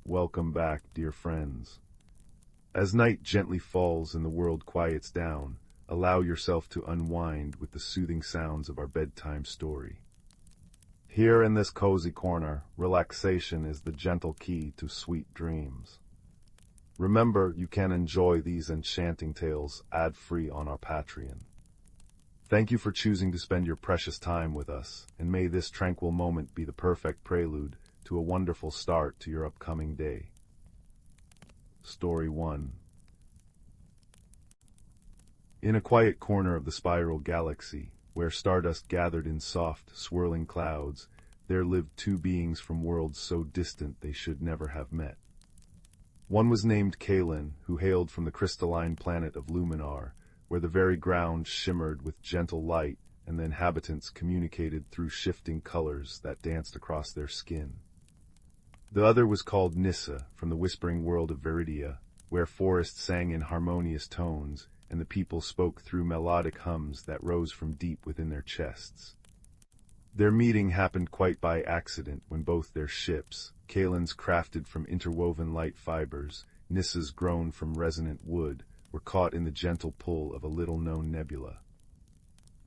Welcome back, dear friends. As night gently falls and the world quiets down, allow yourself to unwind with the soothing sounds of our bedtime story. Here in this cozy corner, relaxation is the gentle key to sweet dreams. Remember, you can enjoy these enchanting tales ad-free on our Patreon. Thank you for choosing to spend your precious time with us, and may this tranquil moment be the perfect prelude to a wonderful start to your upcoming day. Story 1. In a quiet corner of the spiral galaxy, where stardust gathered in soft, swirling clouds, there lived two beings from worlds so distant they should never have met. One was named Kaelen, who hailed from the crystalline planet of Luminar, where the very ground shimmered with gentle light and the inhabitants communicated through shifting colors that danced across their skin. The other was called Nyssa, from the whispering world of Veridian, where forests sang in harmonious tones and the people spoke through melodic hums that rose from deep within their chests. Their meeting happened quite by accident when both their ships, Kaelen's crafted from interwoven light fibers, Nyssa's grown from resonant wood, were caught in the gentle pull of a little-known nebula.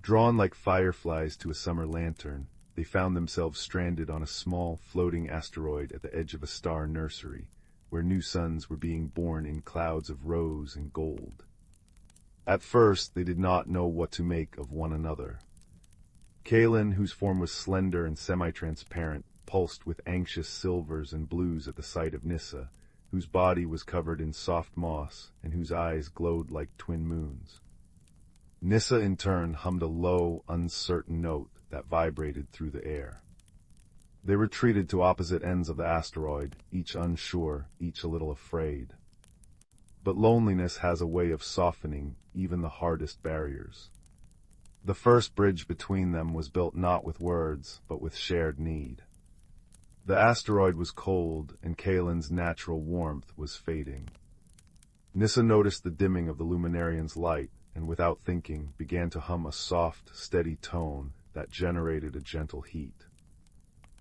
Drawn like fireflies to a summer lantern, they found themselves stranded on a small, floating asteroid at the edge of a star nursery, where new suns were being born in clouds of rose and gold. At first, they did not know what to make of one another. Kaelen, whose form was slender and semi-transparent, pulsed with anxious silvers and blues at the sight of Nyssa, whose body was covered in soft moss and whose eyes glowed like twin moons. Nyssa, in turn, hummed a low, uncertain note that vibrated through the air. They retreated to opposite ends of the asteroid, each unsure, each a little afraid. But loneliness has a way of softening even the hardest barriers. The first bridge between them was built not with words, but with shared need. The asteroid was cold, and Kaelen's natural warmth was fading. Nyssa noticed the dimming of the Luminarian's light, and without thinking, began to hum a soft, steady tone that generated a gentle heat.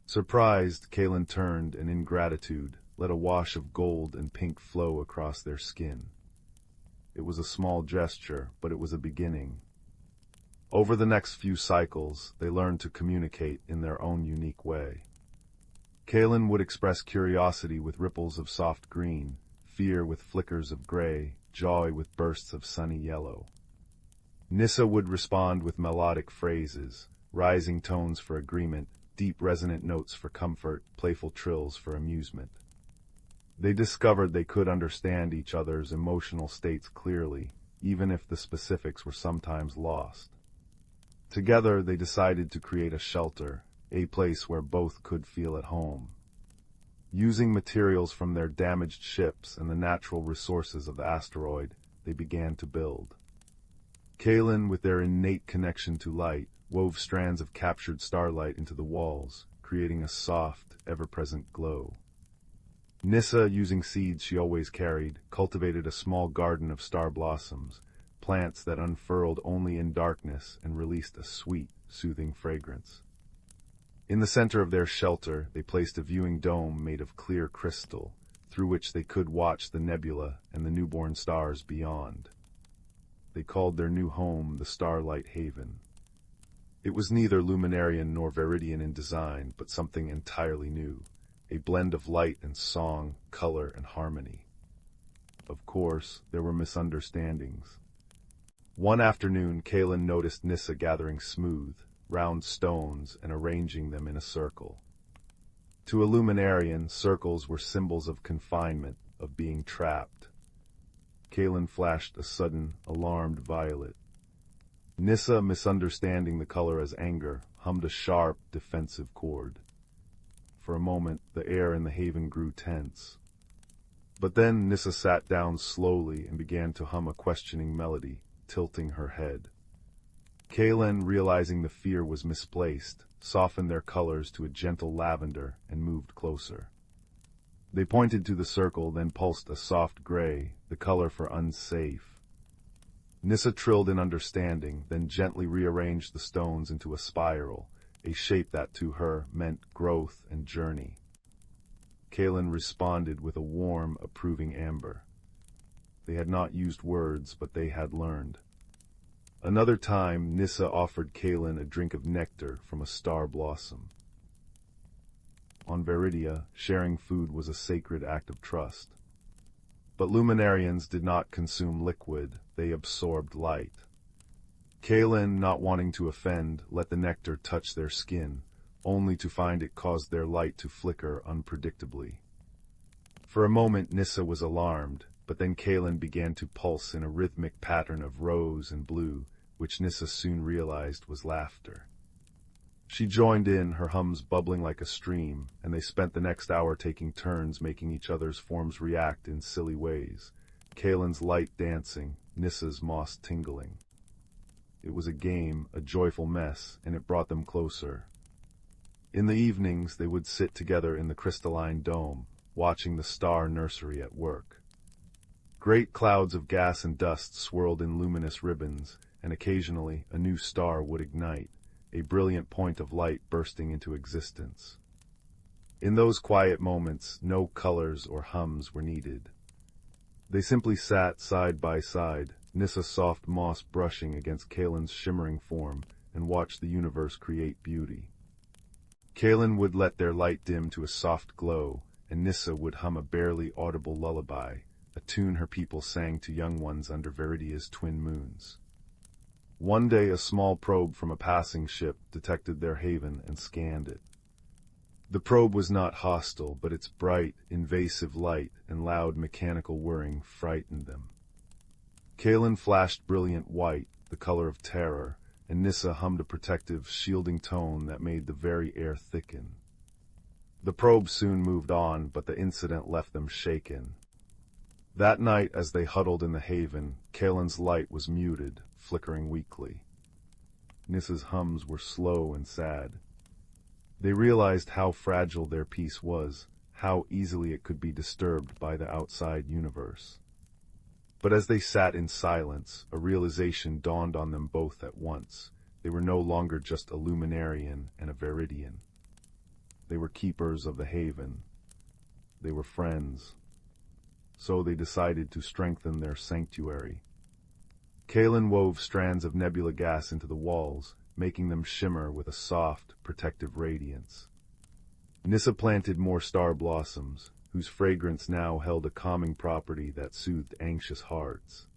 Surprised, Kaelen turned, and in gratitude, let a wash of gold and pink flow across their skin. It was a small gesture, but it was a beginning. Over the next few cycles, they learned to communicate in their own unique way. Kaelen would express curiosity with ripples of soft green, fear with flickers of gray, joy with bursts of sunny yellow. Nyssa would respond with melodic phrases, rising tones for agreement, deep resonant notes for comfort, playful trills for amusement. They discovered they could understand each other's emotional states clearly, even if the specifics were sometimes lost. Together, they decided to create a shelter, a place where both could feel at home. Using materials from their damaged ships and the natural resources of the asteroid, they began to build. Kaelen, with their innate connection to light, wove strands of captured starlight into the walls, creating a soft, ever-present glow. Nyssa, using seeds she always carried, cultivated a small garden of star blossoms, plants that unfurled only in darkness and released a sweet, soothing fragrance. In the center of their shelter, they placed a viewing dome made of clear crystal, through which they could watch the nebula and the newborn stars beyond. They called their new home the Starlight Haven. It was neither Luminarian nor Veridian in design, but something entirely new, a blend of light and song, color and harmony. Of course, there were misunderstandings. One afternoon, Kaelen noticed Nyssa gathering smooth, round stones and arranging them in a circle. To a Luminarian, circles were symbols of confinement, of being trapped. Kaelen flashed a sudden, alarmed violet. Nyssa, misunderstanding the color as anger, hummed a sharp, defensive chord. For a moment, the air in the haven grew tense. But then Nyssa sat down slowly and began to hum a questioning melody, tilting her head. Kaelen, realizing the fear was misplaced, softened their colors to a gentle lavender and moved closer. They pointed to the circle, then pulsed a soft gray, the color for unsafe. Nyssa trilled in understanding, then gently rearranged the stones into a spiral, a shape that to her meant growth and journey. Kaelen responded with a warm, approving amber. They had not used words, but they had learned. Another time, Nyssa offered Kaelen a drink of nectar from a star blossom. On Veridia, sharing food was a sacred act of trust. But Luminarians did not consume liquid, they absorbed light. Kaelen, not wanting to offend, let the nectar touch their skin, only to find it caused their light to flicker unpredictably. For a moment Nyssa was alarmed, but then Kaelen began to pulse in a rhythmic pattern of rose and blue, which Nyssa soon realized was laughter. She joined in, her hums bubbling like a stream, and they spent the next hour taking turns making each other's forms react in silly ways. Kaelen's light dancing, Nyssa's moss tingling. It was a game, a joyful mess, and it brought them closer. In the evenings they would sit together in the crystalline dome, watching the star nursery at work. Great clouds of gas and dust swirled in luminous ribbons, and occasionally a new star would ignite, a brilliant point of light bursting into existence. In those quiet moments, no colors or hums were needed. They simply sat side by side, Nyssa's soft moss brushing against Kaelen's shimmering form, and watched the universe create beauty. Kaelen would let their light dim to a soft glow, and Nyssa would hum a barely audible lullaby, a tune her people sang to young ones under Veridia's twin moons. One day a small probe from a passing ship detected their haven and scanned it. The probe was not hostile, but its bright, invasive light and loud mechanical whirring frightened them. Kaelen flashed brilliant white, the color of terror, and Nyssa hummed a protective, shielding tone that made the very air thicken. The probe soon moved on, but the incident left them shaken. That night, as they huddled in the haven, Kaelen's light was muted, flickering weakly. Nyssa's hums were slow and sad. They realized how fragile their peace was, how easily it could be disturbed by the outside universe. But as they sat in silence, a realization dawned on them both at once. They were no longer just a Luminarian and a Veridian. They were keepers of the haven. They were friends. So they decided to strengthen their sanctuary. Kaelen wove strands of nebula gas into the walls, making them shimmer with a soft, protective radiance. Nyssa planted more star blossoms, whose fragrance now held a calming property that soothed anxious hearts.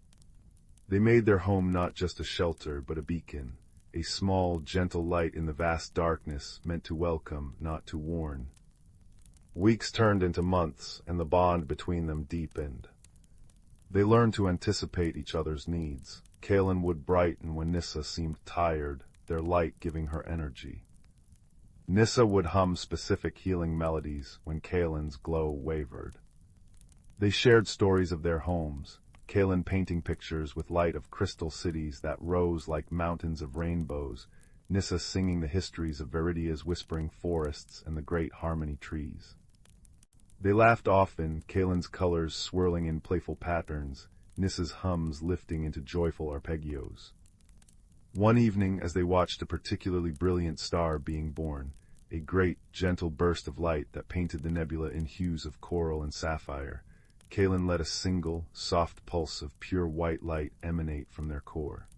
They made their home not just a shelter, but a beacon, a small, gentle light in the vast darkness meant to welcome, not to warn. Weeks turned into months, and the bond between them deepened. They learned to anticipate each other's needs. Kaelen would brighten when Nyssa seemed tired, their light giving her energy. Nyssa would hum specific healing melodies when Kaelen's glow wavered. They shared stories of their homes, Kaelen painting pictures with light of crystal cities that rose like mountains of rainbows, Nyssa singing the histories of Veridia's whispering forests and the great harmony trees. They laughed often, Kaelen's colors swirling in playful patterns, Nyssa's hums lifting into joyful arpeggios. One evening, as they watched a particularly brilliant star being born, a great, gentle burst of light that painted the nebula in hues of coral and sapphire, Kaelen let a single, soft pulse of pure white light emanate from their core.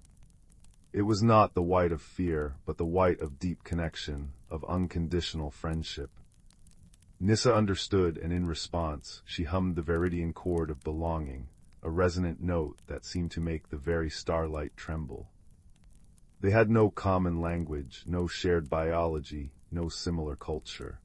It was not the white of fear, but the white of deep connection, of unconditional friendship. Nyssa understood, and in response, she hummed the Veridian chord of belonging, a resonant note that seemed to make the very starlight tremble. They had no common language, no shared biology, no similar culture.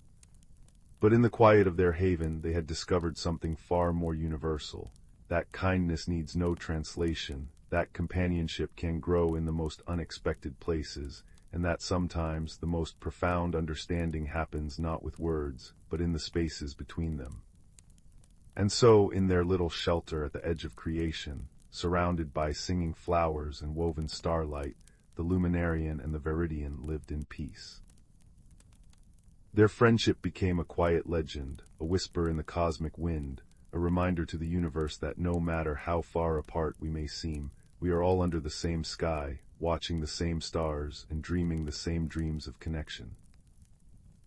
But in the quiet of their haven, they had discovered something far more universal, that kindness needs no translation, that companionship can grow in the most unexpected places, and that sometimes the most profound understanding happens not with words, but in the spaces between them. And so, in their little shelter at the edge of creation, surrounded by singing flowers and woven starlight, the Luminarian and the Veridian lived in peace. Their friendship became a quiet legend, a whisper in the cosmic wind, a reminder to the universe that no matter how far apart we may seem, we are all under the same sky, watching the same stars, and dreaming the same dreams of connection.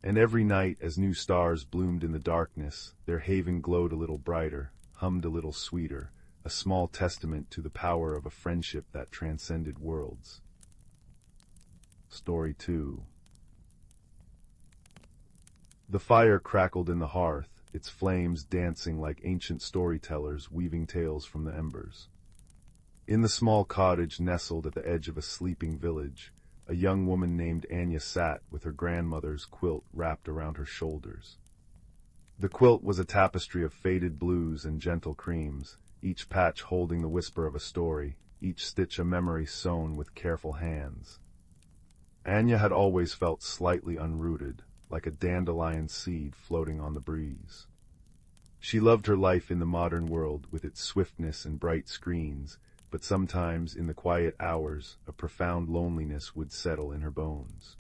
And every night, as new stars bloomed in the darkness, their haven glowed a little brighter, hummed a little sweeter, a small testament to the power of a friendship that transcended worlds. Story 2. The fire crackled in the hearth, its flames dancing like ancient storytellers weaving tales from the embers. In the small cottage nestled at the edge of a sleeping village, a young woman named Anya sat with her grandmother's quilt wrapped around her shoulders. The quilt was a tapestry of faded blues and gentle creams, each patch holding the whisper of a story, each stitch a memory sewn with careful hands. Anya had always felt slightly unrooted, like a dandelion seed floating on the breeze. She loved her life in the modern world with its swiftness and bright screens, but sometimes in the quiet hours a profound loneliness would settle in her bones.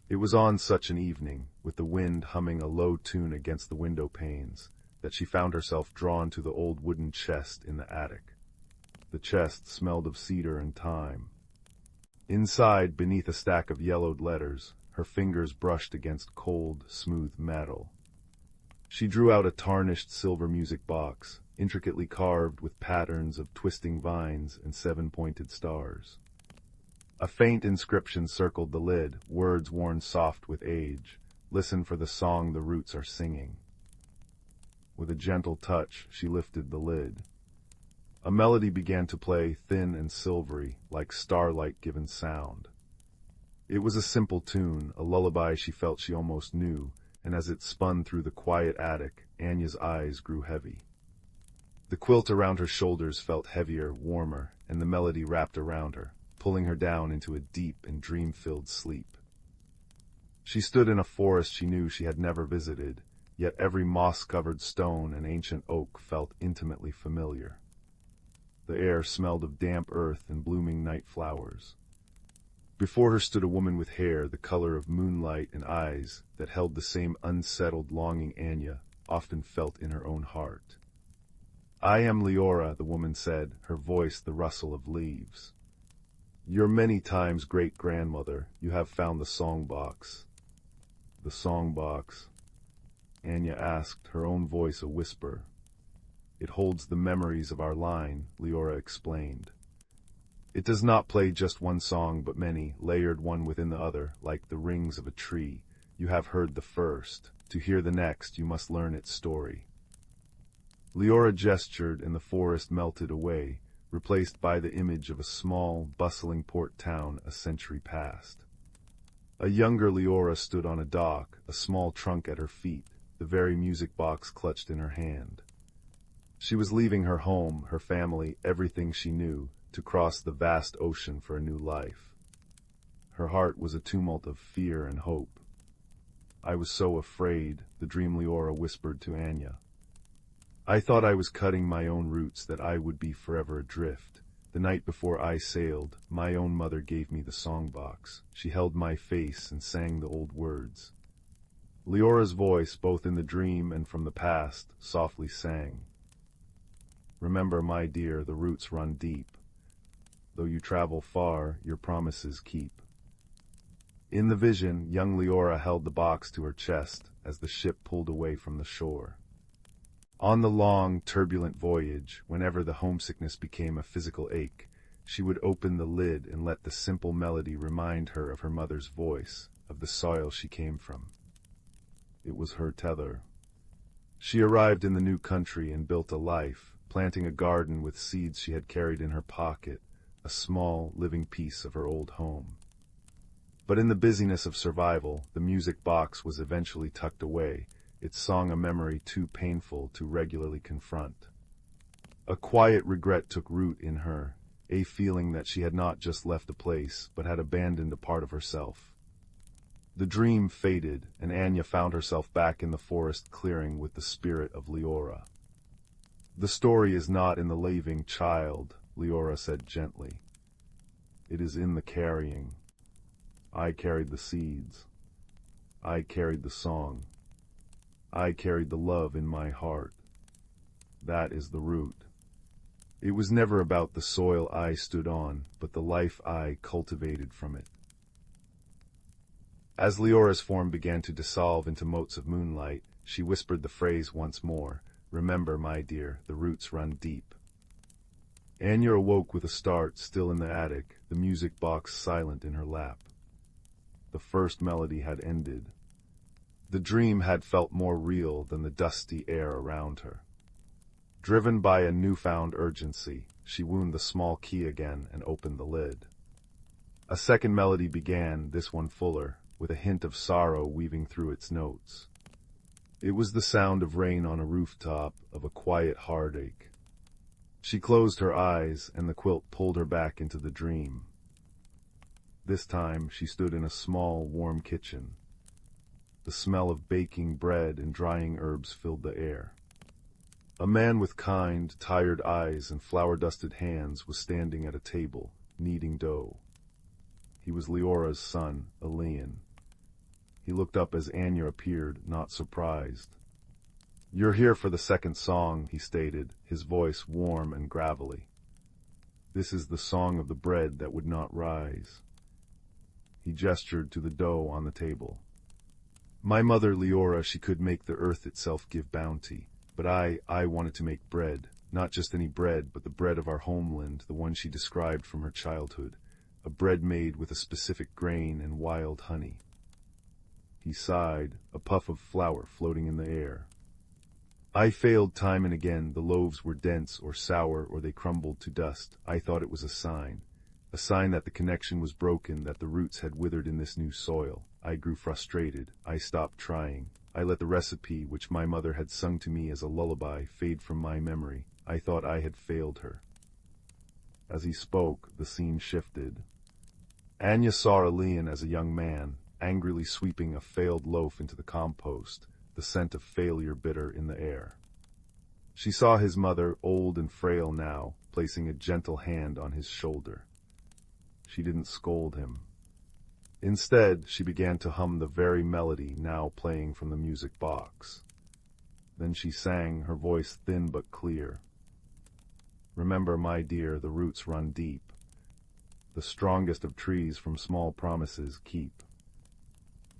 It was on such an evening, with the wind humming a low tune against the window panes, that she found herself drawn to the old wooden chest in the attic. The chest smelled of cedar and thyme. Inside, beneath a stack of yellowed letters, her fingers brushed against cold, smooth metal. She drew out a tarnished silver music box, intricately carved with patterns of twisting vines and 7-pointed stars. A faint inscription circled the lid, words worn soft with age. Listen for the song the roots are singing. With a gentle touch, she lifted the lid. A melody began to play, thin and silvery, like starlight given sound. It was a simple tune, a lullaby she felt she almost knew, and as it spun through the quiet attic, Anya's eyes grew heavy. The quilt around her shoulders felt heavier, warmer, and the melody wrapped around her, pulling her down into a deep and dream-filled sleep. She stood in a forest she knew she had never visited, yet every moss-covered stone and ancient oak felt intimately familiar. The air smelled of damp earth and blooming night flowers. Before her stood a woman with hair the color of moonlight and eyes that held the same unsettled longing Anya often felt in her own heart. "I am Leora," the woman said, her voice the rustle of leaves. "Your many times great-grandmother, you have found the songbox." "The songbox?" Anya asked, her own voice a whisper. "It holds the memories of our line," Leora explained. "It does not play just one song but many, layered one within the other, like the rings of a tree. You have heard the first. To hear the next, you must learn its story." Leora gestured and the forest melted away, replaced by the image of a small, bustling port town a century past. A younger Leora stood on a dock, a small trunk at her feet, the very music box clutched in her hand. She was leaving her home, her family, everything she knew, to cross the vast ocean for a new life. Her heart was a tumult of fear and hope. "I was so afraid," the dream Leora whispered to Anya. "I thought I was cutting my own roots, that I would be forever adrift. The night before I sailed, my own mother gave me the songbox. She held my face and sang the old words." Leora's voice, both in the dream and from the past, softly sang. "Remember, my dear, the roots run deep. Though you travel far, your promises keep." In the vision, young Leora held the box to her chest as the ship pulled away from the shore. On the long, turbulent voyage, whenever the homesickness became a physical ache, she would open the lid and let the simple melody remind her of her mother's voice, of the soil she came from. It was her tether. She arrived in the new country and built a life, planting a garden with seeds she had carried in her pocket, a small, living piece of her old home. But in the busyness of survival, the music box was eventually tucked away, its song a memory too painful to regularly confront. A quiet regret took root in her, a feeling that she had not just left a place, but had abandoned a part of herself. The dream faded, and Anya found herself back in the forest clearing with the spirit of Leora. "The story is not in the leaving, child," Leora said gently. "It is in the carrying. I carried the seeds. I carried the song. I carried the love in my heart. That is the root. It was never about the soil I stood on, but the life I cultivated from it." As Leora's form began to dissolve into motes of moonlight, she whispered the phrase once more, "Remember, my dear, the roots run deep." Anya awoke with a start, still in the attic, the music box silent in her lap. The first melody had ended. The dream had felt more real than the dusty air around her. Driven by a newfound urgency, she wound the small key again and opened the lid. A second melody began, this one fuller, with a hint of sorrow weaving through its notes. It was the sound of rain on a rooftop, of a quiet heartache. She closed her eyes, and the quilt pulled her back into the dream. This time she stood in a small, warm kitchen. The smell of baking bread and drying herbs filled the air. A man with kind, tired eyes and flour-dusted hands was standing at a table, kneading dough. He was Leora's son, Elian. He looked up as Anya appeared, not surprised. "You're here for the second song," he stated, his voice warm and gravelly. "This is the song of the bread that would not rise." He gestured to the dough on the table. "My mother, Leora, she could make the earth itself give bounty. But I wanted to make bread, not just any bread, but the bread of our homeland, the one she described from her childhood, a bread made with a specific grain and wild honey." He sighed, a puff of flour floating in the air. "I failed time and again. The loaves were dense or sour, or they crumbled to dust. I thought it was a sign that the connection was broken, that the roots had withered in this new soil. I grew frustrated. I stopped trying. I let the recipe, which my mother had sung to me as a lullaby, fade from my memory. I thought I had failed her." As he spoke, the scene shifted. Anya saw Elian as a young man, angrily sweeping a failed loaf into the compost, the scent of failure bitter in the air. She saw his mother, old and frail now, placing a gentle hand on his shoulder. She didn't scold him. Instead, she began to hum the very melody now playing from the music box. Then she sang, her voice thin but clear. "Remember, my dear, the roots run deep. The strongest of trees from small promises keep."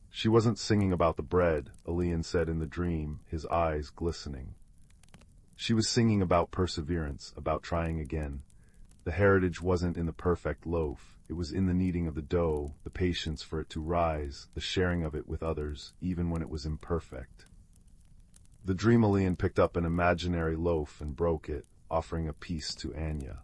She wasn't singing about the bread, Elian said in the dream, his eyes glistening. She was singing about perseverance, about trying again. The heritage wasn't in the perfect loaf. It was in the kneading of the dough, the patience for it to rise, the sharing of it with others, even when it was imperfect. The dream Elian picked up an imaginary loaf and broke it, offering a piece to Anya.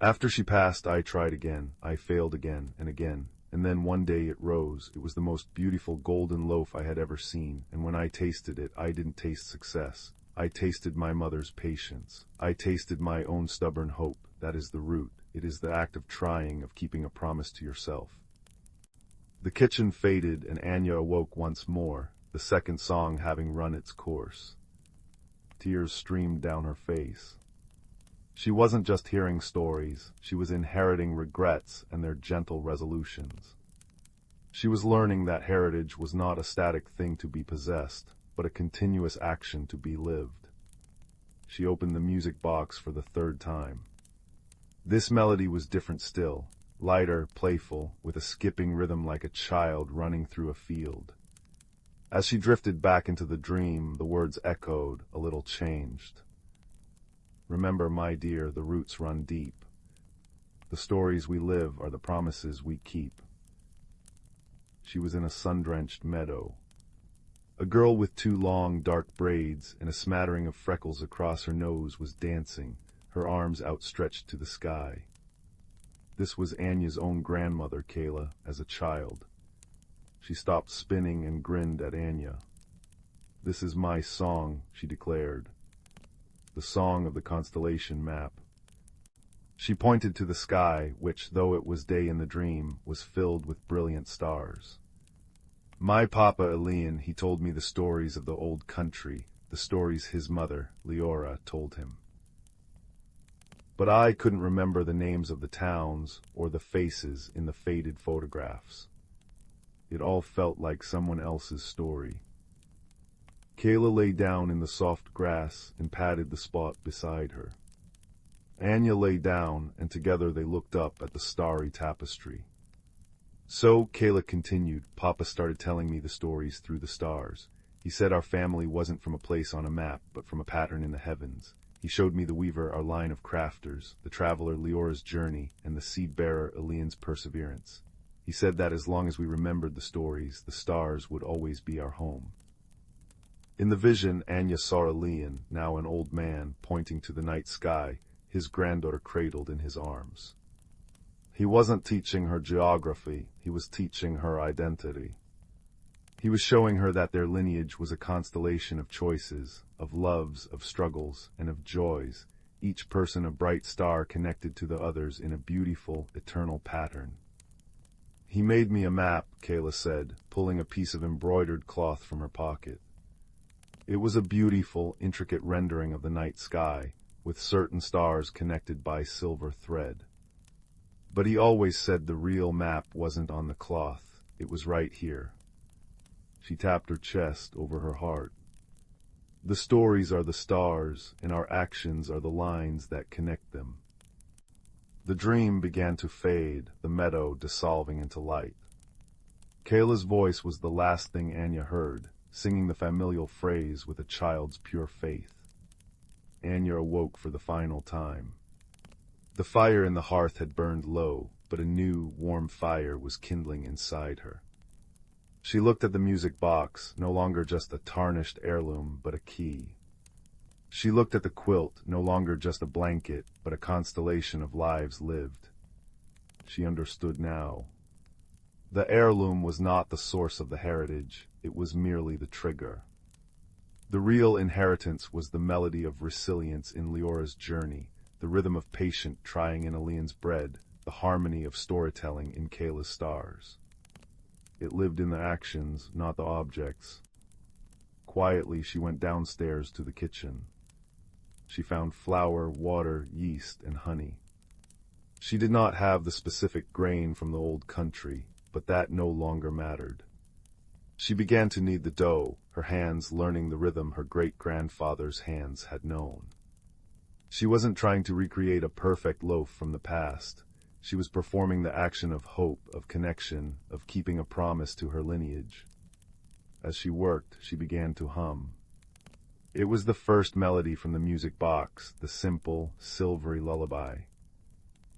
"After she passed, I tried again. I failed again, and then one day it rose. It was the most beautiful golden loaf I had ever seen, and when I tasted it, I didn't taste success. I tasted my mother's patience. I tasted my own stubborn hope. That is the root. It is the act of trying, of keeping a promise to yourself." The kitchen faded, and Anya awoke once more, the second song having run its course. Tears streamed down her face. She wasn't just hearing stories, she was inheriting regrets and their gentle resolutions. She was learning that heritage was not a static thing to be possessed, but a continuous action to be lived. She opened the music box for the third time. This melody was different still, lighter, playful, with a skipping rhythm like a child running through a field. As she drifted back into the dream, the words echoed, a little changed. "Remember, my dear, the roots run deep. The stories we live are the promises we keep." She was in a sun-drenched meadow. A girl with two long, dark braids and a smattering of freckles across her nose was dancing, her arms outstretched to the sky. This was Anya's own grandmother, Kayla, as a child. She stopped spinning and grinned at Anya. "This is my song," she declared. "The song of the constellation map." She pointed to the sky, which, though it was day in the dream, was filled with brilliant stars. "My papa Elian, he told me the stories of the old country, the stories his mother, Leora, told him. But I couldn't remember the names of the towns or the faces in the faded photographs. It all felt like someone else's story." Kayla lay down in the soft grass and patted the spot beside her. Anya lay down, and together they looked up at the starry tapestry. So, Kayla continued, Papa started telling me the stories through the stars. He said our family wasn't from a place on a map, but from a pattern in the heavens. He showed me the weaver, our line of crafters, the traveler, Leora's journey, and the seed-bearer, Elian's perseverance. He said that as long as we remembered the stories, the stars would always be our home. In the vision, Anya saw Elian, now an old man, pointing to the night sky, his granddaughter cradled in his arms. He wasn't teaching her geography, he was teaching her identity. He was showing her that their lineage was a constellation of choices, of loves, of struggles, and of joys, each person a bright star connected to the others in a beautiful, eternal pattern. He made me a map, Kayla said, pulling a piece of embroidered cloth from her pocket. It was a beautiful, intricate rendering of the night sky, with certain stars connected by silver thread. But he always said the real map wasn't on the cloth, it was right here. She tapped her chest over her heart. The stories are the stars, and our actions are the lines that connect them. The dream began to fade, the meadow dissolving into light. Kayla's voice was the last thing Anya heard, singing the familial phrase with a child's pure faith. Anya awoke for the final time. The fire in the hearth had burned low, but a new, warm fire was kindling inside her. She looked at the music box, no longer just a tarnished heirloom, but a key. She looked at the quilt, no longer just a blanket, but a constellation of lives lived. She understood now. The heirloom was not the source of the heritage, it was merely the trigger. The real inheritance was the melody of resilience in Leora's journey, the rhythm of patient trying in Elian's bread, the harmony of storytelling in Kayla's stars. It lived in the actions, not the objects. Quietly, she went downstairs to the kitchen. She found flour, water, yeast, and honey. She did not have the specific grain from the old country, but that no longer mattered. She began to knead the dough, her hands learning the rhythm her great-grandfather's hands had known. She wasn't trying to recreate a perfect loaf from the past. She was performing the action of hope, of connection, of keeping a promise to her lineage. As she worked, she began to hum. It was the first melody from the music box, the simple, silvery lullaby.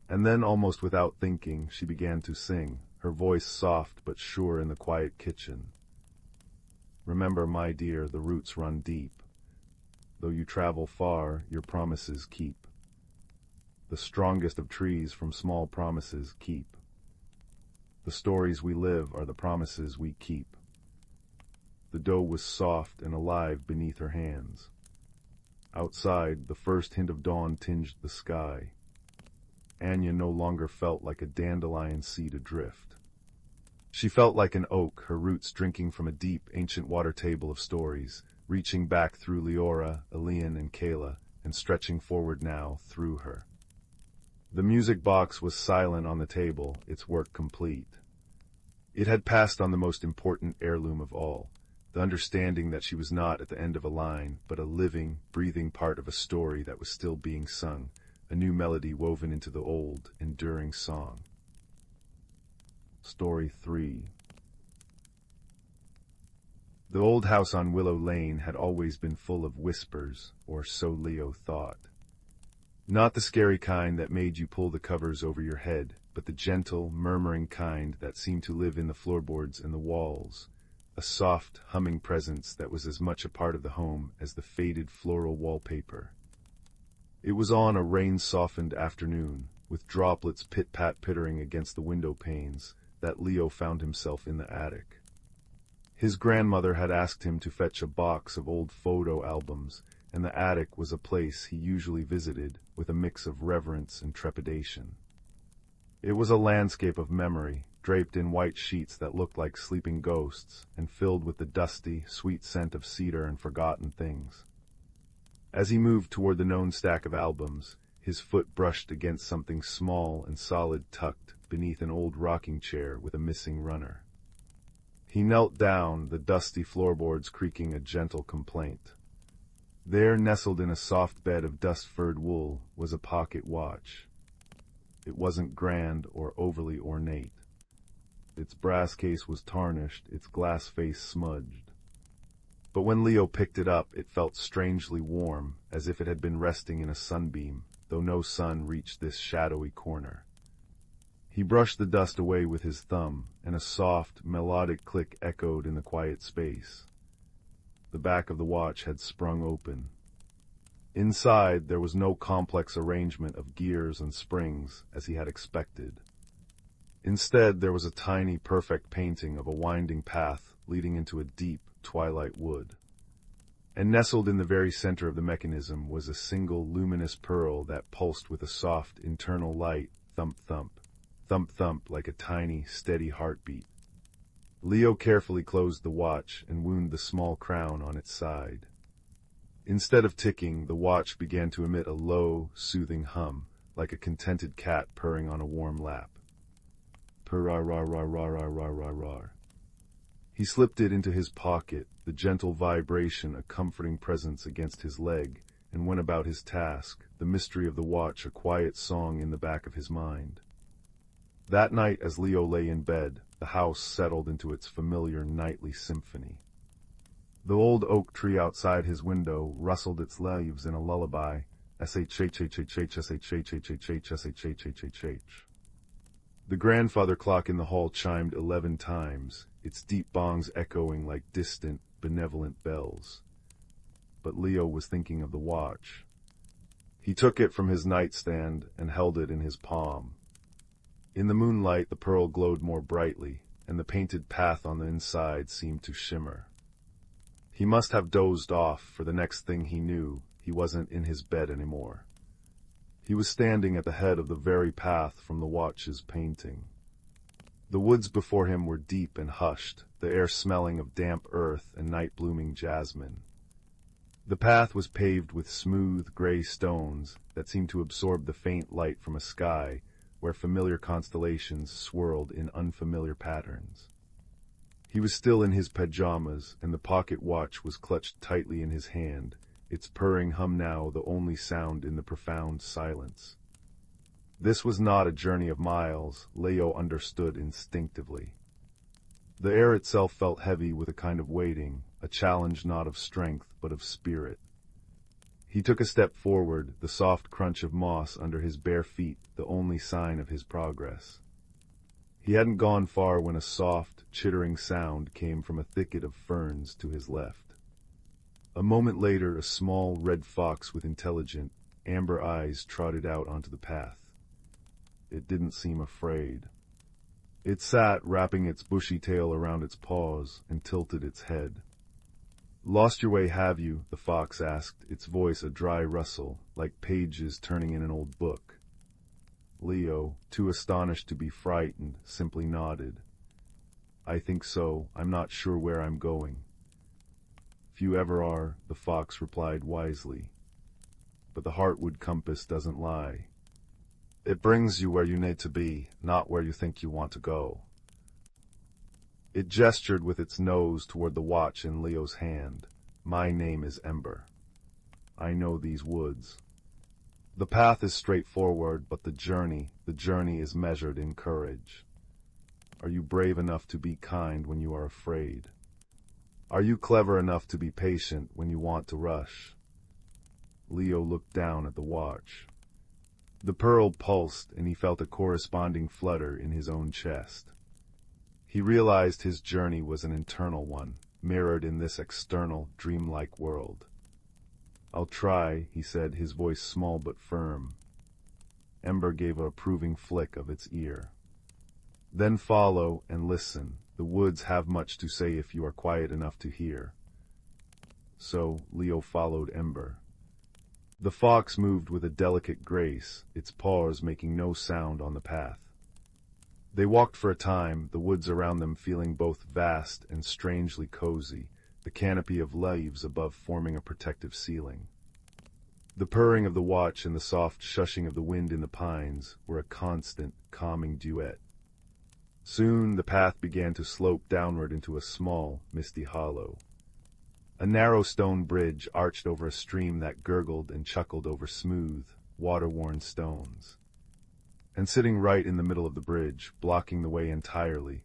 And then, almost without thinking, she began to sing, her voice soft but sure in the quiet kitchen. Remember, my dear, the roots run deep. Though you travel far, your promises keep. The strongest of trees from small promises keep. The stories we live are the promises we keep. The dough was soft and alive beneath her hands. Outside, the first hint of dawn tinged the sky. Anya no longer felt like a dandelion seed adrift. She felt like an oak, her roots drinking from a deep, ancient water table of stories, reaching back through Leora, Elian, and Kayla, and stretching forward now through her. The music box was silent on the table, its work complete. It had passed on the most important heirloom of all, the understanding that she was not at the end of a line, but a living, breathing part of a story that was still being sung, a new melody woven into the old, enduring song. Story 3. The old house on Willow Lane had always been full of whispers, or so Leo thought. Not the scary kind that made you pull the covers over your head, but the gentle, murmuring kind that seemed to live in the floorboards and the walls, a soft, humming presence that was as much a part of the home as the faded floral wallpaper. It was on a rain-softened afternoon, with droplets pit-pat-pittering against the window panes, that Leo found himself in the attic. His grandmother had asked him to fetch a box of old photo albums, and the attic was a place he usually visited with a mix of reverence and trepidation. It was a landscape of memory, draped in white sheets that looked like sleeping ghosts, and filled with the dusty, sweet scent of cedar and forgotten things. As he moved toward the known stack of albums, his foot brushed against something small and solid tucked beneath an old rocking chair with a missing runner. He knelt down, the dusty floorboards creaking a gentle complaint. There, nestled in a soft bed of dust-furred wool, was a pocket watch. It wasn't grand or overly ornate. Its brass case was tarnished, its glass face smudged. But when Leo picked it up, it felt strangely warm, as if it had been resting in a sunbeam, though no sun reached this shadowy corner. He brushed the dust away with his thumb, and a soft, melodic click echoed in the quiet space. The back of the watch had sprung open. Inside, there was no complex arrangement of gears and springs, as he had expected. Instead, there was a tiny, perfect painting of a winding path leading into a deep, twilight wood. And nestled in the very center of the mechanism was a single luminous pearl that pulsed with a soft, internal light, thump-thump, thump-thump like a tiny, steady heartbeat. Leo carefully closed the watch and wound the small crown on its side. Instead of ticking, the watch began to emit a low, soothing hum, like a contented cat purring on a warm lap. Purr-ra-ra-ra-ra-ra-ra-ra-ra. He slipped it into his pocket, the gentle vibration a comforting presence against his leg, and went about his task, the mystery of the watch a quiet song in the back of his mind. That night, as Leo lay in bed, the house settled into its familiar nightly symphony. The old oak tree outside his window rustled its leaves in a lullaby, sh-sh-sh-sh-sh-sh-sh-sh-sh-sh-sh-sh. The grandfather clock in the hall chimed 11 times, its deep bongs echoing like distant, benevolent bells. But Leo was thinking of the watch. He took it from his nightstand and held it in his palm. In the moonlight, the pearl glowed more brightly, and the painted path on the inside seemed to shimmer. He must have dozed off, for the next thing he knew, he wasn't in his bed anymore. He was standing at the head of the very path from the watch's painting. The woods before him were deep and hushed, the air smelling of damp earth and night-blooming jasmine. The path was paved with smooth, gray stones that seemed to absorb the faint light from a sky where familiar constellations swirled in unfamiliar patterns. He was still in his pajamas, and the pocket watch was clutched tightly in his hand, its purring hum now the only sound in the profound silence. This was not a journey of miles, Leo understood instinctively. The air itself felt heavy with a kind of weighting, a challenge not of strength but of spirit. He took a step forward, the soft crunch of moss under his bare feet the only sign of his progress. He hadn't gone far when a soft, chittering sound came from a thicket of ferns to his left. A moment later, a small red fox with intelligent, amber eyes trotted out onto the path. It didn't seem afraid. It sat, wrapping its bushy tail around its paws, and tilted its head. "Lost your way, have you?" the fox asked, its voice a dry rustle, like pages turning in an old book. Leo, too astonished to be frightened, simply nodded. "I think so. I'm not sure where I'm going." "Few ever are," the fox replied wisely. "But the heartwood compass doesn't lie. It brings you where you need to be, not where you think you want to go." It gestured with its nose toward the watch in Leo's hand. "My name is Ember. I know these woods. The path is straightforward, but the journey is measured in courage. Are you brave enough to be kind when you are afraid? Are you clever enough to be patient when you want to rush?" Leo looked down at the watch. The pearl pulsed, and he felt a corresponding flutter in his own chest. He realized his journey was an internal one, mirrored in this external, dreamlike world. "I'll try," he said, his voice small but firm. Ember gave a approving flick of its ear. "Then follow and listen. The woods have much to say if you are quiet enough to hear." So Leo followed Ember. The fox moved with a delicate grace, its paws making no sound on the path. They walked for a time, the woods around them feeling both vast and strangely cozy, the canopy of leaves above forming a protective ceiling. The purring of the watch and the soft shushing of the wind in the pines were a constant, calming duet. Soon the path began to slope downward into a small, misty hollow. A narrow stone bridge arched over a stream that gurgled and chuckled over smooth, water-worn stones. And sitting right in the middle of the bridge, blocking the way entirely,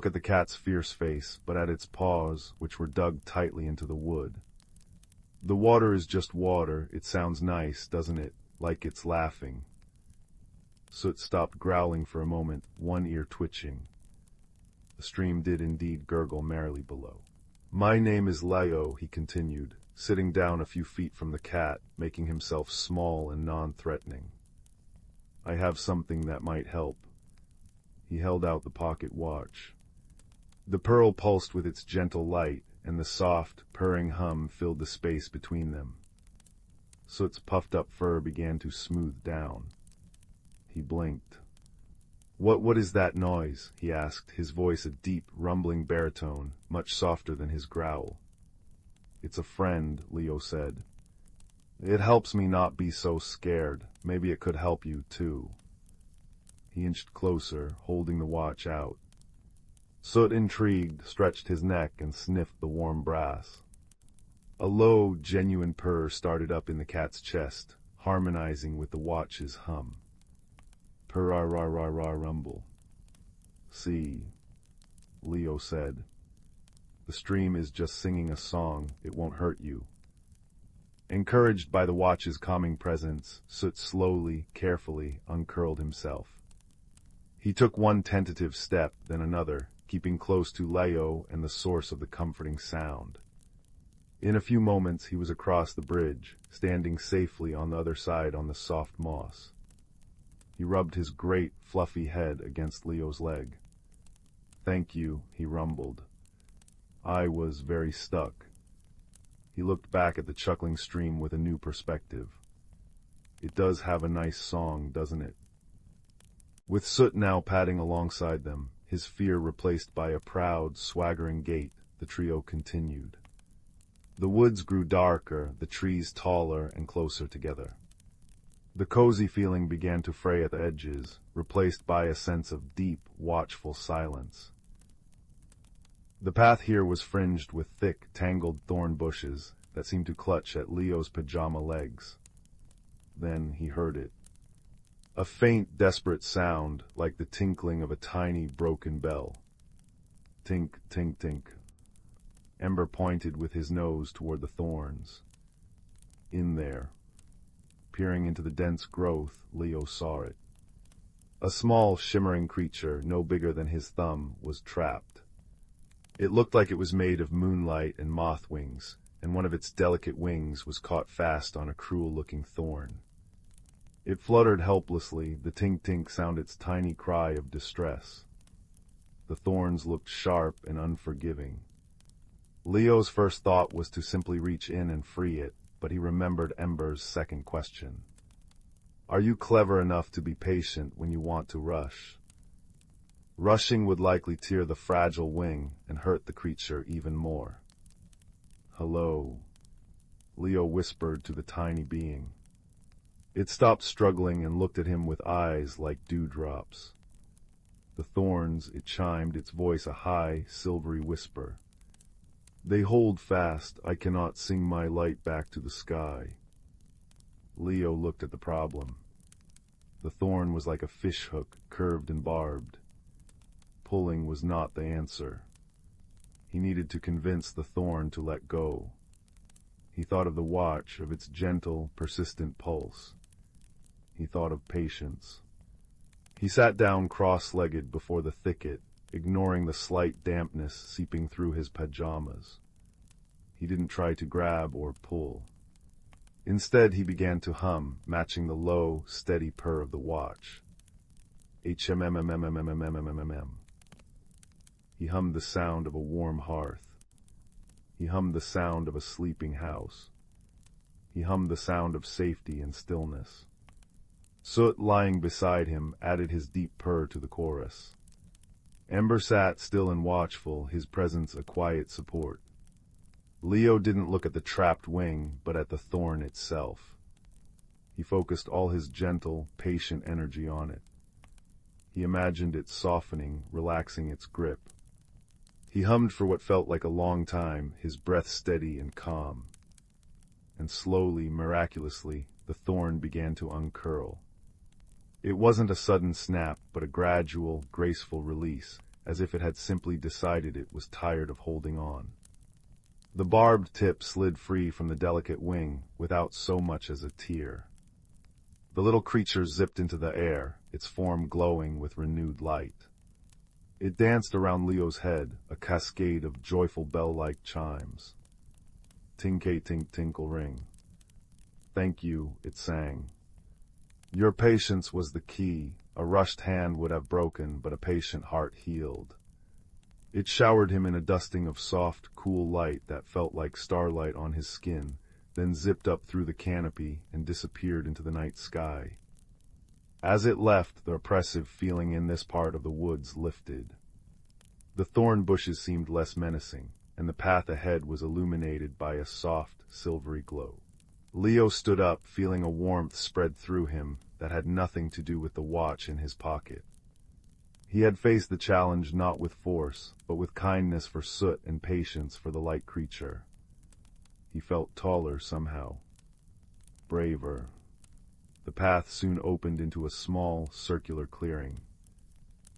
look at the cat's fierce face, but at its paws, which were dug tightly into the wood. The water is just water. It sounds nice, doesn't it? Like it's laughing. Soot stopped growling for a moment, one ear twitching. The stream did indeed gurgle merrily below. My name is Leo, he continued, sitting down a few feet from the cat, making himself small and non-threatening. I have something that might help. He held out the pocket watch. The pearl pulsed with its gentle light, and the soft, purring hum filled the space between them. Soot's puffed-up fur began to smooth down. He blinked. What is that noise?" he asked, his voice a deep, rumbling baritone, much softer than his growl. "It's a friend," Leo said. "It helps me not be so scared. Maybe it could help you, too." He inched closer, holding the watch out. Soot, intrigued, stretched his neck and sniffed the warm brass. A low, genuine purr started up in the cat's chest, harmonizing with the watch's hum. Purr-ra-ra-ra-ra rumble. "See," Leo said. "The stream is just singing a song. It won't hurt you." Encouraged by the watch's calming presence, Soot slowly, carefully uncurled himself. He took one tentative step, then another, keeping close to Leo and the source of the comforting sound. In a few moments he was across the bridge, standing safely on the other side on the soft moss. He rubbed his great, fluffy head against Leo's leg. "Thank you," he rumbled. "I was very stuck." He looked back at the chuckling stream with a new perspective. "It does have a nice song, doesn't it?" With Soot now padding alongside them, his fear replaced by a proud, swaggering gait, the trio continued. The woods grew darker, the trees taller and closer together. The cozy feeling began to fray at the edges, replaced by a sense of deep, watchful silence. The path here was fringed with thick, tangled thorn bushes that seemed to clutch at Leo's pajama legs. Then he heard it. A faint, desperate sound, like the tinkling of a tiny, broken bell. Tink, tink, tink. Ember pointed with his nose toward the thorns. In there. Peering into the dense growth, Leo saw it. A small, shimmering creature, no bigger than his thumb, was trapped. It looked like it was made of moonlight and moth wings, and one of its delicate wings was caught fast on a cruel-looking thorn. It fluttered helplessly, the tink-tink sounded its tiny cry of distress. The thorns looked sharp and unforgiving. Leo's first thought was to simply reach in and free it, but he remembered Ember's second question. "Are you clever enough to be patient when you want to rush?" Rushing would likely tear the fragile wing and hurt the creature even more. "Hello," Leo whispered to the tiny being. It stopped struggling and looked at him with eyes like dewdrops. The thorns, it chimed, its voice a high, silvery whisper. "They hold fast. I cannot sing my light back to the sky." Leo looked at the problem. The thorn was like a fishhook, curved and barbed. Pulling was not the answer. He needed to convince the thorn to let go. He thought of the watch, of its gentle, persistent pulse. He thought of patience. He sat down cross-legged before the thicket, ignoring the slight dampness seeping through his pajamas. He didn't try to grab or pull. Instead, he began to hum, matching the low, steady purr of the watch. HMMMMMMMMMMM. He hummed the sound of a warm hearth. He hummed the sound of a sleeping house. He hummed the sound of safety and stillness. Soot, lying beside him, added his deep purr to the chorus. Ember sat still and watchful, his presence a quiet support. Leo didn't look at the trapped wing, but at the thorn itself. He focused all his gentle, patient energy on it. He imagined it softening, relaxing its grip. He hummed for what felt like a long time, his breath steady and calm. And slowly, miraculously, the thorn began to uncurl. It wasn't a sudden snap, but a gradual, graceful release, as if it had simply decided it was tired of holding on. The barbed tip slid free from the delicate wing, without so much as a tear. The little creature zipped into the air, its form glowing with renewed light. It danced around Leo's head, a cascade of joyful bell-like chimes. Tink-tink-tinkle ring. Thank you, it sang. Your patience was the key. A rushed hand would have broken, but a patient heart healed. It showered him in a dusting of soft, cool light that felt like starlight on his skin, then zipped up through the canopy and disappeared into the night sky. As it left, the oppressive feeling in this part of the woods lifted. The thorn bushes seemed less menacing, and the path ahead was illuminated by a soft, silvery glow. Leo stood up, feeling a warmth spread through him that had nothing to do with the watch in his pocket. He had faced the challenge not with force, but with kindness for Soot and patience for the light creature. He felt taller somehow, braver. The path soon opened into a small, circular clearing.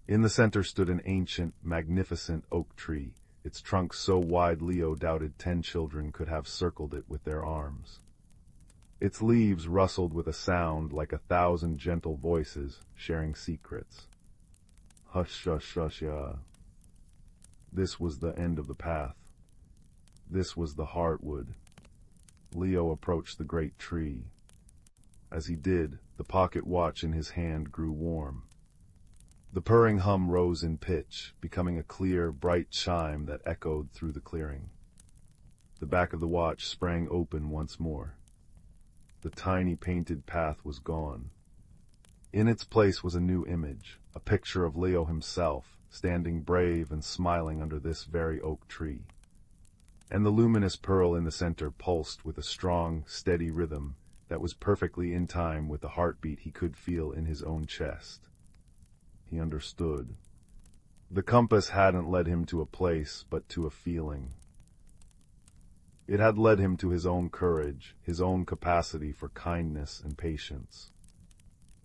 In the center stood an ancient, magnificent oak tree, its trunk so wide Leo doubted 10 children could have circled it with their arms. Its leaves rustled with a sound like 1,000 gentle voices sharing secrets. Hush, hush, hush, yeah. This was the end of the path. This was the heartwood. Leo approached the great tree. As he did, the pocket watch in his hand grew warm. The purring hum rose in pitch, becoming a clear, bright chime that echoed through the clearing. The back of the watch sprang open once more. The tiny painted path was gone. In its place was a new image, a picture of Leo himself, standing brave and smiling under this very oak tree. And the luminous pearl in the center pulsed with a strong, steady rhythm that was perfectly in time with the heartbeat he could feel in his own chest. He understood. The compass hadn't led him to a place, but to a feeling. It had led him to his own courage, his own capacity for kindness and patience.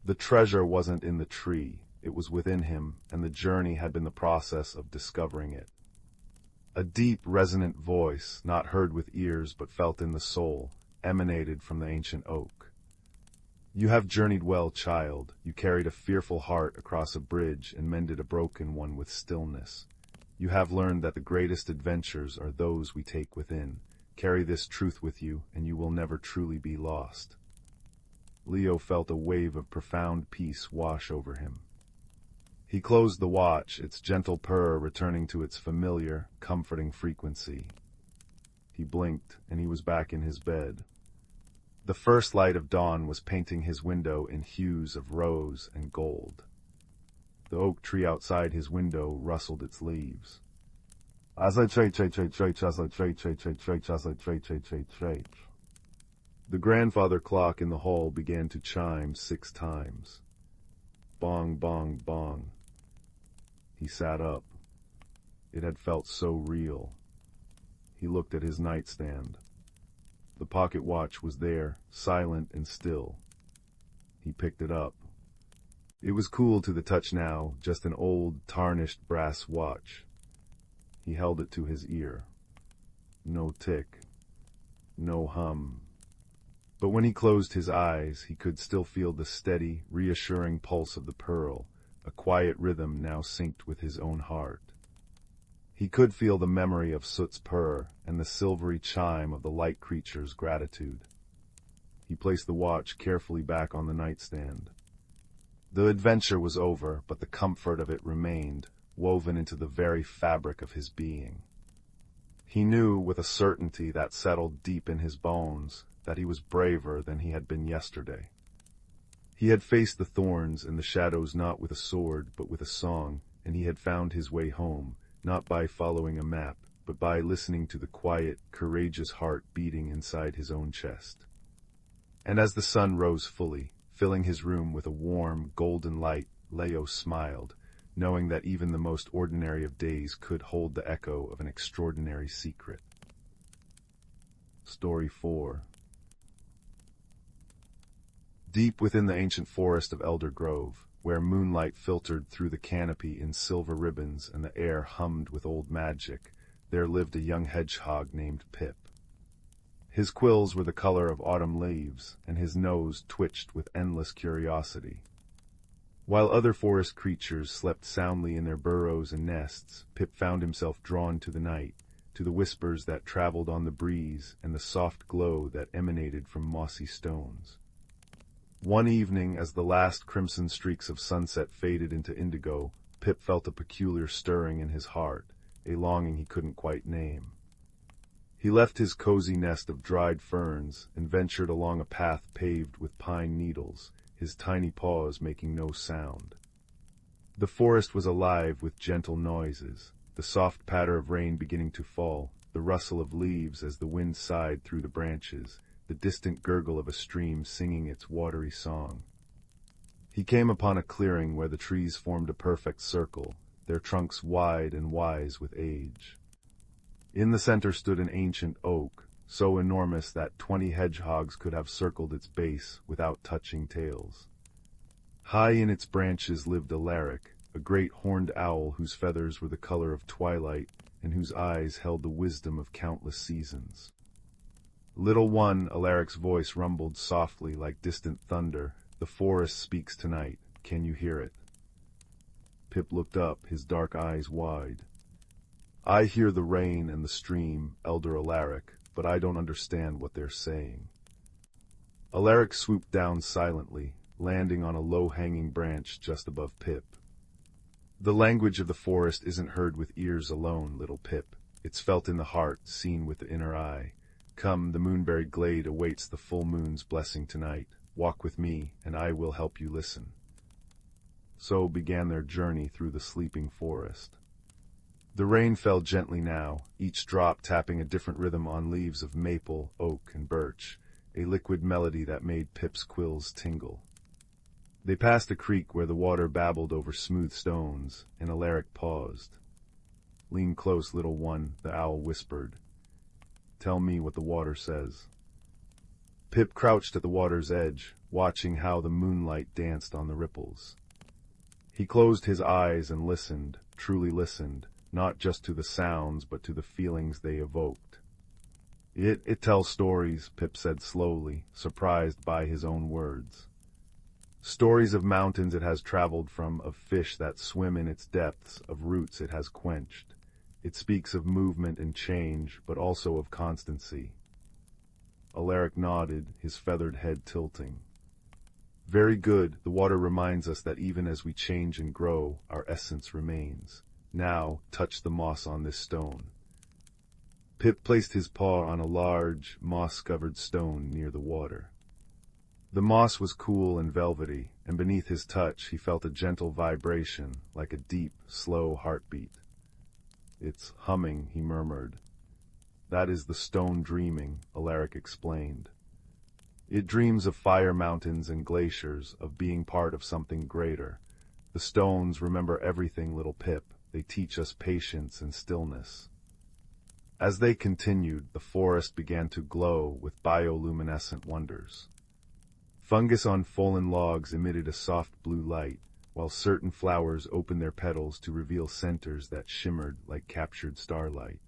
The treasure wasn't in the tree, it was within him, and the journey had been the process of discovering it. A deep, resonant voice, not heard with ears but felt in the soul, emanated from the ancient oak. You have journeyed well, child. You carried a fearful heart across a bridge and mended a broken one with stillness. You have learned that the greatest adventures are those we take within. Carry this truth with you, and you will never truly be lost. Leo felt a wave of profound peace wash over him. He closed the watch, its gentle purr returning to its familiar, comforting frequency. He blinked, and he was back in his bed. The first light of dawn was painting his window in hues of rose and gold. The oak tree outside his window rustled its leaves. The grandfather clock in the hall began to chime 6 times. Bong, bong, bong. He sat up. It had felt so real. He looked at his nightstand. The pocket watch was there, silent and still. He picked it up. It was cool to the touch now, just an old, tarnished brass watch. He held it to his ear. No tick, no hum. But when he closed his eyes, he could still feel the steady, reassuring pulse of the pearl, a quiet rhythm now synced with his own heart. He could feel the memory of Soot's purr and the silvery chime of the light creature's gratitude. He placed the watch carefully back on the nightstand. The adventure was over, but the comfort of it remained, woven into the very fabric of his being. He knew with a certainty that settled deep in his bones that he was braver than he had been yesterday. He had faced the thorns and the shadows not with a sword, but with a song, and he had found his way home, not by following a map, but by listening to the quiet, courageous heart beating inside his own chest. And as the sun rose fully, filling his room with a warm, golden light, Leo smiled, knowing that even the most ordinary of days could hold the echo of an extraordinary secret. Story 4. Deep within the ancient forest of Elder Grove, where moonlight filtered through the canopy in silver ribbons and the air hummed with old magic, there lived a young hedgehog named Pip. His quills were the color of autumn leaves, and his nose twitched with endless curiosity. While other forest creatures slept soundly in their burrows and nests, Pip found himself drawn to the night, to the whispers that traveled on the breeze and the soft glow that emanated from mossy stones. One evening, as the last crimson streaks of sunset faded into indigo, Pip felt a peculiar stirring in his heart, a longing he couldn't quite name. He left his cozy nest of dried ferns and ventured along a path paved with pine needles, his tiny paws making no sound. The forest was alive with gentle noises, the soft patter of rain beginning to fall, the rustle of leaves as the wind sighed through the branches, the distant gurgle of a stream singing its watery song. He came upon a clearing where the trees formed a perfect circle, their trunks wide and wise with age. In the center stood an ancient oak, so enormous that 20 hedgehogs could have circled its base without touching tails. High in its branches lived Alaric, a great horned owl whose feathers were the color of twilight and whose eyes held the wisdom of countless seasons. Little one, Alaric's voice rumbled softly like distant thunder. The forest speaks tonight. Can you hear it? Pip looked up, his dark eyes wide. I hear the rain and the stream, Elder Alaric, but I don't understand what they're saying. Alaric swooped down silently, landing on a low-hanging branch just above Pip. The language of the forest isn't heard with ears alone, little Pip. It's felt in the heart, seen with the inner eye. Come, the moonberry glade awaits the full moon's blessing tonight. Walk with me, and I will help you listen. So began their journey through the sleeping forest. The rain fell gently now, each drop tapping a different rhythm on leaves of maple, oak, and birch, a liquid melody that made Pip's quills tingle. They passed a creek where the water babbled over smooth stones, and Alaric paused. Lean close, little one, the owl whispered. Tell me what the water says. Pip crouched at the water's edge, watching how the moonlight danced on the ripples. He closed his eyes and listened, truly listened, not just to the sounds, but to the feelings they evoked. It tells stories, Pip said slowly, surprised by his own words. Stories of mountains it has traveled from, of fish that swim in its depths, of roots it has quenched. It speaks of movement and change, but also of constancy. Alaric nodded, his feathered head tilting. Very good, the water reminds us that even as we change and grow, our essence remains. Now, touch the moss on this stone. Pip placed his paw on a large, moss-covered stone near the water. The moss was cool and velvety, and beneath his touch he felt a gentle vibration, like a deep, slow heartbeat. It's humming, he murmured. That is the stone dreaming, Alaric explained. It dreams of fire mountains and glaciers, of being part of something greater. The stones remember everything, little Pip. They teach us patience and stillness. As they continued, the forest began to glow with bioluminescent wonders. Fungus on fallen logs emitted a soft blue light, while certain flowers opened their petals to reveal centers that shimmered like captured starlight.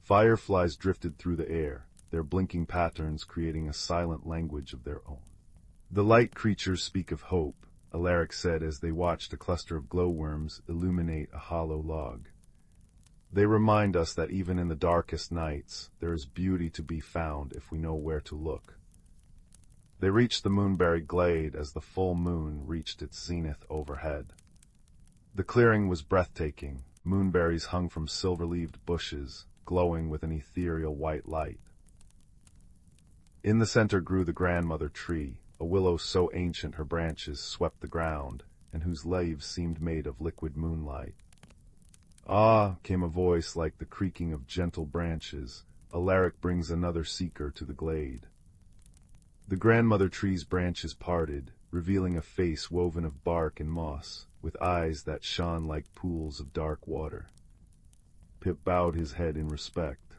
Fireflies drifted through the air, their blinking patterns creating a silent language of their own. The light creatures speak of hope, Alaric said as they watched a cluster of glowworms illuminate a hollow log. They remind us that even in the darkest nights, there is beauty to be found if we know where to look. They reached the moonberry glade as the full moon reached its zenith overhead. The clearing was breathtaking. Moonberries hung from silver-leaved bushes, glowing with an ethereal white light. In the center grew the grandmother tree, a willow so ancient her branches swept the ground, and whose leaves seemed made of liquid moonlight. "Ah," came a voice like the creaking of gentle branches. "Alaric brings another seeker to the glade." The grandmother tree's branches parted, revealing a face woven of bark and moss, with eyes that shone like pools of dark water. Pip bowed his head in respect.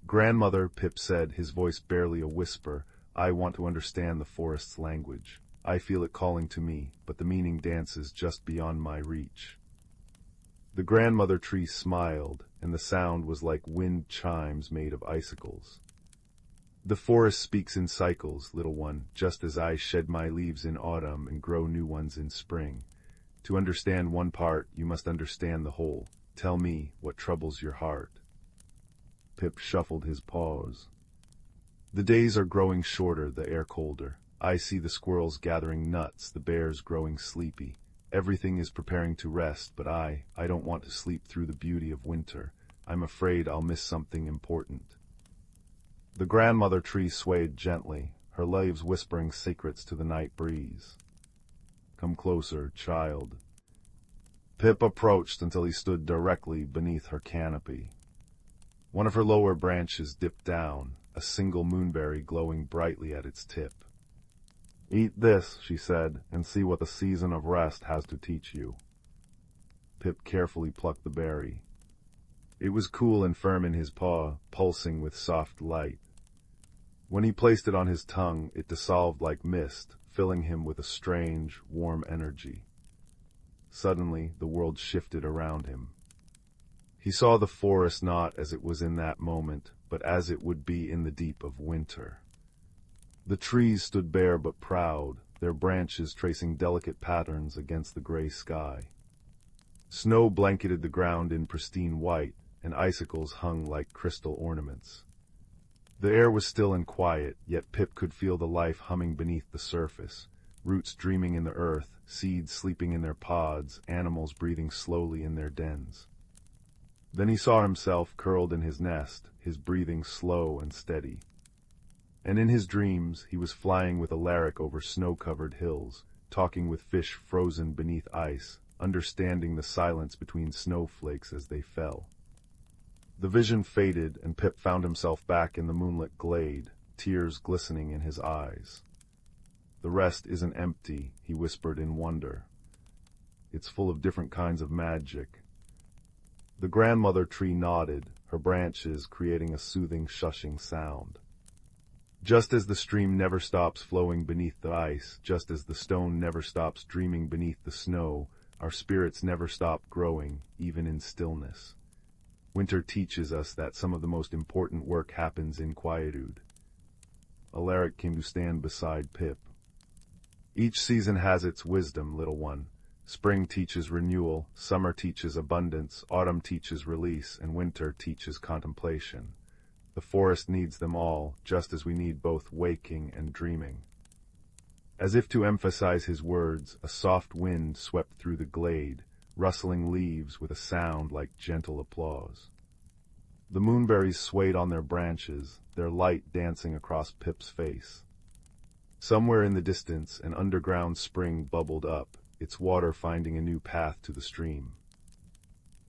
"Grandmother," Pip said, his voice barely a whisper, "I want to understand the forest's language. I feel it calling to me, but the meaning dances just beyond my reach." The grandmother tree smiled, and the sound was like wind chimes made of icicles. "The forest speaks in cycles, little one, just as I shed my leaves in autumn and grow new ones in spring. To understand one part, you must understand the whole. Tell me what troubles your heart." Pip shuffled his paws. "The days are growing shorter, the air colder. I see the squirrels gathering nuts, the bears growing sleepy. Everything is preparing to rest, but I don't want to sleep through the beauty of winter. I'm afraid I'll miss something important." The grandmother tree swayed gently, her leaves whispering secrets to the night breeze. "Come closer, child." Pip approached until he stood directly beneath her canopy. One of her lower branches dipped down, a single moonberry glowing brightly at its tip. "Eat this," she said, "and see what the season of rest has to teach you." Pip carefully plucked the berry. It was cool and firm in his paw, pulsing with soft light. When he placed it on his tongue, it dissolved like mist, filling him with a strange, warm energy. Suddenly, the world shifted around him. He saw the forest not as it was in that moment, but as it would be in the deep of winter. The trees stood bare but proud, their branches tracing delicate patterns against the gray sky. Snow blanketed the ground in pristine white, and icicles hung like crystal ornaments. The air was still and quiet, yet Pip could feel the life humming beneath the surface, roots dreaming in the earth, seeds sleeping in their pods, animals breathing slowly in their dens. Then he saw himself curled in his nest, his breathing slow and steady. And in his dreams, he was flying with Alaric over snow-covered hills, talking with fish frozen beneath ice, understanding the silence between snowflakes as they fell. The vision faded, and Pip found himself back in the moonlit glade, tears glistening in his eyes. "The rest isn't empty," he whispered in wonder. "It's full of different kinds of magic." The grandmother tree nodded, her branches creating a soothing, shushing sound. Just as the stream never stops flowing beneath the ice, just as the stone never stops dreaming beneath the snow, our spirits never stop growing, even in stillness. Winter teaches us that some of the most important work happens in quietude. Alaric came to stand beside Pip. "Each season has its wisdom, little one. Spring teaches renewal, summer teaches abundance, autumn teaches release, and winter teaches contemplation. The forest needs them all, just as we need both waking and dreaming." As if to emphasize his words, a soft wind swept through the glade, rustling leaves with a sound like gentle applause. The moonberries swayed on their branches, their light dancing across Pip's face. Somewhere in the distance, an underground spring bubbled up, its water finding a new path to the stream.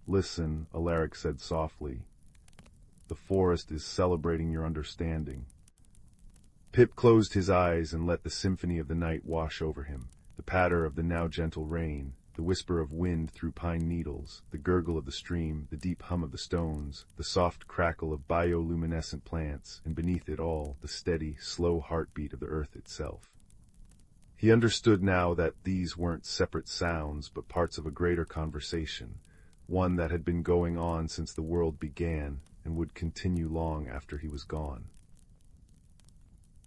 "Listen," Alaric said softly. "The forest is celebrating your understanding." Pip closed his eyes and let the symphony of the night wash over him, the patter of the now gentle rain, the whisper of wind through pine needles, the gurgle of the stream, the deep hum of the stones, the soft crackle of bioluminescent plants, and beneath it all, the steady, slow heartbeat of the earth itself. He understood now that these weren't separate sounds, but parts of a greater conversation, one that had been going on since the world began and would continue long after he was gone.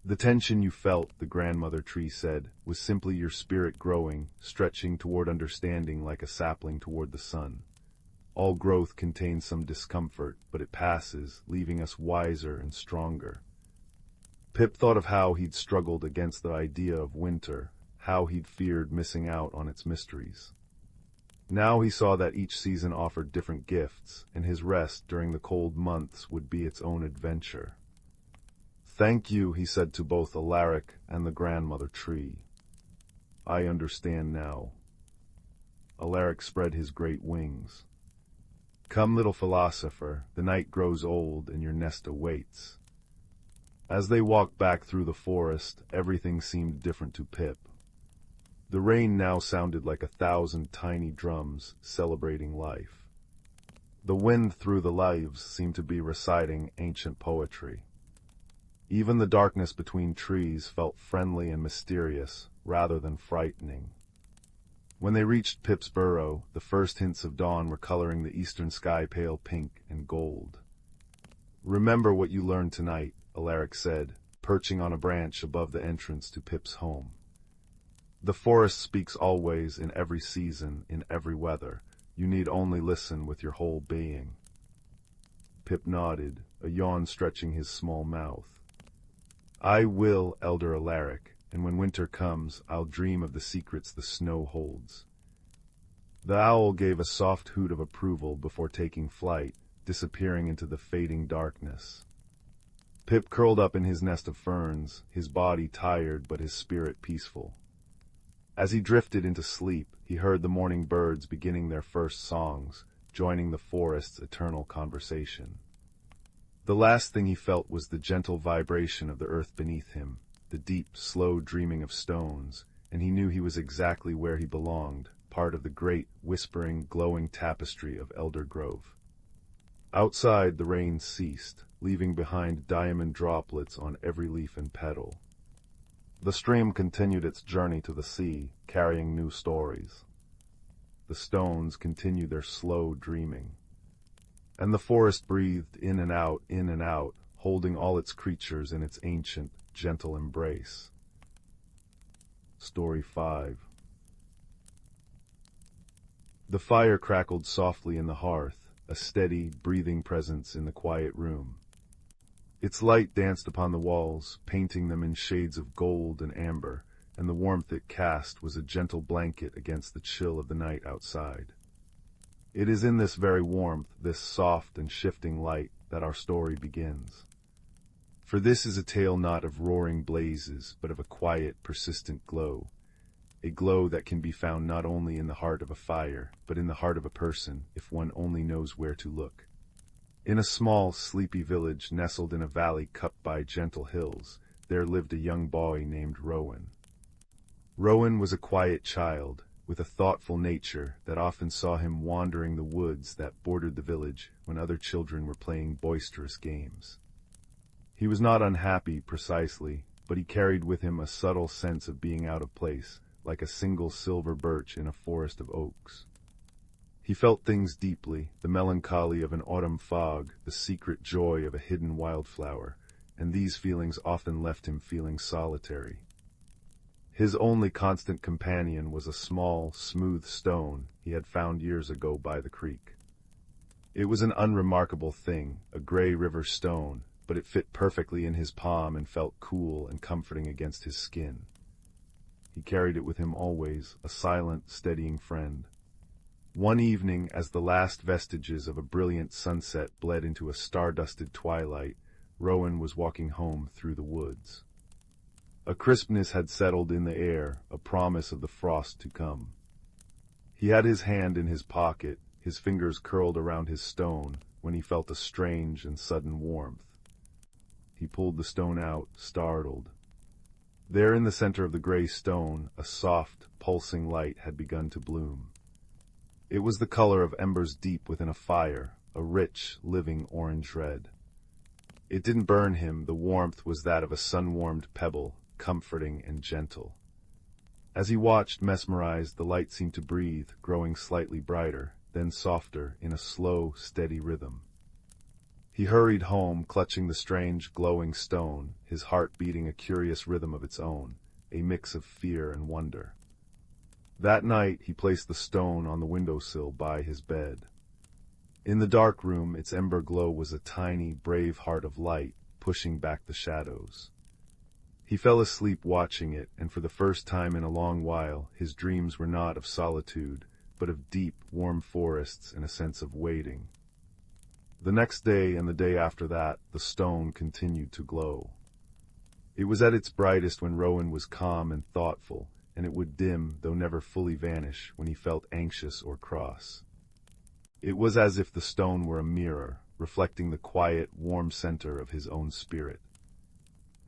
The tension you felt, the grandmother tree said, was simply your spirit growing, stretching toward understanding like a sapling toward the sun. All growth contains some discomfort, but it passes, leaving us wiser and stronger. Pip thought of how he'd struggled against the idea of winter, how he'd feared missing out on its mysteries. Now he saw that each season offered different gifts, and his rest during the cold months would be its own adventure. "Thank you," he said to both Alaric and the grandmother tree. "I understand now." Alaric spread his great wings. "Come, little philosopher, the night grows old and your nest awaits." As they walked back through the forest, everything seemed different to Pip. The rain now sounded like 1,000 tiny drums celebrating life. The wind through the leaves seemed to be reciting ancient poetry. Even the darkness between trees felt friendly and mysterious, rather than frightening. When they reached Pip's burrow, the first hints of dawn were coloring the eastern sky pale pink and gold. "Remember what you learned tonight," Alaric said, perching on a branch above the entrance to Pip's home. "The forest speaks always, in every season, in every weather. You need only listen with your whole being." Pip nodded, a yawn stretching his small mouth. "I will, Elder Alaric, and when winter comes, I'll dream of the secrets the snow holds." The owl gave a soft hoot of approval before taking flight, disappearing into the fading darkness. Pip curled up in his nest of ferns, his body tired but his spirit peaceful. As he drifted into sleep, he heard the morning birds beginning their first songs, joining the forest's eternal conversation. The last thing he felt was the gentle vibration of the earth beneath him, the deep, slow dreaming of stones, and he knew he was exactly where he belonged, part of the great, whispering, glowing tapestry of Elder Grove. Outside, the rain ceased, leaving behind diamond droplets on every leaf and petal. The stream continued its journey to the sea, carrying new stories. The stones continued their slow dreaming. And the forest breathed in and out, holding all its creatures in its ancient, gentle embrace. Story 5. The fire crackled softly in the hearth, a steady, breathing presence in the quiet room. Its light danced upon the walls, painting them in shades of gold and amber, and the warmth it cast was a gentle blanket against the chill of the night outside. It is in this very warmth, this soft and shifting light, that our story begins. For this is a tale not of roaring blazes, but of a quiet, persistent glow. A glow that can be found not only in the heart of a fire, but in the heart of a person, if one only knows where to look. In a small, sleepy village nestled in a valley cupped by gentle hills, there lived a young boy named Rowan. Rowan was a quiet child, with a thoughtful nature that often saw him wandering the woods that bordered the village when other children were playing boisterous games. He was not unhappy, precisely, but he carried with him a subtle sense of being out of place, like a single silver birch in a forest of oaks. He felt things deeply, the melancholy of an autumn fog, the secret joy of a hidden wildflower, and these feelings often left him feeling solitary. His only constant companion was a small, smooth stone he had found years ago by the creek. It was an unremarkable thing, a gray river stone, but it fit perfectly in his palm and felt cool and comforting against his skin. He carried it with him always, a silent, steadying friend. One evening, as the last vestiges of a brilliant sunset bled into a star-dusted twilight, Rowan was walking home through the woods. A crispness had settled in the air, a promise of the frost to come. He had his hand in his pocket, his fingers curled around his stone, when he felt a strange and sudden warmth. He pulled the stone out, startled. There in the center of the gray stone, a soft, pulsing light had begun to bloom. It was the color of embers deep within a fire, a rich, living orange red. It didn't burn him, the warmth was that of a sun-warmed pebble, comforting and gentle. As he watched, mesmerized, the light seemed to breathe, growing slightly brighter, then softer, in a slow, steady rhythm. He hurried home, clutching the strange, glowing stone, his heart beating a curious rhythm of its own, a mix of fear and wonder. That night he placed the stone on the windowsill by his bed. In the dark room, its ember glow was a tiny, brave heart of light, pushing back the shadows. He fell asleep watching it, and for the first time in a long while, his dreams were not of solitude, but of deep, warm forests and a sense of waiting. The next day and the day after that, the stone continued to glow. It was at its brightest when Rowan was calm and thoughtful, and it would dim, though never fully vanish, when he felt anxious or cross. It was as if the stone were a mirror, reflecting the quiet, warm center of his own spirit.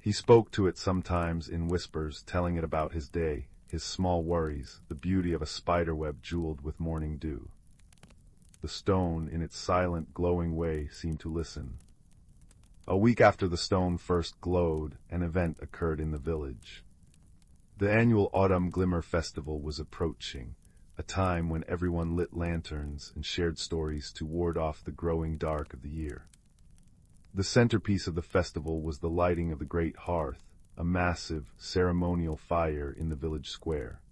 He spoke to it sometimes in whispers, telling it about his day, his small worries, the beauty of a spiderweb jeweled with morning dew. The stone, in its silent, glowing way, seemed to listen. A week after the stone first glowed, an event occurred in the village. The annual Autumn Glimmer Festival was approaching, a time when everyone lit lanterns and shared stories to ward off the growing dark of the year. The centerpiece of the festival was the lighting of the great hearth, a massive, ceremonial fire in the village square.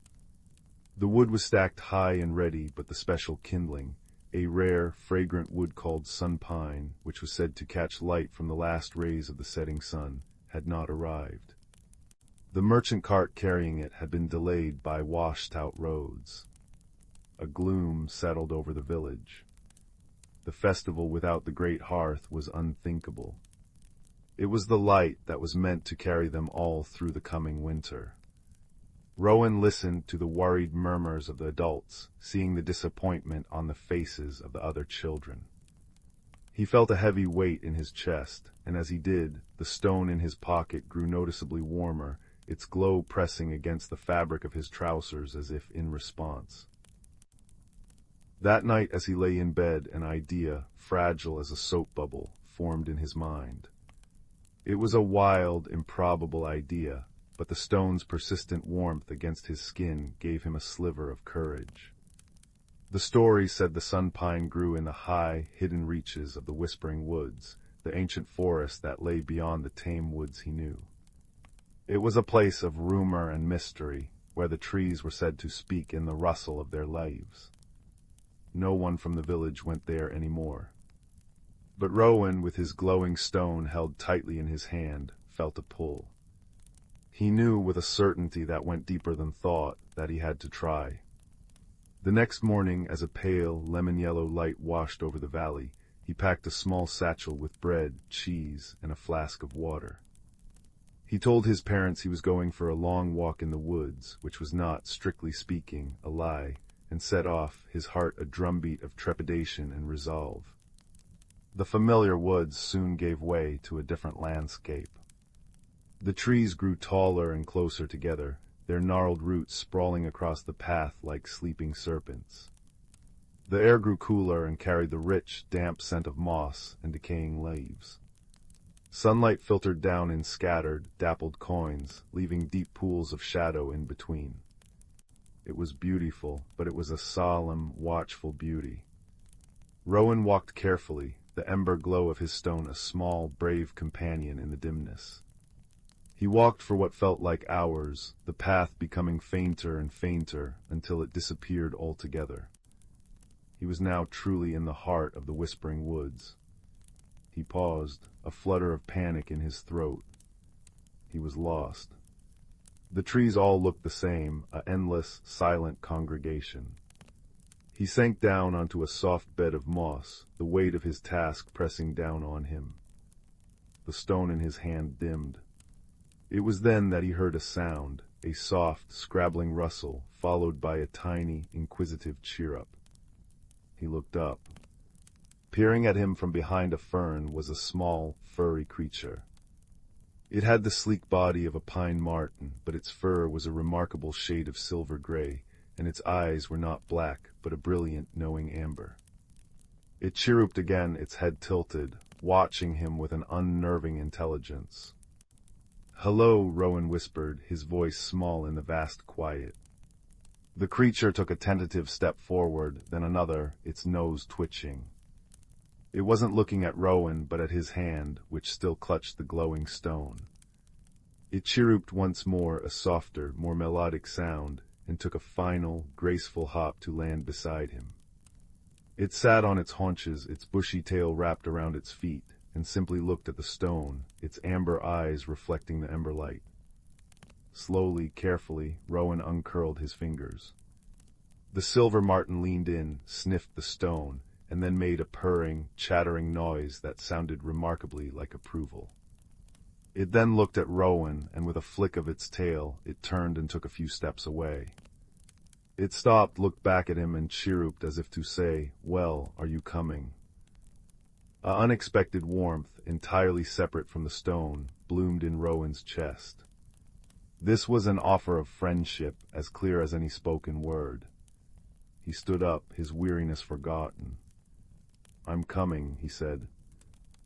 The wood was stacked high and ready, but the special kindling, a rare, fragrant wood called sun pine, which was said to catch light from the last rays of the setting sun, had not arrived. The merchant cart carrying it had been delayed by washed-out roads. A gloom settled over the village. The festival without the great hearth was unthinkable. It was the light that was meant to carry them all through the coming winter. Rowan listened to the worried murmurs of the adults, seeing the disappointment on the faces of the other children. He felt a heavy weight in his chest, and as he did, the stone in his pocket grew noticeably warmer, its glow pressing against the fabric of his trousers as if in response. That night, as he lay in bed, an idea, fragile as a soap bubble, formed in his mind. It was a wild, improbable idea, but the stone's persistent warmth against his skin gave him a sliver of courage. The story said the sun pine grew in the high, hidden reaches of the Whispering Woods, the ancient forest that lay beyond the tame woods he knew. It was a place of rumor and mystery, where the trees were said to speak in the rustle of their leaves. No one from the village went there any more. But Rowan, with his glowing stone held tightly in his hand, felt a pull. He knew with a certainty that went deeper than thought that he had to try. The next morning, as a pale, lemon-yellow light washed over the valley, he packed a small satchel with bread, cheese, and a flask of water. He told his parents he was going for a long walk in the woods, which was not, strictly speaking, a lie, and set off, his heart a drumbeat of trepidation and resolve. The familiar woods soon gave way to a different landscape. The trees grew taller and closer together, their gnarled roots sprawling across the path like sleeping serpents. The air grew cooler and carried the rich, damp scent of moss and decaying leaves. Sunlight filtered down in scattered, dappled coins, leaving deep pools of shadow in between. It was beautiful, but it was a solemn, watchful beauty. Rowan walked carefully, the ember glow of his stone a small, brave companion in the dimness. He walked for what felt like hours, the path becoming fainter and fainter until it disappeared altogether. He was now truly in the heart of the Whispering Woods. He paused, a flutter of panic in his throat. He was lost. The trees all looked the same, an endless, silent congregation. He sank down onto a soft bed of moss, the weight of his task pressing down on him. The stone in his hand dimmed. It was then that he heard a sound, a soft, scrabbling rustle, followed by a tiny, inquisitive cheer-up. He looked up. Peering at him from behind a fern was a small, furry creature. It had the sleek body of a pine marten, but its fur was a remarkable shade of silver gray, and its eyes were not black, but a brilliant, knowing amber. It chirruped again, its head tilted, watching him with an unnerving intelligence. "Hello," Rowan whispered, his voice small in the vast quiet. The creature took a tentative step forward, then another, its nose twitching. It wasn't looking at Rowan, but at his hand, which still clutched the glowing stone. It chirruped once more, a softer, more melodic sound, and took a final, graceful hop to land beside him. It sat on its haunches, its bushy tail wrapped around its feet, and simply looked at the stone, its amber eyes reflecting the ember light. Slowly, carefully, Rowan uncurled his fingers. The silver martin leaned in, sniffed the stone, and then made a purring, chattering noise that sounded remarkably like approval. It then looked at Rowan, and with a flick of its tail, it turned and took a few steps away. It stopped, looked back at him, and chirruped as if to say, "Well, are you coming?" An unexpected warmth, entirely separate from the stone, bloomed in Rowan's chest. This was an offer of friendship, as clear as any spoken word. He stood up, his weariness forgotten. "I'm coming," he said.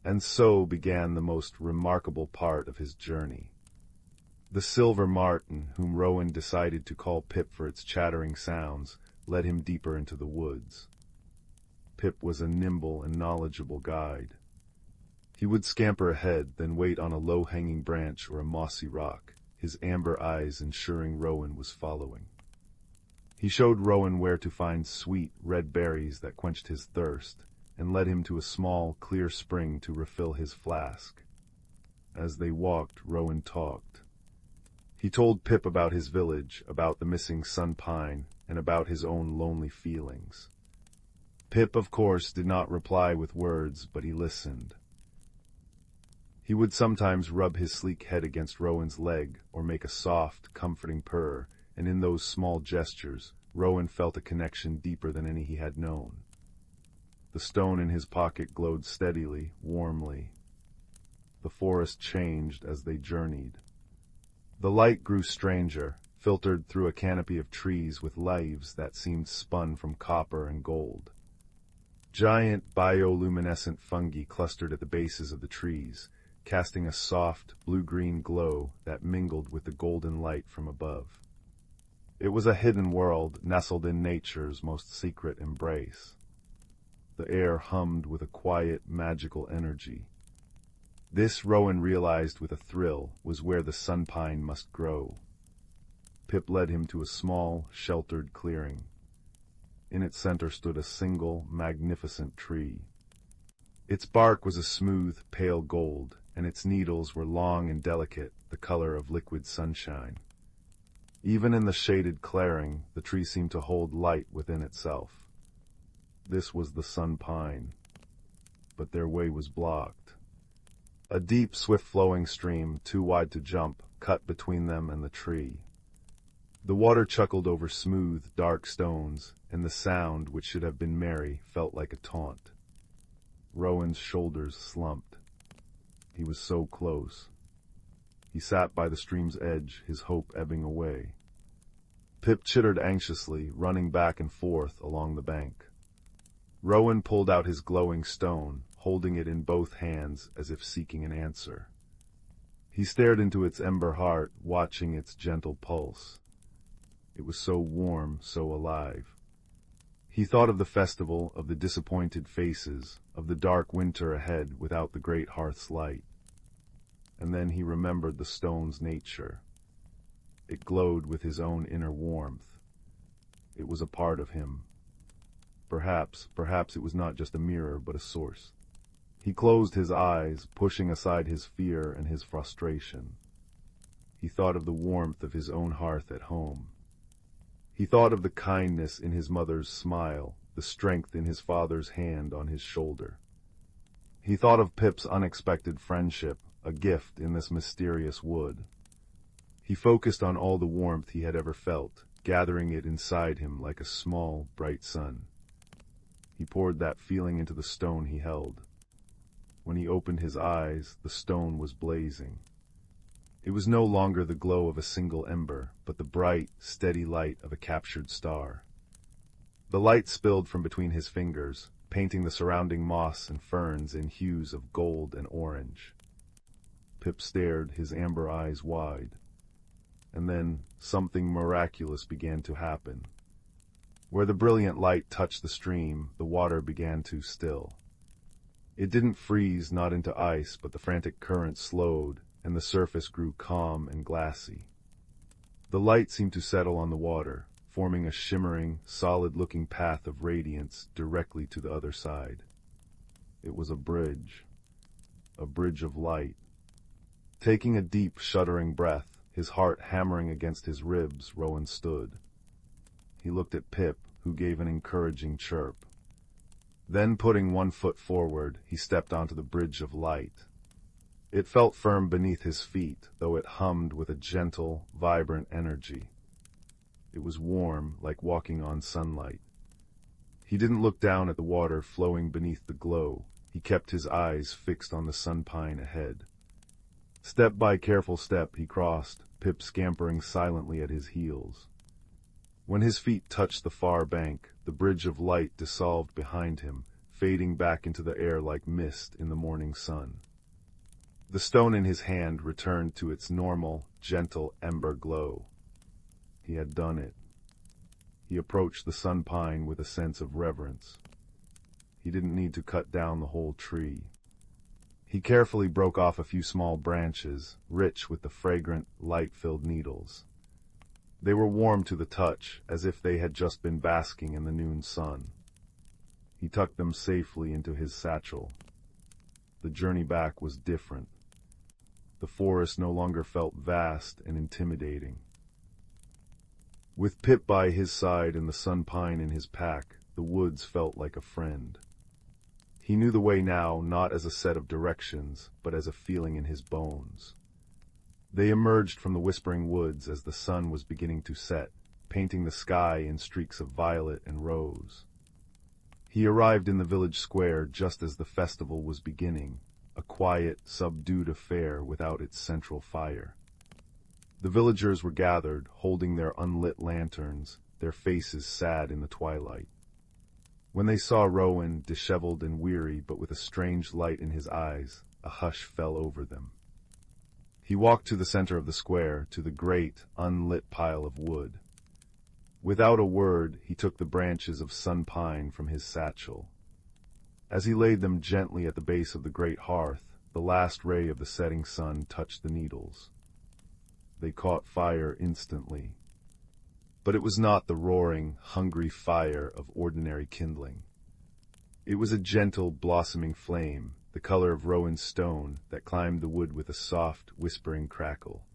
And so began the most remarkable part of his journey. The silver martin, whom Rowan decided to call Pip for its chattering sounds, led him deeper into the woods. Pip was a nimble and knowledgeable guide. He would scamper ahead, then wait on a low-hanging branch or a mossy rock, his amber eyes ensuring Rowan was following. He showed Rowan where to find sweet, red berries that quenched his thirst, and led him to a small, clear spring to refill his flask. As they walked, Rowan talked. He told Pip about his village, about the missing sun pine, and about his own lonely feelings. Pip, of course, did not reply with words, but he listened. He would sometimes rub his sleek head against Rowan's leg, or make a soft, comforting purr, and in those small gestures, Rowan felt a connection deeper than any he had known. The stone in his pocket glowed steadily, warmly. The forest changed as they journeyed. The light grew stranger, filtered through a canopy of trees with leaves that seemed spun from copper and gold. Giant bioluminescent fungi clustered at the bases of the trees, casting a soft, blue-green glow that mingled with the golden light from above. It was a hidden world, nestled in nature's most secret embrace. The air hummed with a quiet, magical energy. This, Rowan realized with a thrill, was where the sun pine must grow. Pip led him to a small, sheltered clearing. In its center stood a single, magnificent tree. Its bark was a smooth, pale gold, and its needles were long and delicate, the color of liquid sunshine. Even in the shaded clearing, the tree seemed to hold light within itself. This was the sun pine, but their way was blocked. A deep, swift-flowing stream, too wide to jump, cut between them and the tree. The water chuckled over smooth, dark stones, and the sound, which should have been merry, felt like a taunt. Rowan's shoulders slumped. He was so close. He sat by the stream's edge, his hope ebbing away. Pip chittered anxiously, running back and forth along the bank. Rowan pulled out his glowing stone, holding it in both hands as if seeking an answer. He stared into its ember heart, watching its gentle pulse. It was so warm, so alive. He thought of the festival, of the disappointed faces, of the dark winter ahead without the great hearth's light. And then he remembered the stone's nature. It glowed with his own inner warmth. It was a part of him. Perhaps it was not just a mirror, but a source. He closed his eyes, pushing aside his fear and his frustration. He thought of the warmth of his own hearth at home. He thought of the kindness in his mother's smile, the strength in his father's hand on his shoulder. He thought of Pip's unexpected friendship, a gift in this mysterious wood. He focused on all the warmth he had ever felt, gathering it inside him like a small, bright sun. He poured that feeling into the stone he held. When he opened his eyes, the stone was blazing. It was no longer the glow of a single ember, but the bright, steady light of a captured star. The light spilled from between his fingers, painting the surrounding moss and ferns in hues of gold and orange. Pip stared, his amber eyes wide. And then something miraculous began to happen. Where the brilliant light touched the stream, the water began to still. It didn't freeze, not into ice, but the frantic current slowed, and the surface grew calm and glassy. The light seemed to settle on the water, forming a shimmering, solid-looking path of radiance directly to the other side. It was a bridge of light. Taking a deep, shuddering breath, his heart hammering against his ribs, Rowan stood. He looked at Pip, who gave an encouraging chirp. Then, putting one foot forward, he stepped onto the bridge of light. It felt firm beneath his feet, though it hummed with a gentle, vibrant energy. It was warm, like walking on sunlight. He didn't look down at the water flowing beneath the glow. He kept his eyes fixed on the sun pine ahead. Step by careful step he crossed, Pip scampering silently at his heels. When his feet touched the far bank, the bridge of light dissolved behind him, fading back into the air like mist in the morning sun. The stone in his hand returned to its normal, gentle ember glow. He had done it. He approached the sun pine with a sense of reverence. He didn't need to cut down the whole tree. He carefully broke off a few small branches, rich with the fragrant, light-filled needles. They were warm to the touch, as if they had just been basking in the noon sun. He tucked them safely into his satchel. The journey back was different. The forest no longer felt vast and intimidating. With Pip by his side and the sun pine in his pack, the woods felt like a friend. He knew the way now, not as a set of directions, but as a feeling in his bones. They emerged from the whispering woods as the sun was beginning to set, painting the sky in streaks of violet and rose. He arrived in the village square just as the festival was beginning, a quiet, subdued affair without its central fire. The villagers were gathered, holding their unlit lanterns, their faces sad in the twilight. When they saw Rowan, disheveled and weary, but with a strange light in his eyes, a hush fell over them. He walked to the center of the square, to the great, unlit pile of wood. Without a word, he took the branches of sun pine from his satchel. As he laid them gently at the base of the great hearth, the last ray of the setting sun touched the needles. They caught fire instantly. But it was not the roaring, hungry fire of ordinary kindling. It was a gentle, blossoming flame, the color of Rowan's stone, that climbed the wood with a soft, whispering crackle.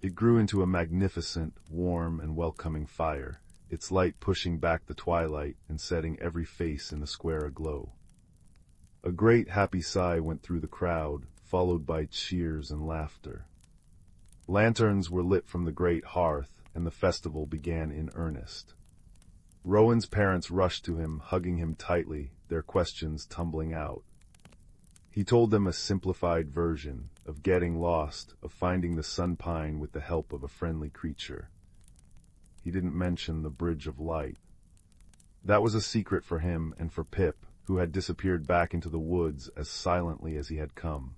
It grew into a magnificent, warm, and welcoming fire, its light pushing back the twilight and setting every face in the square aglow. A great, happy sigh went through the crowd, followed by cheers and laughter. Lanterns were lit from the great hearth, and the festival began in earnest. Rowan's parents rushed to him, hugging him tightly, their questions tumbling out. He told them a simplified version of getting lost, of finding the sun pine with the help of a friendly creature. He didn't mention the bridge of light. That was a secret for him and for Pip, who had disappeared back into the woods as silently as he had come.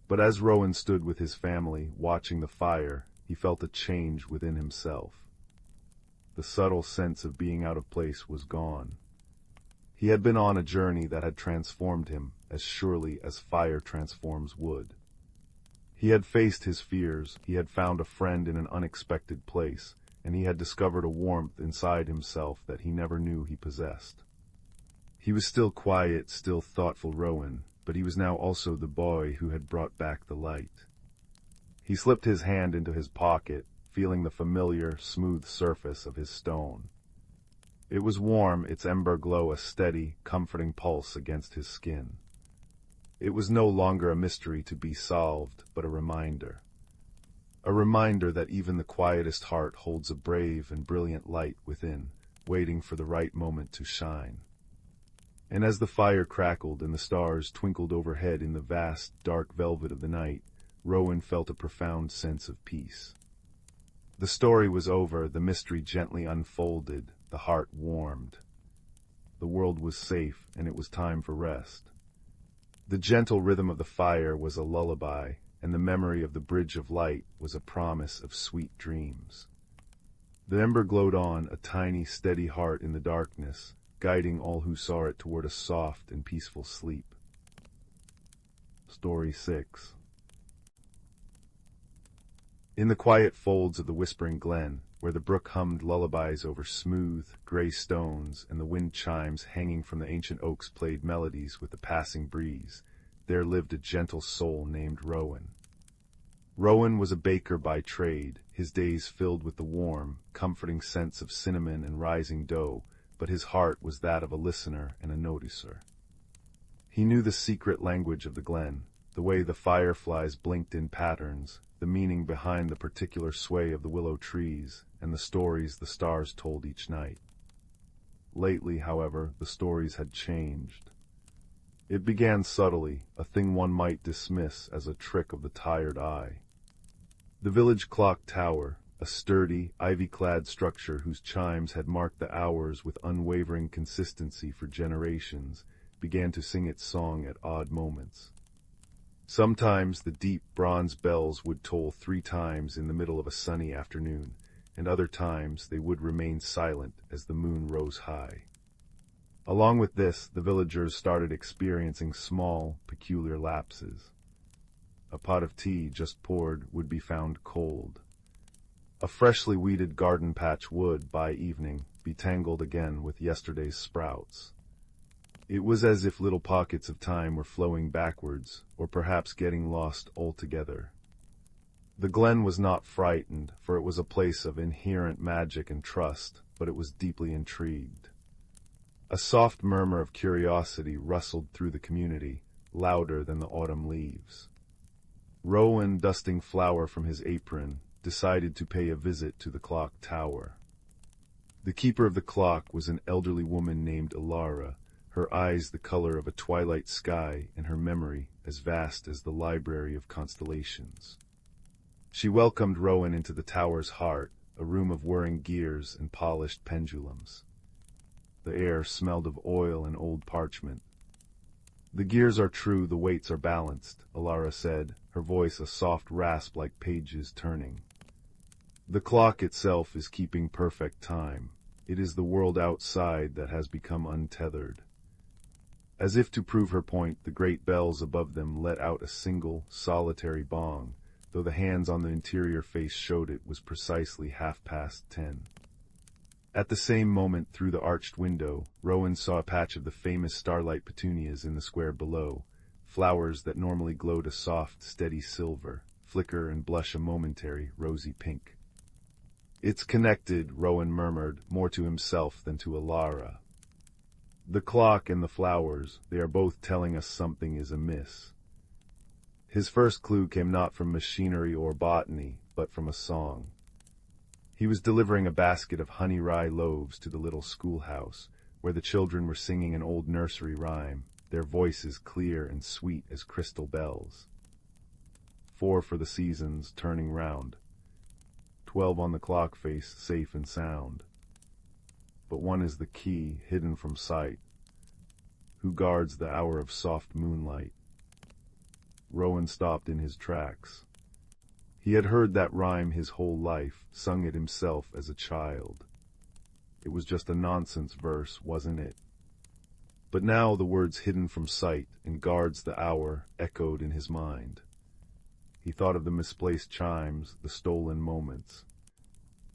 But as Rowan stood with his family, watching the fire, he felt a change within himself. The subtle sense of being out of place was gone. He had been on a journey that had transformed him as surely as fire transforms wood. He had faced his fears, he had found a friend in an unexpected place, and he had discovered a warmth inside himself that he never knew he possessed. He was still quiet, still thoughtful Rowan, but he was now also the boy who had brought back the light. He slipped his hand into his pocket, feeling the familiar, smooth surface of his stone. It was warm, its ember glow a steady, comforting pulse against his skin. It was no longer a mystery to be solved, but a reminder. A reminder that even the quietest heart holds a brave and brilliant light within, waiting for the right moment to shine. And as the fire crackled and the stars twinkled overhead in the vast, dark velvet of the night, Rowan felt a profound sense of peace. The story was over, the mystery gently unfolded, the heart warmed. The world was safe, and it was time for rest. The gentle rhythm of the fire was a lullaby, and the memory of the bridge of light was a promise of sweet dreams. The ember glowed on, a tiny, steady heart in the darkness, guiding all who saw it toward a soft and peaceful sleep. Story 6. In the quiet folds of the whispering glen, where the brook hummed lullabies over smooth, gray stones and the wind chimes hanging from the ancient oaks played melodies with the passing breeze, there lived a gentle soul named Rowan. Rowan was a baker by trade, his days filled with the warm, comforting scents of cinnamon and rising dough, but his heart was that of a listener and a noticer. He knew the secret language of the glen, the way the fireflies blinked in patterns, the meaning behind the particular sway of the willow trees, and the stories the stars told each night. Lately, however, the stories had changed. It began subtly, a thing one might dismiss as a trick of the tired eye. The village clock tower, a sturdy, ivy-clad structure whose chimes had marked the hours with unwavering consistency for generations, began to sing its song at odd moments. Sometimes the deep bronze bells would toll 3 times in the middle of a sunny afternoon, and other times they would remain silent as the moon rose high. Along with this, the villagers started experiencing small, peculiar lapses. A pot of tea just poured would be found cold. A freshly weeded garden patch would, by evening, be tangled again with yesterday's sprouts. It was as if little pockets of time were flowing backwards, or perhaps getting lost altogether. The glen was not frightened, for it was a place of inherent magic and trust, but it was deeply intrigued. A soft murmur of curiosity rustled through the community, louder than the autumn leaves. Rowan, dusting flour from his apron, decided to pay a visit to the clock tower. The keeper of the clock was an elderly woman named Ilara, her eyes the color of a twilight sky and her memory as vast as the library of constellations. She welcomed Rowan into the tower's heart, a room of whirring gears and polished pendulums. The air smelled of oil and old parchment. "The gears are true, the weights are balanced," Ilara said, her voice a soft rasp like pages turning. "The clock itself is keeping perfect time. It is the world outside that has become untethered." As if to prove her point, the great bells above them let out a single, solitary bong, though the hands on the interior face showed it was precisely 10:30. At the same moment, through the arched window, Rowan saw a patch of the famous starlight petunias in the square below, flowers that normally glowed a soft, steady silver, flicker and blush a momentary, rosy pink. "It's connected," Rowan murmured, more to himself than to Ilara. "The clock and the flowers, they are both telling us something is amiss." His first clue came not from machinery or botany, but from a song. He was delivering a basket of honey rye loaves to the little schoolhouse, where the children were singing an old nursery rhyme, their voices clear and sweet as crystal bells. 4 for the seasons, turning round. 12 on the clock face, safe and sound. But one is the key, hidden from sight. Who guards the hour of soft moonlight? Rowan stopped in his tracks. He had heard that rhyme his whole life, sung it himself as a child. It was just a nonsense verse, wasn't it? But now the words "hidden from sight" and "guards the hour" echoed in his mind. He thought of the misplaced chimes, the stolen moments.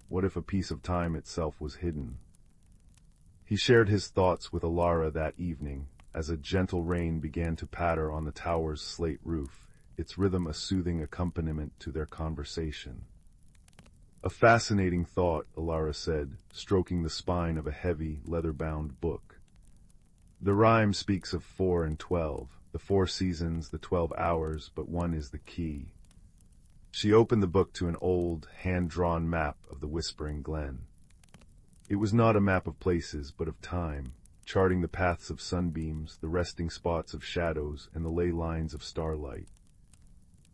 What if a piece of time itself was hidden? He shared his thoughts with Ilara that evening, as a gentle rain began to patter on the tower's slate roof, its rhythm a soothing accompaniment to their conversation. "A fascinating thought," Ilara said, stroking the spine of a heavy, leather-bound book. "The rhyme speaks of 4 and 12, the 4 seasons, the 12 hours, but one is the key." She opened the book to an old, hand-drawn map of the Whispering Glen. It was not a map of places, but of time, charting the paths of sunbeams, the resting spots of shadows, and the ley lines of starlight.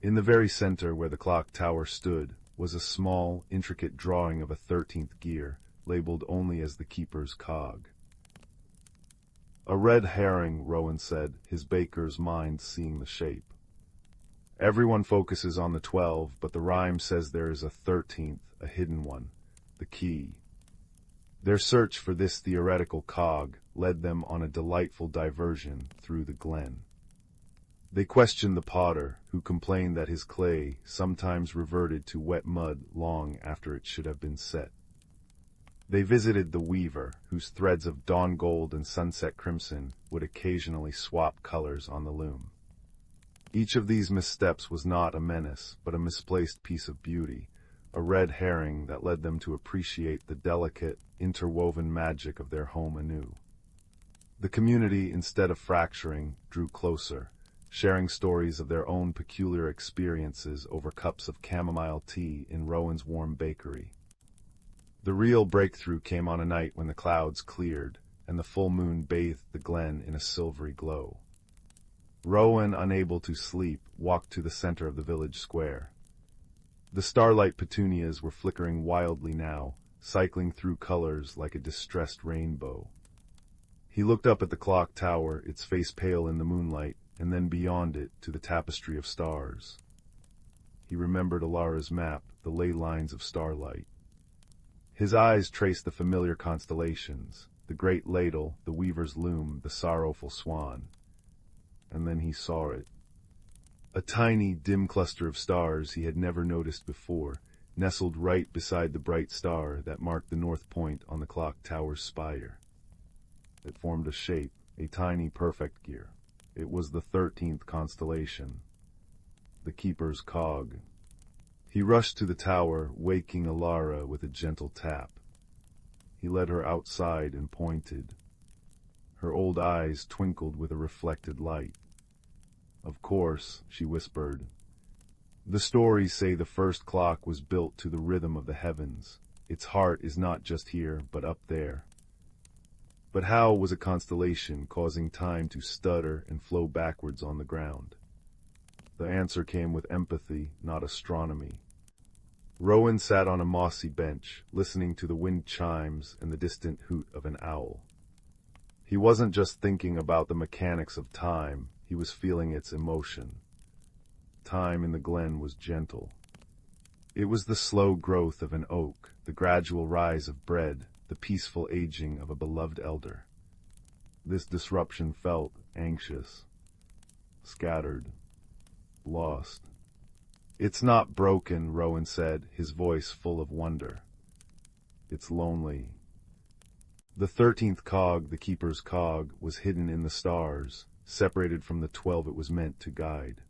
In the very center, where the clock tower stood, was a small, intricate drawing of a 13th gear, labeled only as the keeper's cog. A red herring, Rowan said, his baker's mind seeing the shape. Everyone focuses on the 12, but the rhyme says there is a 13th, a hidden one, the key. Their search for this theoretical cog led them on a delightful diversion through the glen. They questioned the potter, who complained that his clay sometimes reverted to wet mud long after it should have been set. They visited the weaver, whose threads of dawn gold and sunset crimson would occasionally swap colors on the loom. Each of these missteps was not a menace, but a misplaced piece of beauty, a red herring that led them to appreciate the delicate, interwoven magic of their home anew. The community, instead of fracturing, drew closer, sharing stories of their own peculiar experiences over cups of chamomile tea in Rowan's warm bakery. The real breakthrough came on a night when the clouds cleared, and the full moon bathed the glen in a silvery glow. Rowan, unable to sleep, walked to the center of the village square. The starlight petunias were flickering wildly now, cycling through colors like a distressed rainbow. He looked up at the clock tower, its face pale in the moonlight, and then beyond it to the tapestry of stars. He remembered Alara's map, the ley lines of starlight. His eyes traced the familiar constellations, the great ladle, the weaver's loom, the sorrowful swan. And then he saw it. A tiny, dim cluster of stars he had never noticed before, nestled right beside the bright star that marked the north point on the clock tower's spire. It formed a shape, a tiny perfect gear. It was the 13th constellation, the keeper's cog. He rushed to the tower, waking Alara with a gentle tap. He led her outside and pointed. Her old eyes twinkled with a reflected light. "Of course," she whispered. "The stories say the first clock was built to the rhythm of the heavens. Its heart is not just here, but up there." But how was a constellation causing time to stutter and flow backwards on the ground? The answer came with empathy, not astronomy. Rowan sat on a mossy bench, listening to the wind chimes and the distant hoot of an owl. He wasn't just thinking about the mechanics of time, he was feeling its emotion. Time in the glen was gentle. It was the slow growth of an oak, the gradual rise of bread, the peaceful aging of a beloved elder. This disruption felt anxious, scattered, lost. "It's not broken," Rowan said, his voice full of wonder. "It's lonely." The 13th cog, the keeper's cog, was hidden in the stars, separated from the 12 it was meant to guide.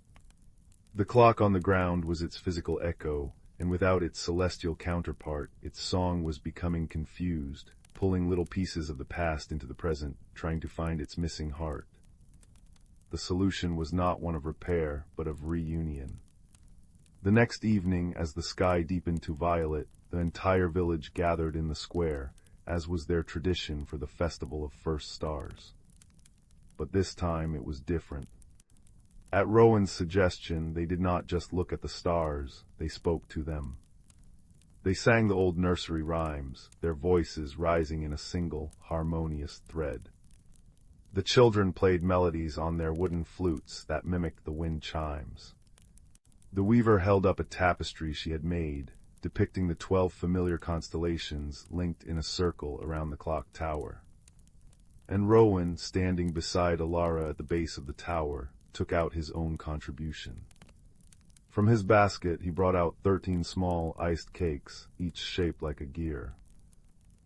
The clock on the ground was its physical echo, and without its celestial counterpart, its song was becoming confused, pulling little pieces of the past into the present, trying to find its missing heart. The solution was not one of repair, but of reunion. The next evening, as the sky deepened to violet, the entire village gathered in the square, as was their tradition for the festival of first stars. But this time it was different. At Rowan's suggestion, they did not just look at the stars, they spoke to them. They sang the old nursery rhymes, their voices rising in a single, harmonious thread. The children played melodies on their wooden flutes that mimicked the wind chimes. The weaver held up a tapestry she had made, depicting the 12 familiar constellations linked in a circle around the clock tower. And Rowan, standing beside Alara at the base of the tower, took out his own contribution. From his basket he brought out 13 small iced cakes, each shaped like a gear.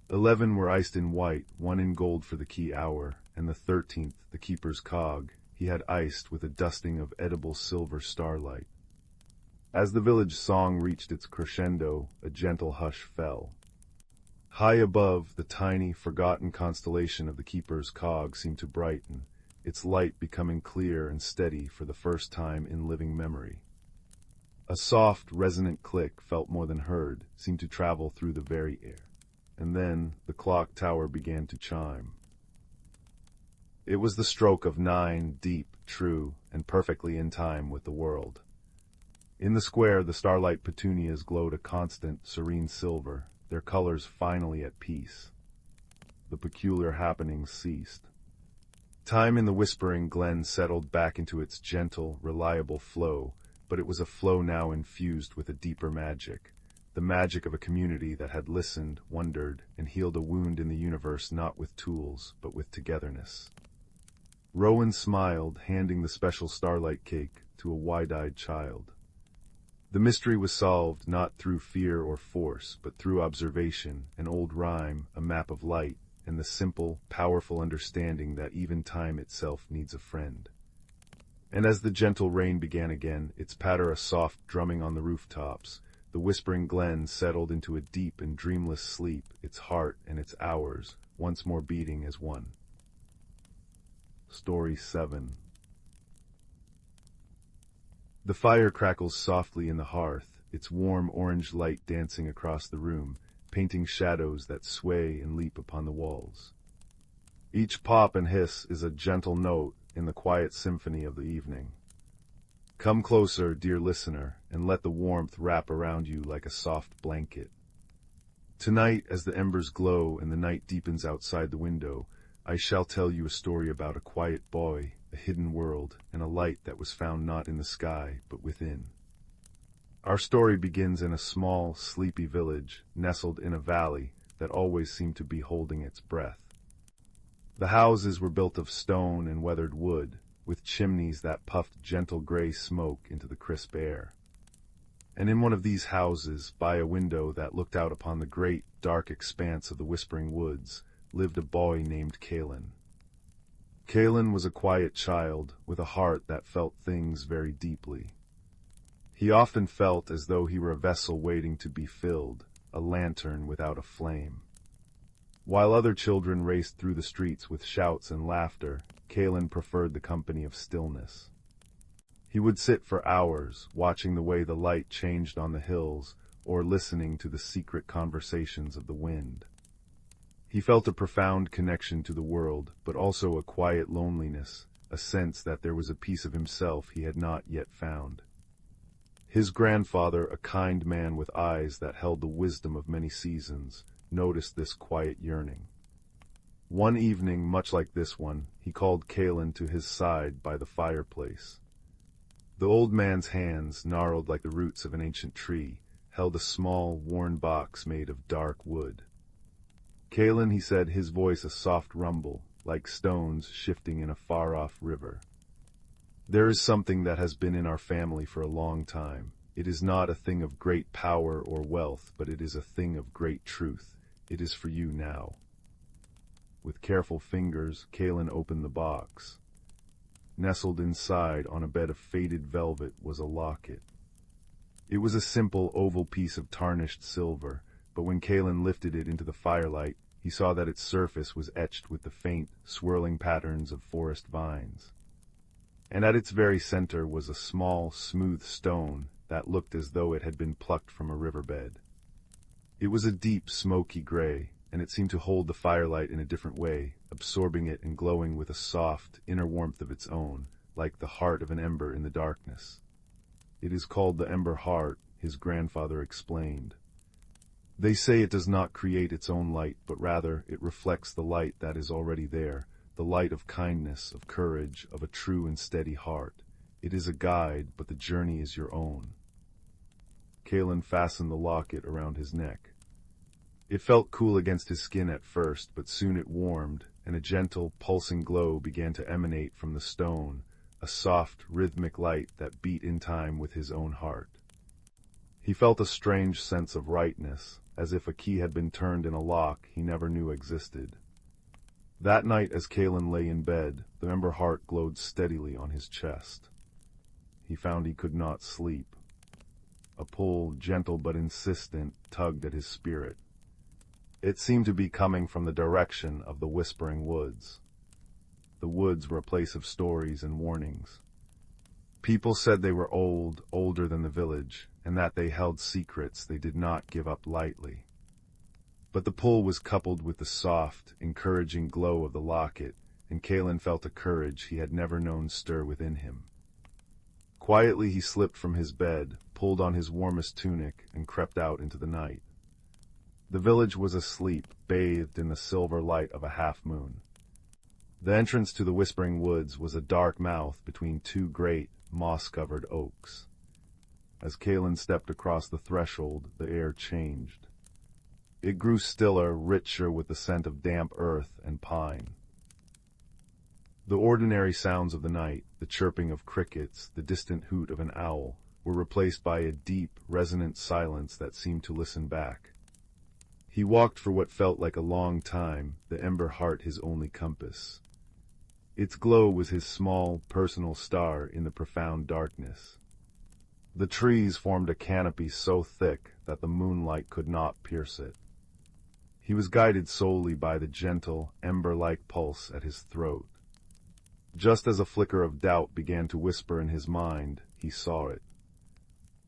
11 were iced in white, 1 in gold for the key hour, and the 13th, the keeper's cog, he had iced with a dusting of edible silver starlight. As the village song reached its crescendo, a gentle hush fell. High above, the tiny, forgotten constellation of the keeper's cog seemed to brighten, its light becoming clear and steady for the first time in living memory. A soft, resonant click, felt more than heard, seemed to travel through the very air. And then the clock tower began to chime. It was the stroke of 9, deep, true, and perfectly in time with the world. In the square, the starlight petunias glowed a constant, serene silver, their colors finally at peace. The peculiar happenings ceased. Time in the whispering glen settled back into its gentle, reliable flow, but it was a flow now infused with a deeper magic. The magic of a community that had listened, wondered, and healed a wound in the universe not with tools, but with togetherness. Rowan smiled, handing the special starlight cake to a wide-eyed child. The mystery was solved not through fear or force, but through observation, an old rhyme, a map of light, and the simple, powerful understanding that even time itself needs a friend. And as the gentle rain began again, its patter a soft drumming on the rooftops, the whispering glen settled into a deep and dreamless sleep, its heart and its hours once more beating as one. Story 7. The fire crackles softly in the hearth, its warm orange light dancing across the room, painting shadows that sway and leap upon the walls. Each pop and hiss is a gentle note in the quiet symphony of the evening. Come closer, dear listener, and let the warmth wrap around you like a soft blanket. Tonight, as the embers glow and the night deepens outside the window, I shall tell you a story about a quiet boy, a hidden world, and a light that was found not in the sky, but within. Our story begins in a small, sleepy village, nestled in a valley that always seemed to be holding its breath. The houses were built of stone and weathered wood, with chimneys that puffed gentle gray smoke into the crisp air. And in one of these houses, by a window that looked out upon the great, dark expanse of the whispering woods, lived a boy named Kaelen. Kaelen was a quiet child, with a heart that felt things very deeply. He often felt as though he were a vessel waiting to be filled, a lantern without a flame. While other children raced through the streets with shouts and laughter, Kaelen preferred the company of stillness. He would sit for hours, watching the way the light changed on the hills, or listening to the secret conversations of the wind. He felt a profound connection to the world, but also a quiet loneliness, a sense that there was a piece of himself he had not yet found. His grandfather, a kind man with eyes that held the wisdom of many seasons, noticed this quiet yearning. One evening, much like this one, he called Kaelen to his side by the fireplace. The old man's hands, gnarled like the roots of an ancient tree, held a small, worn box made of dark wood. Kaelen, he said, his voice a soft rumble, like stones shifting in a far-off river. There is something that has been in our family for a long time. It is not a thing of great power or wealth, but it is a thing of great truth. It is for you now. With careful fingers, Kaelen opened the box. Nestled inside, on a bed of faded velvet, was a locket. It was a simple, oval piece of tarnished silver, but when Kaelen lifted it into the firelight, he saw that its surface was etched with the faint, swirling patterns of forest vines. And at its very center was a small, smooth stone that looked as though it had been plucked from a riverbed. It was a deep, smoky gray, and it seemed to hold the firelight in a different way, absorbing it and glowing with a soft, inner warmth of its own, like the heart of an ember in the darkness. It is called the ember heart, his grandfather explained. They say it does not create its own light, but rather it reflects the light that is already there, the light of kindness, of courage, of a true and steady heart. It is a guide, but the journey is your own. Kaelen fastened the locket around his neck. It felt cool against his skin at first, but soon it warmed, and a gentle, pulsing glow began to emanate from the stone, a soft, rhythmic light that beat in time with his own heart. He felt a strange sense of rightness, as if a key had been turned in a lock he never knew existed. That night, as Kaelen lay in bed, the ember heart glowed steadily on his chest. He found he could not sleep. A pull, gentle but insistent, tugged at his spirit. It seemed to be coming from the direction of the whispering woods. The woods were a place of stories and warnings. People said they were old, older than the village, and that they held secrets they did not give up lightly. But the pull was coupled with the soft, encouraging glow of the locket, and Kaelen felt a courage he had never known stir within him. Quietly he slipped from his bed, pulled on his warmest tunic, and crept out into the night. The village was asleep, bathed in the silver light of a half-moon. The entrance to the Whispering Woods was a dark mouth between two great, moss-covered oaks. As Kaelen stepped across the threshold, the air changed. It grew stiller, richer with the scent of damp earth and pine. The ordinary sounds of the night, the chirping of crickets, the distant hoot of an owl, were replaced by a deep, resonant silence that seemed to listen back. He walked for what felt like a long time, the ember heart his only compass. Its glow was his small, personal star in the profound darkness. The trees formed a canopy so thick that the moonlight could not pierce it. He was guided solely by the gentle, ember-like pulse at his throat. Just as a flicker of doubt began to whisper in his mind, he saw it.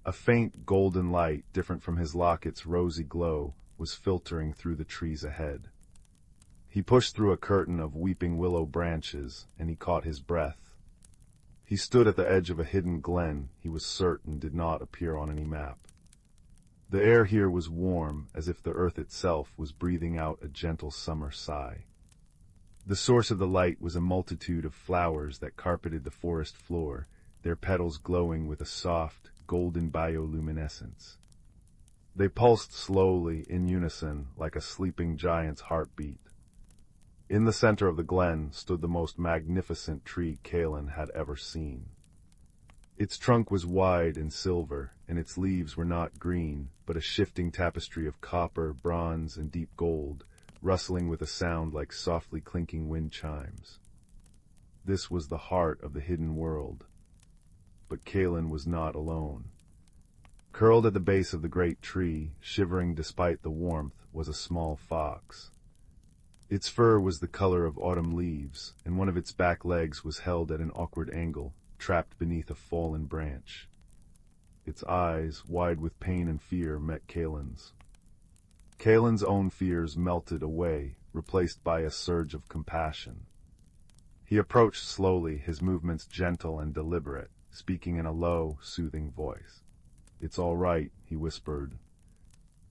A faint golden light, different from his locket's rosy glow, was filtering through the trees ahead. He pushed through a curtain of weeping willow branches, and he caught his breath. He stood at the edge of a hidden glen he was certain did not appear on any map. The air here was warm, as if the earth itself was breathing out a gentle summer sigh. The source of the light was a multitude of flowers that carpeted the forest floor, their petals glowing with a soft, golden bioluminescence. They pulsed slowly, in unison, like a sleeping giant's heartbeat. In the center of the glen stood the most magnificent tree Kaelen had ever seen. Its trunk was wide and silver, and its leaves were not green, but a shifting tapestry of copper, bronze, and deep gold, rustling with a sound like softly clinking wind chimes. This was the heart of the hidden world. But Kaelen was not alone. Curled at the base of the great tree, shivering despite the warmth, was a small fox. Its fur was the color of autumn leaves, and one of its back legs was held at an awkward angle, trapped beneath a fallen branch. Its eyes, wide with pain and fear, met Kaelen's. Kaelen's own fears melted away, replaced by a surge of compassion. He approached slowly, his movements gentle and deliberate, speaking in a low, soothing voice. "It's all right," he whispered.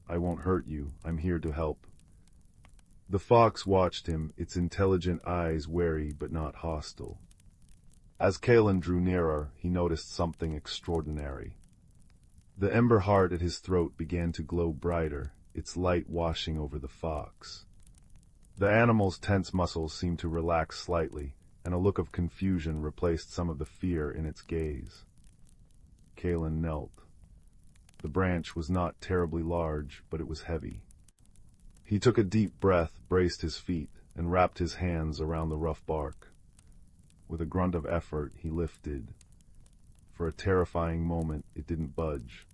"I won't hurt you. I'm here to help." The fox watched him, its intelligent eyes wary but not hostile. As Kaelen drew nearer, he noticed something extraordinary. The ember heart at his throat began to glow brighter, its light washing over the fox. The animal's tense muscles seemed to relax slightly, and a look of confusion replaced some of the fear in its gaze. Kaelen knelt. The branch was not terribly large, but it was heavy. He took a deep breath, braced his feet, and wrapped his hands around the rough bark. With a grunt of effort, he lifted. For a terrifying moment, it didn't budge.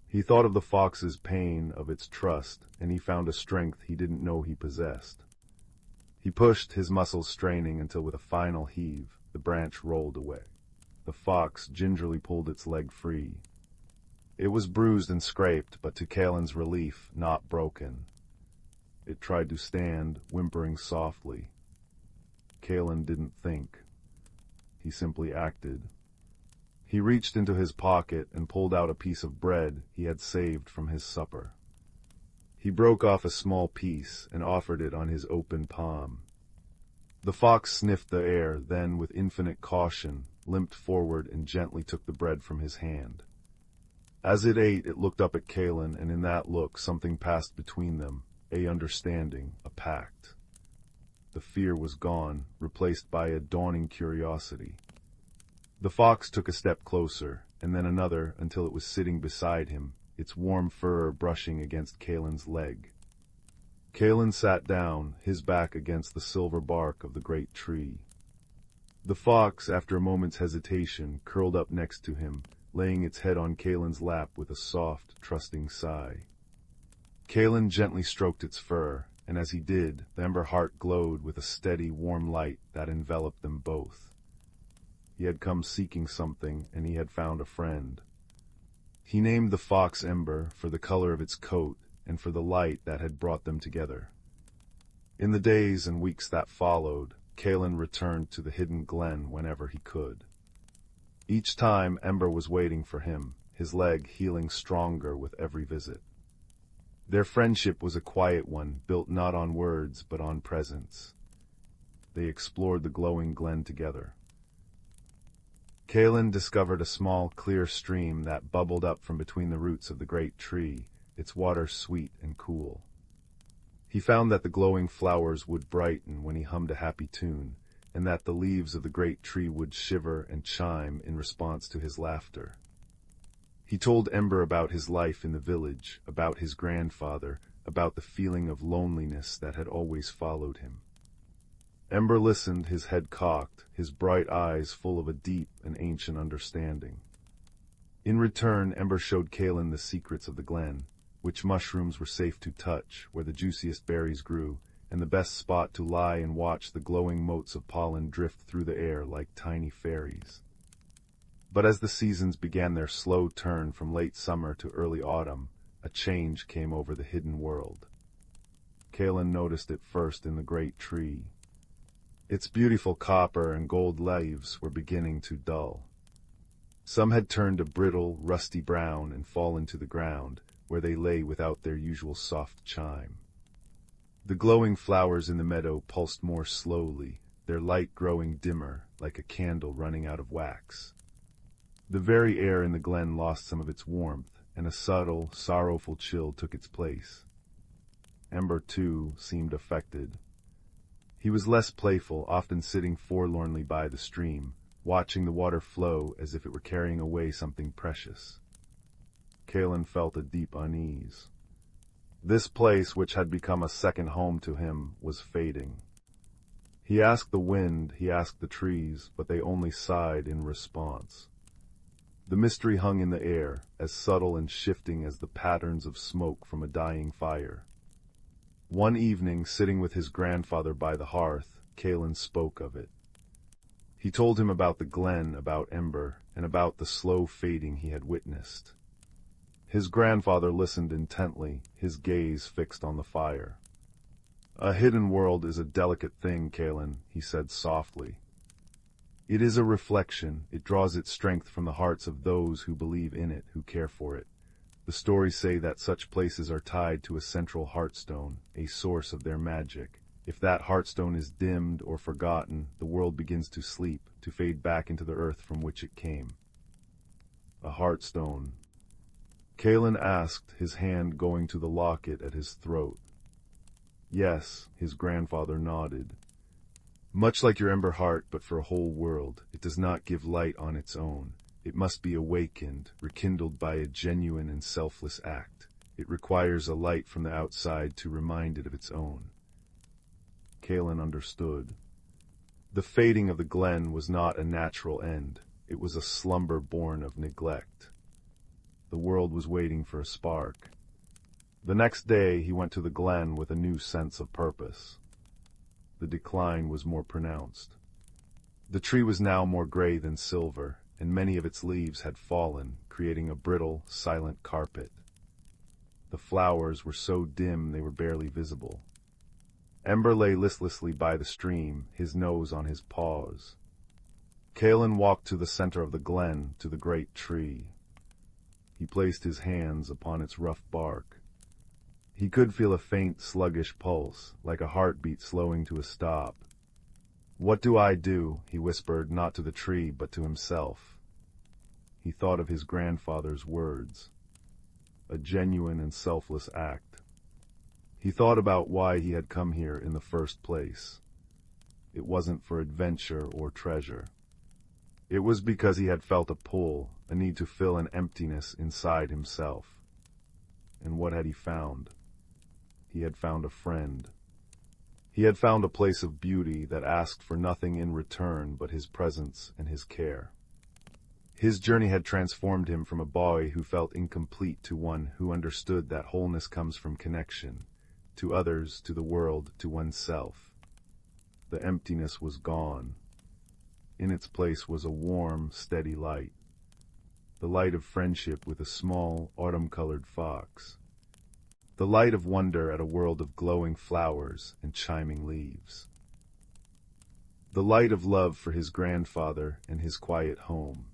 He thought of the fox's pain, of its trust, and he found a strength he didn't know he possessed. He pushed, his muscles straining, until with a final heave, the branch rolled away. The fox gingerly pulled its leg free. It was bruised and scraped, but to Kaelen's relief, not broken. It tried to stand, whimpering softly. Kaelen didn't think. He simply acted. He reached into his pocket and pulled out a piece of bread he had saved from his supper. He broke off a small piece and offered it on his open palm. The fox sniffed the air, then, with infinite caution, limped forward and gently took the bread from his hand. As it ate, it looked up at Kaelen, and in that look something passed between them, a understanding, a pact. The fear was gone, replaced by a dawning curiosity. The fox took a step closer, and then another, until it was sitting beside him, its warm fur brushing against Kaelen's leg. Kaelen sat down, his back against the silver bark of the great tree. The fox, after a moment's hesitation, curled up next to him, laying its head on Kaelen's lap with a soft, trusting sigh. Kaelen gently stroked its fur, and as he did, the ember heart glowed with a steady, warm light that enveloped them both. He had come seeking something, and he had found a friend. He named the fox Ember for the color of its coat and for the light that had brought them together. In the days and weeks that followed, Kaelen returned to the hidden glen whenever he could. Each time, Ember was waiting for him, his leg healing stronger with every visit. Their friendship was a quiet one, built not on words but on presence. they explored the glowing glen together. Kaelen discovered a small, clear stream that bubbled up from between the roots of the great tree, its water sweet and cool. He found that the glowing flowers would brighten when he hummed a happy tune, and that the leaves of the great tree would shiver and chime in response to his laughter. He told Ember about his life in the village, about his grandfather, about the feeling of loneliness that had always followed him. Ember listened, his head cocked, his bright eyes full of a deep and ancient understanding. In return, Ember showed Kaelen the secrets of the glen, which mushrooms were safe to touch, where the juiciest berries grew, and the best spot to lie and watch the glowing motes of pollen drift through the air like tiny fairies. But as the seasons began their slow turn from late summer to early autumn, a change came over the hidden world. Kaelen noticed it first in the great tree. Its beautiful copper and gold leaves were beginning to dull. Some had turned a brittle, rusty brown and fallen to the ground, where they lay without their usual soft chime. The glowing flowers in the meadow pulsed more slowly, their light growing dimmer, like a candle running out of wax. The very air in the glen lost some of its warmth, and a subtle, sorrowful chill took its place. Ember, too, seemed affected. He was less playful, often sitting forlornly by the stream, watching the water flow as if it were carrying away something precious. Kaelen felt a deep unease. This place, which had become a second home to him, was fading. He asked the wind, he asked the trees, but they only sighed in response. The mystery hung in the air, as subtle and shifting as the patterns of smoke from a dying fire. One evening, sitting with his grandfather by the hearth, Kaelen spoke of it. He told him about the glen, about Ember, and about the slow fading he had witnessed. His grandfather listened intently, his gaze fixed on the fire. "A hidden world is a delicate thing, Kaelen," he said softly. "It is a reflection. It draws its strength from the hearts of those who believe in it, who care for it. The stories say that such places are tied to a central heartstone, a source of their magic. If that heartstone is dimmed or forgotten, the world begins to sleep, to fade back into the earth from which it came." A heartstone. Kaelen asked, his hand going to the locket at his throat. "Yes," his grandfather nodded. "Much like your Ember heart, but for a whole world, it does not give light on its own. It must be awakened, rekindled by a genuine and selfless act. It requires a light from the outside to remind it of its own." Kaelen understood. The fading of the glen was not a natural end. It was a slumber born of neglect. The world was waiting for a spark. The next day he went to the glen with a new sense of purpose. The decline was more pronounced. The tree was now more gray than silver, and many of its leaves had fallen, creating a brittle, silent carpet. The flowers were so dim they were barely visible. Ember lay listlessly by the stream, his nose on his paws. Kaelen walked to the center of the glen, to the great tree. He placed his hands upon its rough bark. He could feel a faint, sluggish pulse, like a heartbeat slowing to a stop. "What do I do?" he whispered, not to the tree, but to himself. He thought of his grandfather's words. A genuine and selfless act. He thought about why he had come here in the first place. It wasn't for adventure or treasure. It was because he had felt a pull, a need to fill an emptiness inside himself. And what had he found? He had found a friend. He had found a place of beauty that asked for nothing in return but his presence and his care. His journey had transformed him from a boy who felt incomplete to one who understood that wholeness comes from connection, to others, to the world, to oneself. The emptiness was gone. In its place was a warm, steady light. The light of friendship with a small, autumn-colored fox. The light of wonder at a world of glowing flowers and chiming leaves. The light of love for his grandfather and his quiet home.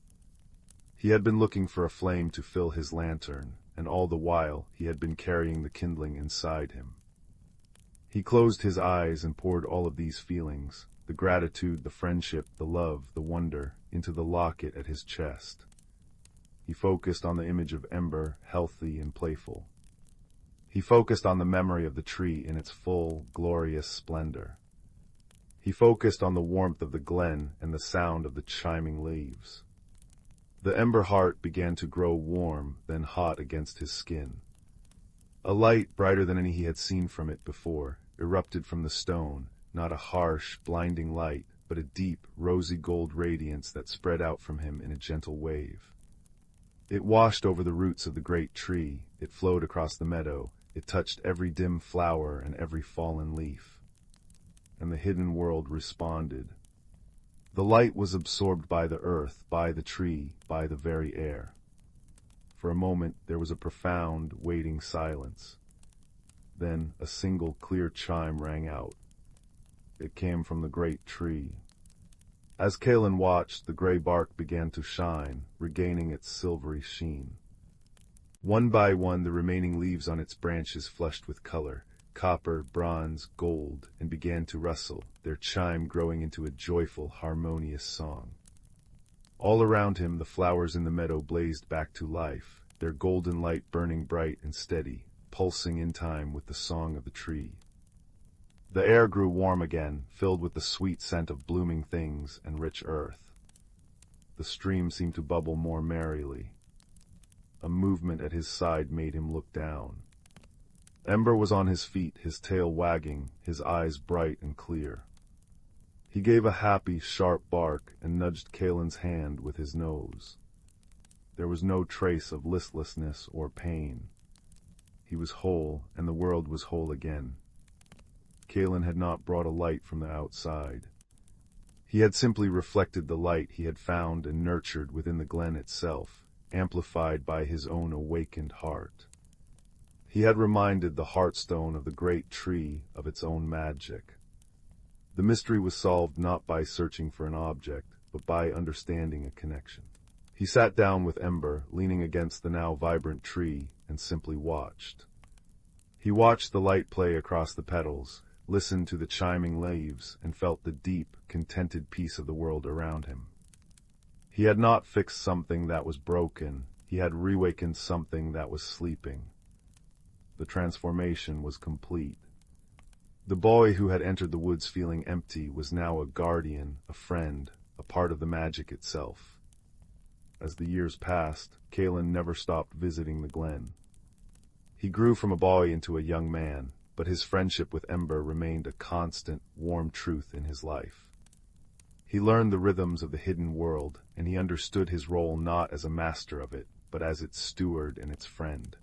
He had been looking for a flame to fill his lantern, and all the while he had been carrying the kindling inside him. He closed his eyes and poured all of these feelings, the gratitude, the friendship, the love, the wonder, into the locket at his chest. He focused on the image of Ember, healthy and playful. He focused on the memory of the tree in its full, glorious splendor. He focused on the warmth of the glen and the sound of the chiming leaves. The Ember heart began to grow warm, then hot against his skin. A light, brighter than any he had seen from it before, erupted from the stone, not a harsh, blinding light, but a deep, rosy gold radiance that spread out from him in a gentle wave. It washed over the roots of the great tree, it flowed across the meadow, it touched every dim flower and every fallen leaf. And the hidden world responded. The light was absorbed by the earth, by the tree, by the very air. For a moment there was a profound, waiting silence. Then a single clear chime rang out. It came from the great tree. As Kaelen watched, the gray bark began to shine, regaining its silvery sheen. One by one the remaining leaves on its branches flushed with color, copper, bronze, gold, and began to rustle, their chime growing into a joyful, harmonious song. All around him the flowers in the meadow blazed back to life, their golden light burning bright and steady, pulsing in time with the song of the tree. The air grew warm again, filled with the sweet scent of blooming things and rich earth. The stream seemed to bubble more merrily. A movement at his side made him look down. Ember was on his feet, his tail wagging, his eyes bright and clear. He gave a happy, sharp bark and nudged Kaelen's hand with his nose. There was no trace of listlessness or pain. He was whole, and the world was whole again. Kaelen had not brought a light from the outside. He had simply reflected the light he had found and nurtured within the glen itself, amplified by his own awakened heart. He had reminded the heartstone of the great tree of its own magic. The mystery was solved not by searching for an object, but by understanding a connection. He sat down with Ember, leaning against the now vibrant tree, and simply watched. He watched the light play across the petals, listened to the chiming leaves, and felt the deep, contented peace of the world around him. He had not fixed something that was broken, he had reawakened something that was sleeping. The transformation was complete. The boy who had entered the woods feeling empty was now a guardian, a friend, a part of the magic itself. As the years passed, Kaelen never stopped visiting the glen. He grew from a boy into a young man, but his friendship with Ember remained a constant, warm truth in his life. He learned the rhythms of the hidden world, and he understood his role not as a master of it, but as its steward and its friend.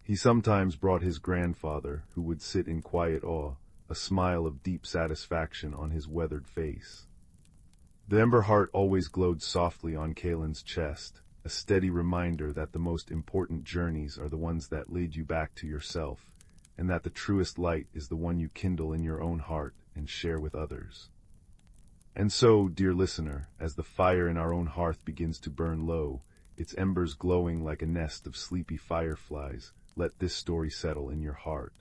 He sometimes brought his grandfather, who would sit in quiet awe, a smile of deep satisfaction on his weathered face. The Ember heart always glowed softly on Kaelen's chest, a steady reminder that the most important journeys are the ones that lead you back to yourself, and that the truest light is the one you kindle in your own heart and share with others. And so, dear listener, as the fire in our own hearth begins to burn low, its embers glowing like a nest of sleepy fireflies, let this story settle in your heart.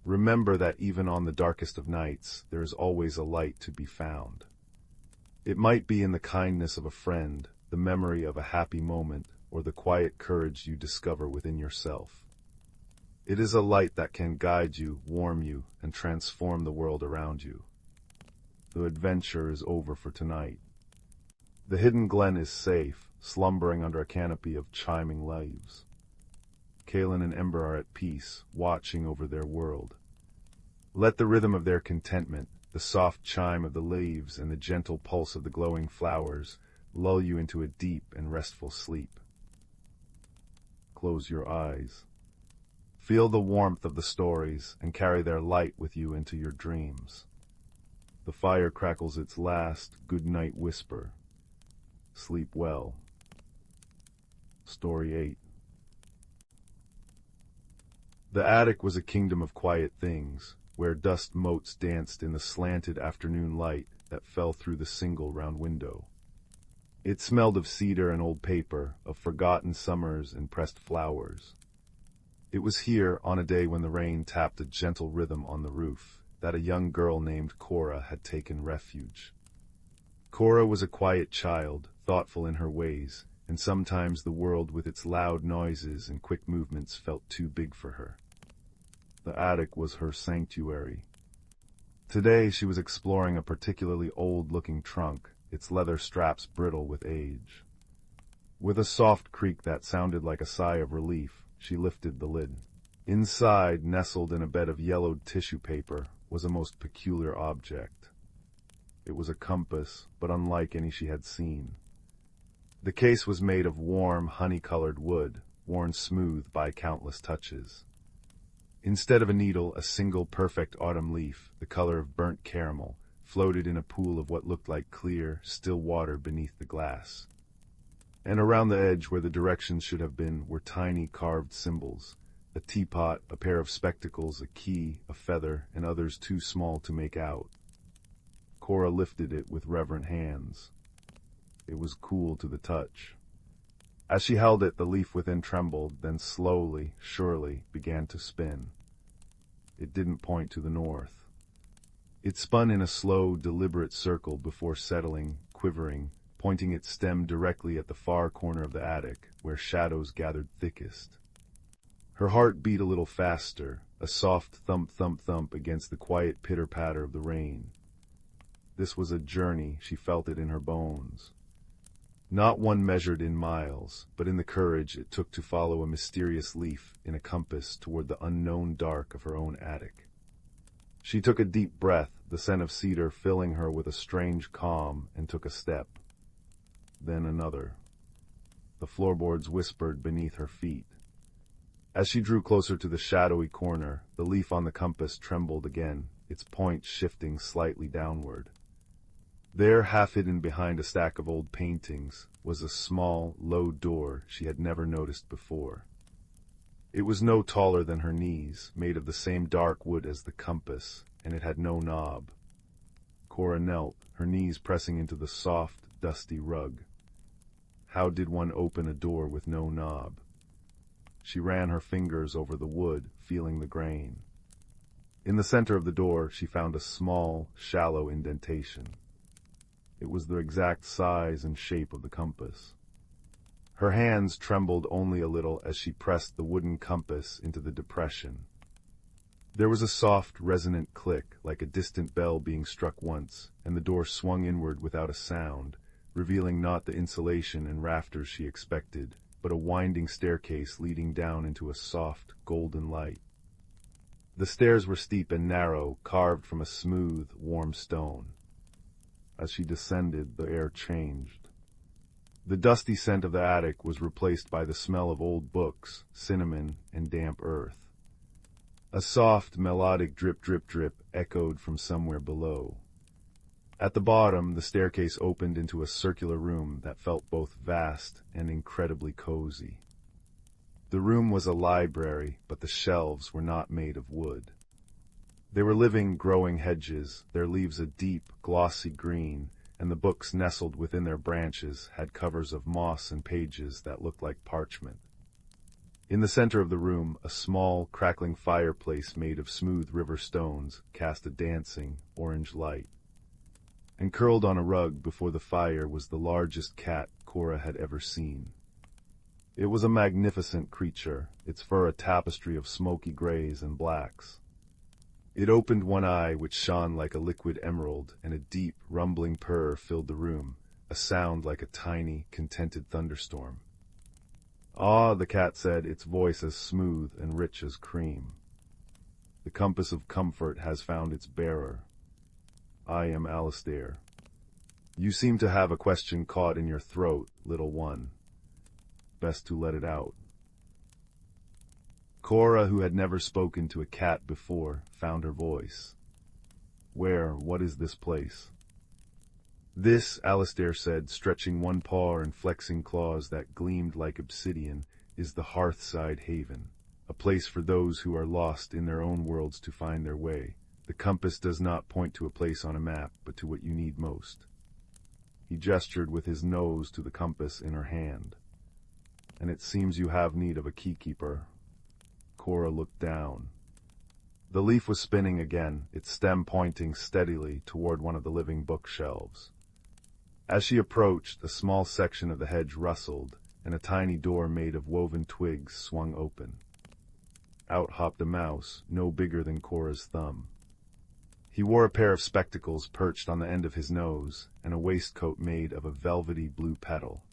Remember that even on the darkest of nights, there is always a light to be found. It might be in the kindness of a friend, the memory of a happy moment, or the quiet courage you discover within yourself. It is a light that can guide you, warm you, and transform the world around you. The adventure is over for tonight. The hidden glen is safe, slumbering under a canopy of chiming leaves. Kaelen and Ember are at peace, watching over their world. Let the rhythm of their contentment, the soft chime of the leaves and the gentle pulse of the glowing flowers, lull you into a deep and restful sleep. Close your eyes. Feel the warmth of the stories and carry their light with you into your dreams. The fire crackles its last good-night whisper. Sleep well. Story 8. The attic was a kingdom of quiet things, where dust motes danced in the slanted afternoon light that fell through the single round window. It smelled of cedar and old paper, of forgotten summers and pressed flowers. It was here, on a day when the rain tapped a gentle rhythm on the roof, that a young girl named Cora had taken refuge. Cora was a quiet child, thoughtful in her ways, and sometimes the world with its loud noises and quick movements felt too big for her. The attic was her sanctuary. Today she was exploring a particularly old-looking trunk, its leather straps brittle with age. With a soft creak that sounded like a sigh of relief, she lifted the lid. Inside, nestled in a bed of yellowed tissue paper, was a most peculiar object. It was a compass, but unlike any she had seen. The case was made of warm, honey-colored wood, worn smooth by countless touches. Instead of a needle, a single perfect autumn leaf, the color of burnt caramel, floated in a pool of what looked like clear, still water beneath the glass. And around the edge where the directions should have been were tiny carved symbols, a teapot, a pair of spectacles, a key, a feather, and others too small to make out. Cora lifted it with reverent hands. It was cool to the touch. As she held it, the leaf within trembled, then slowly, surely, began to spin. It didn't point to the north. It spun in a slow, deliberate circle before settling, quivering, pointing its stem directly at the far corner of the attic, where shadows gathered thickest. Her heart beat a little faster, a soft thump-thump-thump against the quiet pitter-patter of the rain. This was a journey, she felt it in her bones. Not one measured in miles, but in the courage it took to follow a mysterious leaf in a compass toward the unknown dark of her own attic. She took a deep breath, the scent of cedar filling her with a strange calm, and took a step. Then another. The floorboards whispered beneath her feet. As she drew closer to the shadowy corner, the leaf on the compass trembled again, its point shifting slightly downward. There, half hidden behind a stack of old paintings, was a small, low door she had never noticed before. It was no taller than her knees, made of the same dark wood as the compass, and it had no knob. Cora knelt, her knees pressing into the soft, dusty rug. How did one open a door with no knob? She ran her fingers over the wood, feeling the grain. In the center of the door, she found a small, shallow indentation. It was the exact size and shape of the compass. Her hands trembled only a little as she pressed the wooden compass into the depression. There was a soft, resonant click, like a distant bell being struck once, and the door swung inward without a sound, revealing not the insulation and rafters she expected, but a winding staircase leading down into a soft, golden light. The stairs were steep and narrow, carved from a smooth, warm stone. As she descended, the air changed. The dusty scent of the attic was replaced by the smell of old books, cinnamon, and damp earth. A soft, melodic drip-drip-drip echoed from somewhere below. At the bottom, the staircase opened into a circular room that felt both vast and incredibly cozy. The room was a library, but the shelves were not made of wood. They were living, growing hedges, their leaves a deep, glossy green, and the books nestled within their branches had covers of moss and pages that looked like parchment. In the center of the room, a small, crackling fireplace made of smooth river stones cast a dancing, orange light. And curled on a rug before the fire was the largest cat Cora had ever seen. It was a magnificent creature, its fur a tapestry of smoky grays and blacks. It opened one eye which shone like a liquid emerald, and a deep, rumbling purr filled the room, a sound like a tiny, contented thunderstorm. "Ah," the cat said, its voice as smooth and rich as cream. "The compass of comfort has found its bearer. I am Alistair. You seem to have a question caught in your throat, little one. Best to let it out." Cora, who had never spoken to a cat before, found her voice. What is this place?" "This," Alistair said, stretching one paw and flexing claws that gleamed like obsidian, "is the Hearthside Haven, a place for those who are lost in their own worlds to find their way. The compass does not point to a place on a map, but to what you need most." He gestured with his nose to the compass in her hand. "And it seems you have need of a keykeeper." Cora looked down. The leaf was spinning again, its stem pointing steadily toward one of the living bookshelves. As she approached, a small section of the hedge rustled, and a tiny door made of woven twigs swung open. Out hopped a mouse, no bigger than Cora's thumb. He wore a pair of spectacles perched on the end of his nose, and a waistcoat made of a velvety blue petal.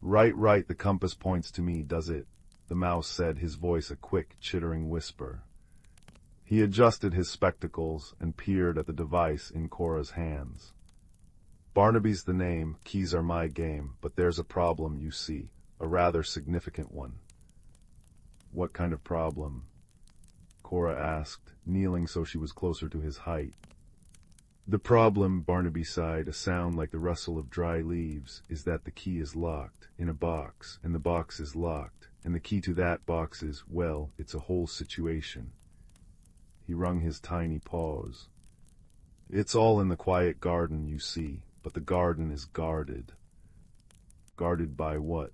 Right, the compass points to me, does it? The mouse said, his voice a quick, chittering whisper. He adjusted his spectacles and peered at the device in Cora's hands. Barnaby's the name, keys are my game, but there's a problem, you see, a rather significant one. What kind of problem? Cora asked, kneeling so she was closer to his height. The problem, Barnaby sighed, a sound like the rustle of dry leaves, is that the key is locked, in a box, and the box is locked, and the key to that box is, well, it's a whole situation. He wrung his tiny paws. It's all in the quiet garden, you see, but the garden is guarded. Guarded by what?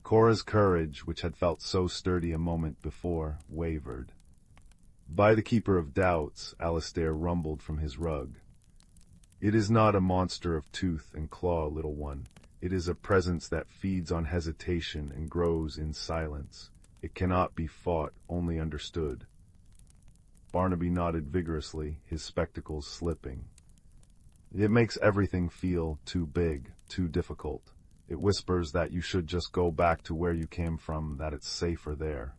Cora's courage, which had felt so sturdy a moment before, wavered. By the Keeper of Doubts, Alastair rumbled from his rug. It is not a monster of tooth and claw, little one. It is a presence that feeds on hesitation and grows in silence. It cannot be fought, only understood. Barnaby nodded vigorously, his spectacles slipping. It makes everything feel too big, too difficult. It whispers that you should just go back to where you came from, that it's safer there.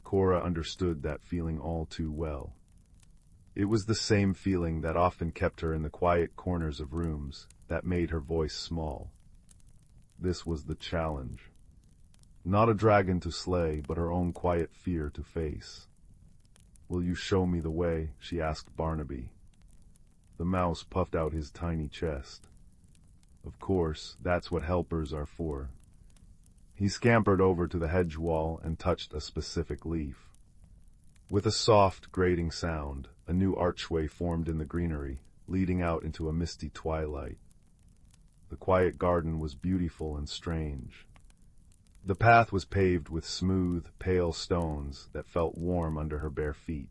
Cora understood that feeling all too well. It was the same feeling that often kept her in the quiet corners of rooms, that made her voice small. This was the challenge. Not a dragon to slay, but her own quiet fear to face. Will you show me the way? She asked Barnaby. The mouse puffed out his tiny chest. Of course, that's what helpers are for. He scampered over to the hedge wall and touched a specific leaf. With a soft, grating sound, a new archway formed in the greenery, leading out into a misty twilight. The quiet garden was beautiful and strange. The path was paved with smooth, pale stones that felt warm under her bare feet.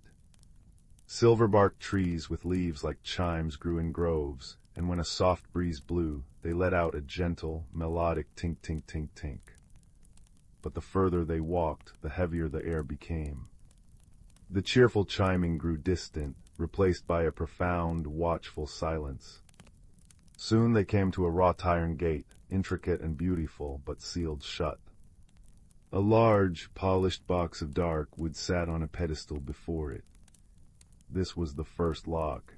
Silver-barked trees with leaves like chimes grew in groves, and when a soft breeze blew, they let out a gentle, melodic tink-tink-tink-tink. But the further they walked, the heavier the air became. The cheerful chiming grew distant, replaced by a profound, watchful silence. Soon they came to a wrought iron gate, intricate and beautiful, but sealed shut. A large, polished box of dark wood sat on a pedestal before it. This was the first lock.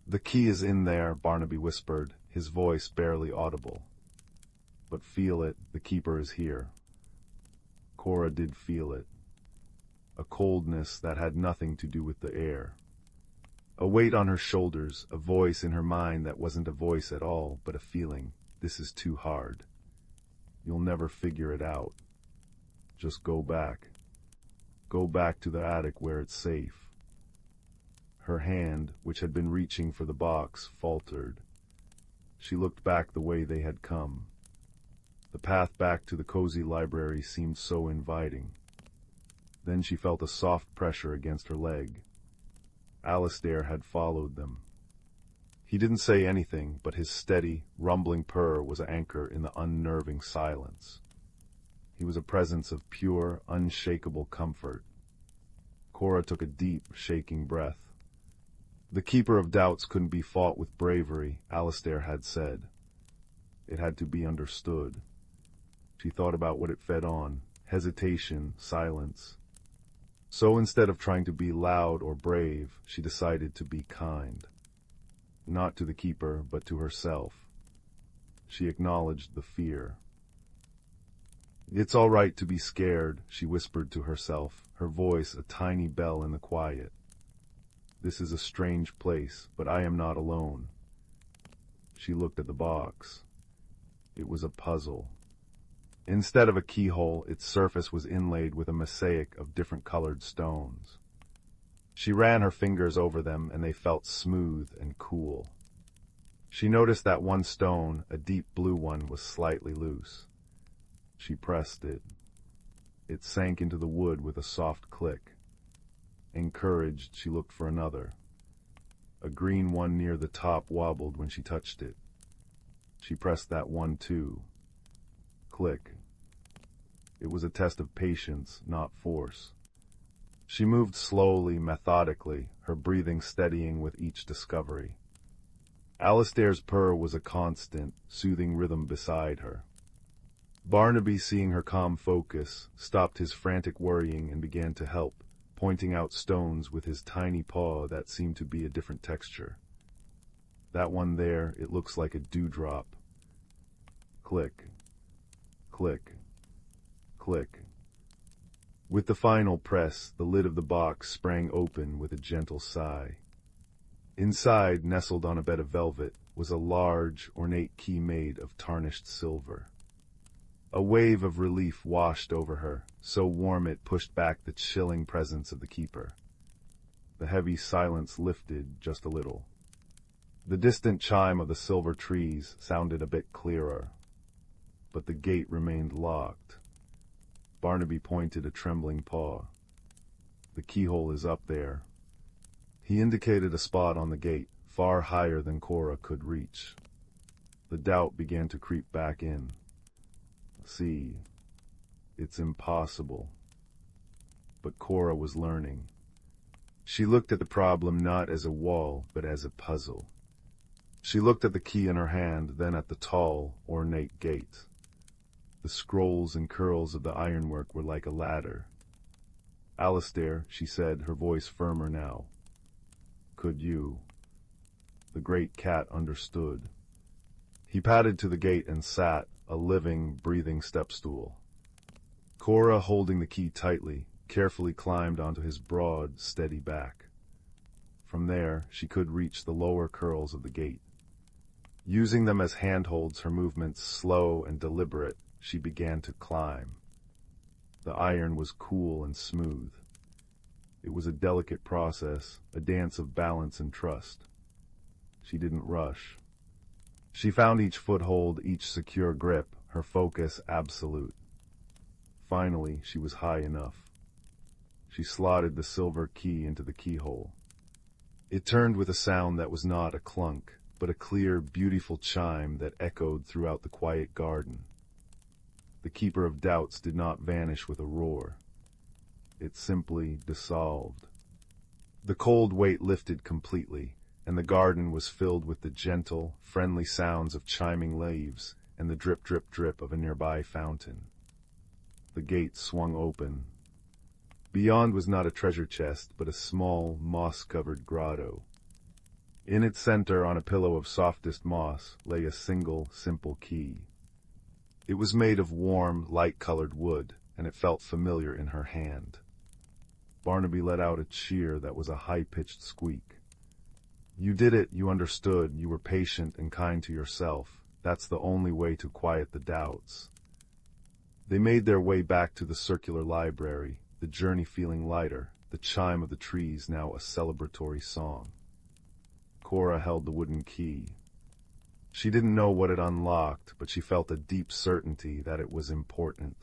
The key is in there, Barnaby whispered, his voice barely audible. But feel it, the keeper is here. Cora did feel it. A coldness that had nothing to do with the air. A weight on her shoulders, a voice in her mind that wasn't a voice at all, but a feeling. This is too hard. You'll never figure it out. Just go back. Go back to the attic where it's safe. Her hand, which had been reaching for the box, faltered. She looked back the way they had come. The path back to the cozy library seemed so inviting. Then she felt a soft pressure against her leg. Alastair had followed them. He didn't say anything, but his steady, rumbling purr was an anchor in the unnerving silence. He was a presence of pure, unshakable comfort. Cora took a deep, shaking breath. The Keeper of Doubts couldn't be fought with bravery, Alastair had said. It had to be understood. She thought about what it fed on, hesitation, silence. So instead of trying to be loud or brave, she decided to be kind. Not to the Keeper, but to herself. She acknowledged the fear. It's all right to be scared, she whispered to herself, her voice a tiny bell in the quiet. This is a strange place, but I am not alone. She looked at the box. It was a puzzle. Instead of a keyhole, its surface was inlaid with a mosaic of different colored stones. She ran her fingers over them, and they felt smooth and cool. She noticed that one stone, a deep blue one, was slightly loose. She pressed it. It sank into the wood with a soft click. Encouraged, she looked for another. A green one near the top wobbled when she touched it. She pressed that one too. Click. It was a test of patience, not force. She moved slowly, methodically, her breathing steadying with each discovery. Alistair's purr was a constant, soothing rhythm beside her. Barnaby, seeing her calm focus, stopped his frantic worrying and began to help, pointing out stones with his tiny paw that seemed to be a different texture. That one there, it looks like a dewdrop. Click. Click. Click. With the final press, the lid of the box sprang open with a gentle sigh. Inside, nestled on a bed of velvet, was a large, ornate key made of tarnished silver. A wave of relief washed over her, so warm it pushed back the chilling presence of the keeper. The heavy silence lifted just a little. The distant chime of the silver trees sounded a bit clearer, but the gate remained locked. Barnaby pointed a trembling paw. The keyhole is up there. He indicated a spot on the gate, far higher than Cora could reach. The doubt began to creep back in. See, it's impossible. But Cora was learning. She looked at the problem not as a wall, but as a puzzle. She looked at the key in her hand, then at the tall, ornate gate. The scrolls and curls of the ironwork were like a ladder. Alistair, she said, her voice firmer now. Could you? The great cat understood. He padded to the gate and sat, a living, breathing stepstool. Cora, holding the key tightly, carefully climbed onto his broad, steady back. From there, she could reach the lower curls of the gate. Using them as handholds, her movements slow and deliberate, she began to climb. The iron was cool and smooth. It was a delicate process, a dance of balance and trust. She didn't rush. She found each foothold, each secure grip, her focus absolute. Finally, she was high enough. She slotted the silver key into the keyhole. It turned with a sound that was not a clunk, but a clear, beautiful chime that echoed throughout the quiet garden. The keeper of doubts did not vanish with a roar. It simply dissolved. The cold weight lifted completely, and the garden was filled with the gentle, friendly sounds of chiming leaves and the drip, drip, drip of a nearby fountain. The gate swung open. Beyond was not a treasure chest, but a small, moss-covered grotto. In its center, on a pillow of softest moss, lay a single, simple key. It was made of warm, light-colored wood, and it felt familiar in her hand. Barnaby let out a cheer that was a high-pitched squeak. You did it, you understood, you were patient and kind to yourself. That's the only way to quiet the doubts. They made their way back to the circular library, the journey feeling lighter, the chime of the trees now a celebratory song. Cora held the wooden key. She didn't know what it unlocked, but she felt a deep certainty that it was important.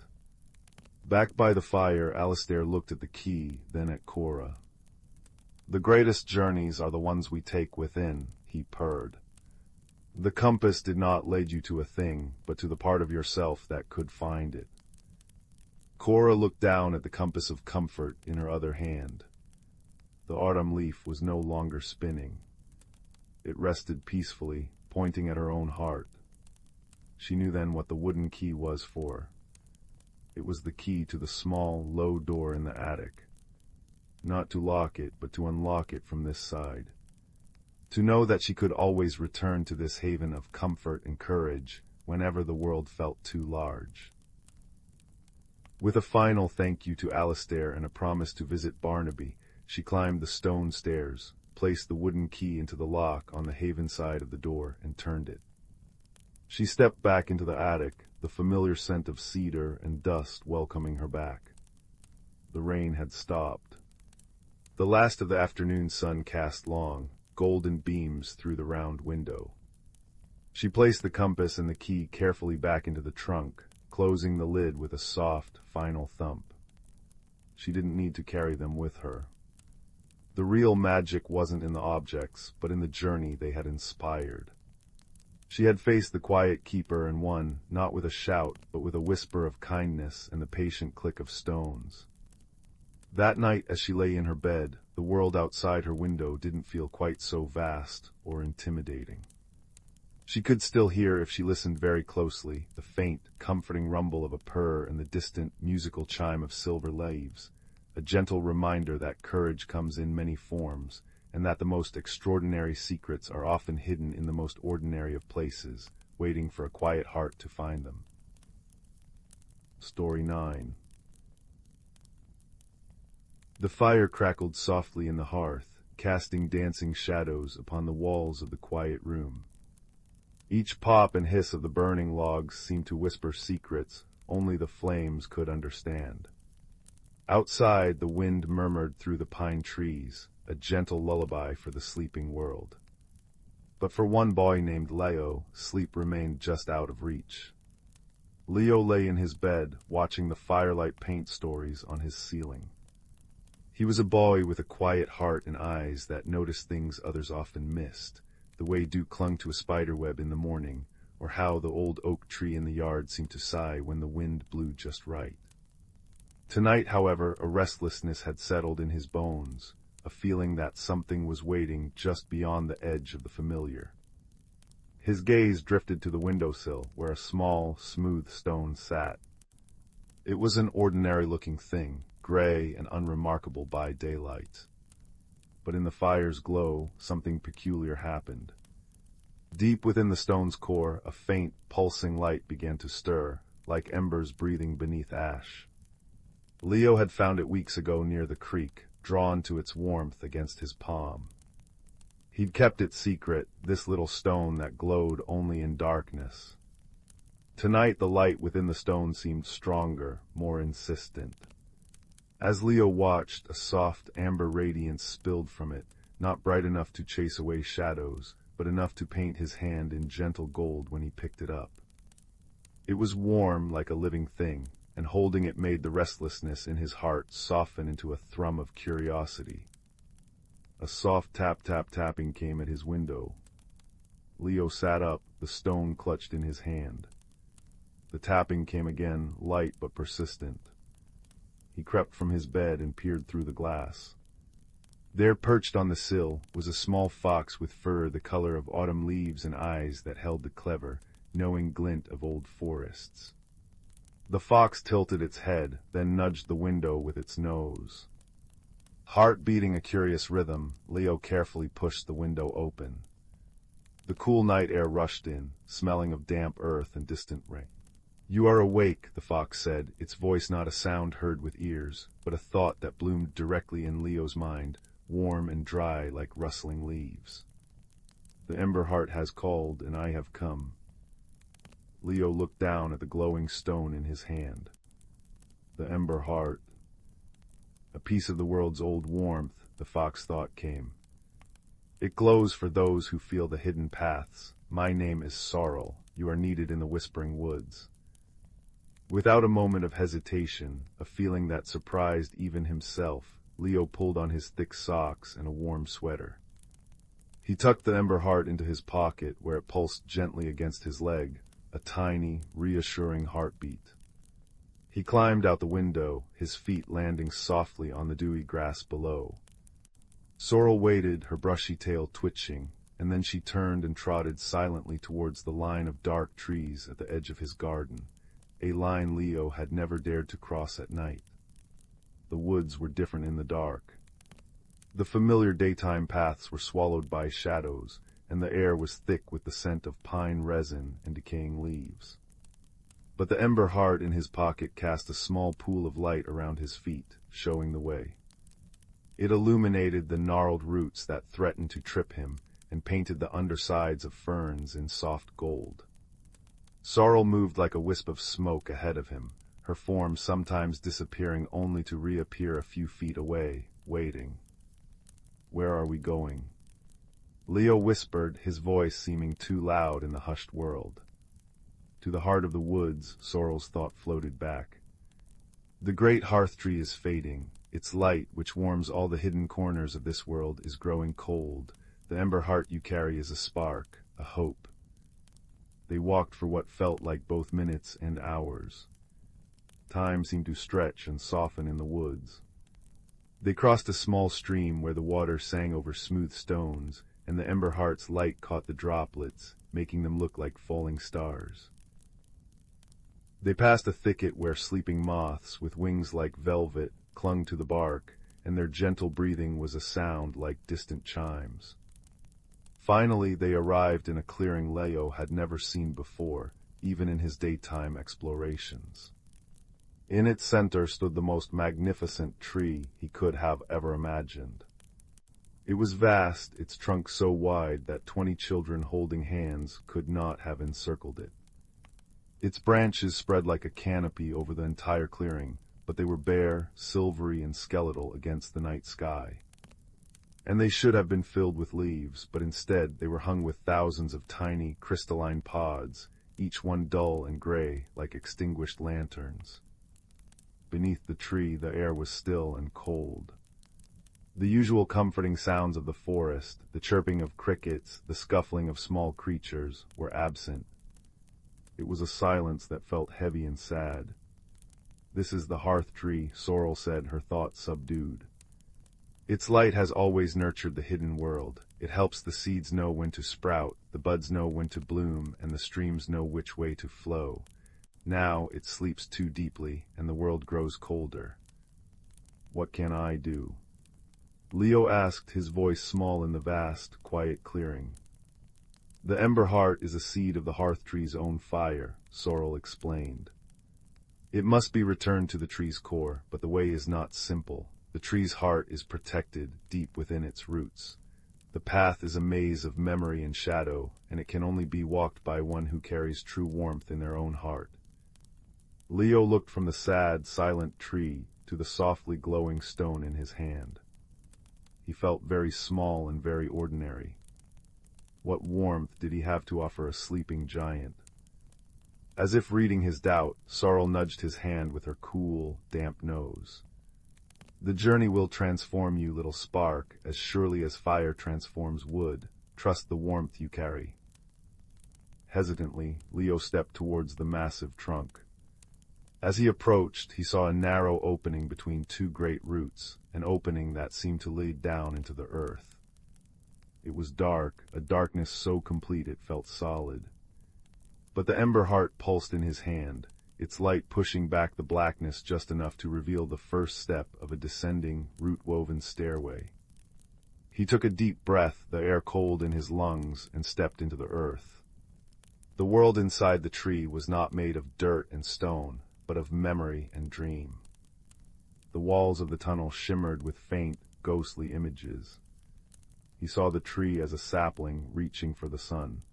Back by the fire, Alistair looked at the key, then at Cora. The greatest journeys are the ones we take within, he purred. The compass did not lead you to a thing, but to the part of yourself that could find it. Cora looked down at the compass of comfort in her other hand. The autumn leaf was no longer spinning. It rested peacefully, pointing at her own heart. She knew then what the wooden key was for. It was the key to the small, low door in the attic. Not to lock it, but to unlock it from this side. To know that she could always return to this haven of comfort and courage whenever the world felt too large. With a final thank you to Alistair and a promise to visit Barnaby, she climbed the stone stairs, placed the wooden key into the lock on the haven side of the door, and turned it. She stepped back into the attic, the familiar scent of cedar and dust welcoming her back. The rain had stopped. The last of the afternoon sun cast long, golden beams through the round window. She placed the compass and the key carefully back into the trunk, closing the lid with a soft, final thump. She didn't need to carry them with her. The real magic wasn't in the objects, but in the journey they had inspired. She had faced the quiet keeper and won, not with a shout, but with a whisper of kindness and the patient click of stones. That night, as she lay in her bed, the world outside her window didn't feel quite so vast or intimidating. She could still hear, if she listened very closely, the faint, comforting rumble of a purr and the distant, musical chime of silver leaves, a gentle reminder that courage comes in many forms, and that the most extraordinary secrets are often hidden in the most ordinary of places, waiting for a quiet heart to find them. Story 9. The fire crackled softly in the hearth, casting dancing shadows upon the walls of the quiet room. Each pop and hiss of the burning logs seemed to whisper secrets only the flames could understand. Outside, the wind murmured through the pine trees, a gentle lullaby for the sleeping world. But for one boy named Leo, sleep remained just out of reach. Leo lay in his bed, watching the firelight paint stories on his ceiling. He was a boy with a quiet heart and eyes that noticed things others often missed, the way dew clung to a spiderweb in the morning, or how the old oak tree in the yard seemed to sigh when the wind blew just right. Tonight, however, a restlessness had settled in his bones, a feeling that something was waiting just beyond the edge of the familiar. His gaze drifted to the windowsill, where a small, smooth stone sat. It was an ordinary-looking thing, gray and unremarkable by daylight. But in the fire's glow, something peculiar happened. Deep within the stone's core, a faint, pulsing light began to stir, like embers breathing beneath ash. Leo had found it weeks ago near the creek, drawn to its warmth against his palm. He'd kept it secret, this little stone that glowed only in darkness. Tonight the light within the stone seemed stronger, more insistent. As Leo watched, a soft amber radiance spilled from it, not bright enough to chase away shadows, but enough to paint his hand in gentle gold when he picked it up. It was warm like a living thing, and holding it made the restlessness in his heart soften into a thrum of curiosity. A soft tapping came at his window. Leo sat up, the stone clutched in his hand. The tapping came again, light but persistent. He crept from his bed and peered through the glass. There, perched on the sill, was a small fox with fur the color of autumn leaves and eyes that held the clever, knowing glint of old forests. The fox tilted its head, then nudged the window with its nose. Heart beating a curious rhythm, Leo carefully pushed the window open. The cool night air rushed in, smelling of damp earth and distant rain. "You are awake," the fox said, its voice not a sound heard with ears, but a thought that bloomed directly in Leo's mind, warm and dry like rustling leaves. "The ember heart has called, and I have come." Leo looked down at the glowing stone in his hand. The ember heart. A piece of the world's old warmth, the fox thought came. "It glows for those who feel the hidden paths. My name is Sorrel. You are needed in the whispering woods." Without a moment of hesitation, a feeling that surprised even himself, Leo pulled on his thick socks and a warm sweater. He tucked the ember heart into his pocket, where it pulsed gently against his leg, a tiny, reassuring heartbeat. He climbed out the window, his feet landing softly on the dewy grass below. Sorrel waited, her brushy tail twitching, and then she turned and trotted silently towards the line of dark trees at the edge of his garden, a line Leo had never dared to cross at night. The woods were different in the dark. The familiar daytime paths were swallowed by shadows, and the air was thick with the scent of pine resin and decaying leaves. But the ember heart in his pocket cast a small pool of light around his feet, showing the way. It illuminated the gnarled roots that threatened to trip him, and painted the undersides of ferns in soft gold. Sorrel moved like a wisp of smoke ahead of him, her form sometimes disappearing only to reappear a few feet away, waiting. "Where are we going?" Leo whispered, his voice seeming too loud in the hushed world. "To the heart of the woods," Sorrel's thought floated back. "The great hearth tree is fading. Its light, which warms all the hidden corners of this world, is growing cold. The ember heart you carry is a spark, a hope. They walked for what felt like both minutes and hours. Time seemed to stretch and soften in the woods. They crossed a small stream where the water sang over smooth stones, and the ember heart's light caught the droplets, making them look like falling stars. They passed a thicket where sleeping moths, with wings like velvet, clung to the bark, and their gentle breathing was a sound like distant chimes. Finally, they arrived in a clearing Leo had never seen before, even in his daytime explorations. In its center stood the most magnificent tree he could have ever imagined. It was vast, its trunk so wide that 20 children holding hands could not have encircled it. Its branches spread like a canopy over the entire clearing, but they were bare, silvery, and skeletal against the night sky. And they should have been filled with leaves, but instead they were hung with thousands of tiny, crystalline pods, each one dull and gray like extinguished lanterns. Beneath the tree, the air was still and cold. The usual comforting sounds of the forest, the chirping of crickets, the scuffling of small creatures, were absent. It was a silence that felt heavy and sad. "This is the hearth tree," Sorrel said, her thoughts subdued. "Its light has always nurtured the hidden world. It helps the seeds know when to sprout, the buds know when to bloom, and the streams know which way to flow. Now it sleeps too deeply, and the world grows colder. What can I do?" Leo asked, his voice small in the vast, quiet clearing. "The ember heart is a seed of the hearth tree's own fire," Sorrel explained. "It must be returned to the tree's core, but the way is not simple. The tree's heart is protected deep within its roots. The path is a maze of memory and shadow, and it can only be walked by one who carries true warmth in their own heart." Leo looked from the sad, silent tree to the softly glowing stone in his hand. He felt very small and very ordinary. What warmth did he have to offer a sleeping giant? As if reading his doubt, Sorrel nudged his hand with her cool, damp nose. "The journey will transform you, little spark, as surely as fire transforms wood. Trust the warmth you carry." Hesitantly, Leo stepped towards the massive trunk. As he approached, he saw a narrow opening between two great roots, an opening that seemed to lead down into the earth. It was dark, a darkness so complete it felt solid. But the ember heart pulsed in his hand, its light pushing back the blackness just enough to reveal the first step of a descending, root-woven stairway. He took a deep breath, the air cold in his lungs, and stepped into the earth. The world inside the tree was not made of dirt and stone, but of memory and dream. The walls of the tunnel shimmered with faint, ghostly images. He saw the tree as a sapling reaching for the sun.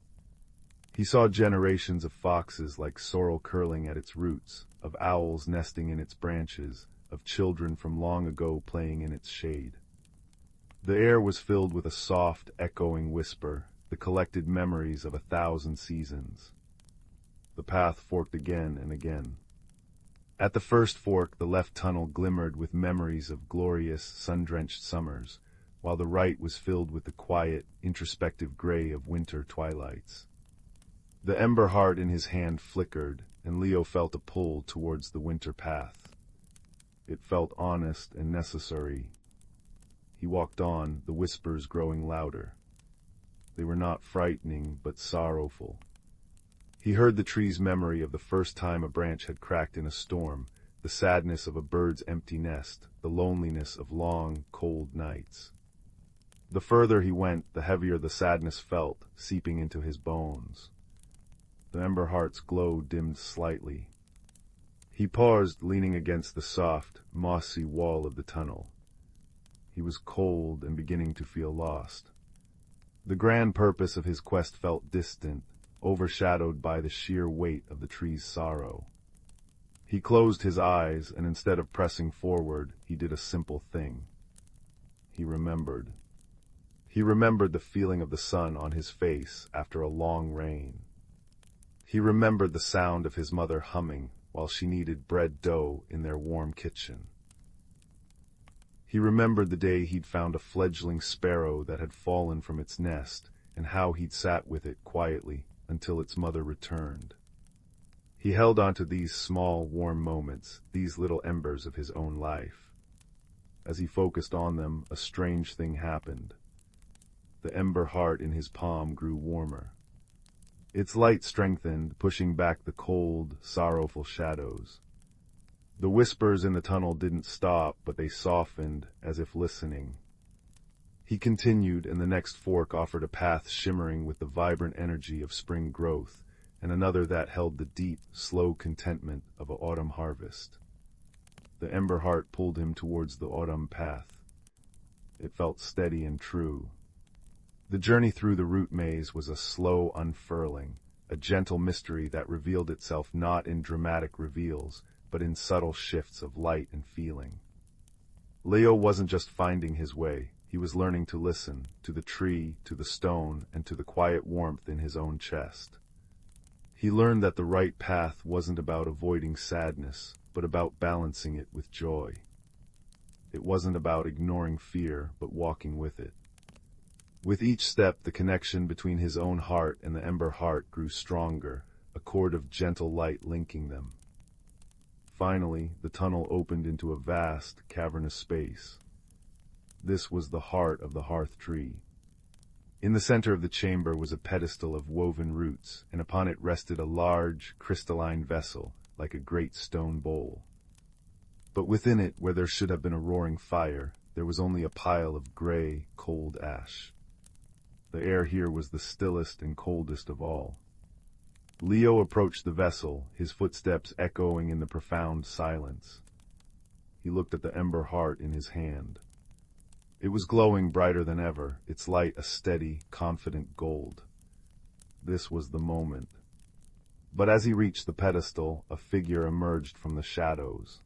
He saw generations of foxes like sorrel curling at its roots, of owls nesting in its branches, of children from long ago playing in its shade. The air was filled with a soft, echoing whisper, the collected memories of 1,000 seasons. The path forked again and again. At the first fork, the left tunnel glimmered with memories of glorious, sun-drenched summers, while the right was filled with the quiet, introspective gray of winter twilights. The ember heart in his hand flickered, and Leo felt a pull towards the winter path. It felt honest and necessary. He walked on, the whispers growing louder. They were not frightening, but sorrowful. He heard the tree's memory of the first time a branch had cracked in a storm, the sadness of a bird's empty nest, the loneliness of long, cold nights. The further he went, the heavier the sadness felt, seeping into his bones. The ember heart's glow dimmed slightly. He paused, leaning against the soft, mossy wall of the tunnel. He was cold and beginning to feel lost. The grand purpose of his quest felt distant, overshadowed by the sheer weight of the tree's sorrow. He closed his eyes, and instead of pressing forward, he did a simple thing. He remembered. He remembered the feeling of the sun on his face after a long rain. He remembered the sound of his mother humming while she kneaded bread dough in their warm kitchen. He remembered the day he'd found a fledgling sparrow that had fallen from its nest, and how he'd sat with it quietly until its mother returned. He held on to these small, warm moments, these little embers of his own life. As he focused on them, a strange thing happened. The ember heart in his palm grew warmer. Its light strengthened, pushing back the cold, sorrowful shadows. The whispers in the tunnel didn't stop, but they softened, as if listening. He continued, and the next fork offered a path shimmering with the vibrant energy of spring growth, and another that held the deep, slow contentment of an autumn harvest. The ember heart pulled him towards the autumn path. It felt steady and true. The journey through the root maze was a slow unfurling, a gentle mystery that revealed itself not in dramatic reveals, but in subtle shifts of light and feeling. Leo wasn't just finding his way, he was learning to listen, to the tree, to the stone, and to the quiet warmth in his own chest. He learned that the right path wasn't about avoiding sadness, but about balancing it with joy. It wasn't about ignoring fear, but walking with it. With each step, the connection between his own heart and the ember heart grew stronger, a cord of gentle light linking them. Finally, the tunnel opened into a vast, cavernous space. This was the heart of the hearth tree. In the center of the chamber was a pedestal of woven roots, and upon it rested a large, crystalline vessel, like a great stone bowl. But within it, where there should have been a roaring fire, there was only a pile of gray, cold ash. The air here was the stillest and coldest of all. Leo approached the vessel, his footsteps echoing in the profound silence. He looked at the ember heart in his hand. It was glowing brighter than ever, its light a steady, confident gold. This was the moment. But as he reached the pedestal, a figure emerged from the shadows.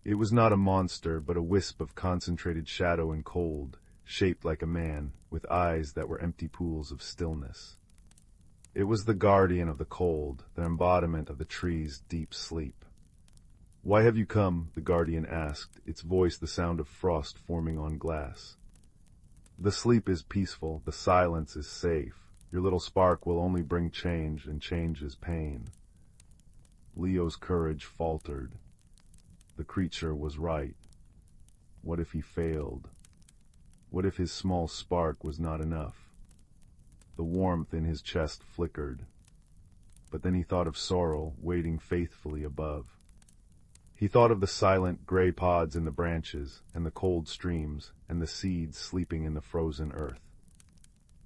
It was not a monster, but a wisp of concentrated shadow and cold, shaped like a man, with eyes that were empty pools of stillness. It was the guardian of the cold, the embodiment of the tree's deep sleep. "Why have you come?" the guardian asked, its voice the sound of frost forming on glass. "The sleep is peaceful, the silence is safe. Your little spark will only bring change, and change is pain." Leo's courage faltered. The creature was right. What if he failed? What if his small spark was not enough? The warmth in his chest flickered. But then he thought of sorrel waiting faithfully above. He thought of the silent gray pods in the branches, and the cold streams, and the seeds sleeping in the frozen earth.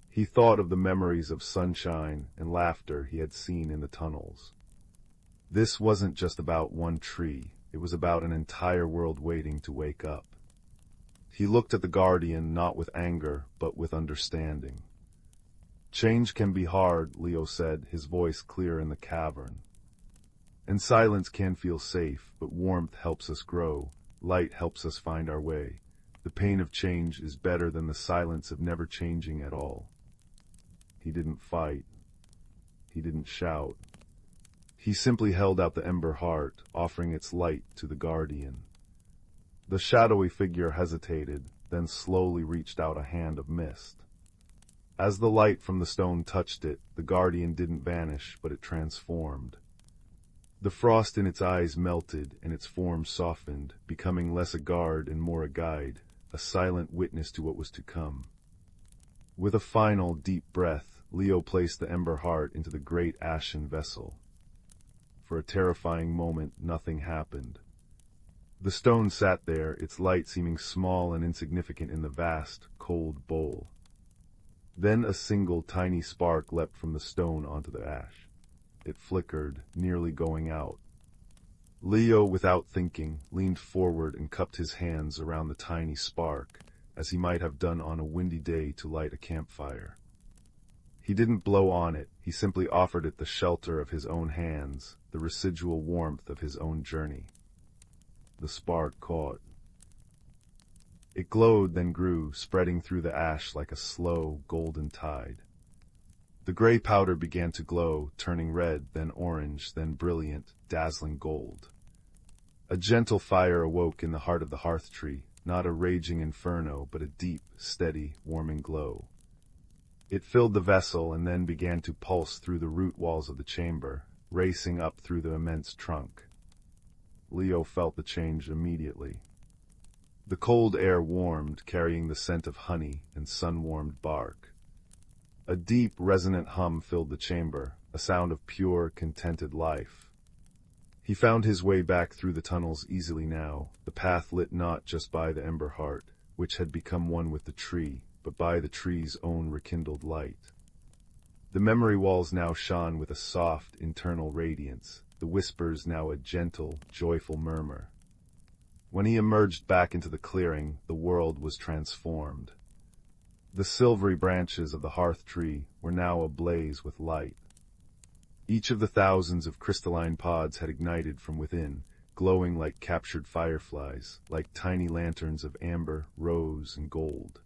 He thought of the memories of sunshine and laughter he had seen in the tunnels. This wasn't just about one tree, it was about an entire world waiting to wake up. He looked at the guardian not with anger, but with understanding. "Change can be hard," Leo said, his voice clear in the cavern. "And silence can feel safe, but warmth helps us grow, light helps us find our way. The pain of change is better than the silence of never changing at all." He didn't fight. He didn't shout. He simply held out the ember heart, offering its light to the guardian. The shadowy figure hesitated, then slowly reached out a hand of mist. As the light from the stone touched it, the guardian didn't vanish, but it transformed. The frost in its eyes melted, and its form softened, becoming less a guard and more a guide, a silent witness to what was to come. With a final, deep breath, Leo placed the ember heart into the great ashen vessel. For a terrifying moment, nothing happened. The stone sat there, its light seeming small and insignificant in the vast, cold bowl. Then a single tiny spark leapt from the stone onto the ash. It flickered, nearly going out. Leo, without thinking, leaned forward and cupped his hands around the tiny spark, as he might have done on a windy day to light a campfire. He didn't blow on it, he simply offered it the shelter of his own hands, the residual warmth of his own journey. The spark caught. It glowed, then grew, spreading through the ash like a slow, golden tide. The gray powder began to glow, turning red, then orange, then brilliant, dazzling gold. A gentle fire awoke in the heart of the hearth tree, not a raging inferno, but a deep, steady, warming glow. It filled the vessel and then began to pulse through the root walls of the chamber, racing up through the immense trunk. Leo felt the change immediately. The cold air warmed, carrying the scent of honey and sun-warmed bark. A deep, resonant hum filled the chamber, a sound of pure, contented life. He found his way back through the tunnels easily now, the path lit not just by the ember heart, which had become one with the tree, but by the tree's own rekindled light. The memory walls now shone with a soft, internal radiance, the whispers now a gentle, joyful murmur. When he emerged back into the clearing, the world was transformed. The silvery branches of the hearth tree were now ablaze with light. Each of the thousands of crystalline pods had ignited from within, glowing like captured fireflies, like tiny lanterns of amber, rose, and gold.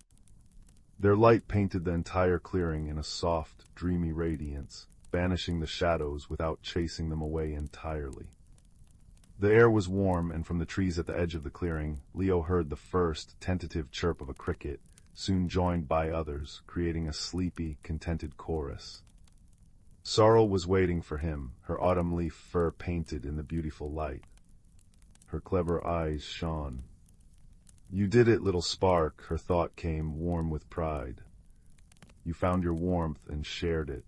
Their light painted the entire clearing in a soft, dreamy radiance, banishing the shadows without chasing them away entirely. The air was warm, and from the trees at the edge of the clearing, Leo heard the first, tentative chirp of a cricket, soon joined by others, creating a sleepy, contented chorus. Sorrel was waiting for him, her autumn leaf fur painted in the beautiful light. Her clever eyes shone. "You did it, little spark," her thought came, warm with pride. "You found your warmth and shared it."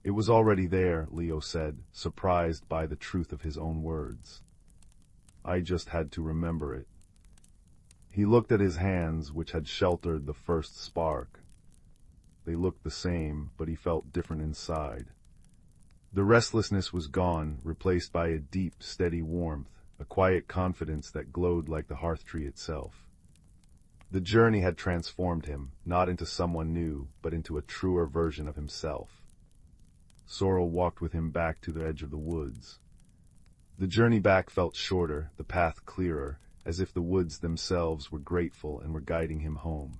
It was already there, Leo said, surprised by the truth of his own words. "I just had to remember it." He looked at his hands, which had sheltered the first spark. They looked the same, but he felt different inside. The restlessness was gone, replaced by a deep, steady warmth, a quiet confidence that glowed like the hearth tree itself. The journey had transformed him, not into someone new, but into a truer version of himself. Sorrel walked with him back to the edge of the woods. The journey back felt shorter, the path clearer, as if the woods themselves were grateful and were guiding him home.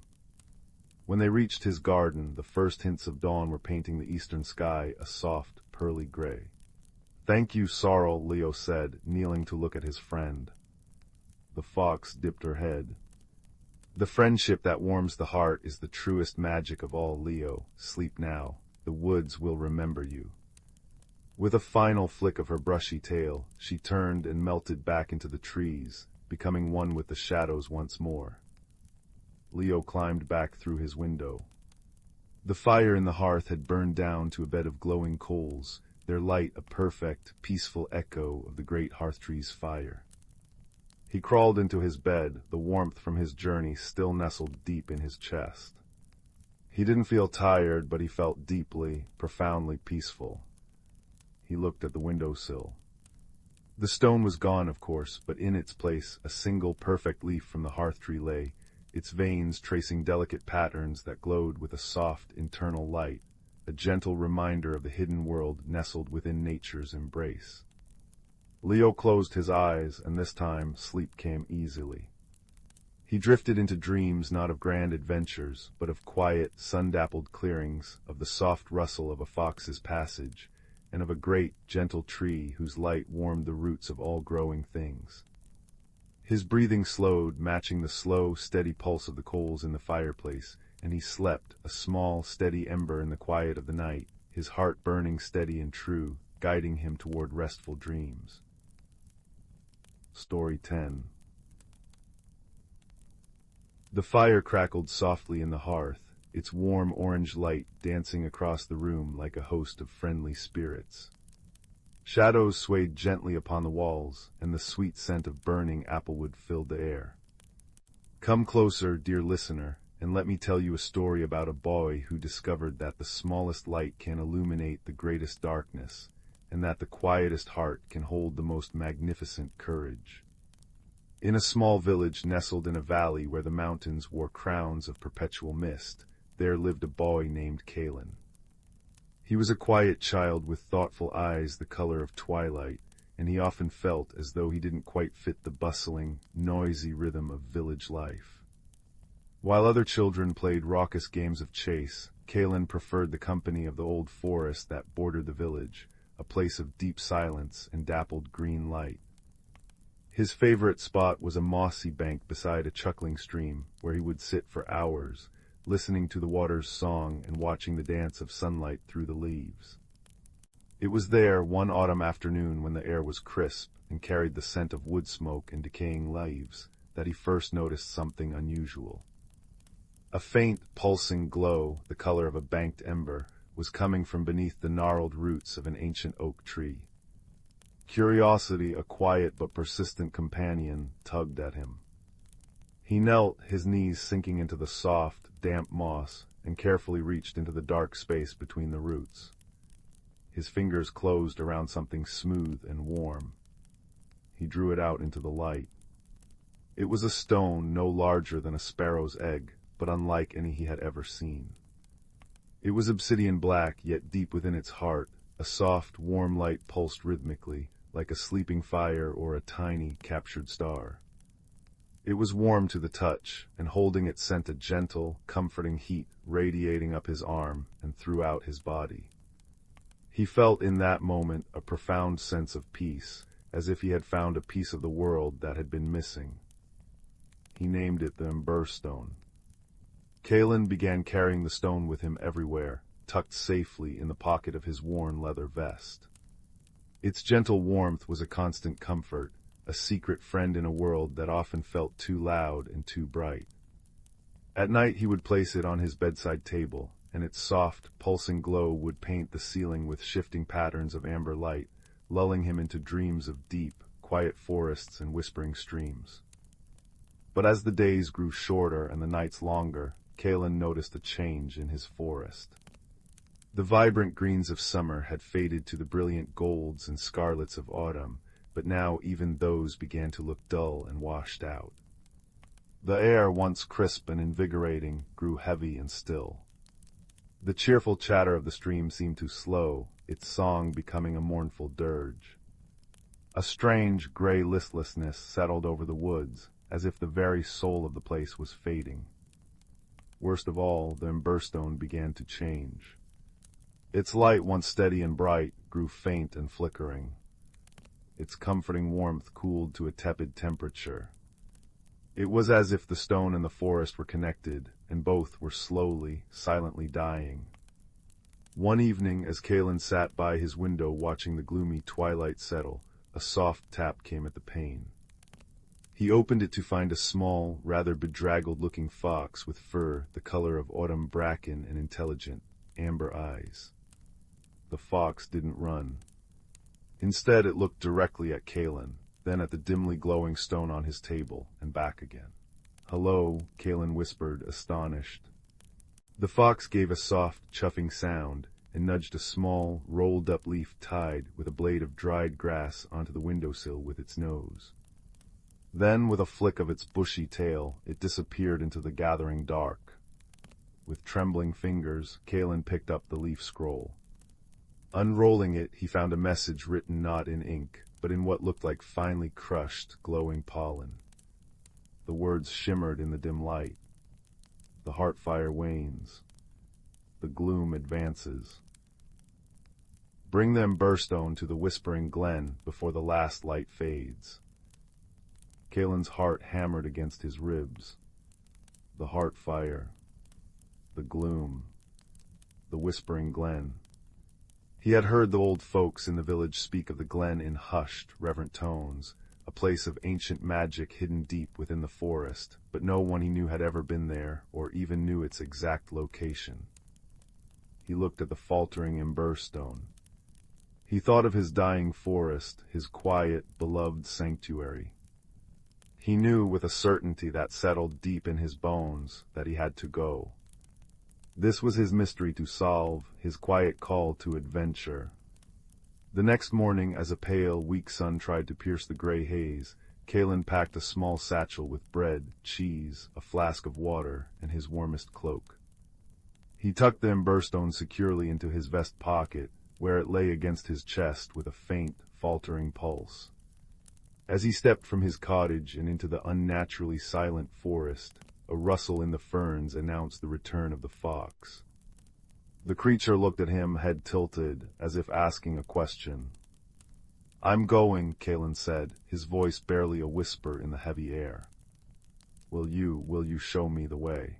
When they reached his garden, the first hints of dawn were painting the eastern sky a soft, pearly gray. "Thank you, Sorrel," Leo said, kneeling to look at his friend. The fox dipped her head. "The friendship that warms the heart is the truest magic of all, Leo. Sleep now. The woods will remember you." With a final flick of her brushy tail, she turned and melted back into the trees, becoming one with the shadows once more. Leo climbed back through his window. The fire in the hearth had burned down to a bed of glowing coals, their light a perfect, peaceful echo of the great hearth tree's fire. He crawled into his bed, the warmth from his journey still nestled deep in his chest. He didn't feel tired, but he felt deeply, profoundly peaceful. He looked at the windowsill. The stone was gone, of course, but in its place a single perfect leaf from the hearth tree lay, its veins tracing delicate patterns that glowed with a soft, internal light, a gentle reminder of the hidden world nestled within nature's embrace. Leo closed his eyes, and this time sleep came easily. He drifted into dreams not of grand adventures, but of quiet, sun-dappled clearings, of the soft rustle of a fox's passage, and of a great, gentle tree whose light warmed the roots of all growing things. His breathing slowed, matching the slow, steady pulse of the coals in the fireplace, and he slept, a small, steady ember in the quiet of the night, his heart burning steady and true, guiding him toward restful dreams. Story 10. The fire crackled softly in the hearth, its warm orange light dancing across the room like a host of friendly spirits. Shadows swayed gently upon the walls, and the sweet scent of burning applewood filled the air. Come closer, dear listener, and let me tell you a story about a boy who discovered that the smallest light can illuminate the greatest darkness, and that the quietest heart can hold the most magnificent courage. In a small village nestled in a valley where the mountains wore crowns of perpetual mist, there lived a boy named Kaelen. He was a quiet child with thoughtful eyes the color of twilight, and he often felt as though he didn't quite fit the bustling, noisy rhythm of village life. While other children played raucous games of chase, Kaelen preferred the company of the old forest that bordered the village, a place of deep silence and dappled green light. His favorite spot was a mossy bank beside a chuckling stream, where he would sit for hours, listening to the water's song and watching the dance of sunlight through the leaves. It was there, one autumn afternoon when the air was crisp and carried the scent of wood smoke and decaying leaves, that he first noticed something unusual. A faint, pulsing glow, the color of a banked ember, was coming from beneath the gnarled roots of an ancient oak tree. Curiosity, a quiet but persistent companion, tugged at him. He knelt, his knees sinking into the soft, damp moss, and carefully reached into the dark space between the roots. His fingers closed around something smooth and warm. He drew it out into the light. It was a stone no larger than a sparrow's egg, but unlike any he had ever seen. It was obsidian black, yet deep within its heart, a soft, warm light pulsed rhythmically, like a sleeping fire or a tiny, captured star. It was warm to the touch, and holding it sent a gentle, comforting heat radiating up his arm and throughout his body. He felt in that moment a profound sense of peace, as if he had found a piece of the world that had been missing. He named it the Ember Stone. Kaelen began carrying the stone with him everywhere, tucked safely in the pocket of his worn leather vest. Its gentle warmth was a constant comfort, a secret friend in a world that often felt too loud and too bright. At night he would place it on his bedside table, and its soft, pulsing glow would paint the ceiling with shifting patterns of amber light, lulling him into dreams of deep, quiet forests and whispering streams. But as the days grew shorter and the nights longer, Kaelen noticed a change in his forest. The vibrant greens of summer had faded to the brilliant golds and scarlets of autumn, but now even those began to look dull and washed out. The air, once crisp and invigorating, grew heavy and still. The cheerful chatter of the stream seemed to slow, its song becoming a mournful dirge. A strange, gray listlessness settled over the woods, as if the very soul of the place was fading. Worst of all, the Emberstone began to change. Its light, once steady and bright, grew faint and flickering. Its comforting warmth cooled to a tepid temperature. It was as if the stone and the forest were connected, and both were slowly, silently dying. One evening, as Kaelen sat by his window watching the gloomy twilight settle, a soft tap came at the pane. He opened it to find a small, rather bedraggled-looking fox with fur the color of autumn bracken and intelligent, amber eyes. The fox didn't run. Instead, it looked directly at Kaelen, then at the dimly glowing stone on his table, and back again. "Hello," Kaelen whispered, astonished. The fox gave a soft, chuffing sound, and nudged a small, rolled-up leaf tied with a blade of dried grass onto the windowsill with its nose. Then, with a flick of its bushy tail, it disappeared into the gathering dark. With trembling fingers, Kaelen picked up the leaf scroll. Unrolling it, he found a message written not in ink, but in what looked like finely crushed, glowing pollen. The words shimmered in the dim light. The heartfire wanes. The gloom advances. Bring the Emberstone to the whispering glen before the last light fades. Kaelen's heart hammered against his ribs. The heartfire. The gloom. The whispering glen. He had heard the old folks in the village speak of the glen in hushed, reverent tones, a place of ancient magic hidden deep within the forest, but no one he knew had ever been there, or even knew its exact location. He looked at the faltering Emberstone. He thought of his dying forest, his quiet, beloved sanctuary. He knew with a certainty that settled deep in his bones that he had to go. This was his mystery to solve, his quiet call to adventure. The next morning, as a pale, weak sun tried to pierce the gray haze, Kaelen packed a small satchel with bread, cheese, a flask of water, and his warmest cloak. He tucked the Emberstone securely into his vest pocket, where it lay against his chest with a faint, faltering pulse. As he stepped from his cottage and into the unnaturally silent forest, a rustle in the ferns announced the return of the fox. The creature looked at him, head tilted, as if asking a question. I'm going, Kaelen said, his voice barely a whisper in the heavy air. Will you show me the way?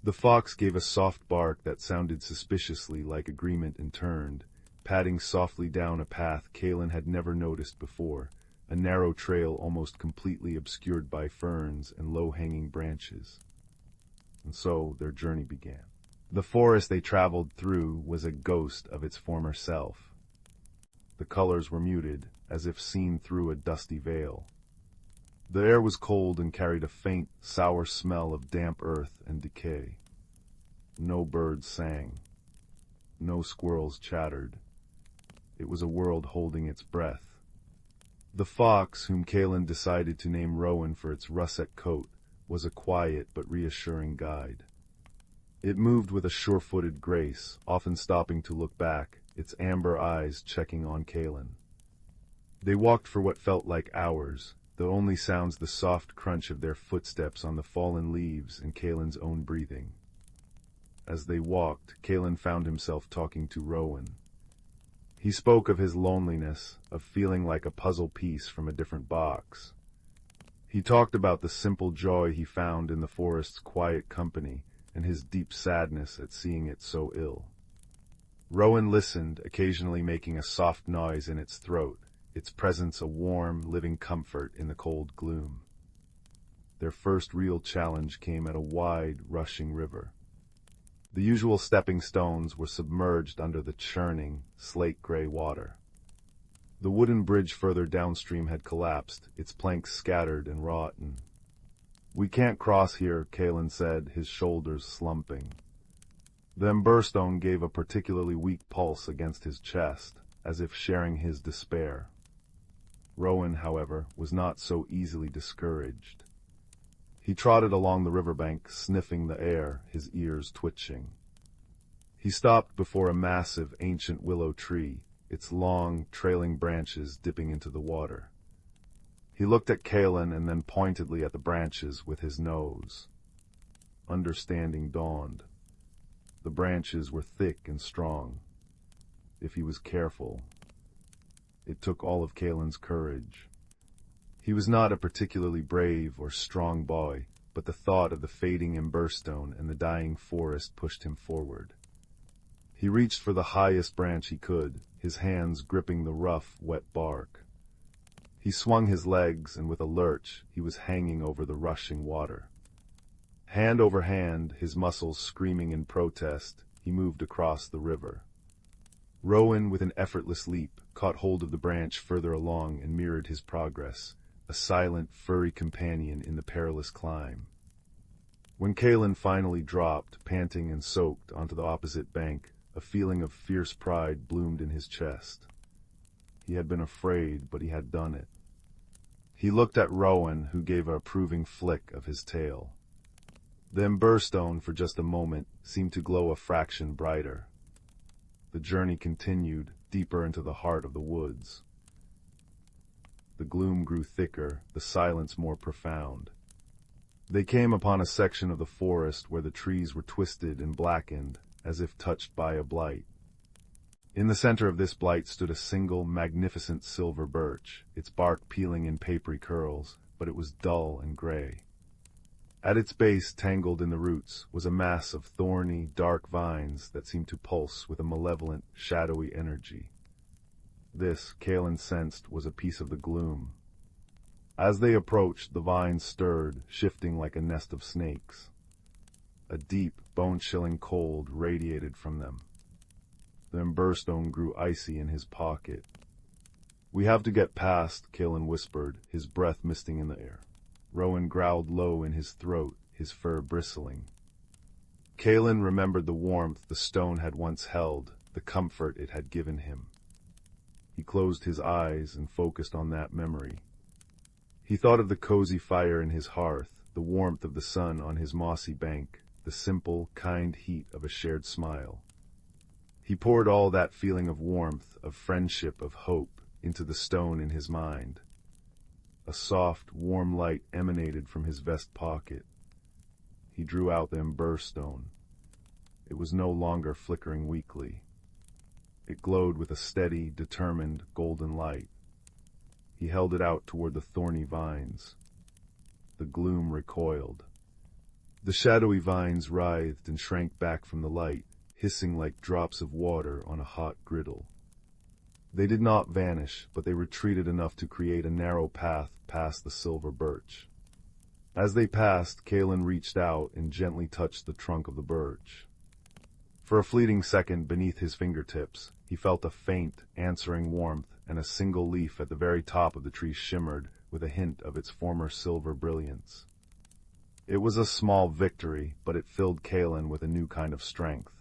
The fox gave a soft bark that sounded suspiciously like agreement and turned, padding softly down a path Kaelen had never noticed before, a narrow trail almost completely obscured by ferns and low-hanging branches. And so their journey began. The forest they traveled through was a ghost of its former self. The colors were muted, as if seen through a dusty veil. The air was cold and carried a faint, sour smell of damp earth and decay. No birds sang. No squirrels chattered. It was a world holding its breath. The fox, whom Kaelen decided to name Rowan for its russet coat, was a quiet but reassuring guide. It moved with a sure-footed grace, often stopping to look back, its amber eyes checking on Kaelen. They walked for what felt like hours, the only sounds the soft crunch of their footsteps on the fallen leaves and Kaelen's own breathing. As they walked, Kaelen found himself talking to Rowan. He spoke of his loneliness, of feeling like a puzzle piece from a different box. He talked about the simple joy he found in the forest's quiet company and his deep sadness at seeing it so ill. Rowan listened, occasionally making a soft noise in its throat, its presence a warm, living comfort in the cold gloom. Their first real challenge came at a wide, rushing river. The usual stepping stones were submerged under the churning, slate-gray water. The wooden bridge further downstream had collapsed, its planks scattered and rotten. We can't cross here, Kaelen said, his shoulders slumping. The emberstone gave a particularly weak pulse against his chest, as if sharing his despair. Rowan, however, was not so easily discouraged. He trotted along the riverbank, sniffing the air, his ears twitching. He stopped before a massive, ancient willow tree, its long, trailing branches dipping into the water. He looked at Kaelen and then pointedly at the branches with his nose. Understanding dawned. The branches were thick and strong. If he was careful. It took all of Kaelen's courage. He was not a particularly brave or strong boy, but the thought of the fading emberstone and the dying forest pushed him forward. He reached for the highest branch he could, his hands gripping the rough, wet bark. He swung his legs, and with a lurch, he was hanging over the rushing water. Hand over hand, his muscles screaming in protest, he moved across the river. Rowan, with an effortless leap, caught hold of the branch further along and mirrored his progress, a silent, furry companion in the perilous climb. When Kaelen finally dropped, panting and soaked, onto the opposite bank, a feeling of fierce pride bloomed in his chest. He had been afraid, but he had done it. He looked at Rowan, who gave an approving flick of his tail. The emberstone, for just a moment, seemed to glow a fraction brighter. The journey continued, deeper into the heart of the woods. The gloom grew thicker, the silence more profound. They came upon a section of the forest where the trees were twisted and blackened, as if touched by a blight. In the center of this blight stood a single, magnificent silver birch, its bark peeling in papery curls, but it was dull and gray. At its base, tangled in the roots, was a mass of thorny, dark vines that seemed to pulse with a malevolent, shadowy energy. This, Kaelen sensed, was a piece of the gloom. As they approached, the vines stirred, shifting like a nest of snakes. A deep, bone-chilling cold radiated from them. The emberstone grew icy in his pocket. "We have to get past," Kaelen whispered, his breath misting in the air. Rowan growled low in his throat, his fur bristling. Kaelen remembered the warmth the stone had once held, the comfort it had given him. He closed his eyes and focused on that memory. He thought of the cozy fire in his hearth, the warmth of the sun on his mossy bank, the simple, kind heat of a shared smile. He poured all that feeling of warmth, of friendship, of hope, into the stone in his mind. A soft, warm light emanated from his vest pocket. He drew out the emberstone. It was no longer flickering weakly. It glowed with a steady, determined, golden light. He held it out toward the thorny vines. The gloom recoiled. The shadowy vines writhed and shrank back from the light, hissing like drops of water on a hot griddle. They did not vanish, but they retreated enough to create a narrow path past the silver birch. As they passed, Kaelen reached out and gently touched the trunk of the birch. For a fleeting second beneath his fingertips, he felt a faint, answering warmth, and a single leaf at the very top of the tree shimmered with a hint of its former silver brilliance. It was a small victory, but it filled Kaelen with a new kind of strength.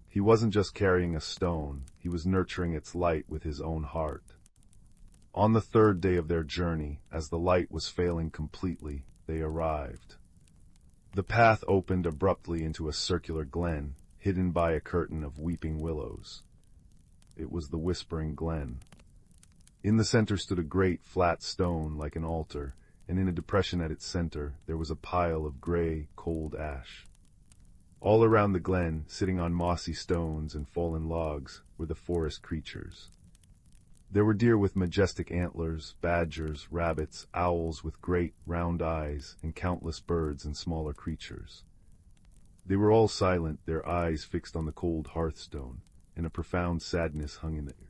He wasn't just carrying a stone, he was nurturing its light with his own heart. On the third day of their journey, as the light was failing completely, they arrived. The path opened abruptly into a circular glen, hidden by a curtain of weeping willows. It was the Whispering Glen. In the center stood a great, flat stone like an altar, and in a depression at its center there was a pile of gray, cold ash. All around the glen, sitting on mossy stones and fallen logs, were the forest creatures. There were deer with majestic antlers, badgers, rabbits, owls with great, round eyes, and countless birds and smaller creatures. They were all silent, their eyes fixed on the cold hearthstone, and a profound sadness hung in the air.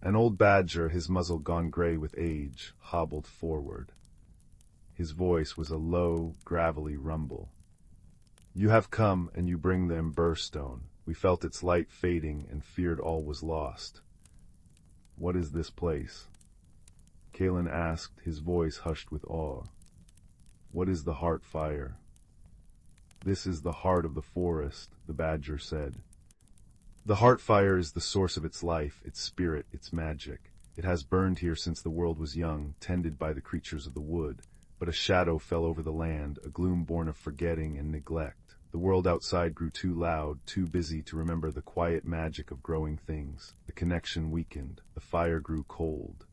An old badger, his muzzle gone gray with age, hobbled forward. His voice was a low, gravelly rumble. "You have come, and you bring the ember stone. We felt its light fading and feared all was lost." "What is this place?" Kaelen asked, his voice hushed with awe. "What is the heart fire?" "This is the heart of the forest," the badger said. "The heart fire is the source of its life, its spirit, its magic. It has burned here since the world was young, tended by the creatures of the wood. But a shadow fell over the land, a gloom born of forgetting and neglect. The world outside grew too loud, too busy to remember the quiet magic of growing things. The connection weakened. The fire grew cold."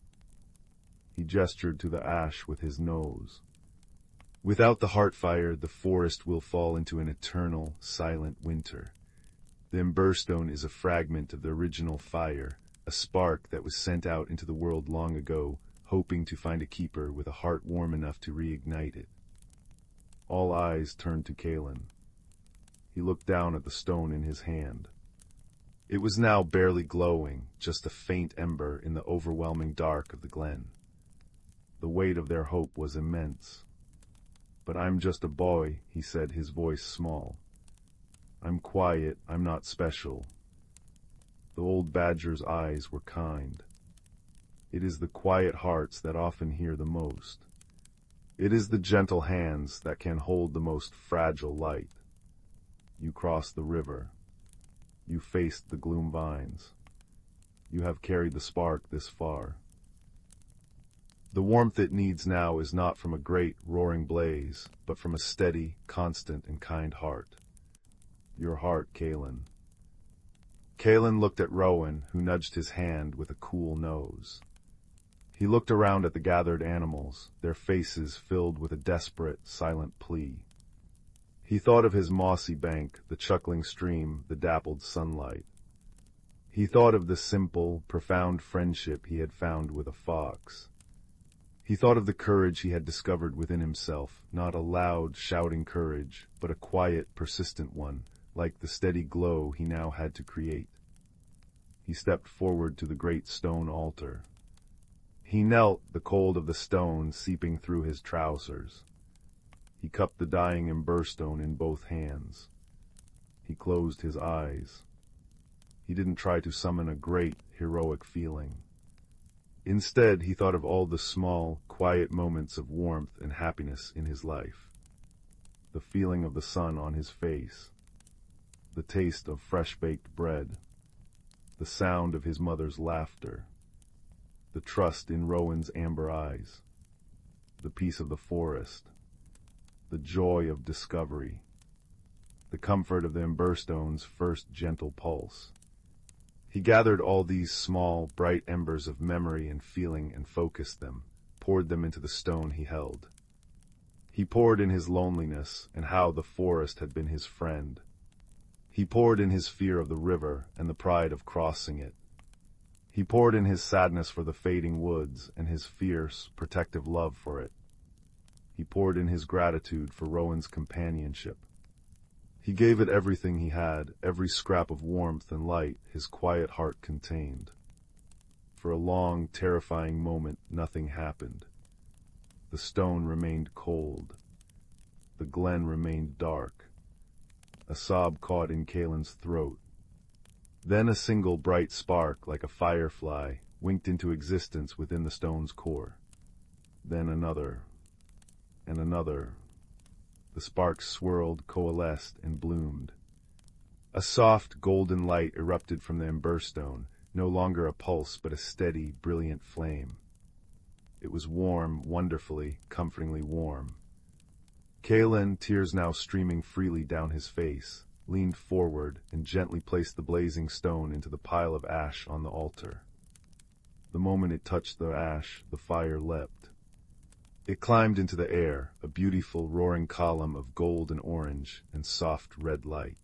He gestured to the ash with his nose. "Without the heart fire, the forest will fall into an eternal, silent winter. The emberstone is a fragment of the original fire, a spark that was sent out into the world long ago, hoping to find a keeper with a heart warm enough to reignite it." All eyes turned to Kaelen. He looked down at the stone in his hand. It was now barely glowing, just a faint ember in the overwhelming dark of the glen. The weight of their hope was immense. "But I'm just a boy," he said, his voice small. "I'm quiet, I'm not special." The old badger's eyes were kind. "It is the quiet hearts that often hear the most. It is the gentle hands that can hold the most fragile light. You crossed the river. You faced the gloom vines. You have carried the spark this far. The warmth it needs now is not from a great, roaring blaze, but from a steady, constant, and kind heart. Your heart, Kaelen." Kaelen looked at Rowan, who nudged his hand with a cool nose. He looked around at the gathered animals, their faces filled with a desperate, silent plea. He thought of his mossy bank, the chuckling stream, the dappled sunlight. He thought of the simple, profound friendship he had found with a fox. He thought of the courage he had discovered within himself, not a loud, shouting courage, but a quiet, persistent one, like the steady glow he now had to create. He stepped forward to the great stone altar. He knelt, the cold of the stone seeping through his trousers. He cupped the dying emberstone in both hands. He closed his eyes. He didn't try to summon a great, heroic feeling. Instead, he thought of all the small, quiet moments of warmth and happiness in his life. The feeling of the sun on his face. The taste of fresh-baked bread. The sound of his mother's laughter. The trust in Rowan's amber eyes. The peace of the forest. The joy of discovery. The comfort of the emberstone's first gentle pulse. He gathered all these small, bright embers of memory and feeling and focused them, poured them into the stone he held. He poured in his loneliness and how the forest had been his friend. He poured in his fear of the river and the pride of crossing it. He poured in his sadness for the fading woods and his fierce, protective love for it. He poured in his gratitude for Rowan's companionship. He gave it everything he had, every scrap of warmth and light his quiet heart contained. For a long, terrifying moment, nothing happened. The stone remained cold. The glen remained dark. A sob caught in Kaelen's throat. Then a single bright spark, like a firefly, winked into existence within the stone's core. Then another, and another. The sparks swirled, coalesced, and bloomed. A soft, golden light erupted from the emberstone, no longer a pulse but a steady, brilliant flame. It was warm, wonderfully, comfortingly warm. Kaelen, tears now streaming freely down his face, leaned forward and gently placed the blazing stone into the pile of ash on the altar. The moment it touched the ash, the fire leapt. It climbed into the air, a beautiful, roaring column of gold and orange and soft red light.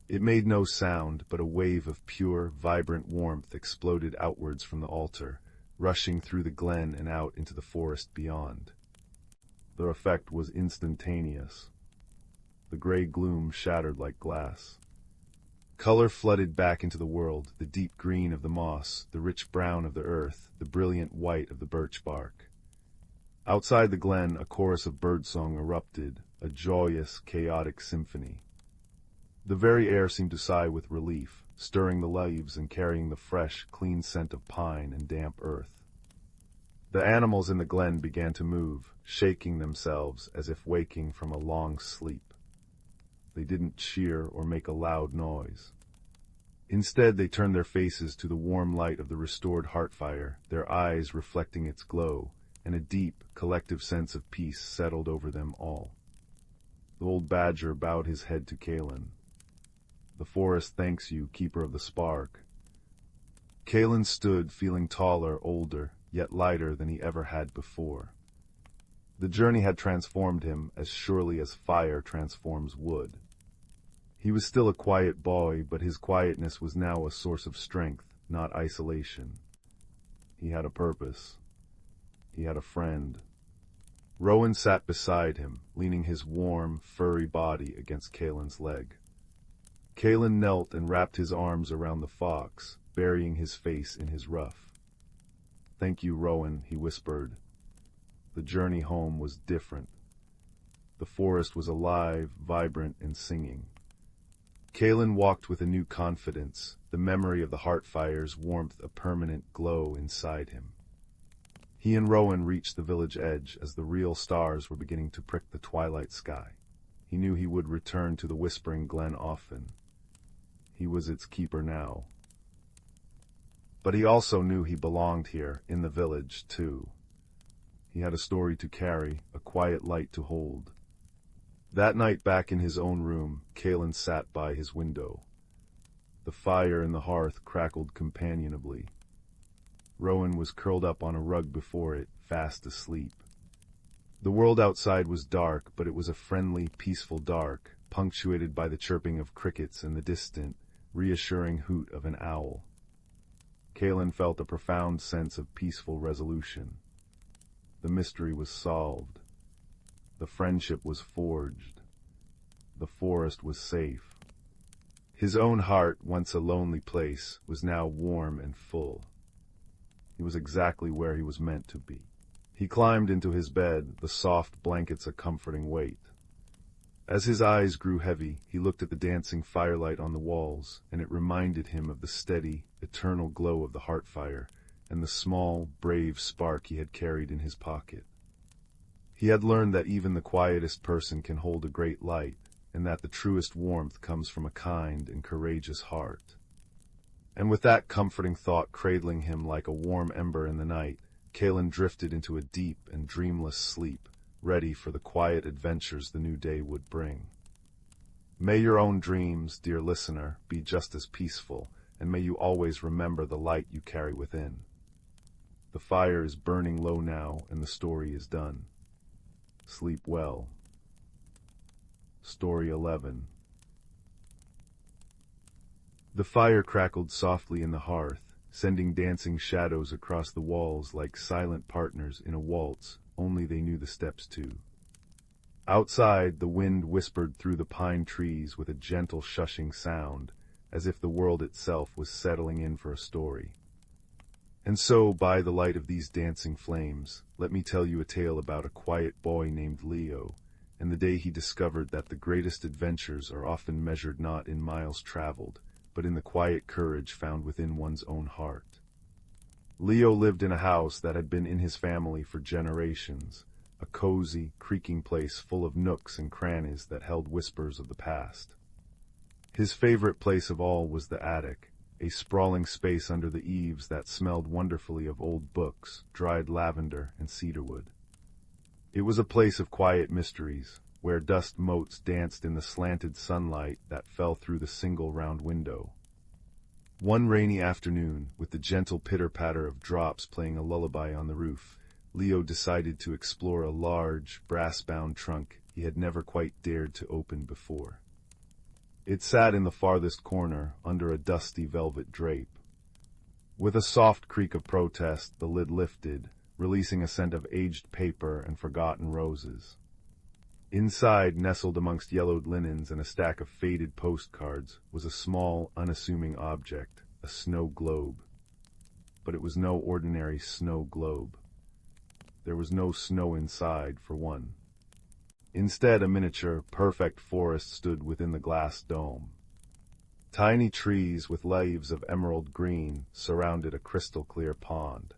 It made no sound, but a wave of pure, vibrant warmth exploded outwards from the altar, rushing through the glen and out into the forest beyond. The effect was instantaneous. The gray gloom shattered like glass. Color flooded back into the world, the deep green of the moss, the rich brown of the earth, the brilliant white of the birch bark. Outside the glen, a chorus of birdsong erupted, a joyous, chaotic symphony. The very air seemed to sigh with relief, stirring the leaves and carrying the fresh, clean scent of pine and damp earth. The animals in the glen began to move, shaking themselves as if waking from a long sleep. They didn't cheer or make a loud noise. Instead, they turned their faces to the warm light of the restored heart fire, their eyes reflecting its glow, and a deep, collective sense of peace settled over them all. The old badger bowed his head to Kaelen. "The forest thanks you, keeper of the spark." Kaelen stood, feeling taller, older, yet lighter than he ever had before. The journey had transformed him as surely as fire transforms wood. He was still a quiet boy, but his quietness was now a source of strength, not isolation. He had a purpose. He had a friend. Rowan sat beside him, leaning his warm, furry body against Kaelen's leg. Kaelen knelt and wrapped his arms around the fox, burying his face in his ruff. "Thank you, Rowan," he whispered. The journey home was different. The forest was alive, vibrant, and singing. Kaelen walked with a new confidence, the memory of the heart fire's warmth a permanent glow inside him. He and Rowan reached the village edge as the real stars were beginning to prick the twilight sky. He knew he would return to the Whispering Glen often. He was its keeper now. But he also knew he belonged here, in the village, too. He had a story to carry, a quiet light to hold. That night back in his own room, Kaelen sat by his window. The fire in the hearth crackled companionably. Rowan was curled up on a rug before it, fast asleep. The world outside was dark, but it was a friendly, peaceful dark, punctuated by the chirping of crickets and the distant, reassuring hoot of an owl. Kaelen felt a profound sense of peaceful resolution. The mystery was solved. The friendship was forged. The forest was safe. His own heart, once a lonely place, was now warm and full. He was exactly where he was meant to be. He climbed into his bed, the soft blankets a comforting weight. As his eyes grew heavy, he looked at the dancing firelight on the walls, and it reminded him of the steady, eternal glow of the heart fire, and the small, brave spark he had carried in his pocket. He had learned that even the quietest person can hold a great light, and that the truest warmth comes from a kind and courageous heart. And with that comforting thought cradling him like a warm ember in the night, Kaelen drifted into a deep and dreamless sleep, ready for the quiet adventures the new day would bring. May your own dreams, dear listener, be just as peaceful, and may you always remember the light you carry within. The fire is burning low now, and the story is done. Sleep well. Story 11. The fire crackled softly in the hearth, sending dancing shadows across the walls like silent partners in a waltz, only they knew the steps to. Outside, the wind whispered through the pine trees with a gentle shushing sound, as if the world itself was settling in for a story. And so, by the light of these dancing flames, let me tell you a tale about a quiet boy named Leo, and the day he discovered that the greatest adventures are often measured not in miles traveled, but in the quiet courage found within one's own heart. Leo lived in a house that had been in his family for generations, a cozy, creaking place full of nooks and crannies that held whispers of the past. His favorite place of all was the attic, a sprawling space under the eaves that smelled wonderfully of old books, dried lavender, and cedarwood. It was a place of quiet mysteries, where dust motes danced in the slanted sunlight that fell through the single round window. One rainy afternoon, with the gentle pitter-patter of drops playing a lullaby on the roof, Leo decided to explore a large, brass-bound trunk he had never quite dared to open before. It sat in the farthest corner, under a dusty velvet drape. With a soft creak of protest, the lid lifted, releasing a scent of aged paper and forgotten roses. Inside, nestled amongst yellowed linens and a stack of faded postcards, was a small, unassuming object, a snow globe. But it was no ordinary snow globe. There was no snow inside, for one. Instead, a miniature, perfect forest stood within the glass dome. Tiny trees with leaves of emerald green surrounded a crystal-clear pond.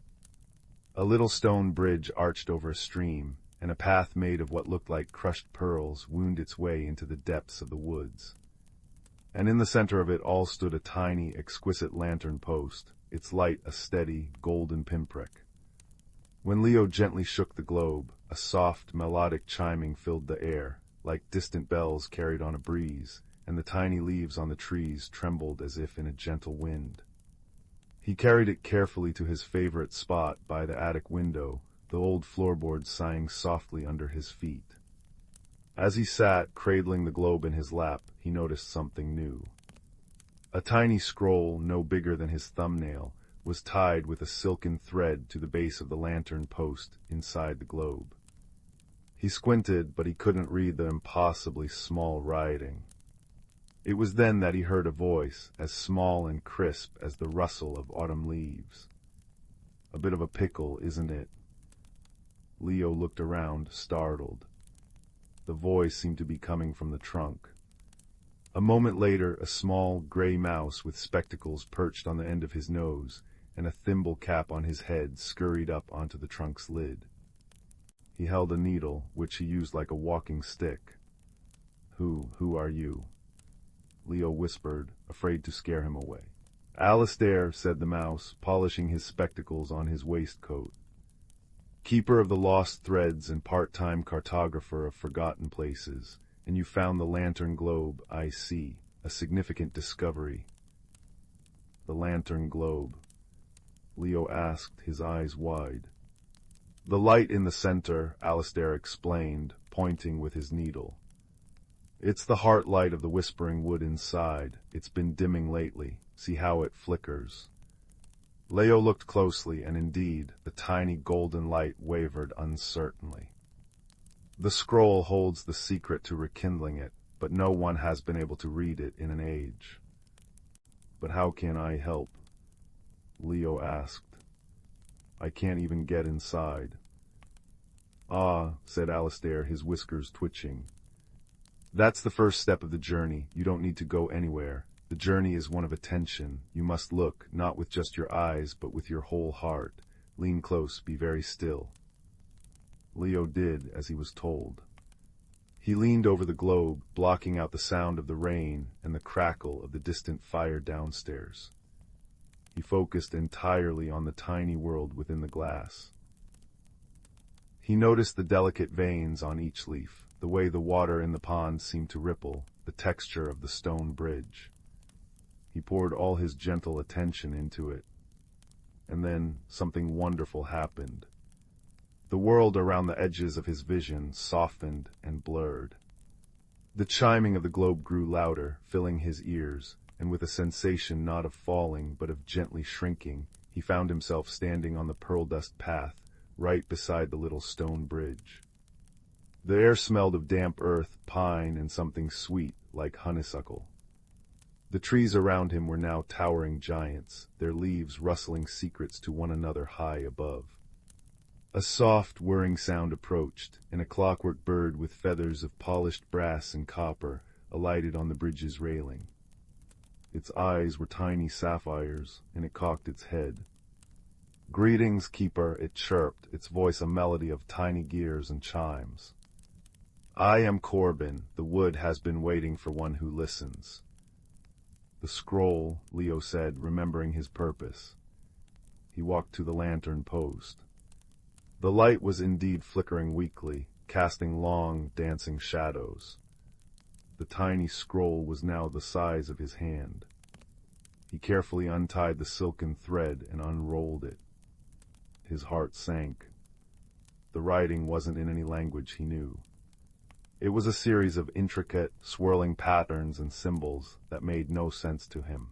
A little stone bridge arched over a stream, and a path made of what looked like crushed pearls wound its way into the depths of the woods. And in the center of it all stood a tiny, exquisite lantern post, its light a steady, golden pinprick. When Leo gently shook the globe, a soft, melodic chiming filled the air, like distant bells carried on a breeze, and the tiny leaves on the trees trembled as if in a gentle wind. He carried it carefully to his favorite spot by the attic window, the old floorboards sighing softly under his feet. As he sat, cradling the globe in his lap, he noticed something new. A tiny scroll, no bigger than his thumbnail, was tied with a silken thread to the base of the lantern post inside the globe. He squinted, but he couldn't read the impossibly small writing. It was then that he heard a voice, as small and crisp as the rustle of autumn leaves. "A bit of a pickle, isn't it?" Leo looked around, startled. The voice seemed to be coming from the trunk. A moment later, a small, gray mouse with spectacles perched on the end of his nose, and a thimble cap on his head scurried up onto the trunk's lid. He held a needle, which he used like a walking stick. Who are you?" Leo whispered, afraid to scare him away. "Alistair," said the mouse, polishing his spectacles on his waistcoat. "Keeper of the lost threads and part-time cartographer of forgotten places, and you found the lantern globe, I see, a significant discovery." "The lantern globe?" Leo asked, his eyes wide. "The light in the center," Alistair explained, pointing with his needle. "It's the heart light of the whispering wood inside. It's been dimming lately. See how it flickers." Leo looked closely, and indeed, the tiny golden light wavered uncertainly. "The scroll holds the secret to rekindling it, but no one has been able to read it in an age." "But how can I help?" Leo asked. "I can't even get inside." "Ah," said Alistair, his whiskers twitching. "That's the first step of the journey. You don't need to go anywhere. The journey is one of attention. You must look, not with just your eyes, but with your whole heart. Lean close, be very still." Leo did as he was told. He leaned over the globe, blocking out the sound of the rain and the crackle of the distant fire downstairs. He focused entirely on the tiny world within the glass. He noticed the delicate veins on each leaf, the way the water in the pond seemed to ripple, the texture of the stone bridge. He poured all his gentle attention into it. And then something wonderful happened. The world around the edges of his vision softened and blurred. The chiming of the globe grew louder, filling his ears, and with a sensation not of falling but of gently shrinking, he found himself standing on the pearl dust path, right beside the little stone bridge. The air smelled of damp earth, pine, and something sweet, like honeysuckle. The trees around him were now towering giants, their leaves rustling secrets to one another high above. A soft, whirring sound approached, and a clockwork bird with feathers of polished brass and copper alighted on the bridge's railing. Its eyes were tiny sapphires, and it cocked its head. "Greetings, keeper," it chirped, its voice a melody of tiny gears and chimes. "I am Corbin. The wood has been waiting for one who listens." "The scroll," Leo said, remembering his purpose. He walked to the lantern post. The light was indeed flickering weakly, casting long, dancing shadows. The tiny scroll was now the size of his hand. He carefully untied the silken thread and unrolled it. His heart sank. The writing wasn't in any language he knew. It was a series of intricate, swirling patterns and symbols that made no sense to him.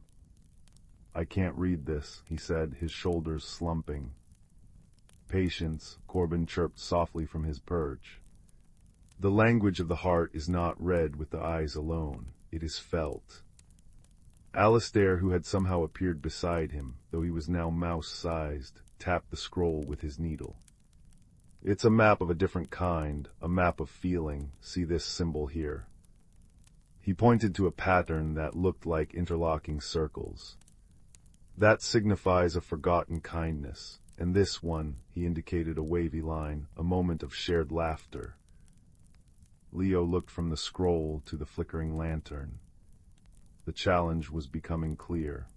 "I can't read this," he said, his shoulders slumping. "Patience," Corbin chirped softly from his perch. "The language of the heart is not read with the eyes alone. It is felt." Alistair, who had somehow appeared beside him, though he was now mouse-sized, tapped the scroll with his needle. "It's a map of a different kind, a map of feeling. See this symbol here." He pointed to a pattern that looked like interlocking circles. "That signifies a forgotten kindness, and this one," he indicated a wavy line, "a moment of shared laughter." Leo looked from the scroll to the flickering lantern. The challenge was becoming clear.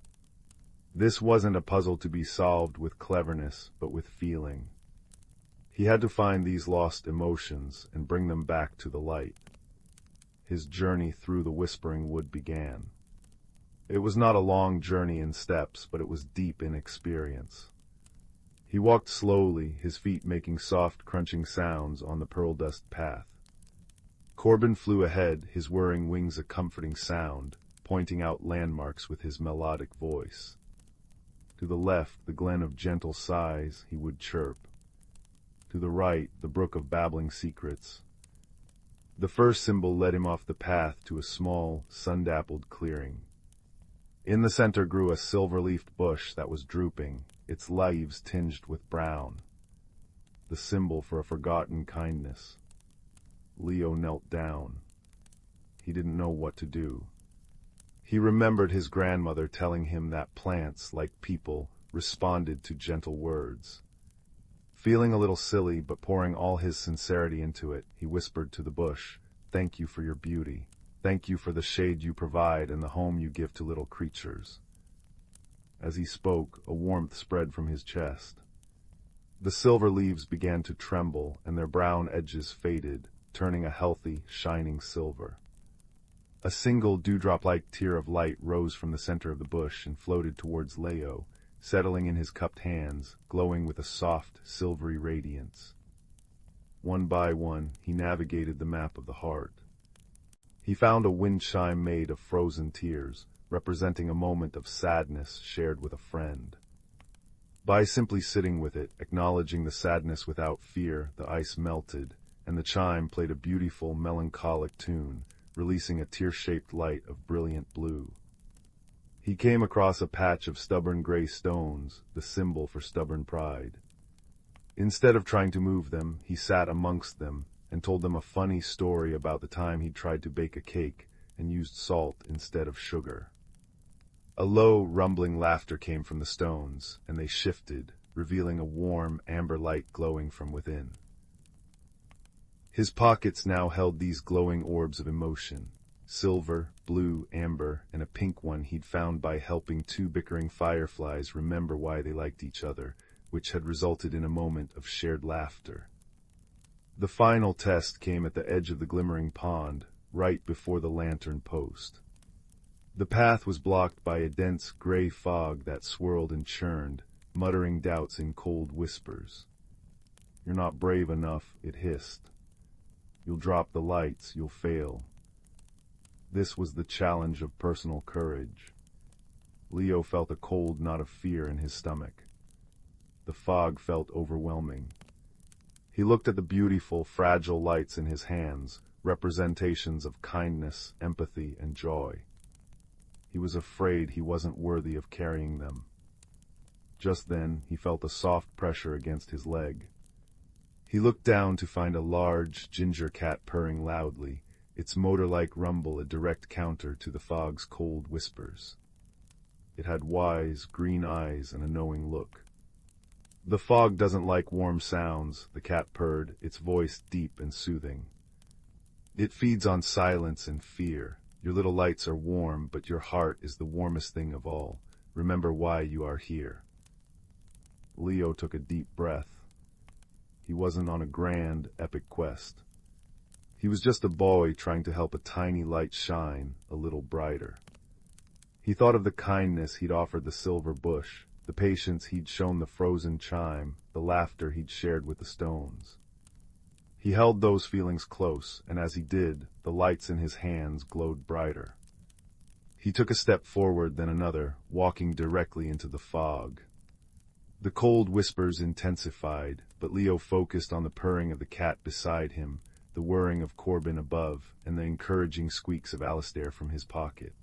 This wasn't a puzzle to be solved with cleverness, but with feeling. He had to find these lost emotions and bring them back to the light. His journey through the whispering wood began. It was not a long journey in steps, but it was deep in experience. He walked slowly, his feet making soft, crunching sounds on the pearl dust path. Corbin flew ahead, his whirring wings a comforting sound, pointing out landmarks with his melodic voice. To the left, the glen of gentle sighs, he would chirp. To the right, the brook of babbling secrets. The first symbol led him off the path to a small, sun-dappled clearing. In the center grew a silver-leafed bush that was drooping, its leaves tinged with brown. The symbol for a forgotten kindness. Leo knelt down. He didn't know what to do. He remembered his grandmother telling him that plants, like people, responded to gentle words. Feeling a little silly, but pouring all his sincerity into it, he whispered to the bush, "Thank you for your beauty. Thank you for the shade you provide and the home you give to little creatures." As he spoke, a warmth spread from his chest. The silver leaves began to tremble, and their brown edges faded, turning a healthy, shining silver. A single dewdrop-like tear of light rose from the center of the bush and floated towards Leo, settling in his cupped hands, glowing with a soft, silvery radiance. One by one, he navigated the map of the heart. He found a wind chime made of frozen tears, representing a moment of sadness shared with a friend. By simply sitting with it, acknowledging the sadness without fear, the ice melted, and the chime played a beautiful, melancholic tune, releasing a tear-shaped light of brilliant blue. He came across a patch of stubborn gray stones, the symbol for stubborn pride. Instead of trying to move them, he sat amongst them and told them a funny story about the time he'd tried to bake a cake and used salt instead of sugar. A low, rumbling laughter came from the stones, and they shifted, revealing a warm, amber light glowing from within. His pockets now held these glowing orbs of emotion, silver, blue, amber, and a pink one he'd found by helping two bickering fireflies remember why they liked each other, which had resulted in a moment of shared laughter. The final test came at the edge of the glimmering pond, right before the lantern post. The path was blocked by a dense gray fog that swirled and churned, muttering doubts in cold whispers. "You're not brave enough," it hissed. "You'll drop the lights, you'll fail." This was the challenge of personal courage. Leo felt a cold knot of fear in his stomach. The fog felt overwhelming. He looked at the beautiful, fragile lights in his hands, representations of kindness, empathy, and joy. He was afraid he wasn't worthy of carrying them. Just then, he felt a soft pressure against his leg. He looked down to find a large, ginger cat purring loudly, its motor-like rumble a direct counter to the fog's cold whispers. It had wise, green eyes and a knowing look. "The fog doesn't like warm sounds," the cat purred, its voice deep and soothing. "It feeds on silence and fear. Your little lights are warm, but your heart is the warmest thing of all. Remember why you are here." Leo took a deep breath. He wasn't on a grand, epic quest. He was just a boy trying to help a tiny light shine a little brighter. He thought of the kindness he'd offered the silver bush, the patience he'd shown the frozen chime, the laughter he'd shared with the stones. He held those feelings close, and as he did, the lights in his hands glowed brighter. He took a step forward, then another, walking directly into the fog. The cold whispers intensified, but Leo focused on the purring of the cat beside him, the whirring of Corbin above, and the encouraging squeaks of Alistair from his pocket.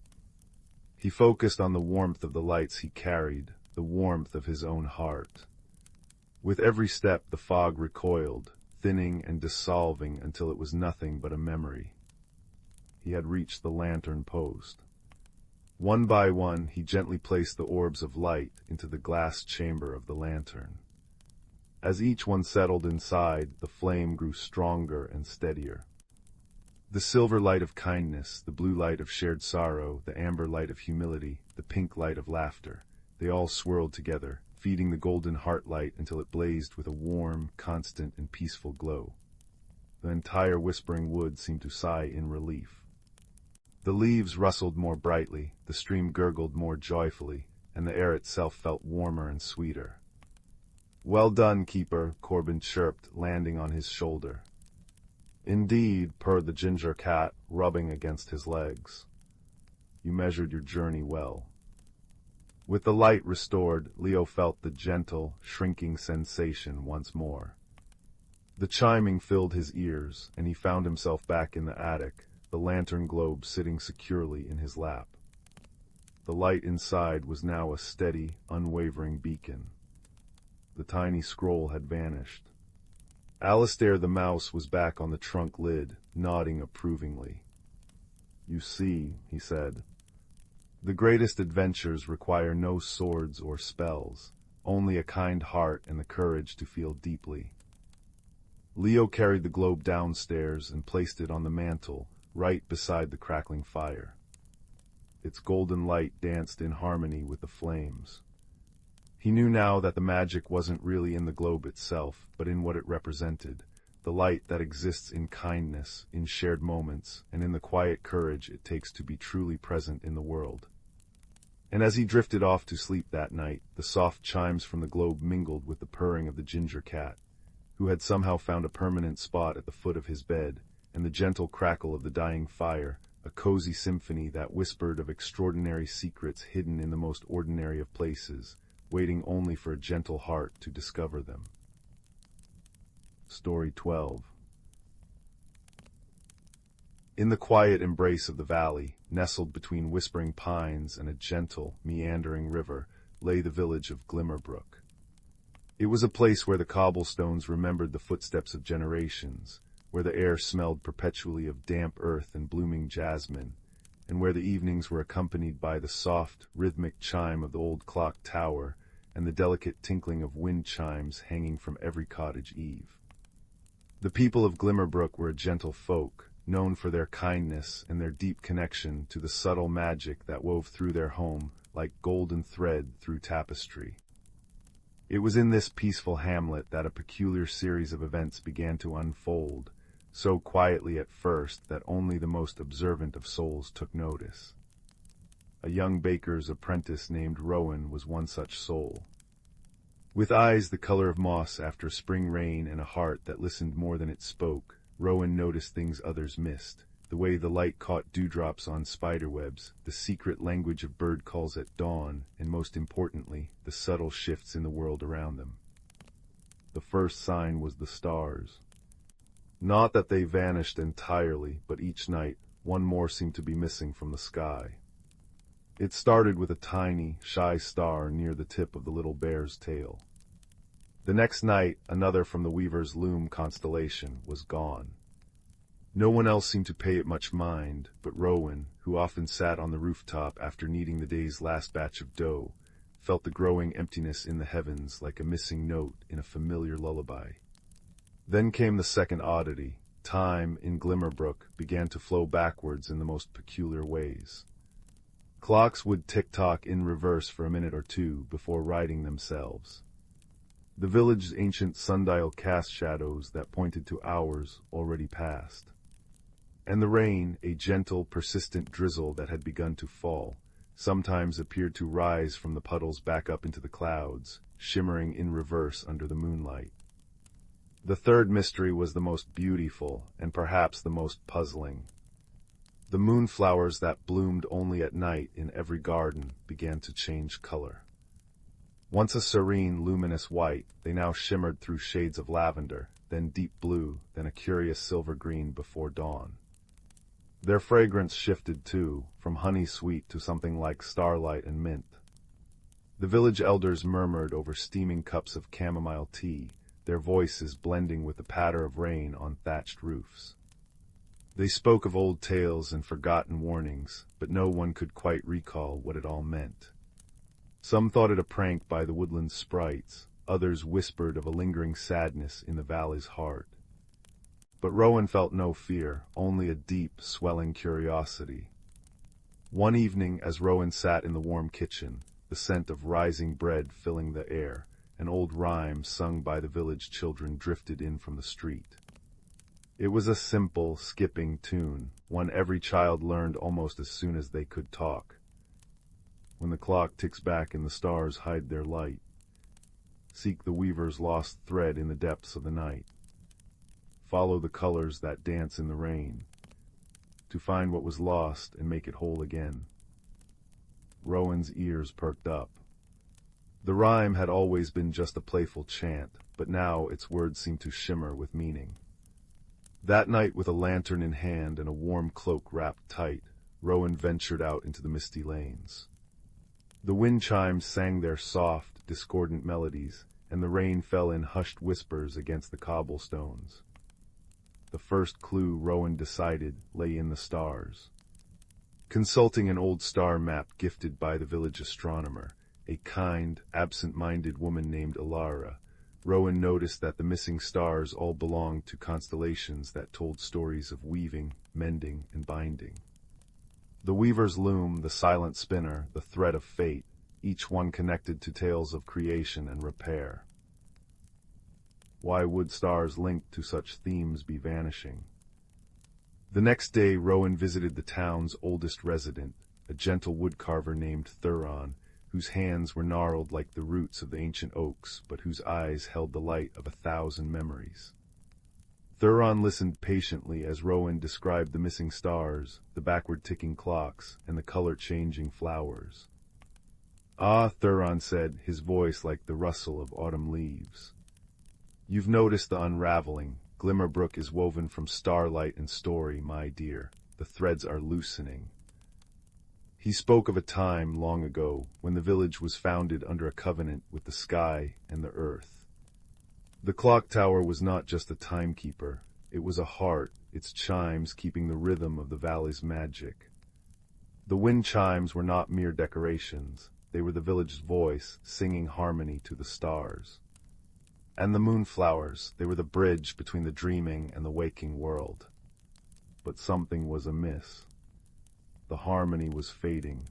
He focused on the warmth of the lights he carried, the warmth of his own heart. With every step the fog recoiled, thinning and dissolving until it was nothing but a memory. He had reached the lantern post. One by one he gently placed the orbs of light into the glass chamber of the lantern. As each one settled inside, the flame grew stronger and steadier. The silver light of kindness, the blue light of shared sorrow, the amber light of humility, the pink light of laughter, they all swirled together, feeding the golden heart light until it blazed with a warm, constant, and peaceful glow. The entire whispering wood seemed to sigh in relief. The leaves rustled more brightly, the stream gurgled more joyfully, and the air itself felt warmer and sweeter. "Well done, Keeper," Corbin chirped, landing on his shoulder. "Indeed," purred the ginger cat, rubbing against his legs. "You measured your journey well." With the light restored, Leo felt the gentle, shrinking sensation once more. The chiming filled his ears, and he found himself back in the attic, the lantern globe sitting securely in his lap. The light inside was now a steady, unwavering beacon. The tiny scroll had vanished. Alistair the mouse was back on the trunk lid, nodding approvingly. "You see," he said, "the greatest adventures require no swords or spells, only a kind heart and the courage to feel deeply." Leo carried the globe downstairs and placed it on the mantel, right beside the crackling fire. Its golden light danced in harmony with the flames. He knew now that the magic wasn't really in the globe itself, but in what it represented, the light that exists in kindness, in shared moments, and in the quiet courage it takes to be truly present in the world. And as he drifted off to sleep that night, the soft chimes from the globe mingled with the purring of the ginger cat, who had somehow found a permanent spot at the foot of his bed, and the gentle crackle of the dying fire, a cozy symphony that whispered of extraordinary secrets hidden in the most ordinary of places, waiting only for a gentle heart to discover them. Story 12. In the quiet embrace of the valley, nestled between whispering pines and a gentle, meandering river, lay the village of Glimmerbrook. It was a place where the cobblestones remembered the footsteps of generations, where the air smelled perpetually of damp earth and blooming jasmine, and where the evenings were accompanied by the soft, rhythmic chime of the old clock tower and the delicate tinkling of wind chimes hanging from every cottage eave. The people of Glimmerbrook were a gentle folk, known for their kindness and their deep connection to the subtle magic that wove through their home like golden thread through tapestry. It was in this peaceful hamlet that a peculiar series of events began to unfold, so quietly at first that only the most observant of souls took notice. A young baker's apprentice named Rowan was one such soul. With eyes the color of moss after spring rain and a heart that listened more than it spoke, Rowan noticed things others missed, the way the light caught dewdrops on spiderwebs, the secret language of bird calls at dawn, and most importantly, the subtle shifts in the world around them. The first sign was the stars. Not that they vanished entirely, but each night, one more seemed to be missing from the sky. It started with a tiny, shy star near the tip of the little bear's tail. The next night, another from the Weaver's Loom constellation was gone. No one else seemed to pay it much mind, but Rowan, who often sat on the rooftop after kneading the day's last batch of dough, felt the growing emptiness in the heavens like a missing note in a familiar lullaby. Then came the second oddity. Time, in Glimmerbrook, began to flow backwards in the most peculiar ways. Clocks would tick-tock in reverse for a minute or two before righting themselves. The village's ancient sundial cast shadows that pointed to hours already past. And the rain, a gentle, persistent drizzle that had begun to fall, sometimes appeared to rise from the puddles back up into the clouds, shimmering in reverse under the moonlight. The third mystery was the most beautiful, and perhaps the most puzzling. The moonflowers that bloomed only at night in every garden began to change color. Once a serene, luminous white, they now shimmered through shades of lavender, then deep blue, then a curious silver green before dawn. Their fragrance shifted too, from honey sweet to something like starlight and mint. The village elders murmured over steaming cups of chamomile tea, their voices blending with the patter of rain on thatched roofs. They spoke of old tales and forgotten warnings, but no one could quite recall what it all meant. Some thought it a prank by the woodland sprites, others whispered of a lingering sadness in the valley's heart. But Rowan felt no fear, only a deep, swelling curiosity. One evening, as Rowan sat in the warm kitchen, the scent of rising bread filling the air, an old rhyme sung by the village children drifted in from the street. It was a simple, skipping tune, one every child learned almost as soon as they could talk. When the clock ticks back and the stars hide their light, seek the weaver's lost thread in the depths of the night. Follow the colors that dance in the rain, to find what was lost and make it whole again. Rowan's ears perked up. The rhyme had always been just a playful chant, but now its words seemed to shimmer with meaning. That night, with a lantern in hand and a warm cloak wrapped tight, Rowan ventured out into the misty lanes. The wind chimes sang their soft, discordant melodies, and the rain fell in hushed whispers against the cobblestones. The first clue, Rowan decided, lay in the stars. Consulting an old star map gifted by the village astronomer, a kind, absent-minded woman named Alara, Rowan noticed that the missing stars all belonged to constellations that told stories of weaving, mending, and binding. The weaver's loom, the silent spinner, the thread of fate, each one connected to tales of creation and repair. Why would stars linked to such themes be vanishing? The next day, Rowan visited the town's oldest resident, a gentle woodcarver named Thuron, whose hands were gnarled like the roots of the ancient oaks, but whose eyes held the light of 1,000 memories. Thuron listened patiently as Rowan described the missing stars, the backward-ticking clocks, and the color-changing flowers. "Ah," Thuron said, his voice like the rustle of autumn leaves. "You've noticed the unraveling. Glimmerbrook is woven from starlight and story, my dear. The threads are loosening." He spoke of a time long ago when the village was founded under a covenant with the sky and the earth. The clock tower was not just a timekeeper, it was a heart, its chimes keeping the rhythm of the valley's magic. The wind chimes were not mere decorations, they were the village's voice, singing harmony to the stars. And the moonflowers, they were the bridge between the dreaming and the waking world. But something was amiss. The harmony was fading.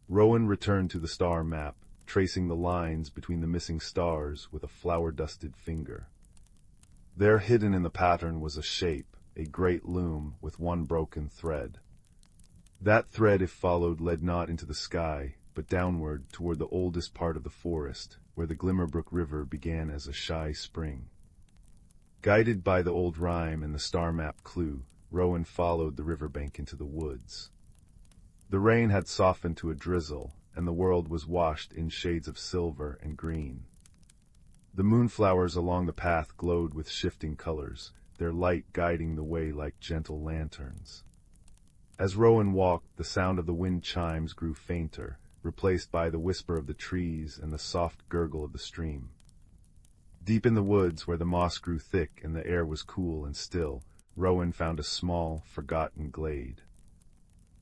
Rowan returned to the star map, tracing the lines between the missing stars with a flower-dusted finger. There, hidden in the pattern, was a shape, a great loom with one broken thread. That thread, if followed, led not into the sky, but downward toward the oldest part of the forest, where the Glimmerbrook River began as a shy spring. Guided by the old rhyme and the star map clue, Rowan followed the riverbank into the woods. The rain had softened to a drizzle, and the world was washed in shades of silver and green. The moonflowers along the path glowed with shifting colors, their light guiding the way like gentle lanterns. As Rowan walked, the sound of the wind chimes grew fainter, replaced by the whisper of the trees and the soft gurgle of the stream. Deep in the woods, where the moss grew thick and the air was cool and still, Rowan found a small, forgotten glade.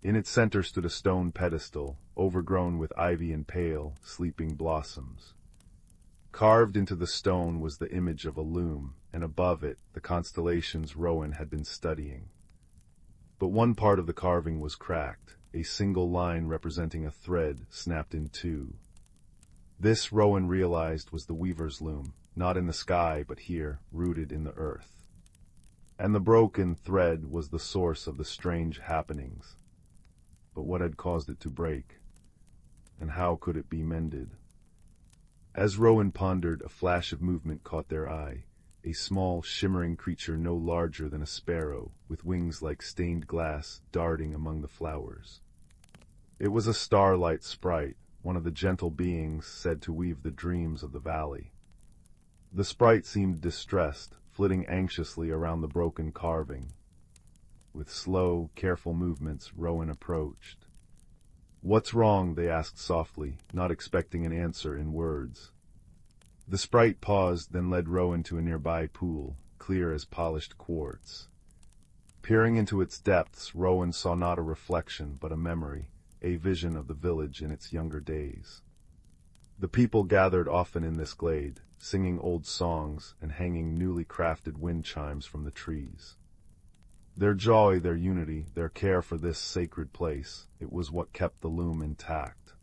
In its center stood a stone pedestal, overgrown with ivy and pale, sleeping blossoms. Carved into the stone was the image of a loom, and above it, the constellations Rowan had been studying. But one part of the carving was cracked, a single line representing a thread snapped in two. This, Rowan realized, was the weaver's loom, not in the sky, but here, rooted in the earth. And the broken thread was the source of the strange happenings. But what had caused it to break? And how could it be mended? As Rowan pondered, a flash of movement caught their eye, a small, shimmering creature no larger than a sparrow, with wings like stained glass, darting among the flowers. It was a starlight sprite, one of the gentle beings said to weave the dreams of the valley. The sprite seemed distressed, flitting anxiously around the broken carving. With slow, careful movements, Rowan approached. "What's wrong?" they asked softly, not expecting an answer in words. The sprite paused, then led Rowan to a nearby pool, clear as polished quartz. Peering into its depths, Rowan saw not a reflection, but a memory, a vision of the village in its younger days. The people gathered often in this glade, singing old songs and hanging newly crafted wind chimes from the trees. Their joy, their unity, their care for this sacred place, it was what kept the loom intact.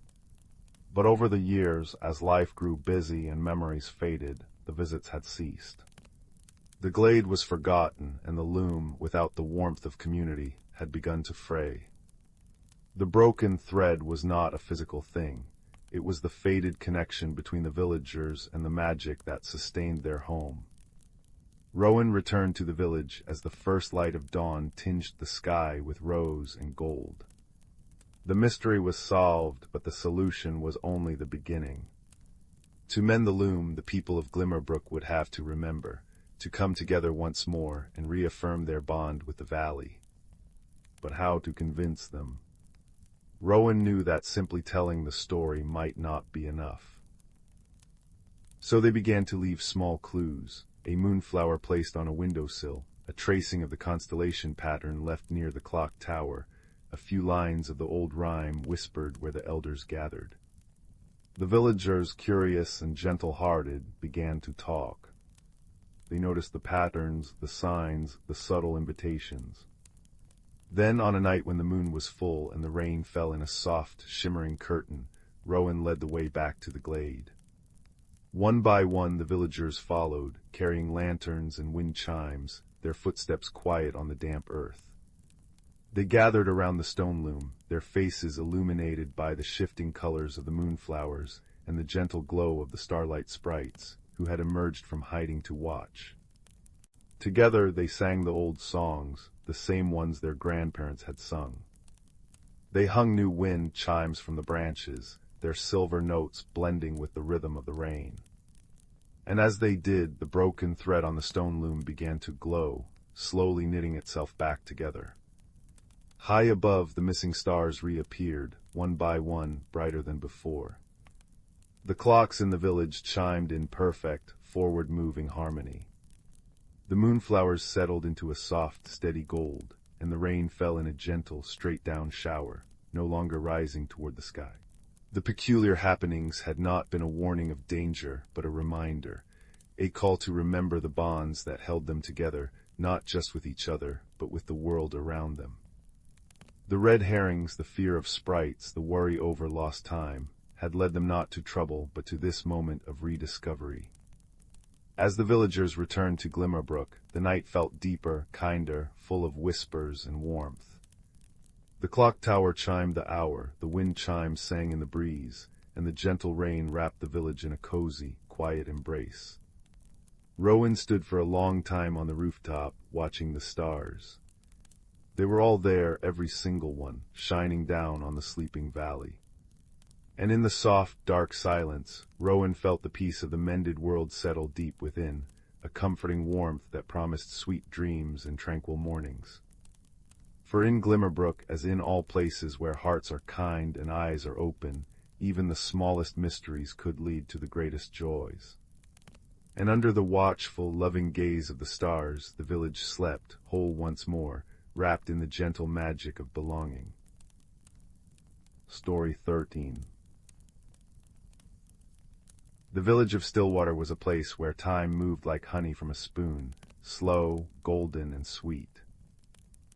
But over the years, as life grew busy and memories faded, the visits had ceased. The glade was forgotten, and the loom, without the warmth of community, had begun to fray. The broken thread was not a physical thing. It was the faded connection between the villagers and the magic that sustained their home. Rowan returned to the village as the first light of dawn tinged the sky with rose and gold. The mystery was solved, but the solution was only the beginning. To mend the loom, the people of Glimmerbrook would have to remember, to come together once more and reaffirm their bond with the valley. But how to convince them? Rowan knew that simply telling the story might not be enough. So they began to leave small clues, a moonflower placed on a windowsill, a tracing of the constellation pattern left near the clock tower, a few lines of the old rhyme whispered where the elders gathered. The villagers, curious and gentle-hearted, began to talk. They noticed the patterns, the signs, the subtle invitations. Then, on a night when the moon was full and the rain fell in a soft, shimmering curtain, Rowan led the way back to the glade. One by one the villagers followed, carrying lanterns and wind chimes, their footsteps quiet on the damp earth. They gathered around the stone loom, their faces illuminated by the shifting colors of the moonflowers and the gentle glow of the starlight sprites, who had emerged from hiding to watch. Together they sang the old songs, the same ones their grandparents had sung. They hung new wind chimes from the branches, their silver notes blending with the rhythm of the rain. And as they did, the broken thread on the stone loom began to glow, slowly knitting itself back together. High above, the missing stars reappeared, one by one, brighter than before. The clocks in the village chimed in perfect, forward-moving harmony. The moonflowers settled into a soft, steady gold, and the rain fell in a gentle, straight-down shower, no longer rising toward the sky. The peculiar happenings had not been a warning of danger, but a reminder, a call to remember the bonds that held them together, not just with each other, but with the world around them. The red herrings, the fear of sprites, the worry over lost time, had led them not to trouble, but to this moment of rediscovery. As the villagers returned to Glimmerbrook, the night felt deeper, kinder, full of whispers and warmth. The clock tower chimed the hour, the wind chimes sang in the breeze, and the gentle rain wrapped the village in a cozy, quiet embrace. Rowan stood for a long time on the rooftop, watching the stars. They were all there, every single one, shining down on the sleeping valley. And in the soft, dark silence, Rowan felt the peace of the mended world settle deep within, a comforting warmth that promised sweet dreams and tranquil mornings. For in Glimmerbrook, as in all places where hearts are kind and eyes are open, even the smallest mysteries could lead to the greatest joys. And under the watchful, loving gaze of the stars, the village slept, whole once more, wrapped in the gentle magic of belonging. Story 13. The village of Stillwater was a place where time moved like honey from a spoon, slow, golden, and sweet.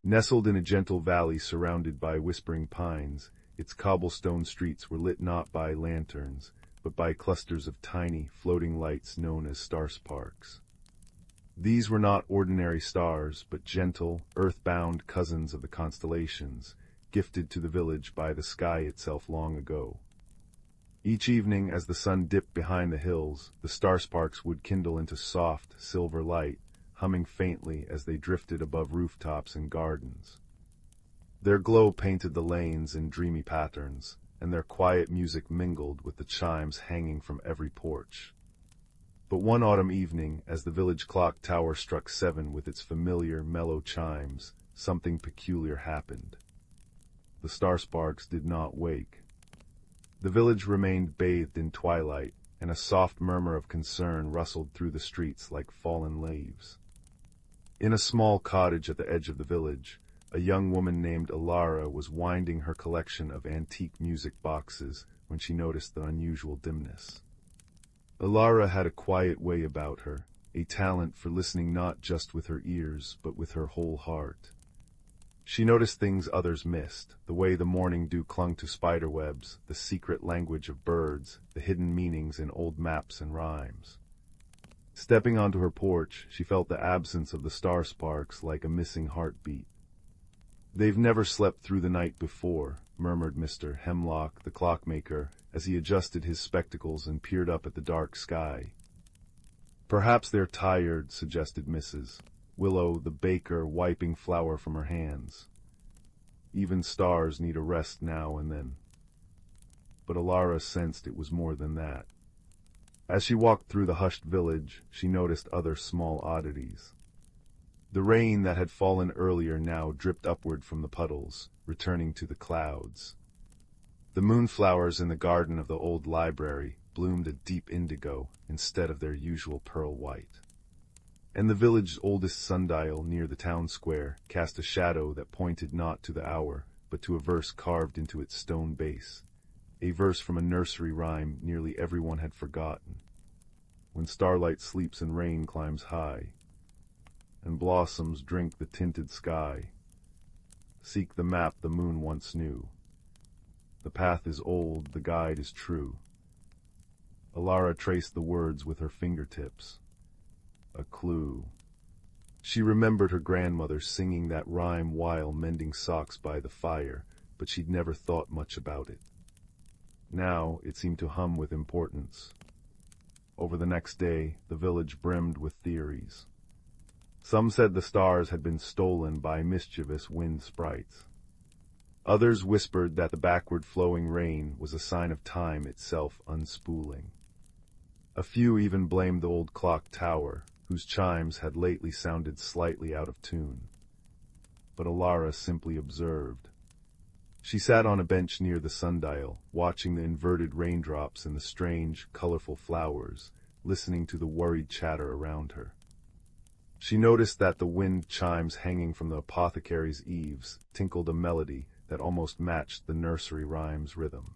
Nestled in a gentle valley surrounded by whispering pines, its cobblestone streets were lit not by lanterns, but by clusters of tiny, floating lights known as star sparks. These were not ordinary stars, but gentle, earth-bound cousins of the constellations, gifted to the village by the sky itself long ago. Each evening, as the sun dipped behind the hills, the star sparks would kindle into soft, silver light, humming faintly as they drifted above rooftops and gardens. Their glow painted the lanes in dreamy patterns, and their quiet music mingled with the chimes hanging from every porch. But one autumn evening, as the village clock tower struck 7 with its familiar, mellow chimes, something peculiar happened. The star sparks did not wake. The village remained bathed in twilight, and a soft murmur of concern rustled through the streets like fallen leaves. In a small cottage at the edge of the village, a young woman named Alara was winding her collection of antique music boxes when she noticed the unusual dimness. Alara had a quiet way about her, a talent for listening not just with her ears, but with her whole heart. She noticed things others missed, the way the morning dew clung to spiderwebs, the secret language of birds, the hidden meanings in old maps and rhymes. Stepping onto her porch, she felt the absence of the star sparks like a missing heartbeat. "They've never slept through the night before," murmured Mr. Hemlock, the clockmaker, as he adjusted his spectacles and peered up at the dark sky. "Perhaps they're tired," suggested Mrs. Willow, the baker, wiping flour from her hands. "Even stars need a rest now and then." But Alara sensed it was more than that. As she walked through the hushed village, she noticed other small oddities. The rain that had fallen earlier now dripped upward from the puddles, returning to the clouds. The moonflowers in the garden of the old library bloomed a deep indigo instead of their usual pearl white. And the village's oldest sundial near the town square cast a shadow that pointed not to the hour, but to a verse carved into its stone base, a verse from a nursery rhyme nearly everyone had forgotten. "When starlight sleeps and rain climbs high, and blossoms drink the tinted sky, seek the map the moon once knew. The path is old, the guide is true." Alara traced the words with her fingertips. A clue. She remembered her grandmother singing that rhyme while mending socks by the fire, but she'd never thought much about it. Now it seemed to hum with importance. Over the next day, the village brimmed with theories. Some said the stars had been stolen by mischievous wind sprites. Others whispered that the backward-flowing rain was a sign of time itself unspooling. A few even blamed the old clock tower, whose chimes had lately sounded slightly out of tune. But Alara simply observed. She sat on a bench near the sundial, watching the inverted raindrops and the strange, colorful flowers, listening to the worried chatter around her. She noticed that the wind chimes hanging from the apothecary's eaves tinkled a melody that almost matched the nursery rhyme's rhythm.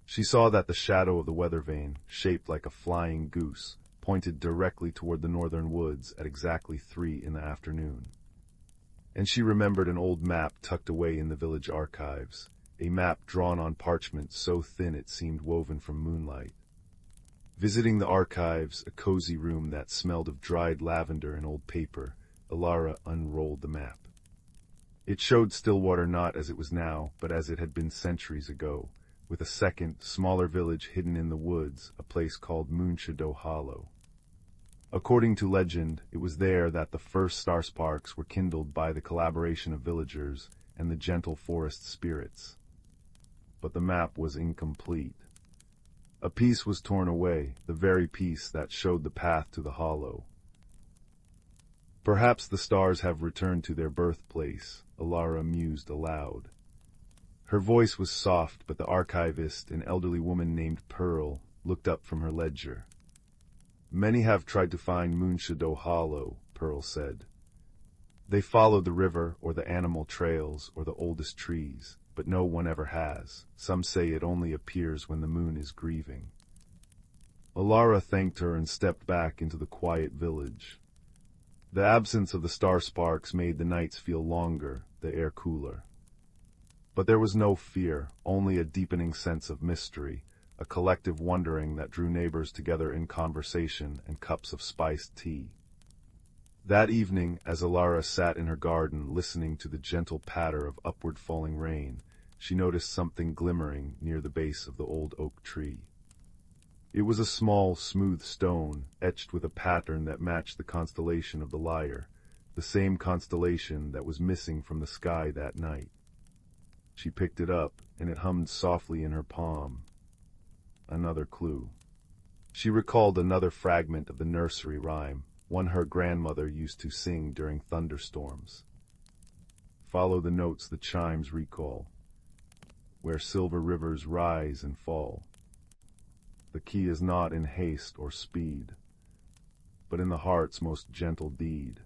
She saw that the shadow of the weather vane, shaped like a flying goose, pointed directly toward the northern woods at exactly 3 in the afternoon. And she remembered an old map tucked away in the village archives, a map drawn on parchment so thin it seemed woven from moonlight. Visiting the archives, a cozy room that smelled of dried lavender and old paper, Alara unrolled the map. It showed Stillwater not as it was now, but as it had been centuries ago, with a second, smaller village hidden in the woods, a place called Moonshadow Hollow. According to legend, it was there that the first star sparks were kindled by the collaboration of villagers and the gentle forest spirits. But the map was incomplete. A piece was torn away, the very piece that showed the path to the hollow. Perhaps the stars have returned to their birthplace, Alara mused aloud. Her voice was soft, but the archivist, an elderly woman named Pearl, looked up from her ledger. Many have tried to find Moonshadow Hollow, Pearl said. They followed the river or the animal trails or the oldest trees, but no one ever has. Some say it only appears when the moon is grieving. Alara thanked her and stepped back into the quiet village. The absence of the star sparks made the nights feel longer, the air cooler. But there was no fear, only a deepening sense of mystery, a collective wondering that drew neighbors together in conversation and cups of spiced tea. That evening, as Alara sat in her garden listening to the gentle patter of upward falling rain, she noticed something glimmering near the base of the old oak tree. It was a small, smooth stone, etched with a pattern that matched the constellation of the Lyre, the same constellation that was missing from the sky that night. She picked it up, and it hummed softly in her palm. Another clue. She recalled another fragment of the nursery rhyme, one her grandmother used to sing during thunderstorms. Follow the notes the chimes recall, where silver rivers rise and fall. The key is not in haste or speed, but in the heart's most gentle deed.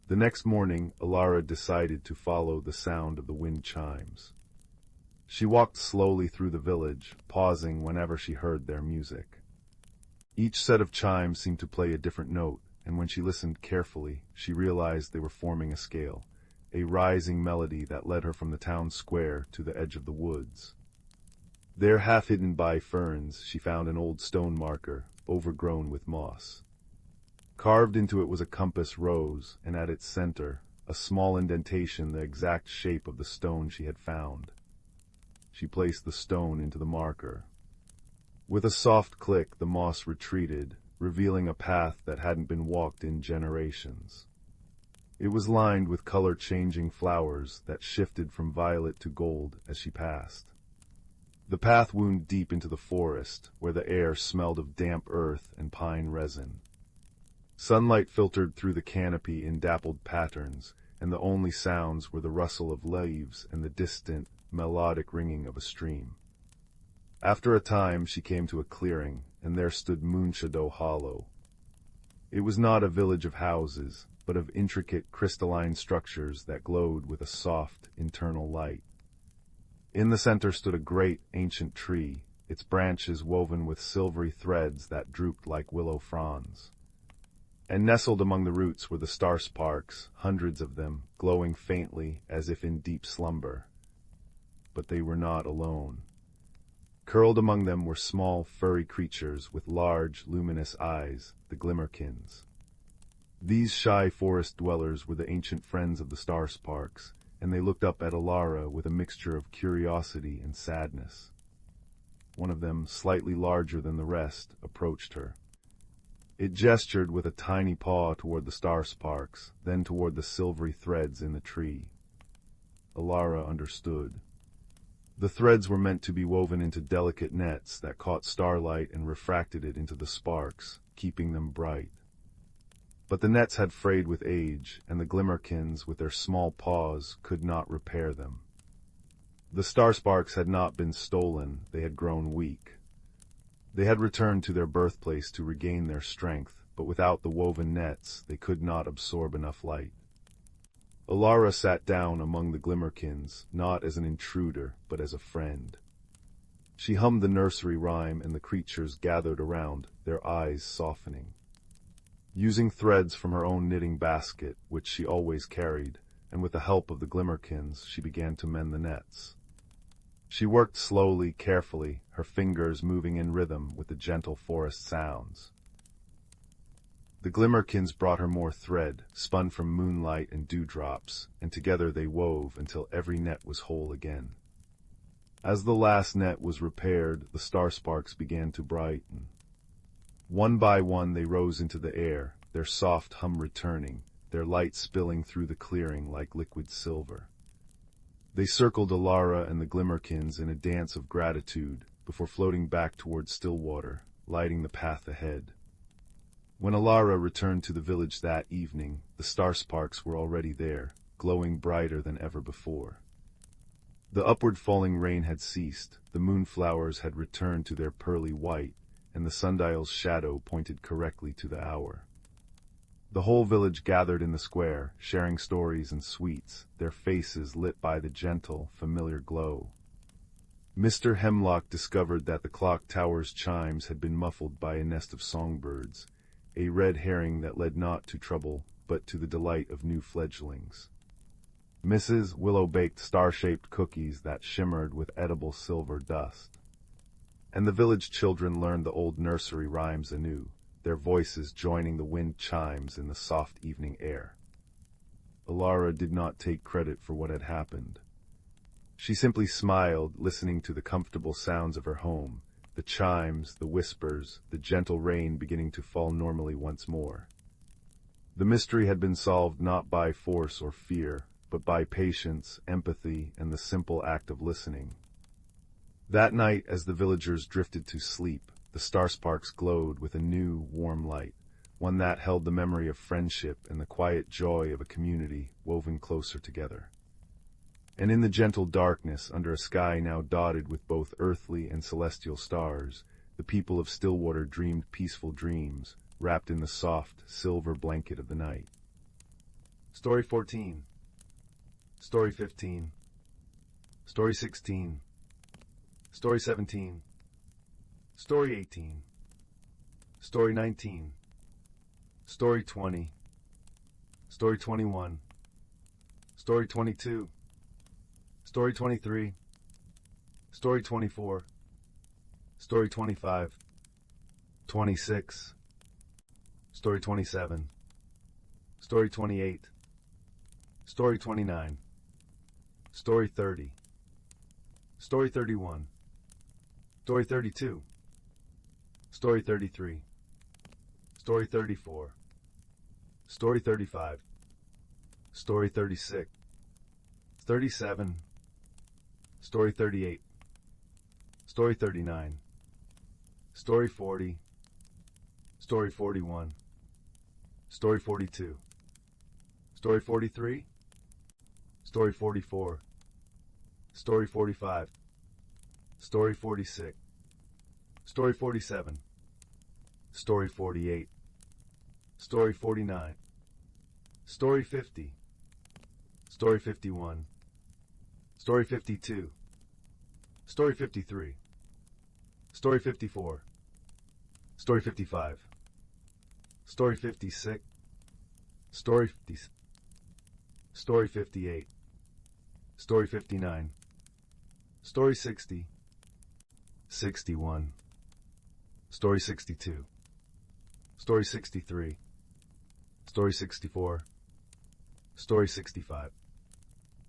The next morning, Alara decided to follow the sound of the wind chimes. She walked slowly through the village, pausing whenever she heard their music. Each set of chimes seemed to play a different note, and when she listened carefully, she realized they were forming a scale, a rising melody that led her from the town square to the edge of the woods. There, half hidden by ferns, she found an old stone marker, overgrown with moss. Carved into it was a compass rose, and at its center, a small indentation the exact shape of the stone she had found. She placed the stone into the marker. With a soft click, the moss retreated, revealing a path that hadn't been walked in generations. It was lined with color-changing flowers that shifted from violet to gold as she passed. The path wound deep into the forest, where the air smelled of damp earth and pine resin. Sunlight filtered through the canopy in dappled patterns, and the only sounds were the rustle of leaves and the distant, melodic ringing of a stream. After a time, she came to a clearing, and there stood Moonshadow Hollow. It was not a village of houses, but of intricate crystalline structures that glowed with a soft, internal light. In the center stood a great, ancient tree, its branches woven with silvery threads that drooped like willow fronds. And nestled among the roots were the star sparks, hundreds of them, glowing faintly as if in deep slumber. But they were not alone. Curled among them were small, furry creatures with large, luminous eyes, the Glimmerkins. These shy forest dwellers were the ancient friends of the star sparks, and they looked up at Alara with a mixture of curiosity and sadness. One of them, slightly larger than the rest, approached her. It gestured with a tiny paw toward the star sparks, then toward the silvery threads in the tree. Alara understood. The threads were meant to be woven into delicate nets that caught starlight and refracted it into the sparks, keeping them bright. But the nets had frayed with age, and the Glimmerkins, with their small paws, could not repair them. The star sparks had not been stolen, they had grown weak. They had returned to their birthplace to regain their strength, but without the woven nets, they could not absorb enough light. Alara sat down among the Glimmerkins, not as an intruder, but as a friend. She hummed the nursery rhyme, and the creatures gathered around, their eyes softening. Using threads from her own knitting basket, which she always carried, and with the help of the Glimmerkins, she began to mend the nets. She worked slowly, carefully, her fingers moving in rhythm with the gentle forest sounds. The Glimmerkins brought her more thread, spun from moonlight and dewdrops, and together they wove until every net was whole again. As the last net was repaired, the star sparks began to brighten. One by one they rose into the air, their soft hum returning, their light spilling through the clearing like liquid silver. They circled Alara and the Glimmerkins in a dance of gratitude before floating back toward Stillwater, lighting the path ahead. When Alara returned to the village that evening, the star sparks were already there, glowing brighter than ever before. The upward falling rain had ceased, the moonflowers had returned to their pearly white, and the sundial's shadow pointed correctly to the hour. The whole village gathered in the square, sharing stories and sweets, their faces lit by the gentle, familiar glow. Mr. Hemlock discovered that the clock tower's chimes had been muffled by a nest of songbirds, a red herring that led not to trouble, but to the delight of new fledglings. Mrs. Willow baked star-shaped cookies that shimmered with edible silver dust. And the village children learned the old nursery rhymes anew, their voices joining the wind chimes in the soft evening air. Alara did not take credit for what had happened. She simply smiled, listening to the comfortable sounds of her home, the chimes, the whispers, the gentle rain beginning to fall normally once more. The mystery had been solved not by force or fear, but by patience, empathy, and the simple act of listening. That night, as the villagers drifted to sleep, the star sparks glowed with a new, warm light, one that held the memory of friendship and the quiet joy of a community woven closer together. And in the gentle darkness, under a sky now dotted with both earthly and celestial stars, the people of Stillwater dreamed peaceful dreams, wrapped in the soft, silver blanket of the night. Story 14. Story 15. Story 16. Story 17. Story 18. Story 19. Story 20. Story 21. Story 22. Story 23. Story 24. Story 25. 26. Story 27. Story 28. Story 29. Story 30. Story 31. Story 32. Story 33. Story 34. Story 35. Story 36. 37. Story 38. Story 39. Story 40. Story 41. Story 42. Story 43. Story 44. Story 45. Story 46. Story 47. Story 48. Story 49. Story 50. Story 51. Story 52. Story 53. Story 54. Story 55. Story 56. Story 50. Story 58. Story 59. Story 60. 61. Story 62. Story 63. Story 64. Story 65.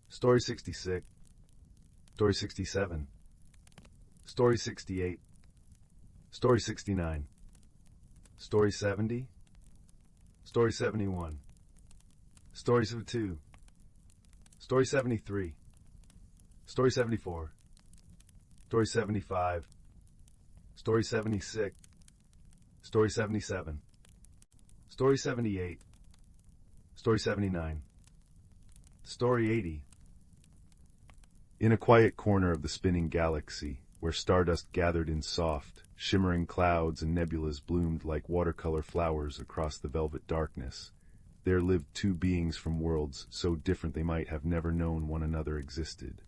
Story 66. Story 67. Story 68. Story 69. Story 70. Story 71. Story 72. Story 73. Story 74. Story 75. Story 76. Story 77. Story 78. Story 79. Story 80. In a quiet corner of the spinning galaxy, where stardust gathered in soft, shimmering clouds and nebulas bloomed like watercolor flowers across the velvet darkness, there lived two beings from worlds so different they might have never known one another existed.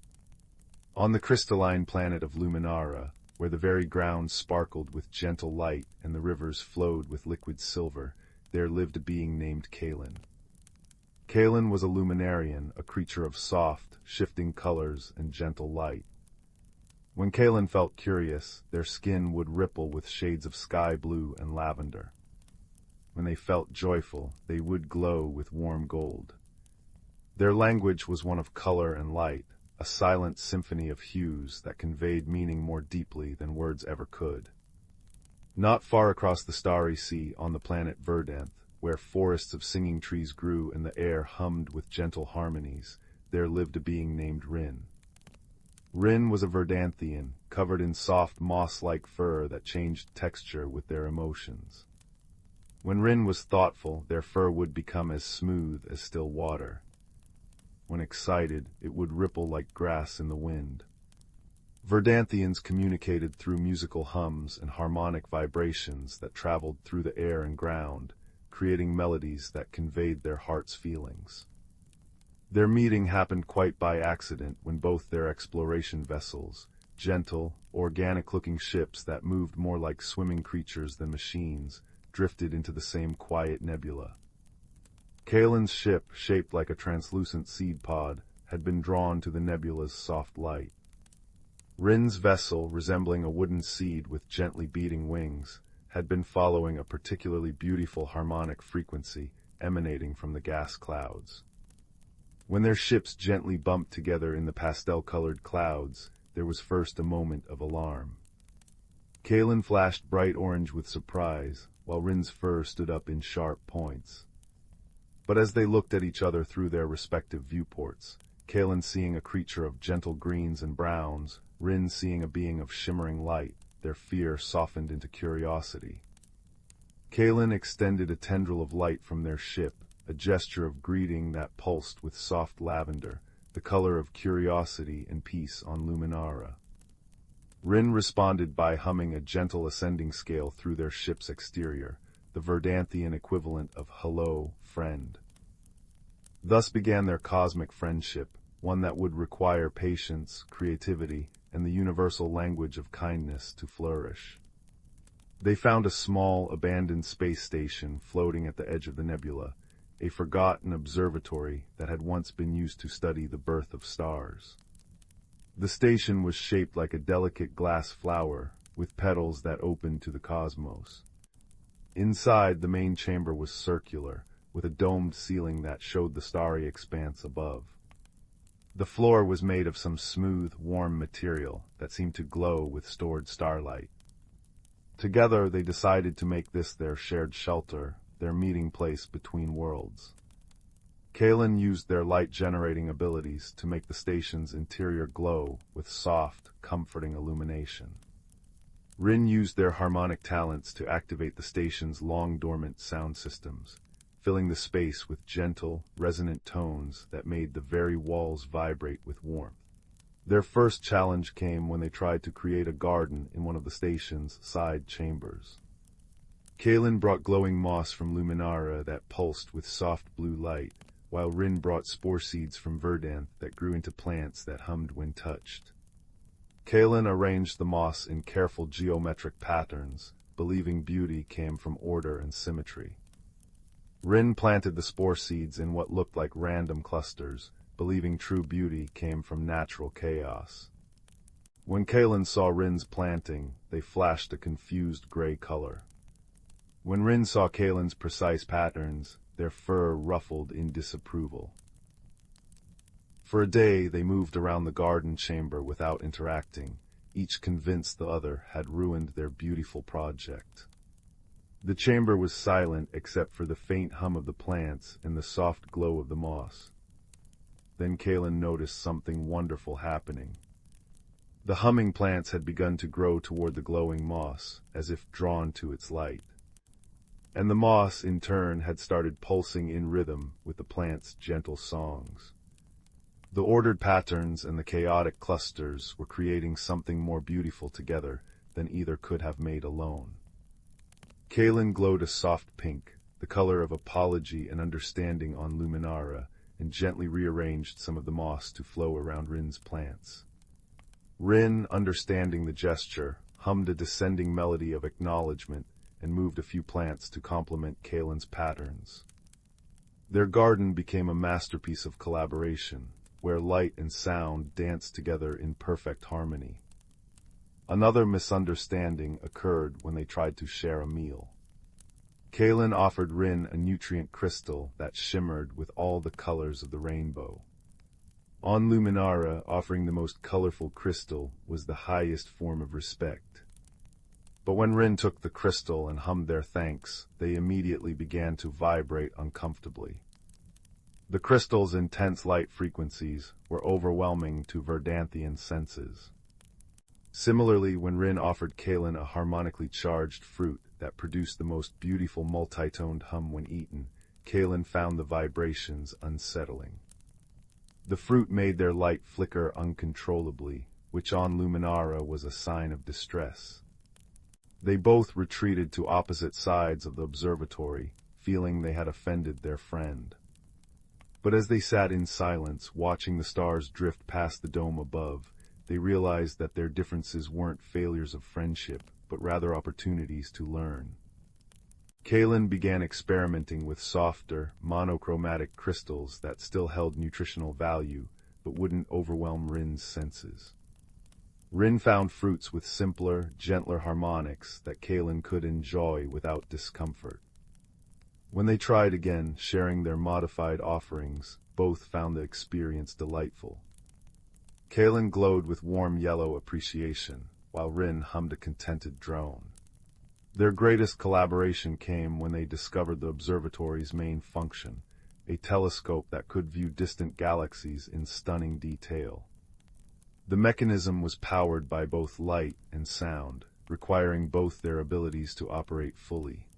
On the crystalline planet of Luminara, where the very ground sparkled with gentle light and the rivers flowed with liquid silver, there lived a being named Kaelen. Kaelen was a Luminarian, a creature of soft, shifting colors and gentle light. When Kaelen felt curious, their skin would ripple with shades of sky blue and lavender. When they felt joyful, they would glow with warm gold. Their language was one of color and light, a silent symphony of hues that conveyed meaning more deeply than words ever could. Not far across the starry sea, on the planet Verdant, where forests of singing trees grew and the air hummed with gentle harmonies, there lived a being named Rin. Rin was a Verdanthian, covered in soft moss-like fur that changed texture with their emotions. When Rin was thoughtful, their fur would become as smooth as still water. When excited, it would ripple like grass in the wind. Verdanthians communicated through musical hums and harmonic vibrations that traveled through the air and ground, creating melodies that conveyed their heart's feelings. Their meeting happened quite by accident when both their exploration vessels, gentle, organic-looking ships that moved more like swimming creatures than machines, drifted into the same quiet nebula. Kaelen's ship, shaped like a translucent seed pod, had been drawn to the nebula's soft light. Rin's vessel, resembling a wooden seed with gently beating wings, had been following a particularly beautiful harmonic frequency emanating from the gas clouds. When their ships gently bumped together in the pastel-colored clouds, there was first a moment of alarm. Kaelen flashed bright orange with surprise, while Rin's fur stood up in sharp points. But as they looked at each other through their respective viewports, Kaelen seeing a creature of gentle greens and browns, Rin seeing a being of shimmering light, their fear softened into curiosity. Kaelen extended a tendril of light from their ship, a gesture of greeting that pulsed with soft lavender, the color of curiosity and peace on Luminara. Rin responded by humming a gentle ascending scale through their ship's exterior, the Verdanthian equivalent of "hello, friend." Thus began their cosmic friendship, one that would require patience, creativity, and the universal language of kindness to flourish. They found a small, abandoned space station floating at the edge of the nebula, a forgotten observatory that had once been used to study the birth of stars. The station was shaped like a delicate glass flower, with petals that opened to the cosmos. Inside, the main chamber was circular, with a domed ceiling that showed the starry expanse above. The floor was made of some smooth, warm material that seemed to glow with stored starlight. Together, they decided to make this their shared shelter, their meeting place between worlds. Kaelen used their light-generating abilities to make the station's interior glow with soft, comforting illumination. Rin used their harmonic talents to activate the station's long-dormant sound systems, filling the space with gentle, resonant tones that made the very walls vibrate with warmth. Their first challenge came when they tried to create a garden in one of the station's side chambers. Kaelen brought glowing moss from Luminara that pulsed with soft blue light, while Rin brought spore seeds from Verdant that grew into plants that hummed when touched. Kaelen arranged the moss in careful geometric patterns, believing beauty came from order and symmetry. Rin planted the spore seeds in what looked like random clusters, believing true beauty came from natural chaos. When Kaelen saw Rin's planting, they flashed a confused gray color. When Rin saw Kaelen's precise patterns, their fur ruffled in disapproval. For a day, they moved around the garden chamber without interacting, each convinced the other had ruined their beautiful project. The chamber was silent except for the faint hum of the plants and the soft glow of the moss. Then Kaelen noticed something wonderful happening. The humming plants had begun to grow toward the glowing moss, as if drawn to its light. And the moss, in turn, had started pulsing in rhythm with the plants' gentle songs. The ordered patterns and the chaotic clusters were creating something more beautiful together than either could have made alone. Kaelen glowed a soft pink, the color of apology and understanding on Luminara, and gently rearranged some of the moss to flow around Rin's plants. Rin, understanding the gesture, hummed a descending melody of acknowledgement and moved a few plants to complement Kaelen's patterns. Their garden became a masterpiece of collaboration, where light and sound danced together in perfect harmony. Another misunderstanding occurred when they tried to share a meal. Kaelen offered Rin a nutrient crystal that shimmered with all the colors of the rainbow. On Luminara, offering the most colorful crystal was the highest form of respect. But when Rin took the crystal and hummed their thanks, they immediately began to vibrate uncomfortably. The crystal's intense light frequencies were overwhelming to Verdanthian senses. Similarly, when Rin offered Kaelen a harmonically charged fruit that produced the most beautiful multi-toned hum when eaten, Kaelen found the vibrations unsettling. The fruit made their light flicker uncontrollably, which on Luminara was a sign of distress. They both retreated to opposite sides of the observatory, feeling they had offended their friend. But as they sat in silence, watching the stars drift past the dome above, they realized that their differences weren't failures of friendship, but rather opportunities to learn. Kaelen began experimenting with softer, monochromatic crystals that still held nutritional value, but wouldn't overwhelm Rin's senses. Rin found fruits with simpler, gentler harmonics that Kaelen could enjoy without discomfort. When they tried again, sharing their modified offerings, both found the experience delightful. Kaelen glowed with warm yellow appreciation, while Rin hummed a contented drone. Their greatest collaboration came when they discovered the observatory's main function, a telescope that could view distant galaxies in stunning detail. The mechanism was powered by both light and sound, requiring both their abilities to operate fully.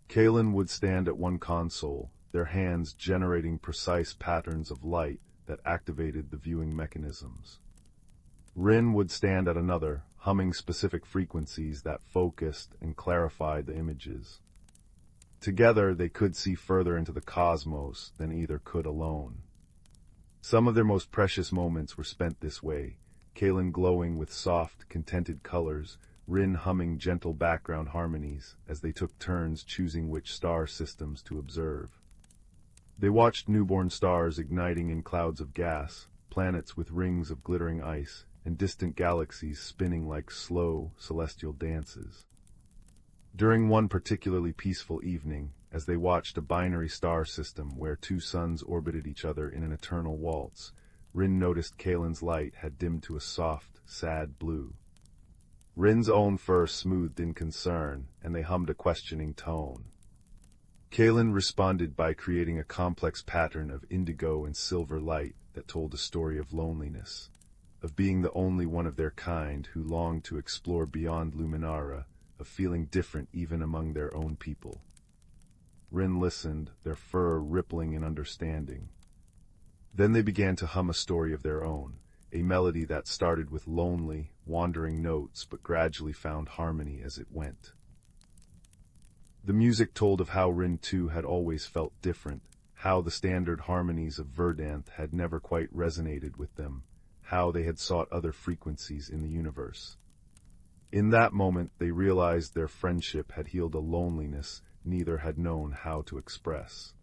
Kaelen would stand at one console, their hands generating precise patterns of light that activated the viewing mechanisms. Rin would stand at another, humming specific frequencies that focused and clarified the images. Together, they could see further into the cosmos than either could alone. Some of their most precious moments were spent this way, Kaelen glowing with soft, contented colors, Rin humming gentle background harmonies as they took turns choosing which star systems to observe. They watched newborn stars igniting in clouds of gas, planets with rings of glittering ice, and distant galaxies spinning like slow, celestial dances. During one particularly peaceful evening, as they watched a binary star system where two suns orbited each other in an eternal waltz, Rin noticed Kaelen's light had dimmed to a soft, sad blue. Rin's own fur smoothed in concern, and they hummed a questioning tone. Kaelen responded by creating a complex pattern of indigo and silver light that told a story of loneliness, of being the only one of their kind who longed to explore beyond Luminara, of feeling different even among their own people. Rin listened, their fur rippling in understanding. Then they began to hum a story of their own, a melody that started with lonely, wandering notes but gradually found harmony as it went. The music told of how Rin too had always felt different, how the standard harmonies of Verdant had never quite resonated with them, how they had sought other frequencies in the universe. In that moment, they realized their friendship had healed a loneliness neither had known how to express.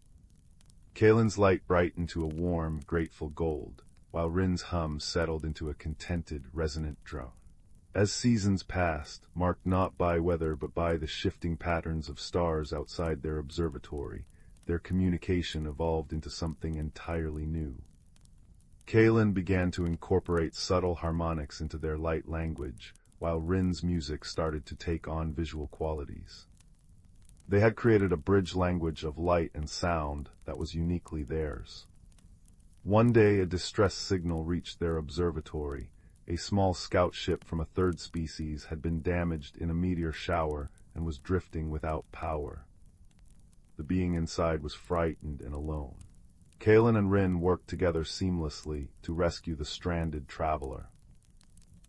Kaelen's light brightened to a warm, grateful gold, while Rin's hum settled into a contented, resonant drone. As seasons passed, marked not by weather but by the shifting patterns of stars outside their observatory, their communication evolved into something entirely new. Kaelen began to incorporate subtle harmonics into their light language, while Rin's music started to take on visual qualities. They had created a bridge language of light and sound that was uniquely theirs. One day a distress signal reached their observatory. A small scout ship from a third species had been damaged in a meteor shower and was drifting without power. The being inside was frightened and alone. Kaelen and Rin worked together seamlessly to rescue the stranded traveler.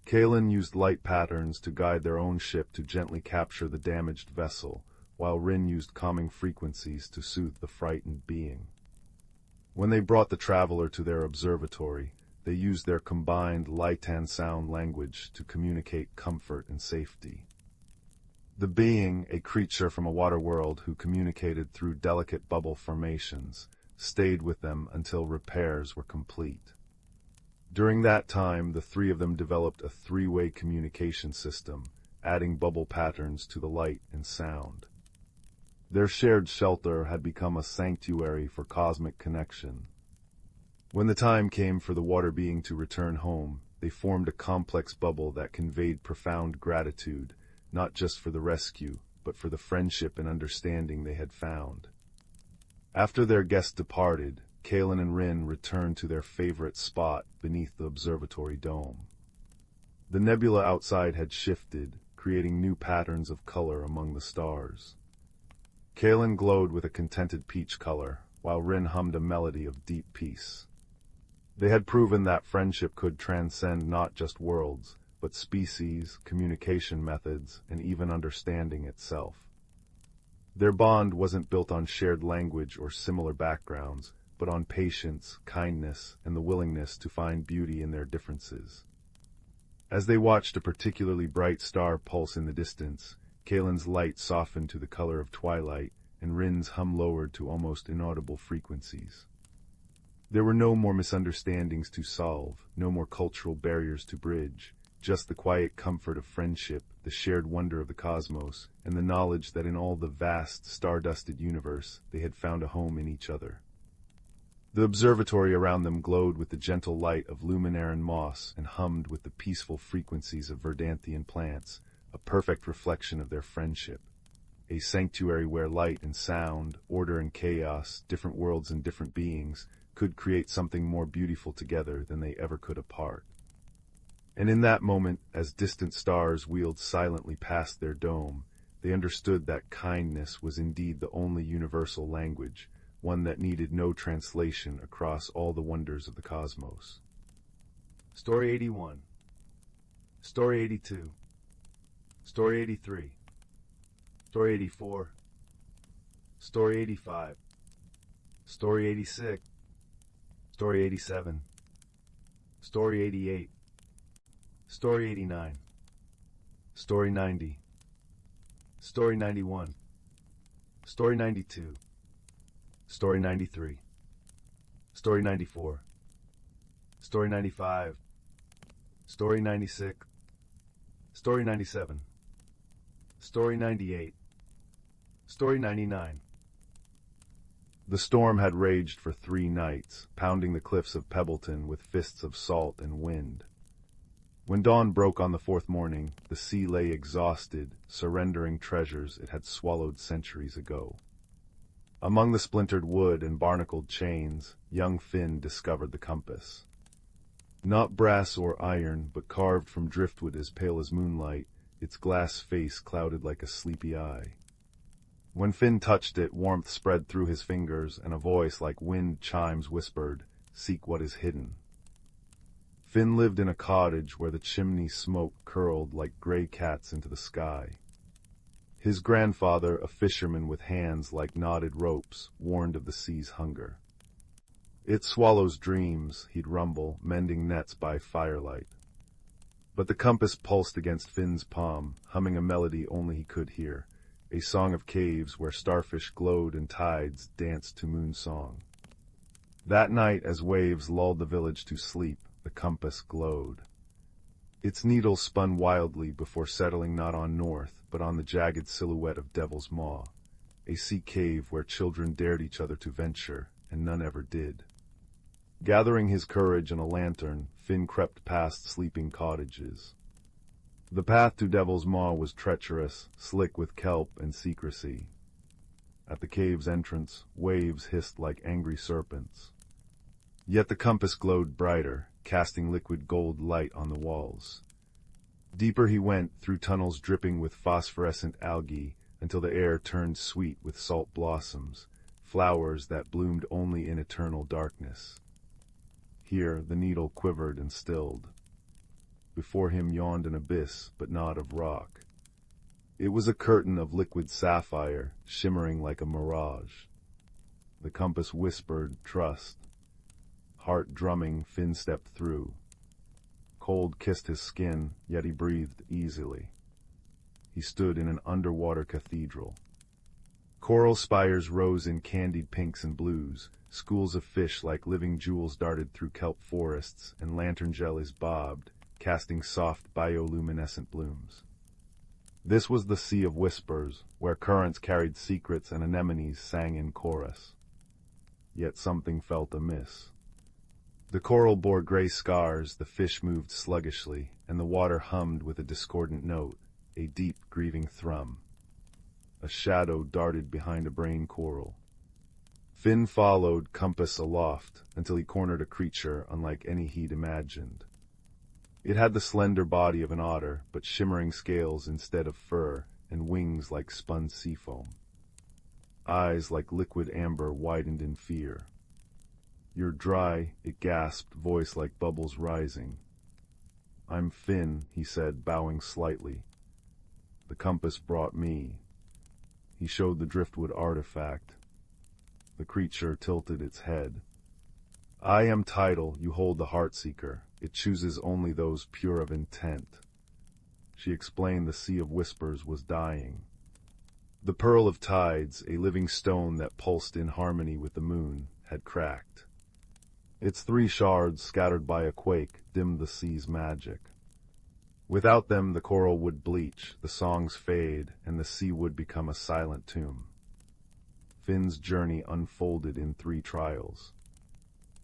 Kaelen used light patterns to guide their own ship to gently capture the damaged vessel, while Rin used calming frequencies to soothe the frightened being. When they brought the traveler to their observatory, they used their combined light and sound language to communicate comfort and safety. The being, a creature from a water world who communicated through delicate bubble formations, stayed with them until repairs were complete. During that time, the three of them developed a three-way communication system, adding bubble patterns to the light and sound. Their shared shelter had become a sanctuary for cosmic connection. When the time came for the water being to return home, they formed a complex bubble that conveyed profound gratitude, not just for the rescue, but for the friendship and understanding they had found. After their guest departed, Kaelen and Rin returned to their favorite spot beneath the observatory dome. The nebula outside had shifted, creating new patterns of color among the stars. Kaelen glowed with a contented peach color, while Rin hummed a melody of deep peace. They had proven that friendship could transcend not just worlds, but species, communication methods, and even understanding itself. Their bond wasn't built on shared language or similar backgrounds, but on patience, kindness, and the willingness to find beauty in their differences. As they watched a particularly bright star pulse in the distance, Kaelen's light softened to the color of twilight, and Rin's hum lowered to almost inaudible frequencies. There were no more misunderstandings to solve, no more cultural barriers to bridge, just the quiet comfort of friendship, the shared wonder of the cosmos, and the knowledge that in all the vast, star-dusted universe they had found a home in each other. The observatory around them glowed with the gentle light of Luminarian moss and hummed with the peaceful frequencies of Verdanthian plants, a perfect reflection of their friendship. A sanctuary where light and sound, order and chaos, different worlds and different beings, could create something more beautiful together than they ever could apart. And in that moment, as distant stars wheeled silently past their dome, they understood that kindness was indeed the only universal language, one that needed no translation across all the wonders of the cosmos. Story 81. Story 82. Story 83. Story 84. Story 85. Story 86. Story 87. Story 88. Story 89. Story 90. Story 91. Story 92. Story 93. Story 94. Story 95. Story 96. Story 97. Story 98. Story 99. The storm had raged for 3 nights, pounding the cliffs of Pebbleton with fists of salt and wind. When dawn broke on the 4th morning, the sea lay exhausted, surrendering treasures it had swallowed centuries ago. Among the splintered wood and barnacled chains, young Finn discovered the compass. Not brass or iron, but carved from driftwood as pale as moonlight, its glass face clouded like a sleepy eye. When Finn touched it, warmth spread through his fingers, and a voice like wind chimes whispered, "Seek what is hidden." Finn lived in a cottage where the chimney smoke curled like gray cats into the sky. His grandfather, a fisherman with hands like knotted ropes, warned of the sea's hunger. "It swallows dreams," he'd rumble, mending nets by firelight. But the compass pulsed against Finn's palm, humming a melody only he could hear, a song of caves where starfish glowed and tides danced to moon song. That night, as waves lulled the village to sleep, the compass glowed. Its needle spun wildly before settling not on north, but on the jagged silhouette of Devil's Maw, a sea cave where children dared each other to venture, and none ever did. Gathering his courage and a lantern, Finn crept past sleeping cottages. The path to Devil's Maw was treacherous, slick with kelp and secrecy. At the cave's entrance, waves hissed like angry serpents. Yet the compass glowed brighter, casting liquid gold light on the walls. Deeper he went, through tunnels dripping with phosphorescent algae, until the air turned sweet with salt blossoms, flowers that bloomed only in eternal darkness. Here the needle quivered and stilled. Before him yawned an abyss, but not of rock. It was a curtain of liquid sapphire, shimmering like a mirage. The compass whispered, "Trust." Heart drumming, Finn stepped through. Cold kissed his skin, yet he breathed easily. He stood in an underwater cathedral. Coral spires rose in candied pinks and blues, schools of fish like living jewels darted through kelp forests, and lantern jellies bobbed, casting soft bioluminescent blooms. This was the Sea of Whispers, where currents carried secrets and anemones sang in chorus. Yet something felt amiss. The coral bore gray scars, the fish moved sluggishly, and the water hummed with a discordant note, a deep, grieving thrum. A shadow darted behind a brain coral. Finn followed, compass aloft, until he cornered a creature unlike any he'd imagined. It had the slender body of an otter, but shimmering scales instead of fur, and wings like spun seafoam. Eyes like liquid amber widened in fear. "You're dry," it gasped, voice like bubbles rising. "I'm Finn," he said, bowing slightly. "The compass brought me." He showed the driftwood artifact. The creature tilted its head. "I am Tidal, you hold the Heartseeker. It chooses only those pure of intent." She explained the Sea of Whispers was dying. The Pearl of Tides, a living stone that pulsed in harmony with the moon, had cracked. Its 3 shards, scattered by a quake, dimmed the sea's magic. Without them the coral would bleach, the songs fade, and the sea would become a silent tomb. Finn's journey unfolded in 3 trials.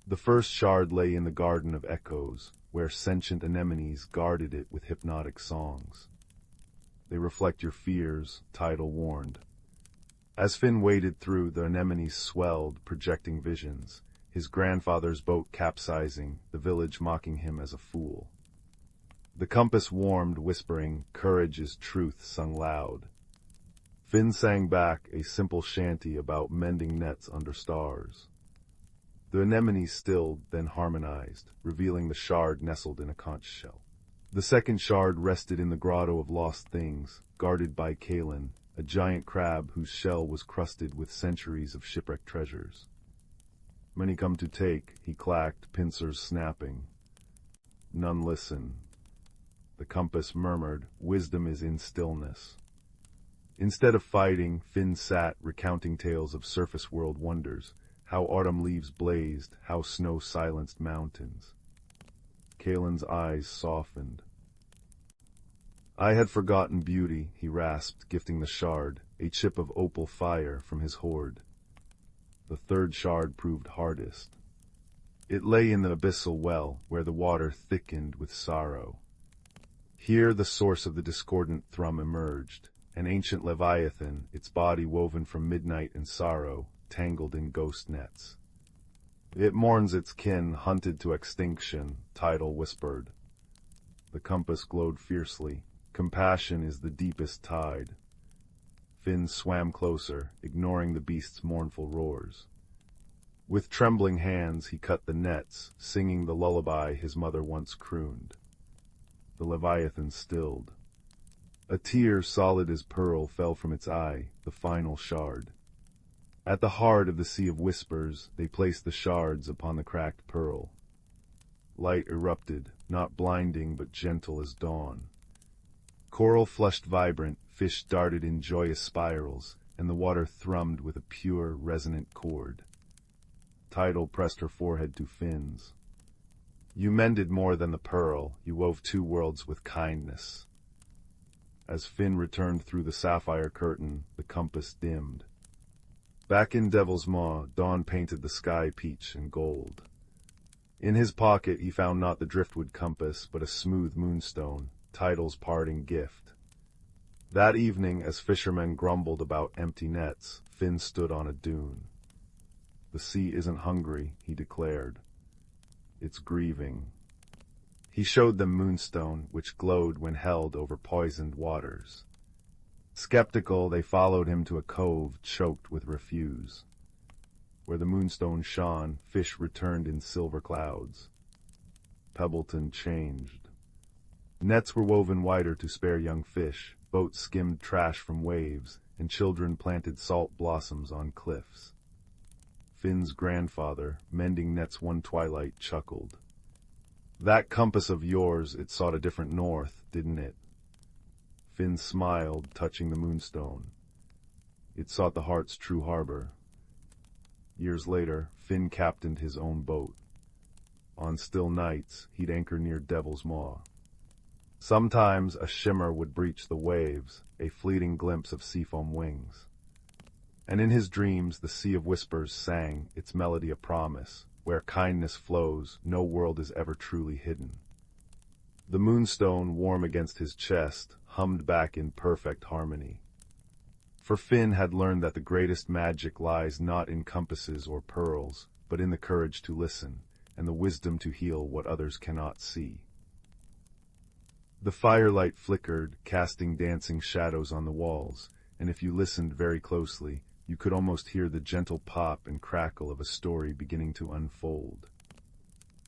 The first shard lay in the Garden of Echoes, where sentient anemones guarded it with hypnotic songs. "They reflect your fears," Tidal warned. As Finn waded through, the anemones swelled, projecting visions, his grandfather's boat capsizing, the village mocking him as a fool. The compass warmed, whispering, "Courage is truth," sung loud. Finn sang back, a simple shanty about mending nets under stars. The anemones stilled, then harmonized, revealing the shard nestled in a conch shell. The second shard rested in the Grotto of Lost Things, guarded by Kaelen, a giant crab whose shell was crusted with centuries of shipwrecked treasures. "Many come to take," he clacked, pincers snapping. None listen. The compass murmured, "Wisdom is in stillness." Instead of fighting, Finn sat, recounting tales of surface world wonders, how autumn leaves blazed, how snow silenced mountains. Kaelen's eyes softened. "I had forgotten beauty," he rasped, gifting the shard, a chip of opal fire from his hoard. The third shard proved hardest. It lay in the abyssal well, where the water thickened with sorrow. Here the source of the discordant thrum emerged, an ancient leviathan, its body woven from midnight and sorrow, tangled in ghost nets. "It mourns its kin, hunted to extinction," Tidal whispered. The compass glowed fiercely. "Compassion is the deepest tide." Finn swam closer, ignoring the beast's mournful roars. With trembling hands he cut the nets, singing the lullaby his mother once crooned. The leviathan stilled. A tear solid as pearl fell from its eye, the final shard. At the heart of the Sea of Whispers, they placed the shards upon the cracked pearl. Light erupted, not blinding but gentle as dawn. Coral flushed vibrant, fish darted in joyous spirals, and the water thrummed with a pure, resonant chord. Tidal pressed her forehead to Finn's. "You mended more than the pearl, you wove 2 worlds with kindness." As Finn returned through the sapphire curtain, the compass dimmed. Back in Devil's Maw, dawn painted the sky peach and gold. In his pocket he found not the driftwood compass, but a smooth moonstone, Tidal's parting gift. That evening, as fishermen grumbled about empty nets, Finn stood on a dune. "The sea isn't hungry," he declared. "It's grieving." He showed them Moonstone, which glowed when held over poisoned waters. Skeptical, they followed him to a cove choked with refuse. Where the Moonstone shone, fish returned in silver clouds. Pebbleton changed. Nets were woven wider to spare young fish, boats skimmed trash from waves, and children planted salt blossoms on cliffs. Finn's grandfather, mending nets one twilight, chuckled. "That compass of yours, it sought a different north, didn't it?" Finn smiled, touching the Moonstone. "It sought the heart's true harbor." Years later, Finn captained his own boat. On still nights, he'd anchor near Devil's Maw. Sometimes a shimmer would breach the waves, a fleeting glimpse of seafoam wings. And in his dreams the Sea of Whispers sang, its melody a promise. Where kindness flows, no world is ever truly hidden. The Moonstone, warm against his chest, hummed back in perfect harmony. For Finn had learned that the greatest magic lies not in compasses or pearls, but in the courage to listen, and the wisdom to heal what others cannot see. The firelight flickered, casting dancing shadows on the walls, and if you listened very closely, you could almost hear the gentle pop and crackle of a story beginning to unfold.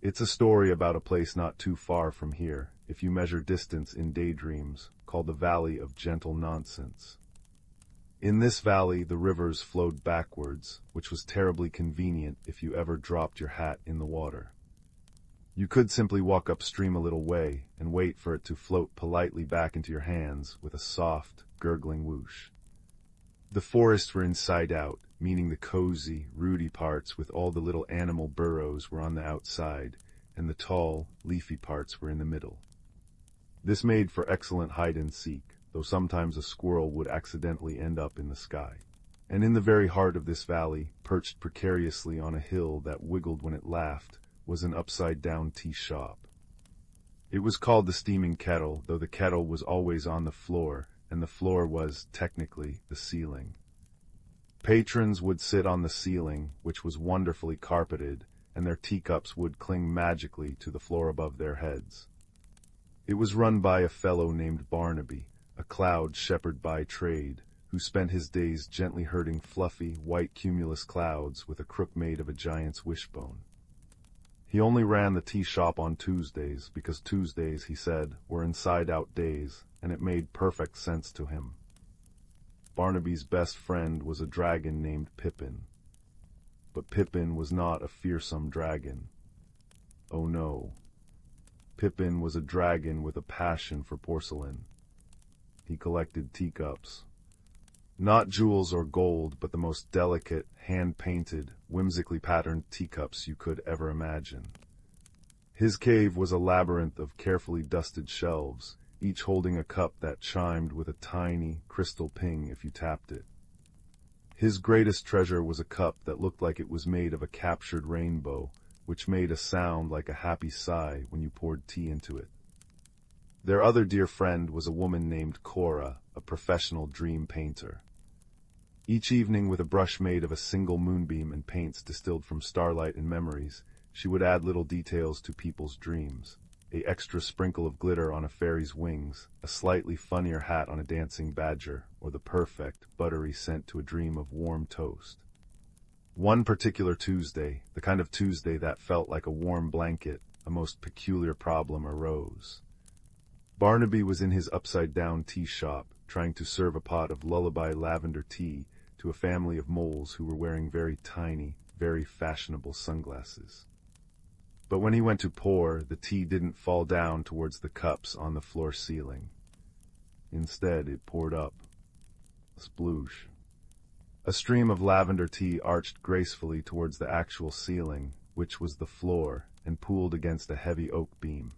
It's a story about a place not too far from here, if you measure distance in daydreams, called the Valley of Gentle Nonsense. In this valley, the rivers flowed backwards, which was terribly convenient if you ever dropped your hat in the water. You could simply walk upstream a little way and wait for it to float politely back into your hands with a soft, gurgling whoosh. The forests were inside out, meaning the cozy, rooty parts with all the little animal burrows were on the outside, and the tall, leafy parts were in the middle. This made for excellent hide-and-seek, though sometimes a squirrel would accidentally end up in the sky. And in the very heart of this valley, perched precariously on a hill that wiggled when it laughed, was an upside-down tea shop. It was called the Steaming Kettle, though the kettle was always on the floor, and the floor was, technically, the ceiling. Patrons would sit on the ceiling, which was wonderfully carpeted, and their teacups would cling magically to the floor above their heads. It was run by a fellow named Barnaby, a cloud shepherd by trade, who spent his days gently herding fluffy, white cumulus clouds with a crook made of a giant's wishbone. He only ran the tea shop on Tuesdays, because Tuesdays, he said, were inside-out days, and it made perfect sense to him. Barnaby's best friend was a dragon named Pippin. But Pippin was not a fearsome dragon. Oh no. Pippin was a dragon with a passion for porcelain. He collected teacups. Not jewels or gold, but the most delicate, hand-painted, whimsically patterned teacups you could ever imagine. His cave was a labyrinth of carefully dusted shelves, each holding a cup that chimed with a tiny, crystal ping if you tapped it. His greatest treasure was a cup that looked like it was made of a captured rainbow, which made a sound like a happy sigh when you poured tea into it. Their other dear friend was a woman named Cora, a professional dream painter. Each evening, with a brush made of a single moonbeam and paints distilled from starlight and memories, she would add little details to people's dreams. An extra sprinkle of glitter on a fairy's wings, a slightly funnier hat on a dancing badger, or the perfect, buttery scent to a dream of warm toast. One particular Tuesday, the kind of Tuesday that felt like a warm blanket, a most peculiar problem arose. Barnaby was in his upside-down tea shop, trying to serve a pot of lullaby lavender tea to a family of moles who were wearing very tiny, very fashionable sunglasses. But when he went to pour, the tea didn't fall down towards the cups on the floor ceiling. Instead, it poured up. Sploosh. A stream of lavender tea arched gracefully towards the actual ceiling, which was the floor, and pooled against a heavy oak beam.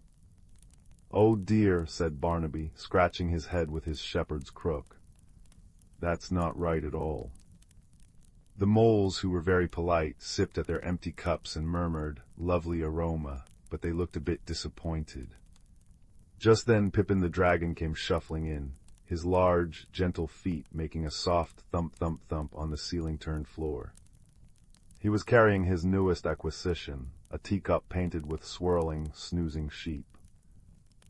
"Oh dear," said Barnaby, scratching his head with his shepherd's crook. "That's not right at all." The moles, who were very polite, sipped at their empty cups and murmured, "Lovely aroma," but they looked a bit disappointed. Just then Pippin the dragon came shuffling in, his large, gentle feet making a soft thump-thump-thump on the ceiling-turned floor. He was carrying his newest acquisition, a teacup painted with swirling, snoozing sheep.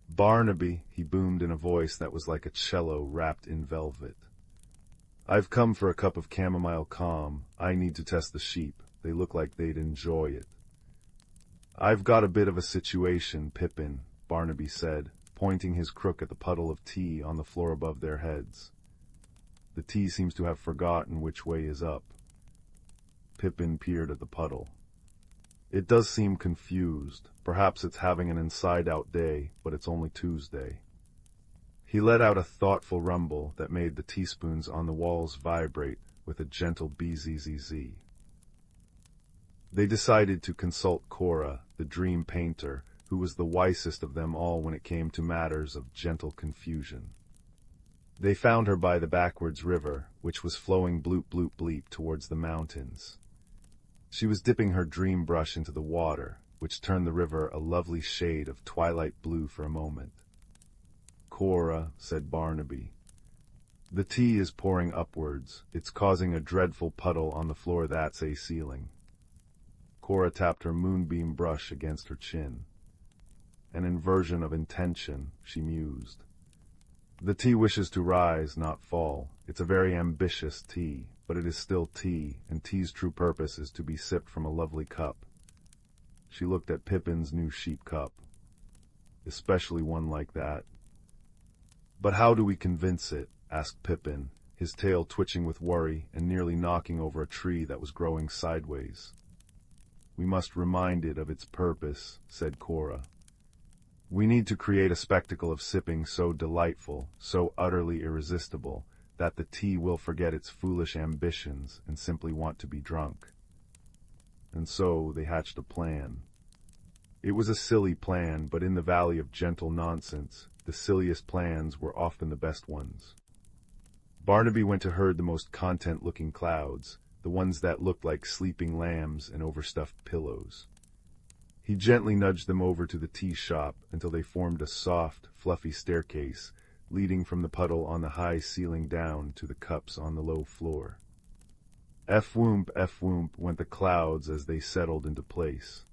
"Barnaby," he boomed in a voice that was like a cello wrapped in velvet. "I've come for a cup of chamomile calm. I need to test the sheep. They look like they'd enjoy it." "I've got a bit of a situation, Pippin," Barnaby said, pointing his crook at the puddle of tea on the floor above their heads. "The tea seems to have forgotten which way is up." Pippin peered at the puddle. "It does seem confused. Perhaps it's having an inside-out day, but it's only Tuesday." He let out a thoughtful rumble that made the teaspoons on the walls vibrate with a gentle bzzz. They decided to consult Cora, the dream painter, who was the wisest of them all when it came to matters of gentle confusion. They found her by the backwards river, which was flowing bloop-bloop-bleep towards the mountains. She was dipping her dream brush into the water, which turned the river a lovely shade of twilight blue for a moment. Cora, said Barnaby. The tea is pouring upwards. It's causing a dreadful puddle on the floor. That's a ceiling. Cora tapped her moonbeam brush against her chin. An inversion of intention, she mused. The tea wishes to rise, not fall. It's a very ambitious tea, but it is still tea, and tea's true purpose is to be sipped from a lovely cup. She looked at Pippin's new sheep cup. Especially one like that. But how do we convince it? Asked Pippin, his tail twitching with worry and nearly knocking over a tree that was growing sideways. We must remind it of its purpose, said Cora. We need to create a spectacle of sipping so delightful, so utterly irresistible, that the tea will forget its foolish ambitions and simply want to be drunk. And so they hatched a plan. It was a silly plan, but in the valley of gentle nonsense, the silliest plans were often the best ones. Barnaby went to herd the most content-looking clouds, the ones that looked like sleeping lambs and overstuffed pillows. He gently nudged them over to the tea shop until they formed a soft, fluffy staircase leading from the puddle on the high ceiling down to the cups on the low floor. F-whoomp, F-whoomp went the clouds as they settled into place.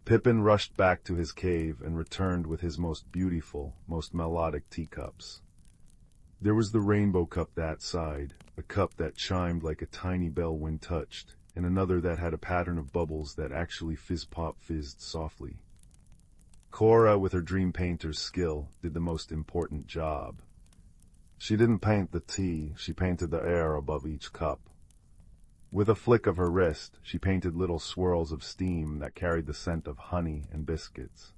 Pippin rushed back to his cave and returned with his most beautiful, most melodic teacups. There was the rainbow cup that side, a cup that chimed like a tiny bell when touched, and another that had a pattern of bubbles that actually fizz-pop fizzed softly. Cora, with her dream painter's skill, did the most important job. She didn't paint the tea, she painted the air above each cup. With a flick of her wrist, she painted little swirls of steam that carried the scent of honey and biscuits.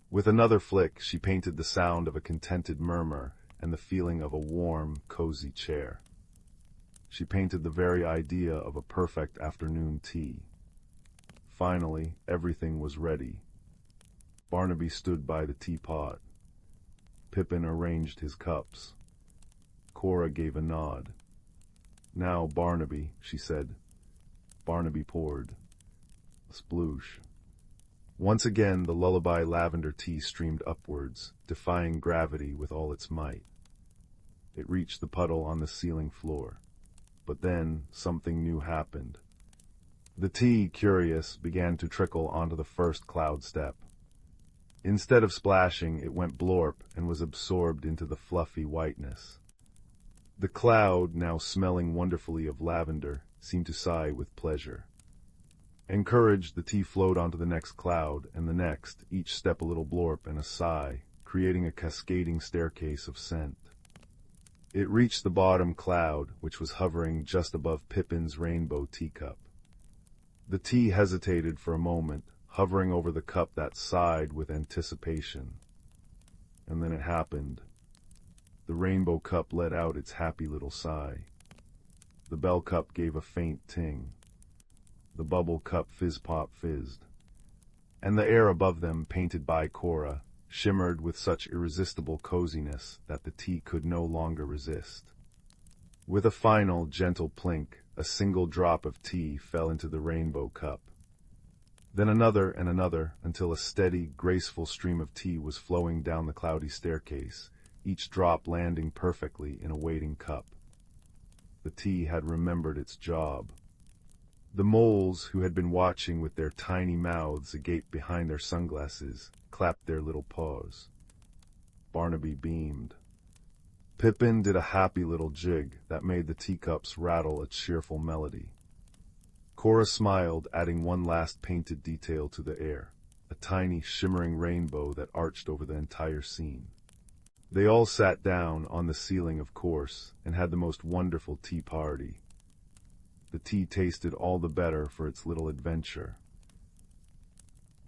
With another flick, she painted the sound of a contented murmur and the feeling of a warm, cozy chair. She painted the very idea of a perfect afternoon tea. Finally, everything was ready. Barnaby stood by the teapot. Pippin arranged his cups. Cora gave a nod. Now, Barnaby, she said. Barnaby poured. A sploosh. Once again, the lullaby lavender tea streamed upwards, defying gravity with all its might. It reached the puddle on the ceiling floor. But then, something new happened. The tea, curious, began to trickle onto the first cloud step. Instead of splashing, it went blorp and was absorbed into the fluffy whiteness. The cloud, now smelling wonderfully of lavender, seemed to sigh with pleasure. Encouraged, the tea flowed onto the next cloud, and the next, each step a little blorp and a sigh, creating a cascading staircase of scent. It reached the bottom cloud, which was hovering just above Pippin's rainbow teacup. The tea hesitated for a moment, hovering over the cup that sighed with anticipation. And then it happened. The rainbow cup let out its happy little sigh. The bell cup gave a faint ting. The bubble cup fizz-pop fizzed. And the air above them, painted by Cora, shimmered with such irresistible coziness that the tea could no longer resist. With a final, gentle plink, a single drop of tea fell into the rainbow cup. Then another and another, until a steady, graceful stream of tea was flowing down the cloudy staircase, each drop landing perfectly in a waiting cup. The tea had remembered its job. The moles, who had been watching with their tiny mouths agape behind their sunglasses, clapped their little paws. Barnaby beamed. Pippin did a happy little jig that made the teacups rattle a cheerful melody. Cora smiled, adding one last painted detail to the air, a tiny, shimmering rainbow that arched over the entire scene. They all sat down, on the ceiling of course, and had the most wonderful tea party. The tea tasted all the better for its little adventure.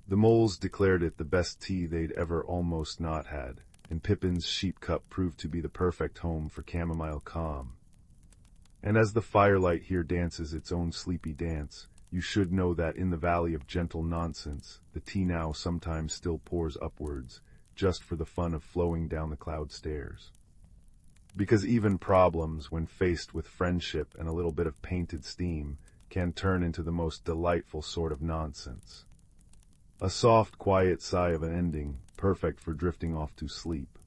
The moles declared it the best tea they'd ever almost not had, and Pippin's sheep cup proved to be the perfect home for chamomile calm. And as the firelight here dances its own sleepy dance, you should know that in the valley of gentle nonsense, the tea now sometimes still pours upwards, just for the fun of flowing down the cloud stairs. Because even problems, when faced with friendship and a little bit of painted steam, can turn into the most delightful sort of nonsense. A soft, quiet sigh of an ending, perfect for drifting off to sleep.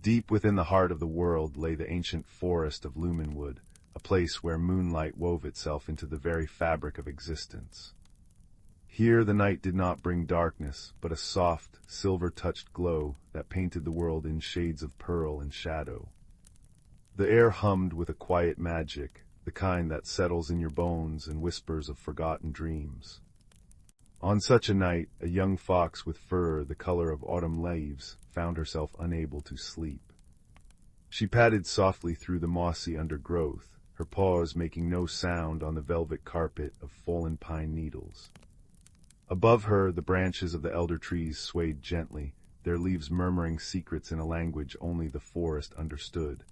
Deep within the heart of the world lay the ancient forest of Luminwood, a place where moonlight wove itself into the very fabric of existence. Here the night did not bring darkness, but a soft, silver-touched glow that painted the world in shades of pearl and shadow. The air hummed with a quiet magic, the kind that settles in your bones and whispers of forgotten dreams. On such a night, a young fox with fur the color of autumn leaves found herself unable to sleep. She padded softly through the mossy undergrowth, her paws making no sound on the velvet carpet of fallen pine needles. Above her, the branches of the elder trees swayed gently, their leaves murmuring secrets in a language only the forest understood,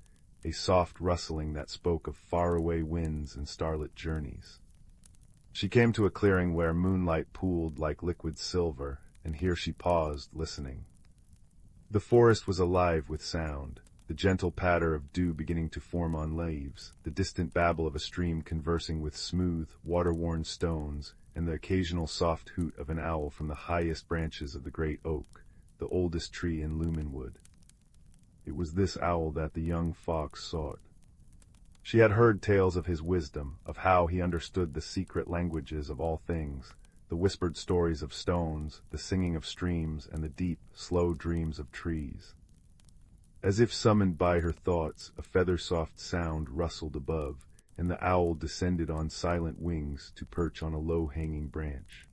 a soft rustling that spoke of faraway winds and starlit journeys. She came to a clearing where moonlight pooled like liquid silver, and here she paused, listening. The forest was alive with sound, the gentle patter of dew beginning to form on leaves, the distant babble of a stream conversing with smooth, water-worn stones, and the occasional soft hoot of an owl from the highest branches of the great oak, the oldest tree in Luminwood. It was this owl that the young fox sought. She had heard tales of his wisdom, of how he understood the secret languages of all things, the whispered stories of stones, the singing of streams, and the deep, slow dreams of trees. As if summoned by her thoughts, a feather-soft sound rustled above, and the owl descended on silent wings to perch on a low-hanging branch.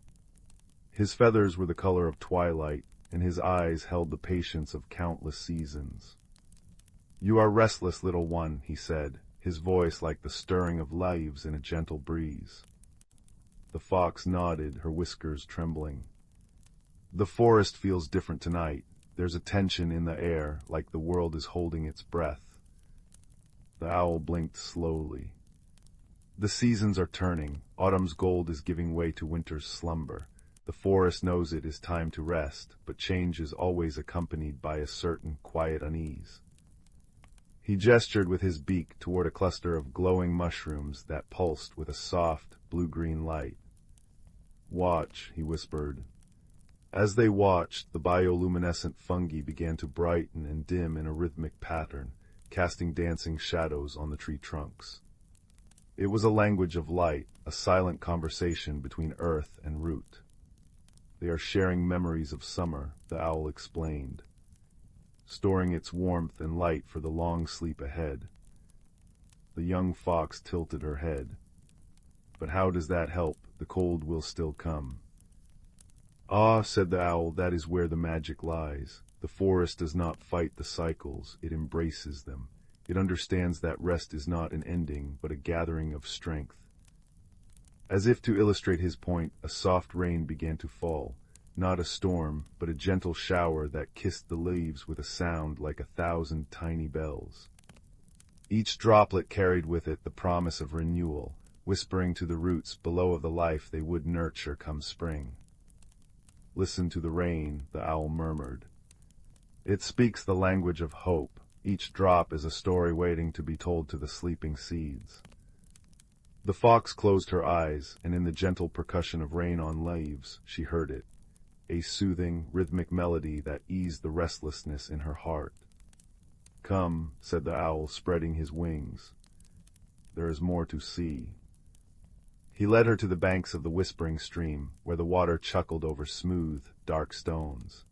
His feathers were the color of twilight, and his eyes held the patience of countless seasons. "You are restless, little one," he said, his voice like the stirring of leaves in a gentle breeze. The fox nodded, her whiskers trembling. "The forest feels different tonight. There's a tension in the air, like the world is holding its breath." The owl blinked slowly. "The seasons are turning. Autumn's gold is giving way to winter's slumber. The forest knows it is time to rest, but change is always accompanied by a certain quiet unease." He gestured with his beak toward a cluster of glowing mushrooms that pulsed with a soft, blue-green light. "Watch," he whispered. As they watched, the bioluminescent fungi began to brighten and dim in a rhythmic pattern, casting dancing shadows on the tree trunks. It was a language of light, a silent conversation between earth and root. "They are sharing memories of summer," the owl explained, storing its warmth and light for the long sleep ahead. The young fox tilted her head. "But how does that help? The cold will still come." "Ah," said the owl, "that is where the magic lies. The forest does not fight the cycles, it embraces them. It understands that rest is not an ending, but a gathering of strength." As if to illustrate his point, a soft rain began to fall, not a storm, but a gentle shower that kissed the leaves with a sound like 1,000 tiny bells. Each droplet carried with it the promise of renewal, whispering to the roots below of the life they would nurture come spring. "Listen to the rain," the owl murmured. "It speaks the language of hope. Each drop is a story waiting to be told to the sleeping seeds." The fox closed her eyes, and in the gentle percussion of rain on leaves, she heard it, a soothing, rhythmic melody that eased the restlessness in her heart. "Come," said the owl, spreading his wings. "There is more to see." He led her to the banks of the whispering stream, where the water chuckled over smooth, dark stones.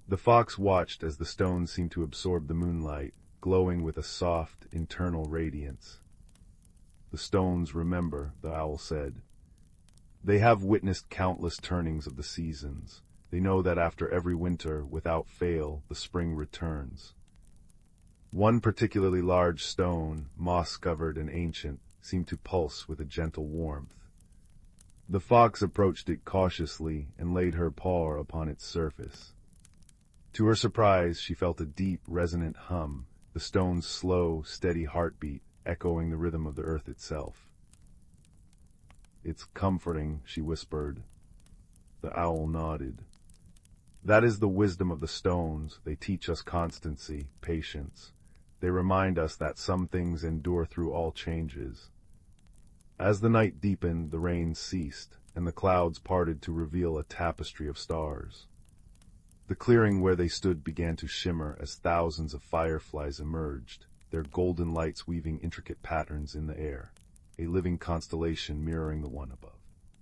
The fox watched as the stones seemed to absorb the moonlight, glowing with a soft, internal radiance. "The stones remember," the owl said. "They have witnessed countless turnings of the seasons. They know that after every winter, without fail, the spring returns." One particularly large stone, moss-covered and ancient, seemed to pulse with a gentle warmth. The fox approached it cautiously and laid her paw upon its surface. To her surprise, she felt a deep, resonant hum, the stone's slow, steady heartbeat echoing the rhythm of the earth itself. "It's comforting," she whispered. The owl nodded. "That is the wisdom of the stones. They teach us constancy, patience. They remind us that some things endure through all changes." As the night deepened, the rain ceased, and the clouds parted to reveal a tapestry of stars. The clearing where they stood began to shimmer as thousands of fireflies emerged, their golden lights weaving intricate patterns in the air, a living constellation mirroring the one above.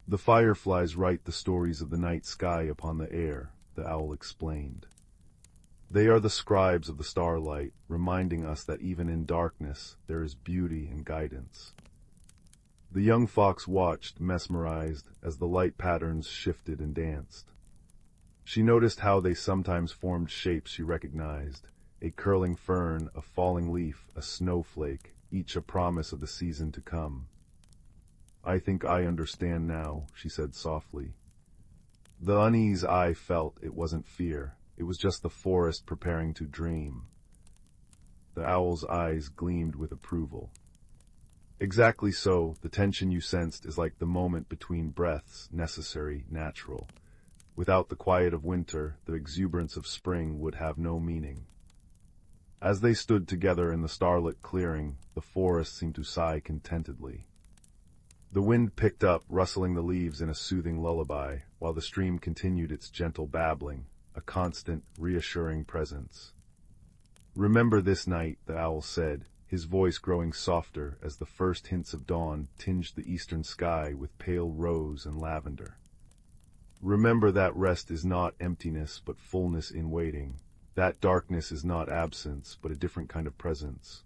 The fireflies write the stories of the night sky upon the air, the owl explained. They are the scribes of the starlight, reminding us that even in darkness there is beauty and guidance. The young fox watched, mesmerized, as the light patterns shifted and danced. She noticed how they sometimes formed shapes she recognized, a curling fern, a falling leaf, a snowflake, each a promise of the season to come. "I think I understand now," she said softly. The unease I felt, it wasn't fear, it was just the forest preparing to dream. The owl's eyes gleamed with approval. "Exactly so, the tension you sensed is like the moment between breaths, necessary, natural. Without the quiet of winter, the exuberance of spring would have no meaning." As they stood together in the starlit clearing, the forest seemed to sigh contentedly. The wind picked up, rustling the leaves in a soothing lullaby, while the stream continued its gentle babbling, a constant, reassuring presence. "Remember this night," the owl said, his voice growing softer as the first hints of dawn tinged the eastern sky with pale rose and lavender. "Remember that rest is not emptiness but fullness in waiting. That darkness is not absence but a different kind of presence."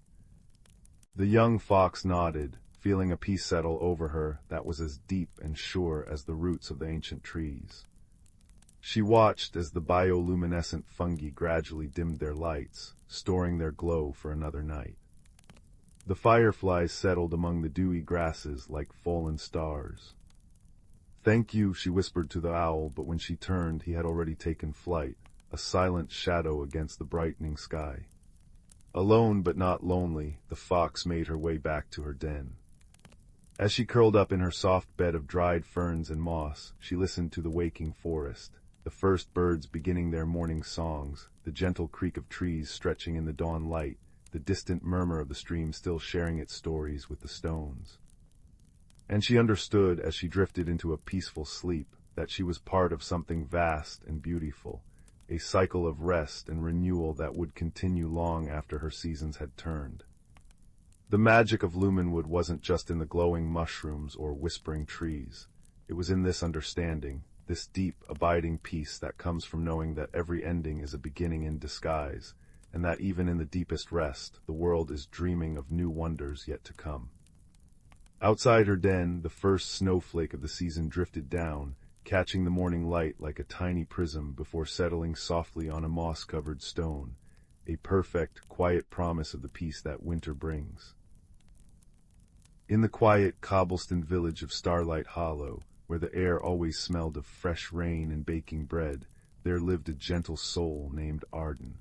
The young fox nodded, feeling a peace settle over her that was as deep and sure as the roots of the ancient trees. She watched as the bioluminescent fungi gradually dimmed their lights, storing their glow for another night. The fireflies settled among the dewy grasses like fallen stars. "Thank you," she whispered to the owl, but when she turned, he had already taken flight, a silent shadow against the brightening sky. Alone but not lonely, the fox made her way back to her den. As she curled up in her soft bed of dried ferns and moss, she listened to the waking forest, the first birds beginning their morning songs, the gentle creak of trees stretching in the dawn light, the distant murmur of the stream still sharing its stories with the stones. And she understood, as she drifted into a peaceful sleep, that she was part of something vast and beautiful, a cycle of rest and renewal that would continue long after her seasons had turned. The magic of Lumenwood wasn't just in the glowing mushrooms or whispering trees. It was in this understanding, this deep, abiding peace that comes from knowing that every ending is a beginning in disguise, and that even in the deepest rest, the world is dreaming of new wonders yet to come. Outside her den, the first snowflake of the season drifted down, catching the morning light like a tiny prism before settling softly on a moss-covered stone, a perfect, quiet promise of the peace that winter brings. In the quiet cobblestone village of Starlight Hollow, where the air always smelled of fresh rain and baking bread, there lived a gentle soul named Arden.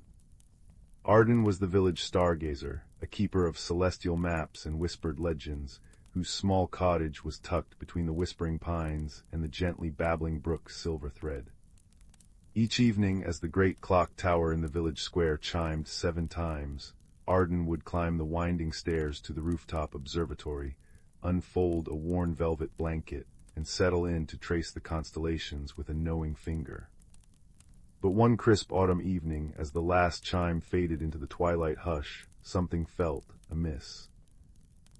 Arden was the village stargazer, a keeper of celestial maps and whispered legends, whose small cottage was tucked between the whispering pines and the gently babbling brook's silver thread. Each evening, as the great clock tower in the village square chimed 7 times, Arden would climb the winding stairs to the rooftop observatory, unfold a worn velvet blanket, and settle in to trace the constellations with a knowing finger. But one crisp autumn evening, as the last chime faded into the twilight hush, something felt amiss.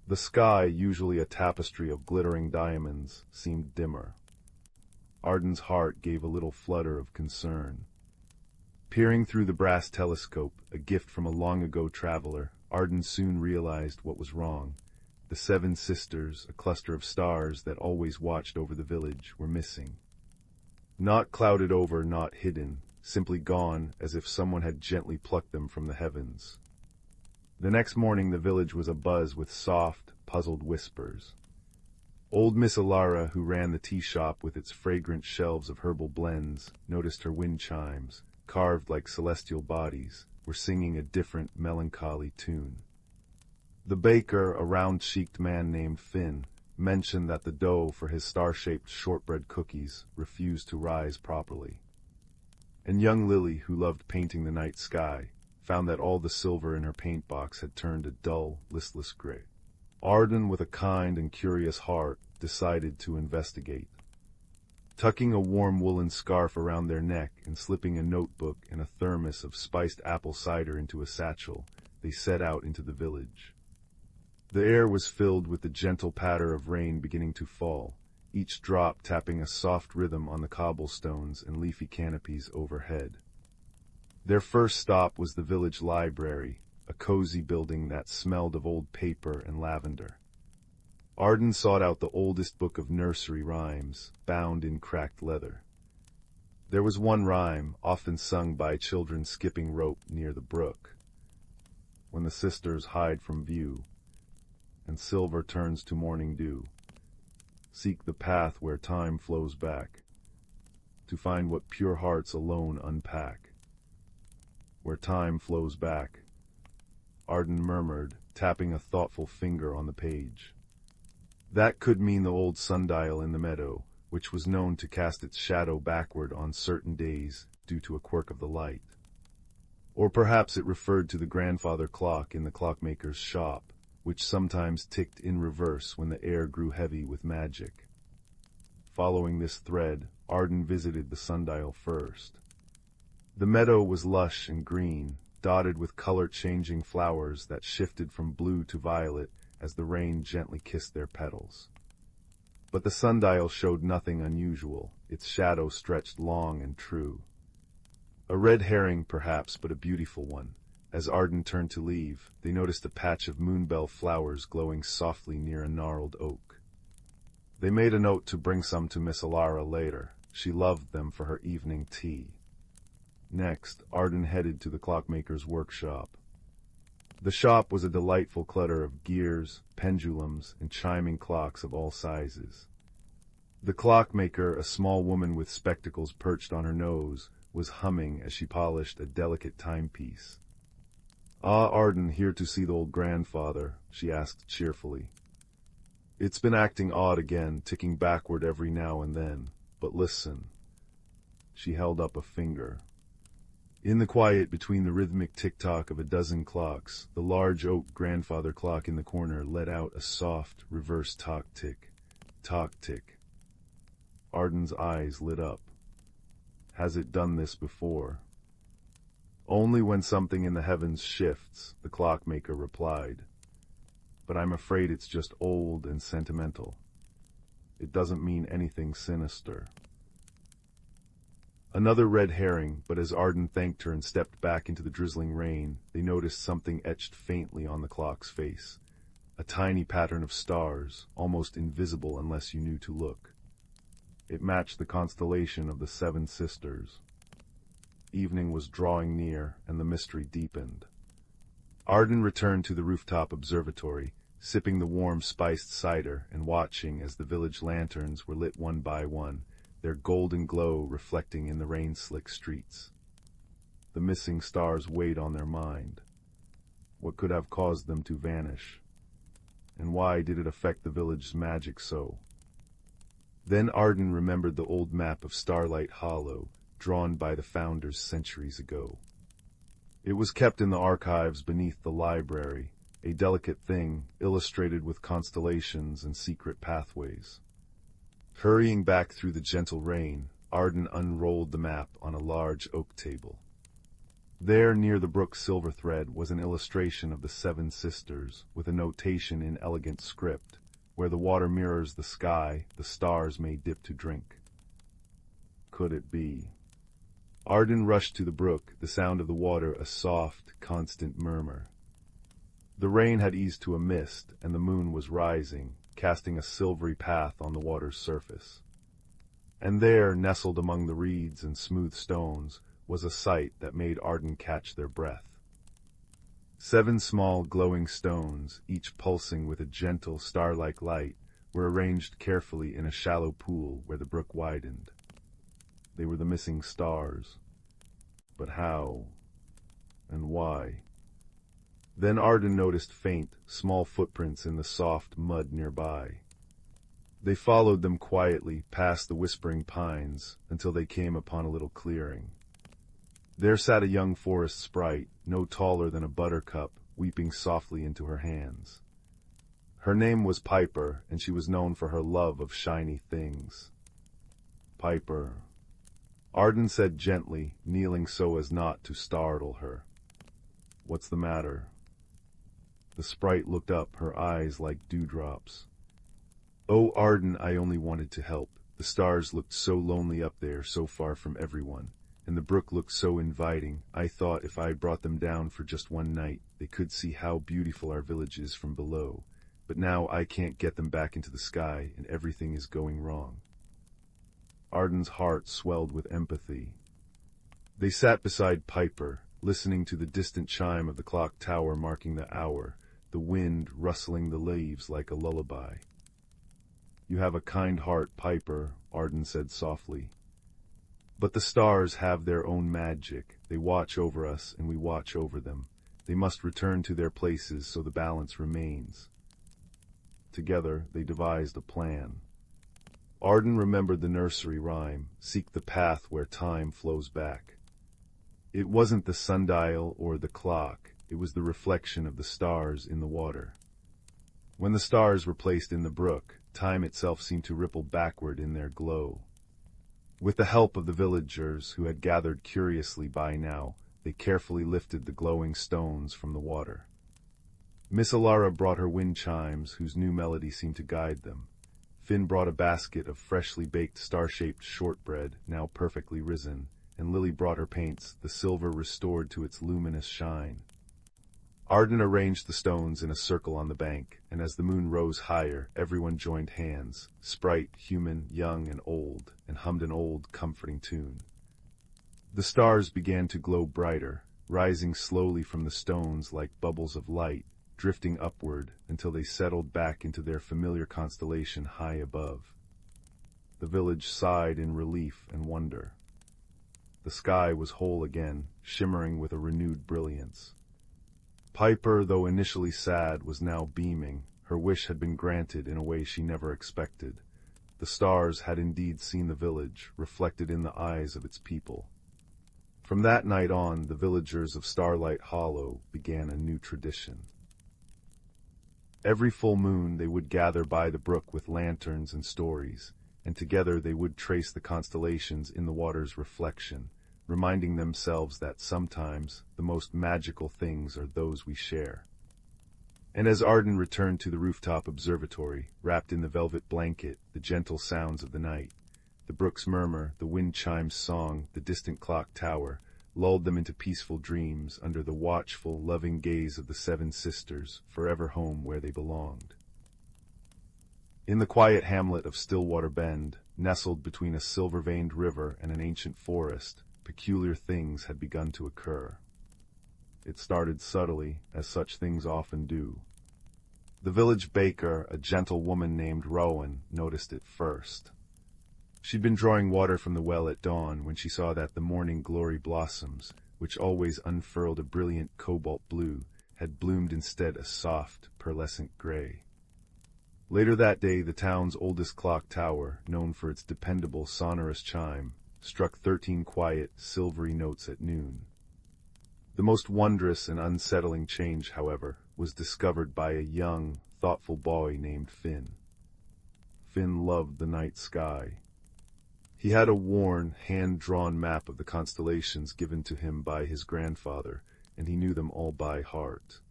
The sky, usually a tapestry of glittering diamonds, seemed dimmer. Arden's heart gave a little flutter of concern. Peering through the brass telescope, a gift from a long-ago traveler, Arden soon realized what was wrong. The 7 sisters, a cluster of stars that always watched over the village, were missing. Not clouded over, not hidden, simply gone, as if someone had gently plucked them from the heavens. The next morning the village was abuzz with soft, puzzled whispers. Old Miss Alara, who ran the tea shop with its fragrant shelves of herbal blends, noticed her wind chimes, carved like celestial bodies, were singing a different, melancholy tune. The baker, a round-cheeked man named Finn, mentioned that the dough for his star-shaped shortbread cookies refused to rise properly. And young Lily, who loved painting the night sky, found that all the silver in her paint box had turned a dull, listless gray. Arden, with a kind and curious heart, decided to investigate. Tucking a warm woolen scarf around their neck and slipping a notebook and a thermos of spiced apple cider into a satchel, they set out into the village. The air was filled with the gentle patter of rain beginning to fall, each drop tapping a soft rhythm on the cobblestones and leafy canopies overhead. Their first stop was the village library, a cozy building that smelled of old paper and lavender. Arden sought out the oldest book of nursery rhymes, bound in cracked leather. There was one rhyme, often sung by children skipping rope near the brook. When the sisters hide from view, and silver turns to morning dew, seek the path where time flows back, to find what pure hearts alone unpack. Where time flows back, Arden murmured, tapping a thoughtful finger on the page. That could mean the old sundial in the meadow, which was known to cast its shadow backward on certain days due to a quirk of the light. Or perhaps it referred to the grandfather clock in the clockmaker's shop, which sometimes ticked in reverse when the air grew heavy with magic. Following this thread, Arden visited the sundial first. The meadow was lush and green, dotted with color-changing flowers that shifted from blue to violet as the rain gently kissed their petals. But the sundial showed nothing unusual. Its shadow stretched long and true. A red herring, perhaps, but a beautiful one. As Arden turned to leave, they noticed a patch of moonbell flowers glowing softly near a gnarled oak. They made a note to bring some to Miss Alara later. She loved them for her evening tea. Next, Arden headed to the clockmaker's workshop. The shop was a delightful clutter of gears, pendulums, and chiming clocks of all sizes. The clockmaker, a small woman with spectacles perched on her nose, was humming as she polished a delicate timepiece. "Ah, Arden, here to see the old grandfather," she asked cheerfully. "It's been acting odd again, ticking backward every now and then. But listen." She held up a finger. In the quiet between the rhythmic tick-tock of a dozen clocks, the large oak grandfather clock in the corner let out a soft, reverse tock-tick, tock-tick. Arden's eyes lit up. "Has it done this before?" "Only when something in the heavens shifts," the clockmaker replied. "But I'm afraid it's just old and sentimental. It doesn't mean anything sinister." Another red herring, but as Arden thanked her and stepped back into the drizzling rain, they noticed something etched faintly on the clock's face. A tiny pattern of stars, almost invisible unless you knew to look. It matched the constellation of the Seven Sisters. Evening was drawing near, and the mystery deepened. Arden returned to the rooftop observatory, sipping the warm spiced cider and watching as the village lanterns were lit one by one, their golden glow reflecting in the rain-slick streets. The missing stars weighed on their mind. What could have caused them to vanish? And why did it affect the village's magic so? Then Arden remembered the old map of Starlight Hollow, drawn by the founders centuries ago. It was kept in the archives beneath the library, a delicate thing illustrated with constellations and secret pathways. Hurrying back through the gentle rain, Arden unrolled the map on a large oak table. There, near the brook's silver thread, was an illustration of the Seven Sisters, with a notation in elegant script. Where the water mirrors the sky, the stars may dip to drink. Could it be? Arden rushed to the brook, the sound of the water a soft, constant murmur. The rain had eased to a mist, and the moon was rising, casting a silvery path on the water's surface. And there, nestled among the reeds and smooth stones, was a sight that made Arden catch their breath. 7 small glowing stones, each pulsing with a gentle star-like light, were arranged carefully in a shallow pool where the brook widened. They were the missing stars. But how? And why? Then Arden noticed faint, small footprints in the soft mud nearby. They followed them quietly past the whispering pines until they came upon a little clearing. There sat a young forest sprite, no taller than a buttercup, weeping softly into her hands. Her name was Piper, and she was known for her love of shiny things. Piper, Arden said gently, kneeling so as not to startle her. What's the matter? The sprite looked up, her eyes like dewdrops. Oh, Arden, I only wanted to help. The stars looked so lonely up there, so far from everyone, and the brook looked so inviting. I thought if I brought them down for just one night, they could see how beautiful our village is from below. But now I can't get them back into the sky, and everything is going wrong. Arden's heart swelled with empathy. They sat beside Piper, listening to the distant chime of the clock tower marking the hour, the wind rustling the leaves like a lullaby. You have a kind heart, Piper, Arden said softly. But the stars have their own magic. They watch over us, and we watch over them. They must return to their places so the balance remains. Together, they devised a plan. Arden remembered the nursery rhyme, seek the path where time flows back. It wasn't the sundial or the clock, it was the reflection of the stars in the water. When the stars were placed in the brook, time itself seemed to ripple backward in their glow. With the help of the villagers, who had gathered curiously by now, they carefully lifted the glowing stones from the water. Miss Alara brought her wind chimes, whose new melody seemed to guide them. Finn brought a basket of freshly baked star-shaped shortbread, now perfectly risen, and Lily brought her paints, the silver restored to its luminous shine. Arden arranged the stones in a circle on the bank, and as the moon rose higher, everyone joined hands, sprite, human, young, and old, and hummed an old, comforting tune. The stars began to glow brighter, rising slowly from the stones like bubbles of light, drifting upward until they settled back into their familiar constellation high above. The village sighed in relief and wonder. The sky was whole again, shimmering with a renewed brilliance. Piper, though initially sad, was now beaming. Her wish had been granted in a way she never expected. The stars had indeed seen the village, reflected in the eyes of its people. From that night on, the villagers of Starlight Hollow began a new tradition. Every full moon they would gather by the brook with lanterns and stories, and together they would trace the constellations in the water's reflection, reminding themselves that sometimes the most magical things are those we share. And as Arden returned to the rooftop observatory, wrapped in the velvet blanket, the gentle sounds of the night, the brook's murmur, the wind chime's song, the distant clock tower, lulled them into peaceful dreams under the watchful, loving gaze of the seven sisters, forever home where they belonged. In the quiet hamlet of Stillwater Bend, nestled between a silver-veined river and an ancient forest, peculiar things had begun to occur. It started subtly, as such things often do. The village baker, a gentle woman named Rowan, noticed it first. She'd been drawing water from the well at dawn when she saw that the morning glory blossoms, which always unfurled a brilliant cobalt blue, had bloomed instead a soft, pearlescent gray. Later that day, the town's oldest clock tower, known for its dependable sonorous chime, struck 13 quiet, silvery notes at noon. The most wondrous and unsettling change, however, was discovered by a young, thoughtful boy named Finn. Finn loved the night sky. He had a worn, hand-drawn map of the constellations given to him by his grandfather, and he knew them all by heart.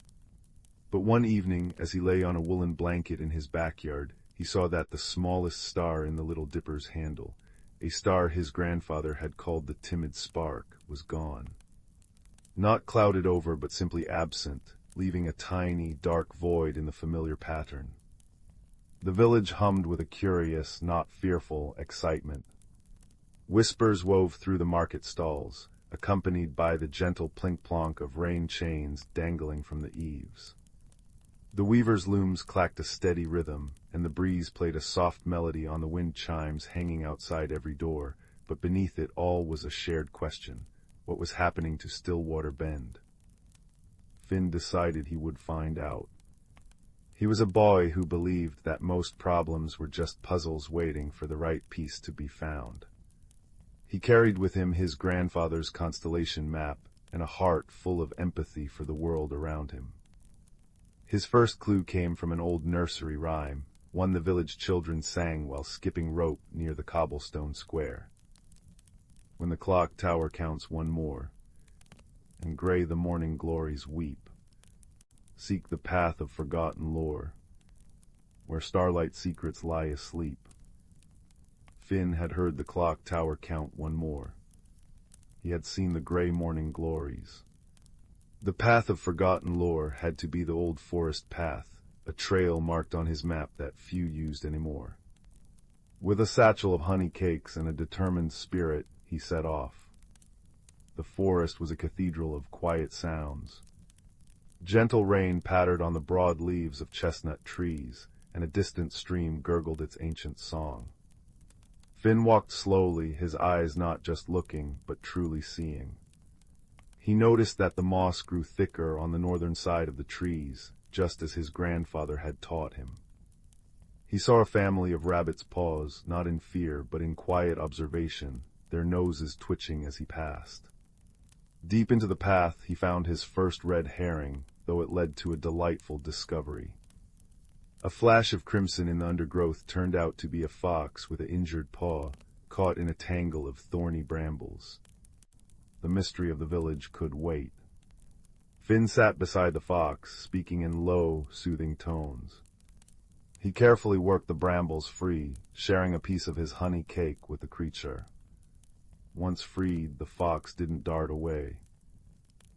But one evening, as he lay on a woolen blanket in his backyard, he saw that the smallest star in the Little Dipper's handle, a star his grandfather had called the Timid Spark, was gone. Not clouded over, but simply absent, leaving a tiny, dark void in the familiar pattern. The village hummed with a curious, not fearful, excitement. Whispers wove through the market stalls, accompanied by the gentle plink-plonk of rain chains dangling from the eaves. The weaver's looms clacked a steady rhythm, and the breeze played a soft melody on the wind chimes hanging outside every door, but beneath it all was a shared question: what was happening to Stillwater Bend? Finn decided he would find out. He was a boy who believed that most problems were just puzzles waiting for the right piece to be found. He carried with him his grandfather's constellation map and a heart full of empathy for the world around him. His first clue came from an old nursery rhyme, one the village children sang while skipping rope near the cobblestone square. When the clock tower counts one more, and gray the morning glories weep, seek the path of forgotten lore, where starlight secrets lie asleep. Finn had heard the clock tower count one more. He had seen the gray morning glories. The path of forgotten lore had to be the old forest path, a trail marked on his map that few used anymore. With a satchel of honey cakes and a determined spirit, he set off. The forest was a cathedral of quiet sounds. Gentle rain pattered on the broad leaves of chestnut trees, and a distant stream gurgled its ancient song. Finn walked slowly, his eyes not just looking, but truly seeing. He noticed that the moss grew thicker on the northern side of the trees, just as his grandfather had taught him. He saw a family of rabbits pause, not in fear, but in quiet observation, their noses twitching as he passed. Deep into the path he found his first red herring, though it led to a delightful discovery. A flash of crimson in the undergrowth turned out to be a fox with an injured paw, caught in a tangle of thorny brambles. The mystery of the village could wait. Finn sat beside the fox, speaking in low, soothing tones. He carefully worked the brambles free, sharing a piece of his honey cake with the creature. Once freed, the fox didn't dart away.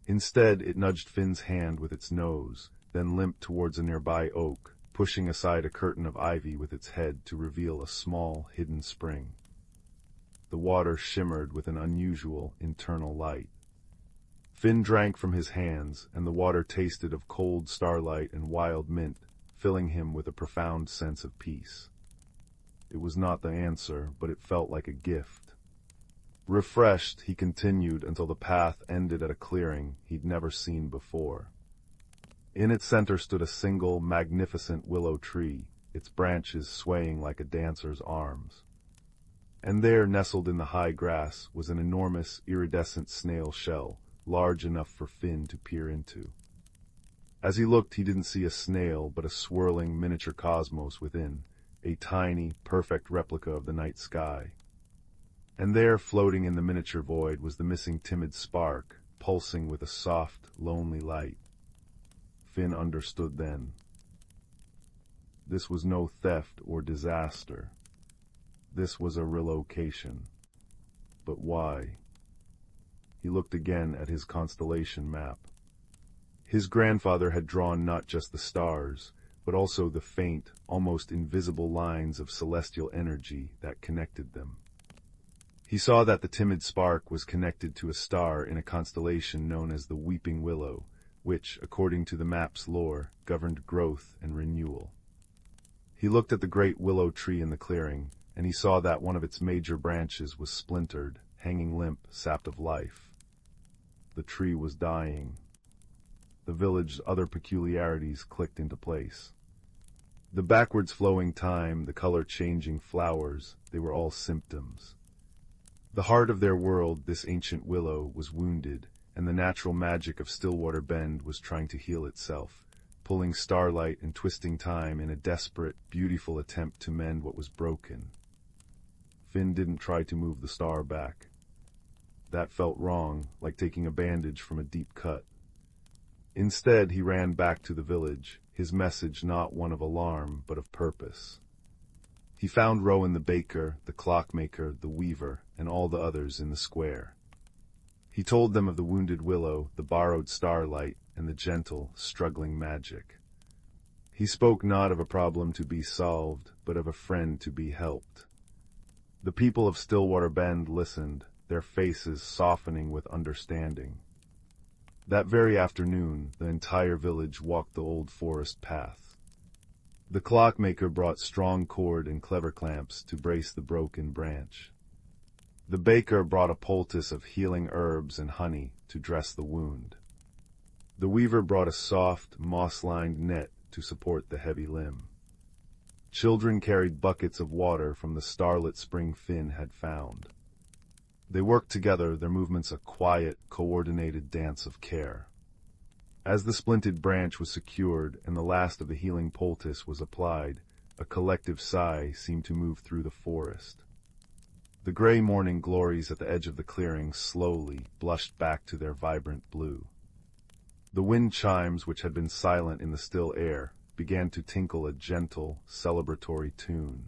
Instead, it nudged Finn's hand with its nose, then limped towards a nearby oak, pushing aside a curtain of ivy with its head to reveal a small, hidden spring. The water shimmered with an unusual, internal light. Finn drank from his hands, and the water tasted of cold starlight and wild mint, filling him with a profound sense of peace. It was not the answer, but it felt like a gift. Refreshed, he continued until the path ended at a clearing he'd never seen before. In its center stood a single, magnificent willow tree, its branches swaying like a dancer's arms. And there, nestled in the high grass, was an enormous, iridescent snail shell, large enough for Finn to peer into. As he looked, he didn't see a snail, but a swirling miniature cosmos within, a tiny, perfect replica of the night sky. And there, floating in the miniature void, was the missing timid spark, pulsing with a soft, lonely light. Finn understood then. This was no theft or disaster. This was a relocation. But why? He looked again at his constellation map. His grandfather had drawn not just the stars, but also the faint, almost invisible lines of celestial energy that connected them. He saw that the timid spark was connected to a star in a constellation known as the Weeping Willow, which, according to the map's lore, governed growth and renewal. He looked at the great willow tree in the clearing, and he saw that one of its major branches was splintered, hanging limp, sapped of life. The tree was dying. The village's other peculiarities clicked into place. The backwards flowing time, the color-changing flowers, they were all symptoms. The heart of their world, this ancient willow, was wounded, and the natural magic of Stillwater Bend was trying to heal itself, pulling starlight and twisting time in a desperate, beautiful attempt to mend what was broken. Finn didn't try to move the star back. That felt wrong, like taking a bandage from a deep cut. Instead, he ran back to the village, his message not one of alarm, but of purpose. He found Rowan the baker, the clockmaker, the weaver, and all the others in the square. He told them of the wounded willow, the borrowed starlight, and the gentle, struggling magic. He spoke not of a problem to be solved, but of a friend to be helped. The people of Stillwater Bend listened, their faces softening with understanding. That very afternoon, the entire village walked the old forest path. The clockmaker brought strong cord and clever clamps to brace the broken branch. The baker brought a poultice of healing herbs and honey to dress the wound. The weaver brought a soft, moss-lined net to support the heavy limb. Children carried buckets of water from the starlit spring Finn had found. They worked together, their movements a quiet, coordinated dance of care. As the splinted branch was secured and the last of the healing poultice was applied, A collective sigh seemed to move through the forest. The gray morning glories at the edge of the clearing slowly blushed back to their vibrant blue. The wind chimes, which had been silent in the still air, began to tinkle a gentle, celebratory tune.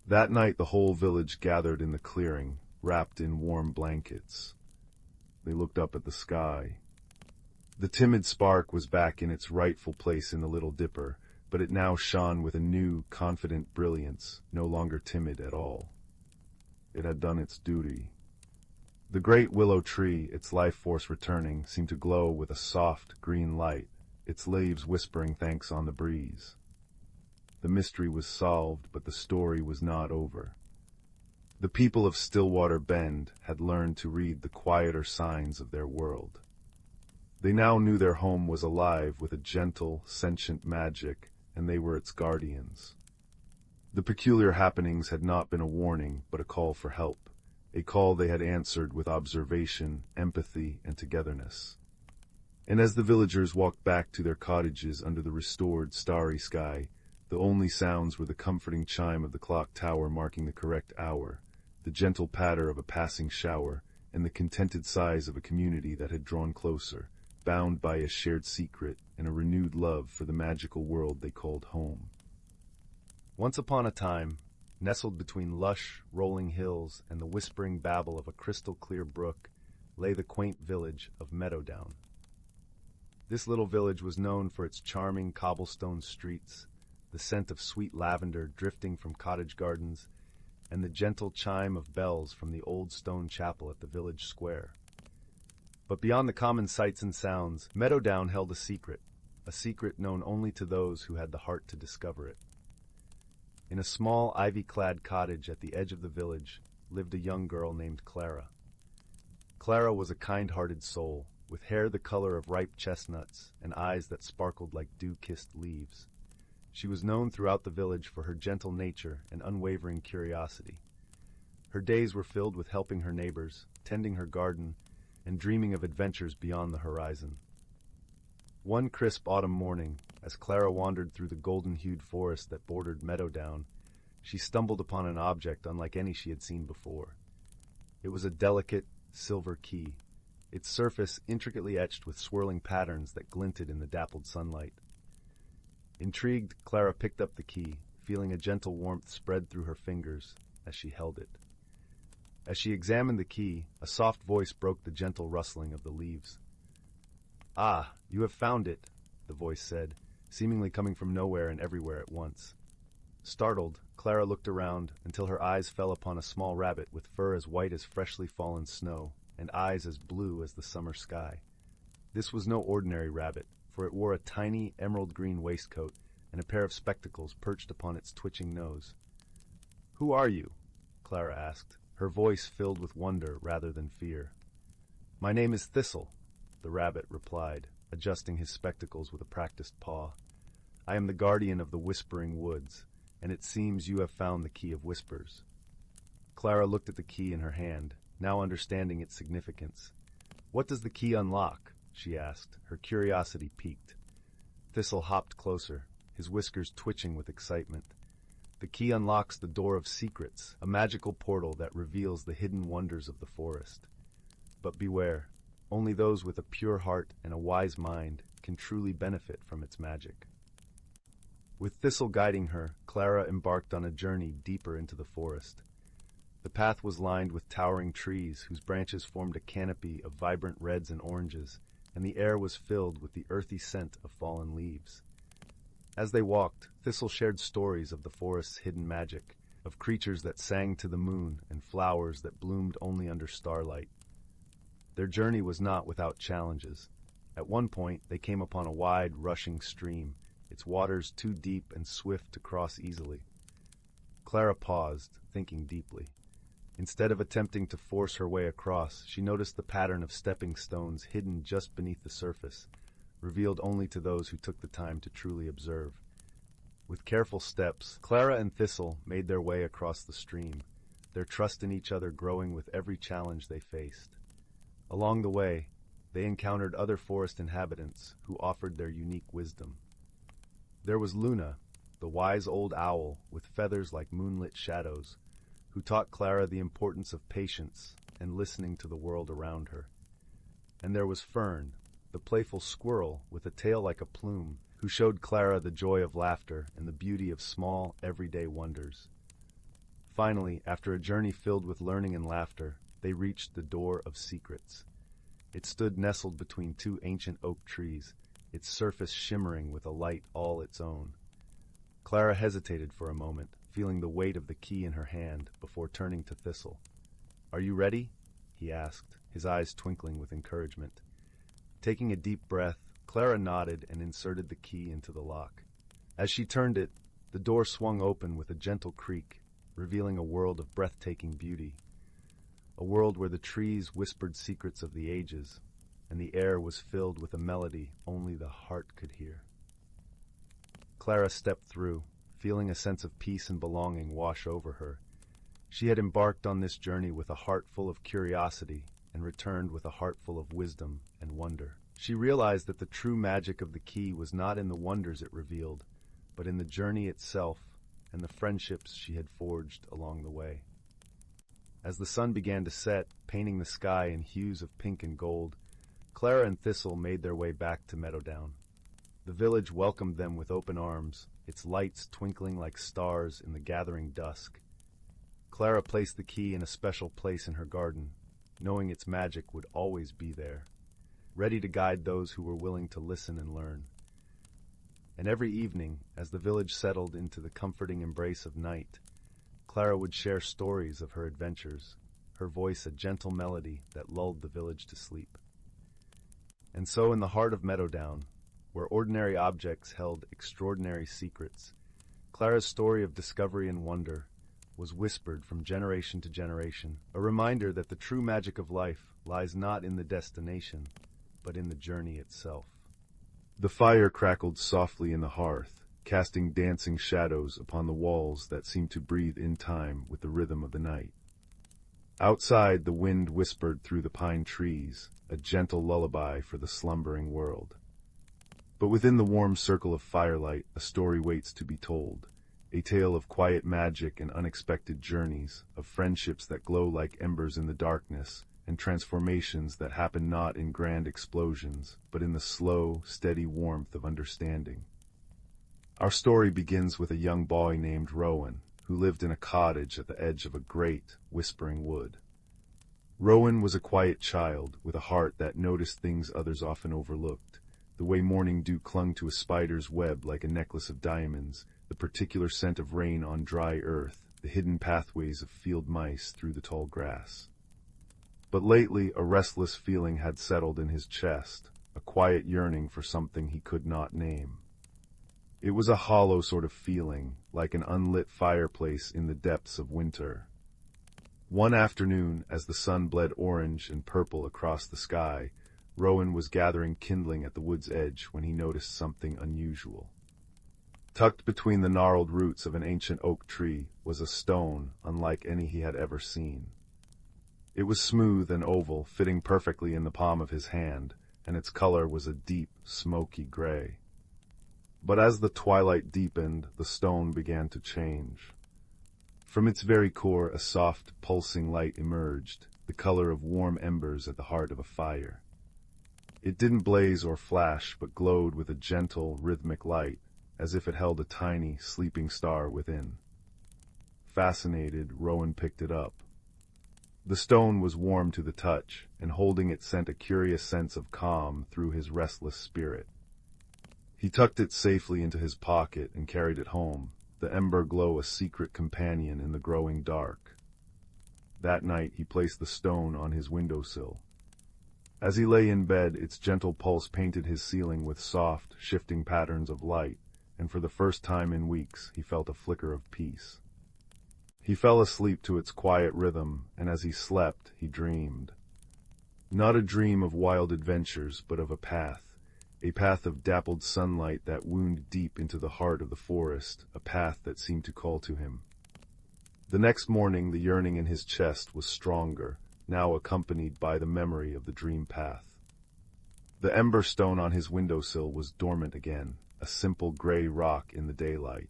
That night the whole village gathered in the clearing, wrapped in warm blankets. They looked up at the sky. The timid spark was back in its rightful place in the Little Dipper, but it now shone with a new, confident brilliance, no longer timid at all. It had done its duty. The great willow tree, its life force returning, seemed to glow with a soft, green light, its leaves whispering thanks on the breeze. The mystery was solved, but the story was not over. The people of Stillwater Bend had learned to read the quieter signs of their world. They now knew their home was alive with a gentle, sentient magic, and they were its guardians. The peculiar happenings had not been a warning, but a call for help, a call they had answered with observation, empathy, and togetherness. And as the villagers walked back to their cottages under the restored, starry sky, the only sounds were the comforting chime of the clock tower marking the correct hour, the gentle patter of a passing shower, and the contented sighs of a community that had drawn closer, bound by a shared secret and a renewed love for the magical world they called home. Once upon a time, nestled between lush, rolling hills and the whispering babble of a crystal-clear brook, lay the quaint village of Meadowdown. This little village was known for its charming cobblestone streets, the scent of sweet lavender drifting from cottage gardens, and the gentle chime of bells from the old stone chapel at the village square. But beyond the common sights and sounds, Meadowdown held a secret known only to those who had the heart to discover it. In a small, ivy-clad cottage at the edge of the village lived a young girl named Clara. Clara was a kind-hearted soul, with hair the color of ripe chestnuts and eyes that sparkled like dew-kissed leaves. She was known throughout the village for her gentle nature and unwavering curiosity. Her days were filled with helping her neighbors, tending her garden, and dreaming of adventures beyond the horizon. One crisp autumn morning, as Clara wandered through the golden-hued forest that bordered Meadowdown, she stumbled upon an object unlike any she had seen before. It was a delicate, silver key, its surface intricately etched with swirling patterns that glinted in the dappled sunlight. Intrigued, Clara picked up the key, feeling a gentle warmth spread through her fingers as she held it. As she examined the key, a soft voice broke the gentle rustling of the leaves. "Ah, you have found it," the voice said, seemingly coming from nowhere and everywhere at once. Startled, Clara looked around until her eyes fell upon a small rabbit with fur as white as freshly fallen snow and eyes as blue as the summer sky. This was no ordinary rabbit, for it wore a tiny emerald-green waistcoat and a pair of spectacles perched upon its twitching nose. "Who are you?" Clara asked, her voice filled with wonder rather than fear. "My name is Thistle," the rabbit replied, adjusting his spectacles with a practiced paw. "I am the guardian of the Whispering Woods, and it seems you have found the Key of Whispers." Clara looked at the key in her hand, now understanding its significance. "What does the key unlock?" she asked, her curiosity piqued. Thistle hopped closer, his whiskers twitching with excitement. "The key unlocks the Door of Secrets, a magical portal that reveals the hidden wonders of the forest. But beware, only those with a pure heart and a wise mind can truly benefit from its magic." With Thistle guiding her, Clara embarked on a journey deeper into the forest. The path was lined with towering trees whose branches formed a canopy of vibrant reds and oranges, and the air was filled with the earthy scent of fallen leaves. As they walked, Thistle shared stories of the forest's hidden magic, of creatures that sang to the moon and flowers that bloomed only under starlight. Their journey was not without challenges. At one point, they came upon a wide, rushing stream, its waters too deep and swift to cross easily. Clara paused, thinking deeply. Instead of attempting to force her way across, she noticed the pattern of stepping stones hidden just beneath the surface, revealed only to those who took the time to truly observe. With careful steps, Clara and Thistle made their way across the stream, their trust in each other growing with every challenge they faced. Along the way, they encountered other forest inhabitants who offered their unique wisdom. There was Luna, the wise old owl with feathers like moonlit shadows, who taught Clara the importance of patience and listening to the world around her. And there was Fern, the playful squirrel with a tail like a plume, who showed Clara the joy of laughter and the beauty of small, everyday wonders. Finally, after a journey filled with learning and laughter, they reached the Door of Secrets. It stood nestled between two ancient oak trees, its surface shimmering with a light all its own. Clara hesitated for a moment, feeling the weight of the key in her hand, before turning to Thistle. "Are you ready?" he asked, his eyes twinkling with encouragement. Taking a deep breath, Clara nodded and inserted the key into the lock. As she turned it, the door swung open with a gentle creak, revealing a world of breathtaking beauty. A world where the trees whispered secrets of the ages, and the air was filled with a melody only the heart could hear. Clara stepped through, feeling a sense of peace and belonging wash over her. She had embarked on this journey with a heart full of curiosity and returned with a heart full of wisdom and wonder. She realized that the true magic of the key was not in the wonders it revealed, but in the journey itself and the friendships she had forged along the way. As the sun began to set, painting the sky in hues of pink and gold, Clara and Thistle made their way back to Meadowdown. The village welcomed them with open arms, its lights twinkling like stars in the gathering dusk. Clara placed the key in a special place in her garden, knowing its magic would always be there, ready to guide those who were willing to listen and learn. And every evening, as the village settled into the comforting embrace of night, Clara would share stories of her adventures, her voice a gentle melody that lulled the village to sleep. And so in the heart of Meadowdown, where ordinary objects held extraordinary secrets, Clara's story of discovery and wonder was whispered from generation to generation, a reminder that the true magic of life lies not in the destination, but in the journey itself. The fire crackled softly in the hearth, casting dancing shadows upon the walls that seemed to breathe in time with the rhythm of the night. Outside, the wind whispered through the pine trees, a gentle lullaby for the slumbering world. But within the warm circle of firelight, a story waits to be told, a tale of quiet magic and unexpected journeys, of friendships that glow like embers in the darkness, and transformations that happen not in grand explosions, but in the slow, steady warmth of understanding. Our story begins with a young boy named Rowan, who lived in a cottage at the edge of a great, whispering wood. Rowan was a quiet child with a heart that noticed things others often overlooked, the way morning dew clung to a spider's web like a necklace of diamonds, the particular scent of rain on dry earth, the hidden pathways of field mice through the tall grass. But lately a restless feeling had settled in his chest, a quiet yearning for something he could not name. It was a hollow sort of feeling, like an unlit fireplace in the depths of winter. One afternoon, as the sun bled orange and purple across the sky, Rowan was gathering kindling at the wood's edge when he noticed something unusual. Tucked between the gnarled roots of an ancient oak tree was a stone unlike any he had ever seen. It was smooth and oval, fitting perfectly in the palm of his hand, and its color was a deep, smoky gray. But as the twilight deepened, the stone began to change. From its very core, a soft, pulsing light emerged, the color of warm embers at the heart of a fire. It didn't blaze or flash, but glowed with a gentle, rhythmic light, as if it held a tiny, sleeping star within. Fascinated, Rowan picked it up. The stone was warm to the touch, and holding it sent a curious sense of calm through his restless spirit. He tucked it safely into his pocket and carried it home, the ember glow a secret companion in the growing dark. That night he placed the stone on his windowsill. As he lay in bed, its gentle pulse painted his ceiling with soft, shifting patterns of light, and for the first time in weeks he felt a flicker of peace. He fell asleep to its quiet rhythm, and as he slept, he dreamed. Not a dream of wild adventures, but of a path of dappled sunlight that wound deep into the heart of the forest, a path that seemed to call to him. The next morning the yearning in his chest was stronger, now accompanied by the memory of the dream path. The ember stone on his windowsill was dormant again, a simple gray rock in the daylight.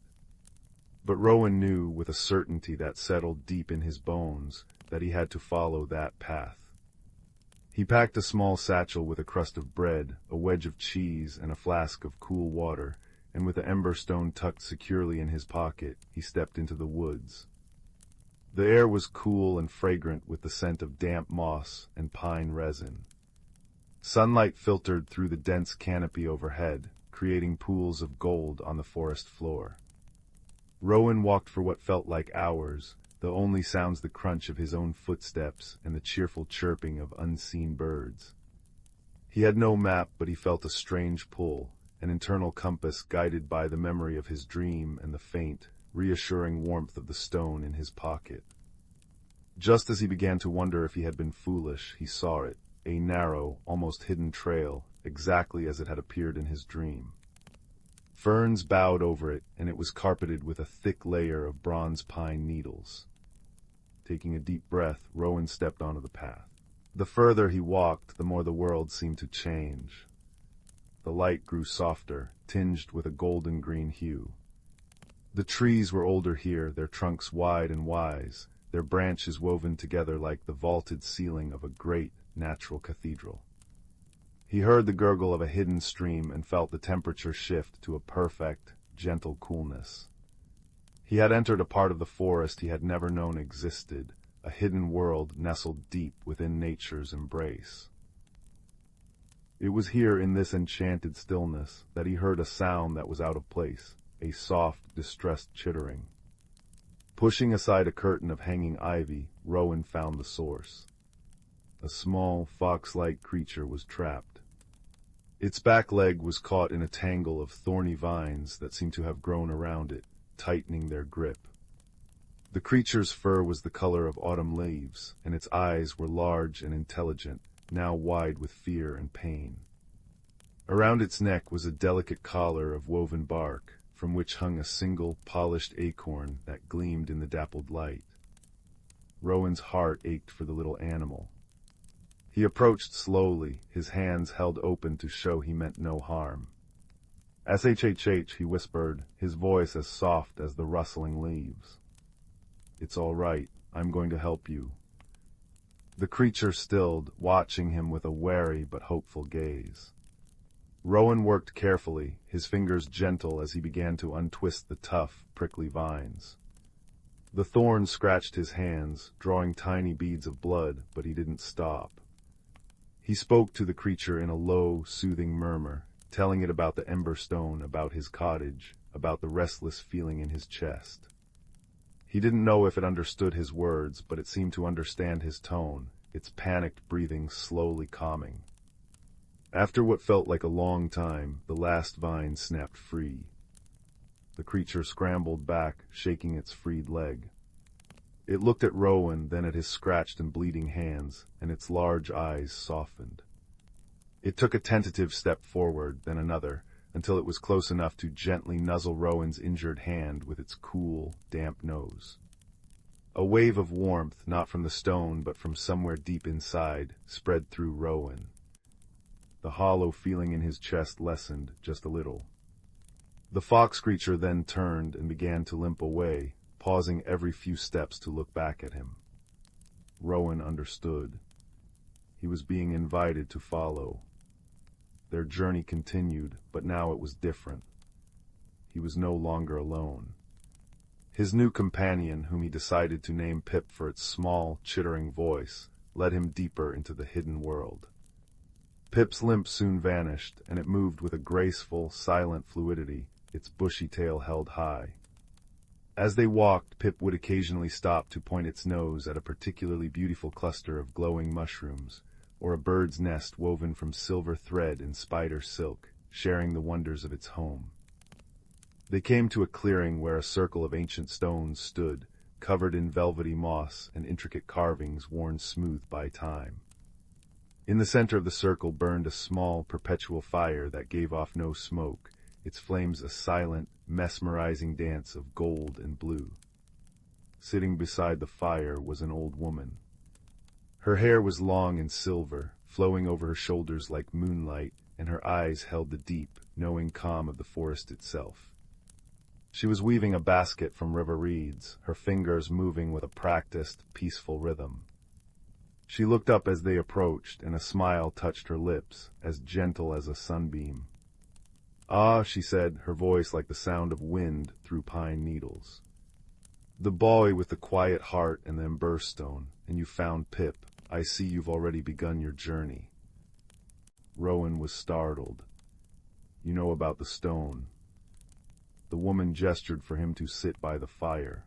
But Rowan knew with a certainty that settled deep in his bones that he had to follow that path. He packed a small satchel with a crust of bread, a wedge of cheese, and a flask of cool water, and with the ember stone tucked securely in his pocket, he stepped into the woods. The air was cool and fragrant with the scent of damp moss and pine resin. Sunlight filtered through the dense canopy overhead, creating pools of gold on the forest floor. Rowan walked for what felt like hours, the only sounds the crunch of his own footsteps and the cheerful chirping of unseen birds. He had no map, but he felt a strange pull, an internal compass guided by the memory of his dream and the faint, reassuring warmth of the stone in his pocket. Just as he began to wonder if he had been foolish, he saw it, a narrow, almost hidden trail, exactly as it had appeared in his dream. Ferns bowed over it, and it was carpeted with a thick layer of bronze pine needles. Taking a deep breath, Rowan stepped onto the path. The further he walked, the more the world seemed to change. The light grew softer, tinged with a golden-green hue. The trees were older here, their trunks wide and wise, their branches woven together like the vaulted ceiling of a great, natural cathedral. He heard the gurgle of a hidden stream and felt the temperature shift to a perfect, gentle coolness. He had entered a part of the forest he had never known existed, a hidden world nestled deep within nature's embrace. It was here in this enchanted stillness that he heard a sound that was out of place, a soft, distressed chittering. Pushing aside a curtain of hanging ivy, Rowan found the source. A small, fox-like creature was trapped. Its back leg was caught in a tangle of thorny vines that seemed to have grown around it, tightening their grip. The creature's fur was the color of autumn leaves, and its eyes were large and intelligent, now wide with fear and pain. Around its neck was a delicate collar of woven bark, from which hung a single, polished acorn that gleamed in the dappled light. Rowan's heart ached for the little animal. He approached slowly, his hands held open to show he meant no harm. "SHHH," he whispered, his voice as soft as the rustling leaves. "It's all right. I'm going to help you." The creature stilled, watching him with a wary but hopeful gaze. Rowan worked carefully, his fingers gentle as he began to untwist the tough, prickly vines. The thorns scratched his hands, drawing tiny beads of blood, but he didn't stop. He spoke to the creature in a low, soothing murmur, telling it about the ember stone, about his cottage, about the restless feeling in his chest. He didn't know if it understood his words, but it seemed to understand his tone, its panicked breathing slowly calming. After what felt like a long time, the last vine snapped free. The creature scrambled back, shaking its freed leg. It looked at Rowan, then at his scratched and bleeding hands, and its large eyes softened. It took a tentative step forward, then another, until it was close enough to gently nuzzle Rowan's injured hand with its cool, damp nose. A wave of warmth, not from the stone but from somewhere deep inside, spread through Rowan. The hollow feeling in his chest lessened just a little. The fox creature then turned and began to limp away, pausing every few steps to look back at him. Rowan understood. He was being invited to follow. Their journey continued, but now it was different. He was no longer alone. His new companion, whom he decided to name Pip for its small, chittering voice, led him deeper into the hidden world. Pip's limp soon vanished, and it moved with a graceful, silent fluidity, its bushy tail held high. As they walked, Pip would occasionally stop to point its nose at a particularly beautiful cluster of glowing mushrooms, or a bird's nest woven from silver thread and spider silk, sharing the wonders of its home. They came to a clearing where a circle of ancient stones stood, covered in velvety moss and intricate carvings worn smooth by time. In the center of the circle burned a small, perpetual fire that gave off no smoke, its flames a silent, mesmerizing dance of gold and blue. Sitting beside the fire was an old woman. Her hair was long and silver, flowing over her shoulders like moonlight, and her eyes held the deep, knowing calm of the forest itself. She was weaving a basket from river reeds, her fingers moving with a practiced, peaceful rhythm. She looked up as they approached, and a smile touched her lips, as gentle as a sunbeam. "Ah," she said, her voice like the sound of wind through pine needles. "The boy with the quiet heart and the ember stone, and you found Pip. I see you've already begun your journey." Rowan was startled. "You know about the stone." The woman gestured for him to sit by the fire.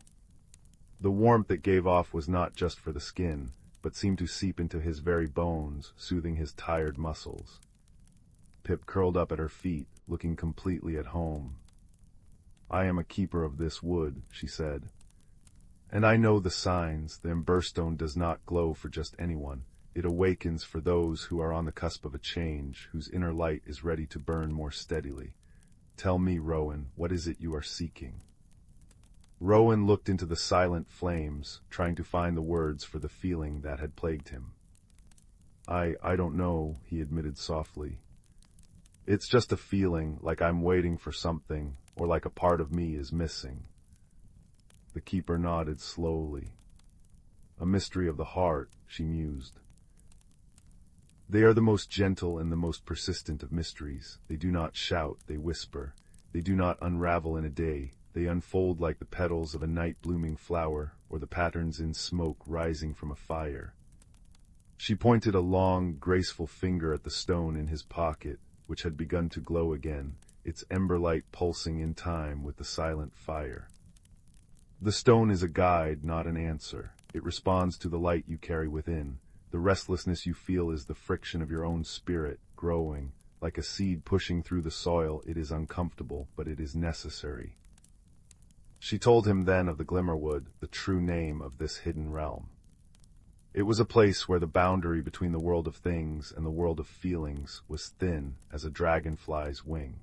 The warmth it gave off was not just for the skin, but seemed to seep into his very bones, soothing his tired muscles. Pip curled up at her feet, looking completely at home. "I am a keeper of this wood," she said. "And I know the signs. The emberstone does not glow for just anyone. It awakens for those who are on the cusp of a change, whose inner light is ready to burn more steadily. Tell me, Rowan, what is it you are seeking?" Rowan looked into the silent flames, trying to find the words for the feeling that had plagued him. I don't know," he admitted softly. "It's just a feeling, like I'm waiting for something, or like a part of me is missing." The keeper nodded slowly. "A mystery of the heart," she mused. "They are the most gentle and the most persistent of mysteries. They do not shout, they whisper. They do not unravel in a day. They unfold like the petals of a night-blooming flower, or the patterns in smoke rising from a fire." She pointed a long, graceful finger at the stone in his pocket, which had begun to glow again, its ember light pulsing in time with the silent fire. "The stone is a guide, not an answer. It responds to the light you carry within. The restlessness you feel is the friction of your own spirit, growing. Like a seed pushing through the soil, it is uncomfortable, but it is necessary." She told him then of the Glimmerwood, the true name of this hidden realm. It was a place where the boundary between the world of things and the world of feelings was thin as a dragonfly's wing.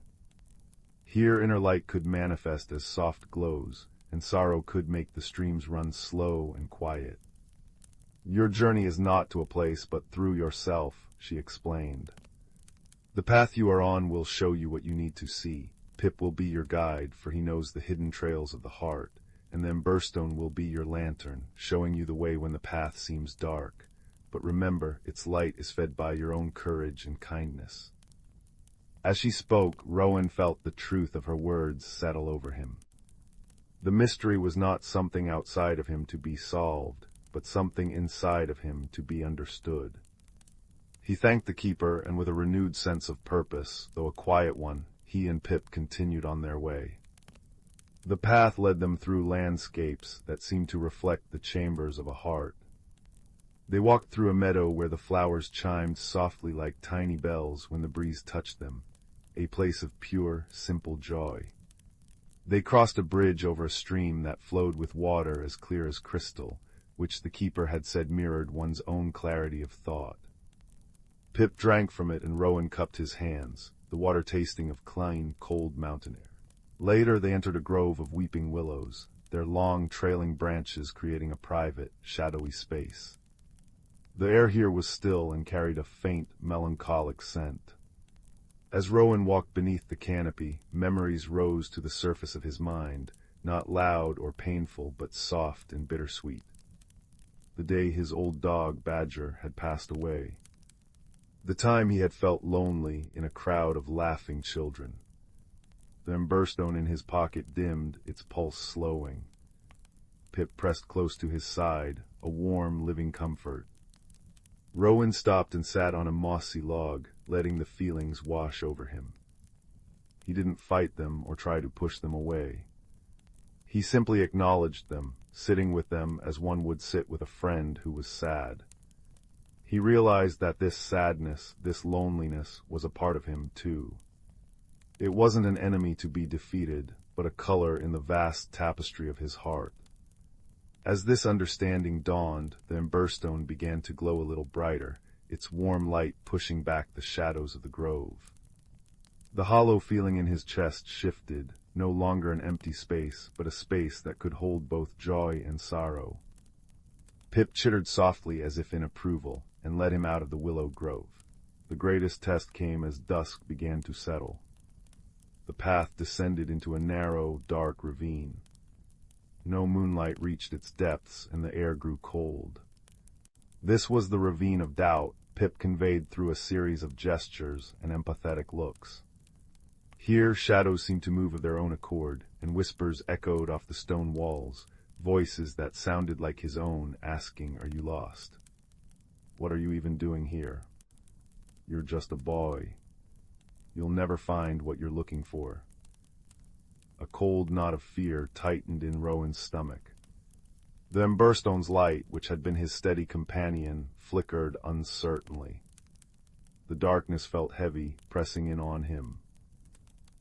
Here inner light could manifest as soft glows, and sorrow could make the streams run slow and quiet. "Your journey is not to a place but through yourself," she explained. "The path you are on will show you what you need to see. Pip will be your guide, for he knows the hidden trails of the heart, and the emberstone will be your lantern, showing you the way when the path seems dark. But remember, its light is fed by your own courage and kindness." As she spoke, Rowan felt the truth of her words settle over him. The mystery was not something outside of him to be solved, but something inside of him to be understood. He thanked the keeper, and with a renewed sense of purpose, though a quiet one, he and Pip continued on their way. The path led them through landscapes that seemed to reflect the chambers of a heart. They walked through a meadow where the flowers chimed softly like tiny bells when the breeze touched them, a place of pure, simple joy. They crossed a bridge over a stream that flowed with water as clear as crystal, which the keeper had said mirrored one's own clarity of thought. Pip drank from it, and Rowan cupped his hands, the water tasting of clean, cold mountain air. Later they entered a grove of weeping willows, their long, trailing branches creating a private, shadowy space. The air here was still and carried a faint, melancholic scent. As Rowan walked beneath the canopy, memories rose to the surface of his mind, not loud or painful, but soft and bittersweet. The day his old dog, Badger, had passed away. The time he had felt lonely in a crowd of laughing children. The emberstone in his pocket dimmed, its pulse slowing. Pip pressed close to his side, a warm, living comfort. Rowan stopped and sat on a mossy log, letting the feelings wash over him. He didn't fight them or try to push them away. He simply acknowledged them, sitting with them as one would sit with a friend who was sad. He realized that this sadness, this loneliness, was a part of him too. It wasn't an enemy to be defeated, but a color in the vast tapestry of his heart. As this understanding dawned, the emberstone began to glow a little brighter, its warm light pushing back the shadows of the grove. The hollow feeling in his chest shifted, no longer an empty space, but a space that could hold both joy and sorrow. Pip chittered softly as if in approval, and led him out of the willow grove. The greatest test came as dusk began to settle. The path descended into a narrow, dark ravine. No moonlight reached its depths, and the air grew cold. This was the ravine of doubt, Pip conveyed through a series of gestures and empathetic looks. Here shadows seemed to move of their own accord, and whispers echoed off the stone walls, voices that sounded like his own, asking, "Are you lost? What are you even doing here? You're just a boy. You'll never find what you're looking for." A cold knot of fear tightened in Rowan's stomach. The Emberstone's light, which had been his steady companion, flickered uncertainly. The darkness felt heavy, pressing in on him.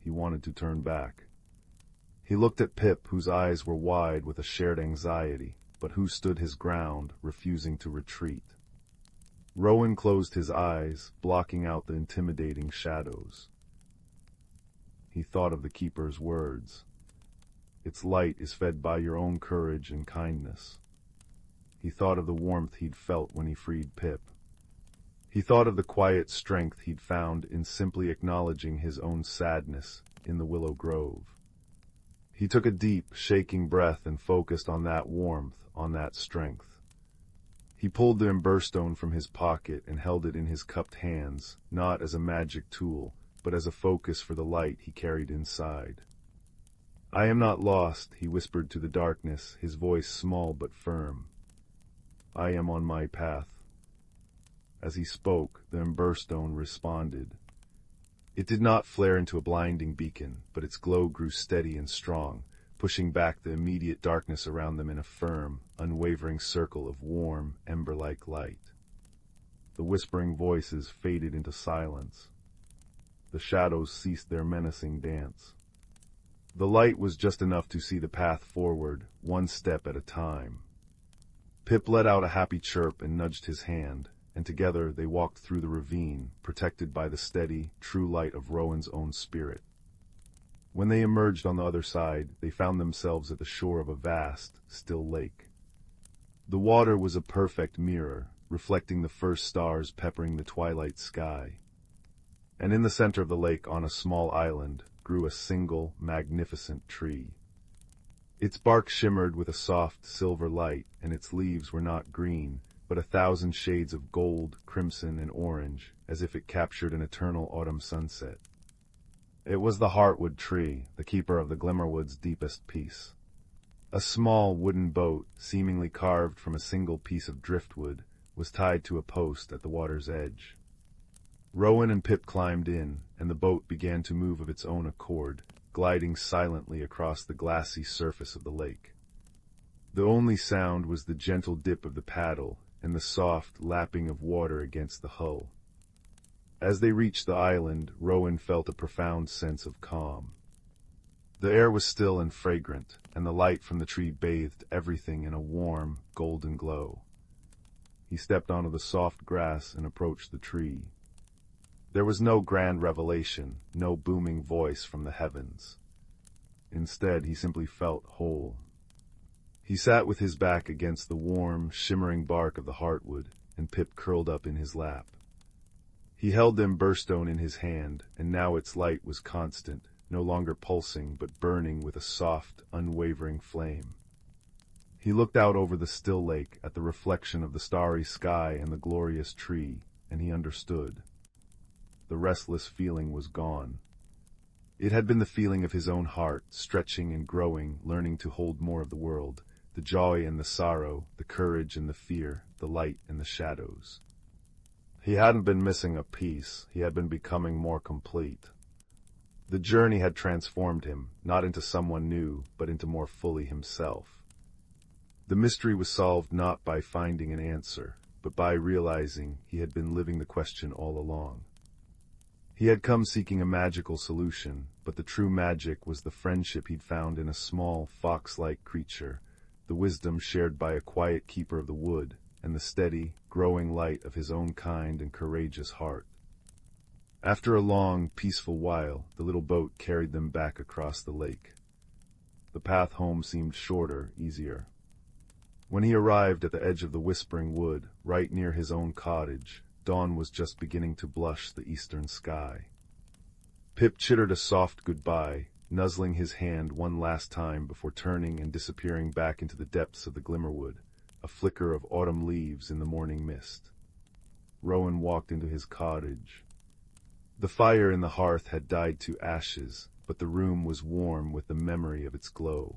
He wanted to turn back. He looked at Pip, whose eyes were wide with a shared anxiety, but who stood his ground, refusing to retreat. Rowan closed his eyes, blocking out the intimidating shadows. He thought of the Keeper's words. Its light is fed by your own courage and kindness. He thought of the warmth he'd felt when he freed Pip. He thought of the quiet strength he'd found in simply acknowledging his own sadness in the Willow Grove. He took a deep, shaking breath and focused on that warmth, on that strength. He pulled the Emberstone from his pocket and held it in his cupped hands, not as a magic tool, but as a focus for the light he carried inside. "I am not lost," he whispered to the darkness, his voice small but firm. "I am on my path." As he spoke, the Emberstone responded. It did not flare into a blinding beacon, but its glow grew steady and strong, pushing back the immediate darkness around them in a firm, unwavering circle of warm, ember-like light. The whispering voices faded into silence. The shadows ceased their menacing dance. The light was just enough to see the path forward, one step at a time. Pip let out a happy chirp and nudged his hand, and together they walked through the ravine, protected by the steady, true light of Rowan's own spirit. When they emerged on the other side, they found themselves at the shore of a vast, still lake. The water was a perfect mirror, reflecting the first stars peppering the twilight sky. And in the center of the lake, on a small island, grew a single, magnificent tree. Its bark shimmered with a soft, silver light, and its leaves were not green, but 1,000 shades of gold, crimson, and orange, as if it captured an eternal autumn sunset. It was the Heartwood tree, the keeper of the Glimmerwood's deepest peace. A small wooden boat, seemingly carved from a single piece of driftwood, was tied to a post at the water's edge. Rowan and Pip climbed in, and the boat began to move of its own accord, gliding silently across the glassy surface of the lake. The only sound was the gentle dip of the paddle and the soft lapping of water against the hull. As they reached the island, Rowan felt a profound sense of calm. The air was still and fragrant, and the light from the tree bathed everything in a warm, golden glow. He stepped onto the soft grass and approached the tree. There was no grand revelation, no booming voice from the heavens. Instead, he simply felt whole. He sat with his back against the warm, shimmering bark of the heartwood, and Pip curled up in his lap. He held the Emberstone in his hand, and now its light was constant, no longer pulsing, but burning with a soft, unwavering flame. He looked out over the still lake at the reflection of the starry sky and the glorious tree, and he understood. The restless feeling was gone. It had been the feeling of his own heart, stretching and growing, learning to hold more of the world, the joy and the sorrow, the courage and the fear, the light and the shadows. He hadn't been missing a piece, he had been becoming more complete. The journey had transformed him, not into someone new, but into more fully himself. The mystery was solved not by finding an answer, but by realizing he had been living the question all along. He had come seeking a magical solution, but the true magic was the friendship he'd found in a small, fox-like creature, the wisdom shared by a quiet keeper of the wood, and the steady, growing light of his own kind and courageous heart. After a long, peaceful while, the little boat carried them back across the lake. The path home seemed shorter, easier. When he arrived at the edge of the whispering wood, right near his own cottage, dawn was just beginning to blush the eastern sky. Pip chittered a soft goodbye, nuzzling his hand one last time before turning and disappearing back into the depths of the Glimmerwood, a flicker of autumn leaves in the morning mist. Rowan walked into his cottage. The fire in the hearth had died to ashes, but the room was warm with the memory of its glow.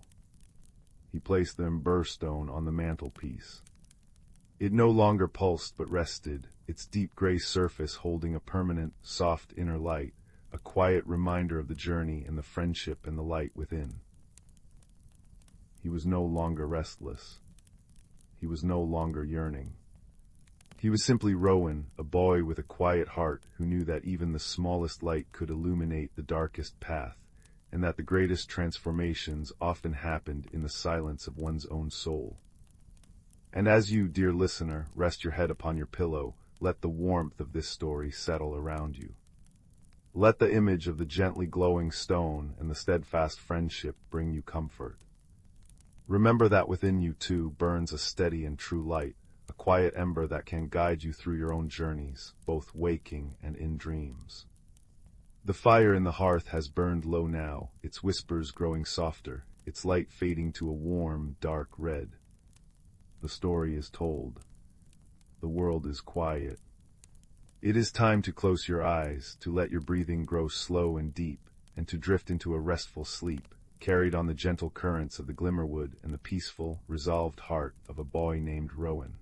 He placed the ember stone on the mantelpiece. It no longer pulsed but rested, its deep gray surface holding a permanent, soft inner light, a quiet reminder of the journey and the friendship and the light within. He was no longer restless. He was no longer yearning. He was simply Rowan, a boy with a quiet heart who knew that even the smallest light could illuminate the darkest path, and that the greatest transformations often happened in the silence of one's own soul. And as you, dear listener, rest your head upon your pillow, let the warmth of this story settle around you. Let the image of the gently glowing stone and the steadfast friendship bring you comfort. Remember that within you, too, burns a steady and true light, a quiet ember that can guide you through your own journeys, both waking and in dreams. The fire in the hearth has burned low now, its whispers growing softer, its light fading to a warm, dark red. The story is told. The world is quiet. It is time to close your eyes, to let your breathing grow slow and deep, and to drift into a restful sleep, carried on the gentle currents of the Glimmerwood and the peaceful, resolved heart of a boy named Rowan.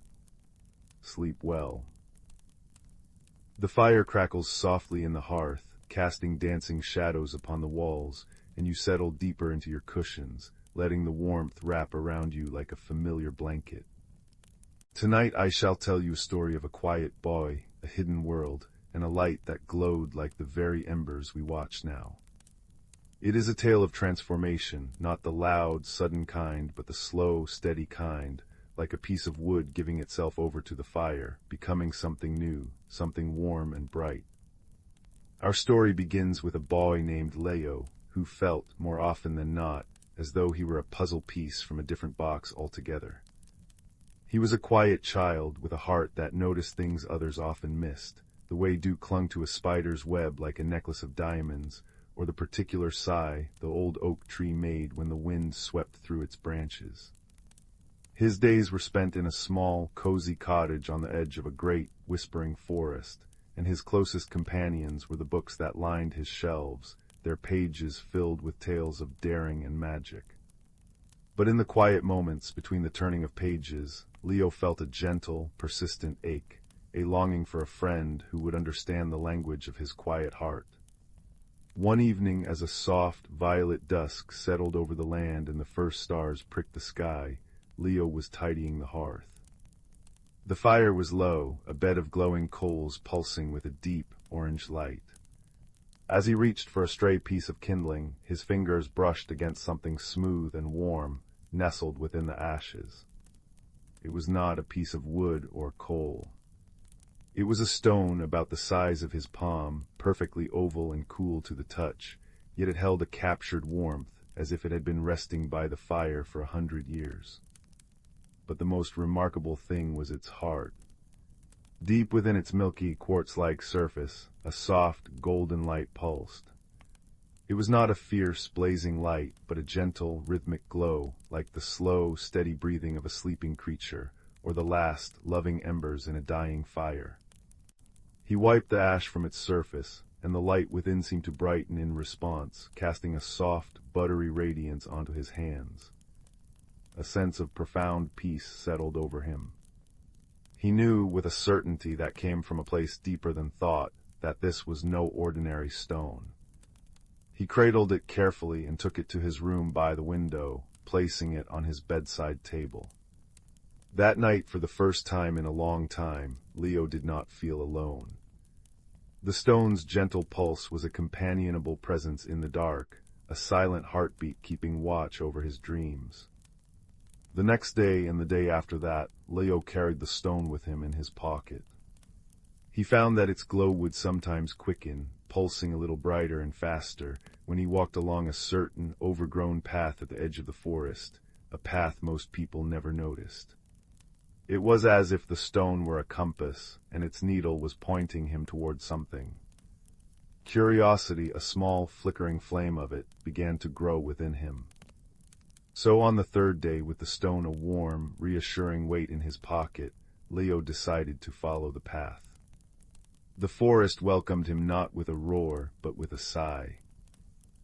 Sleep well. The fire crackles softly in the hearth, casting dancing shadows upon the walls, and you settle deeper into your cushions, letting the warmth wrap around you like a familiar blanket. Tonight I shall tell you a story of a quiet boy, a hidden world, and a light that glowed like the very embers we watch now. It is a tale of transformation, not the loud, sudden kind, but the slow, steady kind, like a piece of wood giving itself over to the fire, becoming something new, something warm and bright. Our story begins with a boy named Leo, who felt, more often than not, as though he were a puzzle piece from a different box altogether. He was a quiet child with a heart that noticed things others often missed, the way dew clung to a spider's web like a necklace of diamonds, or the particular sigh the old oak tree made when the wind swept through its branches. His days were spent in a small, cozy cottage on the edge of a great, whispering forest, and his closest companions were the books that lined his shelves, their pages filled with tales of daring and magic. But in the quiet moments between the turning of pages, Leo felt a gentle, persistent ache, a longing for a friend who would understand the language of his quiet heart. One evening, as a soft, violet dusk settled over the land and the first stars pricked the sky, Leo was tidying the hearth. The fire was low, a bed of glowing coals pulsing with a deep, orange light. As he reached for a stray piece of kindling, his fingers brushed against something smooth and warm, nestled within the ashes. It was not a piece of wood or coal. It was a stone about the size of his palm, perfectly oval and cool to the touch, yet it held a captured warmth, as if it had been resting by the fire for 100 years. But the most remarkable thing was its heart. Deep within its milky, quartz-like surface, a soft, golden light pulsed. It was not a fierce, blazing light, but a gentle, rhythmic glow, like the slow, steady breathing of a sleeping creature, or the last, loving embers in a dying fire. He wiped the ash from its surface, and the light within seemed to brighten in response, casting a soft, buttery radiance onto his hands. A sense of profound peace settled over him. He knew with a certainty that came from a place deeper than thought that this was no ordinary stone. He cradled it carefully and took it to his room by the window, placing it on his bedside table. That night, for the first time in a long time, Leo did not feel alone. The stone's gentle pulse was a companionable presence in the dark, a silent heartbeat keeping watch over his dreams. The next day and the day after that, Leo carried the stone with him in his pocket. He found that its glow would sometimes quicken, pulsing a little brighter and faster, when he walked along a certain, overgrown path at the edge of the forest, a path most people never noticed. It was as if the stone were a compass, and its needle was pointing him toward something. Curiosity, a small, flickering flame of it, began to grow within him. So on the third day, with the stone a warm, reassuring weight in his pocket, Leo decided to follow the path. The forest welcomed him not with a roar, but with a sigh.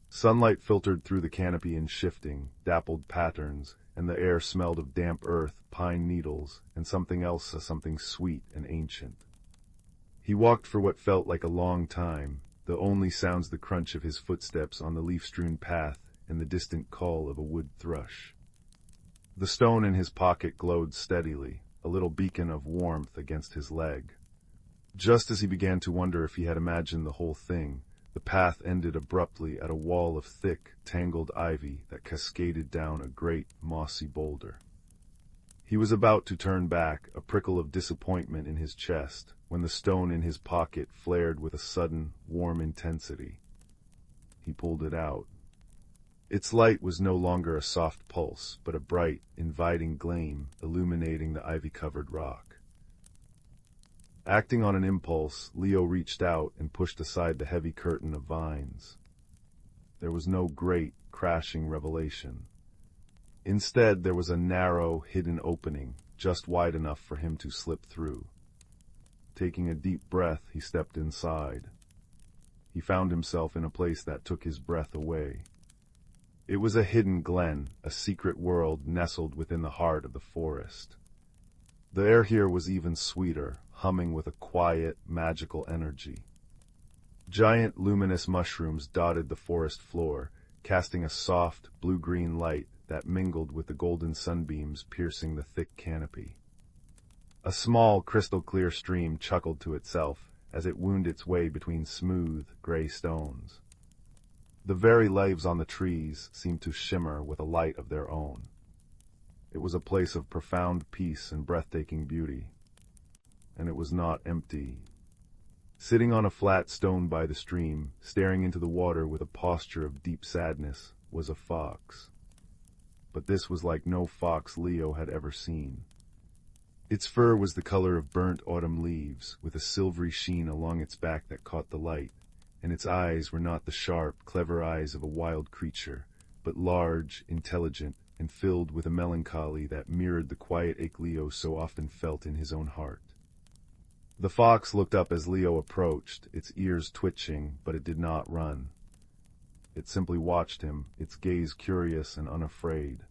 Sunlight filtered through the canopy in shifting, dappled patterns, and the air smelled of damp earth, pine needles, and something else, something sweet and ancient. He walked for what felt like a long time, the only sounds the crunch of his footsteps on the leaf-strewn path and the distant call of a wood thrush. The stone in his pocket glowed steadily, a little beacon of warmth against his leg. Just as he began to wonder if he had imagined the whole thing, the path ended abruptly at a wall of thick, tangled ivy that cascaded down a great, mossy boulder. He was about to turn back, a prickle of disappointment in his chest, when the stone in his pocket flared with a sudden, warm intensity. He pulled it out. Its light was no longer a soft pulse, but a bright, inviting gleam illuminating the ivy-covered rock. Acting on an impulse, Leo reached out and pushed aside the heavy curtain of vines. There was no great, crashing revelation. Instead, there was a narrow, hidden opening, just wide enough for him to slip through. Taking a deep breath, he stepped inside. He found himself in a place that took his breath away. It was a hidden glen, a secret world nestled within the heart of the forest. The air here was even sweeter, humming with a quiet, magical energy. Giant luminous mushrooms dotted the forest floor, casting a soft, blue-green light that mingled with the golden sunbeams piercing the thick canopy. A small, crystal-clear stream chuckled to itself as it wound its way between smooth, gray stones. The very leaves on the trees seemed to shimmer with a light of their own. It was a place of profound peace and breathtaking beauty. And it was not empty. Sitting on a flat stone by the stream, staring into the water with a posture of deep sadness, was a fox. But this was like no fox Leo had ever seen. Its fur was the color of burnt autumn leaves, with a silvery sheen along its back that caught the light, and its eyes were not the sharp, clever eyes of a wild creature, but large, intelligent, and filled with a melancholy that mirrored the quiet ache Leo so often felt in his own heart. The fox looked up as Leo approached, its ears twitching, but it did not run. It simply watched him, its gaze curious and unafraid.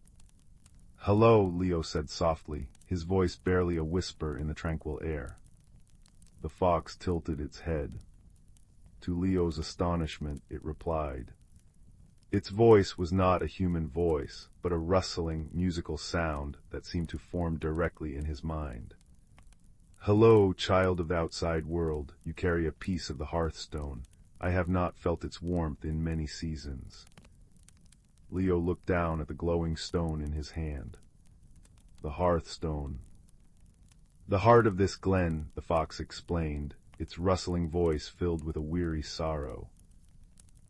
"Hello," Leo said softly, his voice barely a whisper in the tranquil air. The fox tilted its head. To Leo's astonishment, it replied. Its voice was not a human voice, but a rustling, musical sound that seemed to form directly in his mind. "Hello, child of the outside world, you carry a piece of the hearthstone. I have not felt its warmth in many seasons." Leo looked down at the glowing stone in his hand. The hearthstone. "The heart of this glen," the fox explained, its rustling voice filled with a weary sorrow.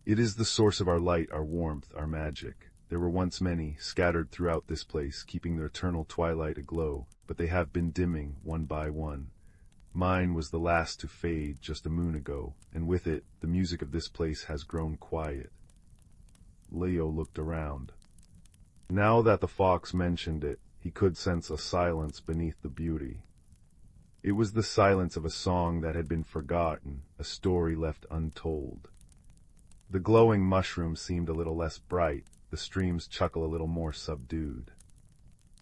"It is the source of our light, our warmth, our magic. There were once many, scattered throughout this place, keeping their eternal twilight aglow, but they have been dimming, one by one. Mine was the last to fade just a moon ago, and with it, the music of this place has grown quiet." Leo looked around. Now that the fox mentioned it, he could sense a silence beneath the beauty. It was the silence of a song that had been forgotten, a story left untold. The glowing mushroom seemed a little less bright, the stream's chuckle a little more subdued.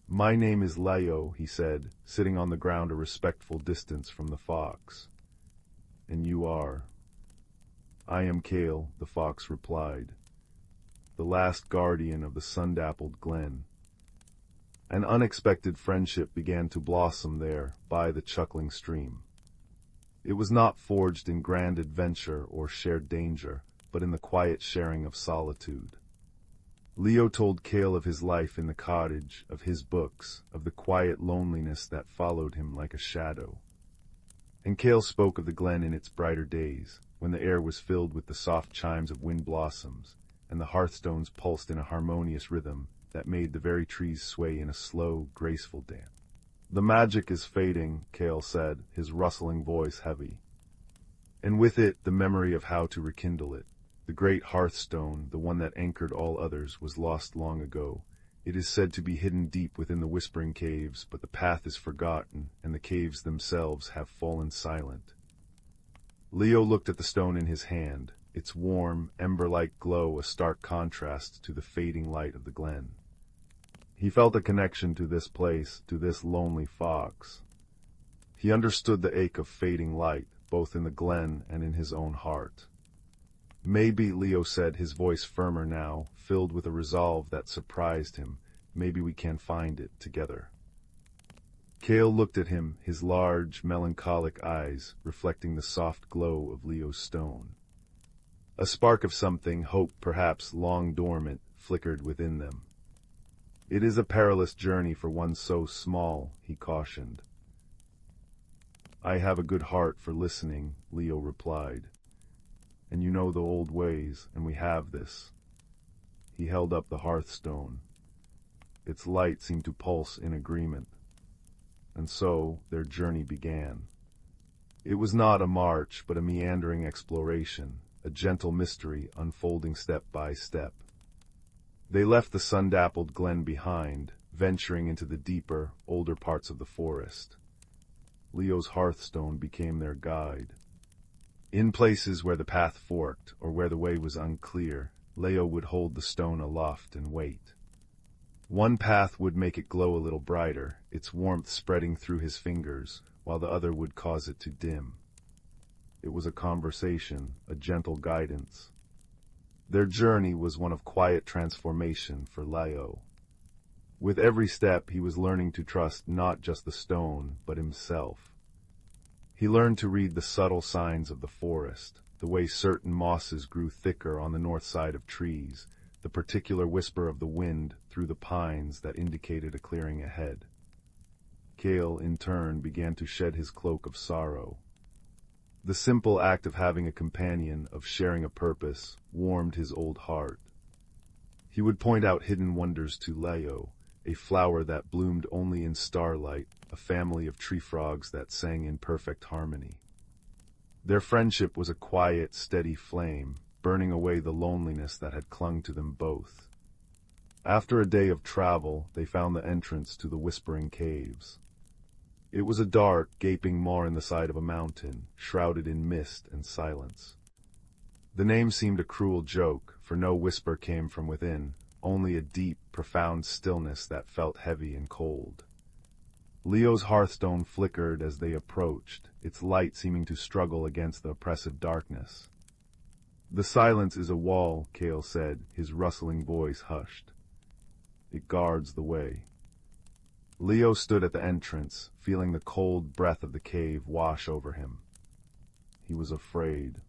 "My name is Leo," he said, sitting on the ground a respectful distance from the fox. "And you are?" "I am Kael," the fox replied, "the last guardian of the sun-dappled glen." An unexpected friendship began to blossom there, by the chuckling stream. It was not forged in grand adventure or shared danger, but in the quiet sharing of solitude. Leo told Kael of his life in the cottage, of his books, of the quiet loneliness that followed him like a shadow. And Kael spoke of the glen in its brighter days, when the air was filled with the soft chimes of wind blossoms, and the hearthstones pulsed in a harmonious rhythm that made the very trees sway in a slow, graceful dance. "The magic is fading," Kael said, his rustling voice heavy. and with it the memory of how to rekindle it. The great hearthstone, the one that anchored all others, was lost long ago. It is said to be hidden deep within the whispering caves, but the path is forgotten, and the caves themselves have fallen silent. Leo looked at the stone in his hand, its warm, ember-like glow a stark contrast to the fading light of the glen. He felt a connection to this place, to this lonely fox. He understood the ache of fading light, both in the glen and in his own heart. "Maybe," Leo said, his voice firmer now, filled with a resolve that surprised him, "maybe we can find it together." Kael looked at him, his large, melancholic eyes reflecting the soft glow of Leo's stone. A spark of something, hope perhaps long dormant, flickered within them. "It is a perilous journey for one so small," he cautioned. "I have a good heart for listening," Leo replied. "And you know the old ways, and we have this." He held up the hearthstone. Its light seemed to pulse in agreement. And so their journey began. It was not a march, but a meandering exploration, a gentle mystery unfolding step by step. They left the sun-dappled glen behind, venturing into the deeper, older parts of the forest. Leo's hearthstone became their guide. In places where the path forked, or where the way was unclear, Leo would hold the stone aloft and wait. One path would make it glow a little brighter, its warmth spreading through his fingers, while the other would cause it to dim. It was a conversation, a gentle guidance. Their journey was one of quiet transformation for Leo. With every step he was learning to trust not just the stone, but himself. He learned to read the subtle signs of the forest, the way certain mosses grew thicker on the north side of trees, the particular whisper of the wind through the pines that indicated a clearing ahead. Kael, in turn, began to shed his cloak of sorrow. The simple act of having a companion, of sharing a purpose, warmed his old heart. He would point out hidden wonders to Leo, a flower that bloomed only in starlight, a family of tree frogs that sang in perfect harmony. Their friendship was a quiet, steady flame, burning away the loneliness that had clung to them both. After a day of travel, they found the entrance to the Whispering Caves. It was a dark, gaping maw in the side of a mountain, shrouded in mist and silence. The name seemed a cruel joke, for no whisper came from within, only a deep, profound stillness that felt heavy and cold. Leo's hearthstone flickered as they approached, its light seeming to struggle against the oppressive darkness. "The silence is a wall," Kael said, his rustling voice hushed. "It guards the way." Leo stood at the entrance, feeling the cold breath of the cave wash over him. He was afraid.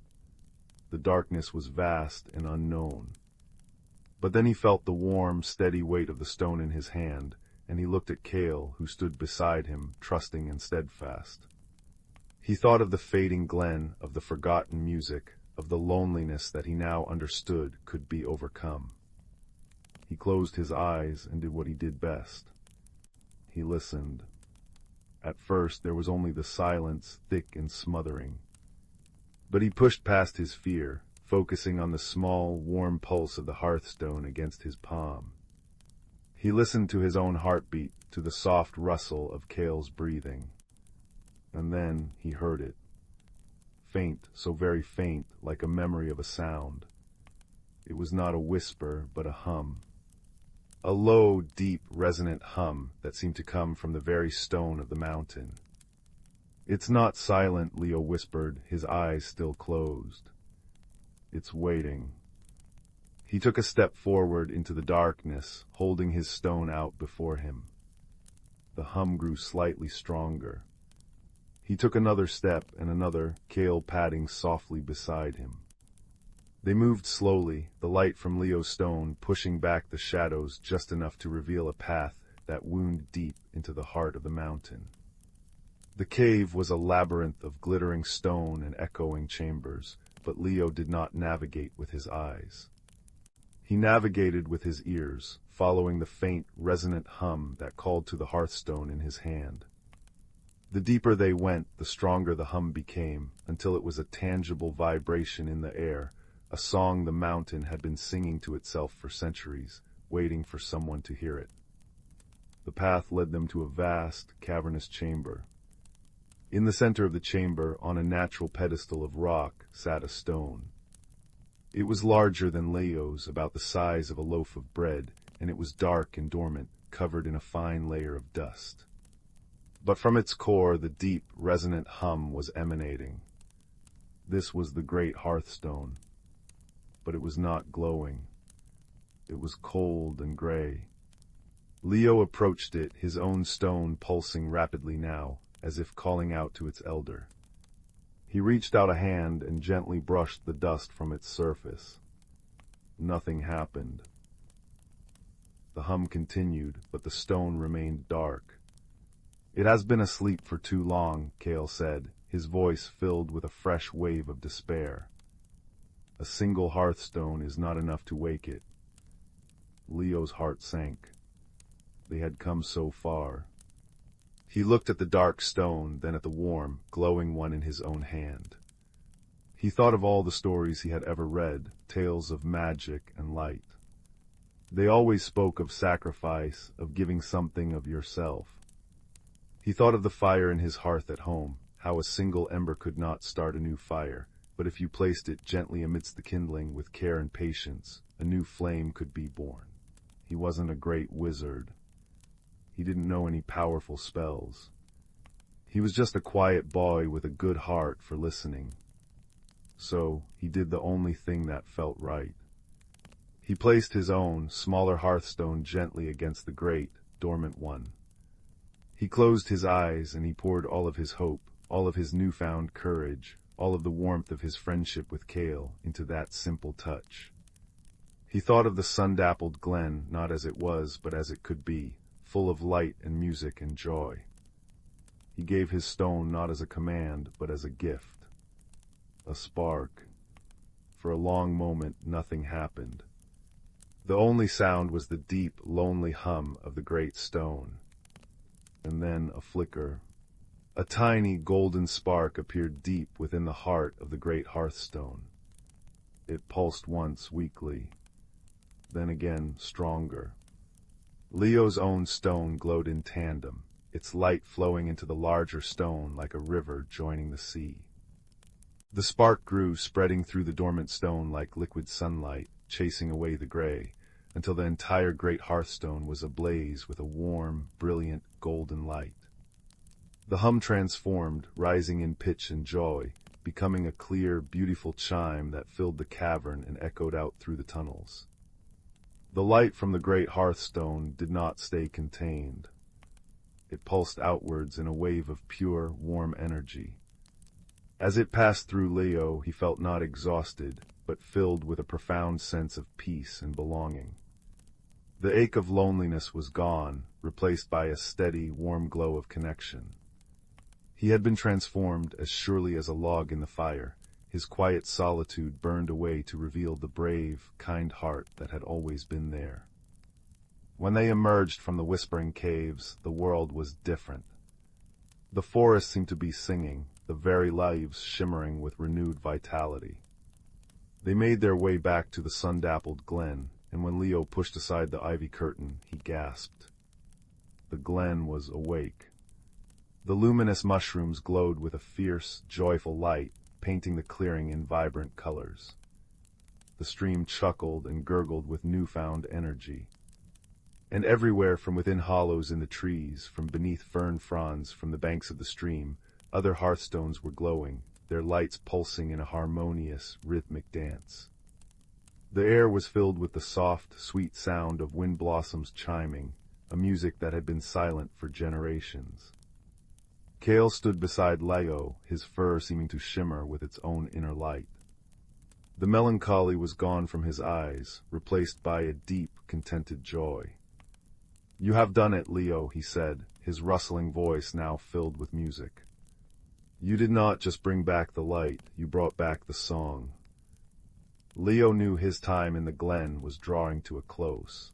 The darkness was vast and unknown. But then he felt the warm, steady weight of the stone in his hand, and he looked at Kael, who stood beside him, trusting and steadfast. He thought of the fading glen, of the forgotten music, of the loneliness that he now understood could be overcome. He closed his eyes and did what he did best. He listened. At first there was only the silence, thick and smothering. But he pushed past his fear, focusing on the small, warm pulse of the hearthstone against his palm. He listened to his own heartbeat, to the soft rustle of Kael's breathing. And then he heard it. Faint, so very faint, like a memory of a sound. It was not a whisper, but a hum. A low, deep, resonant hum that seemed to come from the very stone of the mountain. "It's not silent," Leo whispered, his eyes still closed. "It's waiting." He took a step forward into the darkness, holding his stone out before him. The hum grew slightly stronger. He took another step and another, Kael padding softly beside him. They moved slowly, the light from Leo's stone pushing back the shadows just enough to reveal a path that wound deep into the heart of the mountain. The cave was a labyrinth of glittering stone and echoing chambers, but Leo did not navigate with his eyes. He navigated with his ears, following the faint, resonant hum that called to the hearthstone in his hand. The deeper they went, the stronger the hum became, until it was a tangible vibration in the air, a song the mountain had been singing to itself for centuries, waiting for someone to hear it. The path led them to a vast, cavernous chamber. In the center of the chamber, on a natural pedestal of rock, sat a stone. It was larger than Leo's, about the size of a loaf of bread, and it was dark and dormant, covered in a fine layer of dust. But from its core, the deep, resonant hum was emanating. This was the great hearthstone. But it was not glowing. It was cold and gray. Leo approached it, his own stone pulsing rapidly now, as if calling out to its elder. He reached out a hand and gently brushed the dust from its surface. Nothing happened. The hum continued, but the stone remained dark. "It has been asleep for too long," Kael said, his voice filled with a fresh wave of despair. "A single hearthstone is not enough to wake it." Leo's heart sank. They had come so far. He looked at the dark stone, then at the warm, glowing one in his own hand. He thought of all the stories he had ever read, tales of magic and light. They always spoke of sacrifice, of giving something of yourself. He thought of the fire in his hearth at home, how a single ember could not start a new fire, but if you placed it gently amidst the kindling with care and patience, a new flame could be born. He wasn't a great wizard. He didn't know any powerful spells. He was just a quiet boy with a good heart for listening. So he did the only thing that felt right. He placed his own, smaller hearthstone gently against the great, dormant one. He closed his eyes and he poured all of his hope, all of his newfound courage, all of the warmth of his friendship with Kael into that simple touch. He thought of the sun-dappled glen not as it was, but as it could be, full of light and music and joy. He gave his stone not as a command, but as a gift. A spark. For a long moment, nothing happened. The only sound was the deep, lonely hum of the great stone. And then a flicker. A tiny golden spark appeared deep within the heart of the great hearthstone. It pulsed once weakly, then again stronger. Leo's own stone glowed in tandem, its light flowing into the larger stone like a river joining the sea. The spark grew, spreading through the dormant stone like liquid sunlight, chasing away the gray, until the entire great hearthstone was ablaze with a warm, brilliant, golden light. The hum transformed, rising in pitch and joy, becoming a clear, beautiful chime that filled the cavern and echoed out through the tunnels. The light from the great hearthstone did not stay contained. It pulsed outwards in a wave of pure, warm energy. As it passed through Leo, he felt not exhausted, but filled with a profound sense of peace and belonging. The ache of loneliness was gone, replaced by a steady, warm glow of connection. He had been transformed as surely as a log in the fire. His quiet solitude burned away to reveal the brave, kind heart that had always been there. When they emerged from the whispering caves, the world was different. The forest seemed to be singing, the very leaves shimmering with renewed vitality. They made their way back to the sun-dappled glen, and when Leo pushed aside the ivy curtain, he gasped. The glen was awake. The luminous mushrooms glowed with a fierce, joyful light, painting the clearing in vibrant colors. The stream chuckled and gurgled with newfound energy. And everywhere from within hollows in the trees, from beneath fern fronds, from the banks of the stream, other hearthstones were glowing, their lights pulsing in a harmonious, rhythmic dance. The air was filled with the soft, sweet sound of wind blossoms chiming, a music that had been silent for generations. Kael stood beside Leo, his fur seeming to shimmer with its own inner light. The melancholy was gone from his eyes, replaced by a deep, contented joy. "You have done it, Leo," he said, his rustling voice now filled with music. "You did not just bring back the light, you brought back the song." Leo knew his time in the glen was drawing to a close.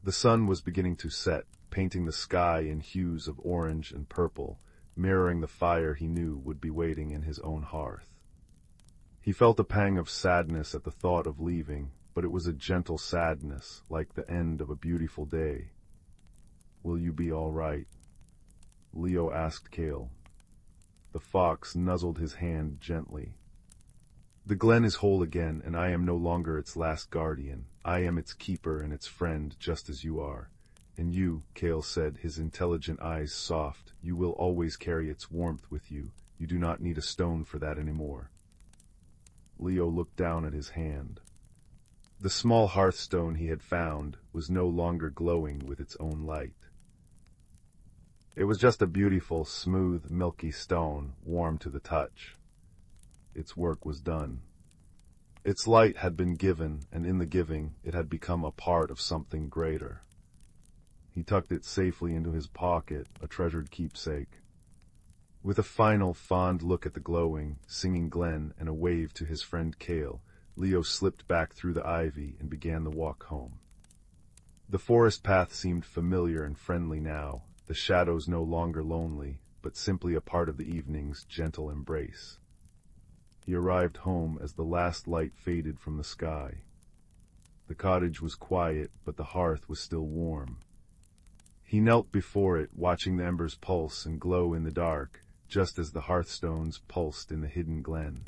The sun was beginning to set, painting the sky in hues of orange and purple, mirroring the fire he knew would be waiting in his own hearth. He felt a pang of sadness at the thought of leaving, but it was a gentle sadness, like the end of a beautiful day. "Will you be all right?" Leo asked Kael. The fox nuzzled his hand gently. "The glen is whole again, and I am no longer its last guardian. I am its keeper and its friend, just as you are. And you," Kael said, his intelligent eyes soft, "you will always carry its warmth with you. You do not need a stone for that anymore." Leo looked down at his hand. The small hearthstone he had found was no longer glowing with its own light. It was just a beautiful, smooth, milky stone, warm to the touch. Its work was done. Its light had been given, and in the giving, it had become a part of something greater. He tucked it safely into his pocket, a treasured keepsake. With a final, fond look at the glowing, singing glen and a wave to his friend Kael, Leo slipped back through the ivy and began the walk home. The forest path seemed familiar and friendly now, the shadows no longer lonely, but simply a part of the evening's gentle embrace. He arrived home as the last light faded from the sky. The cottage was quiet, but the hearth was still warm. He knelt before it, watching the embers pulse and glow in the dark, just as the hearthstones pulsed in the hidden glen.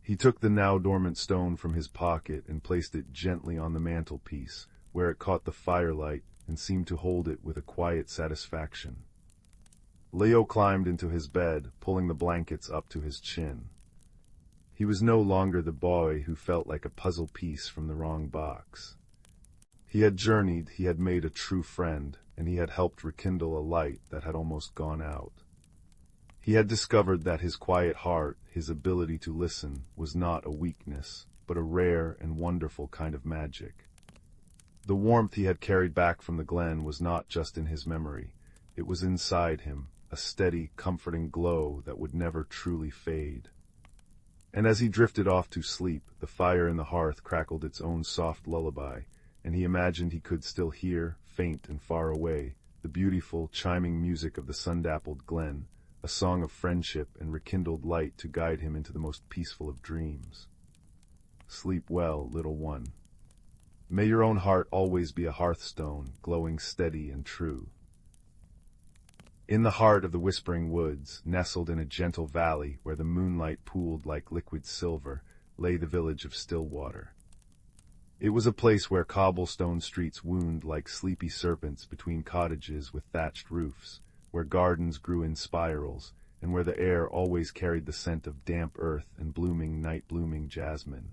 He took the now dormant stone from his pocket and placed it gently on the mantelpiece, where it caught the firelight and seemed to hold it with a quiet satisfaction. Leo climbed into his bed, pulling the blankets up to his chin. He was no longer the boy who felt like a puzzle piece from the wrong box. He had journeyed, he had made a true friend, and he had helped rekindle a light that had almost gone out. He had discovered that his quiet heart, his ability to listen, was not a weakness, but a rare and wonderful kind of magic. The warmth he had carried back from the glen was not just in his memory. It was inside him, a steady, comforting glow that would never truly fade. And as he drifted off to sleep, the fire in the hearth crackled its own soft lullaby, and he imagined he could still hear, faint and far away, the beautiful, chiming music of the sun-dappled glen, a song of friendship and rekindled light to guide him into the most peaceful of dreams. Sleep well, little one. May your own heart always be a hearthstone, glowing steady and true. In the heart of the whispering woods, nestled in a gentle valley where the moonlight pooled like liquid silver, lay the village of Stillwater. It was a place where cobblestone streets wound like sleepy serpents between cottages with thatched roofs, where gardens grew in spirals, and where the air always carried the scent of damp earth and blooming, night-blooming jasmine.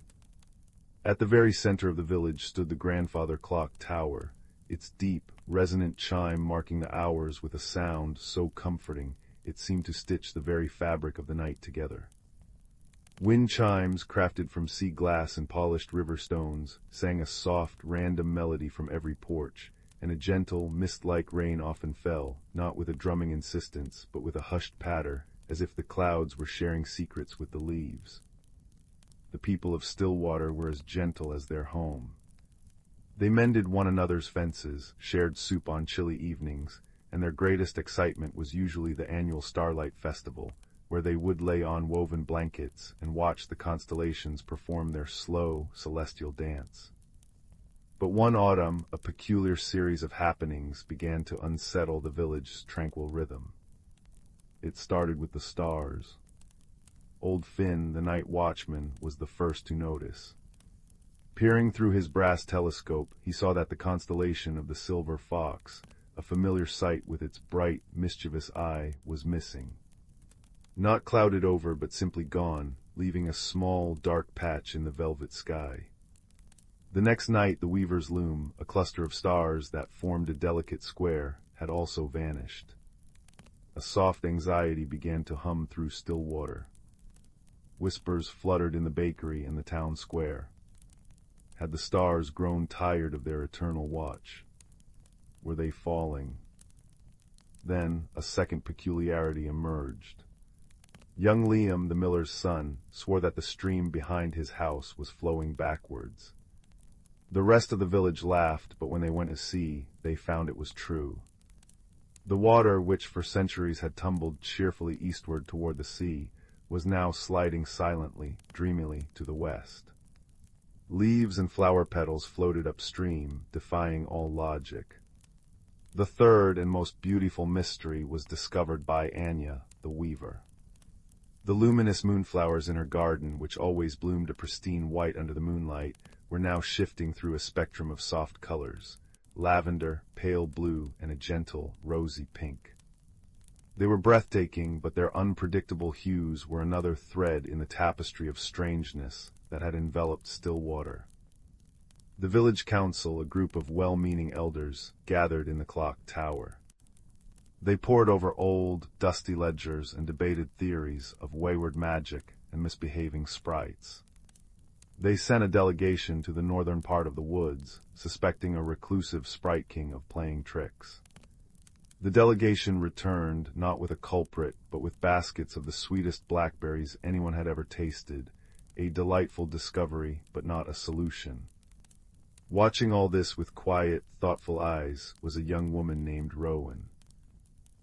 At the very center of the village stood the grandfather clock tower, its deep, resonant chime marking the hours with a sound so comforting it seemed to stitch the very fabric of the night together. Wind chimes, crafted from sea glass and polished river stones, sang a soft, random melody from every porch, and a gentle, mist-like rain often fell, not with a drumming insistence, but with a hushed patter, as if the clouds were sharing secrets with the leaves. The people of Stillwater were as gentle as their home. They mended one another's fences, shared soup on chilly evenings, and their greatest excitement was usually the annual Starlight Festival, where they would lay on woven blankets and watch the constellations perform their slow, celestial dance. But one autumn, a peculiar series of happenings began to unsettle the village's tranquil rhythm. It started with the stars. Old Finn, the night watchman, was the first to notice. Peering through his brass telescope, he saw that the constellation of the Silver Fox, a familiar sight with its bright, mischievous eye, was missing. Not clouded over, but simply gone, leaving a small, dark patch in the velvet sky. The next night the weaver's loom, a cluster of stars that formed a delicate square, had also vanished. A soft anxiety began to hum through Stillwater. Whispers fluttered in the bakery and the town square. Had the stars grown tired of their eternal watch? Were they falling? Then a second peculiarity emerged. Young Liam, the miller's son, swore that the stream behind his house was flowing backwards. The rest of the village laughed, but when they went to see, they found it was true. The water, which for centuries had tumbled cheerfully eastward toward the sea, was now sliding silently, dreamily to the west. Leaves and flower petals floated upstream, defying all logic. The third and most beautiful mystery was discovered by Anya, the weaver. The luminous moonflowers in her garden, which always bloomed a pristine white under the moonlight, were now shifting through a spectrum of soft colors: lavender, pale blue, and a gentle, rosy pink. They were breathtaking, but their unpredictable hues were another thread in the tapestry of strangeness that had enveloped Stillwater. The village council, a group of well-meaning elders, gathered in the clock tower. They pored over old, dusty ledgers and debated theories of wayward magic and misbehaving sprites. They sent a delegation to the northern part of the woods, suspecting a reclusive sprite king of playing tricks. The delegation returned, not with a culprit, but with baskets of the sweetest blackberries anyone had ever tasted, a delightful discovery, but not a solution. Watching all this with quiet, thoughtful eyes was a young woman named Rowan.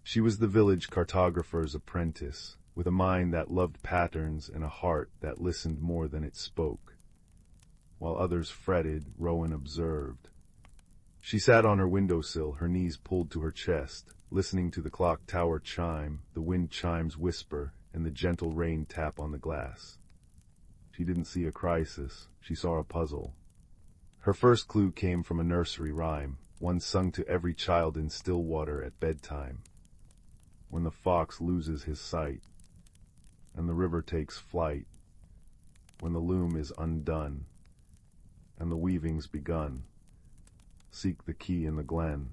She was the village cartographer's apprentice, with a mind that loved patterns and a heart that listened more than it spoke. While others fretted, Rowan observed. She sat on her windowsill, her knees pulled to her chest, listening to the clock tower chime, the wind chimes whisper, and the gentle rain tap on the glass. She didn't see a crisis, she saw a puzzle. Her first clue came from a nursery rhyme, one sung to every child in Stillwater at bedtime. When the fox loses his sight, and the river takes flight, when the loom is undone, and the weaving's begun, seek the key in the glen,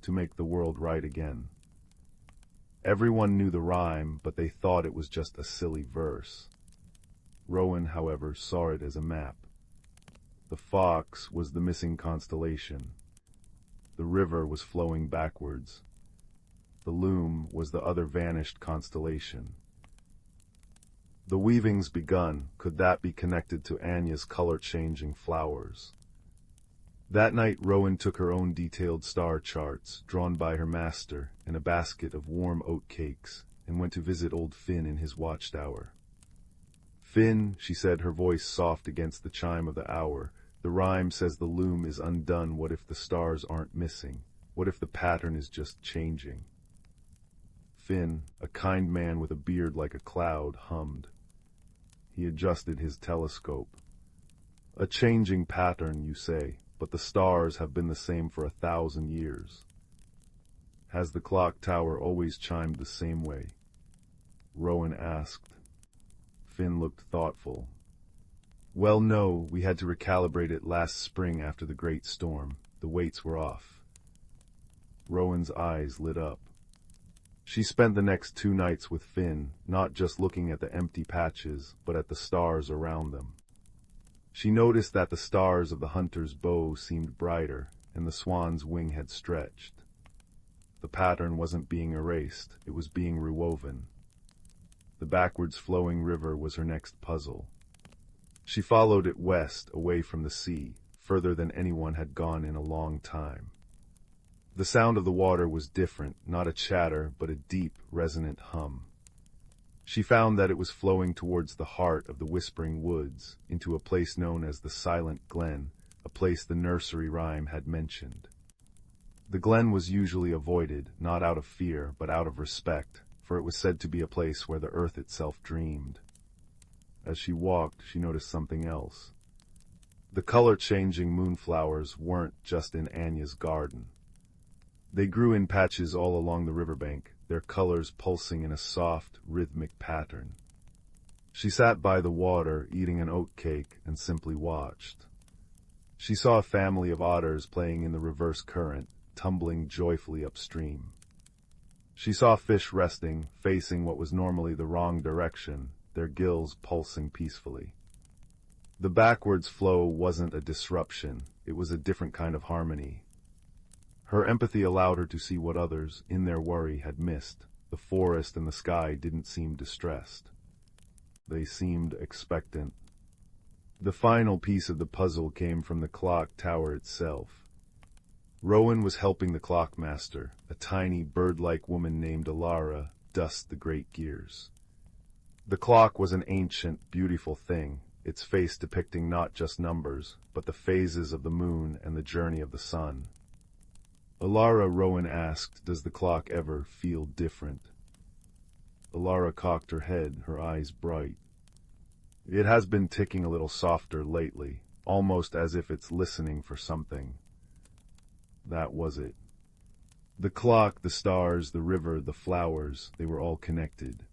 to make the world right again. Everyone knew the rhyme, but they thought it was just a silly verse. Rowan, however, saw it as a map. The fox was the missing constellation. The river was flowing backwards. The loom was the other vanished constellation. The weaving's begun. Could that be connected to Anya's color-changing flowers? That night Rowan took her own detailed star charts, drawn by her master, and a basket of warm oat cakes, and went to visit old Finn in his watchtower. "Finn," she said, her voice soft against the chime of the hour, "the rhyme says the loom is undone. What if the stars aren't missing? What if the pattern is just changing?" Finn, a kind man with a beard like a cloud, hummed. He adjusted his telescope. "A changing pattern, you say, but the stars have been the same for 1,000 years. Has the clock tower always chimed the same way?" Rowan asked. Finn looked thoughtful. "Well, no, we had to recalibrate it last spring after the great storm. The weights were off." Rowan's eyes lit up. She spent the next 2 nights with Finn, not just looking at the empty patches, but at the stars around them. She noticed that the stars of the hunter's bow seemed brighter, and the swan's wing had stretched. The pattern wasn't being erased, it was being rewoven. The backwards flowing river was her next puzzle. She followed it west, away from the sea, further than anyone had gone in a long time. The sound of the water was different, not a chatter, but a deep, resonant hum. She found that it was flowing towards the heart of the whispering woods, into a place known as the Silent Glen, a place the nursery rhyme had mentioned. The glen was usually avoided, not out of fear, but out of respect, for it was said to be a place where the earth itself dreamed. As she walked, she noticed something else. The color-changing moonflowers weren't just in Anya's garden. They grew in patches all along the riverbank, their colors pulsing in a soft, rhythmic pattern. She sat by the water, eating an oat cake, and simply watched. She saw a family of otters playing in the reverse current, tumbling joyfully upstream. She saw fish resting, facing what was normally the wrong direction, their gills pulsing peacefully. The backwards flow wasn't a disruption, it was a different kind of harmony. Her empathy allowed her to see what others, in their worry, had missed. The forest and the sky didn't seem distressed. They seemed expectant. The final piece of the puzzle came from the clock tower itself. Rowan was helping the clockmaster, a tiny bird-like woman named Alara, dust the great gears. The clock was an ancient, beautiful thing, its face depicting not just numbers, but the phases of the moon and the journey of the sun. Alara, Rowan asked, does the clock ever feel different? Alara cocked her head, her eyes bright. It has been ticking a little softer lately, almost as if it's listening for something. That was it. The clock, the stars, the river, the flowers, they were all connected.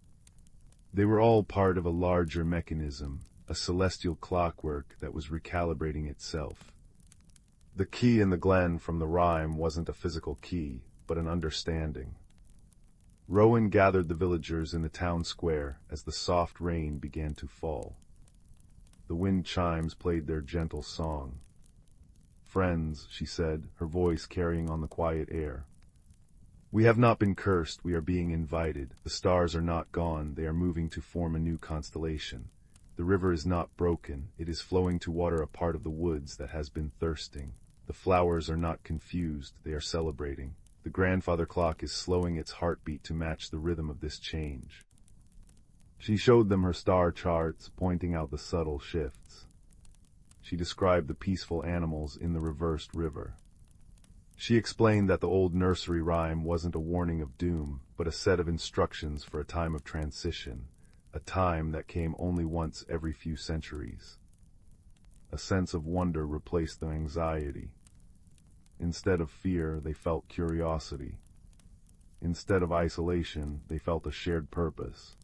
They were all part of a larger mechanism, a celestial clockwork that was recalibrating itself. The key in the glen from the rhyme wasn't a physical key, but an understanding. Rowan gathered the villagers in the town square as the soft rain began to fall. The wind chimes played their gentle song. Friends, she said, her voice carrying on the quiet air. We have not been cursed, we are being invited. The stars are not gone, they are moving to form a new constellation. The river is not broken, it is flowing to water a part of the woods that has been thirsting. The flowers are not confused, they are celebrating. The grandfather clock is slowing its heartbeat to match the rhythm of this change. She showed them her star charts, pointing out the subtle shifts. She described the peaceful animals in the reversed river. She explained that the old nursery rhyme wasn't a warning of doom, but a set of instructions for a time of transition, a time that came only once every few centuries. A sense of wonder replaced the anxiety. Instead of fear, they felt curiosity. Instead of isolation, they felt a shared purpose.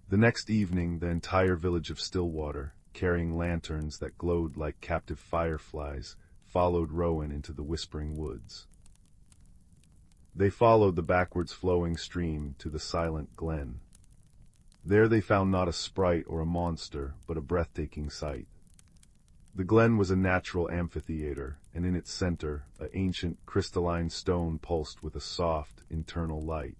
The next evening, the entire village of Stillwater, carrying lanterns that glowed like captive fireflies, followed Rowan into the whispering woods. They followed the backwards flowing stream to the silent glen. There they found not a sprite or a monster, but a breathtaking sight. The glen was a natural amphitheater, and in its center, an ancient crystalline stone pulsed with a soft, internal light.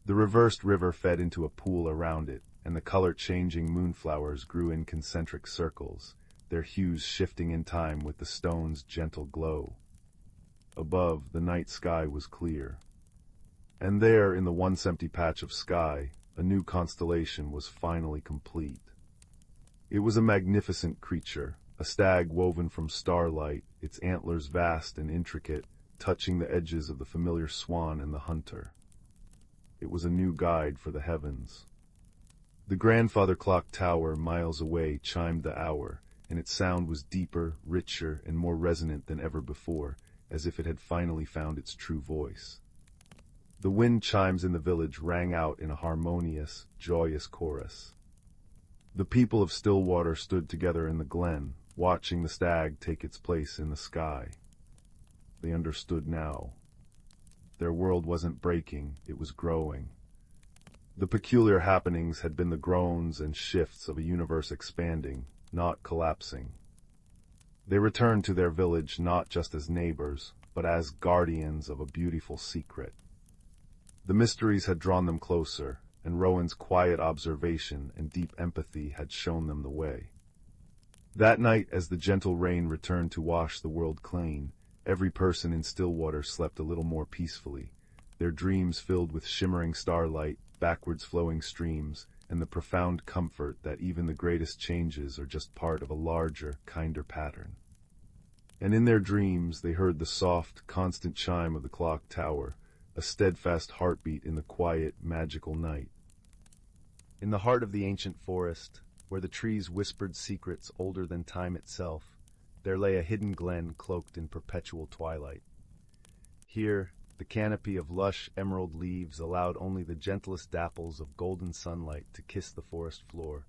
The reversed river fed into a pool around it, and the color-changing moonflowers grew in concentric circles, their hues shifting in time with the stone's gentle glow. Above, the night sky was clear. And there, in the once empty patch of sky, a new constellation was finally complete. It was a magnificent creature, a stag woven from starlight, its antlers vast and intricate, touching the edges of the familiar swan and the hunter. It was a new guide for the heavens. The grandfather clock tower miles away chimed the hour, and its sound was deeper, richer, and more resonant than ever before, as if it had finally found its true voice. The wind chimes in the village rang out in a harmonious, joyous chorus. The people of Stillwater stood together in the glen, watching the stag take its place in the sky. They understood now. Their world wasn't breaking, it was growing. The peculiar happenings had been the groans and shifts of a universe expanding, not collapsing. They returned to their village not just as neighbors, but as guardians of a beautiful secret. The mysteries had drawn them closer, and Rowan's quiet observation and deep empathy had shown them the way. That night, as the gentle rain returned to wash the world clean, every person in Stillwater slept a little more peacefully, their dreams filled with shimmering starlight, backwards flowing streams, and the profound comfort that even the greatest changes are just part of a larger, kinder pattern. And in their dreams they heard the soft, constant chime of the clock tower, a steadfast heartbeat in the quiet, magical night. In the heart of the ancient forest, where the trees whispered secrets older than time itself, there lay a hidden glen cloaked in perpetual twilight. Here, the canopy of lush emerald leaves allowed only the gentlest dapples of golden sunlight to kiss the forest floor,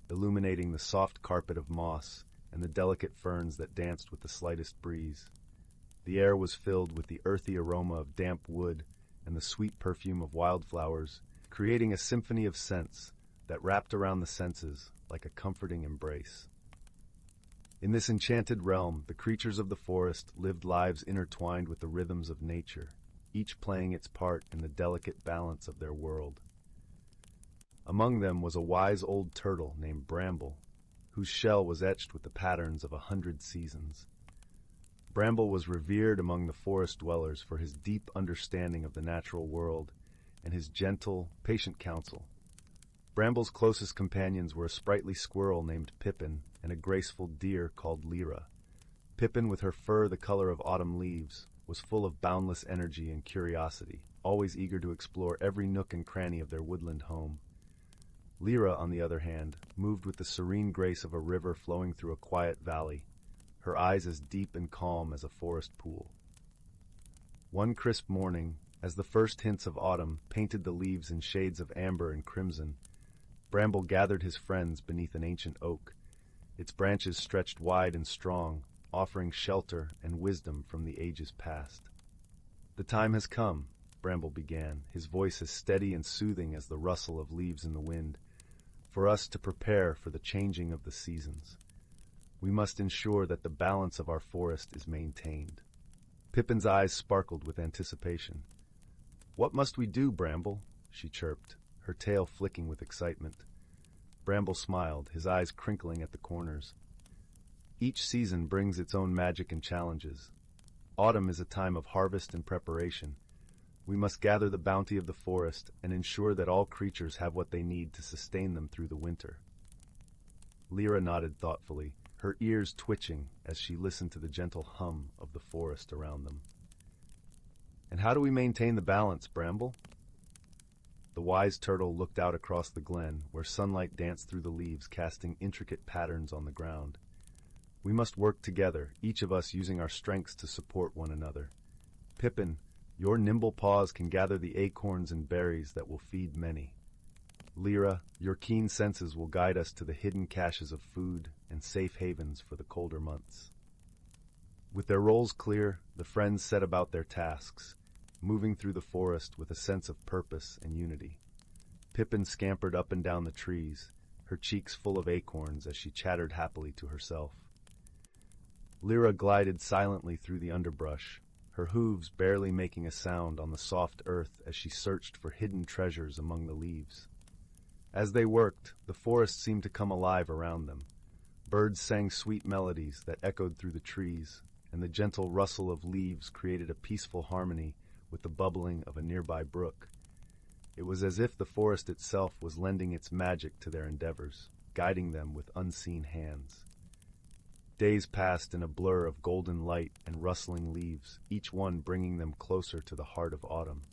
illuminating the soft carpet of moss and the delicate ferns that danced with the slightest breeze. The air was filled with the earthy aroma of damp wood and the sweet perfume of wildflowers, creating a symphony of scents that wrapped around the senses like a comforting embrace. In this enchanted realm, the creatures of the forest lived lives intertwined with the rhythms of nature, each playing its part in the delicate balance of their world. Among them was a wise old turtle named Bramble, whose shell was etched with the patterns of 100 seasons. Bramble was revered among the forest dwellers for his deep understanding of the natural world and his gentle, patient counsel. Bramble's closest companions were a sprightly squirrel named Pippin and a graceful deer called Lyra. Pippin, with her fur the color of autumn leaves, was full of boundless energy and curiosity, always eager to explore every nook and cranny of their woodland home. Lyra, on the other hand, moved with the serene grace of a river flowing through a quiet valley, her eyes as deep and calm as a forest pool. One crisp morning, as the first hints of autumn painted the leaves in shades of amber and crimson, Bramble gathered his friends beneath an ancient oak. Its branches stretched wide and strong, offering shelter and wisdom from the ages past. "The time has come," Bramble began, his voice as steady and soothing as the rustle of leaves in the wind, "for us to prepare for the changing of the seasons. We must ensure that the balance of our forest is maintained." Pippin's eyes sparkled with anticipation. "What must we do, Bramble?" she chirped, her tail flicking with excitement. Bramble smiled, his eyes crinkling at the corners. "Each season brings its own magic and challenges. Autumn is a time of harvest and preparation. We must gather the bounty of the forest and ensure that all creatures have what they need to sustain them through the winter." Lyra nodded thoughtfully, her ears twitching as she listened to the gentle hum of the forest around them. "And how do we maintain the balance, Bramble?" The wise turtle looked out across the glen, where sunlight danced through the leaves, casting intricate patterns on the ground. "We must work together, each of us using our strengths to support one another. Pippin, your nimble paws can gather the acorns and berries that will feed many. Lyra, your keen senses will guide us to the hidden caches of food and safe havens for the colder months." With their roles clear, the friends set about their tasks, moving through the forest with a sense of purpose and unity. Pippin scampered up and down the trees, her cheeks full of acorns as she chattered happily to herself. Lyra glided silently through the underbrush, her hooves barely making a sound on the soft earth as she searched for hidden treasures among the leaves. As they worked, the forest seemed to come alive around them. Birds sang sweet melodies that echoed through the trees, and the gentle rustle of leaves created a peaceful harmony with the bubbling of a nearby brook. It was as if the forest itself was lending its magic to their endeavors, guiding them with unseen hands. Days passed in a blur of golden light and rustling leaves, each one bringing them closer to the heart of autumn.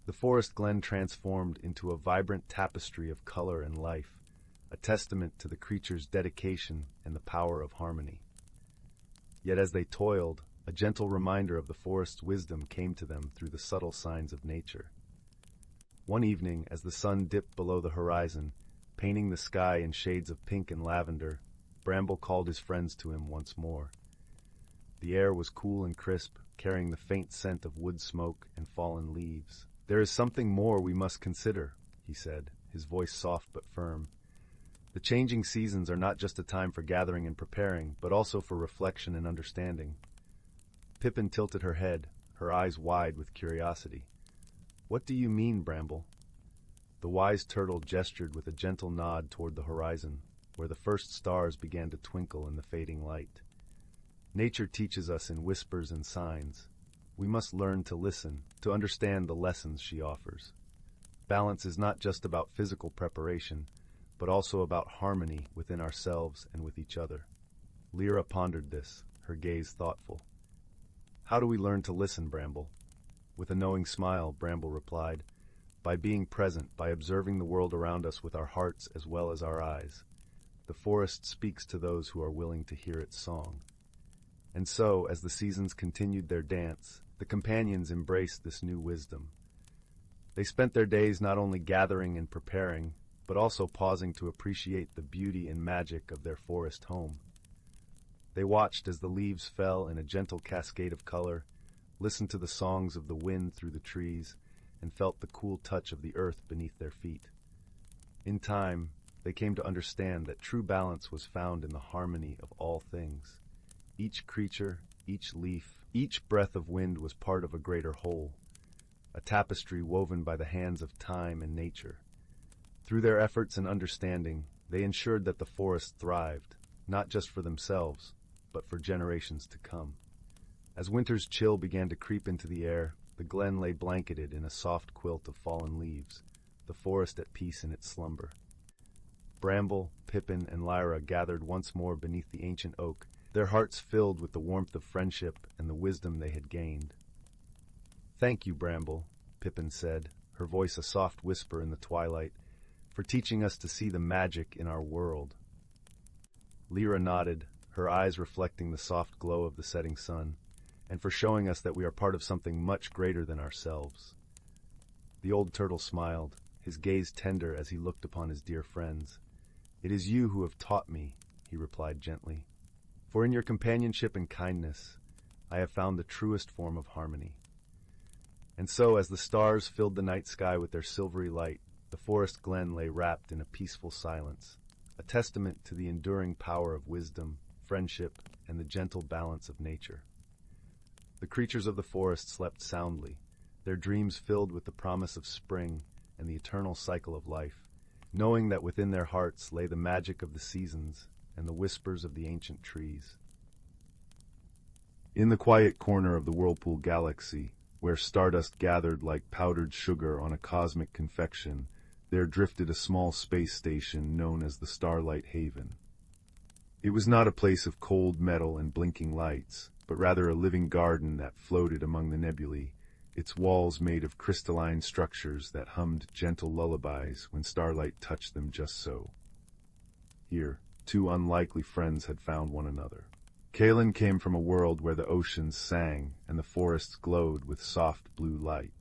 The forest glen transformed into a vibrant tapestry of color and life, a testament to the creature's dedication and the power of harmony. Yet as they toiled, a gentle reminder of the forest's wisdom came to them through the subtle signs of nature. One evening, as the sun dipped below the horizon, painting the sky in shades of pink and lavender, Bramble called his friends to him once more. The air was cool and crisp, carrying the faint scent of wood smoke and fallen leaves. "There is something more we must consider," he said, his voice soft but firm. "The changing seasons are not just a time for gathering and preparing, but also for reflection and understanding." Pippin tilted her head, her eyes wide with curiosity. "What do you mean, Bramble?" The wise turtle gestured with a gentle nod toward the horizon, where the first stars began to twinkle in the fading light. "Nature teaches us in whispers and signs. We must learn to listen, to understand the lessons she offers. Balance is not just about physical preparation, but also about harmony within ourselves and with each other." Lyra pondered this, her gaze thoughtful. "How do we learn to listen, Bramble?" With a knowing smile, Bramble replied, "By being present, by observing the world around us with our hearts as well as our eyes. The forest speaks to those who are willing to hear its song." And so, as the seasons continued their dance, the companions embraced this new wisdom. They spent their days not only gathering and preparing, but also pausing to appreciate the beauty and magic of their forest home. They watched as the leaves fell in a gentle cascade of color, listened to the songs of the wind through the trees, and felt the cool touch of the earth beneath their feet. In time, they came to understand that true balance was found in the harmony of all things. Each creature, each leaf, each breath of wind was part of a greater whole, a tapestry woven by the hands of time and nature. Through their efforts and understanding, they ensured that the forest thrived, not just for themselves, but for generations to come. As winter's chill began to creep into the air, the glen lay blanketed in a soft quilt of fallen leaves, the forest at peace in its slumber. Bramble, Pippin, and Lyra gathered once more beneath the ancient oak, their hearts filled with the warmth of friendship and the wisdom they had gained. "Thank you, Bramble," Pippin said, her voice a soft whisper in the twilight, "for teaching us to see the magic in our world." Lyra nodded, her eyes reflecting the soft glow of the setting sun, and for showing us that we are part of something much greater than ourselves. The old turtle smiled, his gaze tender as he looked upon his dear friends. "It is you who have taught me," he replied gently, "for in your companionship and kindness, I have found the truest form of harmony." And so, as the stars filled the night sky with their silvery light, the forest glen lay wrapped in a peaceful silence, a testament to the enduring power of wisdom, friendship, and the gentle balance of nature. The creatures of the forest slept soundly, their dreams filled with the promise of spring and the eternal cycle of life, knowing that within their hearts lay the magic of the seasons and the whispers of the ancient trees. In the quiet corner of the whirlpool galaxy, where stardust gathered like powdered sugar on a cosmic confection, there drifted a small space station known as the Starlight Haven. It was not a place of cold metal and blinking lights, but rather a living garden that floated among the nebulae, its walls made of crystalline structures that hummed gentle lullabies when starlight touched them just so. Here, two unlikely friends had found one another. Kaelen came from a world where the oceans sang and the forests glowed with soft blue light.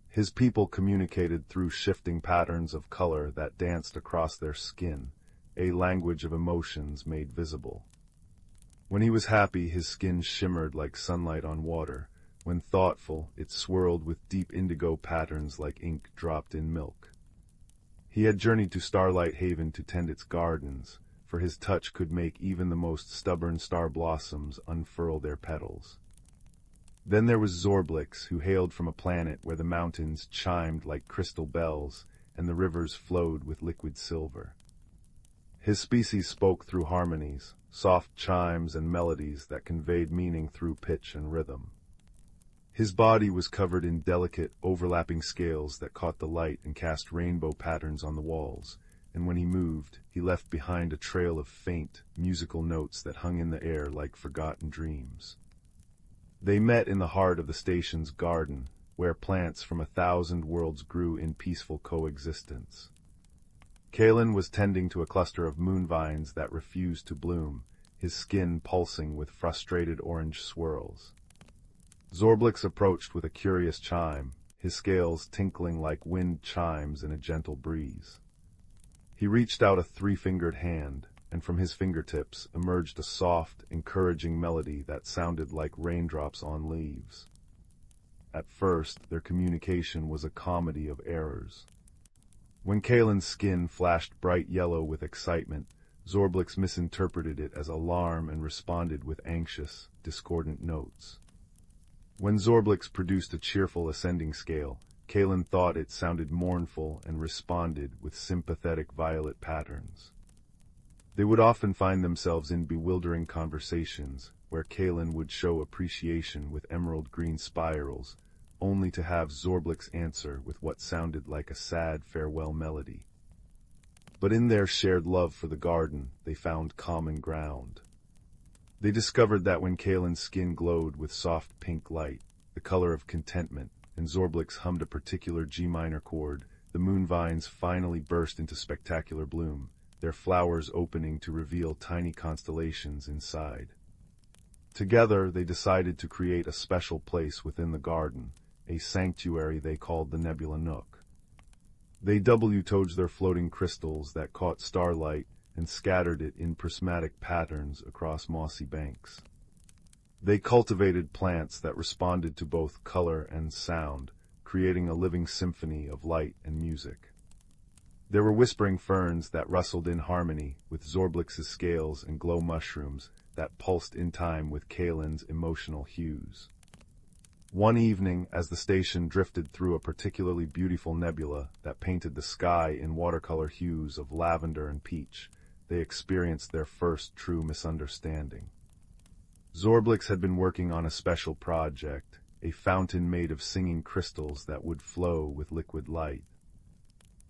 His people communicated through shifting patterns of color that danced across their skin, a language of emotions made visible. When he was happy, his skin shimmered like sunlight on water. When thoughtful, it swirled with deep indigo patterns like ink dropped in milk. He had journeyed to Starlight Haven to tend its gardens, for his touch could make even the most stubborn star blossoms unfurl their petals. Then there was Zorblix, who hailed from a planet where the mountains chimed like crystal bells and the rivers flowed with liquid silver. His species spoke through harmonies, soft chimes and melodies that conveyed meaning through pitch and rhythm. His body was covered in delicate, overlapping scales that caught the light and cast rainbow patterns on the walls, and when he moved, he left behind a trail of faint, musical notes that hung in the air like forgotten dreams. They met in the heart of the station's garden, where plants from 1,000 worlds grew in peaceful coexistence. Kaelen was tending to a cluster of moonvines that refused to bloom, his skin pulsing with frustrated orange swirls. Zorblix approached with a curious chime, his scales tinkling like wind chimes in a gentle breeze. He reached out a 3-fingered hand, and from his fingertips emerged a soft, encouraging melody that sounded like raindrops on leaves. At first, their communication was a comedy of errors. When Kaelen's skin flashed bright yellow with excitement, Zorblix misinterpreted it as alarm and responded with anxious, discordant notes. When Zorblix produced a cheerful ascending scale, Kaelen thought it sounded mournful and responded with sympathetic violet patterns. They would often find themselves in bewildering conversations, where Kaelen would show appreciation with emerald green spirals, only to have Zorblix answer with what sounded like a sad farewell melody. But in their shared love for the garden, they found common ground. They discovered that when Kaelen's skin glowed with soft pink light, the color of contentment, and Zorblix hummed a particular G minor chord, the moonvines finally burst into spectacular bloom, their flowers opening to reveal tiny constellations inside. Together, they decided to create a special place within the garden, a sanctuary they called the Nebula Nook. They W-toged their floating crystals that caught starlight and scattered it in prismatic patterns across mossy banks. They cultivated plants that responded to both color and sound, creating a living symphony of light and music. There were whispering ferns that rustled in harmony with Zorblix's scales and glow mushrooms that pulsed in time with Kaelen's emotional hues. One evening, as the station drifted through a particularly beautiful nebula that painted the sky in watercolor hues of lavender and peach, they experienced their first true misunderstanding. Zorblix had been working on a special project, a fountain made of singing crystals that would flow with liquid light.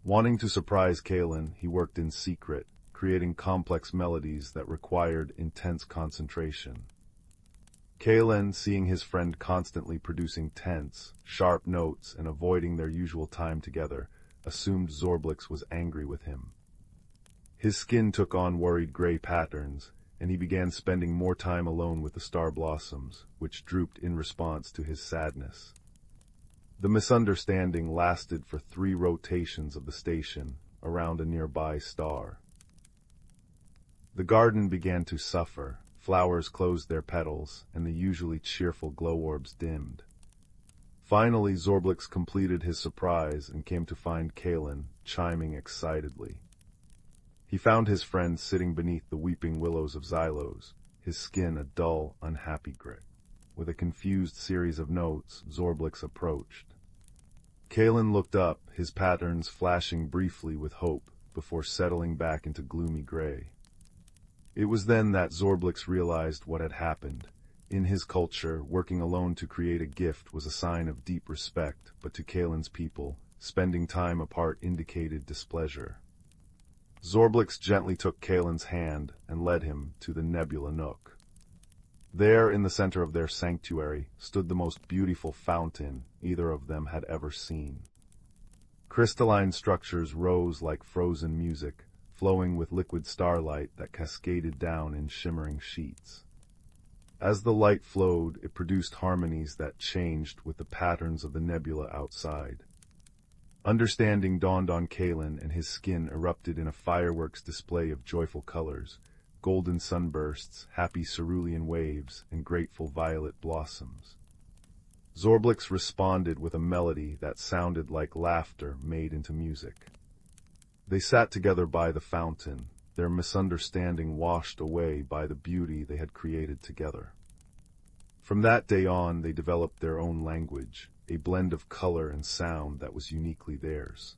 Wanting to surprise Kaelen, he worked in secret, creating complex melodies that required intense concentration. Kaelen, seeing his friend constantly producing tense, sharp notes and avoiding their usual time together, assumed Zorblix was angry with him. His skin took on worried gray patterns, and he began spending more time alone with the star blossoms, which drooped in response to his sadness. The misunderstanding lasted for 3 rotations of the station, around a nearby star. The garden began to suffer, flowers closed their petals, and the usually cheerful glow orbs dimmed. Finally, Zorblix completed his surprise and came to find Kaelen chiming excitedly. He found his friend sitting beneath the weeping willows of Xylos, his skin a dull, unhappy gray. With a confused series of notes, Zorblix approached. Kaelen looked up, his patterns flashing briefly with hope, before settling back into gloomy gray. It was then that Zorblix realized what had happened. In his culture, working alone to create a gift was a sign of deep respect, but to Kaelen's people, spending time apart indicated displeasure. Zorblix gently took Kaelen's hand and led him to the nebula nook. There, in the center of their sanctuary, stood the most beautiful fountain either of them had ever seen. Crystalline structures rose like frozen music, flowing with liquid starlight that cascaded down in shimmering sheets. As the light flowed, it produced harmonies that changed with the patterns of the nebula outside. Understanding dawned on Kaelen, and his skin erupted in a fireworks display of joyful colors, golden sunbursts, happy cerulean waves, and grateful violet blossoms. Zorblix responded with a melody that sounded like laughter made into music. They sat together by the fountain, their misunderstanding washed away by the beauty they had created together. From that day on, they developed their own language, a blend of color and sound that was uniquely theirs.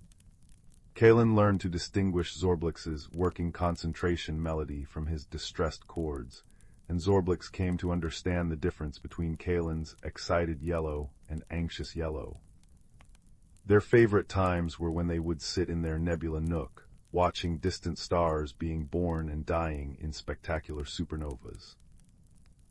Kaelen learned to distinguish Zorblix's working concentration melody from his distressed chords, and Zorblix came to understand the difference between Kaelen's excited yellow and anxious yellow. Their favorite times were when they would sit in their nebula nook, watching distant stars being born and dying in spectacular supernovas.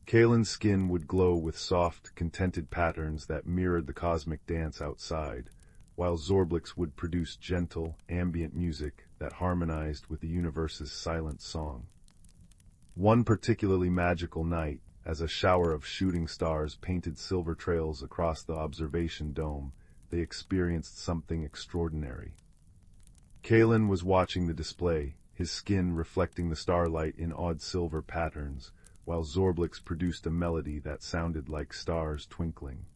Kaelen's skin would glow with soft, contented patterns that mirrored the cosmic dance outside, while Zorblix would produce gentle, ambient music that harmonized with the universe's silent song. One particularly magical night, as a shower of shooting stars painted silver trails across the observation dome, they experienced something extraordinary. Kaelen was watching the display, his skin reflecting the starlight in odd silver patterns, while Zorblix produced a melody that sounded like stars twinkling.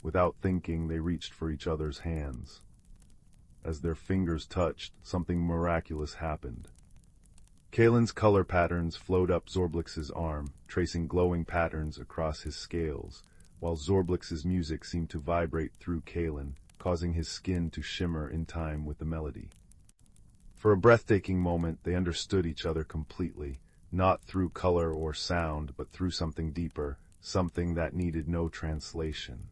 Without thinking, they reached for each other's hands. As their fingers touched, something miraculous happened. Kaelen's color patterns flowed up Zorblix's arm, tracing glowing patterns across his scales, while Zorblix's music seemed to vibrate through Kaelen, causing his skin to shimmer in time with the melody. For a breathtaking moment, they understood each other completely, not through color or sound, but through something deeper, something that needed no translation.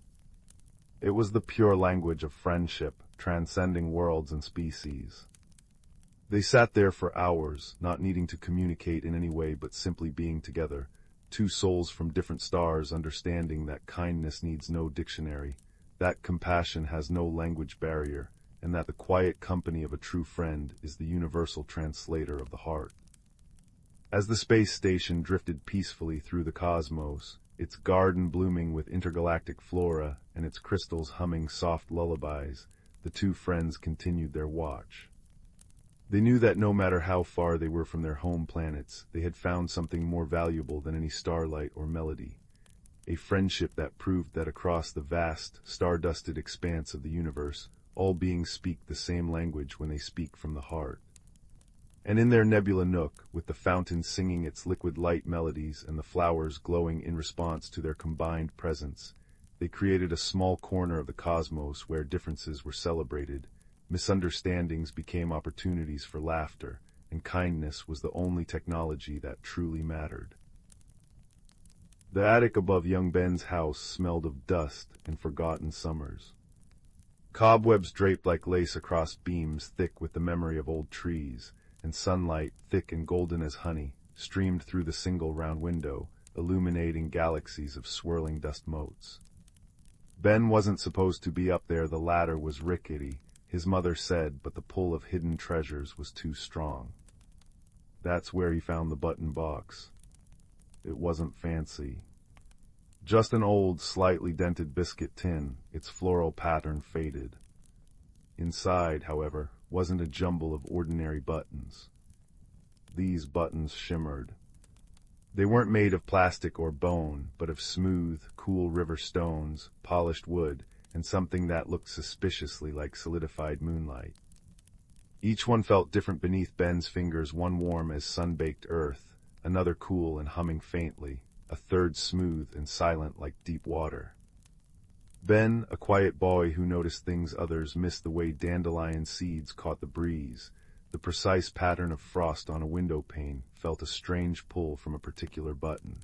It was the pure language of friendship, transcending worlds and species. They sat there for hours, not needing to communicate in any way but simply being together, two souls from different stars understanding that kindness needs no dictionary, that compassion has no language barrier, and that the quiet company of a true friend is the universal translator of the heart. As the space station drifted peacefully through the cosmos, its garden blooming with intergalactic flora and its crystals humming soft lullabies, the two friends continued their watch. They knew that no matter how far they were from their home planets, they had found something more valuable than any starlight or melody, a friendship that proved that across the vast, star-dusted expanse of the universe, all beings speak the same language when they speak from the heart. And in their nebula nook, with the fountain singing its liquid light melodies and the flowers glowing in response to their combined presence, they created a small corner of the cosmos where differences were celebrated, misunderstandings became opportunities for laughter, and kindness was the only technology that truly mattered. The attic above young Ben's house smelled of dust and forgotten summers. Cobwebs draped like lace across beams thick with the memory of old trees, and sunlight, thick and golden as honey, streamed through the single round window, illuminating galaxies of swirling dust motes. Ben wasn't supposed to be up there. The ladder was rickety, his mother said, but the pull of hidden treasures was too strong. That's where he found the button box. It wasn't fancy. Just an old, slightly dented biscuit tin, its floral pattern faded. Inside, however, wasn't a jumble of ordinary buttons. These buttons shimmered. They weren't made of plastic or bone, but of smooth, cool river stones, polished wood, and something that looked suspiciously like solidified moonlight. Each one felt different beneath Ben's fingers, one warm as sun-baked earth, another cool and humming faintly, a third smooth and silent like deep water. Ben, a quiet boy who noticed things others missed, the way dandelion seeds caught the breeze, the precise pattern of frost on a window pane, felt a strange pull from a particular button.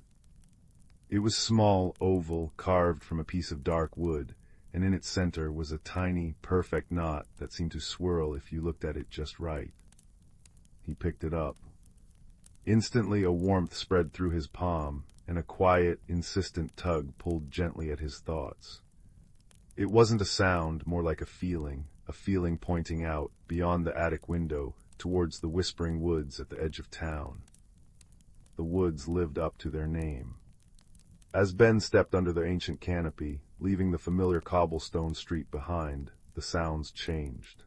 It was small, oval, carved from a piece of dark wood, and in its center was a tiny, perfect knot that seemed to swirl if you looked at it just right. He picked it up. Instantly a warmth spread through his palm, and a quiet, insistent tug pulled gently at his thoughts. It wasn't a sound, more like a feeling pointing out, beyond the attic window, towards the whispering woods at the edge of town. The woods lived up to their name. As Ben stepped under the ancient canopy, leaving the familiar cobblestone street behind, the sounds changed.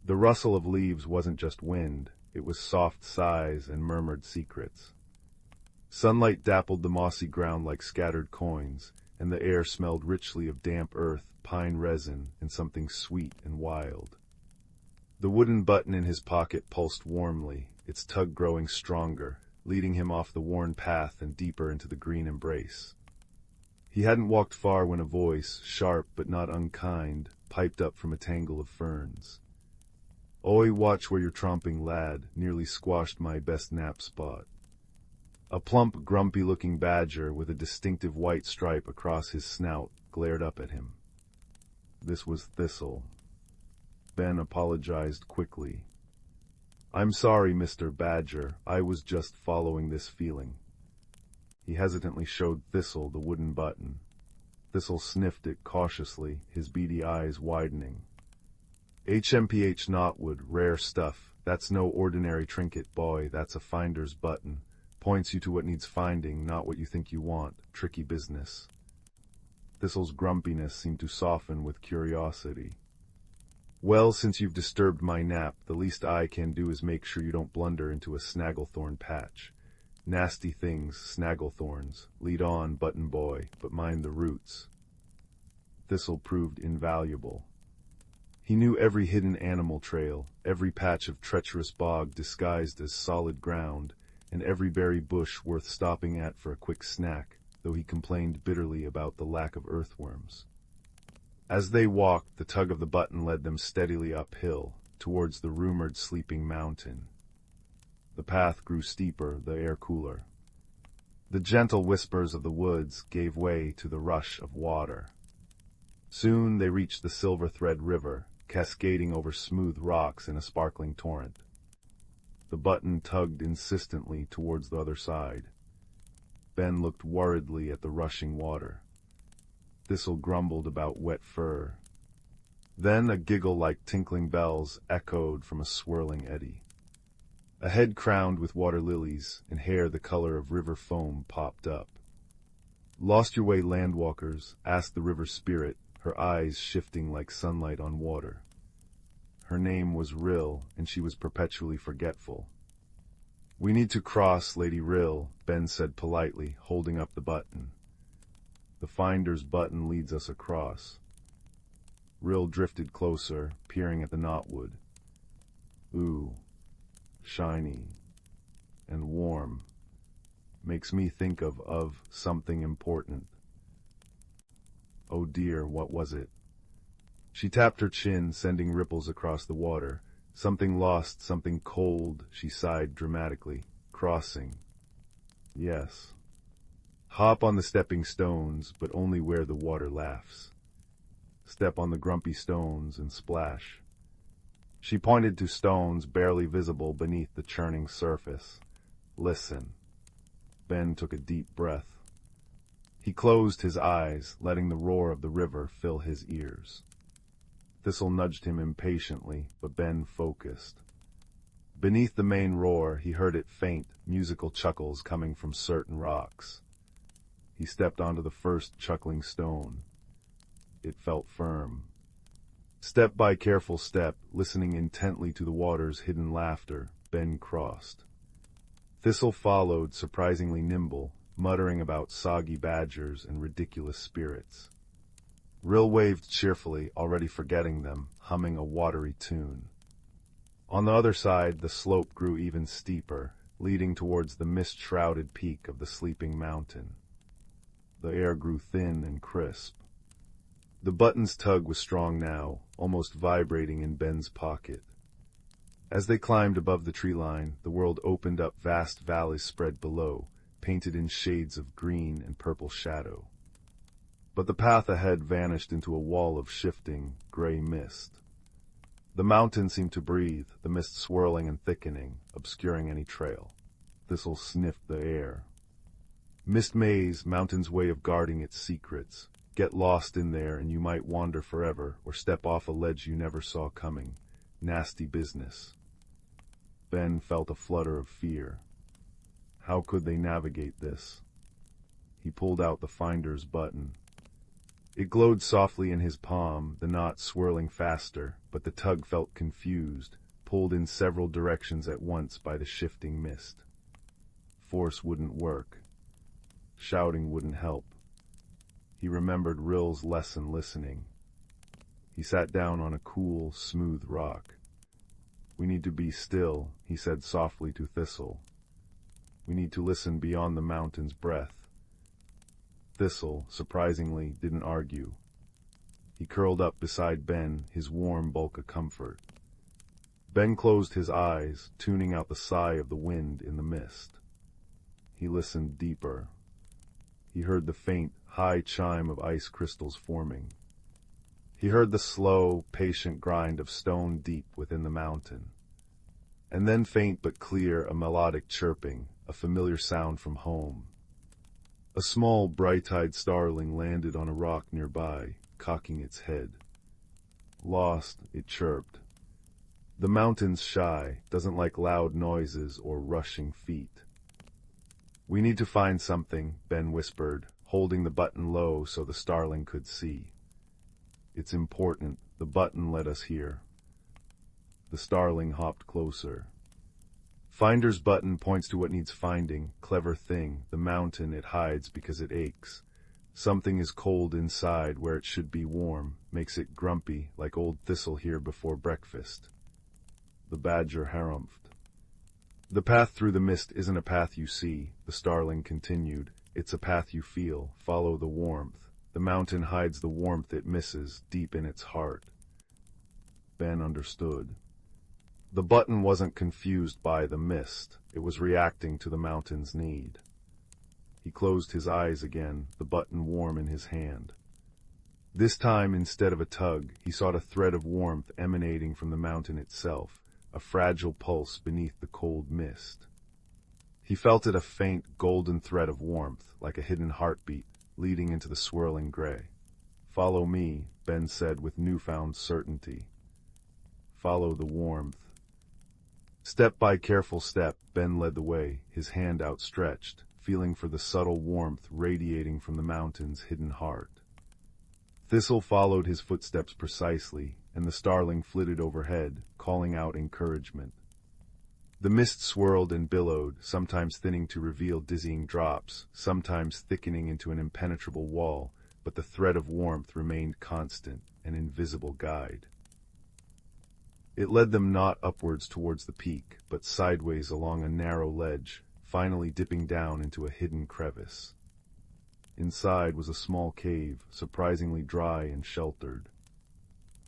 The rustle of leaves wasn't just wind, it was soft sighs and murmured secrets. Sunlight dappled the mossy ground like scattered coins, and the air smelled richly of damp earth, pine resin, and something sweet and wild. The wooden button in his pocket pulsed warmly, its tug growing stronger, leading him off the worn path and deeper into the green embrace. He hadn't walked far when a voice, sharp but not unkind, piped up from a tangle of ferns. "Oi, watch where you're tromping, lad, nearly squashed my best nap spot." A plump, grumpy-looking badger with a distinctive white stripe across his snout glared up at him. This was Thistle. Ben apologized quickly. "I'm sorry, Mr. Badger, I was just following this feeling." He hesitantly showed Thistle the wooden button. Thistle sniffed it cautiously, his beady eyes widening. "HMPH knotwood, rare stuff. That's no ordinary trinket, boy, that's a finder's button. Points you to what needs finding, not what you think you want. Tricky business." Thistle's grumpiness seemed to soften with curiosity. "Well, since you've disturbed my nap, the least I can do is make sure you don't blunder into a snagglethorn patch. Nasty things, snagglethorns. Lead on, button boy, but mind the roots." Thistle proved invaluable. He knew every hidden animal trail, every patch of treacherous bog disguised as solid ground, and every berry bush worth stopping at for a quick snack, though he complained bitterly about the lack of earthworms. As they walked, the tug of the button led them steadily uphill, towards the rumored sleeping mountain. The path grew steeper, the air cooler. The gentle whispers of the woods gave way to the rush of water. Soon they reached the Silver Thread River, cascading over smooth rocks in a sparkling torrent. The button tugged insistently towards the other side. Ben looked worriedly at the rushing water. Thistle grumbled about wet fur. Then a giggle like tinkling bells echoed from a swirling eddy. A head crowned with water lilies and hair the color of river foam popped up. "Lost your way, landwalkers?" asked the river spirit, her eyes shifting like sunlight on water. Her name was Rill, and she was perpetually forgetful. "We need to cross, Lady Rill," Ben said politely, holding up the button. "The finder's button leads us across." Rill drifted closer, peering at the knotwood. "Ooh, shiny and warm. Makes me think of something important." Oh dear, what was it? She tapped her chin, sending ripples across the water. "Something lost, something cold," she sighed dramatically. "Crossing. Yes." Hop on the stepping stones, but only where the water laughs. Step on the grumpy stones and splash. She pointed to stones barely visible beneath the churning surface. Listen. Ben took a deep breath. He closed his eyes, letting the roar of the river fill his ears. Thistle nudged him impatiently, but Ben focused. Beneath the main roar, he heard it faint, musical chuckles coming from certain rocks. He stepped onto the first chuckling stone. It felt firm. Step by careful step, listening intently to the water's hidden laughter, Ben crossed. Thistle followed, surprisingly nimble, muttering about soggy badgers and ridiculous spirits. Rill waved cheerfully, already forgetting them, humming a watery tune. On the other side, the slope grew even steeper, leading towards the mist-shrouded peak of the sleeping mountain. The air grew thin and crisp. The button's tug was strong now, almost vibrating in Ben's pocket. As they climbed above the tree line, the world opened up. Vast valleys spread below, painted in shades of green and purple shadow. But the path ahead vanished into a wall of shifting, gray mist. The mountain seemed to breathe, the mist swirling and thickening, obscuring any trail. Thistle sniffed the air. Mist maze, mountain's way of guarding its secrets. Get lost in there and you might wander forever, or step off a ledge you never saw coming. Nasty business. Ben felt a flutter of fear. How could they navigate this? He pulled out the finder's button. It glowed softly in his palm, the knot swirling faster, but the tug felt confused, pulled in several directions at once by the shifting mist. Force wouldn't work. Shouting wouldn't help. He remembered Rill's lesson listening. He sat down on a cool, smooth rock. "We need to be still," he said softly to Thistle. "We need to listen beyond the mountain's breath." Thistle, surprisingly, didn't argue. He curled up beside Ben, his warm bulk a comfort. Ben closed his eyes, tuning out the sigh of the wind in the mist. He listened deeper. He heard the faint, high chime of ice crystals forming. He heard the slow, patient grind of stone deep within the mountain. And then faint but clear, a melodic chirping, a familiar sound from home. A small, bright-eyed starling landed on a rock nearby, cocking its head. Lost, it chirped. The mountain's shy, doesn't like loud noises or rushing feet. "We need to find something," Ben whispered, holding the button low so the starling could see. "It's important. The button led us here." The starling hopped closer. Finder's button points to what needs finding. Clever thing, the mountain it hides because it aches. Something is cold inside where it should be warm, makes it grumpy, like old Thistle here before breakfast. The badger harumphed. "The path through the mist isn't a path you see," the starling continued. "It's a path you feel. Follow the warmth. The mountain hides the warmth it misses, deep in its heart." Ben understood. The button wasn't confused by the mist. It was reacting to the mountain's need. He closed his eyes again, the button warm in his hand. This time, instead of a tug, he sought a thread of warmth emanating from the mountain itself, a fragile pulse beneath the cold mist. He felt it, a faint, golden thread of warmth, like a hidden heartbeat, leading into the swirling gray. "Follow me," Ben said with newfound certainty. Follow the warmth. Step by careful step, Ben led the way, his hand outstretched, feeling for the subtle warmth radiating from the mountain's hidden heart. Thistle followed his footsteps precisely, and the starling flitted overhead, calling out encouragement. The mist swirled and billowed, sometimes thinning to reveal dizzying drops, sometimes thickening into an impenetrable wall, but the thread of warmth remained constant, an invisible guide. It led them not upwards towards the peak, but sideways along a narrow ledge, finally dipping down into a hidden crevice. Inside was a small cave, surprisingly dry and sheltered.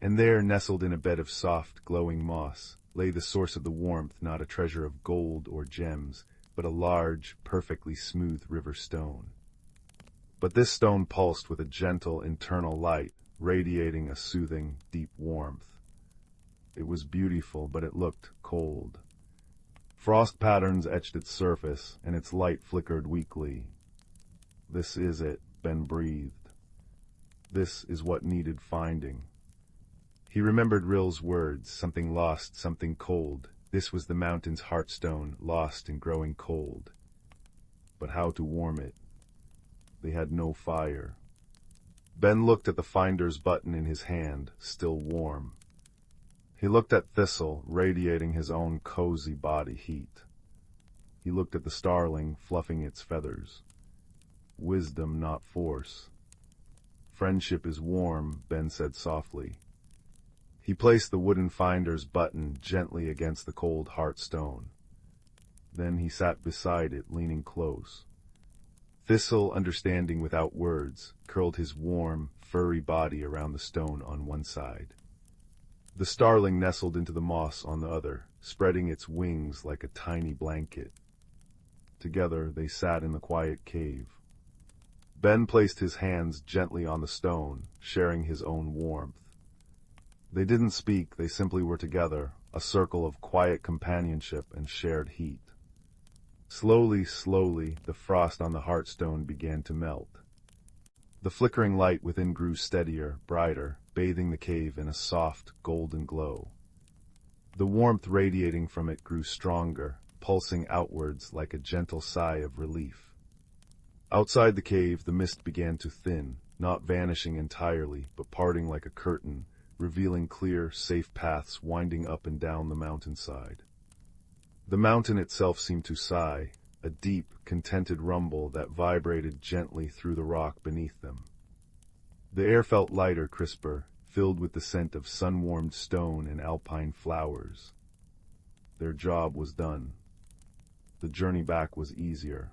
And there, nestled in a bed of soft, glowing moss, lay the source of the warmth, not a treasure of gold or gems, but a large, perfectly smooth river stone. But this stone pulsed with a gentle internal light, radiating a soothing, deep warmth. It was beautiful, but it looked cold. Frost patterns etched its surface, and its light flickered weakly. "This is it," Ben breathed. "This is what needed finding." He remembered Rill's words, something lost, something cold. This was the mountain's heartstone, lost and growing cold. But how to warm it? They had no fire. Ben looked at the finder's button in his hand, still warm. He looked at Thistle, radiating his own cozy body heat. He looked at the starling, fluffing its feathers. Wisdom, not force. "Friendship is warm," Ben said softly. He placed the wooden finder's button gently against the cold heartstone. Then he sat beside it, leaning close. Thistle, understanding without words, curled his warm, furry body around the stone on one side. The starling nestled into the moss on the other, spreading its wings like a tiny blanket. Together they sat in the quiet cave. Ben placed his hands gently on the stone, sharing his own warmth. They didn't speak, they simply were together, a circle of quiet companionship and shared heat. Slowly, slowly, the frost on the heartstone began to melt. The flickering light within grew steadier, brighter, bathing the cave in a soft, golden glow. The warmth radiating from it grew stronger, pulsing outwards like a gentle sigh of relief. Outside the cave, the mist began to thin, not vanishing entirely, but parting like a curtain, revealing clear, safe paths winding up and down the mountainside. The mountain itself seemed to sigh, a deep, contented rumble that vibrated gently through the rock beneath them. The air felt lighter, crisper, filled with the scent of sun-warmed stone and alpine flowers. Their job was done. The journey back was easier.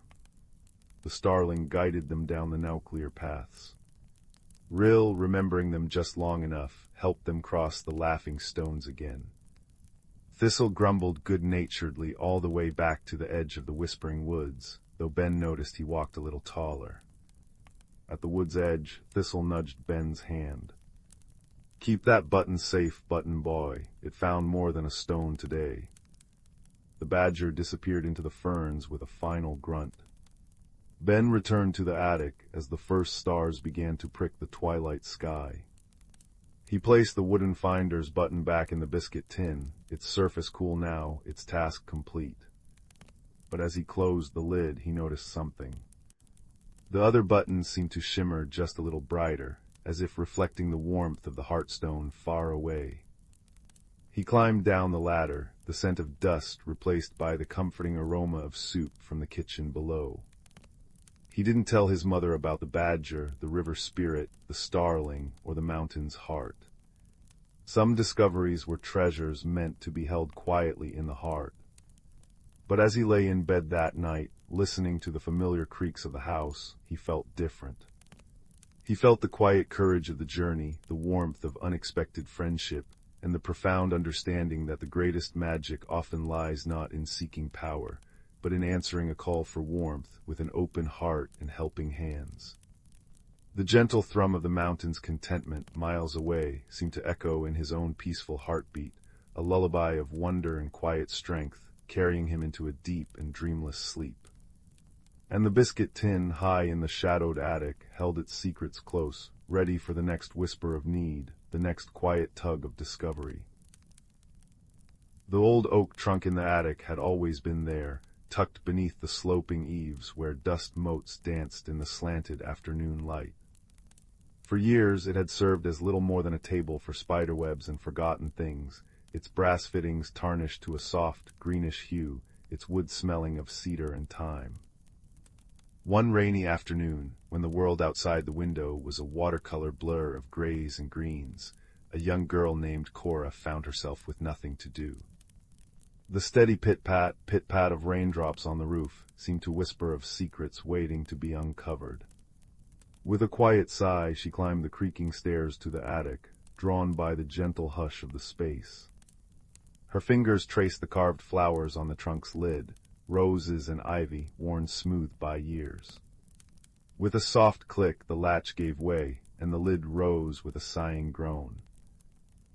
The starling guided them down the now clear paths. Rill, remembering them just long enough, helped them cross the laughing stones again. Thistle grumbled good-naturedly all the way back to the edge of the whispering woods, though Ben noticed he walked a little taller. At the wood's edge, Thistle nudged Ben's hand. "Keep that button safe, button boy. It found more than a stone today." The badger disappeared into the ferns with a final grunt. Ben returned to the attic as the first stars began to prick the twilight sky. He placed the wooden finder's button back in the biscuit tin, its surface cool now, its task complete. But as he closed the lid, he noticed something. The other buttons seemed to shimmer just a little brighter, as if reflecting the warmth of the heartstone far away. He climbed down the ladder, the scent of dust replaced by the comforting aroma of soup from the kitchen below. He didn't tell his mother about the badger, the river spirit, the starling, or the mountain's heart. Some discoveries were treasures meant to be held quietly in the heart. But as he lay in bed that night, listening to the familiar creaks of the house, he felt different. He felt the quiet courage of the journey, the warmth of unexpected friendship, and the profound understanding that the greatest magic often lies not in seeking power, but in answering a call for warmth with an open heart and helping hands. The gentle thrum of the mountain's contentment miles away seemed to echo in his own peaceful heartbeat, a lullaby of wonder and quiet strength, carrying him into a deep and dreamless sleep. And the biscuit tin high in the shadowed attic held its secrets close, ready for the next whisper of need, the next quiet tug of discovery. The old oak trunk in the attic had always been there, tucked beneath the sloping eaves where dust motes danced in the slanted afternoon light. For years it had served as little more than a table for spiderwebs and forgotten things, its brass fittings tarnished to a soft, greenish hue, its wood smelling of cedar and thyme. One rainy afternoon, when the world outside the window was a watercolor blur of grays and greens, a young girl named Cora found herself with nothing to do. The steady pit-pat of raindrops on the roof seemed to whisper of secrets waiting to be uncovered. With a quiet sigh, she climbed the creaking stairs to the attic, drawn by the gentle hush of the space. Her fingers traced the carved flowers on the trunk's lid, roses and ivy worn smooth by years. With a soft click, the latch gave way, and the lid rose with a sighing groan.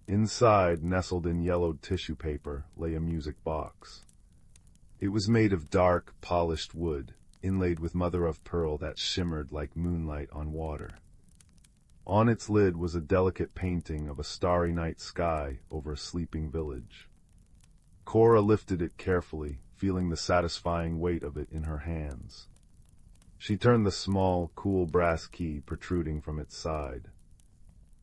Inside, nestled in yellowed tissue paper, lay a music box. It was made of dark, polished wood, inlaid with mother-of-pearl that shimmered like moonlight on water. On its lid was a delicate painting of a starry night sky over a sleeping village. Cora lifted it carefully, feeling the satisfying weight of it in her hands. She turned the small, cool brass key protruding from its side.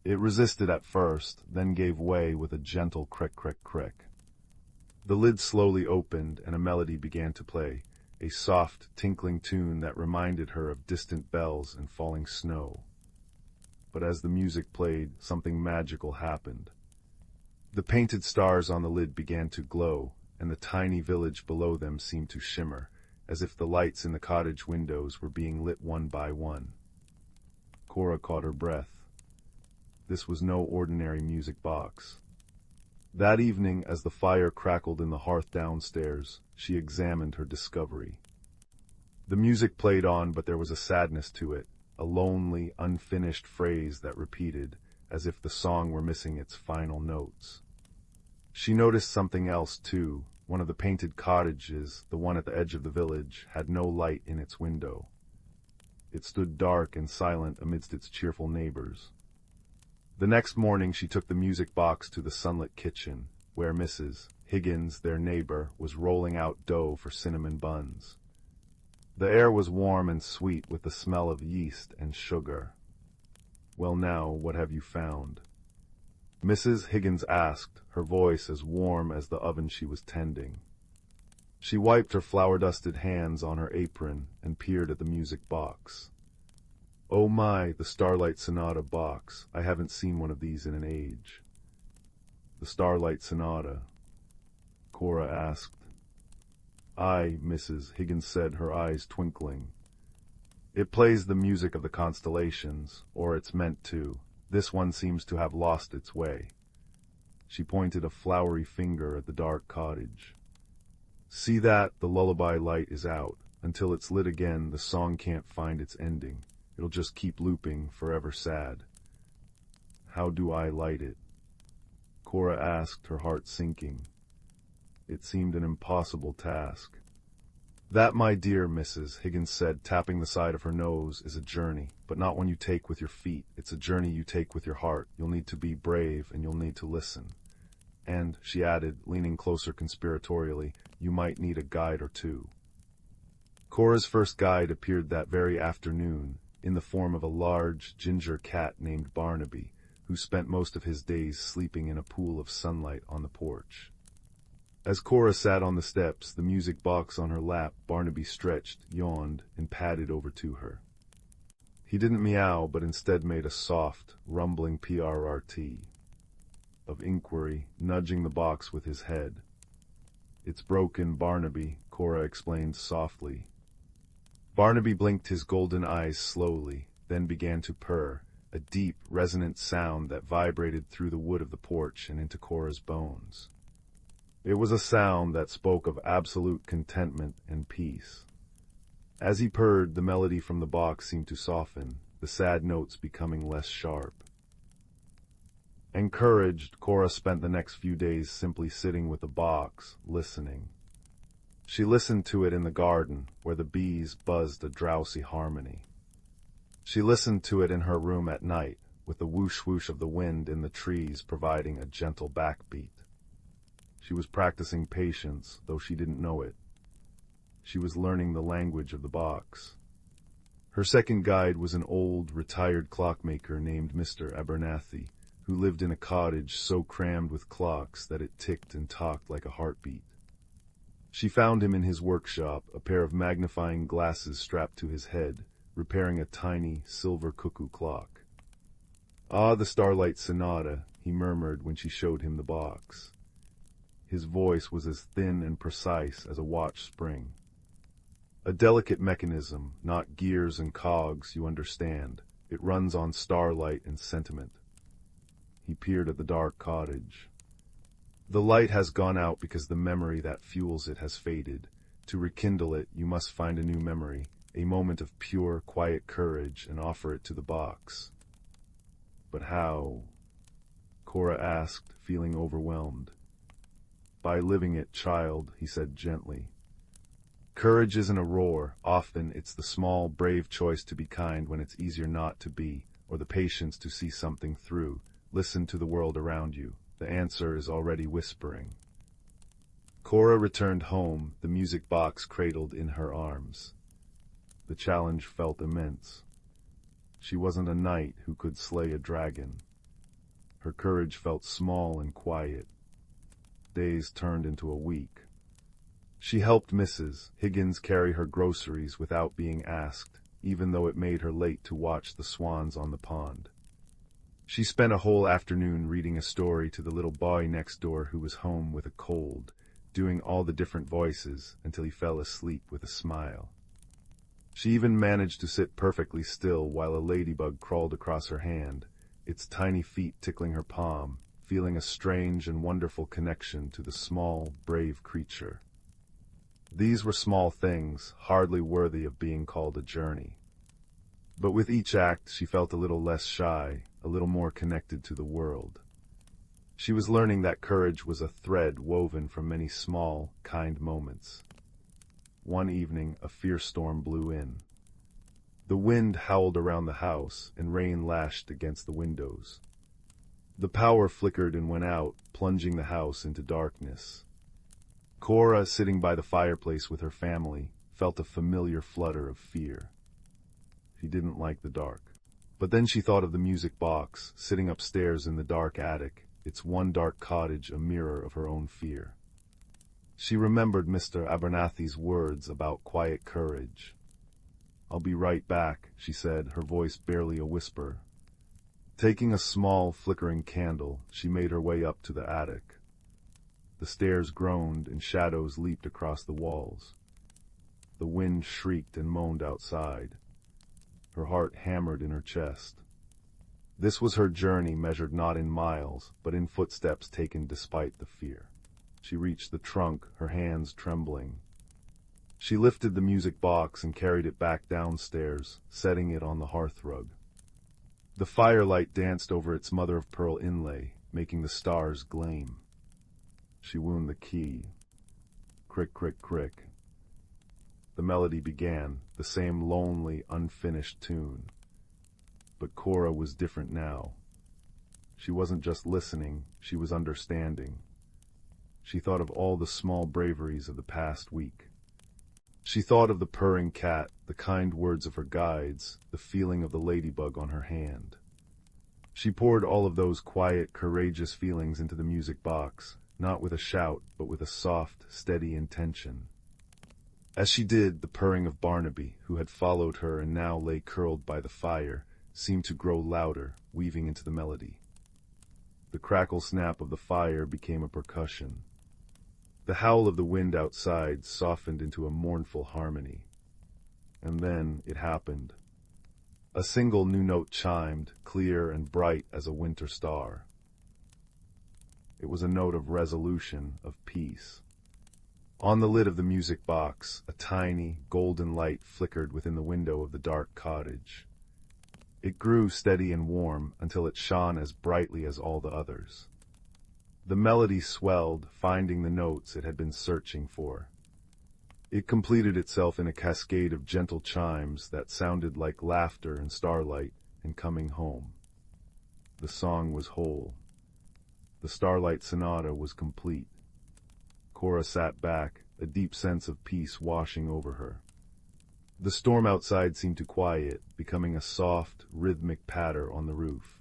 It resisted at first, then gave way with a gentle crick-crick-crick. The lid slowly opened, and a melody began to play, a soft, tinkling tune that reminded her of distant bells and falling snow. But as the music played, something magical happened. The painted stars on the lid began to glow, and the tiny village below them seemed to shimmer, as if the lights in the cottage windows were being lit one by one. Cora caught her breath. This was no ordinary music box. That evening, as the fire crackled in the hearth downstairs, she examined her discovery. The music played on, but there was a sadness to it, a lonely, unfinished phrase that repeated, as if the song were missing its final notes. She noticed something else, too. One of the painted cottages, the one at the edge of the village, had no light in its window. It stood dark and silent amidst its cheerful neighbors. The next morning she took the music box to the sunlit kitchen, where Mrs. Higgins, their neighbor, was rolling out dough for cinnamon buns. The air was warm and sweet with the smell of yeast and sugar. "Well now, what have you found?" Mrs. Higgins asked, her voice as warm as the oven she was tending. She wiped her flour-dusted hands on her apron and peered at the music box. "Oh my, the Starlight Sonata box. I haven't seen one of these in an age." "The Starlight Sonata?" Cora asked. "Aye," Mrs. Higgins said, her eyes twinkling. "It plays the music of the constellations, or it's meant to. This one seems to have lost its way." She pointed a flowery finger at the dark cottage. "See that? The lullaby light is out. Until it's lit again, the song can't find its ending. It'll just keep looping, forever sad." "How do I light it?" Cora asked, her heart sinking. It seemed an impossible task. "That, my dear," Mrs. Higgins said, tapping the side of her nose, "is a journey, but not one you take with your feet. It's a journey you take with your heart. You'll need to be brave, and you'll need to listen. And," she added, leaning closer conspiratorially, "you might need a guide or two." Cora's first guide appeared that very afternoon, in the form of a large, ginger cat named Barnaby, who spent most of his days sleeping in a pool of sunlight on the porch. As Cora sat on the steps, the music box on her lap, Barnaby stretched, yawned, and padded over to her. He didn't meow, but instead made a soft, rumbling PRRT of inquiry, nudging the box with his head. "It's broken, Barnaby," Cora explained softly. Barnaby blinked his golden eyes slowly, then began to purr, a deep, resonant sound that vibrated through the wood of the porch and into Cora's bones. It was a sound that spoke of absolute contentment and peace. As he purred, the melody from the box seemed to soften, the sad notes becoming less sharp. Encouraged, Cora spent the next few days simply sitting with the box, listening. She listened to it in the garden, where the bees buzzed a drowsy harmony. She listened to it in her room at night, with the whoosh-whoosh of the wind in the trees providing a gentle backbeat. She was practicing patience, though she didn't know it. She was learning the language of the box. Her second guide was an old, retired clockmaker named Mr. Abernathy, who lived in a cottage so crammed with clocks that it ticked and talked like a heartbeat. She found him in his workshop, a pair of magnifying glasses strapped to his head, repairing a tiny, silver cuckoo clock. "Ah, the Starlight Sonata," he murmured when she showed him the box. His voice was as thin and precise as a watch spring. "A delicate mechanism, not gears and cogs, you understand. It runs on starlight and sentiment." He peered at the dark cottage. "The light has gone out because the memory that fuels it has faded. To rekindle it, you must find a new memory, a moment of pure, quiet courage, and offer it to the box. But how? Cora asked, feeling overwhelmed. By living it, child, he said gently. Courage isn't a roar. Often it's the small, brave choice to be kind when it's easier not to be, or the patience to see something through. Listen to the world around you. The answer is already whispering. Cora returned home, the music box cradled in her arms. The challenge felt immense. She wasn't a knight who could slay a dragon. Her courage felt small and quiet. Days turned into a week. She helped Mrs. Higgins carry her groceries without being asked, even though it made her late to watch the swans on the pond. She spent a whole afternoon reading a story to the little boy next door who was home with a cold, doing all the different voices until he fell asleep with a smile. She even managed to sit perfectly still while a ladybug crawled across her hand, its tiny feet tickling her palm, feeling a strange and wonderful connection to the small, brave creature. These were small things, hardly worthy of being called a journey. But with each act she felt a little less shy, a little more connected to the world. She was learning that courage was a thread woven from many small, kind moments. One evening, a fierce storm blew in. The wind howled around the house, and rain lashed against the windows. The power flickered and went out, plunging the house into darkness. Cora, sitting by the fireplace with her family, felt a familiar flutter of fear. She didn't like the dark. But then she thought of the music box, sitting upstairs in the dark attic, its one dark cottage a mirror of her own fear. She remembered Mr. Abernathy's words about quiet courage. "I'll be right back," she said, her voice barely a whisper. Taking a small, flickering candle, she made her way up to the attic. The stairs groaned and shadows leaped across the walls. The wind shrieked and moaned outside. Her heart hammered in her chest. This was her journey measured not in miles, but in footsteps taken despite the fear. She reached the trunk, her hands trembling. She lifted the music box and carried it back downstairs, setting it on the hearthrug. The firelight danced over its mother-of-pearl inlay, making the stars gleam. She wound the key. Crick, crick, crick. The melody began, the same lonely, unfinished tune. But Cora was different now. She wasn't just listening, she was understanding. She thought of all the small braveries of the past week. She thought of the purring cat, the kind words of her guides, the feeling of the ladybug on her hand. She poured all of those quiet, courageous feelings into the music box, not with a shout, but with a soft, steady intention. As she did, the purring of Barnaby, who had followed her and now lay curled by the fire, seemed to grow louder, weaving into the melody. The crackle-snap of the fire became a percussion. The howl of the wind outside softened into a mournful harmony. And then it happened. A single new note chimed, clear and bright as a winter star. It was a note of resolution, of peace. On the lid of the music box, a tiny, golden light flickered within the window of the dark cottage. It grew steady and warm until it shone as brightly as all the others. The melody swelled, finding the notes it had been searching for. It completed itself in a cascade of gentle chimes that sounded like laughter and starlight and coming home. The song was whole. The Starlight Sonata was complete. Cora sat back, a deep sense of peace washing over her. The storm outside seemed to quiet, becoming a soft, rhythmic patter on the roof.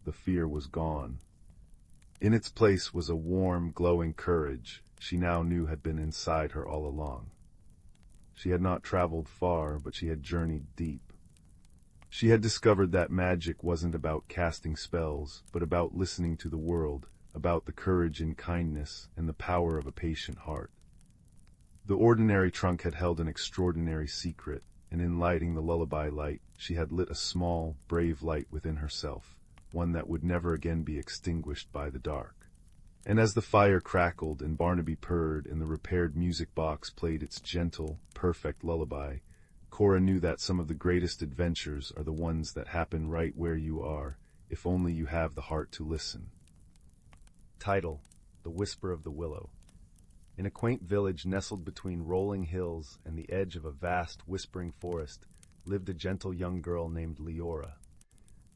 The fear was gone. In its place was a warm, glowing courage she now knew had been inside her all along. She had not traveled far, but she had journeyed deep. She had discovered that magic wasn't about casting spells, but about listening to the world, about the courage in kindness and the power of a patient heart. The ordinary trunk had held an extraordinary secret, and in lighting the lullaby light, she had lit a small, brave light within herself, one that would never again be extinguished by the dark. And as the fire crackled and Barnaby purred and the repaired music box played its gentle, perfect lullaby, Cora knew that some of the greatest adventures are the ones that happen right where you are, if only you have the heart to listen. Title: The Whisper of the Willow. In a quaint village nestled between rolling hills and the edge of a vast, whispering forest, lived a gentle young girl named Leora.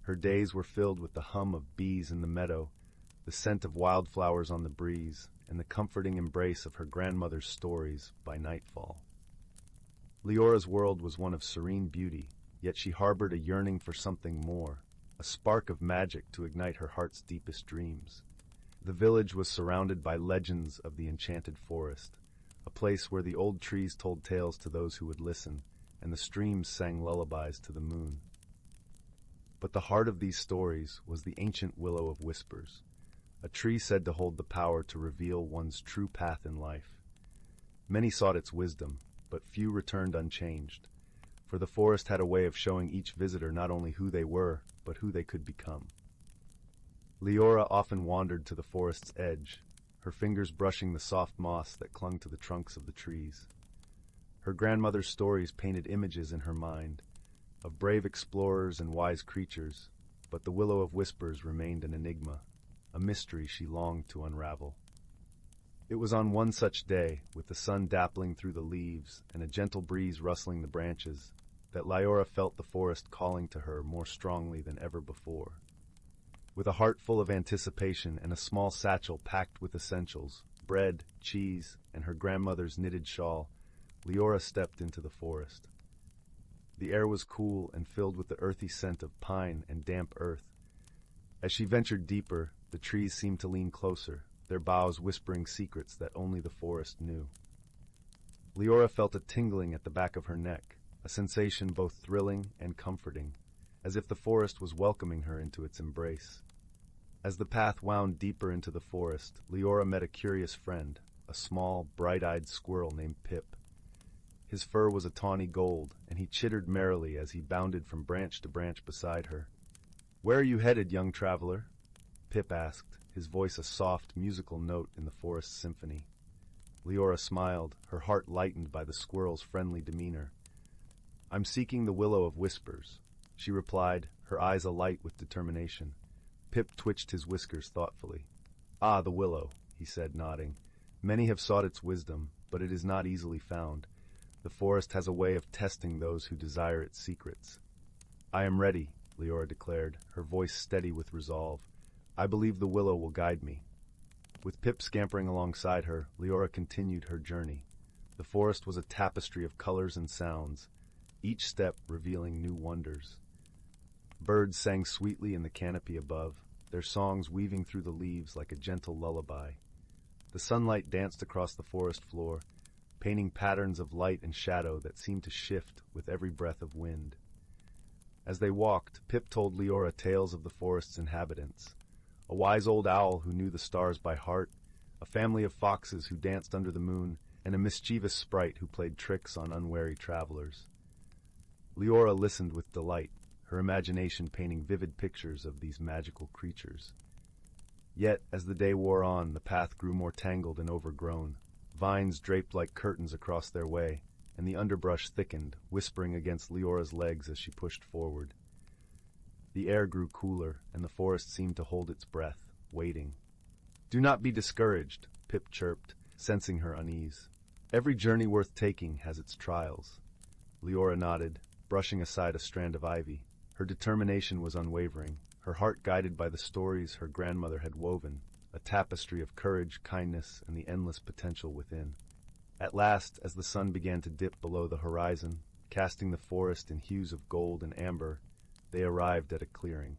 Her days were filled with the hum of bees in the meadow, the scent of wildflowers on the breeze, and the comforting embrace of her grandmother's stories by nightfall. Leora's world was one of serene beauty, yet she harbored a yearning for something more, a spark of magic to ignite her heart's deepest dreams. The village was surrounded by legends of the enchanted forest, a place where the old trees told tales to those who would listen, and the streams sang lullabies to the moon. But the heart of these stories was the ancient willow of whispers, a tree said to hold the power to reveal one's true path in life. Many sought its wisdom, but few returned unchanged, for the forest had a way of showing each visitor not only who they were, but who they could become. Leora often wandered to the forest's edge, her fingers brushing the soft moss that clung to the trunks of the trees. Her grandmother's stories painted images in her mind, of brave explorers and wise creatures, but the Willow of Whispers remained an enigma, a mystery she longed to unravel. It was on one such day, with the sun dappling through the leaves and a gentle breeze rustling the branches, that Leora felt the forest calling to her more strongly than ever before. With a heart full of anticipation and a small satchel packed with essentials, bread, cheese, and her grandmother's knitted shawl, Leora stepped into the forest. The air was cool and filled with the earthy scent of pine and damp earth. As she ventured deeper, the trees seemed to lean closer, their boughs whispering secrets that only the forest knew. Leora felt a tingling at the back of her neck, a sensation both thrilling and comforting, as if the forest was welcoming her into its embrace. As the path wound deeper into the forest, Leora met a curious friend, a small, bright-eyed squirrel named Pip. His fur was a tawny gold, and he chittered merrily as he bounded from branch to branch beside her. "Where are you headed, young traveler?" Pip asked, his voice a soft, musical note in the forest's symphony. Leora smiled, her heart lightened by the squirrel's friendly demeanor. "I'm seeking the Willow of Whispers," she replied, her eyes alight with determination. Pip twitched his whiskers thoughtfully. "Ah, the willow," he said, nodding. "Many have sought its wisdom, but it is not easily found. The forest has a way of testing those who desire its secrets." "I am ready," Leora declared, her voice steady with resolve. "I believe the willow will guide me." With Pip scampering alongside her, Leora continued her journey. The forest was a tapestry of colors and sounds, each step revealing new wonders. Birds sang sweetly in the canopy above, their songs weaving through the leaves like a gentle lullaby. The sunlight danced across the forest floor, painting patterns of light and shadow that seemed to shift with every breath of wind. As they walked, Pip told Leora tales of the forest's inhabitants. A wise old owl who knew the stars by heart, a family of foxes who danced under the moon, and a mischievous sprite who played tricks on unwary travelers. Leora listened with delight, her imagination painting vivid pictures of these magical creatures. Yet, as the day wore on, the path grew more tangled and overgrown. Vines draped like curtains across their way, and the underbrush thickened, whispering against Leora's legs as she pushed forward. The air grew cooler, and the forest seemed to hold its breath, waiting. "Do not be discouraged," Pip chirped, sensing her unease. "Every journey worth taking has its trials." Leora nodded, brushing aside a strand of ivy. Her determination was unwavering, her heart guided by the stories her grandmother had woven, a tapestry of courage, kindness, and the endless potential within. At last, as the sun began to dip below the horizon, casting the forest in hues of gold and amber, they arrived at a clearing.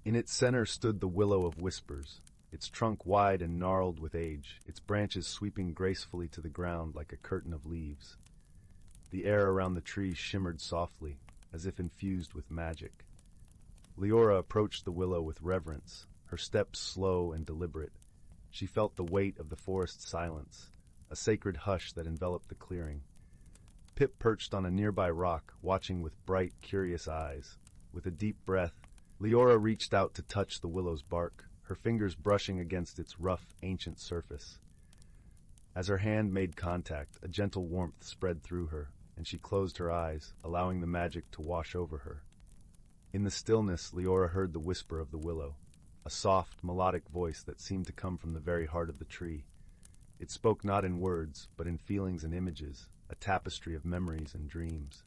In its center stood the Willow of Whispers, its trunk wide and gnarled with age, its branches sweeping gracefully to the ground like a curtain of leaves. The air around the tree shimmered softly, as if infused with magic. Leora approached the willow with reverence, her steps slow and deliberate. She felt the weight of the forest's silence, a sacred hush that enveloped the clearing. Pip perched on a nearby rock, watching with bright, curious eyes. With a deep breath, Leora reached out to touch the willow's bark, her fingers brushing against its rough, ancient surface. As her hand made contact, a gentle warmth spread through her, and she closed her eyes, allowing the magic to wash over her. In the stillness, Leora heard the whisper of the willow, a soft, melodic voice that seemed to come from the very heart of the tree. It spoke not in words, but in feelings and images, a tapestry of memories and dreams.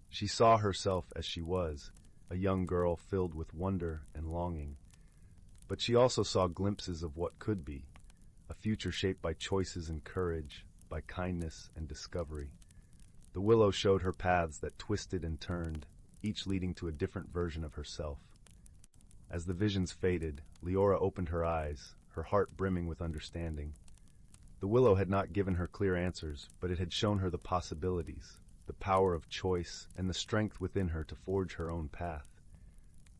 She saw herself as she was, a young girl filled with wonder and longing. But she also saw glimpses of what could be, a future shaped by choices and courage, by kindness and discovery. The willow showed her paths that twisted and turned, each leading to a different version of herself. As the visions faded, Leora opened her eyes, her heart brimming with understanding. The willow had not given her clear answers, but it had shown her the possibilities, the power of choice, and the strength within her to forge her own path.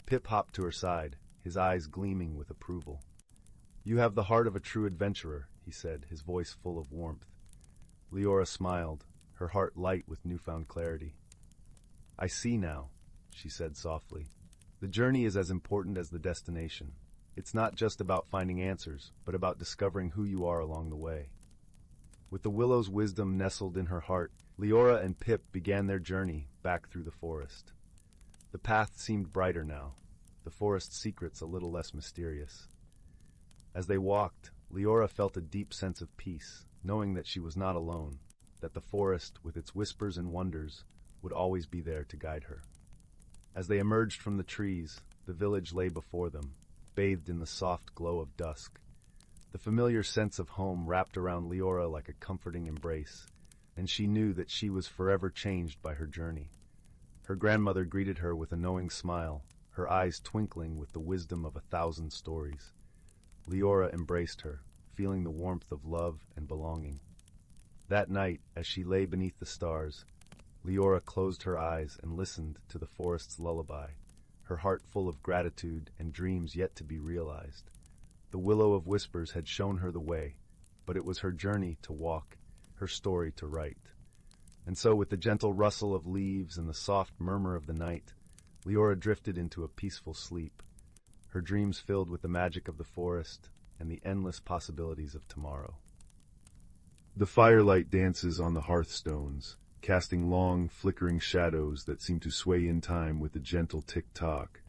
Pip hopped to her side, his eyes gleaming with approval. "You have the heart of a true adventurer," he said, his voice full of warmth. Leora smiled, her heart light with newfound clarity. "I see now," she said softly. "The journey is as important as the destination. It's not just about finding answers, but about discovering who you are along the way." With the willow's wisdom nestled in her heart, Leora and Pip began their journey back through the forest. The path seemed brighter now, the forest's secrets a little less mysterious. As they walked, Leora felt a deep sense of peace, knowing that she was not alone, that the forest, with its whispers and wonders, would always be there to guide her. As they emerged from the trees, the village lay before them, bathed in the soft glow of dusk. The familiar sense of home wrapped around Leora like a comforting embrace, and she knew that she was forever changed by her journey. Her grandmother greeted her with a knowing smile, her eyes twinkling with the wisdom of 1,000 stories. Leora embraced her, feeling the warmth of love and belonging. That night, as she lay beneath the stars, Leora closed her eyes and listened to the forest's lullaby, her heart full of gratitude and dreams yet to be realized. The Willow of Whispers had shown her the way, but it was her journey to walk, her story to write. And so, with the gentle rustle of leaves and the soft murmur of the night, Leora drifted into a peaceful sleep, her dreams filled with the magic of the forest and the endless possibilities of tomorrow. The firelight dances on the hearthstones, casting long, flickering shadows that seem to sway in time with the gentle tick-tock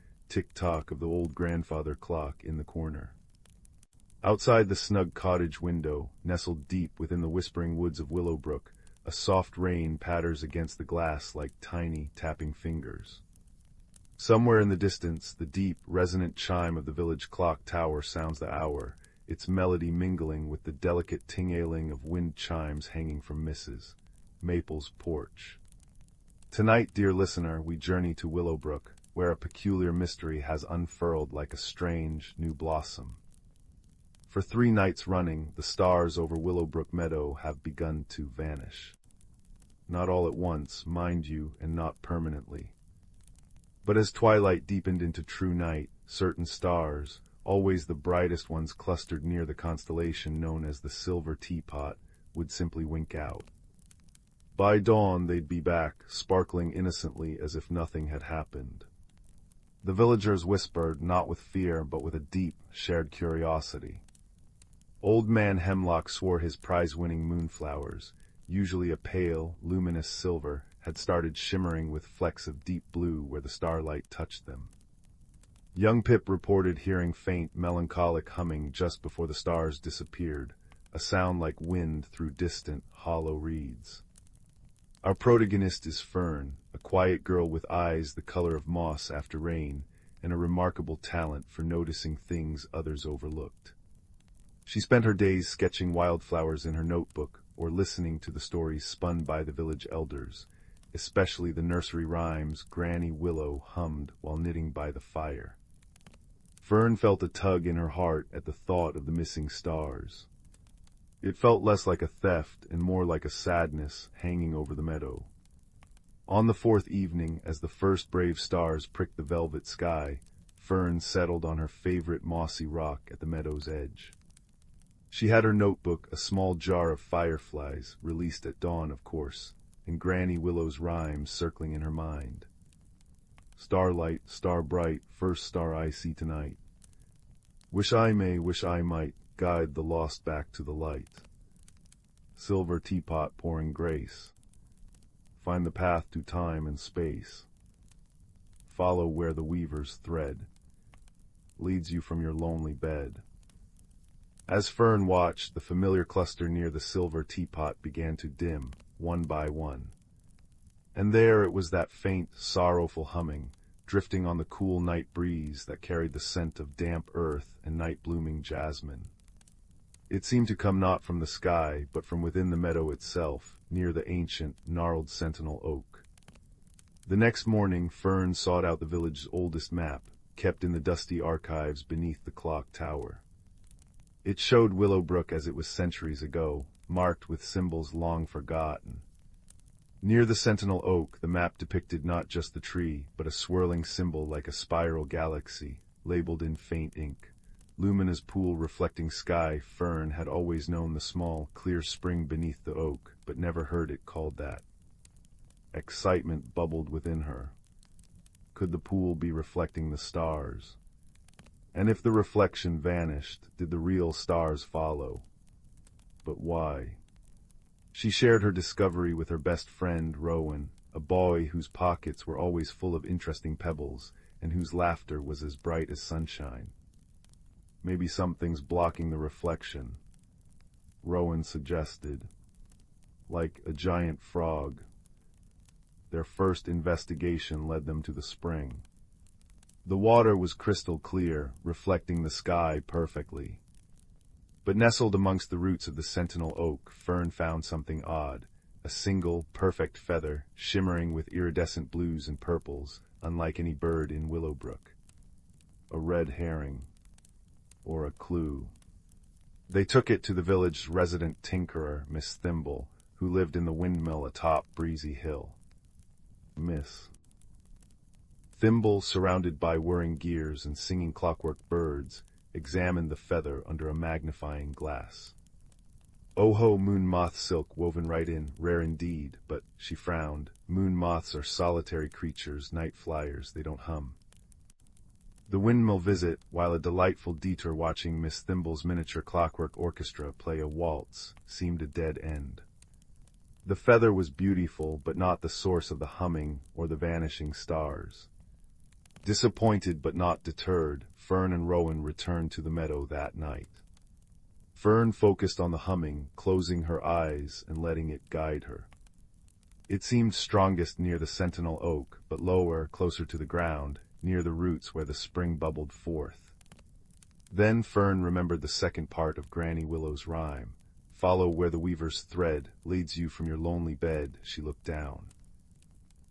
of the old grandfather clock in the corner. Outside the snug cottage window, nestled deep within the whispering woods of Glimmerbrook, a soft rain patters against the glass like tiny, tapping fingers. Somewhere in the distance, the deep, resonant chime of the village clock tower sounds the hour, its melody mingling with the delicate ting-ailing of wind chimes hanging from Mrs. Maple's porch. Tonight, dear listener, we journey to Glimmerbrook, where a peculiar mystery has unfurled like a strange, new blossom. For 3 nights running, the stars over Glimmerbrook Meadow have begun to vanish. Not all at once, mind you, and not permanently. But as twilight deepened into true night, certain stars, always the brightest ones clustered near the constellation known as the Silver Teapot, would simply wink out. By dawn they'd be back, sparkling innocently as if nothing had happened. The villagers whispered, not with fear, but with a deep, shared curiosity. Old Man Hemlock swore his prize-winning moonflowers, usually a pale, luminous silver, had started shimmering with flecks of deep blue where the starlight touched them. Young Pip reported hearing faint, melancholic humming just before the stars disappeared, a sound like wind through distant, hollow reeds. Our protagonist is Fern, a quiet girl with eyes the color of moss after rain, and a remarkable talent for noticing things others overlooked. She spent her days sketching wildflowers in her notebook or listening to the stories spun by the village elders, especially the nursery rhymes Granny Willow hummed while knitting by the fire. Fern felt a tug in her heart at the thought of the missing stars. It felt less like a theft and more like a sadness hanging over the meadow. On the 4th evening, as the first brave stars pricked the velvet sky, Fern settled on her favorite mossy rock at the meadow's edge. She had her notebook, a small jar of fireflies, released at dawn, of course, and Granny Willow's rhymes circling in her mind. Starlight, star bright, first star I see tonight. Wish I may, wish I might, guide the lost back to the light. Silver teapot pouring grace. find the path to time and space. Follow where the weaver's thread leads you from your lonely bed. As Fern watched, the familiar cluster near the silver teapot began to dim, one by one. And there it was, that faint, sorrowful humming, drifting on the cool night breeze that carried the scent of damp earth and night-blooming jasmine. It seemed to come not from the sky, but from within the meadow itself, near the ancient, gnarled sentinel oak. The next morning, Fern sought out the village's oldest map, kept in the dusty archives beneath the clock tower. It showed Glimmerbrook as it was centuries ago, marked with symbols long forgotten. Near the sentinel oak, the map depicted not just the tree, but a swirling symbol like a spiral galaxy, labeled in faint ink. Luminous pool reflecting sky. Fern had always known the small, clear spring beneath the oak, but never heard it called that. Excitement bubbled within her. Could the pool be reflecting the stars? And if the reflection vanished, did the real stars follow? But why? She shared her discovery with her best friend, Rowan, a boy whose pockets were always full of interesting pebbles, and whose laughter was as bright as sunshine. Maybe something's blocking the reflection, Rowan suggested. Like a giant frog. Their first investigation led them to the spring. The water was crystal clear, reflecting the sky perfectly. But nestled amongst the roots of the sentinel oak, Fern found something odd. A single, perfect feather, shimmering with iridescent blues and purples, unlike any bird in Glimmerbrook. A red herring. Or a clue. They took it to the village's resident tinkerer, Miss Thimble, who lived in the windmill atop Breezy Hill. Miss Thimble, surrounded by whirring gears and singing clockwork birds, examined the feather under a magnifying glass. Oh-ho, moon moth silk woven right in, rare indeed, but, she frowned, moon moths are solitary creatures, night flyers, they don't hum. The windmill visit, while a delightful detour watching Miss Thimble's miniature clockwork orchestra play a waltz, seemed a dead end. The feather was beautiful, but not the source of the humming or the vanishing stars. Disappointed but not deterred, Fern and Rowan returned to the meadow that night. Fern focused on the humming, closing her eyes and letting it guide her. It seemed strongest near the sentinel oak, but lower, closer to the ground, near the roots where the spring bubbled forth. Then Fern remembered the second part of Granny Willow's rhyme. Follow where the weaver's thread leads you from your lonely bed. She looked down.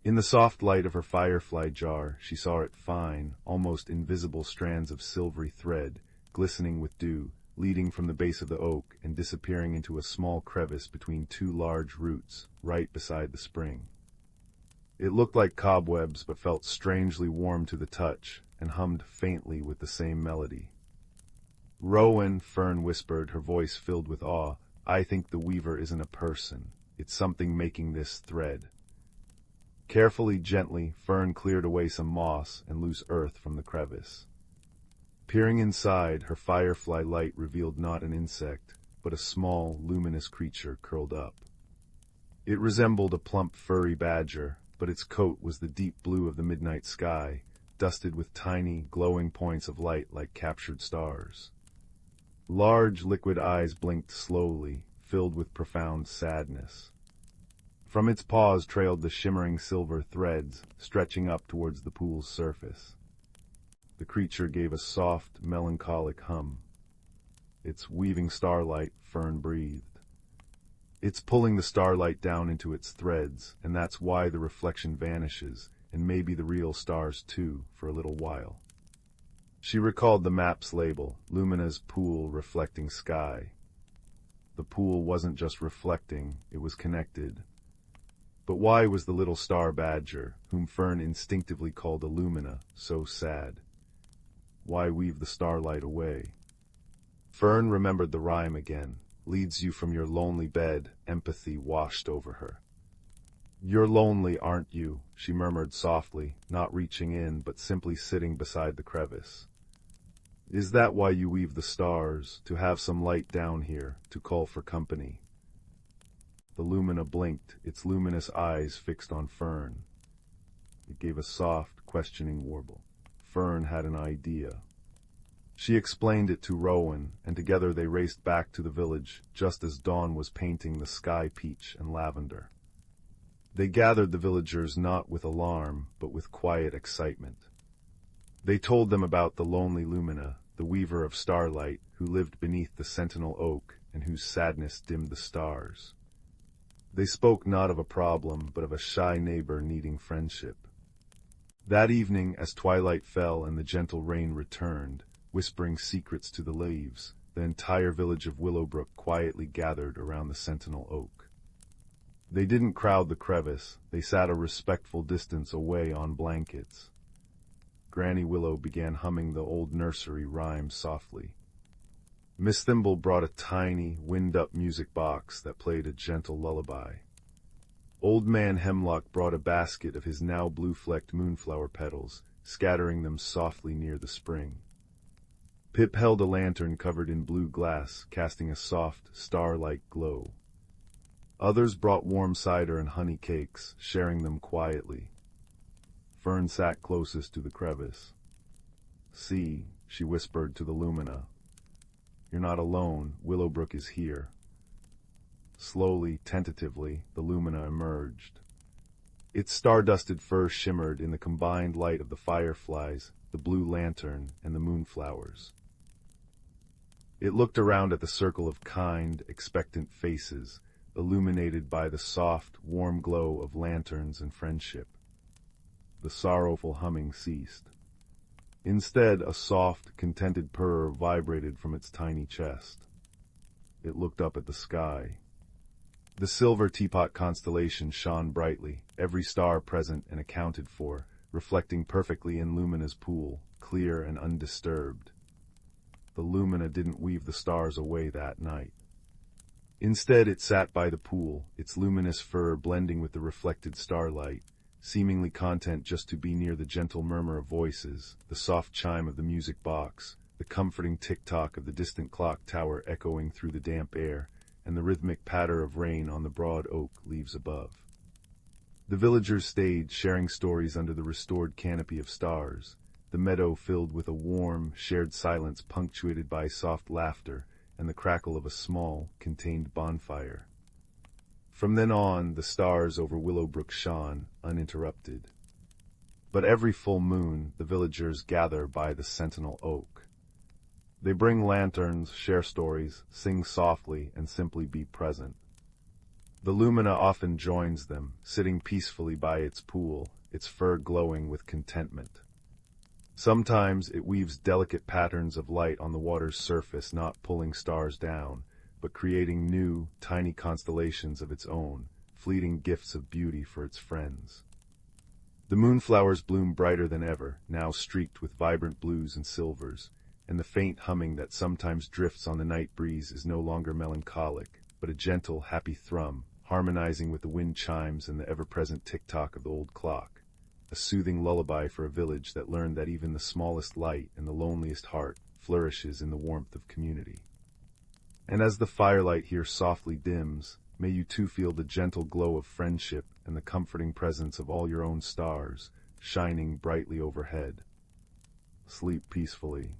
In the soft light of her firefly jar, she saw it fine, almost invisible strands of silvery thread, glistening with dew, leading from the base of the oak and disappearing into a small crevice between two large roots, right beside the spring. It looked like cobwebs, but felt strangely warm to the touch, and hummed faintly with the same melody. Rowan, Fern whispered, her voice filled with awe, I think the weaver isn't a person. It's something making this thread. Carefully, gently, Fern cleared away some moss and loose earth from the crevice. Peering inside, her firefly light revealed not an insect, but a small, luminous creature curled up. It resembled a plump, furry badger, but its coat was the deep blue of the midnight sky, dusted with tiny, glowing points of light like captured stars. Large, liquid eyes blinked slowly, filled with profound sadness. From its paws trailed the shimmering silver threads, stretching up towards the pool's surface. The creature gave a soft, melancholic hum. It's weaving starlight, Fern breathed. It's pulling the starlight down into its threads, and that's why the reflection vanishes, and maybe the real stars too, for a little while. She recalled the map's label, Lumina's pool reflecting sky. The pool wasn't just reflecting, it was connected. But why was the little star badger, whom Fern instinctively called Illumina, so sad? Why weave the starlight away? Fern remembered the rhyme again. Leads you from your lonely bed, empathy washed over her. You're lonely, aren't you? She murmured softly, not reaching in, but simply sitting beside the crevice. Is that why you weave the stars, to have some light down here, to call for company? The Lumina blinked, its luminous eyes fixed on Fern. It gave a soft, questioning warble. Fern had an idea. She explained it to Rowan, and together they raced back to the village, just as dawn was painting the sky peach and lavender. They gathered the villagers not with alarm, but with quiet excitement. They told them about the lonely Lumina, the weaver of starlight, who lived beneath the sentinel oak, and whose sadness dimmed the stars. They spoke not of a problem, but of a shy neighbor needing friendship. That evening, as twilight fell and the gentle rain returned, whispering secrets to the leaves, the entire village of Willowbrook quietly gathered around the sentinel oak. They didn't crowd the crevice, they sat a respectful distance away on blankets. Granny Willow began humming the old nursery rhymes softly. Miss Thimble brought a tiny, wind-up music box that played a gentle lullaby. Old Man Hemlock brought a basket of his now blue-flecked moonflower petals, scattering them softly near the spring. Pip held a lantern covered in blue glass, casting a soft, star-like glow. Others brought warm cider and honey cakes, sharing them quietly. Fern sat closest to the crevice. "See," she whispered to the Lumina. "You're not alone. Willowbrook is here." Slowly, tentatively, the Lumina emerged. Its star-dusted fur shimmered in the combined light of the fireflies, the blue lantern, and the moonflowers. It looked around at the circle of kind, expectant faces, illuminated by the soft, warm glow of lanterns and friendship. The sorrowful humming ceased. Instead, a soft, contented purr vibrated from its tiny chest. It looked up at the sky. The silver teapot constellation shone brightly, every star present and accounted for, reflecting perfectly in Lumina's pool, clear and undisturbed. The Lumina didn't weave the stars away that night. Instead, it sat by the pool, its luminous fur blending with the reflected starlight, seemingly content just to be near the gentle murmur of voices, the soft chime of the music box, the comforting tick-tock of the distant clock tower echoing through the damp air, and the rhythmic patter of rain on the broad oak leaves above. The villagers stayed, sharing stories under the restored canopy of stars, the meadow filled with a warm, shared silence punctuated by soft laughter and the crackle of a small, contained bonfire. From then on, the stars over Willowbrook shone, uninterrupted. But every full moon, the villagers gather by the sentinel oak. They bring lanterns, share stories, sing softly, and simply be present. The Lumina often joins them, sitting peacefully by its pool, its fur glowing with contentment. Sometimes it weaves delicate patterns of light on the water's surface, not pulling stars down, but creating new, tiny constellations of its own, fleeting gifts of beauty for its friends. The moonflowers bloom brighter than ever, now streaked with vibrant blues and silvers, and the faint humming that sometimes drifts on the night breeze is no longer melancholic, but a gentle, happy thrum, harmonizing with the wind chimes and the ever-present tick-tock of the old clock, a soothing lullaby for a village that learned that even the smallest light and the loneliest heart flourishes in the warmth of community. And as the firelight here softly dims, may you too feel the gentle glow of friendship and the comforting presence of all your own stars, shining brightly overhead. Sleep peacefully.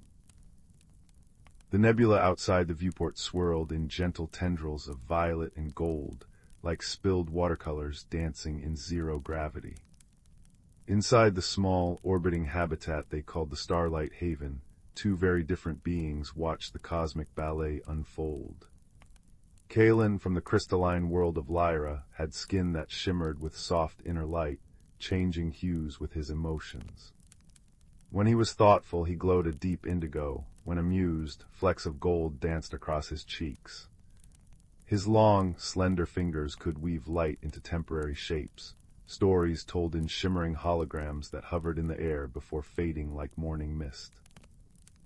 The nebula outside the viewport swirled in gentle tendrils of violet and gold, like spilled watercolors dancing in zero gravity. Inside the small, orbiting habitat they called the Starlight Haven, two very different beings watched the cosmic ballet unfold. Kaelen, from the crystalline world of Lyra, had skin that shimmered with soft inner light, changing hues with his emotions. When he was thoughtful, he glowed a deep indigo. When amused, flecks of gold danced across his cheeks. His long, slender fingers could weave light into temporary shapes, stories told in shimmering holograms that hovered in the air before fading like morning mist.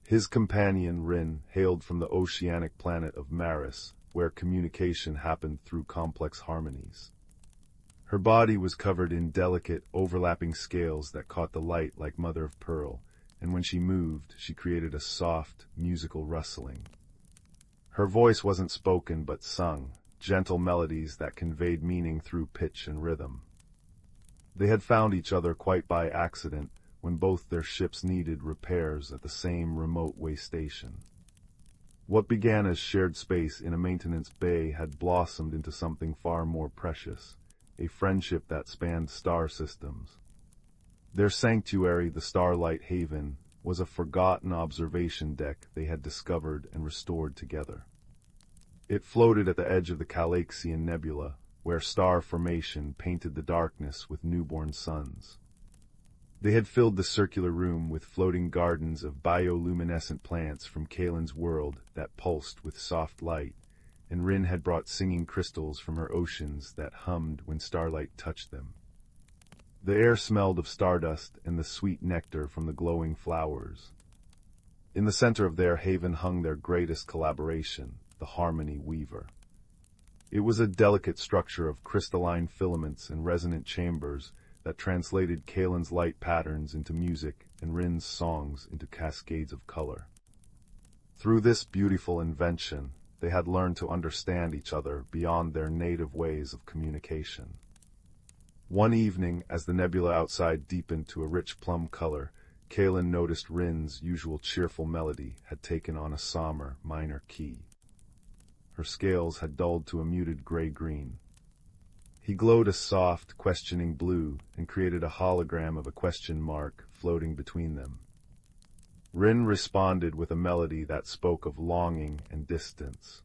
His companion, Rin, hailed from the oceanic planet of Maris, where communication happened through complex harmonies. Her body was covered in delicate, overlapping scales that caught the light like mother of pearl, and when she moved, she created a soft, musical rustling. Her voice wasn't spoken but sung, gentle melodies that conveyed meaning through pitch and rhythm. They had found each other quite by accident when both their ships needed repairs at the same remote way station. What began as shared space in a maintenance bay had blossomed into something far more precious, a friendship that spanned star systems. Their sanctuary, the Starlight Haven, was a forgotten observation deck they had discovered and restored together. It floated at the edge of the Galaxian Nebula, where star formation painted the darkness with newborn suns. They had filled the circular room with floating gardens of bioluminescent plants from Kaelen's world that pulsed with soft light, and Rin had brought singing crystals from her oceans that hummed when starlight touched them. The air smelled of stardust and the sweet nectar from the glowing flowers. In the center of their haven hung their greatest collaboration, the Harmony Weaver. It was a delicate structure of crystalline filaments and resonant chambers that translated Kaelen's light patterns into music and Rin's songs into cascades of color. Through this beautiful invention, they had learned to understand each other beyond their native ways of communication. One evening, as the nebula outside deepened to a rich plum color, Kaelen noticed Rin's usual cheerful melody had taken on a somber, minor key. Her scales had dulled to a muted gray-green. He glowed a soft, questioning blue and created a hologram of a question mark floating between them. Rin responded with a melody that spoke of longing and distance.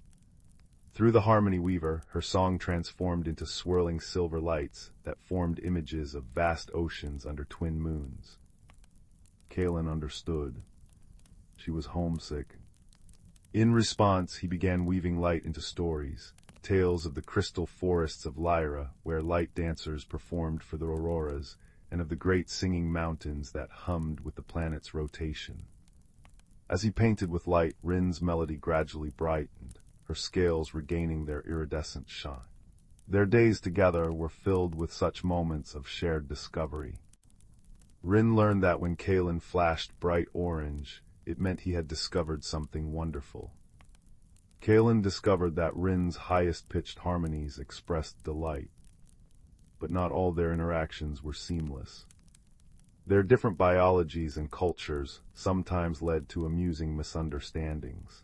Through the Harmony Weaver, her song transformed into swirling silver lights that formed images of vast oceans under twin moons. Kaelen understood. She was homesick. In response, he began weaving light into stories, tales of the crystal forests of Lyra, where light dancers performed for the auroras, and of the great singing mountains that hummed with the planet's rotation. As he painted with light, Rin's melody gradually brightened, her scales regaining their iridescent shine. Their days together were filled with such moments of shared discovery. Rin learned that when Kaelen flashed bright orange, it meant he had discovered something wonderful. Kaelen discovered that Rin's highest-pitched harmonies expressed delight, but not all their interactions were seamless. Their different biologies and cultures sometimes led to amusing misunderstandings.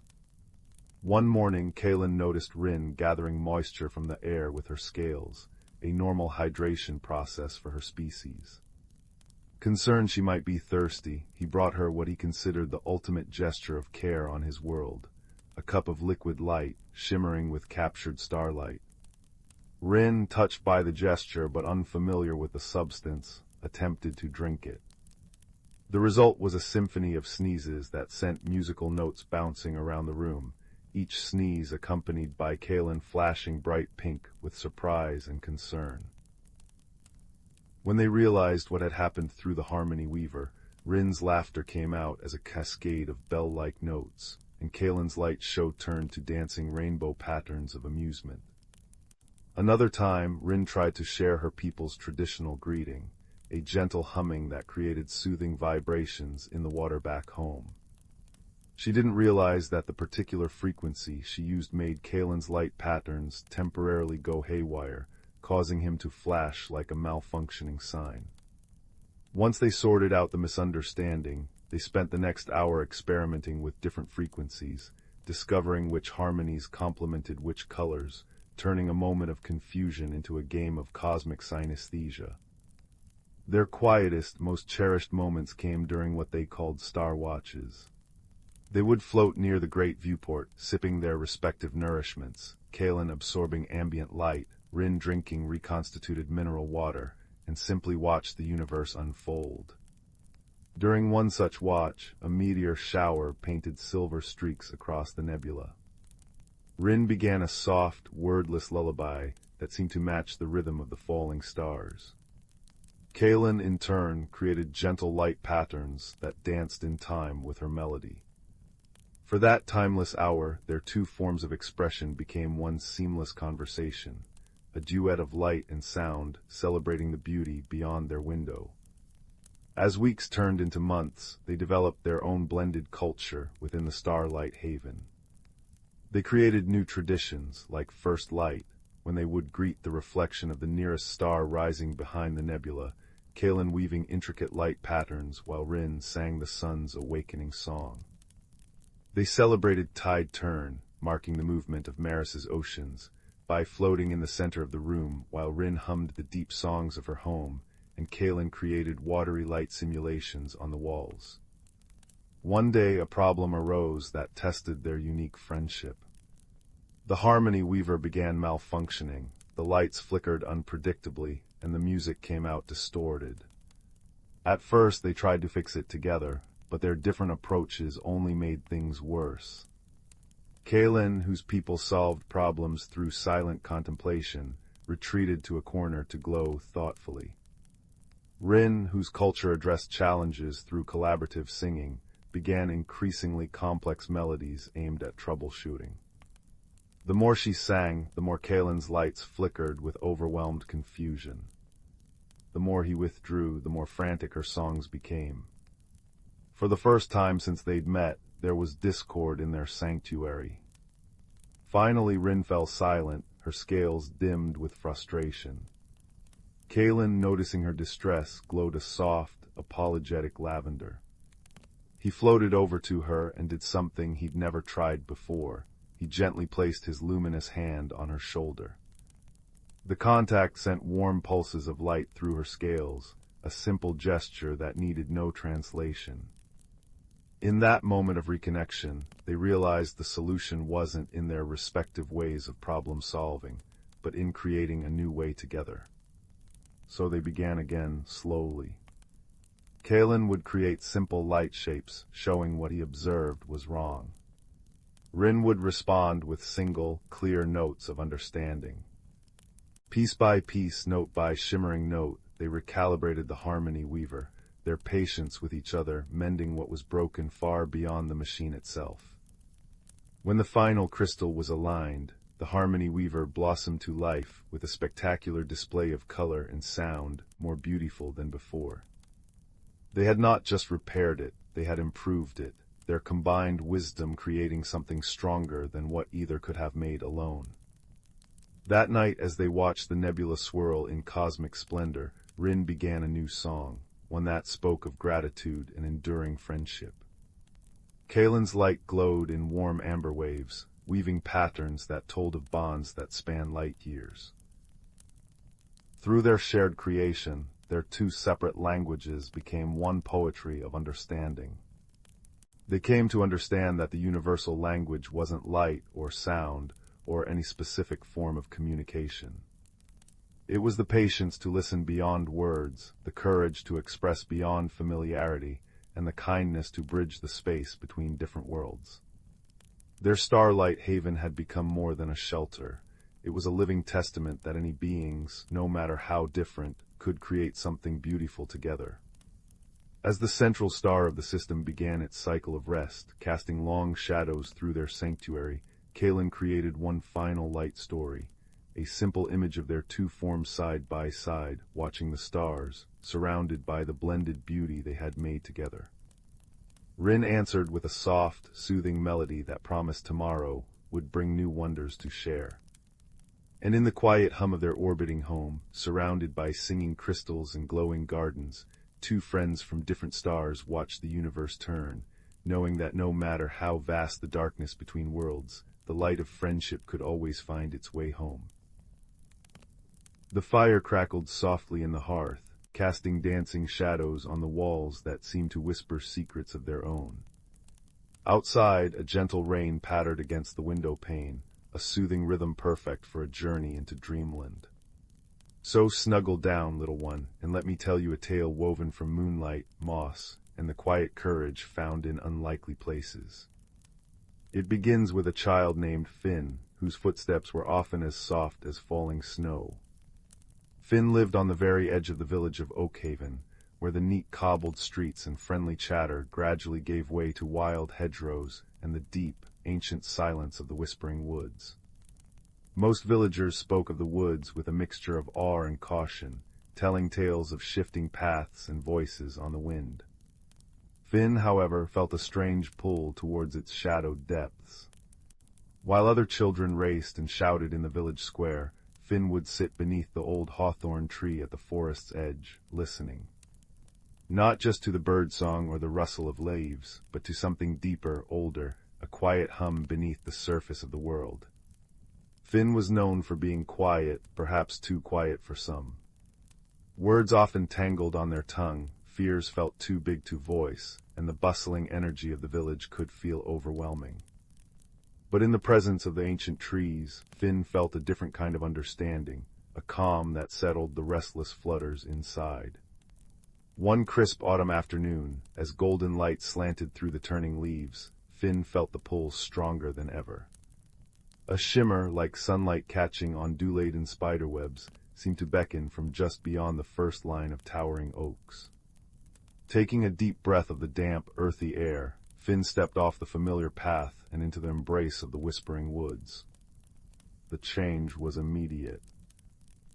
One morning, Kaelen noticed Rin gathering moisture from the air with her scales, a normal hydration process for her species. Concerned she might be thirsty, he brought her what he considered the ultimate gesture of care on his world, a cup of liquid light, shimmering with captured starlight. Rin, touched by the gesture but unfamiliar with the substance, attempted to drink it. The result was a symphony of sneezes that sent musical notes bouncing around the room, each sneeze accompanied by Kaelen flashing bright pink with surprise and concern. When they realized what had happened through the Harmony Weaver, Rin's laughter came out as a cascade of bell-like notes, and Kaelen's light show turned to dancing rainbow patterns of amusement. Another time, Rin tried to share her people's traditional greeting, a gentle humming that created soothing vibrations in the water back home. She didn't realize that the particular frequency she used made Kaelen's light patterns temporarily go haywire, causing him to flash like a malfunctioning sign. Once they sorted out the misunderstanding, they spent the next hour experimenting with different frequencies, discovering which harmonies complemented which colors, turning a moment of confusion into a game of cosmic synesthesia. Their quietest, most cherished moments came during what they called star watches. They would float near the great viewport, sipping their respective nourishments, Kaelen absorbing ambient light, Rin drinking reconstituted mineral water, and simply watch the universe unfold. During one such watch, a meteor shower painted silver streaks across the nebula. Rin began a soft, wordless lullaby that seemed to match the rhythm of the falling stars. Kaelen, in turn, created gentle light patterns that danced in time with her melody. For that timeless hour, their two forms of expression became one seamless conversation, a duet of light and sound celebrating the beauty beyond their window. As weeks turned into months, they developed their own blended culture within the Starlight Haven. They created new traditions, like first light, when they would greet the reflection of the nearest star rising behind the nebula, Kaelen weaving intricate light patterns while Rin sang the sun's awakening song. They celebrated tide turn, marking the movement of Maris's oceans, by floating in the center of the room while Rin hummed the deep songs of her home, and Kaelen created watery light simulations on the walls. One day a problem arose that tested their unique friendship. The harmony weaver began malfunctioning, the lights flickered unpredictably, and the music came out distorted. At first they tried to fix it together, but their different approaches only made things worse. Kaelen, whose people solved problems through silent contemplation, retreated to a corner to glow thoughtfully. Rin, whose culture addressed challenges through collaborative singing, began increasingly complex melodies aimed at troubleshooting. The more she sang, the more Kaelen's lights flickered with overwhelmed confusion. The more he withdrew, the more frantic her songs became. For the first time since they'd met, there was discord in their sanctuary. Finally, Rin fell silent, her scales dimmed with frustration. Kaelen, noticing her distress, glowed a soft, apologetic lavender. He floated over to her and did something he'd never tried before. He gently placed his luminous hand on her shoulder. The contact sent warm pulses of light through her scales, a simple gesture that needed no translation. In that moment of reconnection, they realized the solution wasn't in their respective ways of problem solving, but in creating a new way together. So they began again, slowly. Kaelen would create simple light shapes, showing what he observed was wrong. Rin would respond with single, clear notes of understanding. Piece by piece, note by shimmering note, they recalibrated the harmony weaver, their patience with each other mending what was broken far beyond the machine itself. When the final crystal was aligned, the harmony weaver blossomed to life with a spectacular display of color and sound more beautiful than before. They had not just repaired it, they had improved it, their combined wisdom creating something stronger than what either could have made alone. That night, as they watched the nebula swirl in cosmic splendor, Rin began a new song, one that spoke of gratitude and enduring friendship. Kaelen's light glowed in warm amber waves, weaving patterns that told of bonds that span light years. Through their shared creation, their two separate languages became one poetry of understanding. They came to understand that the universal language wasn't light or sound or any specific form of communication. It was the patience to listen beyond words, the courage to express beyond familiarity, and the kindness to bridge the space between different worlds. Their starlight haven had become more than a shelter. It was a living testament that any beings, no matter how different, could create something beautiful together. As the central star of the system began its cycle of rest, casting long shadows through their sanctuary, Kaelen created one final light story, a simple image of their two forms side by side, watching the stars, surrounded by the blended beauty they had made together. Rin answered with a soft, soothing melody that promised tomorrow would bring new wonders to share. And in the quiet hum of their orbiting home, surrounded by singing crystals and glowing gardens, two friends from different stars watched the universe turn, knowing that no matter how vast the darkness between worlds, the light of friendship could always find its way home. The fire crackled softly in the hearth, casting dancing shadows on the walls that seemed to whisper secrets of their own. Outside, a gentle rain pattered against the window pane, a soothing rhythm perfect for a journey into dreamland. So snuggle down, little one, and let me tell you a tale woven from moonlight, moss, and the quiet courage found in unlikely places. It begins with a child named Finn, whose footsteps were often as soft as falling snow. Finn lived on the very edge of the village of Oakhaven, where the neat cobbled streets and friendly chatter gradually gave way to wild hedgerows and the deep, ancient silence of the whispering woods. Most villagers spoke of the woods with a mixture of awe and caution, telling tales of shifting paths and voices on the wind. Finn, however, felt a strange pull towards its shadowed depths. While other children raced and shouted in the village square, Finn would sit beneath the old hawthorn tree at the forest's edge, listening. Not just to the birdsong or the rustle of leaves, but to something deeper, older, a quiet hum beneath the surface of the world. Finn was known for being quiet, perhaps too quiet for some. Words often tangled on their tongue, fears felt too big to voice, and the bustling energy of the village could feel overwhelming. But in the presence of the ancient trees, Finn felt a different kind of understanding, a calm that settled the restless flutters inside. One crisp autumn afternoon, as golden light slanted through the turning leaves, Finn felt the pull stronger than ever. A shimmer like sunlight catching on dew-laden spiderwebs seemed to beckon from just beyond the first line of towering oaks. Taking a deep breath of the damp, earthy air, Finn stepped off the familiar path and into the embrace of the whispering woods. The change was immediate.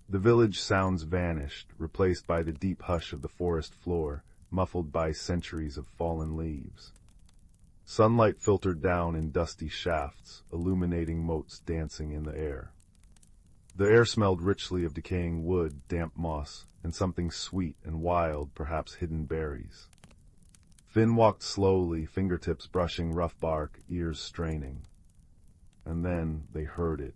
The village sounds vanished, replaced by the deep hush of the forest floor, muffled by centuries of fallen leaves. Sunlight filtered down in dusty shafts, illuminating motes dancing in the air. The air smelled richly of decaying wood, damp moss, and something sweet and wild, perhaps hidden berries. Finn walked slowly, fingertips brushing rough bark, ears straining. And then they heard it.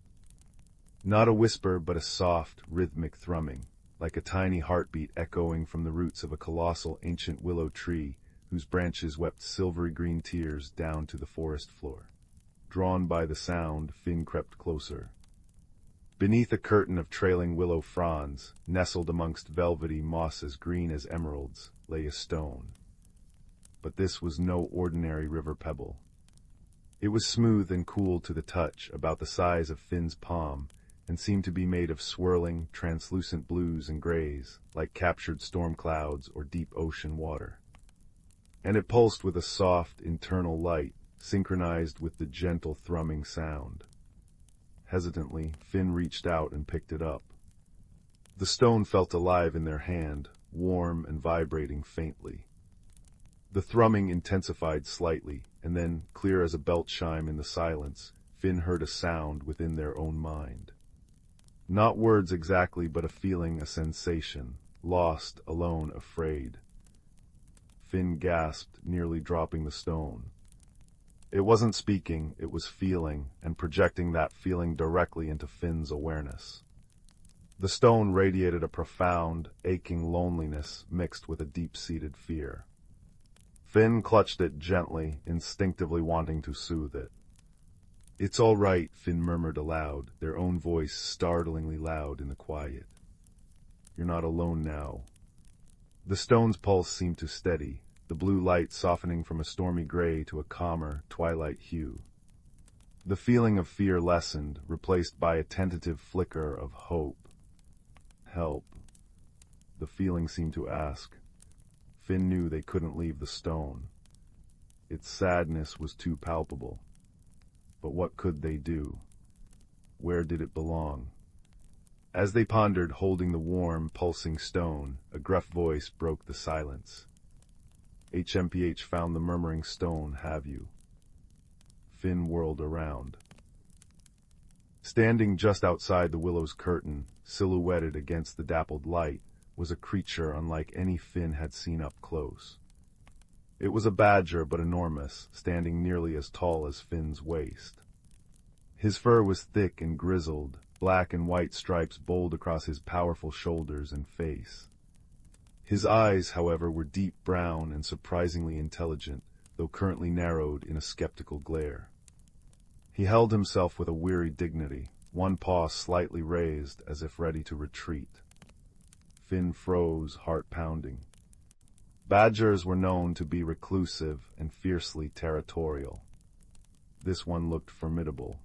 Not a whisper, but a soft, rhythmic thrumming, like a tiny heartbeat echoing from the roots of a colossal ancient willow tree whose branches wept silvery green tears down to the forest floor. Drawn by the sound, Finn crept closer. Beneath a curtain of trailing willow fronds, nestled amongst velvety mosses green as emeralds, lay a stone. But this was no ordinary river pebble. It was smooth and cool to the touch, about the size of Finn's palm, and seemed to be made of swirling, translucent blues and grays, like captured storm clouds or deep ocean water. And it pulsed with a soft, internal light, synchronized with the gentle thrumming sound. Hesitantly, Finn reached out and picked it up. The stone felt alive in their hand, warm and vibrating faintly. The thrumming intensified slightly, and then, clear as a belt chime in the silence, Finn heard a sound within their own mind. Not words exactly, but a feeling, a sensation, lost, alone, afraid. Finn gasped, nearly dropping the stone. It wasn't speaking, it was feeling, and projecting that feeling directly into Finn's awareness. The stone radiated a profound, aching loneliness mixed with a deep-seated fear. Finn clutched it gently, instinctively wanting to soothe it. "It's all right," Finn murmured aloud, their own voice startlingly loud in the quiet. "You're not alone now." The stone's pulse seemed to steady, the blue light softening from a stormy gray to a calmer, twilight hue. The feeling of fear lessened, replaced by a tentative flicker of hope. "Help," the feeling seemed to ask. Finn knew they couldn't leave the stone. Its sadness was too palpable. But what could they do? Where did it belong? As they pondered, holding the warm, pulsing stone, a gruff voice broke the silence. "HMPH found the murmuring stone, have you?" Finn whirled around. Standing just outside the willow's curtain, silhouetted against the dappled light, was a creature unlike any Finn had seen up close. It was a badger, but enormous, standing nearly as tall as Finn's waist. His fur was thick and grizzled, black and white stripes bowled across his powerful shoulders and face. His eyes, however, were deep brown and surprisingly intelligent, though currently narrowed in a skeptical glare. He held himself with a weary dignity, one paw slightly raised as if ready to retreat. Finn froze, heart pounding. Badgers were known to be reclusive and fiercely territorial. This one looked formidable.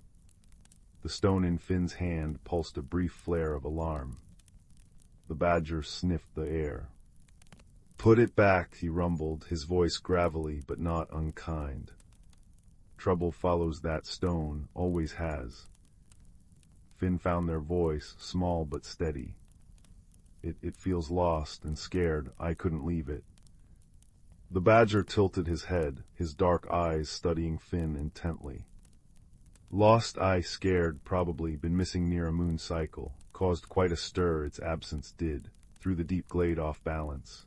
The stone in Finn's hand pulsed a brief flare of alarm. The badger sniffed the air. "Put it back," he rumbled, his voice gravelly but not unkind. "Trouble follows that stone, always has." Finn found their voice, small but steady. It feels lost and scared. I couldn't leave it." The badger tilted his head, his dark eyes studying Finn intently. Lost eye scared, probably, been missing near a moon cycle. Caused quite a stir, its absence did. Threw the deep glade off balance.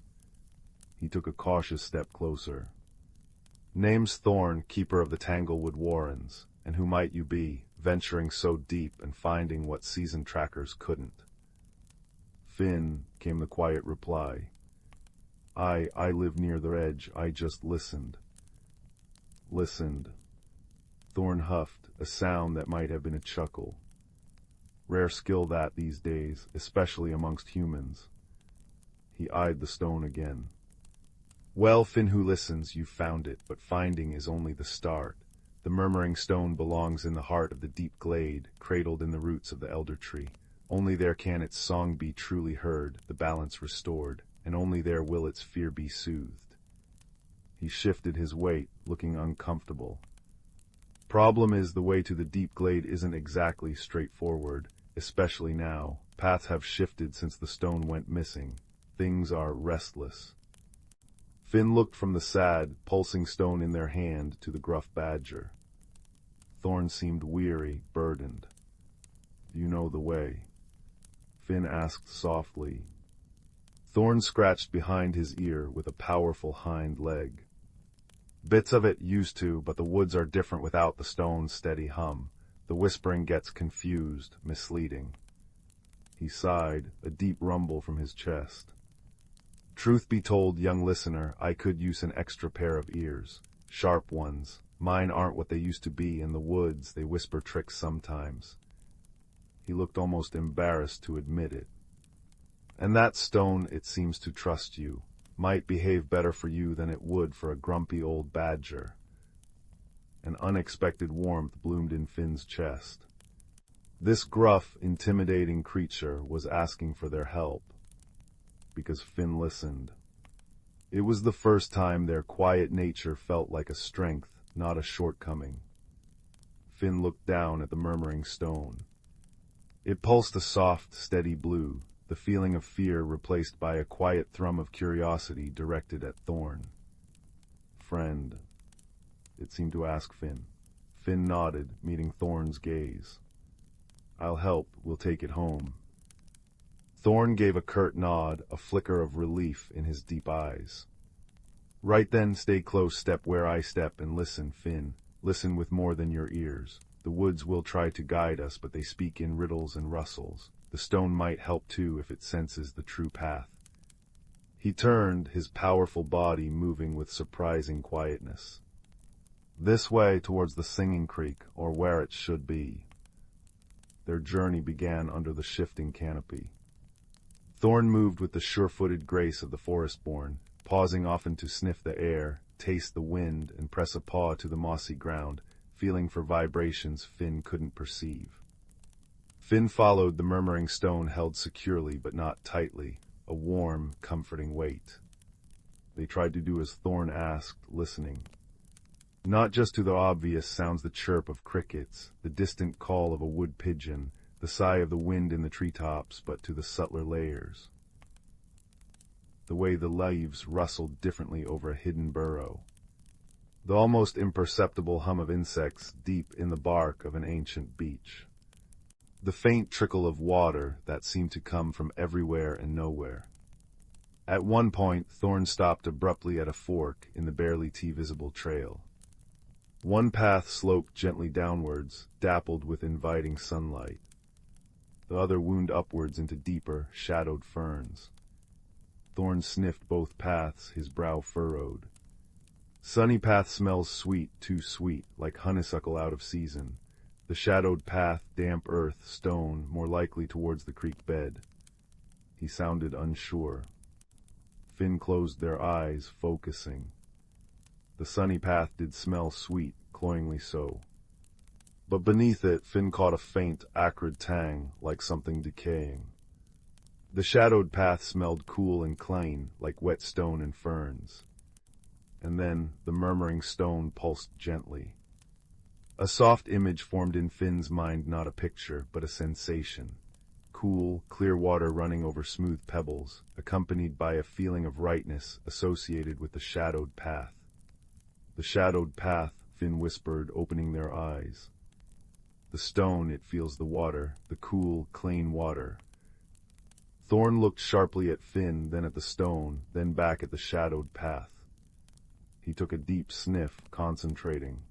He took a cautious step closer. Name's Thorn, keeper of the Tanglewood Warrens. And who might you be, venturing so deep and finding what seasoned trackers couldn't? Finn, came the quiet reply. I live near the edge, I just listened. Listened. Thorn huffed, a sound that might have been a chuckle. Rare skill that these days, especially amongst humans. He eyed the stone again. Well, Finn who listens, you've found it, but finding is only the start. The murmuring stone belongs in the heart of the deep glade, cradled in the roots of the elder tree. Only there can its song be truly heard, the balance restored, and only there will its fear be soothed. He shifted his weight, looking uncomfortable. Problem is, the way to the deep glade isn't exactly straightforward, especially now. Paths have shifted since the stone went missing. Things are restless. Finn looked from the sad, pulsing stone in their hand to the gruff badger. Thorn seemed weary, burdened. You know the way? Finn asked softly. Thorn scratched behind his ear with a powerful hind leg. Bits of it used to, but the woods are different without the stone's steady hum. The whispering gets confused, misleading. He sighed, a deep rumble from his chest. Truth be told, young listener, I could use an extra pair of ears. Sharp ones. Mine aren't what they used to be. In the woods, they whisper tricks sometimes. He looked almost embarrassed to admit it. And that stone, it seems to trust you. Might behave better for you than it would for a grumpy old badger. An unexpected warmth bloomed in Finn's chest. This gruff, intimidating creature was asking for their help. Because Finn listened. It was the first time their quiet nature felt like a strength, not a shortcoming. Finn looked down at the murmuring stone. It pulsed a soft, steady blue, the feeling of fear replaced by a quiet thrum of curiosity directed at Thorn. Friend, it seemed to ask Finn. Finn nodded, meeting Thorn's gaze. I'll help, we'll take it home. Thorn gave a curt nod, a flicker of relief in his deep eyes. Right then, stay close, step where I step, and listen, Finn. Listen with more than your ears. The woods will try to guide us, but they speak in riddles and rustles. The stone might help too if it senses the true path. He turned, his powerful body moving with surprising quietness. This way, towards the Singing Creek, or where it should be. Their journey began under the shifting canopy. Thorn moved with the sure-footed grace of the forest-born, pausing often to sniff the air, taste the wind, and press a paw to the mossy ground, feeling for vibrations Finn couldn't perceive. Finn followed the murmuring stone, held securely but not tightly, a warm, comforting weight. They tried to do as Thorn asked, listening. Not just to the obvious sounds, the chirp of crickets, the distant call of a wood pigeon, the sigh of the wind in the treetops, but to the subtler layers. The way the leaves rustled differently over a hidden burrow. The almost imperceptible hum of insects deep in the bark of an ancient beech. The faint trickle of water that seemed to come from everywhere and nowhere. At one point, Thorn stopped abruptly at a fork in the barely visible trail. One path sloped gently downwards, dappled with inviting sunlight. The other wound upwards into deeper, shadowed ferns. Thorn sniffed both paths, his brow furrowed. Sunny path smells sweet, too sweet, like honeysuckle out of season. The shadowed path, damp earth, stone, more likely towards the creek bed. He sounded unsure. Finn closed their eyes, focusing. The sunny path did smell sweet, cloyingly so. But beneath it, Finn caught a faint, acrid tang, like something decaying. The shadowed path smelled cool and clean, like wet stone and ferns. And then, the murmuring stone pulsed gently. A soft image formed in Finn's mind, not a picture, but a sensation. Cool, clear water running over smooth pebbles, accompanied by a feeling of rightness associated with the shadowed path. The shadowed path, Finn whispered, opening their eyes. The stone, it feels the water, the cool, clean water. Thorn looked sharply at Finn, then at the stone, then back at the shadowed path. He took a deep sniff, concentrating.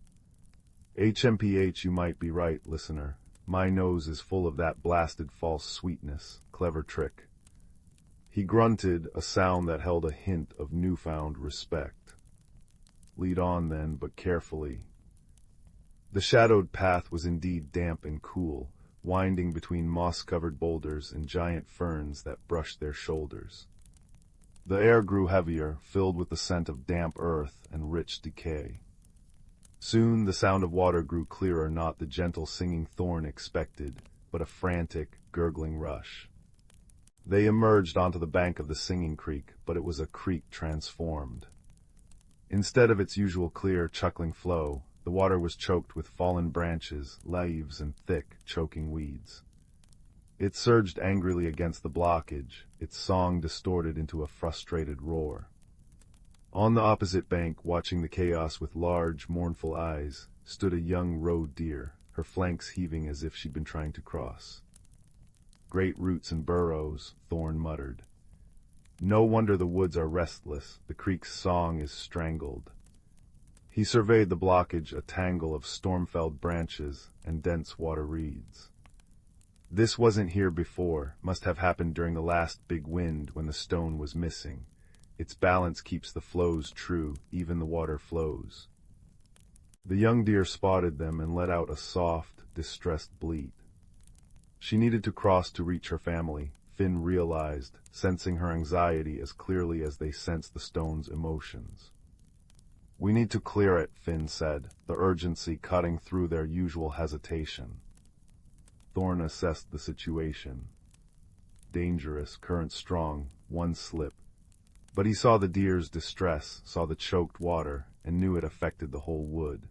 HMPH, you might be right, listener. My nose is full of that blasted false sweetness. Clever trick. He grunted, a sound that held a hint of newfound respect. Lead on then, but carefully. The shadowed path was indeed damp and cool, winding between moss-covered boulders and giant ferns that brushed their shoulders. The air grew heavier, filled with the scent of damp earth and rich decay. Soon the sound of water grew clearer, not the gentle singing Thorn expected, but a frantic, gurgling rush. They emerged onto the bank of the singing creek, but it was a creek transformed. Instead of its usual clear, chuckling flow, the water was choked with fallen branches, leaves, and thick, choking weeds. It surged angrily against the blockage, its song distorted into a frustrated roar. On the opposite bank, watching the chaos with large, mournful eyes, stood a young roe deer, her flanks heaving as if she'd been trying to cross. Great roots and burrows, Thorn muttered. No wonder the woods are restless, the creek's song is strangled. He surveyed the blockage, a tangle of storm-felled branches and dense water reeds. This wasn't here before, must have happened during the last big wind when the stone was missing. Its balance keeps the flows true, even the water flows. The young deer spotted them and let out a soft, distressed bleat. She needed to cross to reach her family, Finn realized, sensing her anxiety as clearly as they sensed the stone's emotions. We need to clear it, Finn said, the urgency cutting through their usual hesitation. Thorn assessed the situation. Dangerous, current strong, one slip. But he saw the deer's distress, saw the choked water, and knew it affected the whole wood.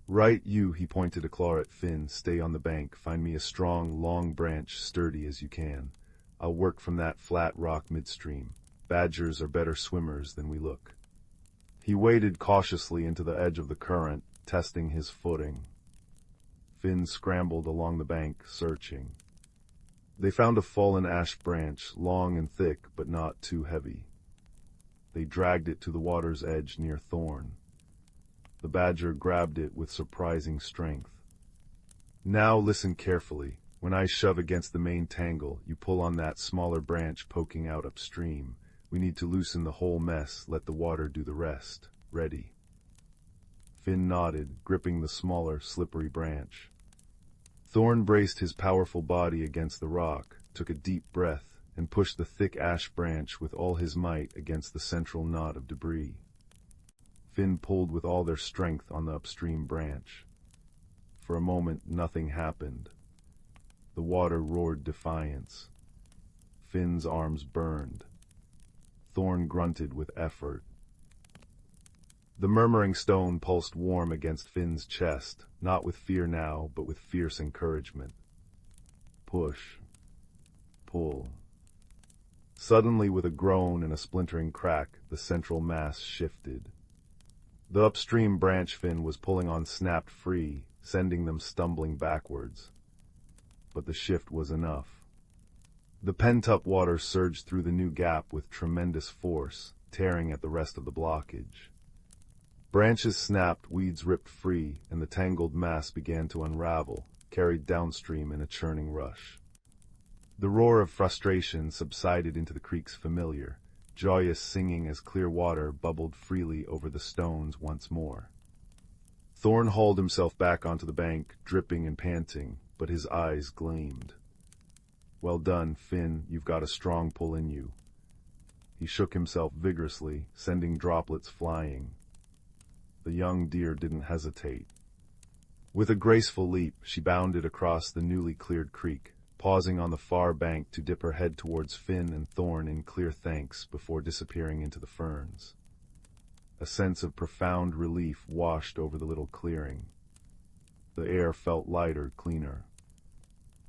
Right, you, he pointed a claw at Finn, stay on the bank, find me a strong, long branch, sturdy as you can. I'll work from that flat rock midstream. Badgers are better swimmers than we look. He waded cautiously into the edge of the current, testing his footing. Finn scrambled along the bank, searching. They found a fallen ash branch, long and thick, but not too heavy. They dragged it to the water's edge near Thorn. The badger grabbed it with surprising strength. Now listen carefully. When I shove against the main tangle, you pull on that smaller branch poking out upstream. We need to loosen the whole mess, let the water do the rest. Ready? Finn nodded, gripping the smaller, slippery branch. Thorn braced his powerful body against the rock, took a deep breath, and pushed the thick ash branch with all his might against the central knot of debris. Finn pulled with all their strength on the upstream branch. For a moment, nothing happened. The water roared defiance. Finn's arms burned. Thorn grunted with effort. The murmuring stone pulsed warm against Finn's chest, not with fear now, but with fierce encouragement. Push. Pull. Suddenly, with a groan and a splintering crack, the central mass shifted. The upstream branch Finn was pulling on snapped free, sending them stumbling backwards. But the shift was enough. The pent-up water surged through the new gap with tremendous force, tearing at the rest of the blockage. Branches snapped, weeds ripped free, and the tangled mass began to unravel, carried downstream in a churning rush. The roar of frustration subsided into the creek's familiar, joyous singing as clear water bubbled freely over the stones once more. Thorn hauled himself back onto the bank, dripping and panting, but his eyes gleamed. Well done, Finn, you've got a strong pull in you. He shook himself vigorously, sending droplets flying. The young deer didn't hesitate. With a graceful leap, she bounded across the newly cleared creek, pausing on the far bank to dip her head towards Finn and Thorn in clear thanks before disappearing into the ferns. A sense of profound relief washed over the little clearing. The air felt lighter, cleaner.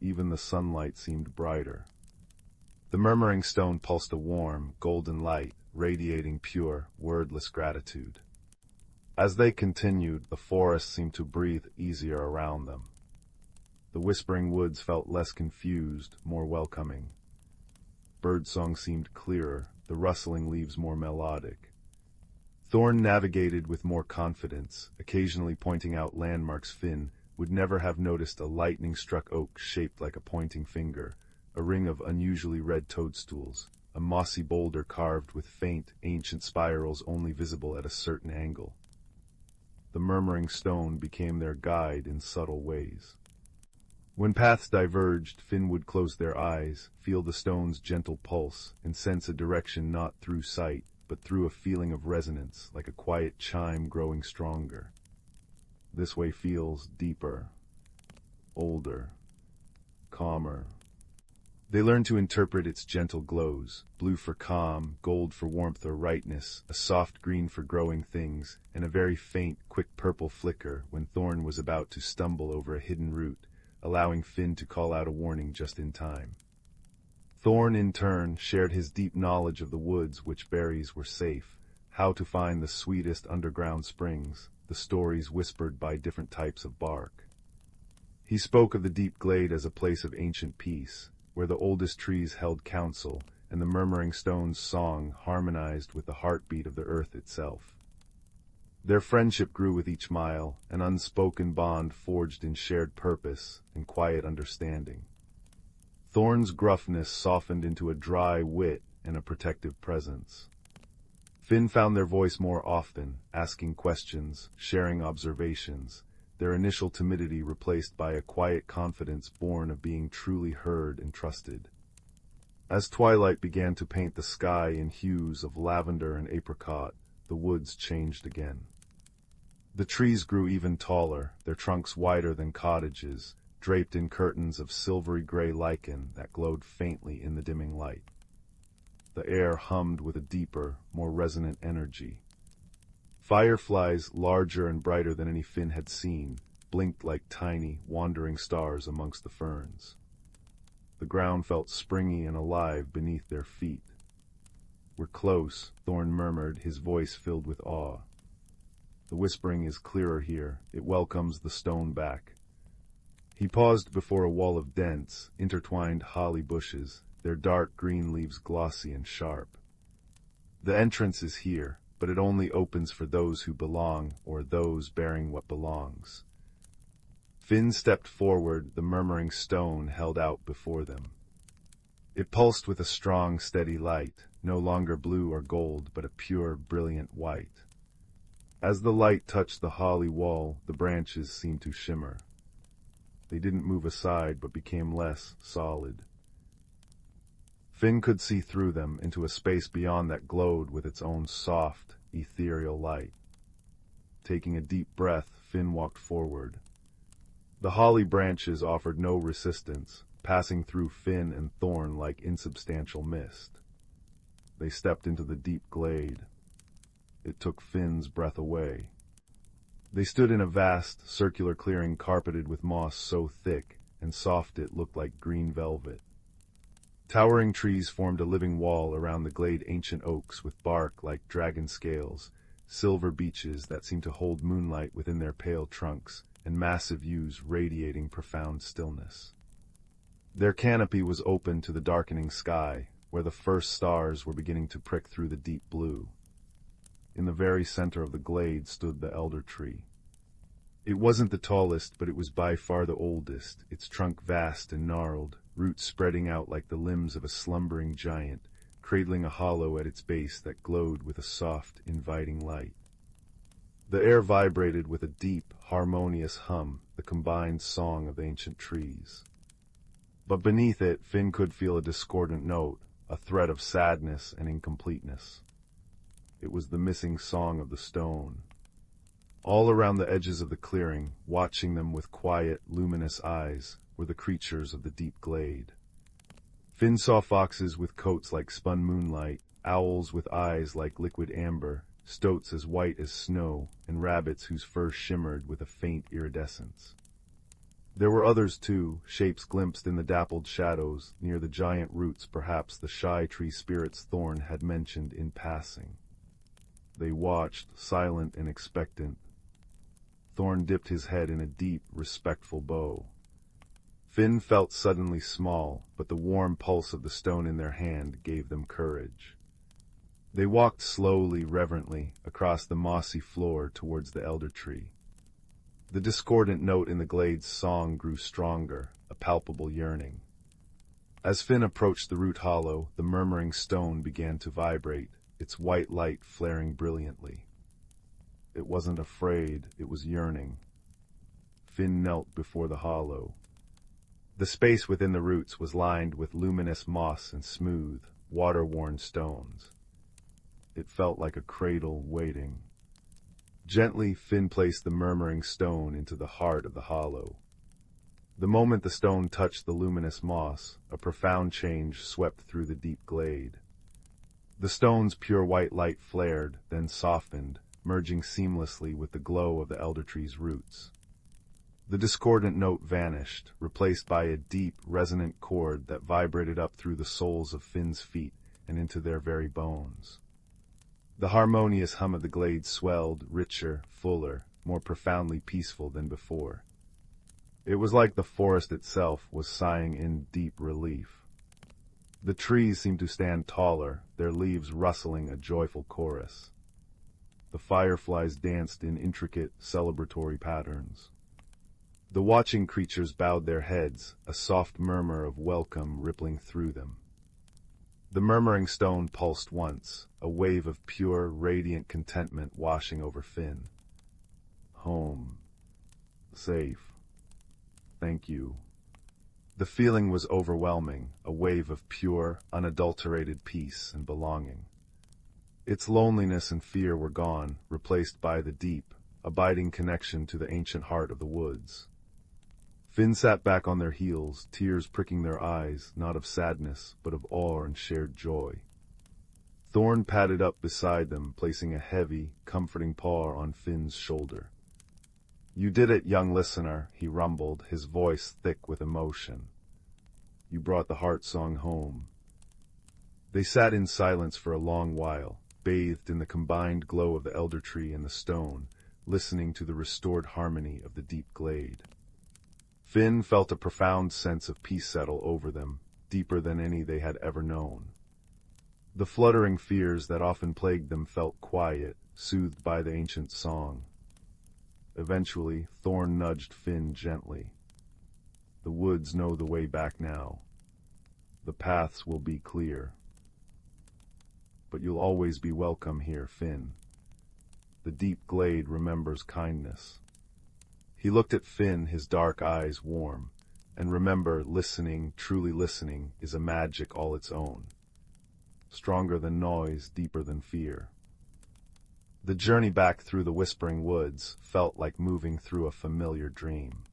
Even the sunlight seemed brighter. The murmuring stone pulsed a warm, golden light, radiating pure, wordless gratitude. As they continued, the forest seemed to breathe easier around them. The whispering woods felt less confused, more welcoming. Birdsong seemed clearer, the rustling leaves more melodic. Thorn navigated with more confidence, occasionally pointing out landmarks Finn would never have noticed: a lightning-struck oak shaped like a pointing finger, a ring of unusually red toadstools, a mossy boulder carved with faint, ancient spirals only visible at a certain angle. The murmuring stone became their guide in subtle ways. When paths diverged, Finn would close their eyes, feel the stone's gentle pulse, and sense a direction not through sight, but through a feeling of resonance, like a quiet chime growing stronger. This way feels deeper, older, calmer. They learn to interpret its gentle glows: blue for calm, gold for warmth or rightness, a soft green for growing things, and a very faint, quick purple flicker when Thorn was about to stumble over a hidden root, allowing Finn to call out a warning just in time. Thorn, in turn, shared his deep knowledge of the woods, which berries were safe, how to find the sweetest underground springs, the stories whispered by different types of bark. He spoke of the deep glade as a place of ancient peace, where the oldest trees held counsel, and the murmuring stone's song harmonized with the heartbeat of the earth itself. Their friendship grew with each mile, an unspoken bond forged in shared purpose and quiet understanding. Thorn's gruffness softened into a dry wit and a protective presence. Finn found their voice more often, asking questions, sharing observations, their initial timidity replaced by a quiet confidence born of being truly heard and trusted. As twilight began to paint the sky in hues of lavender and apricot, the woods changed again. The trees grew even taller, their trunks wider than cottages, draped in curtains of silvery gray lichen that glowed faintly in the dimming light. The air hummed with a deeper, more resonant energy. Fireflies, larger and brighter than any Finn had seen, blinked like tiny, wandering stars amongst the ferns. The ground felt springy and alive beneath their feet. "We're close," Thorn murmured, his voice filled with awe. "The whispering is clearer here. It welcomes the stone back." He paused before a wall of dense, intertwined holly bushes, their dark green leaves glossy and sharp. "The entrance is here, but it only opens for those who belong, or those bearing what belongs." Finn stepped forward, the murmuring stone held out before them. It pulsed with a strong, steady light, no longer blue or gold, but a pure, brilliant white. As the light touched the holly wall, the branches seemed to shimmer. They didn't move aside, but became less solid. Finn could see through them into a space beyond that glowed with its own soft, ethereal light. Taking a deep breath, Finn walked forward. The holly branches offered no resistance, passing through Finn and Thorn like insubstantial mist. They stepped into the deep glade. It took Finn's breath away. They stood in a vast, circular clearing carpeted with moss so thick and soft it looked like green velvet. Towering trees formed a living wall around the glade, ancient oaks with bark like dragon scales, silver beeches that seemed to hold moonlight within their pale trunks, and massive yews radiating profound stillness. Their canopy was open to the darkening sky, where the first stars were beginning to prick through the deep blue. In the very center of the glade stood the elder tree. It wasn't the tallest, but it was by far the oldest, its trunk vast and gnarled, roots spreading out like the limbs of a slumbering giant, cradling a hollow at its base that glowed with a soft, inviting light. The air vibrated with a deep, harmonious hum, the combined song of ancient trees. But beneath it, Finn could feel a discordant note, a thread of sadness and incompleteness. It was the missing song of the stone. All around the edges of the clearing, watching them with quiet, luminous eyes, were the creatures of the deep glade. Finn saw foxes with coats like spun moonlight, owls with eyes like liquid amber, stoats as white as snow, and rabbits whose fur shimmered with a faint iridescence. There were others too, shapes glimpsed in the dappled shadows, near the giant roots, perhaps the shy tree spirits Thorn had mentioned in passing. They watched, silent and expectant. Thorn dipped his head in a deep, respectful bow. Finn felt suddenly small, but the warm pulse of the stone in their hand gave them courage. They walked slowly, reverently, across the mossy floor towards the elder tree. The discordant note in the glade's song grew stronger, a palpable yearning. As Finn approached the root hollow, the murmuring stone began to vibrate, its white light flaring brilliantly. It wasn't afraid, it was yearning. Finn knelt before the hollow. The space within the roots was lined with luminous moss and smooth, water-worn stones. It felt like a cradle waiting. Gently, Finn placed the murmuring stone into the heart of the hollow. The moment the stone touched the luminous moss, a profound change swept through the deep glade. The stone's pure white light flared, then softened, merging seamlessly with the glow of the elder tree's roots. The discordant note vanished, replaced by a deep, resonant chord that vibrated up through the soles of Finn's feet and into their very bones. The harmonious hum of the glade swelled, richer, fuller, more profoundly peaceful than before. It was like the forest itself was sighing in deep relief. The trees seemed to stand taller, their leaves rustling a joyful chorus. The fireflies danced in intricate, celebratory patterns. The watching creatures bowed their heads, a soft murmur of welcome rippling through them. The murmuring stone pulsed once, a wave of pure, radiant contentment washing over Finn. Home. Safe. Thank you. The feeling was overwhelming, a wave of pure, unadulterated peace and belonging. Its loneliness and fear were gone, replaced by the deep, abiding connection to the ancient heart of the woods. Finn sat back on their heels, tears pricking their eyes, not of sadness, but of awe and shared joy. Thorn padded up beside them, placing a heavy, comforting paw on Finn's shoulder. "You did it, young listener," he rumbled, his voice thick with emotion. "You brought the heart song home." They sat in silence for a long while, bathed in the combined glow of the elder tree and the stone, listening to the restored harmony of the deep glade. Finn felt a profound sense of peace settle over them, deeper than any they had ever known. The fluttering fears that often plagued them felt quiet, soothed by the ancient song. Eventually, Thorn nudged Finn gently. "The woods know the way back now. The paths will be clear. But you'll always be welcome here, Finn. The deep glade remembers kindness." He looked at Finn, his dark eyes warm. And remember, listening, truly listening, is a magic all its own. Stronger than noise, deeper than fear. The journey back through the whispering woods felt like moving through a familiar dream.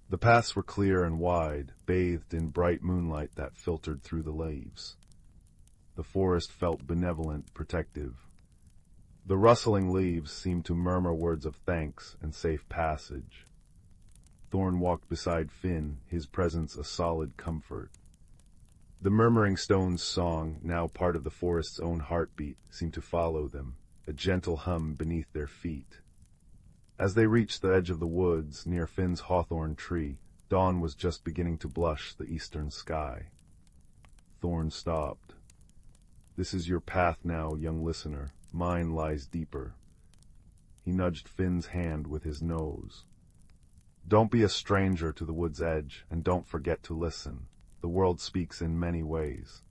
The paths were clear and wide, bathed in bright moonlight that filtered through the leaves. The forest felt benevolent, protective. The rustling leaves seemed to murmur words of thanks and safe passage. Thorn walked beside Finn, his presence a solid comfort. The murmuring stone's song, now part of the forest's own heartbeat, seemed to follow them, a gentle hum beneath their feet. As they reached the edge of the woods, near Finn's hawthorn tree, dawn was just beginning to blush the eastern sky. Thorn stopped. "This is your path now, young listener. Mine lies deeper." He nudged Finn's hand with his nose. "Don't be a stranger to the wood's edge, and don't forget to listen. The world speaks in many ways."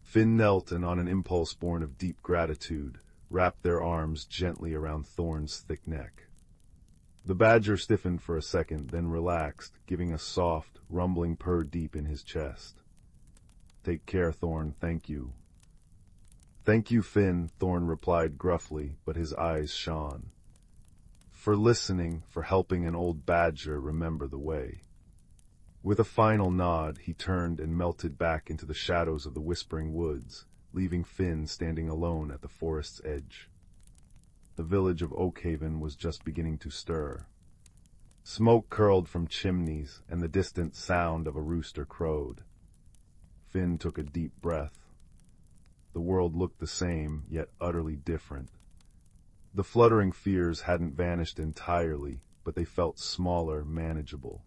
Finn knelt and, on an impulse born of deep gratitude, wrapped their arms gently around Thorn's thick neck. The badger stiffened for a second, then relaxed, giving a soft, rumbling purr deep in his chest. "Take care, Thorn, thank you." "Thank you, Finn," Thorn replied gruffly, but his eyes shone. "For listening, for helping an old badger remember the way." With a final nod, he turned and melted back into the shadows of the whispering woods, leaving Finn standing alone at the forest's edge. The village of Oakhaven was just beginning to stir. Smoke curled from chimneys, and the distant sound of a rooster crowed. Finn took a deep breath. The world looked the same, yet utterly different. The fluttering fears hadn't vanished entirely, but they felt smaller, manageable.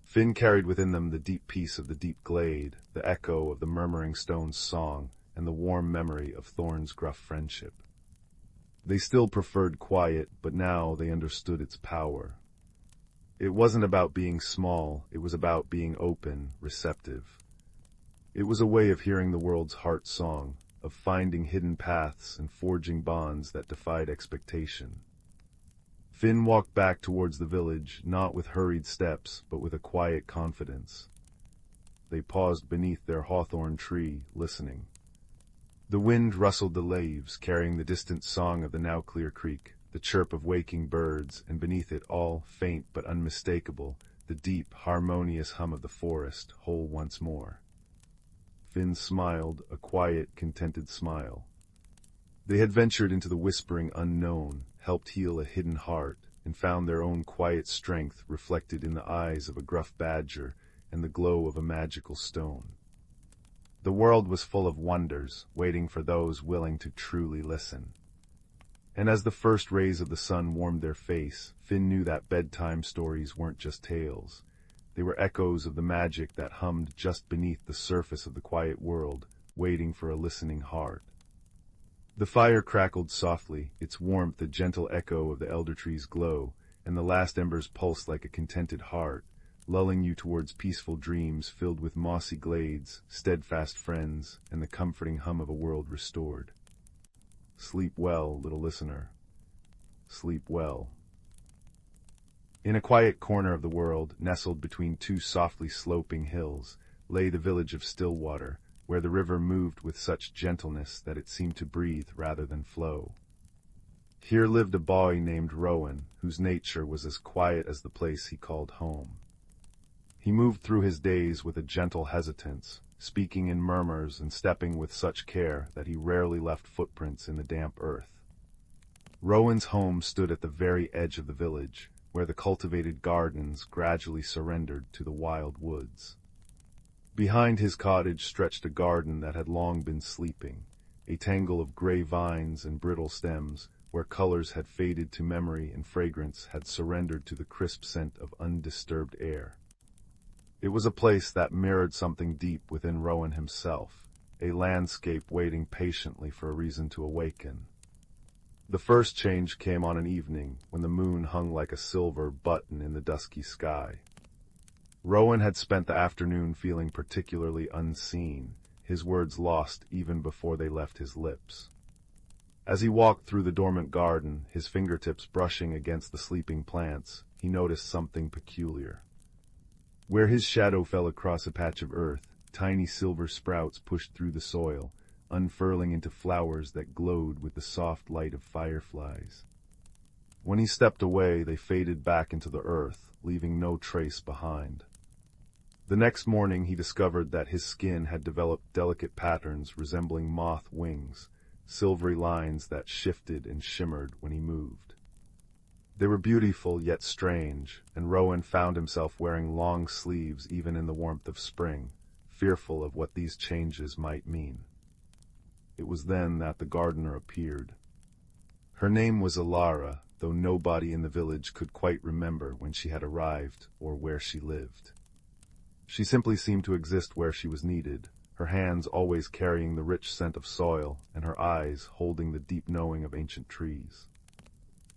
Finn carried within them the deep peace of the deep glade, the echo of the murmuring stone's song, and the warm memory of Thorn's gruff friendship. They still preferred quiet, but now they understood its power. It wasn't about being small, it was about being open, receptive. It was a way of hearing the world's heart song, of finding hidden paths and forging bonds that defied expectation. Finn walked back towards the village, not with hurried steps, but with a quiet confidence. They paused beneath their hawthorn tree, listening. The wind rustled the leaves, carrying the distant song of the now clear creek, the chirp of waking birds, and beneath it all, faint but unmistakable, the deep, harmonious hum of the forest, whole once more. Finn smiled, a quiet, contented smile. They had ventured into the whispering unknown, helped heal a hidden heart, and found their own quiet strength reflected in the eyes of a gruff badger and the glow of a magical stone. The world was full of wonders, waiting for those willing to truly listen. And as the first rays of the sun warmed their face, Finn knew that bedtime stories weren't just tales. They were echoes of the magic that hummed just beneath the surface of the quiet world, waiting for a listening heart. The fire crackled softly, its warmth a gentle echo of the elder tree's glow, and the last embers pulsed like a contented heart, lulling you towards peaceful dreams filled with mossy glades, steadfast friends, and the comforting hum of a world restored. Sleep well, little listener. Sleep well. In a quiet corner of the world, nestled between two softly sloping hills, lay the village of Stillwater, where the river moved with such gentleness that it seemed to breathe rather than flow. Here lived a boy named Rowan, whose nature was as quiet as the place he called home. He moved through his days with a gentle hesitance, speaking in murmurs and stepping with such care that he rarely left footprints in the damp earth. Rowan's home stood at the very edge of the village, where the cultivated gardens gradually surrendered to the wild woods. Behind his cottage stretched a garden that had long been sleeping, a tangle of gray vines and brittle stems, where colors had faded to memory and fragrance had surrendered to the crisp scent of undisturbed air. It was a place that mirrored something deep within Rowan himself, a landscape waiting patiently for a reason to awaken. The first change came on an evening when the moon hung like a silver button in the dusky sky. Rowan had spent the afternoon feeling particularly unseen, his words lost even before they left his lips. As he walked through the dormant garden, his fingertips brushing against the sleeping plants, he noticed something peculiar. Where his shadow fell across a patch of earth, tiny silver sprouts pushed through the soil, unfurling into flowers that glowed with the soft light of fireflies. When he stepped away, they faded back into the earth, leaving no trace behind. The next morning he discovered that his skin had developed delicate patterns resembling moth wings, silvery lines that shifted and shimmered when he moved. They were beautiful yet strange, and Rowan found himself wearing long sleeves even in the warmth of spring, fearful of what these changes might mean. It was then that the gardener appeared. Her name was Alara, though nobody in the village could quite remember when she had arrived or where she lived. She simply seemed to exist where she was needed, her hands always carrying the rich scent of soil and her eyes holding the deep knowing of ancient trees.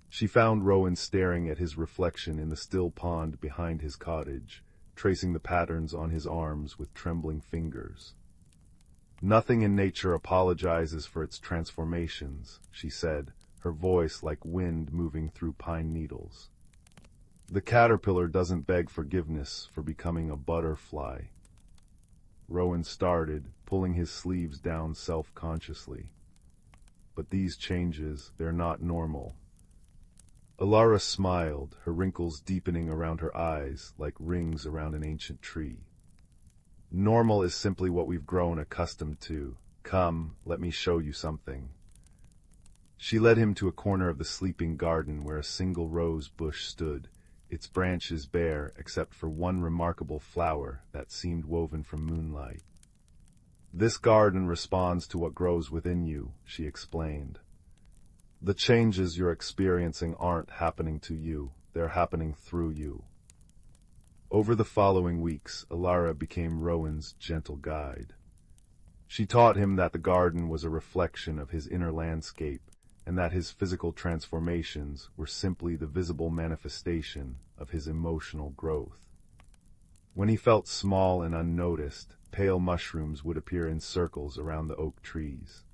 She found Rowan staring at his reflection in the still pond behind his cottage, tracing the patterns on his arms with trembling fingers. "Nothing in nature apologizes for its transformations," she said, her voice like wind moving through pine needles. "The caterpillar doesn't beg forgiveness for becoming a butterfly." Rowan started, pulling his sleeves down self-consciously. "But these changes, they're not normal." Alara smiled, her wrinkles deepening around her eyes like rings around an ancient tree. "Normal is simply what we've grown accustomed to. Come, let me show you something." She led him to a corner of the sleeping garden where a single rose bush stood, its branches bare except for one remarkable flower that seemed woven from moonlight. "This garden responds to what grows within you," she explained. "The changes you're experiencing aren't happening to you, they're happening through you." Over the following weeks, Alara became Rowan's gentle guide. She taught him that the garden was a reflection of his inner landscape, and that his physical transformations were simply the visible manifestation of his emotional growth. When he felt small and unnoticed, pale mushrooms would appear in circles around the oak trees.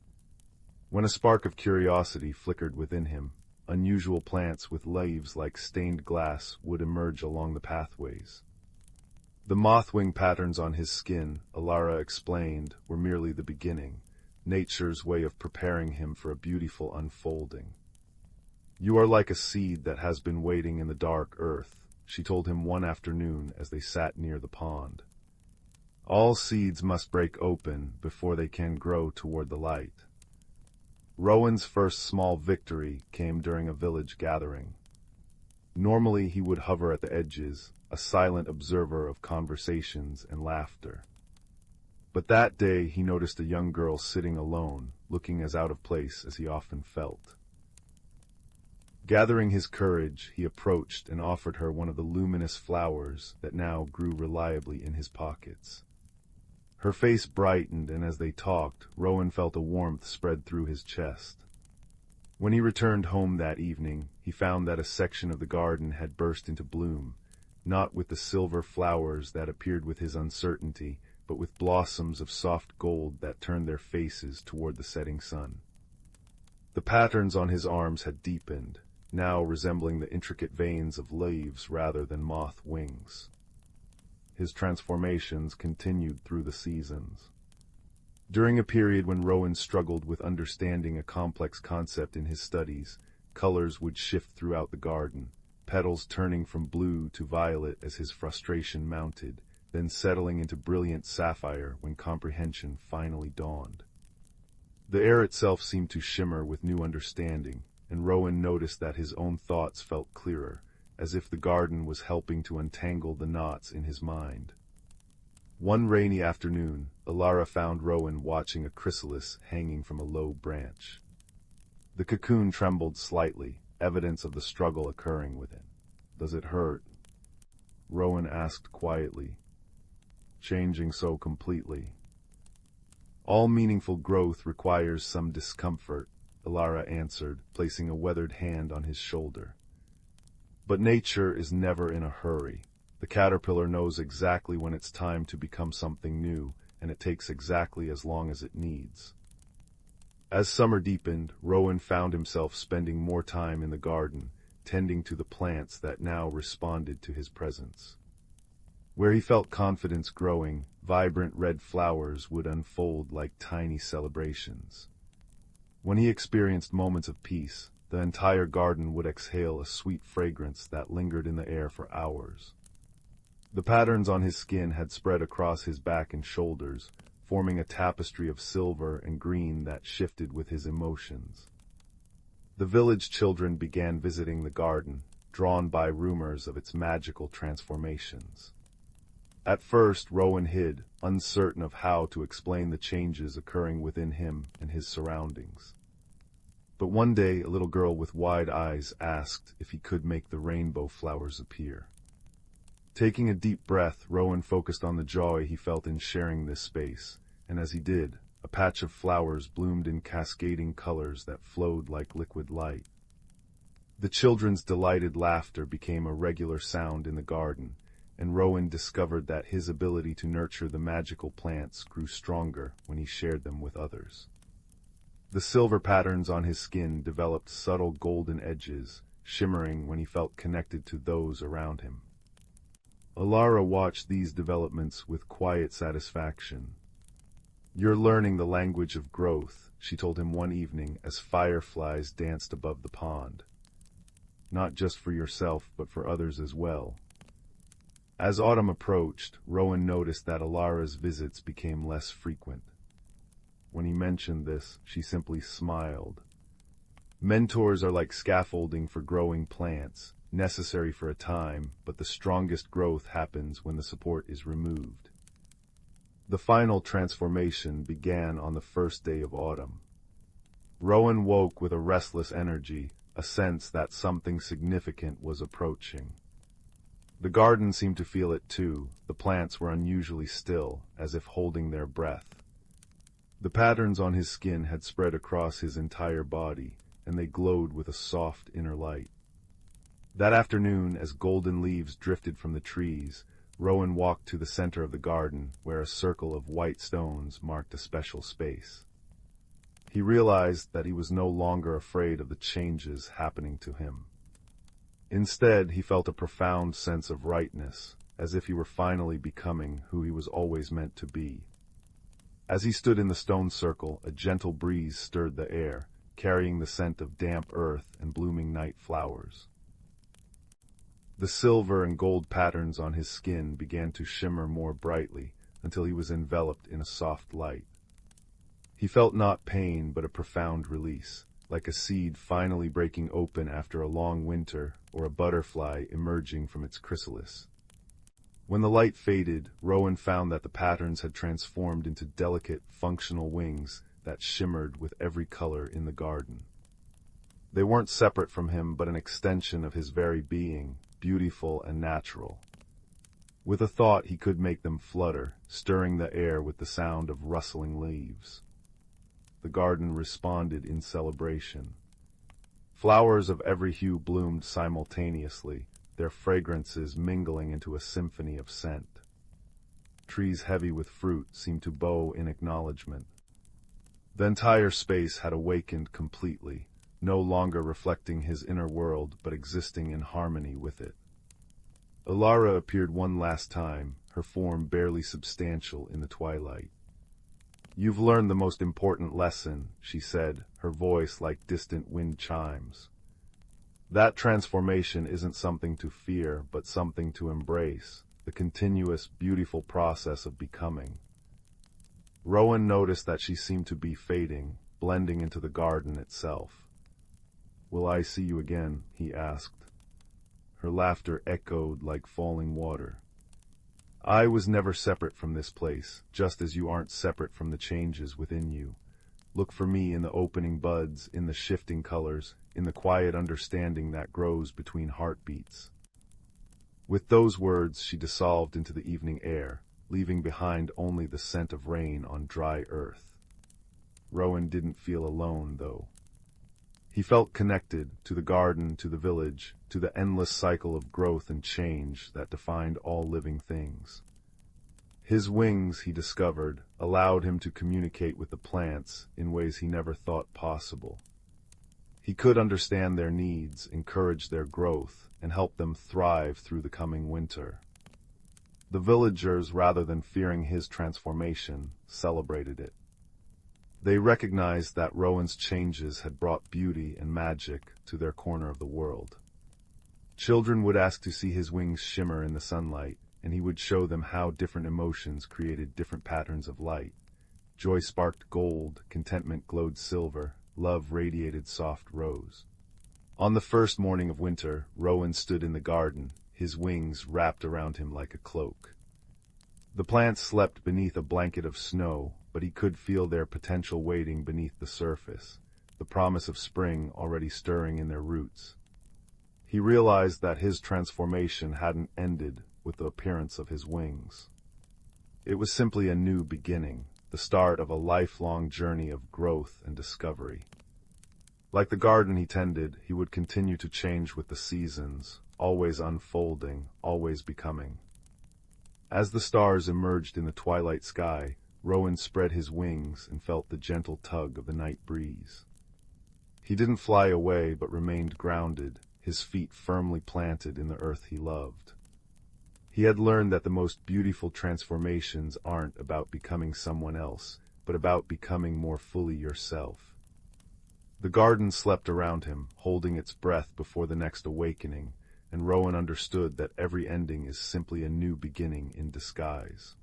When a spark of curiosity flickered within him, unusual plants with leaves like stained glass would emerge along the pathways. The moth-wing patterns on his skin, Alara explained, were merely the beginning, nature's way of preparing him for a beautiful unfolding. "You are like a seed that has been waiting in the dark earth," she told him one afternoon as they sat near the pond. "All seeds must break open before they can grow toward the light." Rowan's first small victory came during a village gathering. Normally he would hover at the edges, a silent observer of conversations and laughter. But that day he noticed a young girl sitting alone, looking as out of place as he often felt. Gathering his courage, he approached and offered her one of the luminous flowers that now grew reliably in his pockets. Her face brightened, and as they talked, Rowan felt a warmth spread through his chest. When he returned home that evening, he found that a section of the garden had burst into bloom, not with the silver flowers that appeared with his uncertainty, but with blossoms of soft gold that turned their faces toward the setting sun. The patterns on his arms had deepened, now resembling the intricate veins of leaves rather than moth wings. His transformations continued through the seasons. During a period when Rowan struggled with understanding a complex concept in his studies, colors would shift throughout the garden, petals turning from blue to violet as his frustration mounted, then settling into brilliant sapphire when comprehension finally dawned. The air itself seemed to shimmer with new understanding, and Rowan noticed that his own thoughts felt clearer, as if the garden was helping to untangle the knots in his mind. One rainy afternoon, Alara found Rowan watching a chrysalis hanging from a low branch. The cocoon trembled slightly, evidence of the struggle occurring within. "Does it hurt?" Rowan asked quietly. "Changing so completely." "All meaningful growth requires some discomfort," Alara answered, placing a weathered hand on his shoulder. "But nature is never in a hurry. The caterpillar knows exactly when it's time to become something new, and it takes exactly as long as it needs." As summer deepened, Rowan found himself spending more time in the garden, tending to the plants that now responded to his presence. Where he felt confidence growing, vibrant red flowers would unfold like tiny celebrations. When he experienced moments of peace, the entire garden would exhale a sweet fragrance that lingered in the air for hours. The patterns on his skin had spread across his back and shoulders, forming a tapestry of silver and green that shifted with his emotions. The village children began visiting the garden, drawn by rumors of its magical transformations. At first, Rowan hid, uncertain of how to explain the changes occurring within him and his surroundings. But one day, a little girl with wide eyes asked if he could make the rainbow flowers appear. Taking a deep breath, Rowan focused on the joy he felt in sharing this space, and as he did, a patch of flowers bloomed in cascading colors that flowed like liquid light. The children's delighted laughter became a regular sound in the garden, and Rowan discovered that his ability to nurture the magical plants grew stronger when he shared them with others. The silver patterns on his skin developed subtle golden edges, shimmering when he felt connected to those around him. Alara watched these developments with quiet satisfaction. "You're learning the language of growth," she told him one evening as fireflies danced above the pond. "Not just for yourself, but for others as well." As autumn approached, Rowan noticed that Alara's visits became less frequent. When he mentioned this, she simply smiled. "Mentors are like scaffolding for growing plants, necessary for a time, but the strongest growth happens when the support is removed." The final transformation began on the first day of autumn. Rowan woke with a restless energy, a sense that something significant was approaching. The garden seemed to feel it too. The plants were unusually still, as if holding their breath. The patterns on his skin had spread across his entire body, and they glowed with a soft inner light. That afternoon, as golden leaves drifted from the trees, Rowan walked to the center of the garden, where a circle of white stones marked a special space. He realized that he was no longer afraid of the changes happening to him. Instead, he felt a profound sense of rightness, as if he were finally becoming who he was always meant to be. As he stood in the stone circle, a gentle breeze stirred the air, carrying the scent of damp earth and blooming night flowers. The silver and gold patterns on his skin began to shimmer more brightly until he was enveloped in a soft light. He felt not pain but a profound release, like a seed finally breaking open after a long winter or a butterfly emerging from its chrysalis. When the light faded, Rowan found that the patterns had transformed into delicate, functional wings that shimmered with every color in the garden. They weren't separate from him but an extension of his very being, beautiful and natural. With a thought he could make them flutter, stirring the air with the sound of rustling leaves. The garden responded in celebration. Flowers of every hue bloomed simultaneously, their fragrances mingling into a symphony of scent. Trees heavy with fruit seemed to bow in acknowledgement. The entire space had awakened completely, no longer reflecting his inner world but existing in harmony with it. Ilara appeared one last time, her form barely substantial in the twilight. "You've learned the most important lesson," she said, her voice like distant wind chimes. "That transformation isn't something to fear, but something to embrace, the continuous, beautiful process of becoming." Rowan noticed that she seemed to be fading, blending into the garden itself. "Will I see you again?" he asked. Her laughter echoed like falling water. "I was never separate from this place, just as you aren't separate from the changes within you. Look for me in the opening buds, in the shifting colors, in the quiet understanding that grows between heartbeats." With those words she dissolved into the evening air, leaving behind only the scent of rain on dry earth. Rowan didn't feel alone, though. He felt connected to the garden, to the village, to the endless cycle of growth and change that defined all living things. His wings, he discovered, allowed him to communicate with the plants in ways he never thought possible. He could understand their needs, encourage their growth, and help them thrive through the coming winter. The villagers, rather than fearing his transformation, celebrated it. They recognized that Rowan's changes had brought beauty and magic to their corner of the world. Children would ask to see his wings shimmer in the sunlight, and he would show them how different emotions created different patterns of light. Joy sparked gold, contentment glowed silver, love radiated soft rose. On the first morning of winter, Rowan stood in the garden, his wings wrapped around him like a cloak. The plants slept beneath a blanket of snow, but he could feel their potential waiting beneath the surface, the promise of spring already stirring in their roots. He realized that his transformation hadn't ended with the appearance of his wings. It was simply a new beginning, the start of a lifelong journey of growth and discovery. Like the garden he tended, he would continue to change with the seasons, always unfolding, always becoming. As the stars emerged in the twilight sky, Rowan spread his wings and felt the gentle tug of the night breeze. He didn't fly away but remained grounded, his feet firmly planted in the earth he loved. He had learned that the most beautiful transformations aren't about becoming someone else, but about becoming more fully yourself. The garden slept around him, holding its breath before the next awakening, and Rowan understood that every ending is simply a new beginning in disguise.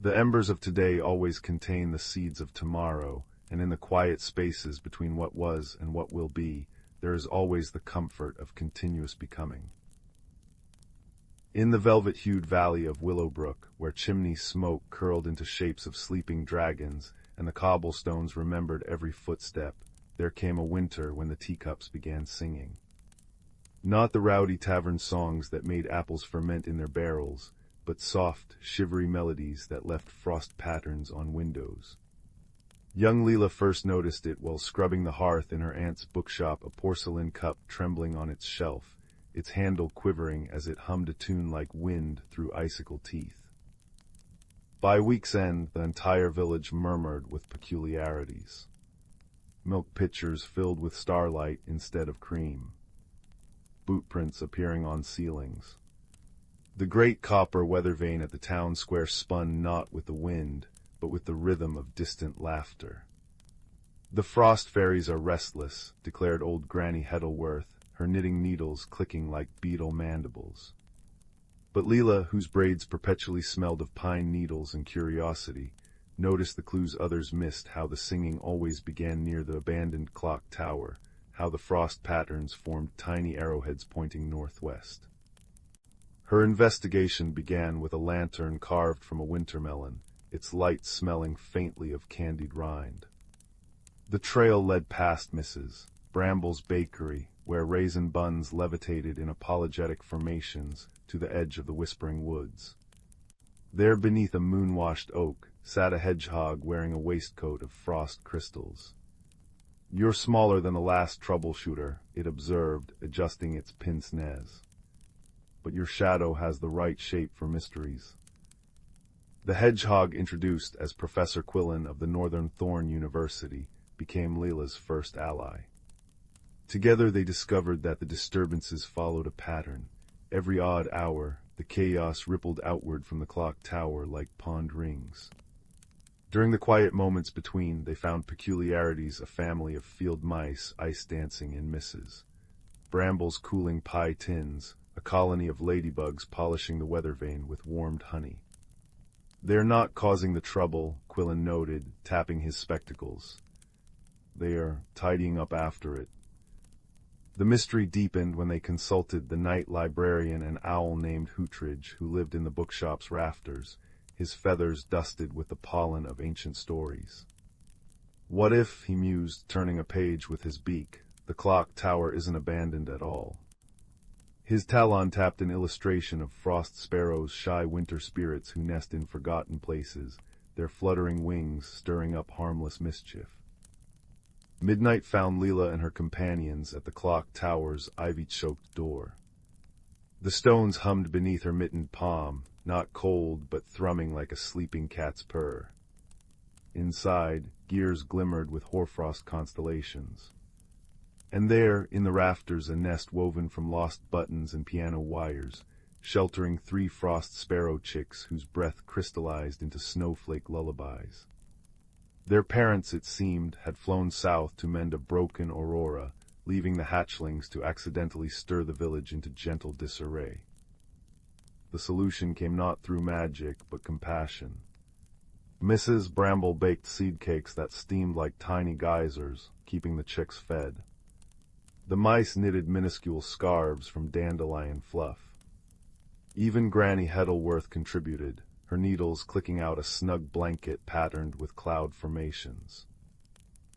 The embers of today always contain the seeds of tomorrow, and in the quiet spaces between what was and what will be, there is always the comfort of continuous becoming. In the velvet-hued valley of Glimmerbrook, where chimney smoke curled into shapes of sleeping dragons, and the cobblestones remembered every footstep, there came a winter when the teacups began singing. Not the rowdy tavern songs that made apples ferment in their barrels, but soft, shivery melodies that left frost patterns on windows. Young Leela first noticed it while scrubbing the hearth in her aunt's bookshop, a porcelain cup trembling on its shelf, its handle quivering as it hummed a tune like wind through icicle teeth. By week's end, the entire village murmured with peculiarities. Milk pitchers filled with starlight instead of cream. Boot prints appearing on ceilings. The great copper weather vane at the town square spun not with the wind, but with the rhythm of distant laughter. "The frost fairies are restless," declared old Granny Heddleworth, her knitting needles clicking like beetle mandibles. But Leela, whose braids perpetually smelled of pine needles and curiosity, noticed the clues others missed: how the singing always began near the abandoned clock tower, how the frost patterns formed tiny arrowheads pointing northwest. Her investigation began with a lantern carved from a winter melon, its light smelling faintly of candied rind. The trail led past Mrs. Bramble's bakery, where raisin buns levitated in apologetic formations, to the edge of the whispering woods. There, beneath a moon-washed oak, sat a hedgehog wearing a waistcoat of frost crystals. "You're smaller than the last troubleshooter," it observed, adjusting its pince-nez. "But your shadow has the right shape for mysteries." The hedgehog, introduced as Professor Quillen of the Northern Thorn University, became Leela's first ally. Together they discovered that the disturbances followed a pattern. Every odd hour, the chaos rippled outward from the clock tower like pond rings. During the quiet moments between, they found peculiarities: a family of field mice ice dancing in Mrs. Bramble's cooling pie tins, a colony of ladybugs polishing the weather vane with warmed honey. "They're not causing the trouble," Quillen noted, tapping his spectacles. "They are tidying up after it." The mystery deepened when they consulted the night librarian, an owl named Hootridge, who lived in the bookshop's rafters, his feathers dusted with the pollen of ancient stories. "What if," he mused, turning a page with his beak, "the clock tower isn't abandoned at all?" His talon tapped an illustration of frost sparrows, shy winter spirits who nest in forgotten places, their fluttering wings stirring up harmless mischief. Midnight found Leela and her companions at the clock tower's ivy-choked door. The stones hummed beneath her mittened palm, not cold but thrumming like a sleeping cat's purr. Inside, gears glimmered with hoarfrost constellations. And there, in the rafters, a nest woven from lost buttons and piano wires, sheltering 3 frost sparrow chicks whose breath crystallized into snowflake lullabies. Their parents, it seemed, had flown south to mend a broken aurora, leaving the hatchlings to accidentally stir the village into gentle disarray. The solution came not through magic, but compassion. Mrs. Bramble baked seed cakes that steamed like tiny geysers, keeping the chicks fed. The mice knitted minuscule scarves from dandelion fluff. Even Granny Heddleworth contributed, her needles clicking out a snug blanket patterned with cloud formations.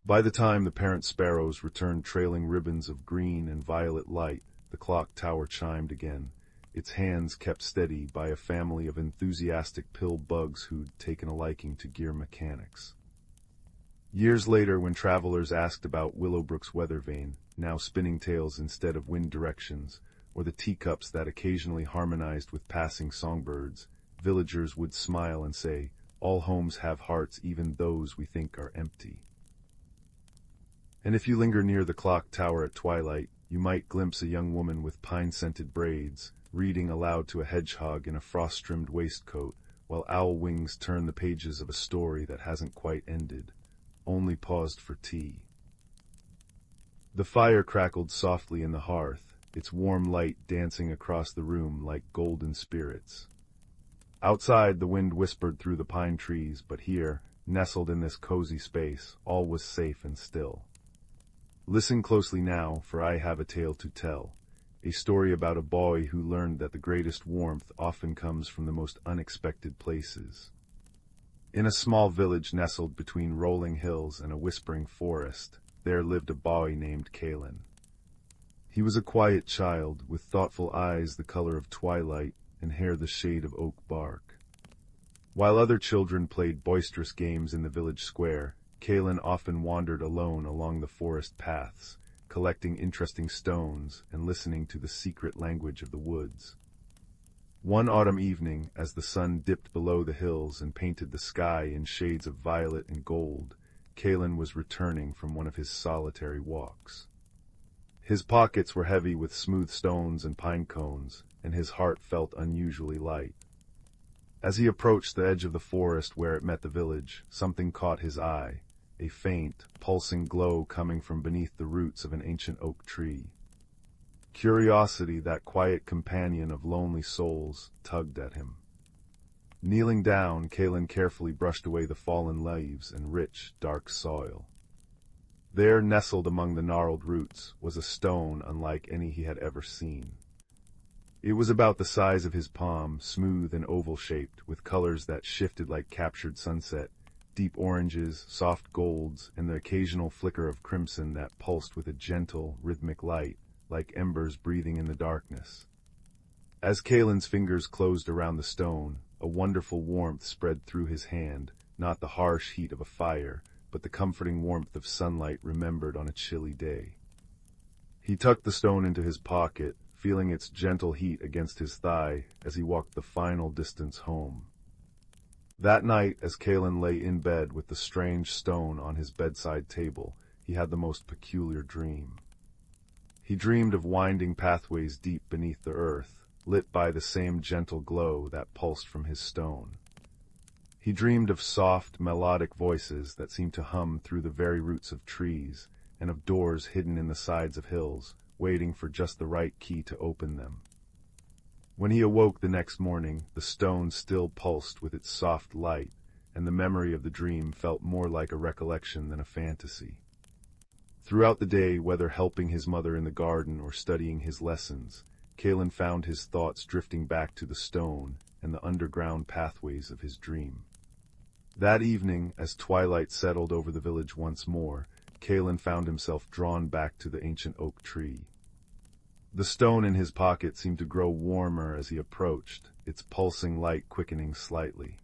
By the time the parent sparrows returned trailing ribbons of green and violet light, the clock tower chimed again, its hands kept steady by a family of enthusiastic pill bugs who'd taken a liking to gear mechanics. Years later, when travelers asked about Willowbrook's weather vane, now spinning tales instead of wind directions, or the teacups that occasionally harmonized with passing songbirds, villagers would smile and say, "All homes have hearts, even those we think are empty." And if you linger near the clock tower at twilight, you might glimpse a young woman with pine-scented braids, reading aloud to a hedgehog in a frost-trimmed waistcoat, while owl wings turn the pages of a story that hasn't quite ended, only paused for tea. The fire crackled softly in the hearth, its warm light dancing across the room like golden spirits. Outside, the wind whispered through the pine trees, but here, nestled in this cozy space, all was safe and still. Listen closely now, for I have a tale to tell, a story about a boy who learned that the greatest warmth often comes from the most unexpected places. In a small village nestled between rolling hills and a whispering forest, there lived a boy named Kaelen. He was a quiet child, with thoughtful eyes the color of twilight and hair the shade of oak bark. While other children played boisterous games in the village square, Kaelen often wandered alone along the forest paths, collecting interesting stones and listening to the secret language of the woods. One autumn evening, as the sun dipped below the hills and painted the sky in shades of violet and gold, Kaelen was returning from one of his solitary walks. His pockets were heavy with smooth stones and pine cones, and his heart felt unusually light. As he approached the edge of the forest where it met the village, something caught his eye, a faint, pulsing glow coming from beneath the roots of an ancient oak tree. Curiosity, that quiet companion of lonely souls, tugged at him. Kneeling down, Kaelen carefully brushed away the fallen leaves and rich, dark soil. There, nestled among the gnarled roots, was a stone unlike any he had ever seen. It was about the size of his palm, smooth and oval-shaped, with colors that shifted like captured sunset, deep oranges, soft golds, and the occasional flicker of crimson that pulsed with a gentle, rhythmic light, like embers breathing in the darkness. As Kaelen's fingers closed around the stone, a wonderful warmth spread through his hand, not the harsh heat of a fire, but the comforting warmth of sunlight remembered on a chilly day. He tucked the stone into his pocket, feeling its gentle heat against his thigh as he walked the final distance home. That night, as Kaelen lay in bed with the strange stone on his bedside table, he had the most peculiar dream. He dreamed of winding pathways deep beneath the earth, lit by the same gentle glow that pulsed from his stone. He dreamed of soft, melodic voices that seemed to hum through the very roots of trees, and of doors hidden in the sides of hills, waiting for just the right key to open them. When he awoke the next morning, the stone still pulsed with its soft light, and the memory of the dream felt more like a recollection than a fantasy. Throughout the day, whether helping his mother in the garden or studying his lessons, Kaelen found his thoughts drifting back to the stone and the underground pathways of his dream. That evening, as twilight settled over the village once more, Kaelen found himself drawn back to the ancient oak tree. The stone in his pocket seemed to grow warmer as he approached, its pulsing light quickening slightly.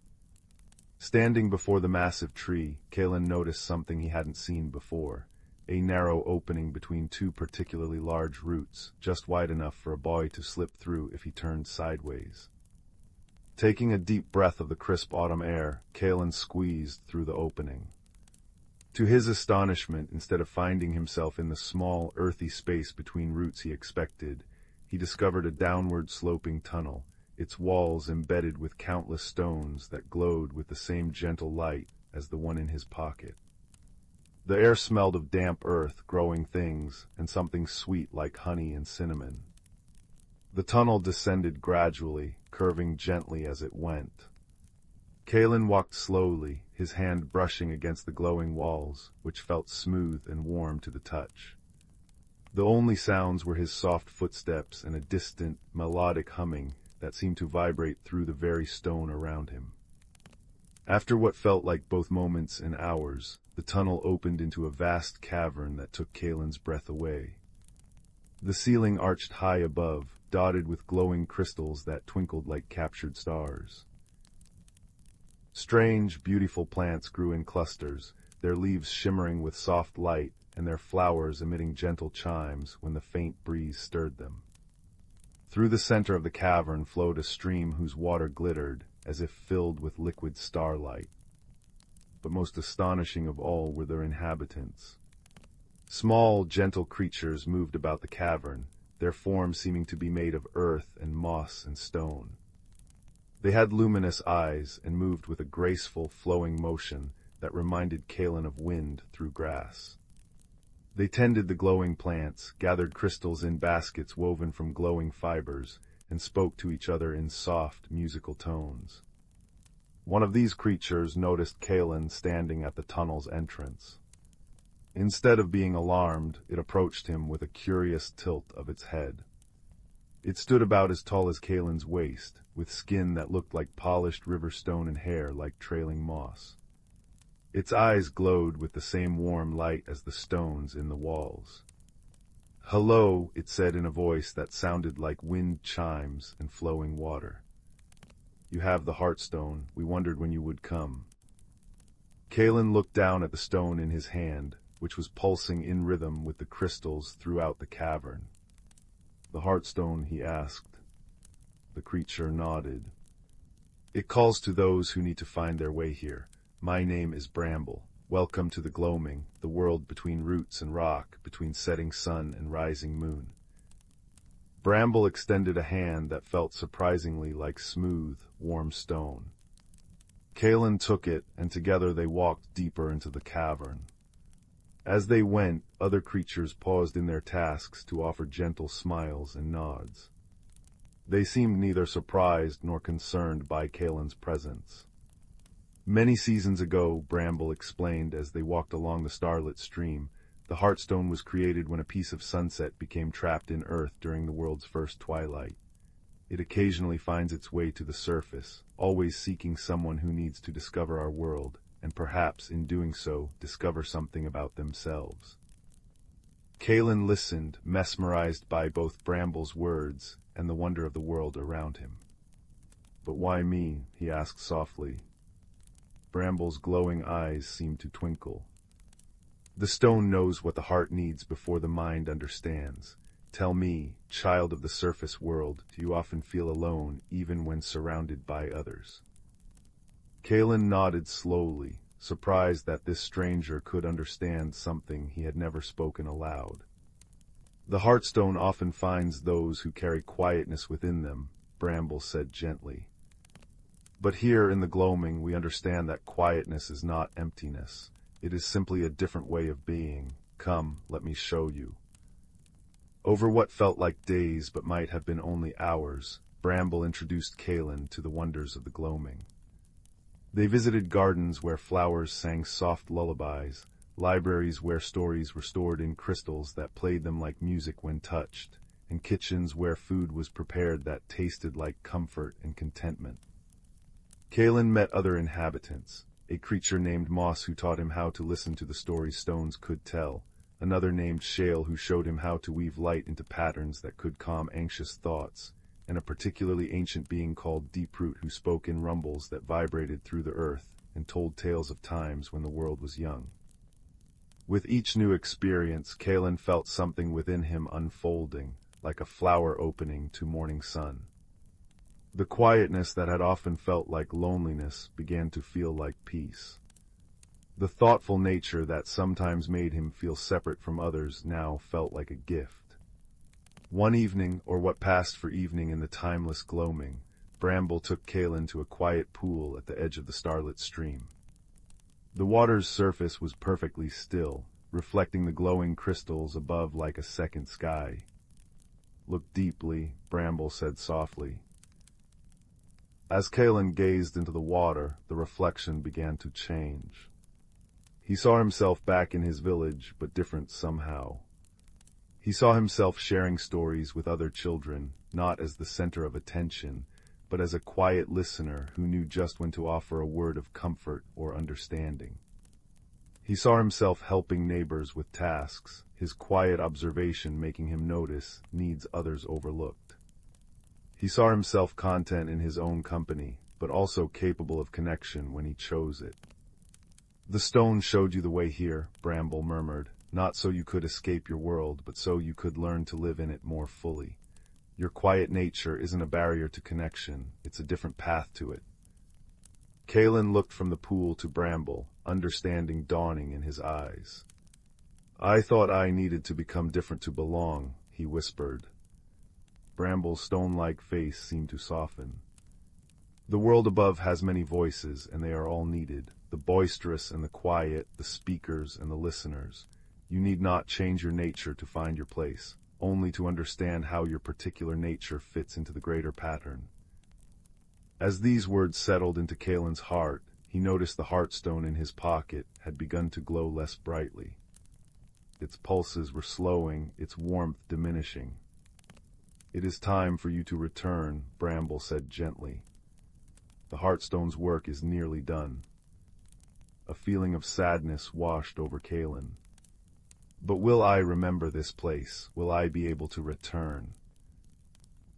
Standing before the massive tree, Kaelen noticed something he hadn't seen before. A narrow opening between two particularly large roots, just wide enough for a boy to slip through if he turned sideways. Taking a deep breath of the crisp autumn air, Kaelen squeezed through the opening. To his astonishment, instead of finding himself in the small, earthy space between roots he expected, he discovered a downward-sloping tunnel, its walls embedded with countless stones that glowed with the same gentle light as the one in his pocket. The air smelled of damp earth, growing things, and something sweet like honey and cinnamon. The tunnel descended gradually, curving gently as it went. Kaelen walked slowly, his hand brushing against the glowing walls, which felt smooth and warm to the touch. The only sounds were his soft footsteps and a distant, melodic humming that seemed to vibrate through the very stone around him. After what felt like both moments and hours, the tunnel opened into a vast cavern that took Kaelen's breath away. The ceiling arched high above, dotted with glowing crystals that twinkled like captured stars. Strange, beautiful plants grew in clusters, their leaves shimmering with soft light and their flowers emitting gentle chimes when the faint breeze stirred them. Through the center of the cavern flowed a stream whose water glittered, as if filled with liquid starlight. But most astonishing of all were their inhabitants. Small, gentle creatures moved about the cavern, their forms seeming to be made of earth and moss and stone. They had luminous eyes and moved with a graceful, flowing motion that reminded Kaelen of wind through grass. They tended the glowing plants, gathered crystals in baskets woven from glowing fibers, and spoke to each other in soft, musical tones. One of these creatures noticed Kaelen standing at the tunnel's entrance. Instead of being alarmed, it approached him with a curious tilt of its head. It stood about as tall as Kaelen's waist, with skin that looked like polished river stone and hair like trailing moss. Its eyes glowed with the same warm light as the stones in the walls. Hello, it said in a voice that sounded like wind chimes and flowing water. You have the Heartstone. We wondered when you would come. Kaelen looked down at the stone in his hand, which was pulsing in rhythm with the crystals throughout the cavern. The Heartstone, he asked. The creature nodded. It calls to those who need to find their way here. My name is Bramble. Welcome to the Gloaming, the world between roots and rock, between setting sun and rising moon. Bramble extended a hand that felt surprisingly like smooth, warm stone. Kaelen took it, and together they walked deeper into the cavern. As they went, other creatures paused in their tasks to offer gentle smiles and nods. They seemed neither surprised nor concerned by Kaelen's presence. Many seasons ago, Bramble explained as they walked along the starlit stream, the Heartstone was created when a piece of sunset became trapped in Earth during the world's first twilight. It occasionally finds its way to the surface, always seeking someone who needs to discover our world, and perhaps, in doing so, discover something about themselves. Kaelen listened, mesmerized by both Bramble's words and the wonder of the world around him. But why me? He asked softly. Bramble's glowing eyes seemed to twinkle. The stone knows what the heart needs before the mind understands. Tell me, child of the surface world, do you often feel alone, even when surrounded by others? Kaelen nodded slowly, surprised that this stranger could understand something he had never spoken aloud. The Heartstone often finds those who carry quietness within them, Bramble said gently. But here in the Gloaming we understand that quietness is not emptiness. It is simply a different way of being. Come, let me show you. Over what felt like days but might have been only hours, Bramble introduced Kaelen to the wonders of the Gloaming. They visited gardens where flowers sang soft lullabies, libraries where stories were stored in crystals that played them like music when touched, and kitchens where food was prepared that tasted like comfort and contentment. Kaelen met other inhabitants, a creature named Moss who taught him how to listen to the stories stones could tell, another named Shale who showed him how to weave light into patterns that could calm anxious thoughts, and a particularly ancient being called Deeproot who spoke in rumbles that vibrated through the earth and told tales of times when the world was young. With each new experience, Kaelen felt something within him unfolding, like a flower opening to morning sun. The quietness that had often felt like loneliness began to feel like peace. The thoughtful nature that sometimes made him feel separate from others now felt like a gift. One evening, or what passed for evening in the timeless Gloaming, Bramble took Kaelen to a quiet pool at the edge of the starlit stream. The water's surface was perfectly still, reflecting the glowing crystals above like a second sky. Look deeply, Bramble said softly. As Kaelen gazed into the water, the reflection began to change. He saw himself back in his village, but different somehow. He saw himself sharing stories with other children, not as the center of attention, but as a quiet listener who knew just when to offer a word of comfort or understanding. He saw himself helping neighbors with tasks, his quiet observation making him notice needs others overlooked. He saw himself content in his own company, but also capable of connection when he chose it. The stone showed you the way here, Bramble murmured, not so you could escape your world, but so you could learn to live in it more fully. Your quiet nature isn't a barrier to connection, it's a different path to it. Kaelen looked from the pool to Bramble, understanding dawning in his eyes. I thought I needed to become different to belong, he whispered. Bramble's stone-like face seemed to soften. The world above has many voices, and they are all needed, the boisterous and the quiet, the speakers and the listeners. You need not change your nature to find your place, only to understand how your particular nature fits into the greater pattern. As these words settled into Kaelen's heart, he noticed the Heartstone in his pocket had begun to glow less brightly. Its pulses were slowing, its warmth diminishing. It is time for you to return, Bramble said gently. The Heartstone's work is nearly done. A feeling of sadness washed over Kaelen. But will I remember this place? Will I be able to return?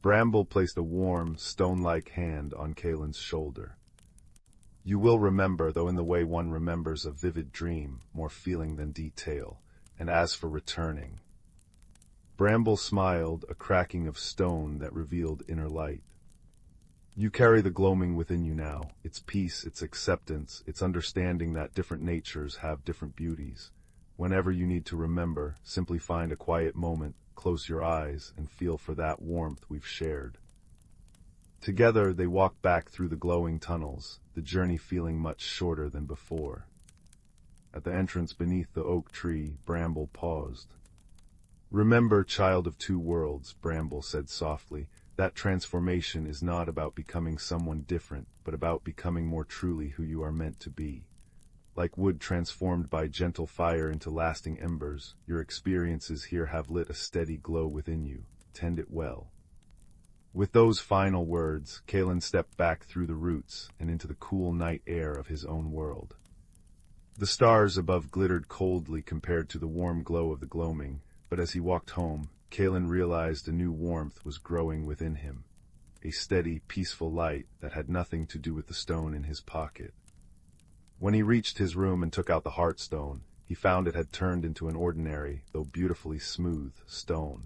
Bramble placed a warm, stone-like hand on Kaelen's shoulder. You will remember, though in the way one remembers a vivid dream, more feeling than detail. And as for returning... Bramble smiled, a cracking of stone that revealed inner light. You carry the gloaming within you now, its peace, its acceptance, its understanding that different natures have different beauties. Whenever you need to remember, simply find a quiet moment, close your eyes, and feel for that warmth we've shared. Together they walked back through the glowing tunnels, the journey feeling much shorter than before. At the entrance beneath the oak tree, Bramble paused. Remember, child of two worlds, Bramble said softly, that transformation is not about becoming someone different, but about becoming more truly who you are meant to be. Like wood transformed by gentle fire into lasting embers, your experiences here have lit a steady glow within you. Tend it well. With those final words, Kaelen stepped back through the roots and into the cool night air of his own world. The stars above glittered coldly compared to the warm glow of the gloaming, but as he walked home, Kaelen realized a new warmth was growing within him, a steady, peaceful light that had nothing to do with the stone in his pocket. When he reached his room and took out the heartstone, he found it had turned into an ordinary, though beautifully smooth, stone.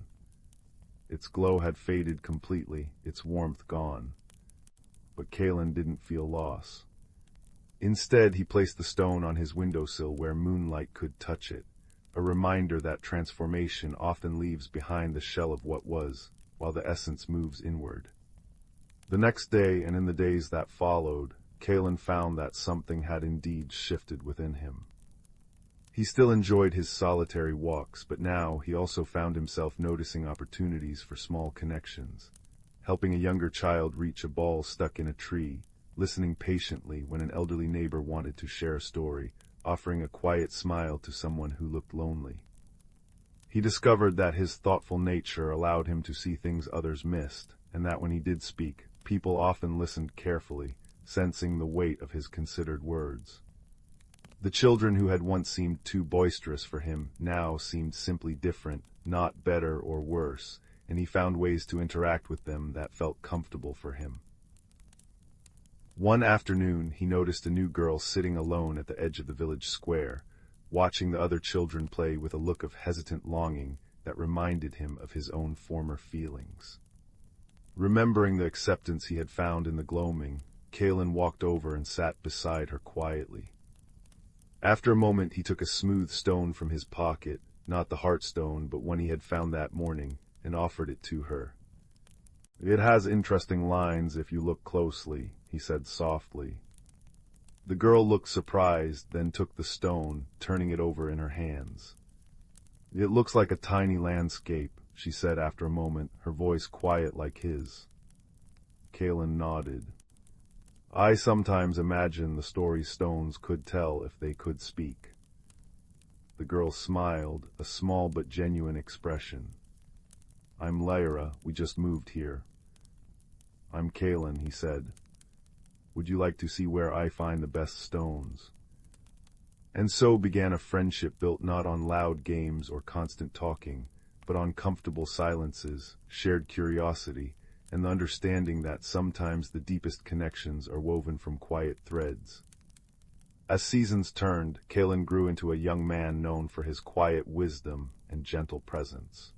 Its glow had faded completely, its warmth gone. But Kaelen didn't feel loss. Instead, he placed the stone on his windowsill where moonlight could touch it, a reminder that transformation often leaves behind the shell of what was, while the essence moves inward. The next day, and in the days that followed, Kaelen found that something had indeed shifted within him. He still enjoyed his solitary walks, but now he also found himself noticing opportunities for small connections, helping a younger child reach a ball stuck in a tree, listening patiently when an elderly neighbor wanted to share a story, offering a quiet smile to someone who looked lonely. He discovered that his thoughtful nature allowed him to see things others missed, and that when he did speak, people often listened carefully, sensing the weight of his considered words. The children who had once seemed too boisterous for him now seemed simply different, not better or worse, and he found ways to interact with them that felt comfortable for him. One afternoon, he noticed a new girl sitting alone at the edge of the village square, watching the other children play with a look of hesitant longing that reminded him of his own former feelings. Remembering the acceptance he had found in the gloaming, Kaelen walked over and sat beside her quietly. After a moment, he took a smooth stone from his pocket, not the heartstone, but one he had found that morning, and offered it to her. It has interesting lines if you look closely, he said softly. The girl looked surprised, then took the stone, turning it over in her hands. It looks like a tiny landscape, she said after a moment, her voice quiet like his. Kaelen nodded. I sometimes imagine the story stones could tell if they could speak. The girl smiled, a small but genuine expression. I'm Lyra, we just moved here. I'm Kaelen, he said. Would you like to see where I find the best stones? And so began a friendship built not on loud games or constant talking, but on comfortable silences, shared curiosity, and the understanding that sometimes the deepest connections are woven from quiet threads. As seasons turned, Kaelen grew into a young man known for his quiet wisdom and gentle presence.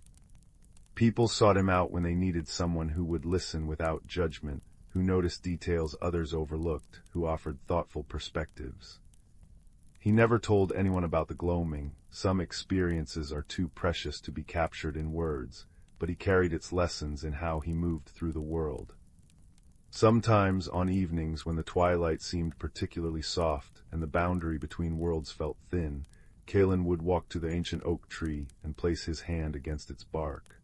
People sought him out when they needed someone who would listen without judgment, who noticed details others overlooked, who offered thoughtful perspectives. He never told anyone about the gloaming. Some experiences are too precious to be captured in words, but he carried its lessons in how he moved through the world. Sometimes, on evenings when the twilight seemed particularly soft and the boundary between worlds felt thin, Kaelen would walk to the ancient oak tree and place his hand against its bark.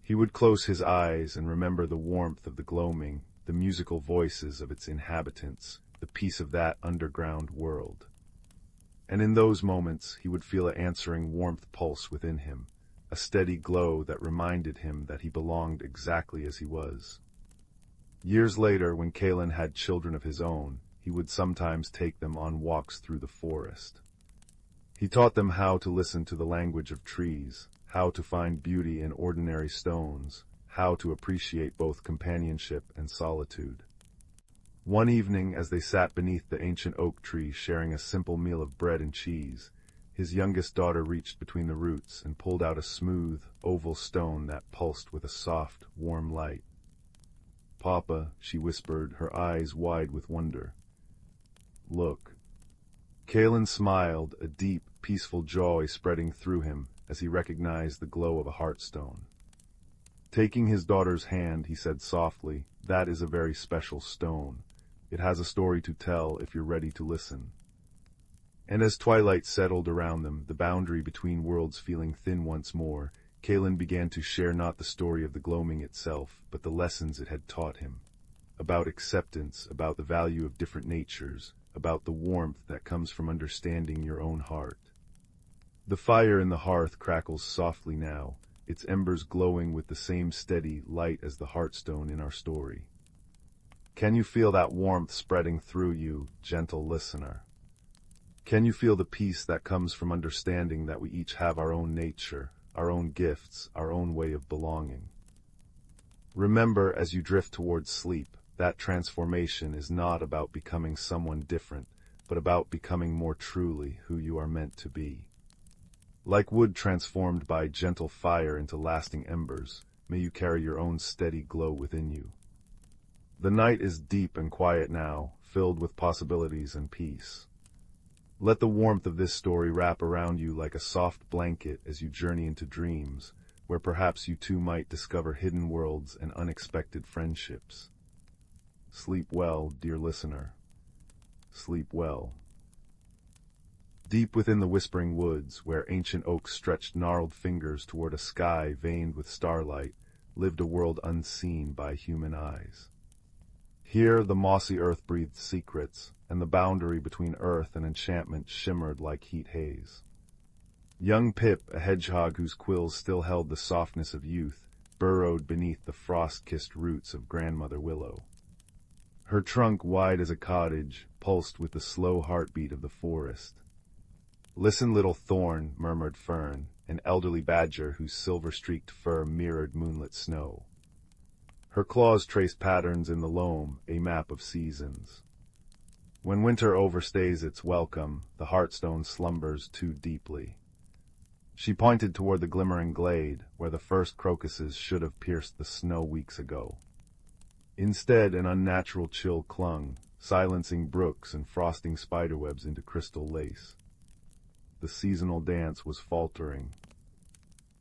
He would close his eyes and remember the warmth of the gloaming, the musical voices of its inhabitants, the peace of that underground world. And in those moments, he would feel an answering warmth pulse within him, a steady glow that reminded him that he belonged exactly as he was. Years later, when Kaelen had children of his own, he would sometimes take them on walks through the forest. He taught them how to listen to the language of trees, how to find beauty in ordinary stones, how to appreciate both companionship and solitude. One evening, as they sat beneath the ancient oak tree sharing a simple meal of bread and cheese, his youngest daughter reached between the roots and pulled out a smooth, oval stone that pulsed with a soft, warm light. "Papa," she whispered, her eyes wide with wonder. "Look." Kaelen smiled, a deep, peaceful joy spreading through him as he recognized the glow of a heartstone. Taking his daughter's hand, he said softly, "That is a very special stone. It has a story to tell if you're ready to listen." And as twilight settled around them, the boundary between worlds feeling thin once more, Kaelen began to share not the story of the gloaming itself, but the lessons it had taught him. About acceptance, about the value of different natures, about the warmth that comes from understanding your own heart. The fire in the hearth crackles softly now, its embers glowing with the same steady light as the heartstone in our story. Can you feel that warmth spreading through you, gentle listener? Can you feel the peace that comes from understanding that we each have our own nature, our own gifts, our own way of belonging? Remember, as you drift towards sleep, that transformation is not about becoming someone different, but about becoming more truly who you are meant to be. Like wood transformed by gentle fire into lasting embers, may you carry your own steady glow within you. The night is deep and quiet now, filled with possibilities and peace. Let the warmth of this story wrap around you like a soft blanket as you journey into dreams, where perhaps you too might discover hidden worlds and unexpected friendships. Sleep well, dear listener. Sleep well. Deep within the whispering woods, where ancient oaks stretched gnarled fingers toward a sky veined with starlight, lived a world unseen by human eyes. Here the mossy earth breathed secrets, and the boundary between earth and enchantment shimmered like heat haze. Young Pip, a hedgehog whose quills still held the softness of youth, burrowed beneath the frost-kissed roots of Grandmother Willow. Her trunk, wide as a cottage, pulsed with the slow heartbeat of the forest. "Listen, little thorn," murmured Fern, an elderly badger whose silver-streaked fur mirrored moonlit snow. Her claws traced patterns in the loam, a map of seasons. When winter overstays its welcome, the heartstone slumbers too deeply. She pointed toward the glimmering glade, where the first crocuses should have pierced the snow weeks ago. Instead, an unnatural chill clung, silencing brooks and frosting spiderwebs into crystal lace. The seasonal dance was faltering.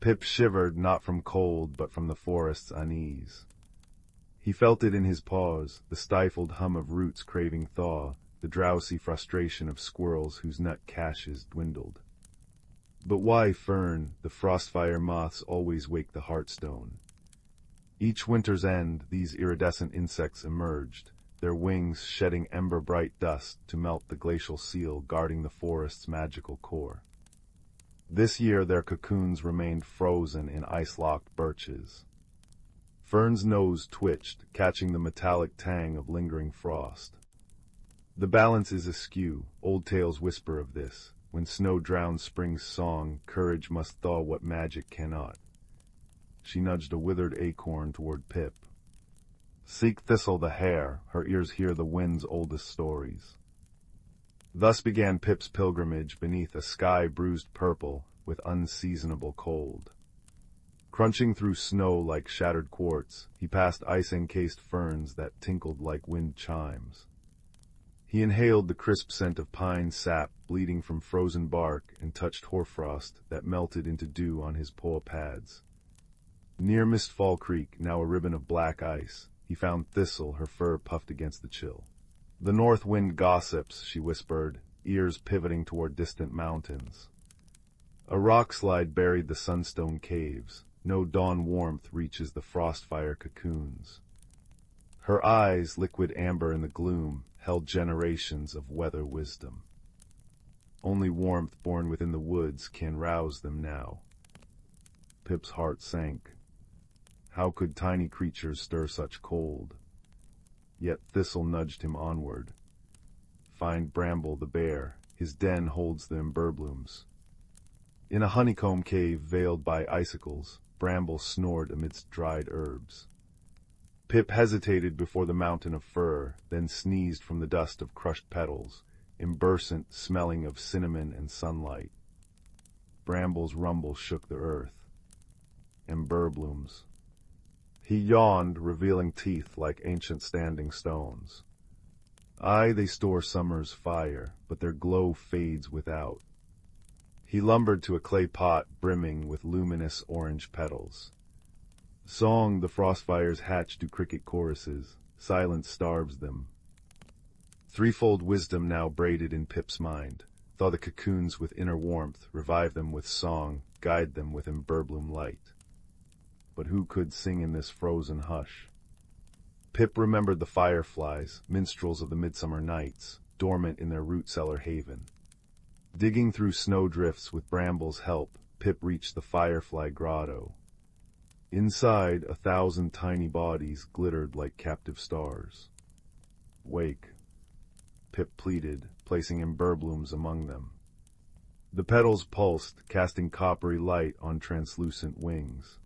Pip shivered not from cold, but from the forest's unease. He felt it in his paws, the stifled hum of roots craving thaw, the drowsy frustration of squirrels whose nut caches dwindled. But why, Fern? The frostfire moths always wake the heartstone. Each winter's end, these iridescent insects emerged, their wings shedding ember-bright dust to melt the glacial seal guarding the forest's magical core. This year their cocoons remained frozen in ice-locked birches. Fern's nose twitched, catching the metallic tang of lingering frost. The balance is askew, old tales whisper of this. When snow drowns spring's song, courage must thaw what magic cannot. She nudged a withered acorn toward Pip. Seek Thistle the hare, her ears hear the wind's oldest stories. Thus began Pip's pilgrimage beneath a sky bruised purple with unseasonable cold. Crunching through snow like shattered quartz, he passed ice-encased ferns that tinkled like wind chimes. He inhaled the crisp scent of pine sap bleeding from frozen bark and touched hoarfrost that melted into dew on his paw pads. Near Mistfall Creek, now a ribbon of black ice, he found Thistle, her fur puffed against the chill. "The north wind gossips," she whispered, ears pivoting toward distant mountains. A rock slide buried the sunstone caves. No dawn warmth reaches the frostfire cocoons. Her eyes, liquid amber in the gloom, held generations of weather wisdom. Only warmth born within the woods can rouse them now. Pip's heart sank. How could tiny creatures stir such cold? Yet Thistle nudged him onward. Find Bramble the bear. his den holds the emberblooms. In a honeycomb cave veiled by icicles, brambles snored amidst dried herbs. Pip hesitated before the mountain of fur, then sneezed from the dust of crushed petals, imbursant, smelling of cinnamon and sunlight. Bramble's rumble shook the earth. Emberblooms. He yawned, revealing teeth like ancient standing stones. Aye, they store summer's fire, but their glow fades without. He lumbered to a clay pot brimming with luminous orange petals. Song the frostfires hatch to cricket choruses, silence starves them. Threefold wisdom now braided in Pip's mind, thaw the cocoons with inner warmth, revive them with song, guide them with emberbloom light. But who could sing in this frozen hush? Pip remembered the fireflies, minstrels of the midsummer nights, dormant in their root-cellar haven. Digging through snowdrifts with Bramble's help, Pip reached the firefly grotto. Inside, 1,000 tiny bodies glittered like captive stars. Wake, Pip pleaded, placing emberblooms among them. The petals pulsed, casting coppery light on translucent wings.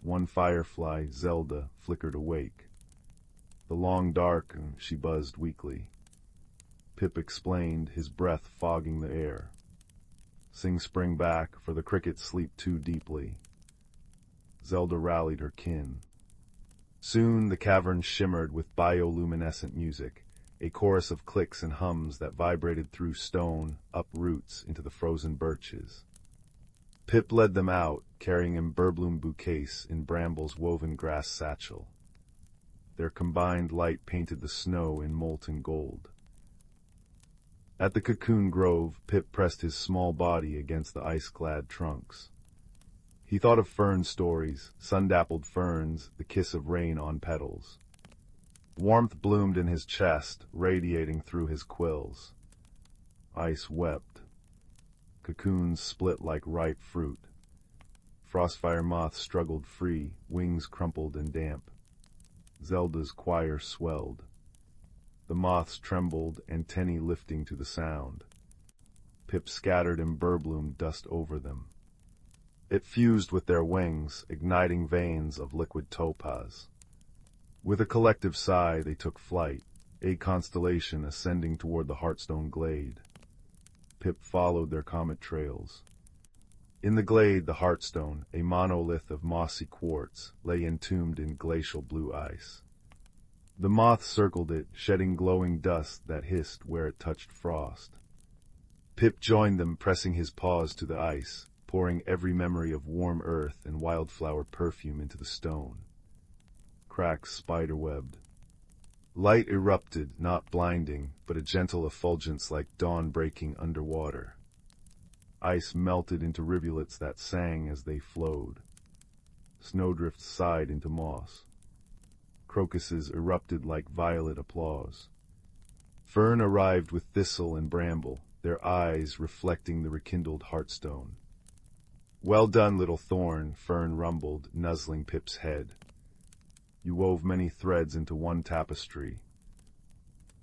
One firefly, Zelda, flickered awake. The long dark, she buzzed weakly. Pip explained, his breath fogging the air. Sing spring back, for the crickets sleep too deeply. Zelda rallied her kin. Soon the cavern shimmered with bioluminescent music, a chorus of clicks and hums that vibrated through stone, up roots into the frozen birches. Pip led them out, carrying emberbloom bouquets in Bramble's woven grass satchel. Their combined light painted the snow in molten gold. At the cocoon grove, Pip pressed his small body against the ice-clad trunks. He thought of fern stories, sun-dappled ferns, the kiss of rain on petals. Warmth bloomed in his chest, radiating through his quills. Ice wept. Cocoons split like ripe fruit. Frostfire moths struggled free, wings crumpled and damp. Zelda's choir swelled. The moths trembled, antennae lifting to the sound. Pip scattered emberbloom dust over them. It fused with their wings, igniting veins of liquid topaz. With a collective sigh, they took flight, a constellation ascending toward the Heartstone glade. Pip followed their comet trails. In the glade, the Heartstone, a monolith of mossy quartz, lay entombed in glacial blue ice. The moths circled it, shedding glowing dust that hissed where it touched frost. Pip joined them, pressing his paws to the ice, pouring every memory of warm earth and wildflower perfume into the stone. Cracks spiderwebbed. Light erupted, not blinding, but a gentle effulgence like dawn breaking underwater. Ice melted into rivulets that sang as they flowed. Snowdrifts sighed into moss. Crocuses erupted like violet applause. Fern arrived with thistle and bramble, their eyes reflecting the rekindled Heartstone. Well done, little thorn, Fern rumbled, nuzzling Pip's head. You wove many threads into one tapestry.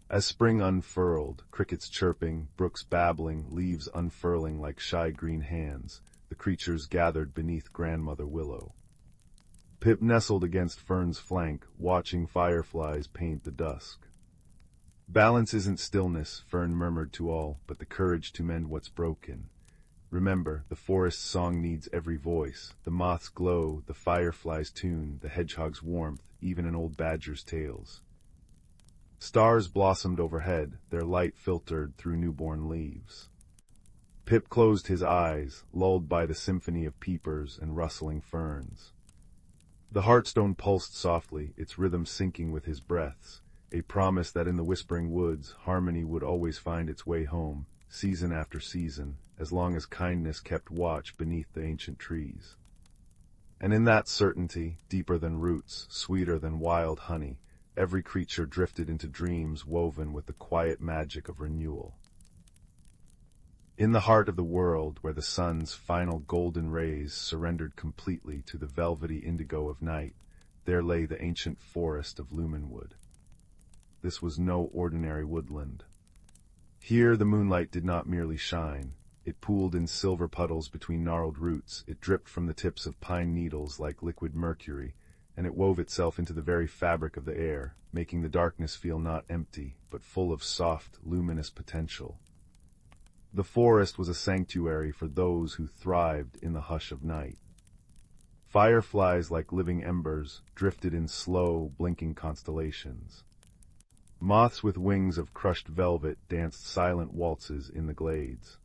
As spring unfurled, crickets chirping, brooks babbling, leaves unfurling like shy green hands, the creatures gathered beneath Grandmother Willow. Pip nestled against Fern's flank, watching fireflies paint the dusk. Balance isn't stillness, Fern murmured to all, but the courage to mend what's broken. Remember, the forest's song needs every voice, the moth's glow, the firefly's tune, the hedgehog's warmth, even an old badger's tales. Stars blossomed overhead, their light filtered through newborn leaves. Pip closed his eyes, lulled by the symphony of peepers and rustling ferns. The Heartstone pulsed softly, its rhythm syncing with his breaths, a promise that in the whispering woods, harmony would always find its way home, season after season, as long as kindness kept watch beneath the ancient trees. And in that certainty, deeper than roots, sweeter than wild honey, every creature drifted into dreams woven with the quiet magic of renewal. In the heart of the world, where the sun's final golden rays surrendered completely to the velvety indigo of night, there lay the ancient forest of Luminwood. This was no ordinary woodland. Here the moonlight did not merely shine. It pooled in silver puddles between gnarled roots, it dripped from the tips of pine needles like liquid mercury, and it wove itself into the very fabric of the air, making the darkness feel not empty, but full of soft, luminous potential. The forest was a sanctuary for those who thrived in the hush of night. Fireflies like living embers drifted in slow, blinking constellations. Moths with wings of crushed velvet danced silent waltzes in the glades.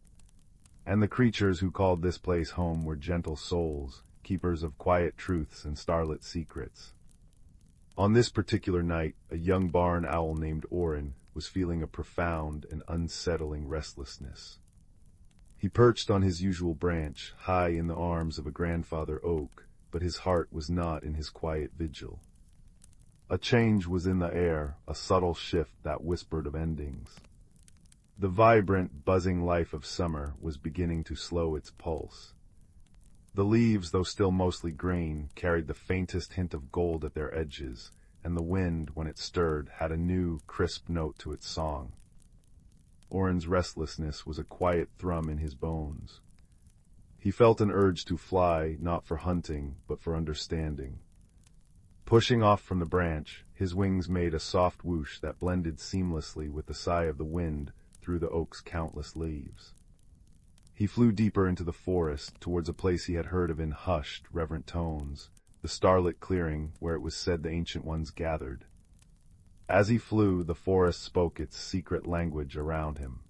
And the creatures who called this place home were gentle souls, keepers of quiet truths and starlit secrets. On this particular night, a young barn owl named Orin was feeling a profound and unsettling restlessness. He perched on his usual branch, high in the arms of a grandfather oak, but his heart was not in his quiet vigil. A change was in the air, a subtle shift that whispered of endings. The vibrant, buzzing life of summer was beginning to slow its pulse. The leaves, though still mostly green, carried the faintest hint of gold at their edges, and the wind, when it stirred, had a new, crisp note to its song. Orin's restlessness was a quiet thrum in his bones. He felt an urge to fly, not for hunting, but for understanding. Pushing off from the branch, his wings made a soft whoosh that blended seamlessly with the sigh of the wind through the oak's countless leaves. He flew deeper into the forest, towards a place he had heard of in hushed, reverent tones, the starlit clearing where it was said the Ancient Ones gathered. As he flew, the forest spoke its secret language around him.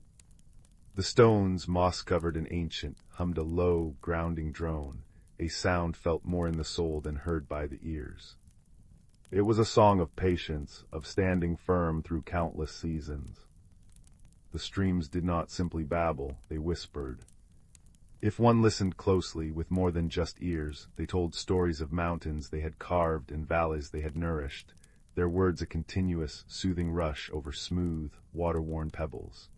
The stones, moss-covered and ancient, hummed a low, grounding drone, a sound felt more in the soul than heard by the ears. It was a song of patience, of standing firm through countless seasons. The streams did not simply babble, they whispered. If one listened closely, with more than just ears, they told stories of mountains they had carved and valleys they had nourished, their words a continuous, soothing rush over smooth, water-worn pebbles.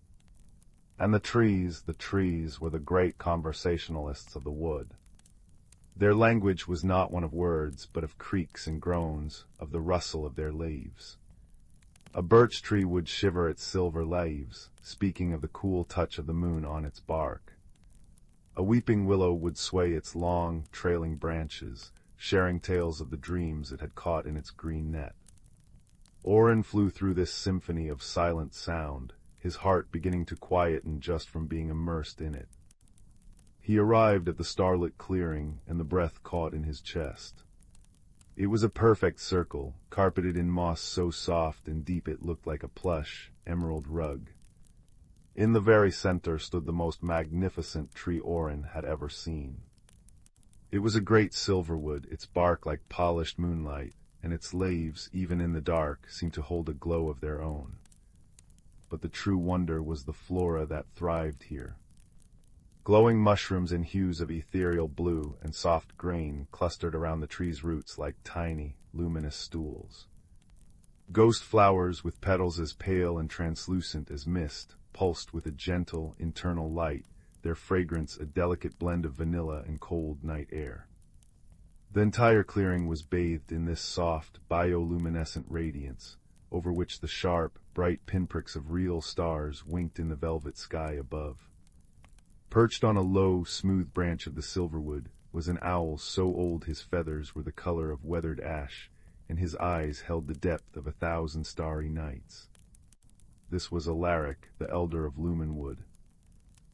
And the trees were the great conversationalists of the wood. Their language was not one of words, but of creaks and groans, of the rustle of their leaves. A birch tree would shiver its silver leaves, speaking of the cool touch of the moon on its bark. A weeping willow would sway its long, trailing branches, sharing tales of the dreams it had caught in its green net. Orin flew through this symphony of silent sound, his heart beginning to quieten just from being immersed in it. He arrived at the starlit clearing, and the breath caught in his chest. It was a perfect circle, carpeted in moss so soft and deep it looked like a plush, emerald rug. In the very center stood the most magnificent tree Orin had ever seen. It was a great silverwood, its bark like polished moonlight, and its leaves, even in the dark, seemed to hold a glow of their own. But the true wonder was the flora that thrived here. Glowing mushrooms in hues of ethereal blue and soft green clustered around the tree's roots like tiny, luminous stools. Ghost flowers with petals as pale and translucent as mist pulsed with a gentle, internal light, their fragrance a delicate blend of vanilla and cold night air. The entire clearing was bathed in this soft, bioluminescent radiance, over which the sharp, bright pinpricks of real stars winked in the velvet sky above. Perched on a low, smooth branch of the silverwood was an owl so old his feathers were the color of weathered ash, and his eyes held the depth of 1,000 starry nights. This was Alaric, the elder of Lumenwood.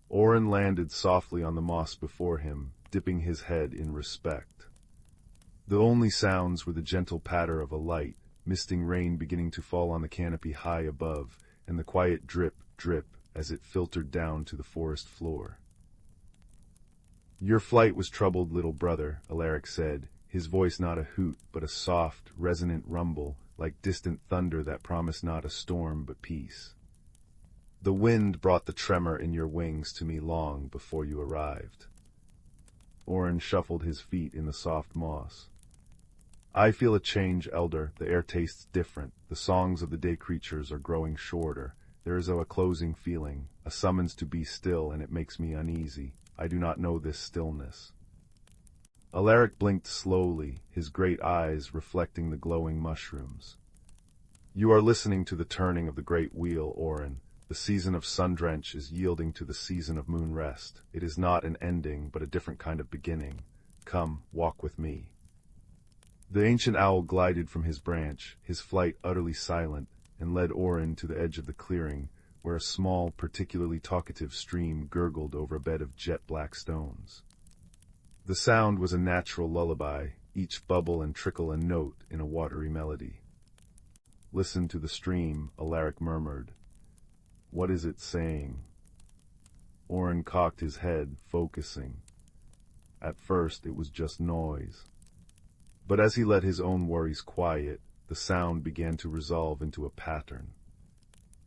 Orin landed softly on the moss before him, dipping his head in respect. The only sounds were the gentle patter of a light, misting rain beginning to fall on the canopy high above, and the quiet drip, drip, as it filtered down to the forest floor. "Your flight was troubled, little brother," Alaric said, his voice not a hoot, but a soft, resonant rumble, like distant thunder that promised not a storm but peace. "The wind brought the tremor in your wings to me long before you arrived." Orin shuffled his feet in the soft moss. "I feel a change, elder. The air tastes different. The songs of the day creatures are growing shorter. There is a closing feeling, a summons to be still, and it makes me uneasy. I do not know this stillness." Alaric blinked slowly, his great eyes reflecting the glowing mushrooms. "You are listening to the turning of the great wheel, Orin. The season of sundrench is yielding to the season of moon rest. It is not an ending, but a different kind of beginning. Come, walk with me. The ancient owl glided from his branch, his flight utterly silent, and led Orin to the edge of the clearing, where a small, particularly talkative stream gurgled over a bed of jet-black stones. The sound was a natural lullaby, each bubble and trickle a note in a watery melody. "Listen to the stream," Alaric murmured. "What is it saying?" Orin cocked his head, focusing. At first it was just noise. But as he let his own worries quiet, the sound began to resolve into a pattern.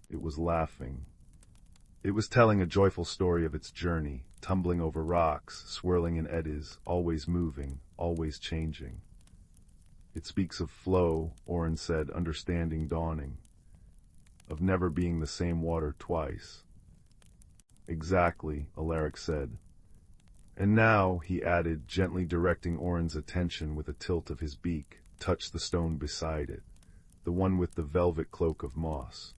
It was laughing. It was telling a joyful story of its journey, tumbling over rocks, swirling in eddies, always moving, always changing. "It speaks of flow," Orin said, understanding dawning. "Of never being the same water twice." "Exactly," Alaric said. "And now," he added, gently directing Orin's attention with a tilt of his beak, "touch the stone beside it, the one with the velvet cloak of moss."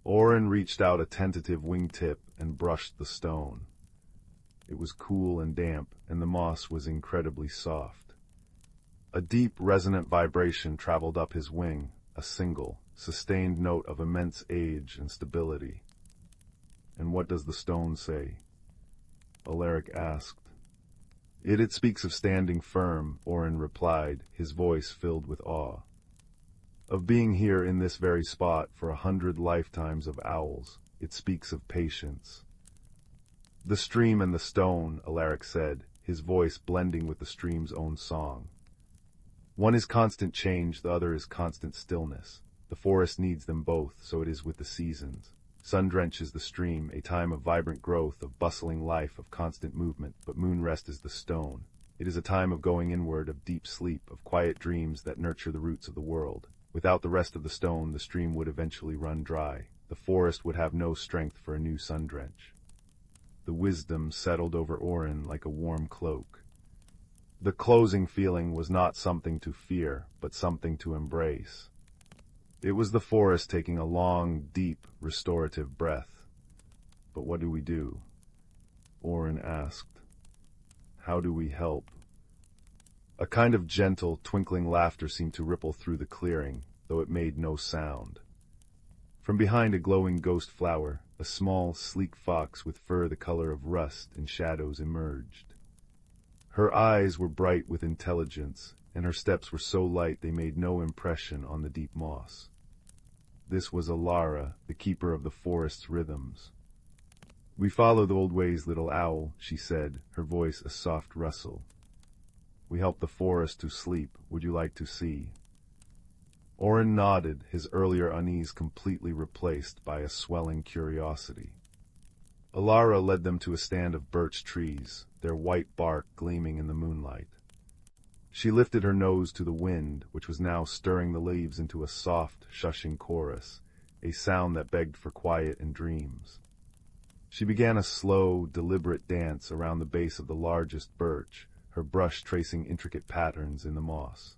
Orin reached out a tentative wingtip and brushed the stone. It was cool and damp, and the moss was incredibly soft. A deep, resonant vibration traveled up his wing, a single, sustained note of immense age and stability. "And what does the stone say?" Alaric asked. It speaks of standing firm," Orin replied, his voice filled with awe. "Of being here in this very spot for 100 lifetimes of owls. It speaks of patience." "The stream and the stone," Alaric said, his voice blending with the stream's own song. "One is constant change, the other is constant stillness. The forest needs them both, so it is with the seasons. Sun drenches the stream, a time of vibrant growth, of bustling life, of constant movement, but moonrest is the stone. It is a time of going inward, of deep sleep, of quiet dreams that nurture the roots of the world. Without the rest of the stone, the stream would eventually run dry. The forest would have no strength for a new sun drench." The wisdom settled over Orin like a warm cloak. The closing feeling was not something to fear, but something to embrace. It was the forest taking a long, deep, restorative breath. "But what do we do?" Orin asked. "How do we help?" A kind of gentle, twinkling laughter seemed to ripple through the clearing, though it made no sound. From behind a glowing ghost flower, a small, sleek fox with fur the color of rust and shadows emerged. Her eyes were bright with intelligence, and her steps were so light they made no impression on the deep moss. This was Alara, the keeper of the forest's rhythms. "We follow the old ways, little owl," she said, her voice a soft rustle. "We help the forest to sleep. Would you like to see?" Orin nodded, his earlier unease completely replaced by a swelling curiosity. Alara led them to a stand of birch trees, their white bark gleaming in the moonlight. She lifted her nose to the wind, which was now stirring the leaves into a soft, shushing chorus, a sound that begged for quiet and dreams. She began a slow, deliberate dance around the base of the largest birch, her brush tracing intricate patterns in the moss.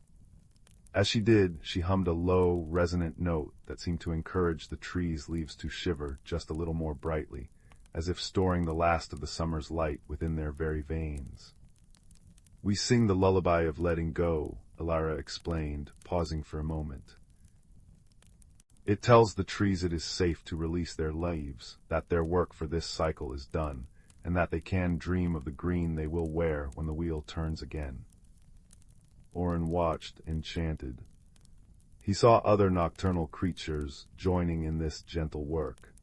As she did, she hummed a low, resonant note that seemed to encourage the tree's leaves to shiver just a little more brightly, as if storing the last of the summer's light within their very veins. "We sing the lullaby of letting go," Alara explained, pausing for a moment. "It tells the trees it is safe to release their leaves, that their work for this cycle is done, and that they can dream of the green they will wear when the wheel turns again." Orin watched, enchanted. He saw other nocturnal creatures joining in this gentle work.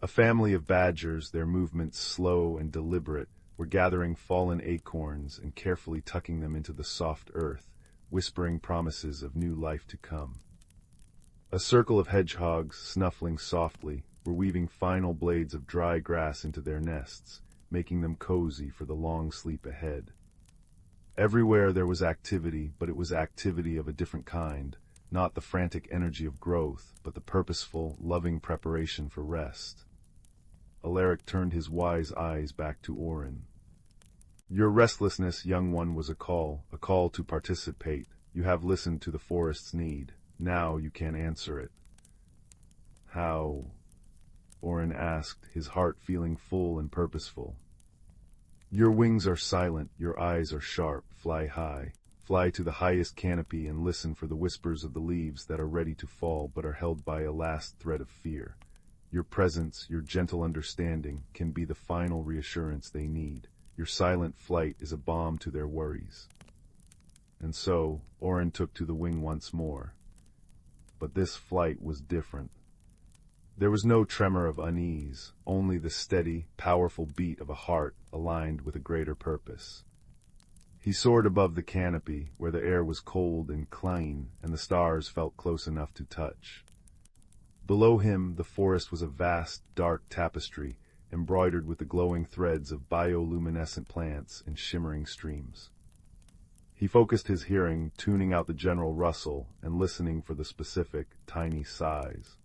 A family of badgers, their movements slow and deliberate, were gathering fallen acorns and carefully tucking them into the soft earth, whispering promises of new life to come. A circle of hedgehogs, snuffling softly, were weaving final blades of dry grass into their nests, making them cozy for the long sleep ahead. Everywhere there was activity, but it was activity of a different kind, not the frantic energy of growth, but the purposeful, loving preparation for rest. Alaric turned his wise eyes back to Orin. "Your restlessness, young one, was a call to participate. You have listened to the forest's need. Now you can answer it." "How?" Orin asked, his heart feeling full and purposeful. Your wings are silent, your eyes are sharp, fly high. Fly to the highest canopy and listen for the whispers of the leaves that are ready to fall but are held by a last thread of fear. Your presence, your gentle understanding, can be the final reassurance they need. Your silent flight is a balm to their worries. And so, Orin took to the wing once more. But this flight was different. There was no tremor of unease, only the steady, powerful beat of a heart aligned with a greater purpose. He soared above the canopy, where the air was cold and clean, and the stars felt close enough to touch. Below him, the forest was a vast, dark tapestry, embroidered with the glowing threads of bioluminescent plants and shimmering streams. He focused his hearing, tuning out the general rustle and listening for the specific, tiny sighs.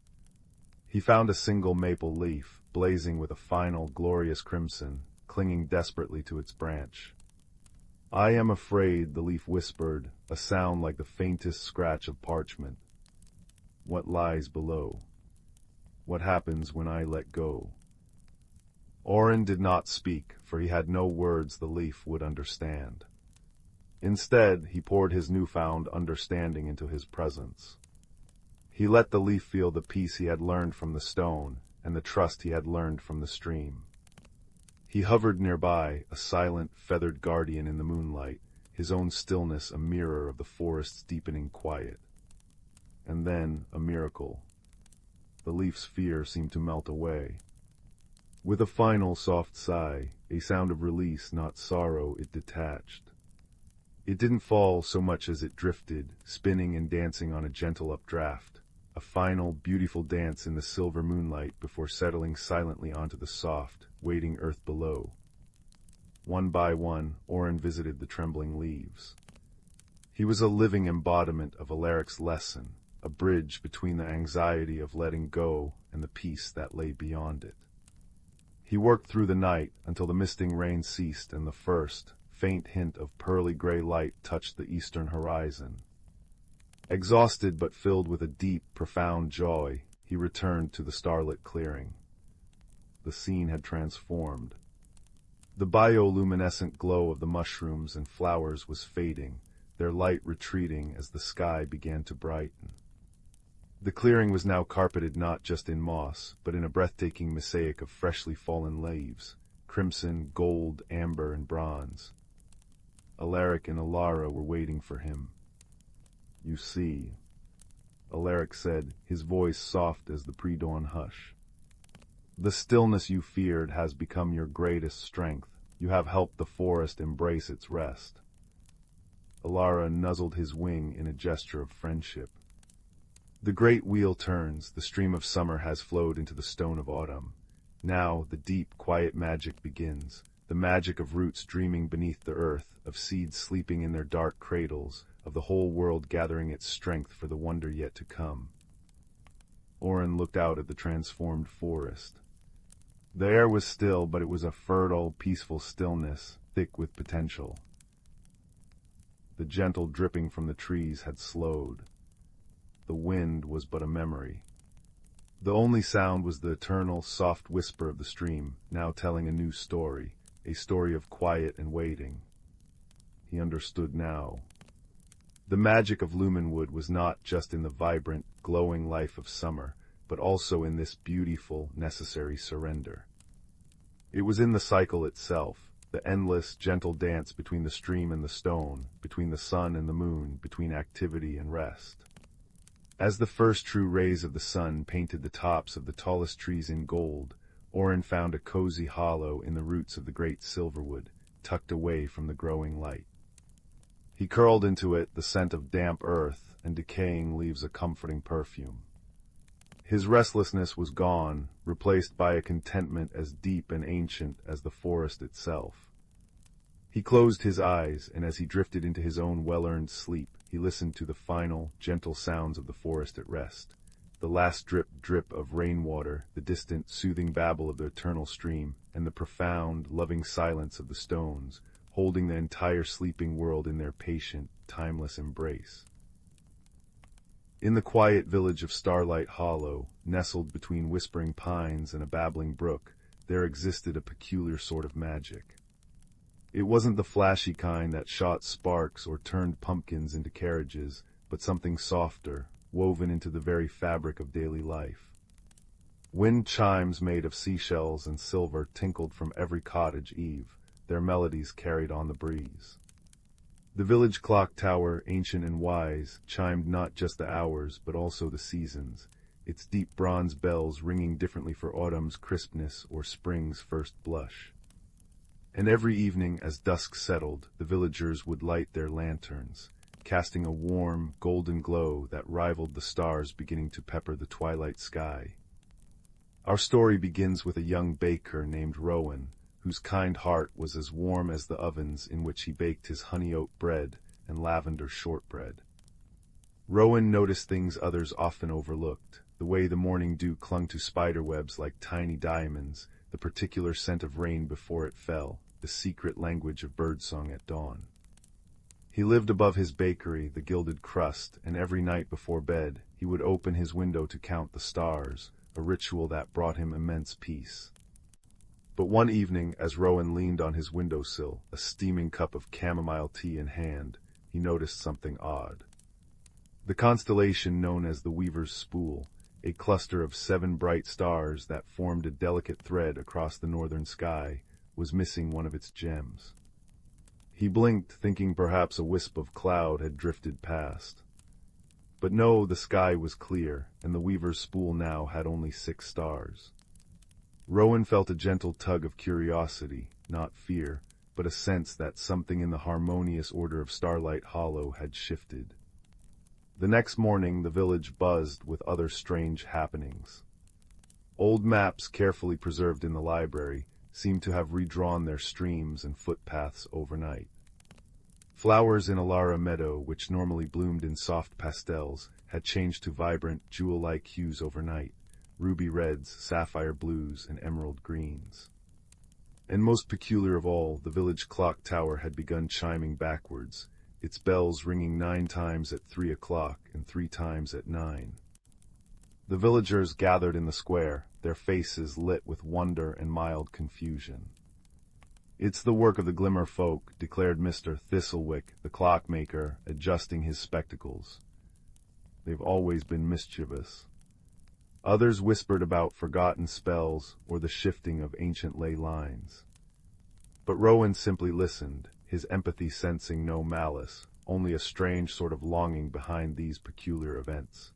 He found a single maple leaf, blazing with a final, glorious crimson, clinging desperately to its branch. I am afraid, the leaf whispered, a sound like the faintest scratch of parchment. What lies below? What happens when I let go? Orin did not speak, for he had no words the leaf would understand. Instead, he poured his newfound understanding into his presence. He let the leaf feel the peace he had learned from the stone and the trust he had learned from the stream. He hovered nearby, a silent, feathered guardian in the moonlight, his own stillness a mirror of the forest's deepening quiet. And then, a miracle. The leaf's fear seemed to melt away. With a final soft sigh, a sound of release, not sorrow, it detached. It didn't fall so much as it drifted, spinning and dancing on a gentle updraft, a final, beautiful dance in the silver moonlight before settling silently onto the soft, waiting earth below. One by one, Orin visited the trembling leaves. He was a living embodiment of Alaric's lesson, a bridge between the anxiety of letting go and the peace that lay beyond it. He worked through the night until the misting rain ceased and the first, faint hint of pearly gray light touched the eastern horizon. Exhausted but filled with a deep, profound joy, he returned to the starlit clearing. The scene had transformed. The bioluminescent glow of the mushrooms and flowers was fading, their light retreating as the sky began to brighten. The clearing was now carpeted not just in moss, but in a breathtaking mosaic of freshly fallen leaves, crimson, gold, amber, and bronze. Alaric and Alara were waiting for him. You see, Alaric said, his voice soft as the pre-dawn hush. The stillness you feared has become your greatest strength. You have helped the forest embrace its rest. Alara nuzzled his wing in a gesture of friendship. The great wheel turns, the stream of summer has flowed into the stone of autumn. Now the deep, quiet magic begins, the magic of roots dreaming beneath the earth, of seeds sleeping in their dark cradles, of the whole world gathering its strength for the wonder yet to come. Orin looked out at the transformed forest. The air was still, but it was a fertile, peaceful stillness, thick with potential. The gentle dripping from the trees had slowed. The wind was but a memory. The only sound was the eternal, soft whisper of the stream, now telling a new story, a story of quiet and waiting. He understood now. The magic of Lumenwood was not just in the vibrant, glowing life of summer, but also in this beautiful, necessary surrender. It was in the cycle itself, the endless, gentle dance between the stream and the stone, between the sun and the moon, between activity and rest. As the first true rays of the sun painted the tops of the tallest trees in gold, Orin found a cozy hollow in the roots of the great silverwood, tucked away from the growing light. He curled into it, the scent of damp earth and decaying leaves a comforting perfume. His restlessness was gone, replaced by a contentment as deep and ancient as the forest itself. He closed his eyes, and as he drifted into his own well-earned sleep, he listened to the final, gentle sounds of the forest at rest. The last drip of rainwater, the distant, soothing babble of the eternal stream, and the profound, loving silence of the stones, holding the entire sleeping world in their patient, timeless embrace. In the quiet village of Starlight Hollow, nestled between whispering pines and a babbling brook, there existed a peculiar sort of magic. It wasn't the flashy kind that shot sparks or turned pumpkins into carriages, but something softer, woven into the very fabric of daily life. Wind chimes made of seashells and silver tinkled from every cottage eave, their melodies carried on the breeze. The village clock tower, ancient and wise, chimed not just the hours, but also the seasons, its deep bronze bells ringing differently for autumn's crispness or spring's first blush. And every evening, as dusk settled, the villagers would light their lanterns, casting a warm, golden glow that rivaled the stars beginning to pepper the twilight sky. Our story begins with a young baker named Rowan, whose kind heart was as warm as the ovens in which he baked his honey oat bread and lavender shortbread. Rowan noticed things others often overlooked, the way the morning dew clung to spiderwebs like tiny diamonds, the particular scent of rain before it fell, the secret language of birdsong at dawn. He lived above his bakery, the gilded crust, and every night before bed he would open his window to count the stars, a ritual that brought him immense peace. But one evening, as Rowan leaned on his windowsill, a steaming cup of chamomile tea in hand, he noticed something odd. The constellation known as the Weaver's Spool, a cluster of 7 bright stars that formed a delicate thread across the northern sky, was missing one of its gems. He blinked, thinking perhaps a wisp of cloud had drifted past. But no, the sky was clear, and the Weaver's Spool now had only 6 stars. Rowan felt a gentle tug of curiosity, not fear, but a sense that something in the harmonious order of Starlight Hollow had shifted. The next morning the village buzzed with other strange happenings. Old maps carefully preserved in the library seemed to have redrawn their streams and footpaths overnight. Flowers in Alara Meadow, which normally bloomed in soft pastels, had changed to vibrant, jewel-like hues overnight, ruby reds, sapphire blues, and emerald greens. And most peculiar of all, the village clock tower had begun chiming backwards, its bells ringing 9 times at 3 o'clock and 3 times at 9. The villagers gathered in the square, their faces lit with wonder and mild confusion. "It's the work of the Glimmer folk," declared Mr. Thistlewick, the clockmaker, adjusting his spectacles. "They've always been mischievous." Others whispered about forgotten spells or the shifting of ancient ley lines. But Rowan simply listened, his empathy sensing no malice, only a strange sort of longing behind these peculiar events.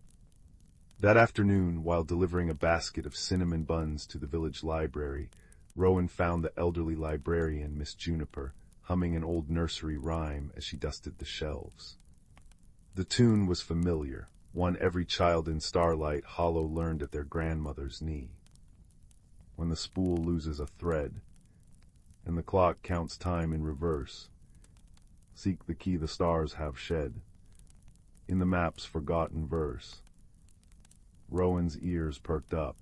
That afternoon, while delivering a basket of cinnamon buns to the village library, Rowan found the elderly librarian, Miss Juniper, humming an old nursery rhyme as she dusted the shelves. The tune was familiar, one every child in Starlight Hollow learned at their grandmother's knee. When the spool loses a thread, and the clock counts time in reverse, seek the key the stars have shed, in the map's forgotten verse. Rowan's ears perked up.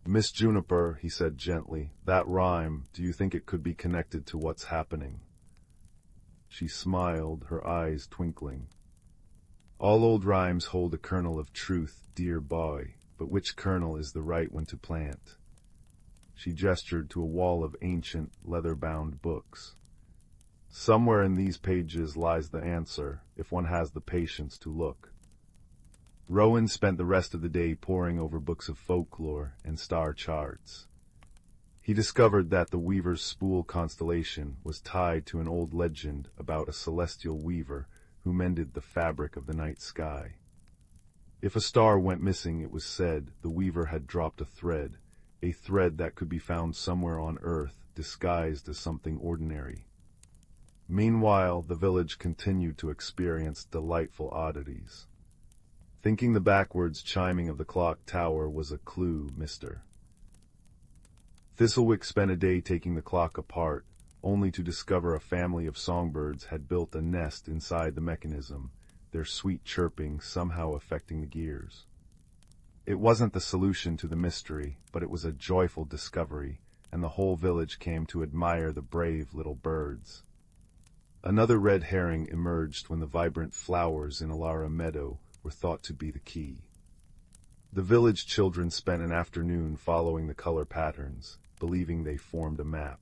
"Miss Juniper," he said gently, "that rhyme, do you think it could be connected to what's happening?" She smiled, her eyes twinkling. "All old rhymes hold a kernel of truth, dear boy, but which kernel is the right one to plant?" She gestured to a wall of ancient, leather-bound books. "Somewhere in these pages lies the answer, if one has the patience to look." Rowan spent the rest of the day poring over books of folklore and star charts. He discovered that the Weaver's Spool constellation was tied to an old legend about a celestial weaver who mended the fabric of the night sky. If a star went missing, it was said, the weaver had dropped a thread that could be found somewhere on Earth, disguised as something ordinary. Meanwhile, the village continued to experience delightful oddities. Thinking the backwards chiming of the clock tower was a clue, Mr. Thistlewick spent a day taking the clock apart, only to discover a family of songbirds had built a nest inside the mechanism, their sweet chirping somehow affecting the gears. It wasn't the solution to the mystery, but it was a joyful discovery, and the whole village came to admire the brave little birds. Another red herring emerged when the vibrant flowers in Alara Meadow were thought to be the key. The village children spent an afternoon following the color patterns, believing they formed a map.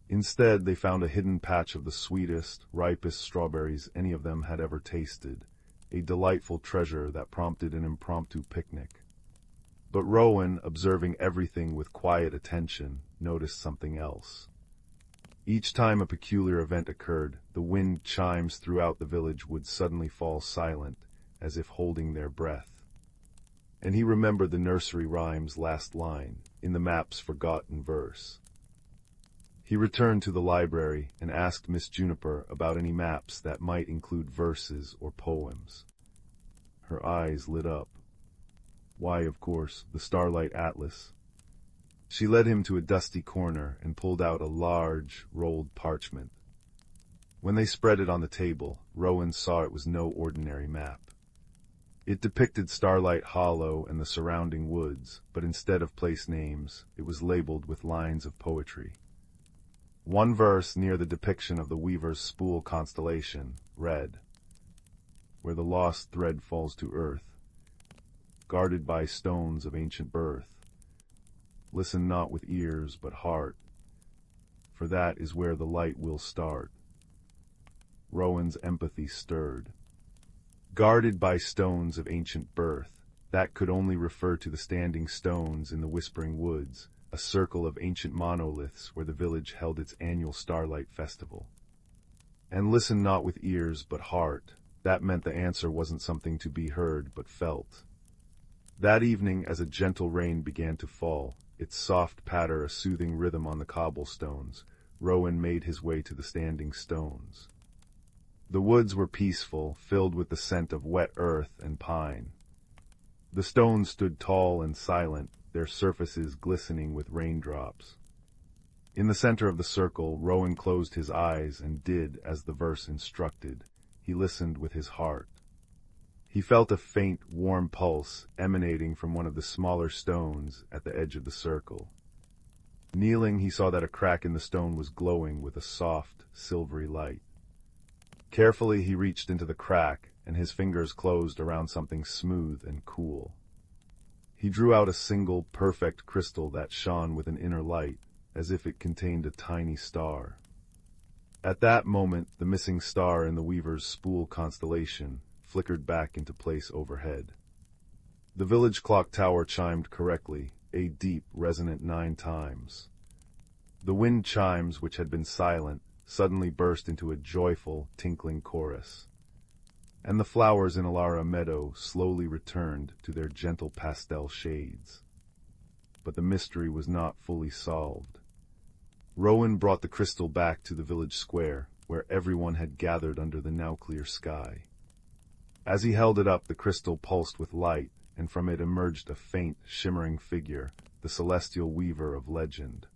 Instead, they found a hidden patch of the sweetest, ripest strawberries any of them had ever tasted, a delightful treasure that prompted an impromptu picnic. But Rowan, observing everything with quiet attention, noticed something else. Each time a peculiar event occurred, the wind chimes throughout the village would suddenly fall silent, as if holding their breath. And he remembered the nursery rhyme's last line, in the map's forgotten verse. He returned to the library and asked Miss Juniper about any maps that might include verses or poems. Her eyes lit up. Why, of course, the Starlight Atlas. She led him to a dusty corner and pulled out a large, rolled parchment. When they spread it on the table, Rowan saw it was no ordinary map. It depicted Starlight Hollow and the surrounding woods, but instead of place names, it was labeled with lines of poetry. One verse near the depiction of the Weaver's Spool constellation read, "Where the lost thread falls to earth, guarded by stones of ancient birth, listen not with ears but heart, for that is where the light will start." Rowan's empathy stirred. Guarded by stones of ancient birth, that could only refer to the standing stones in the Whispering Woods, a circle of ancient monoliths where the village held its annual Starlight Festival. And listen not with ears but heart, that meant the answer wasn't something to be heard but felt. That evening, as a gentle rain began to fall, its soft patter a soothing rhythm on the cobblestones, Rowan made his way to the standing stones. The woods were peaceful, filled with the scent of wet earth and pine. The stones stood tall and silent, their surfaces glistening with raindrops. In the center of the circle, Rowan closed his eyes and did as the verse instructed. He listened with his heart. He felt a faint, warm pulse emanating from one of the smaller stones at the edge of the circle. Kneeling, he saw that a crack in the stone was glowing with a soft, silvery light. Carefully, he reached into the crack, and his fingers closed around something smooth and cool. He drew out a single, perfect crystal that shone with an inner light, as if it contained a tiny star. At that moment, the missing star in the Weaver's Spool constellation flickered back into place overhead. The village clock tower chimed correctly, a deep, resonant 9 times. The wind chimes, which had been silent, suddenly burst into a joyful, tinkling chorus. And the flowers in Alara Meadow slowly returned to their gentle pastel shades. But the mystery was not fully solved. Rowan brought the crystal back to the village square, where everyone had gathered under the now clear sky. As he held it up, the crystal pulsed with light, and from it emerged a faint, shimmering figure, the celestial weaver of legend.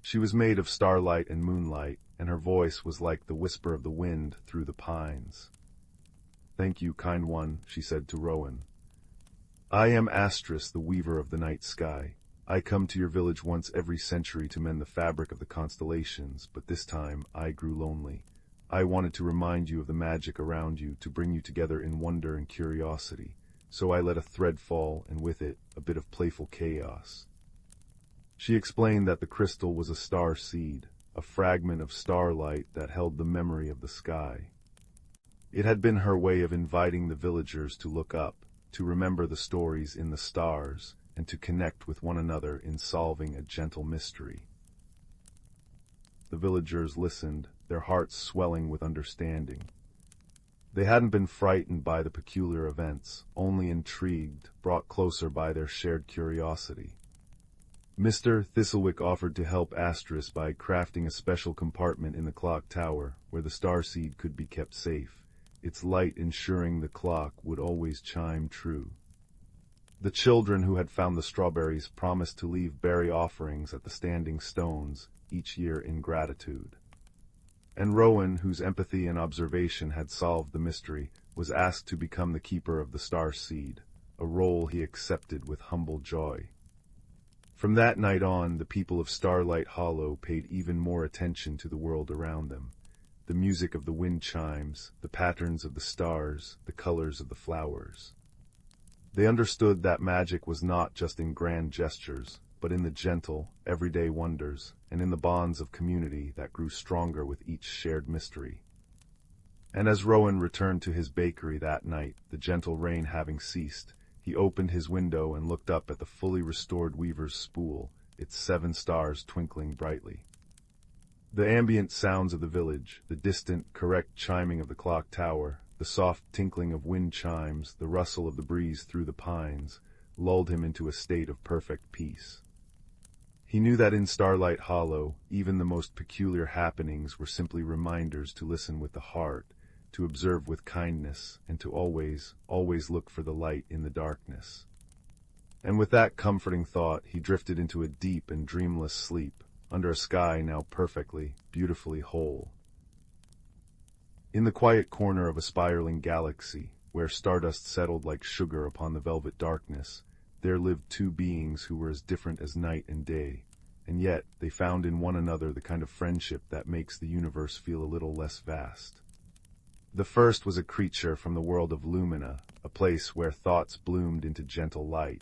She was made of starlight and moonlight, and her voice was like the whisper of the wind through the pines. "Thank you, kind one," she said to Rowan. "I am Astris, the weaver of the night sky. I come to your village once every century to mend the fabric of the constellations, but this time I grew lonely. I wanted to remind you of the magic around you, to bring you together in wonder and curiosity, so I let a thread fall, and with it, a bit of playful chaos." She explained that the crystal was a star seed, a fragment of starlight that held the memory of the sky. It had been her way of inviting the villagers to look up, to remember the stories in the stars, and to connect with one another in solving a gentle mystery. The villagers listened, their hearts swelling with understanding. They hadn't been frightened by the peculiar events, only intrigued, brought closer by their shared curiosity. Mr. Thistlewick offered to help Astris by crafting a special compartment in the clock tower where the starseed could be kept safe, its light ensuring the clock would always chime true. The children who had found the strawberries promised to leave berry offerings at the standing stones each year in gratitude. And Rowan, whose empathy and observation had solved the mystery, was asked to become the keeper of the star seed, a role he accepted with humble joy. From that night on, the people of Starlight Hollow paid even more attention to the world around them. the music of the wind chimes, the patterns of the stars, the colors of the flowers. They understood that magic was not just in grand gestures, but in the gentle, everyday wonders, and in the bonds of community that grew stronger with each shared mystery. And as Rowan returned to his bakery that night, the gentle rain having ceased, he opened his window and looked up at the fully restored weaver's spool, its 7 stars twinkling brightly. The ambient sounds of the village, the distant, correct chiming of the clock tower, the soft tinkling of wind chimes, the rustle of the breeze through the pines, lulled him into a state of perfect peace. He knew that in Starlight Hollow, even the most peculiar happenings were simply reminders to listen with the heart, to observe with kindness, and to always look for the light in the darkness. And with that comforting thought, he drifted into a deep and dreamless sleep, under a sky now perfectly, beautifully whole. In the quiet corner of a spiraling galaxy, where stardust settled like sugar upon the velvet darkness, there lived 2 beings who were as different as night and day, and yet they found in one another the kind of friendship that makes the universe feel a little less vast. The first was a creature from the world of Lumina, a place where thoughts bloomed into gentle light.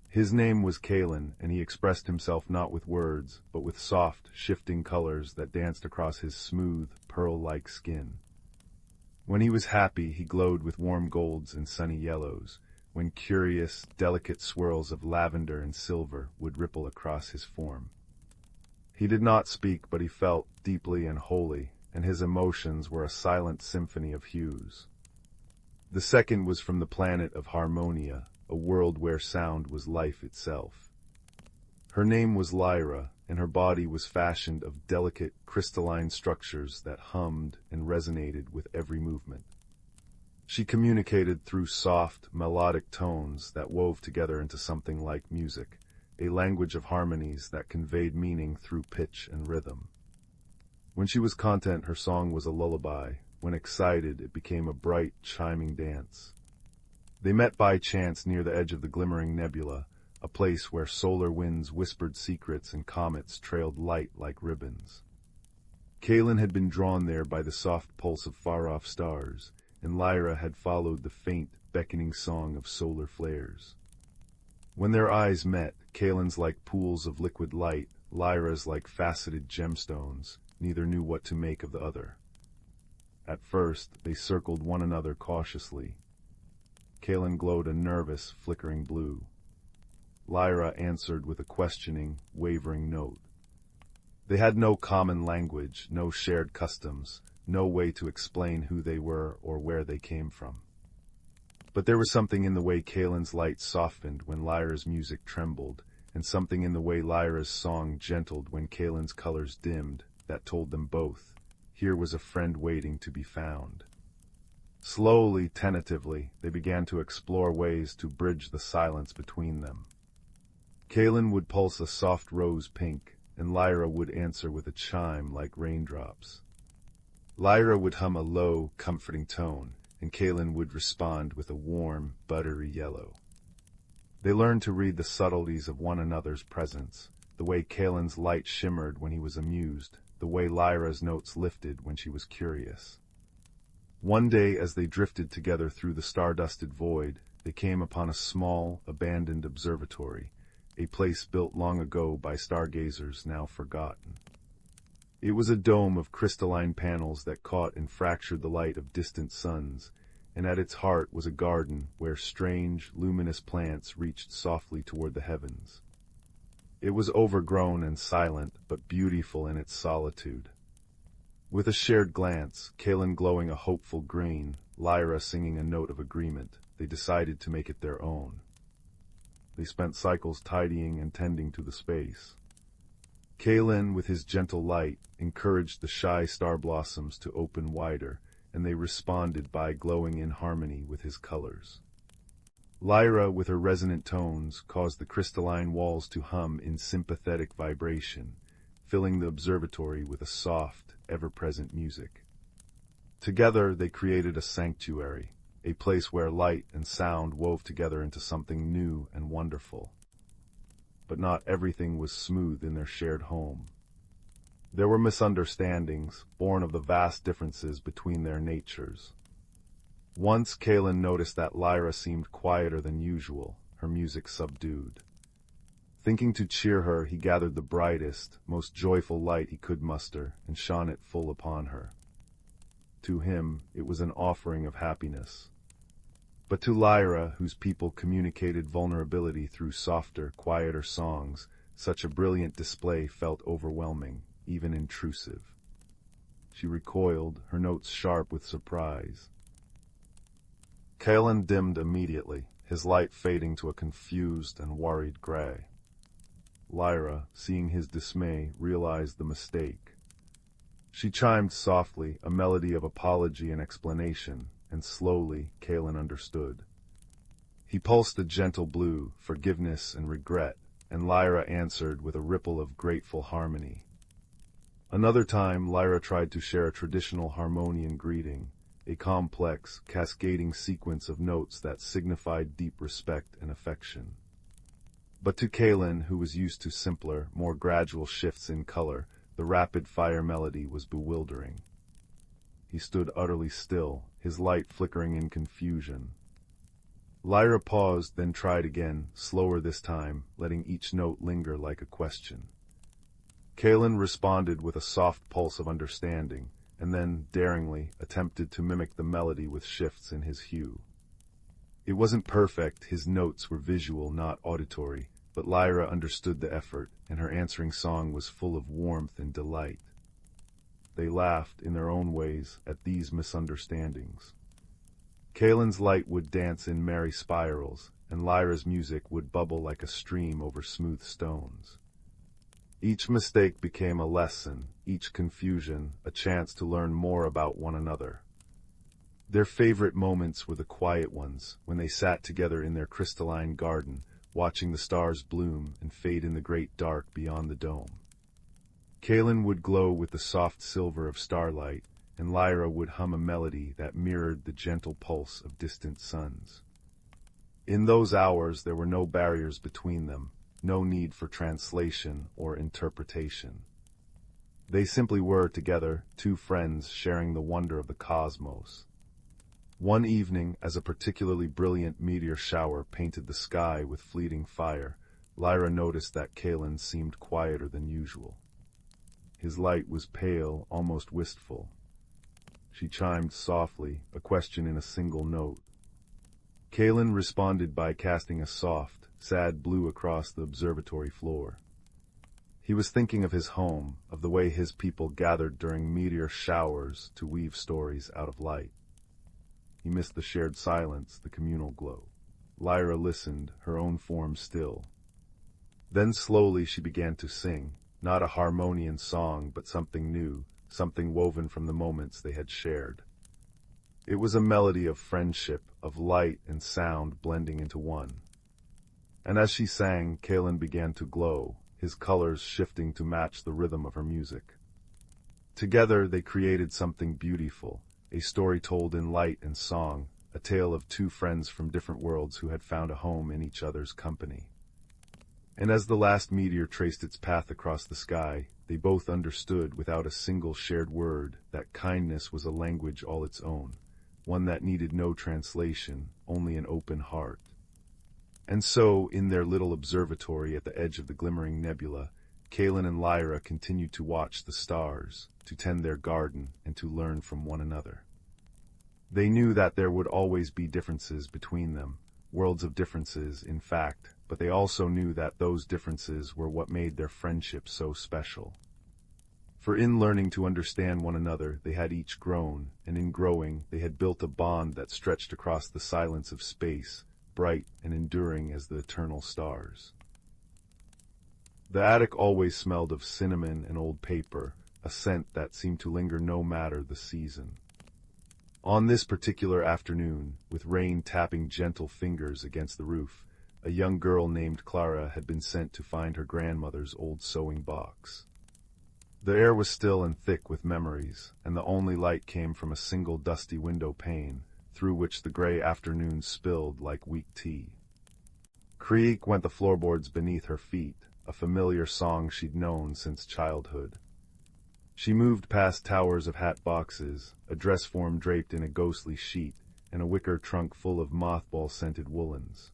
His name was Kaelen, and he expressed himself not with words, but with soft, shifting colors that danced across his smooth, pearl-like skin. When he was happy, he glowed with warm golds and sunny yellows, when curious, delicate swirls of lavender and silver would ripple across his form. He did not speak, but he felt deeply and wholly, and his emotions were a silent symphony of hues. The second was from the planet of Harmonia, a world where sound was life itself. Her name was Lyra, and her body was fashioned of delicate, crystalline structures that hummed and resonated with every movement. She communicated through soft, melodic tones that wove together into something like music, a language of harmonies that conveyed meaning through pitch and rhythm. When she was content, her song was a lullaby. When excited, it became a bright, chiming dance. They met by chance near the edge of the glimmering nebula, a place where solar winds whispered secrets and comets trailed light like ribbons. Kaelen had been drawn there by the soft pulse of far-off stars, and Lyra had followed the faint, beckoning song of solar flares. When their eyes met, Kaelen's like pools of liquid light, Lyra's like faceted gemstones, neither knew what to make of the other. At first, they circled one another cautiously. Kaelen glowed a nervous, flickering blue. Lyra answered with a questioning, wavering note. They had no common language, no shared customs, no way to explain who they were or where they came from. But there was something in the way Kaelen's light softened when Lyra's music trembled, and something in the way Lyra's song gentled when Kaelen's colors dimmed, that told them both, here was a friend waiting to be found. Slowly, tentatively, they began to explore ways to bridge the silence between them. Kaelen would pulse a soft rose pink, and Lyra would answer with a chime like raindrops. Lyra would hum a low, comforting tone, and Kaelen would respond with a warm, buttery yellow. They learned to read the subtleties of one another's presence, the way Kaelen's light shimmered when he was amused, the way Lyra's notes lifted when she was curious. One day, as they drifted together through the star-dusted void, they came upon a small, abandoned observatory, a place built long ago by stargazers now forgotten. It was a dome of crystalline panels that caught and fractured the light of distant suns, and at its heart was a garden where strange, luminous plants reached softly toward the heavens. It was overgrown and silent, but beautiful in its solitude. With a shared glance, Kaelen glowing a hopeful green, Lyra singing a note of agreement, they decided to make it their own. They spent cycles tidying and tending to the space. Kaelen, with his gentle light, encouraged the shy star blossoms to open wider, and they responded by glowing in harmony with his colors. Lyra, with her resonant tones, caused the crystalline walls to hum in sympathetic vibration, filling the observatory with a soft, ever-present music. Together they created a sanctuary, a place where light and sound wove together into something new and wonderful. But not everything was smooth in their shared home. There were misunderstandings, born of the vast differences between their natures. Once Kaelen noticed that Lyra seemed quieter than usual, her music subdued. Thinking to cheer her, he gathered the brightest, most joyful light he could muster, and shone it full upon her. To him, it was an offering of happiness. But to Lyra, whose people communicated vulnerability through softer, quieter songs, such a brilliant display felt overwhelming, even intrusive. She recoiled, her notes sharp with surprise. Kaelen dimmed immediately, his light fading to a confused and worried gray. Lyra, seeing his dismay, realized the mistake. She chimed softly, a melody of apology and explanation, and slowly Kaelen understood. He pulsed a gentle blue, forgiveness and regret, and Lyra answered with a ripple of grateful harmony. Another time, Lyra tried to share a traditional harmonian greeting, a complex, cascading sequence of notes that signified deep respect and affection. But to Kaelen, who was used to simpler, more gradual shifts in color, the rapid-fire melody was bewildering. He stood utterly still, his light flickering in confusion. Lyra paused, then tried again, slower this time, letting each note linger like a question. Kaelen responded with a soft pulse of understanding, and then, daringly, attempted to mimic the melody with shifts in his hue. It wasn't perfect, his notes were visual, not auditory, but Lyra understood the effort, and her answering song was full of warmth and delight. They laughed, in their own ways, at these misunderstandings. Kaelen's light would dance in merry spirals, and Lyra's music would bubble like a stream over smooth stones. Each mistake became a lesson, each confusion a chance to learn more about one another. Their favorite moments were the quiet ones, when they sat together in their crystalline garden, watching the stars bloom and fade in the great dark beyond the dome. Kaelen would glow with the soft silver of starlight, and Lyra would hum a melody that mirrored the gentle pulse of distant suns. In those hours there were no barriers between them, no need for translation or interpretation. They simply were together, two friends sharing the wonder of the cosmos. One evening, as a particularly brilliant meteor shower painted the sky with fleeting fire, Lyra noticed that Kaelen seemed quieter than usual. His light was pale, almost wistful. She chimed softly, a question in a single note. Kaelen responded by casting a soft, sad blue across the observatory floor. He was thinking of his home, of the way his people gathered during meteor showers to weave stories out of light. He missed the shared silence, the communal glow. Lyra listened, her own form still. Then slowly she began to sing, not a harmonian song, but something new, something woven from the moments they had shared. It was a melody of friendship, of light and sound blending into one. And as she sang, Kaelen began to glow, his colors shifting to match the rhythm of her music. Together they created something beautiful, a story told in light and song, a tale of two friends from different worlds who had found a home in each other's company. And as the last meteor traced its path across the sky, they both understood without a single shared word that kindness was a language all its own, one that needed no translation, only an open heart. And so, in their little observatory at the edge of the glimmering nebula, Kaelen and Lyra continued to watch the stars, to tend their garden, and to learn from one another. They knew that there would always be differences between them, worlds of differences, in fact, but they also knew that those differences were what made their friendship so special. For in learning to understand one another, they had each grown, and in growing, they had built a bond that stretched across the silence of space, bright and enduring as the eternal stars. The attic always smelled of cinnamon and old paper, a scent that seemed to linger no matter the season. On this particular afternoon, with rain tapping gentle fingers against the roof, a young girl named Clara had been sent to find her grandmother's old sewing box. The air was still and thick with memories, and the only light came from a single dusty window pane, through which the gray afternoon spilled like weak tea. Creak went the floorboards beneath her feet, a familiar song she'd known since childhood. She moved past towers of hat boxes, a dress form draped in a ghostly sheet, and a wicker trunk full of mothball-scented woolens.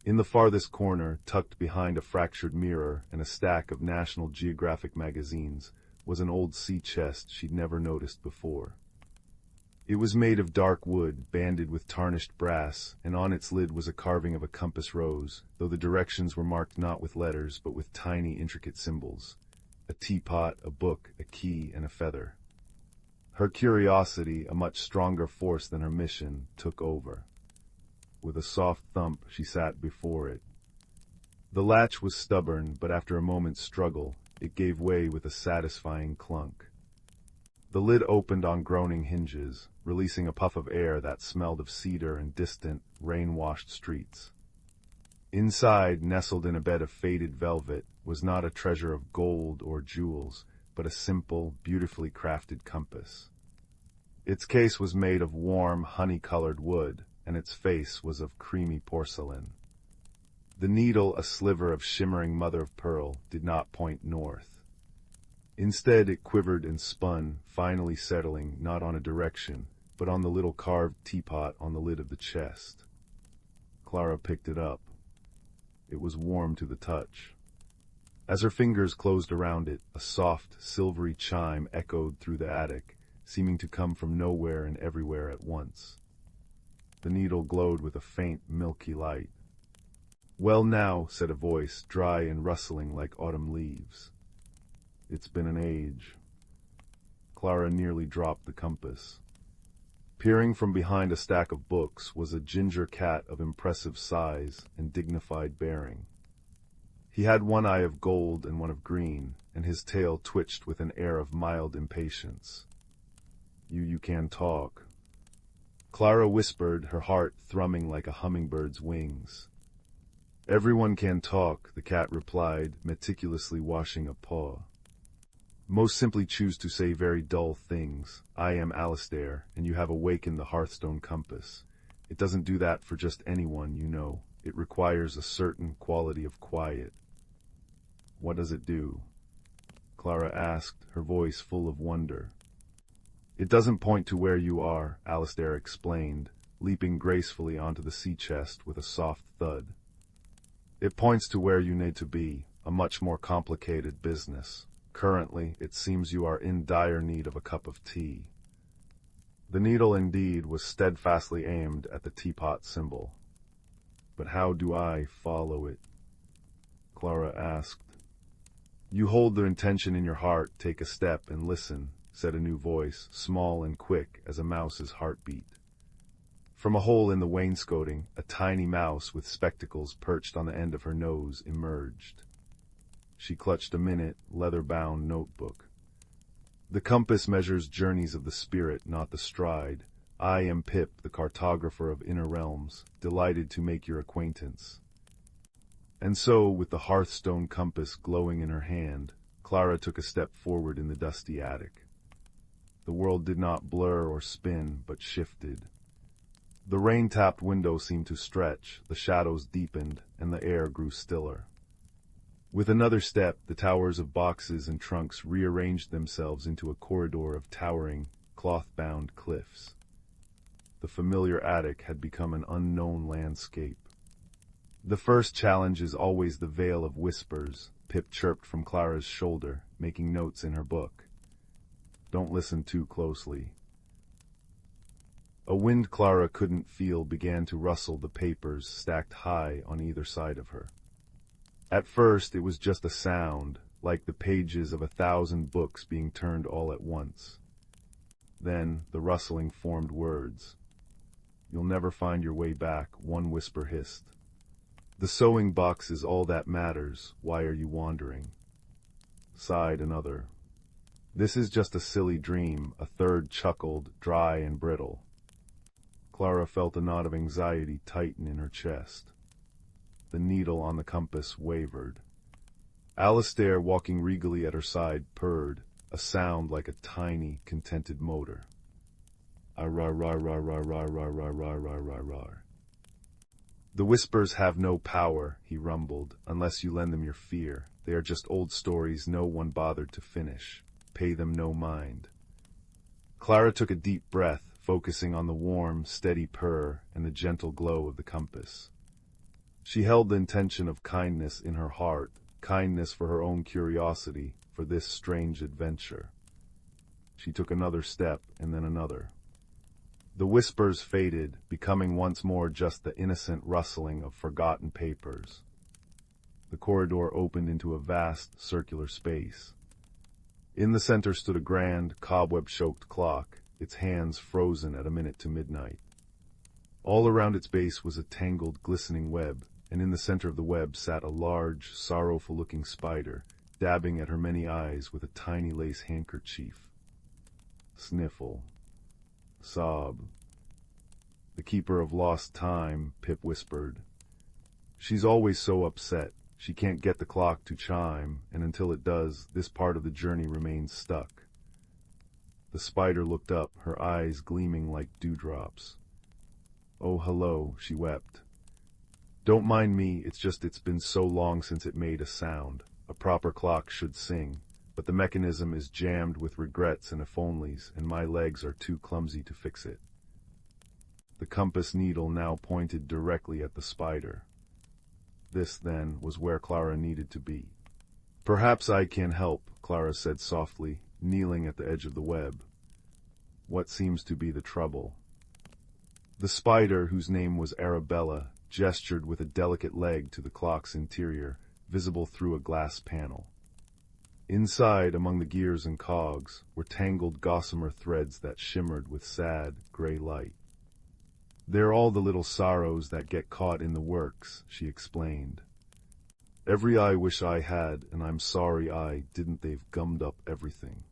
In the farthest corner, tucked behind a fractured mirror and a stack of National Geographic magazines, was an old sea chest she'd never noticed before. It was made of dark wood, banded with tarnished brass, and on its lid was a carving of a compass rose, though the directions were marked not with letters but with tiny, intricate symbols. A teapot, a book, a key, and a feather. Her curiosity, a much stronger force than her mission, took over. With a soft thump, she sat before it. The latch was stubborn, but after a moment's struggle, it gave way with a satisfying clunk. The lid opened on groaning hinges, releasing a puff of air that smelled of cedar and distant, rain-washed streets. Inside, nestled in a bed of faded velvet, was not a treasure of gold or jewels, but a simple, beautifully crafted compass. Its case was made of warm, honey-colored wood, and its face was of creamy porcelain. The needle, a sliver of shimmering mother-of-pearl, did not point north. Instead, it quivered and spun, finally settling not on a direction, but on the little carved teapot on the lid of the chest. Clara picked it up. It was warm to the touch. As her fingers closed around it, a soft, silvery chime echoed through the attic, seeming to come from nowhere and everywhere at once. The needle glowed with a faint, milky light. "Well now," said a voice, dry and rustling like autumn leaves. "It's been an age." Clara nearly dropped the compass. Peering from behind a stack of books was a ginger cat of impressive size and dignified bearing. He had one eye of gold and one of green, and his tail twitched with an air of mild impatience. You can talk." Clara whispered, her heart thrumming like a hummingbird's wings. "Everyone can talk," the cat replied, meticulously washing a paw. "Most simply choose to say very dull things. I am Alistair, and you have awakened the Hearthstone compass. It doesn't do that for just anyone, you know. It requires a certain quality of quiet." "What does it do?" Clara asked, her voice full of wonder. "It doesn't point to where you are," Alistair explained, leaping gracefully onto the sea chest with a soft thud. "It points to where you need to be, a much more complicated business. Currently, it seems you are in dire need of a cup of tea." The needle, indeed, was steadfastly aimed at the teapot symbol. "But how do I follow it?" Clara asked. "You hold the intention in your heart, take a step, and listen," said a new voice, small and quick as a mouse's heartbeat. From a hole in the wainscoting, a tiny mouse with spectacles perched on the end of her nose emerged. She clutched a minute, leather-bound notebook. "The compass measures journeys of the spirit, not the stride. I am Pip, the cartographer of inner realms, delighted to make your acquaintance." And so, with the Hearthstone compass glowing in her hand, Clara took a step forward in the dusty attic. The world did not blur or spin, but shifted. The rain-tapped window seemed to stretch, the shadows deepened, and the air grew stiller. With another step, the towers of boxes and trunks rearranged themselves into a corridor of towering, cloth-bound cliffs. The familiar attic had become an unknown landscape. "The first challenge is always the veil of whispers," Pip chirped from Clara's shoulder, making notes in her book. "Don't listen too closely." A wind Clara couldn't feel began to rustle the papers stacked high on either side of her. At first it was just a sound, like the pages of 1,000 books being turned all at once. Then the rustling formed words. "You'll never find your way back," one whisper hissed. "The sewing box is all that matters. Why are you wandering?" Sighed another. "This is just a silly dream," a third chuckled, dry and brittle. Clara felt a knot of anxiety tighten in her chest. The needle on the compass wavered. Alistair, walking regally at her side, purred, a sound like a tiny, contented motor. "Ar-ra-ra-ra-ra-ra-ra-ra-ra-ra-ra-ra." "The whispers have no power," he rumbled, "unless you lend them your fear. They are just old stories no one bothered to finish." pay them no mind. Clara took a deep breath, focusing on the warm, steady purr and the gentle glow of the compass. She held the intention of kindness in her heart, kindness for her own curiosity, for this strange adventure. She took another step, and then another. The whispers faded, becoming once more just the innocent rustling of forgotten papers. The corridor opened into a vast, circular space. In the center stood a grand, cobweb-choked clock, its hands frozen at a minute to midnight. All around its base was a tangled, glistening web, and in the center of the web sat a large, sorrowful-looking spider, dabbing at her many eyes with a tiny lace handkerchief. Sniffle. Sob. The keeper of lost time, Pip whispered. She's always so upset. She can't get the clock to chime, and until it does, this part of the journey remains stuck. The spider looked up, her eyes gleaming like dewdrops. Oh, hello, she wept. Don't mind me, it's been so long since it made a sound. A proper clock should sing, but the mechanism is jammed with regrets and if-onlys, and my legs are too clumsy to fix it. The compass needle now pointed directly at the spider. This, then, was where Clara needed to be. Perhaps I can help, Clara said softly, kneeling at the edge of the web. What seems to be the trouble? The spider, whose name was Arabella, gestured with a delicate leg to the clock's interior, visible through a glass panel. Inside, among the gears and cogs, were tangled gossamer threads that shimmered with sad, gray light. They're all the little sorrows that get caught in the works, she explained. Every I wish I had, and I'm sorry I didn't, they've gummed up everything.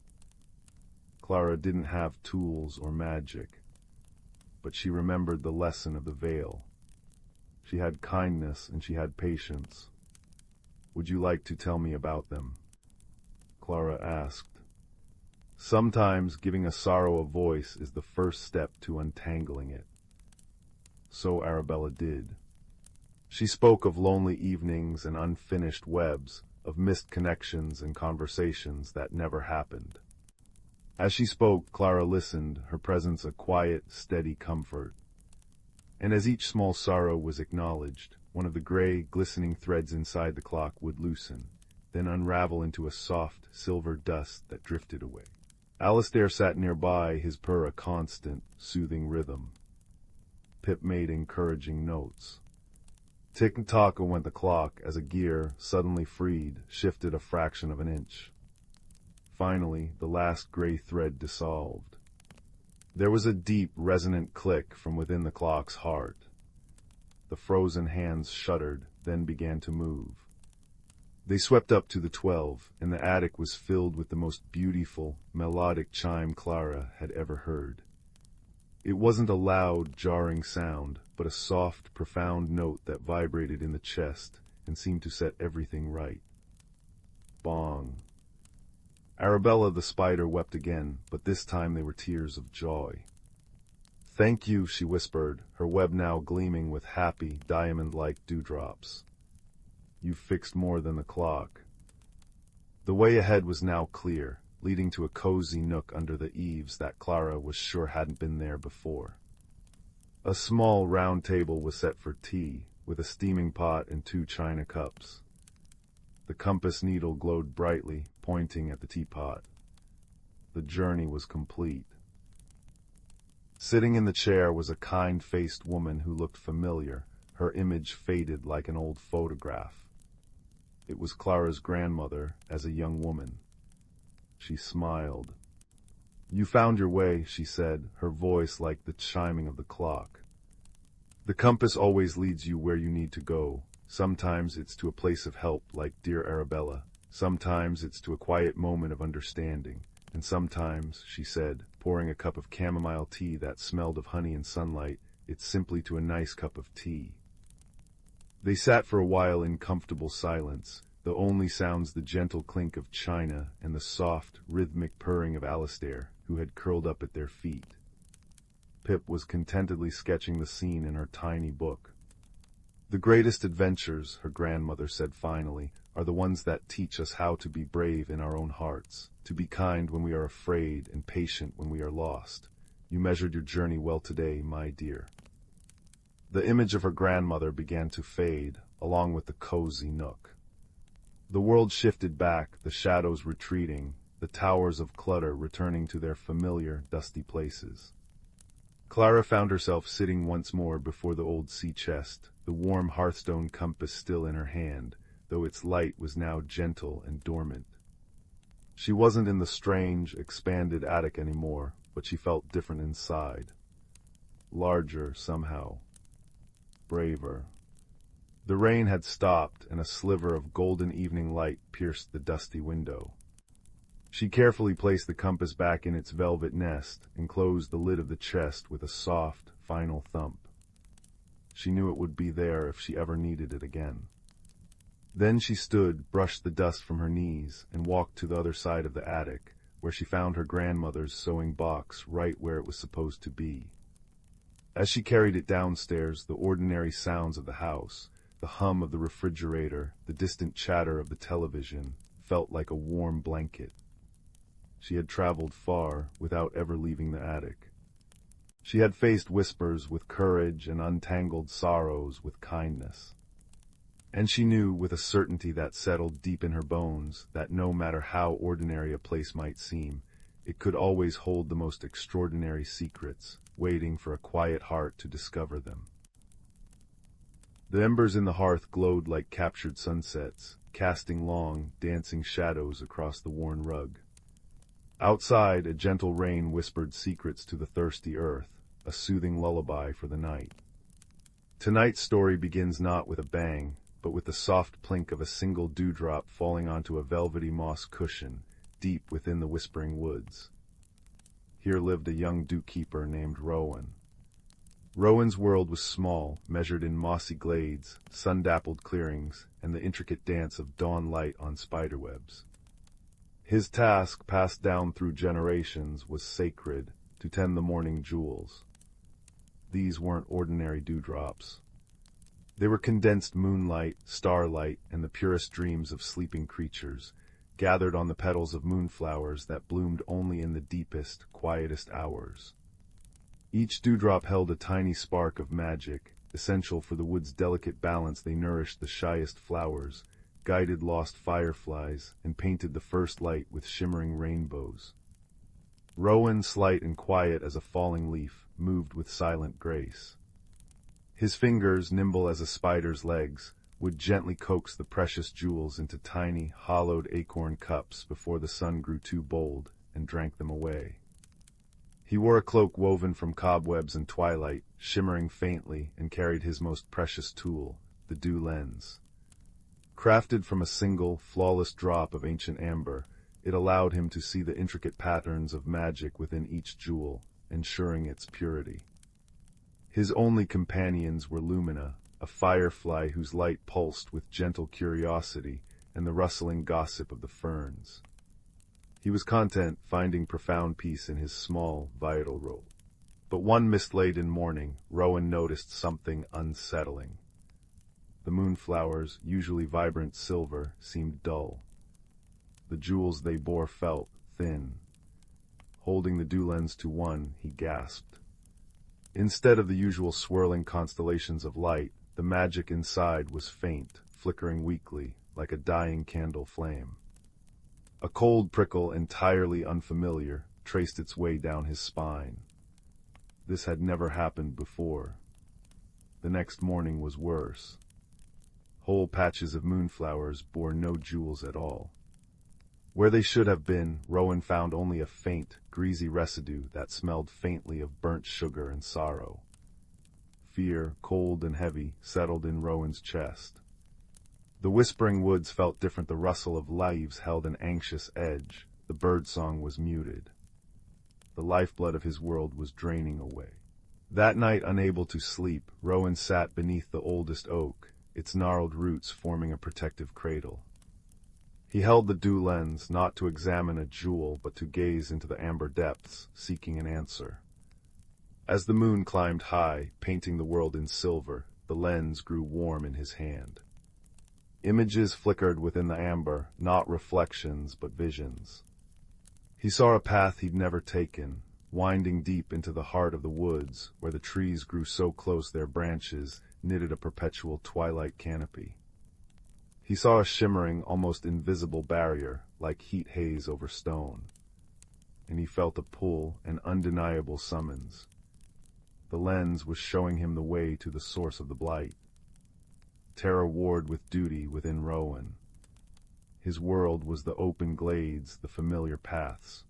Clara didn't have tools or magic, but she remembered the lesson of the veil. She had kindness and she had patience. Would you like to tell me about them? Clara asked. Sometimes giving a sorrow a voice is the first step to untangling it. So Arabella did. She spoke of lonely evenings and unfinished webs, of missed connections and conversations that never happened. As she spoke, Clara listened, her presence a quiet, steady comfort. And as each small sorrow was acknowledged, one of the gray, glistening threads inside the clock would loosen, then unravel into a soft, silver dust that drifted away. Alastair sat nearby, his purr a constant, soothing rhythm. Pip made encouraging notes. Tick-tock went the clock as a gear, suddenly freed, shifted a fraction of an inch. Finally, the last gray thread dissolved. There was a deep, resonant click from within the clock's heart. The frozen hands shuddered, then began to move. They swept up to the 12, and the attic was filled with the most beautiful, melodic chime Clara had ever heard. It wasn't a loud, jarring sound, but a soft, profound note that vibrated in the chest and seemed to set everything right. Bong. Arabella the spider wept again, but this time they were tears of joy. Thank you, she whispered, her web now gleaming with happy, diamond-like dewdrops. You've fixed more than the clock. The way ahead was now clear, leading to a cozy nook under the eaves that Clara was sure hadn't been there before. A small round table was set for tea, with a steaming pot and 2 china cups. The compass needle glowed brightly, pointing at the teapot. The journey was complete. Sitting in the chair was a kind-faced woman who looked familiar, her image faded like an old photograph. It was Clara's grandmother as a young woman. She smiled. You found your way, she said, her voice like the chiming of the clock. The compass always leads you where you need to go. Sometimes it's to a place of help, like dear Arabella. Sometimes it's to a quiet moment of understanding. And sometimes, she said, pouring a cup of chamomile tea that smelled of honey and sunlight, it's simply to a nice cup of tea. They sat for a while in comfortable silence, the only sounds the gentle clink of china and the soft, rhythmic purring of Alastair, who had curled up at their feet. Pip was contentedly sketching the scene in her tiny book. The greatest adventures, her grandmother said finally, are the ones that teach us how to be brave in our own hearts, to be kind when we are afraid and patient when we are lost. You measured your journey well today, my dear. The image of her grandmother began to fade, along with the cozy nook. The world shifted back, the shadows retreating, the towers of clutter returning to their familiar, dusty places. Clara found herself sitting once more before the old sea chest, the warm hearthstone compass still in her hand, though its light was now gentle and dormant. She wasn't in the strange, expanded attic anymore, but she felt different inside. Larger, somehow. Braver. The rain had stopped, and a sliver of golden evening light pierced the dusty window. She carefully placed the compass back in its velvet nest and closed the lid of the chest with a soft, final thump. She knew it would be there if she ever needed it again. Then she stood, brushed the dust from her knees, and walked to the other side of the attic, where she found her grandmother's sewing box right where it was supposed to be. As she carried it downstairs, the ordinary sounds of the house, the hum of the refrigerator, the distant chatter of the television, felt like a warm blanket. She had traveled far without ever leaving the attic. She had faced whispers with courage and untangled sorrows with kindness. And she knew with a certainty that settled deep in her bones that no matter how ordinary a place might seem, it could always hold the most extraordinary secrets, waiting for a quiet heart to discover them. The embers in the hearth glowed like captured sunsets, casting long, dancing shadows across the worn rug. Outside, a gentle rain whispered secrets to the thirsty earth, a soothing lullaby for the night. Tonight's story begins not with a bang, but with the soft plink of a single dewdrop falling onto a velvety moss cushion, deep within the whispering woods. Here lived a young dew-keeper named Rowan. Rowan's world was small, measured in mossy glades, sun-dappled clearings, and the intricate dance of dawn light on spiderwebs. His task, passed down through generations, was sacred, to tend the morning jewels. These weren't ordinary dewdrops. They were condensed moonlight, starlight, and the purest dreams of sleeping creatures, gathered on the petals of moonflowers that bloomed only in the deepest, quietest hours. Each dewdrop held a tiny spark of magic, essential for the wood's delicate balance. They nourished the shyest flowers, guided lost fireflies, and painted the first light with shimmering rainbows. Rowan, slight and quiet as a falling leaf, moved with silent grace. His fingers, nimble as a spider's legs, would gently coax the precious jewels into tiny, hollowed acorn cups before the sun grew too bold and drank them away. He wore a cloak woven from cobwebs and twilight, shimmering faintly, and carried his most precious tool, the dew lens. Crafted from a single, flawless drop of ancient amber, it allowed him to see the intricate patterns of magic within each jewel, ensuring its purity. His only companions were Lumina, a firefly whose light pulsed with gentle curiosity, and the rustling gossip of the ferns. He was content, finding profound peace in his small, vital role. But one mist-laden morning, Rowan noticed something unsettling. The moonflowers, usually vibrant silver, seemed dull. The jewels they bore felt thin. Holding the dew lens to one, he gasped. Instead of the usual swirling constellations of light, the magic inside was faint, flickering weakly, like a dying candle flame. A cold prickle, entirely unfamiliar, traced its way down his spine. This had never happened before. The next morning was worse. Whole patches of moonflowers bore no jewels at all. Where they should have been, Rowan found only a faint, greasy residue that smelled faintly of burnt sugar and sorrow. Fear, cold and heavy, settled in Rowan's chest. The whispering woods felt different. The rustle of leaves held an anxious edge. The birdsong was muted. The lifeblood of his world was draining away. That night, unable to sleep, Rowan sat beneath the oldest oak, its gnarled roots forming a protective cradle. He held the dew lens, not to examine a jewel, but to gaze into the amber depths, seeking an answer. As the moon climbed high, painting the world in silver, the lens grew warm in his hand. Images flickered within the amber, not reflections but visions. He saw a path he'd never taken, winding deep into the heart of the woods, where the trees grew so close their branches knitted a perpetual twilight canopy. He saw a shimmering, almost invisible barrier, like heat haze over stone. And he felt a pull, an undeniable summons. The lens was showing him the way to the source of the blight. Terror warred with duty within Rowan. His world was the open glades, the familiar paths.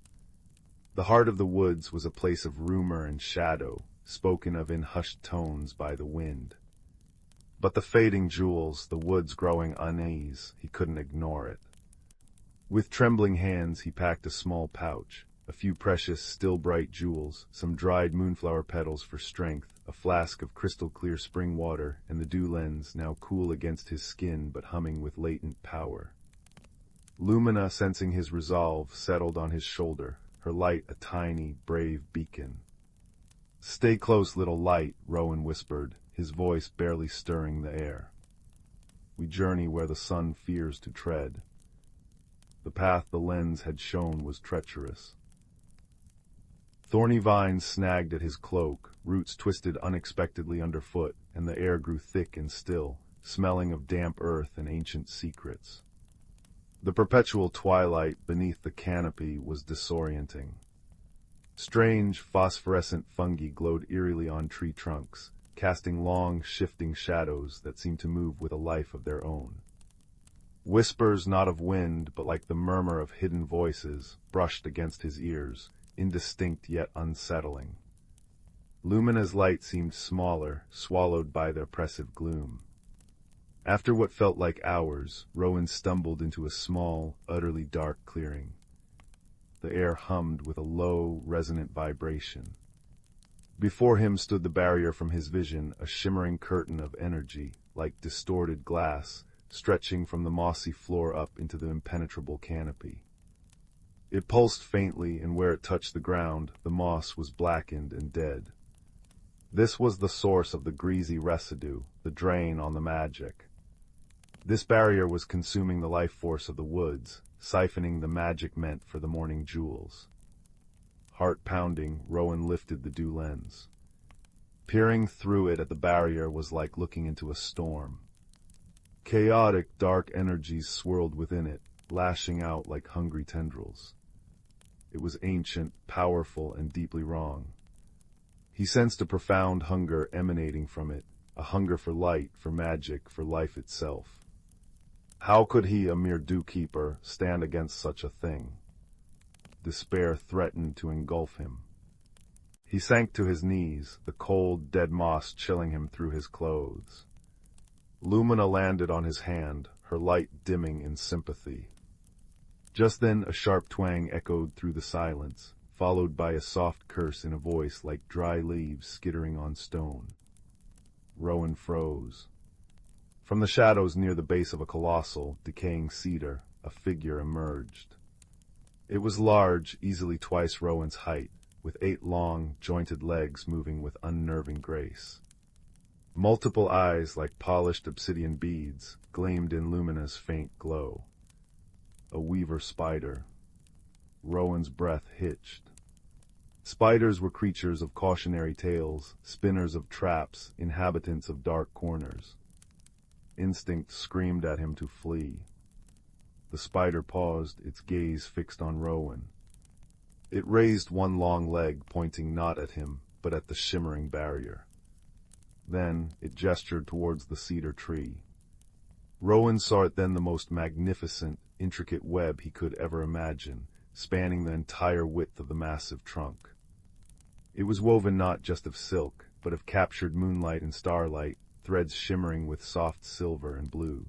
The heart of the woods was a place of rumor and shadow, spoken of in hushed tones by the wind. But the fading jewels, the woods growing unease, he couldn't ignore it. With trembling hands he packed a small pouch, a few precious, still bright jewels, some dried moonflower petals for strength, a flask of crystal-clear spring water, and the dew lens, now cool against his skin but humming with latent power. Lumina, sensing his resolve, settled on his shoulder, her light a tiny, brave beacon. "Stay close, little light," Rowan whispered, his voice barely stirring the air. "We journey where the sun fears to tread." The path the lens had shown was treacherous. Thorny vines snagged at his cloak, roots twisted unexpectedly underfoot, and the air grew thick and still, smelling of damp earth and ancient secrets. The perpetual twilight beneath the canopy was disorienting. Strange, phosphorescent fungi glowed eerily on tree trunks, casting long, shifting shadows that seemed to move with a life of their own. Whispers not of wind, but like the murmur of hidden voices, brushed against his ears, indistinct yet unsettling. Lumina's light seemed smaller, swallowed by the oppressive gloom. After what felt like hours, Rowan stumbled into a small, utterly dark clearing. The air hummed with a low, resonant vibration. Before him stood the barrier from his vision, a shimmering curtain of energy, like distorted glass, stretching from the mossy floor up into the impenetrable canopy. It pulsed faintly, and where it touched the ground, the moss was blackened and dead. This was the source of the greasy residue, the drain on the magic. This barrier was consuming the life force of the woods, siphoning the magic meant for the morning jewels. Heart pounding, Rowan lifted the dew lens. Peering through it at the barrier was like looking into a storm. Chaotic, dark energies swirled within it, lashing out like hungry tendrils. It was ancient, powerful, and deeply wrong. He sensed a profound hunger emanating from it, a hunger for light, for magic, for life itself. How could he, a mere dew-keeper, stand against such a thing? Despair threatened to engulf him. He sank to his knees, the cold, dead moss chilling him through his clothes. Lumina landed on his hand, her light dimming in sympathy. Just then a sharp twang echoed through the silence, followed by a soft curse in a voice like dry leaves skittering on stone. Rowan froze. From the shadows near the base of a colossal, decaying cedar, a figure emerged. It was large, easily twice Rowan's height, with 8 long, jointed legs moving with unnerving grace. Multiple eyes, like polished obsidian beads, gleamed in Lumina's faint glow. A weaver spider. Rowan's breath hitched. Spiders were creatures of cautionary tales, spinners of traps, inhabitants of dark corners. Instinct screamed at him to flee. The spider paused, its gaze fixed on Rowan. It raised one long leg, pointing not at him, but at the shimmering barrier. Then it gestured towards the cedar tree. Rowan saw it then the most magnificent, intricate web he could ever imagine, spanning the entire width of the massive trunk. It was woven not just of silk, but of captured moonlight and starlight, threads shimmering with soft silver and blue.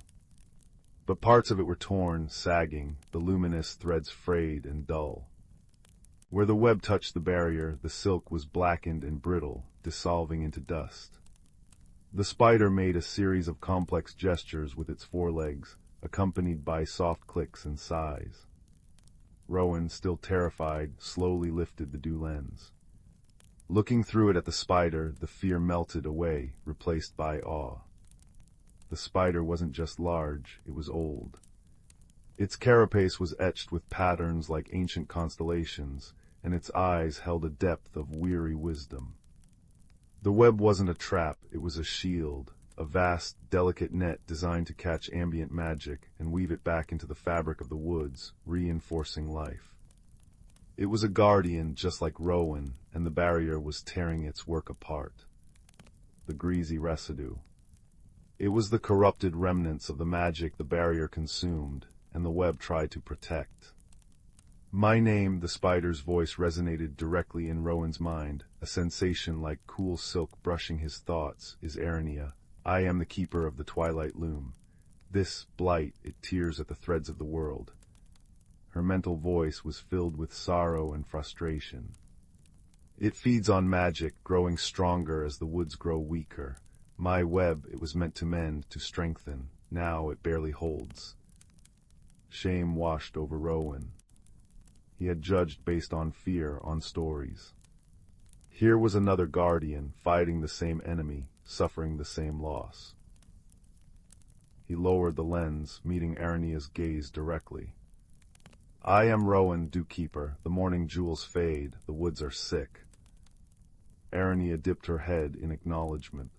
But parts of it were torn, sagging, the luminous threads frayed and dull. Where the web touched the barrier, the silk was blackened and brittle, dissolving into dust. The spider made a series of complex gestures with its forelegs, accompanied by soft clicks and sighs. Rowan, still terrified, slowly lifted the dew lens. Looking through it at the spider, the fear melted away, replaced by awe. The spider wasn't just large, it was old. Its carapace was etched with patterns like ancient constellations, and its eyes held a depth of weary wisdom. The web wasn't a trap, it was a shield, a vast, delicate net designed to catch ambient magic and weave it back into the fabric of the woods, reinforcing life. It was a guardian just like Rowan, and the barrier was tearing its work apart. The greasy residue. It was the corrupted remnants of the magic the barrier consumed, and the web tried to protect. My name, the spider's voice resonated directly in Rowan's mind, a sensation like cool silk brushing his thoughts, is Arania. I am the keeper of the twilight loom. This blight, it tears at the threads of the world. Her mental voice was filled with sorrow and frustration. It feeds on magic, growing stronger as the woods grow weaker. My web, it was meant to mend, to strengthen. Now it barely holds. Shame washed over Rowan. He had judged based on fear, on stories. Here was another guardian, fighting the same enemy, suffering the same loss. He lowered the lens, meeting Arania's gaze directly. I am Rowan, Dewkeeper. The morning jewels fade, the woods are sick. Arania dipped her head in acknowledgement.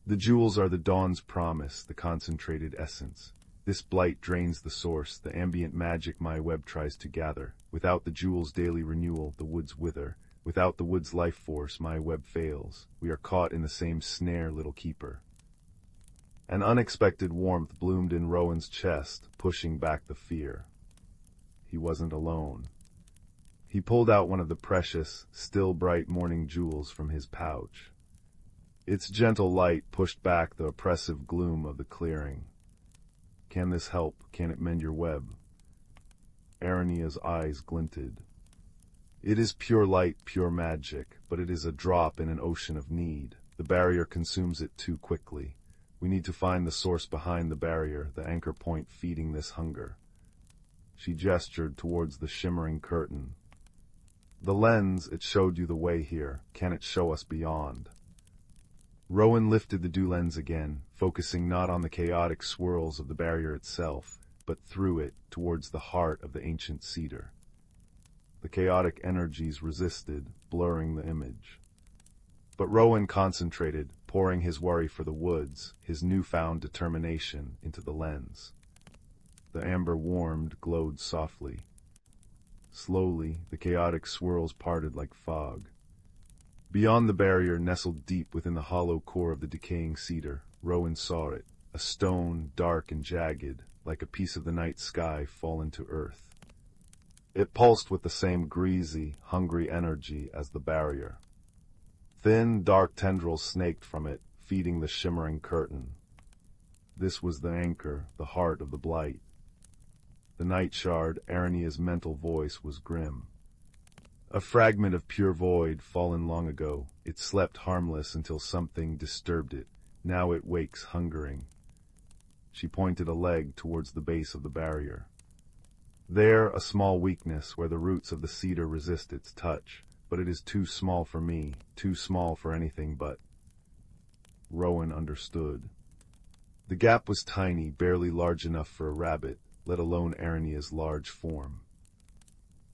The jewels are the dawn's promise, the concentrated essence. This blight drains the source, the ambient magic my web tries to gather. Without the jewel's daily renewal, the woods wither. Without the wood's life force, my web fails. We are caught in the same snare, little keeper. An unexpected warmth bloomed in Rowan's chest, pushing back the fear. He wasn't alone. He pulled out one of the precious, still bright morning jewels from his pouch. Its gentle light pushed back the oppressive gloom of the clearing. Can this help? Can it mend your web? Arania's eyes glinted. It is pure light, pure magic, but it is a drop in an ocean of need. The barrier consumes it too quickly. We need to find the source behind the barrier, the anchor point feeding this hunger. She gestured towards the shimmering curtain. The lens, it showed you the way here. Can it show us beyond? Rowan lifted the dew lens again, focusing not on the chaotic swirls of the barrier itself, but through it, towards the heart of the ancient cedar. The chaotic energies resisted, blurring the image. But Rowan concentrated, pouring his worry for the woods, his newfound determination, into the lens. The amber warmed, glowed softly. Slowly, the chaotic swirls parted like fog. Beyond the barrier, nestled deep within the hollow core of the decaying cedar, Rowan saw it, a stone, dark and jagged, like a piece of the night sky fallen to earth. It pulsed with the same greasy, hungry energy as the barrier. Thin, dark tendrils snaked from it, feeding the shimmering curtain. This was the anchor, the heart of the blight. The night shard, Arania's mental voice, was grim. A fragment of pure void, fallen long ago. It slept harmless until something disturbed it. Now it wakes hungering. She pointed a leg towards the base of the barrier. There, a small weakness where the roots of the cedar resist its touch, but it is too small for me, too small for anything but. Rowan understood. The gap was tiny, barely large enough for a rabbit, let alone Arania's large form.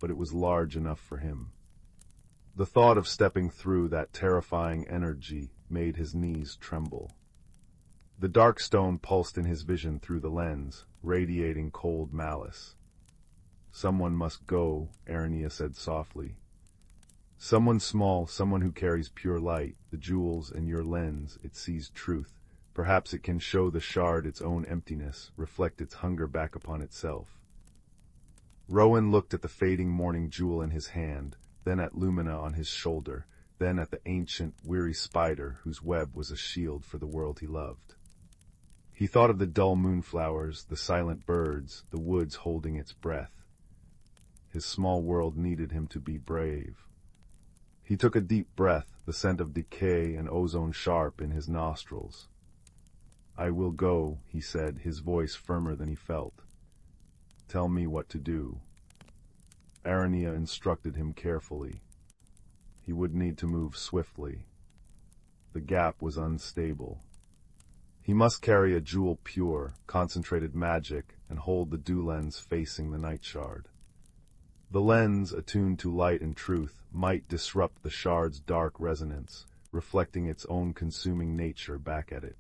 But it was large enough for him. The thought of stepping through that terrifying energy made his knees tremble. The dark stone pulsed in his vision through the lens, radiating cold malice. Someone must go, Arania said softly. Someone small, someone who carries pure light, the jewels in your lens, it sees truth. Perhaps it can show the shard its own emptiness, reflect its hunger back upon itself. Rowan looked at the fading morning jewel in his hand, then at Lumina on his shoulder, then at the ancient, weary spider whose web was a shield for the world he loved. He thought of the dull moonflowers, the silent birds, the woods holding its breath. His small world needed him to be brave. He took a deep breath, the scent of decay and ozone sharp in his nostrils. I will go, he said, his voice firmer than he felt. Tell me what to do. Arania instructed him carefully. He would need to move swiftly. The gap was unstable. He must carry a jewel pure, concentrated magic, and hold the dew lens facing the night shard. The lens, attuned to light and truth, might disrupt the shard's dark resonance, reflecting its own consuming nature back at it.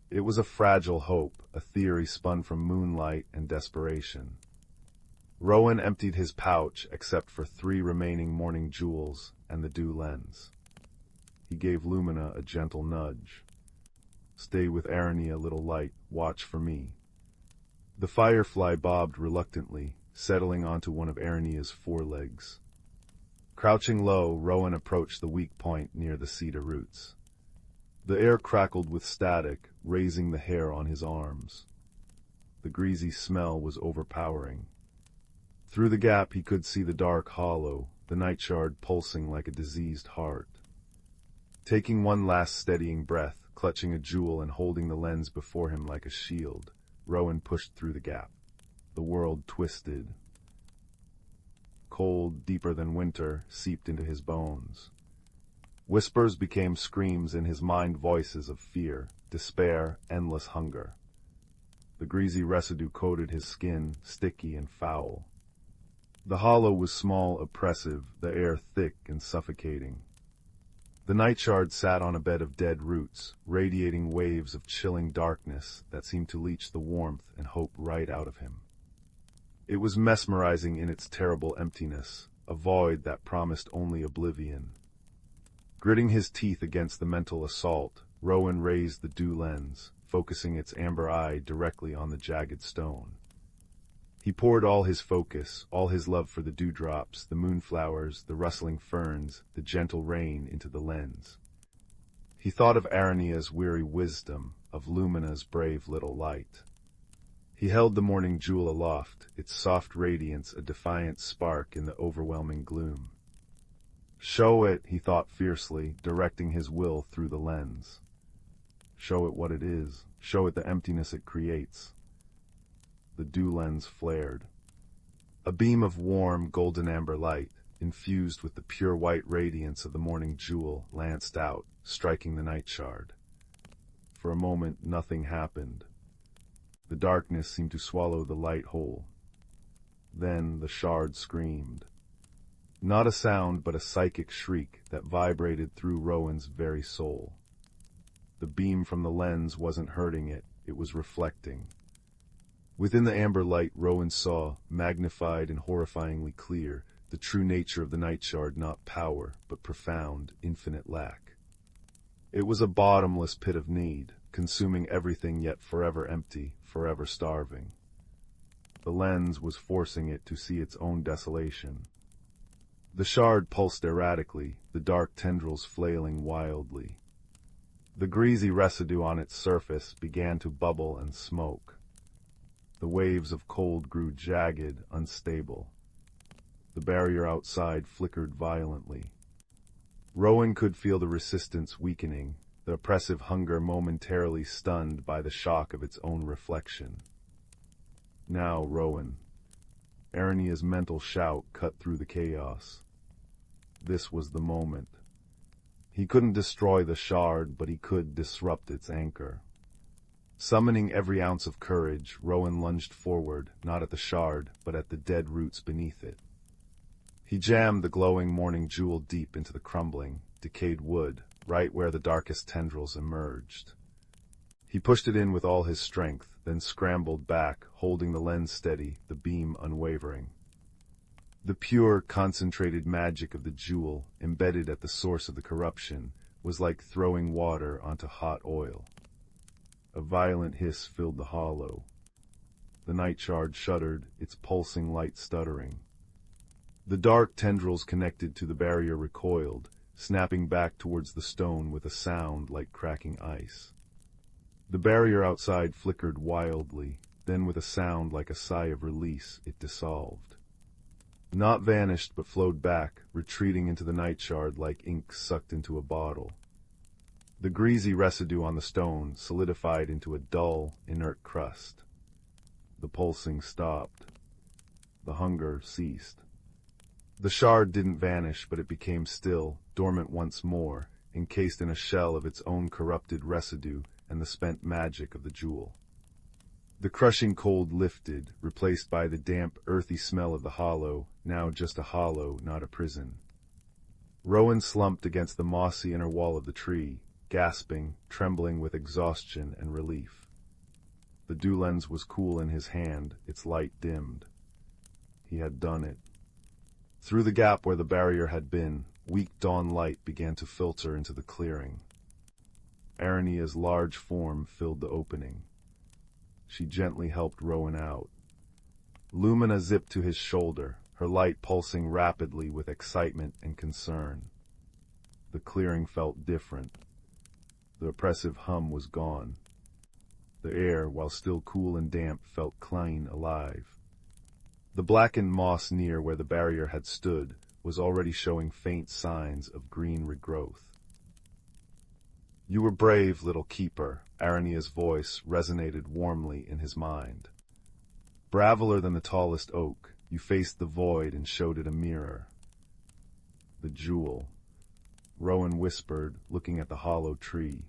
It was a fragile hope, a theory spun from moonlight and desperation. Rowan emptied his pouch except for 3 remaining morning jewels and the dew lens. He gave Lumina a gentle nudge. "Stay with Arania, little light, watch for me." The firefly bobbed reluctantly, settling onto one of Arania's forelegs. Crouching low, Rowan approached the weak point near the cedar roots. The air crackled with static, raising the hair on his arms. The greasy smell was overpowering. Through the gap he could see the dark hollow, the night shard pulsing like a diseased heart. Taking one last steadying breath, clutching a jewel and holding the lens before him like a shield, Rowan pushed through the gap. The world twisted. Cold, deeper than winter, seeped into his bones. Whispers became screams in his mind, voices of fear, despair, endless hunger. The greasy residue coated his skin, sticky and foul. The hollow was small, oppressive, the air thick and suffocating. The night shard sat on a bed of dead roots, radiating waves of chilling darkness that seemed to leach the warmth and hope right out of him. It was mesmerizing in its terrible emptiness, a void that promised only oblivion. Gritting his teeth against the mental assault, Rowan raised the dew lens, focusing its amber eye directly on the jagged stone. He poured all his focus, all his love for the dewdrops, the moonflowers, the rustling ferns, the gentle rain into the lens. He thought of Arania's weary wisdom, of Lumina's brave little light. He held the morning jewel aloft, its soft radiance a defiant spark in the overwhelming gloom. "Show it," he thought fiercely, directing his will through the lens. "Show it what it is. Show it the emptiness it creates." The dew lens flared. A beam of warm, golden amber light, infused with the pure white radiance of the morning jewel, lanced out, striking the night shard. For a moment, nothing happened. The darkness seemed to swallow the light whole. Then the shard screamed. Not a sound, but a psychic shriek that vibrated through Rowan's very soul. The beam from the lens wasn't hurting it, it was reflecting. Within the amber light, Rowan saw, magnified and horrifyingly clear, the true nature of the night shard, not power, but profound, infinite lack. It was a bottomless pit of need, consuming everything yet forever empty, forever starving. The lens was forcing it to see its own desolation. The shard pulsed erratically, the dark tendrils flailing wildly. The greasy residue on its surface began to bubble and smoke. The waves of cold grew jagged, unstable. The barrier outside flickered violently. Rowan could feel the resistance weakening, the oppressive hunger momentarily stunned by the shock of its own reflection. Now, Rowan. Arania's mental shout cut through the chaos. This was the moment. He couldn't destroy the shard, but he could disrupt its anchor. Summoning every ounce of courage, Rowan lunged forward, not at the shard, but at the dead roots beneath it. He jammed the glowing morning jewel deep into the crumbling, decayed wood, right where the darkest tendrils emerged. He pushed it in with all his strength, then scrambled back, holding the lens steady, the beam unwavering. The pure, concentrated magic of the jewel, embedded at the source of the corruption, was like throwing water onto hot oil. A violent hiss filled the hollow. The night shard shuddered, its pulsing light stuttering. The dark tendrils connected to the barrier recoiled, snapping back towards the stone with a sound like cracking ice. The barrier outside flickered wildly, then with a sound like a sigh of release, it dissolved. Not vanished, but flowed back, retreating into the night shard like ink sucked into a bottle. The greasy residue on the stone solidified into a dull, inert crust. The pulsing stopped. The hunger ceased. The shard didn't vanish, but it became still, dormant once more, encased in a shell of its own corrupted residue and the spent magic of the jewel. The crushing cold lifted, replaced by the damp, earthy smell of the hollow, now just a hollow, not a prison. Rowan slumped against the mossy inner wall of the tree, gasping, trembling with exhaustion and relief. The dew lens was cool in his hand, its light dimmed. He had done it. Through the gap where the barrier had been, weak dawn light began to filter into the clearing. Arania's large form filled the opening. She gently helped Rowan out. Lumina zipped to his shoulder, her light pulsing rapidly with excitement and concern. The clearing felt different. The oppressive hum was gone. The air, while still cool and damp, felt clean, alive. The blackened moss near where the barrier had stood was already showing faint signs of green regrowth. "You were brave, little keeper," Arania's voice resonated warmly in his mind. "Braveler than the tallest oak, you faced the void and showed it a mirror." "The jewel," Rowan whispered, looking at the hollow tree.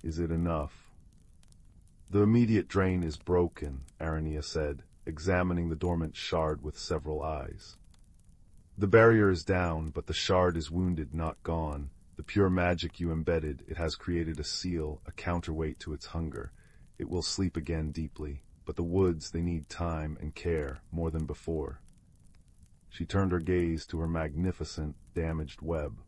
"Is it enough?" "The immediate drain is broken," Arania said, examining the dormant shard with several eyes. "The barrier is down, but the shard is wounded, not gone. The pure magic you embedded, it has created a seal, a counterweight to its hunger. It will sleep again deeply, but the woods, they need time and care, more than before." She turned her gaze to her magnificent, damaged web.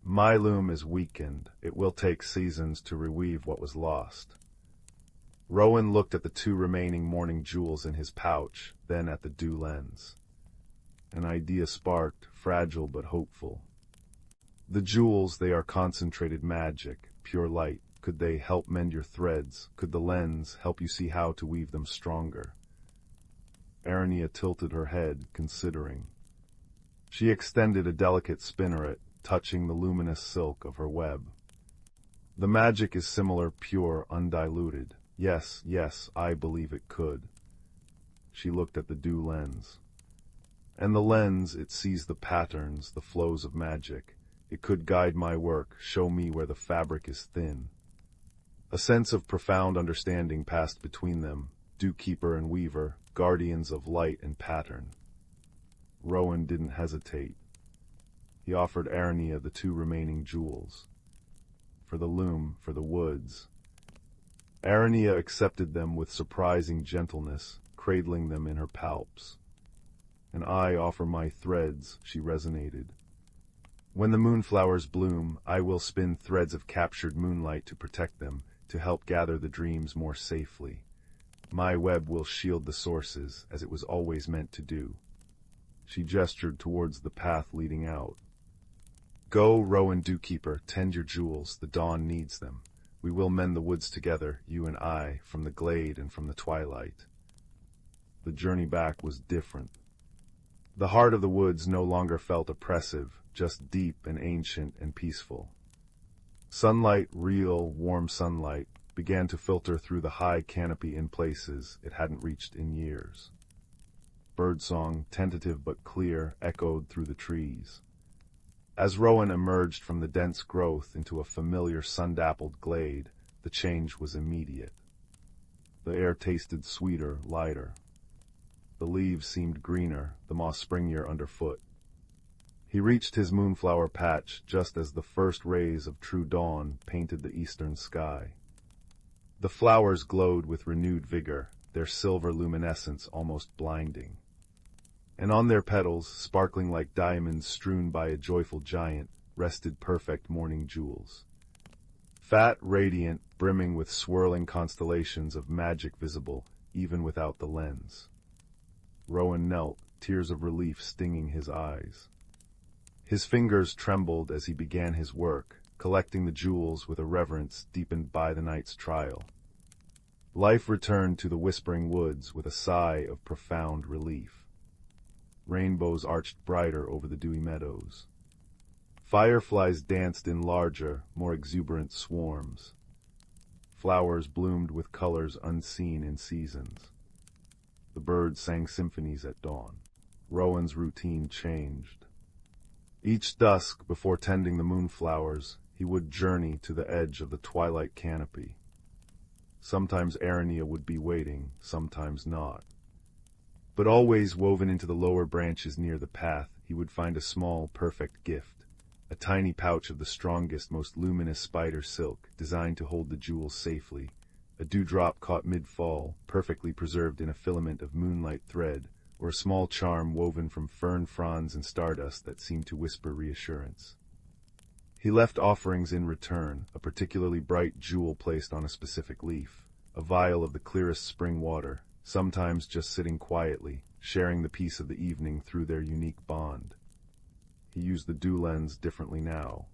"My loom is weakened. It will take seasons to reweave what was lost." Rowan looked at the two remaining morning jewels in his pouch, then at the dew lens. An idea sparked, fragile but hopeful. The jewels, they are concentrated magic, pure light. Could they help mend your threads? Could the lens help you see how to weave them stronger? Arania tilted her head, considering. She extended a delicate spinneret, touching the luminous silk of her web. "The magic is similar, pure, undiluted. Yes, yes, I believe it could." She looked at the dew lens. "And the lens, it sees the patterns, the flows of magic. It could guide my work, show me where the fabric is thin." A sense of profound understanding passed between them, dew-keeper and weaver, guardians of light and pattern. Rowan didn't hesitate. He offered Arania the two remaining jewels. For the loom, for the woods. Arania accepted them with surprising gentleness, cradling them in her palps. "And I offer my threads," she resonated. "When the moonflowers bloom, I will spin threads of captured moonlight to protect them, to help gather the dreams more safely. My web will shield the sources, as it was always meant to do." She gestured towards the path leading out. "Go, Rowan Dewkeeper, tend your jewels, the dawn needs them. We will mend the woods together, you and I, from the glade and from the twilight." The journey back was different. The heart of the woods no longer felt oppressive, just deep and ancient and peaceful. Sunlight, real, warm sunlight, began to filter through the high canopy in places it hadn't reached in years. Birdsong, tentative but clear, echoed through the trees. As Rowan emerged from the dense growth into a familiar sun-dappled glade, the change was immediate. The air tasted sweeter, lighter. The leaves seemed greener, the moss springier underfoot. He reached his moonflower patch just as the first rays of true dawn painted the eastern sky. The flowers glowed with renewed vigor, their silver luminescence almost blinding. And on their petals, sparkling like diamonds strewn by a joyful giant, rested perfect morning jewels. Fat, radiant, brimming with swirling constellations of magic visible, even without the lens. Rowan knelt, tears of relief stinging his eyes. His fingers trembled as he began his work, collecting the jewels with a reverence deepened by the night's trial. Life returned to the whispering woods with a sigh of profound relief. Rainbows arched brighter over the dewy meadows. Fireflies danced in larger, more exuberant swarms. Flowers bloomed with colors unseen in seasons. The birds sang symphonies at dawn. Rowan's routine changed. Each dusk, before tending the moonflowers, he would journey to the edge of the twilight canopy. Sometimes Arania would be waiting, sometimes not. But always woven into the lower branches near the path, he would find a small, perfect gift, a tiny pouch of the strongest, most luminous spider silk, designed to hold the jewels safely, a dewdrop caught mid-fall, perfectly preserved in a filament of moonlight thread, or a small charm woven from fern fronds and stardust that seemed to whisper reassurance. He left offerings in return, a particularly bright jewel placed on a specific leaf, a vial of the clearest spring water, sometimes just sitting quietly, sharing the peace of the evening through their unique bond. He used the dew lens differently now.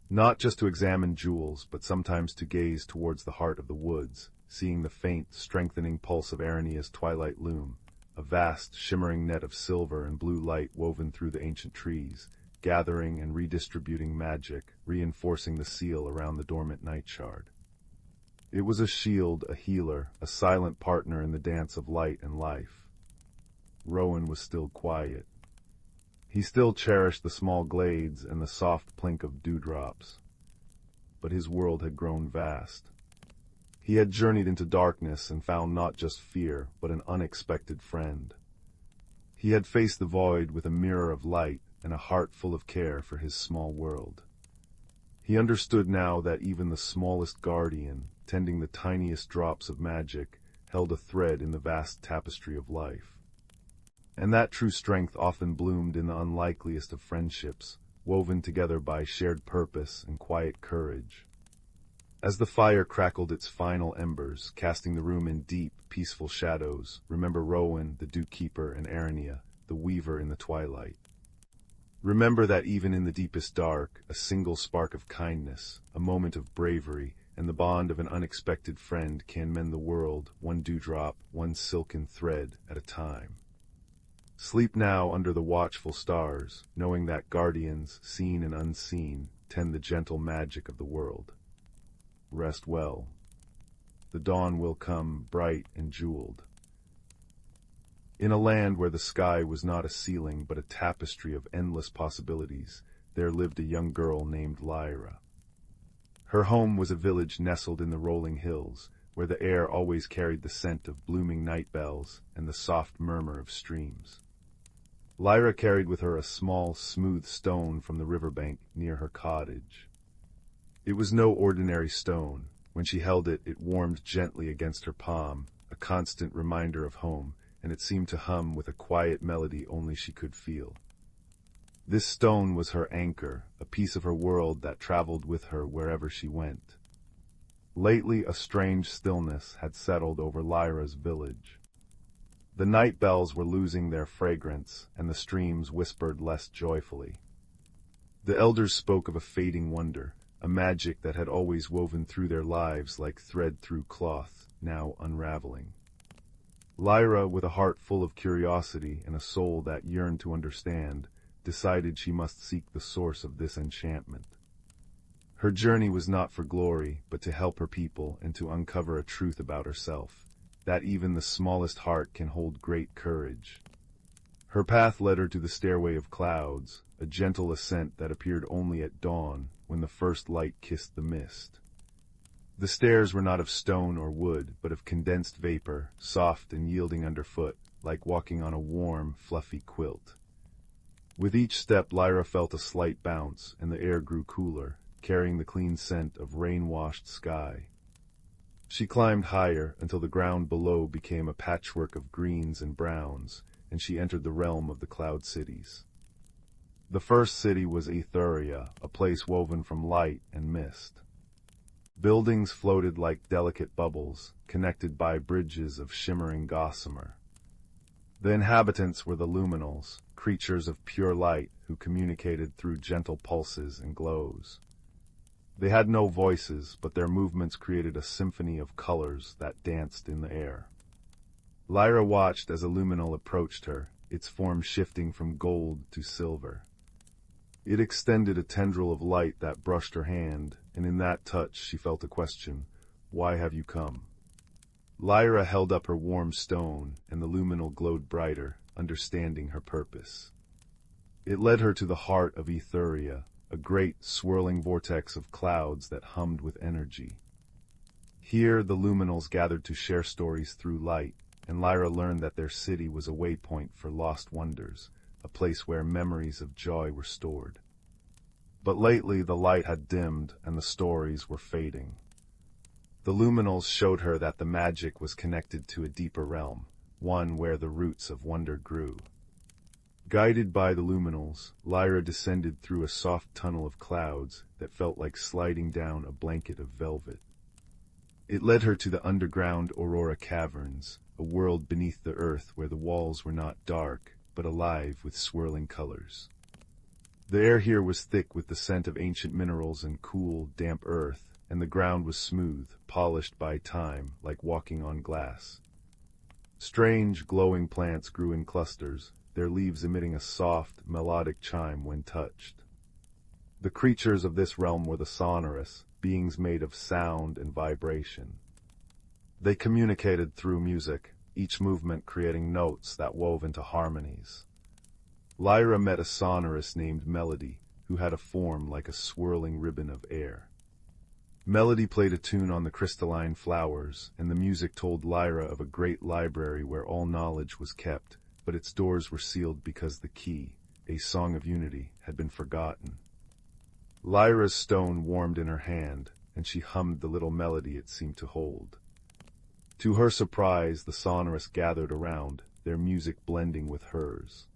Not just to examine jewels, but sometimes to gaze towards the heart of the woods, seeing the faint, strengthening pulse of Arania's twilight loom, a vast, shimmering net of silver and blue light woven through the ancient trees, gathering and redistributing magic, reinforcing the seal around the dormant night shard. It was a shield, a healer, a silent partner in the dance of light and life. Rowan was still quiet. He still cherished the small glades and the soft plink of dewdrops. But his world had grown vast. He had journeyed into darkness and found not just fear, but an unexpected friend. He had faced the void with a mirror of light and a heart full of care for his small world. He understood now that even the smallest guardian, tending the tiniest drops of magic, held a thread in the vast tapestry of life. And that true strength often bloomed in the unlikeliest of friendships, woven together by shared purpose and quiet courage. As the fire crackled its final embers, casting the room in deep, peaceful shadows, remember Rowan, the Dewkeeper, and Arania, the weaver in the twilight. Remember that even in the deepest dark, a single spark of kindness, a moment of bravery, and the bond of an unexpected friend can mend the world, one dewdrop, one silken thread at a time. Sleep now under the watchful stars, knowing that guardians, seen and unseen, tend the gentle magic of the world. Rest well. The dawn will come, bright and jeweled. In a land where the sky was not a ceiling but a tapestry of endless possibilities, there lived a young girl named Lyra. Her home was a village nestled in the rolling hills, where the air always carried the scent of blooming night bells and the soft murmur of streams. Lyra carried with her a small, smooth stone from the riverbank near her cottage. It was no ordinary stone. When she held it, it warmed gently against her palm, a constant reminder of home, and it seemed to hum with a quiet melody only she could feel. This stone was her anchor, a piece of her world that traveled with her wherever she went. Lately, a strange stillness had settled over Lyra's village. The night bells were losing their fragrance, and the streams whispered less joyfully. The elders spoke of a fading wonder, a magic that had always woven through their lives like thread through cloth, now unraveling. Lyra, with a heart full of curiosity and a soul that yearned to understand, decided she must seek the source of this enchantment. Her journey was not for glory, but to help her people and to uncover a truth about herself, that even the smallest heart can hold great courage. Her path led her to the stairway of clouds, a gentle ascent that appeared only at dawn, when the first light kissed the mist. The stairs were not of stone or wood, but of condensed vapor, soft and yielding underfoot, like walking on a warm, fluffy quilt. With each step, Lyra felt a slight bounce, and the air grew cooler, carrying the clean scent of rain-washed sky. She climbed higher until the ground below became a patchwork of greens and browns, and she entered the realm of the cloud cities. The first city was Aetheria, a place woven from light and mist. Buildings floated like delicate bubbles, connected by bridges of shimmering gossamer. The inhabitants were the luminals, creatures of pure light who communicated through gentle pulses and glows. They had no voices, but their movements created a symphony of colors that danced in the air. Lyra watched as a luminal approached her, its form shifting from gold to silver. It extended a tendril of light that brushed her hand, and in that touch she felt a question: "Why have you come?" Lyra held up her warm stone, and the luminal glowed brighter, understanding her purpose. It led her to the heart of Etheria, a great, swirling vortex of clouds that hummed with energy. Here, the luminals gathered to share stories through light, and Lyra learned that their city was a waypoint for lost wonders, a place where memories of joy were stored. But lately the light had dimmed and the stories were fading. The luminals showed her that the magic was connected to a deeper realm, one where the roots of wonder grew. Guided by the luminals, Lyra descended through a soft tunnel of clouds that felt like sliding down a blanket of velvet. It led her to the underground Aurora Caverns, a world beneath the earth where the walls were not dark, but alive with swirling colors. The air here was thick with the scent of ancient minerals and cool, damp earth, and the ground was smooth, polished by time, like walking on glass. Strange, glowing plants grew in clusters, their leaves emitting a soft, melodic chime when touched. The creatures of this realm were the sonorous, beings made of sound and vibration. They communicated through music, each movement creating notes that wove into harmonies. Lyra met a sonorous named Melody, who had a form like a swirling ribbon of air. Melody played a tune on the crystalline flowers, and the music told Lyra of a great library where all knowledge was kept, but its doors were sealed because the key, a song of unity, had been forgotten. Lyra's stone warmed in her hand, and she hummed the little melody it seemed to hold. To her surprise, the sonorous gathered around, their music blending with hers.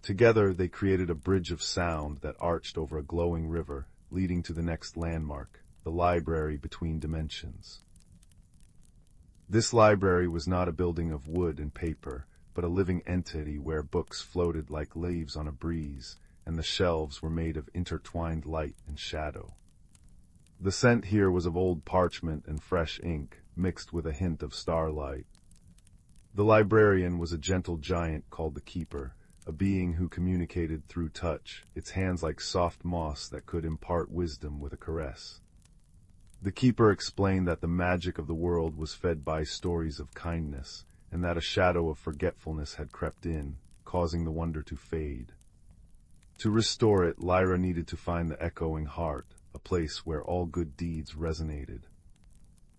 Together they created a bridge of sound that arched over a glowing river, leading to the next landmark, the library between dimensions. This library was not a building of wood and paper, but a living entity where books floated like leaves on a breeze, and the shelves were made of intertwined light and shadow. The scent here was of old parchment and fresh ink, mixed with a hint of starlight. The librarian was a gentle giant called the Keeper, a being who communicated through touch, its hands like soft moss that could impart wisdom with a caress. The Keeper explained that the magic of the world was fed by stories of kindness, and that a shadow of forgetfulness had crept in, causing the wonder to fade. To restore it, Lyra needed to find the echoing heart, a place where all good deeds resonated.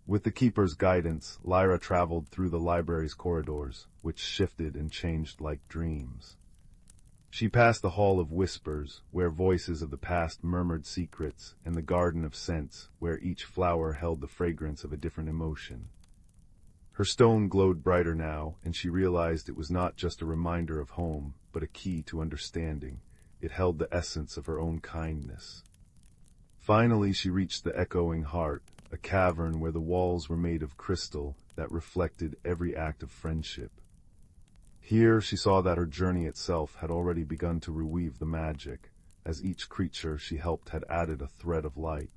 With the Keeper's guidance, Lyra traveled through the library's corridors, which shifted and changed like dreams. She passed the Hall of Whispers, where voices of the past murmured secrets, and the Garden of Scents, where each flower held the fragrance of a different emotion. Her stone glowed brighter now, and she realized it was not just a reminder of home, but a key to understanding. It held the essence of her own kindness. Finally, she reached the echoing heart, a cavern where the walls were made of crystal that reflected every act of friendship. Here she saw that her journey itself had already begun to reweave the magic, as each creature she helped had added a thread of light.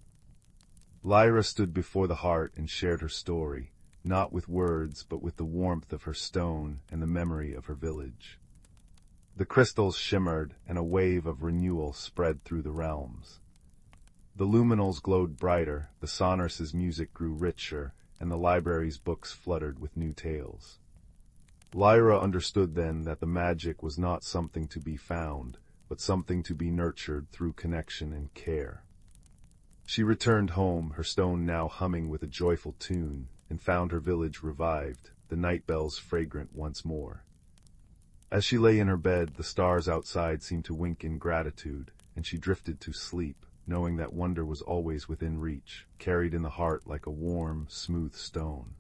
Lyra stood before the heart and shared her story, not with words but with the warmth of her stone and the memory of her village. The crystals shimmered, and a wave of renewal spread through the realms. The luminals glowed brighter, the sonorous music grew richer, and the library's books fluttered with new tales. Lyra understood then that the magic was not something to be found, but something to be nurtured through connection and care. She returned home, her stone now humming with a joyful tune, and found her village revived, the night bells fragrant once more. As she lay in her bed, the stars outside seemed to wink in gratitude, and she drifted to sleep, knowing that wonder was always within reach, carried in the heart like a warm, smooth stone.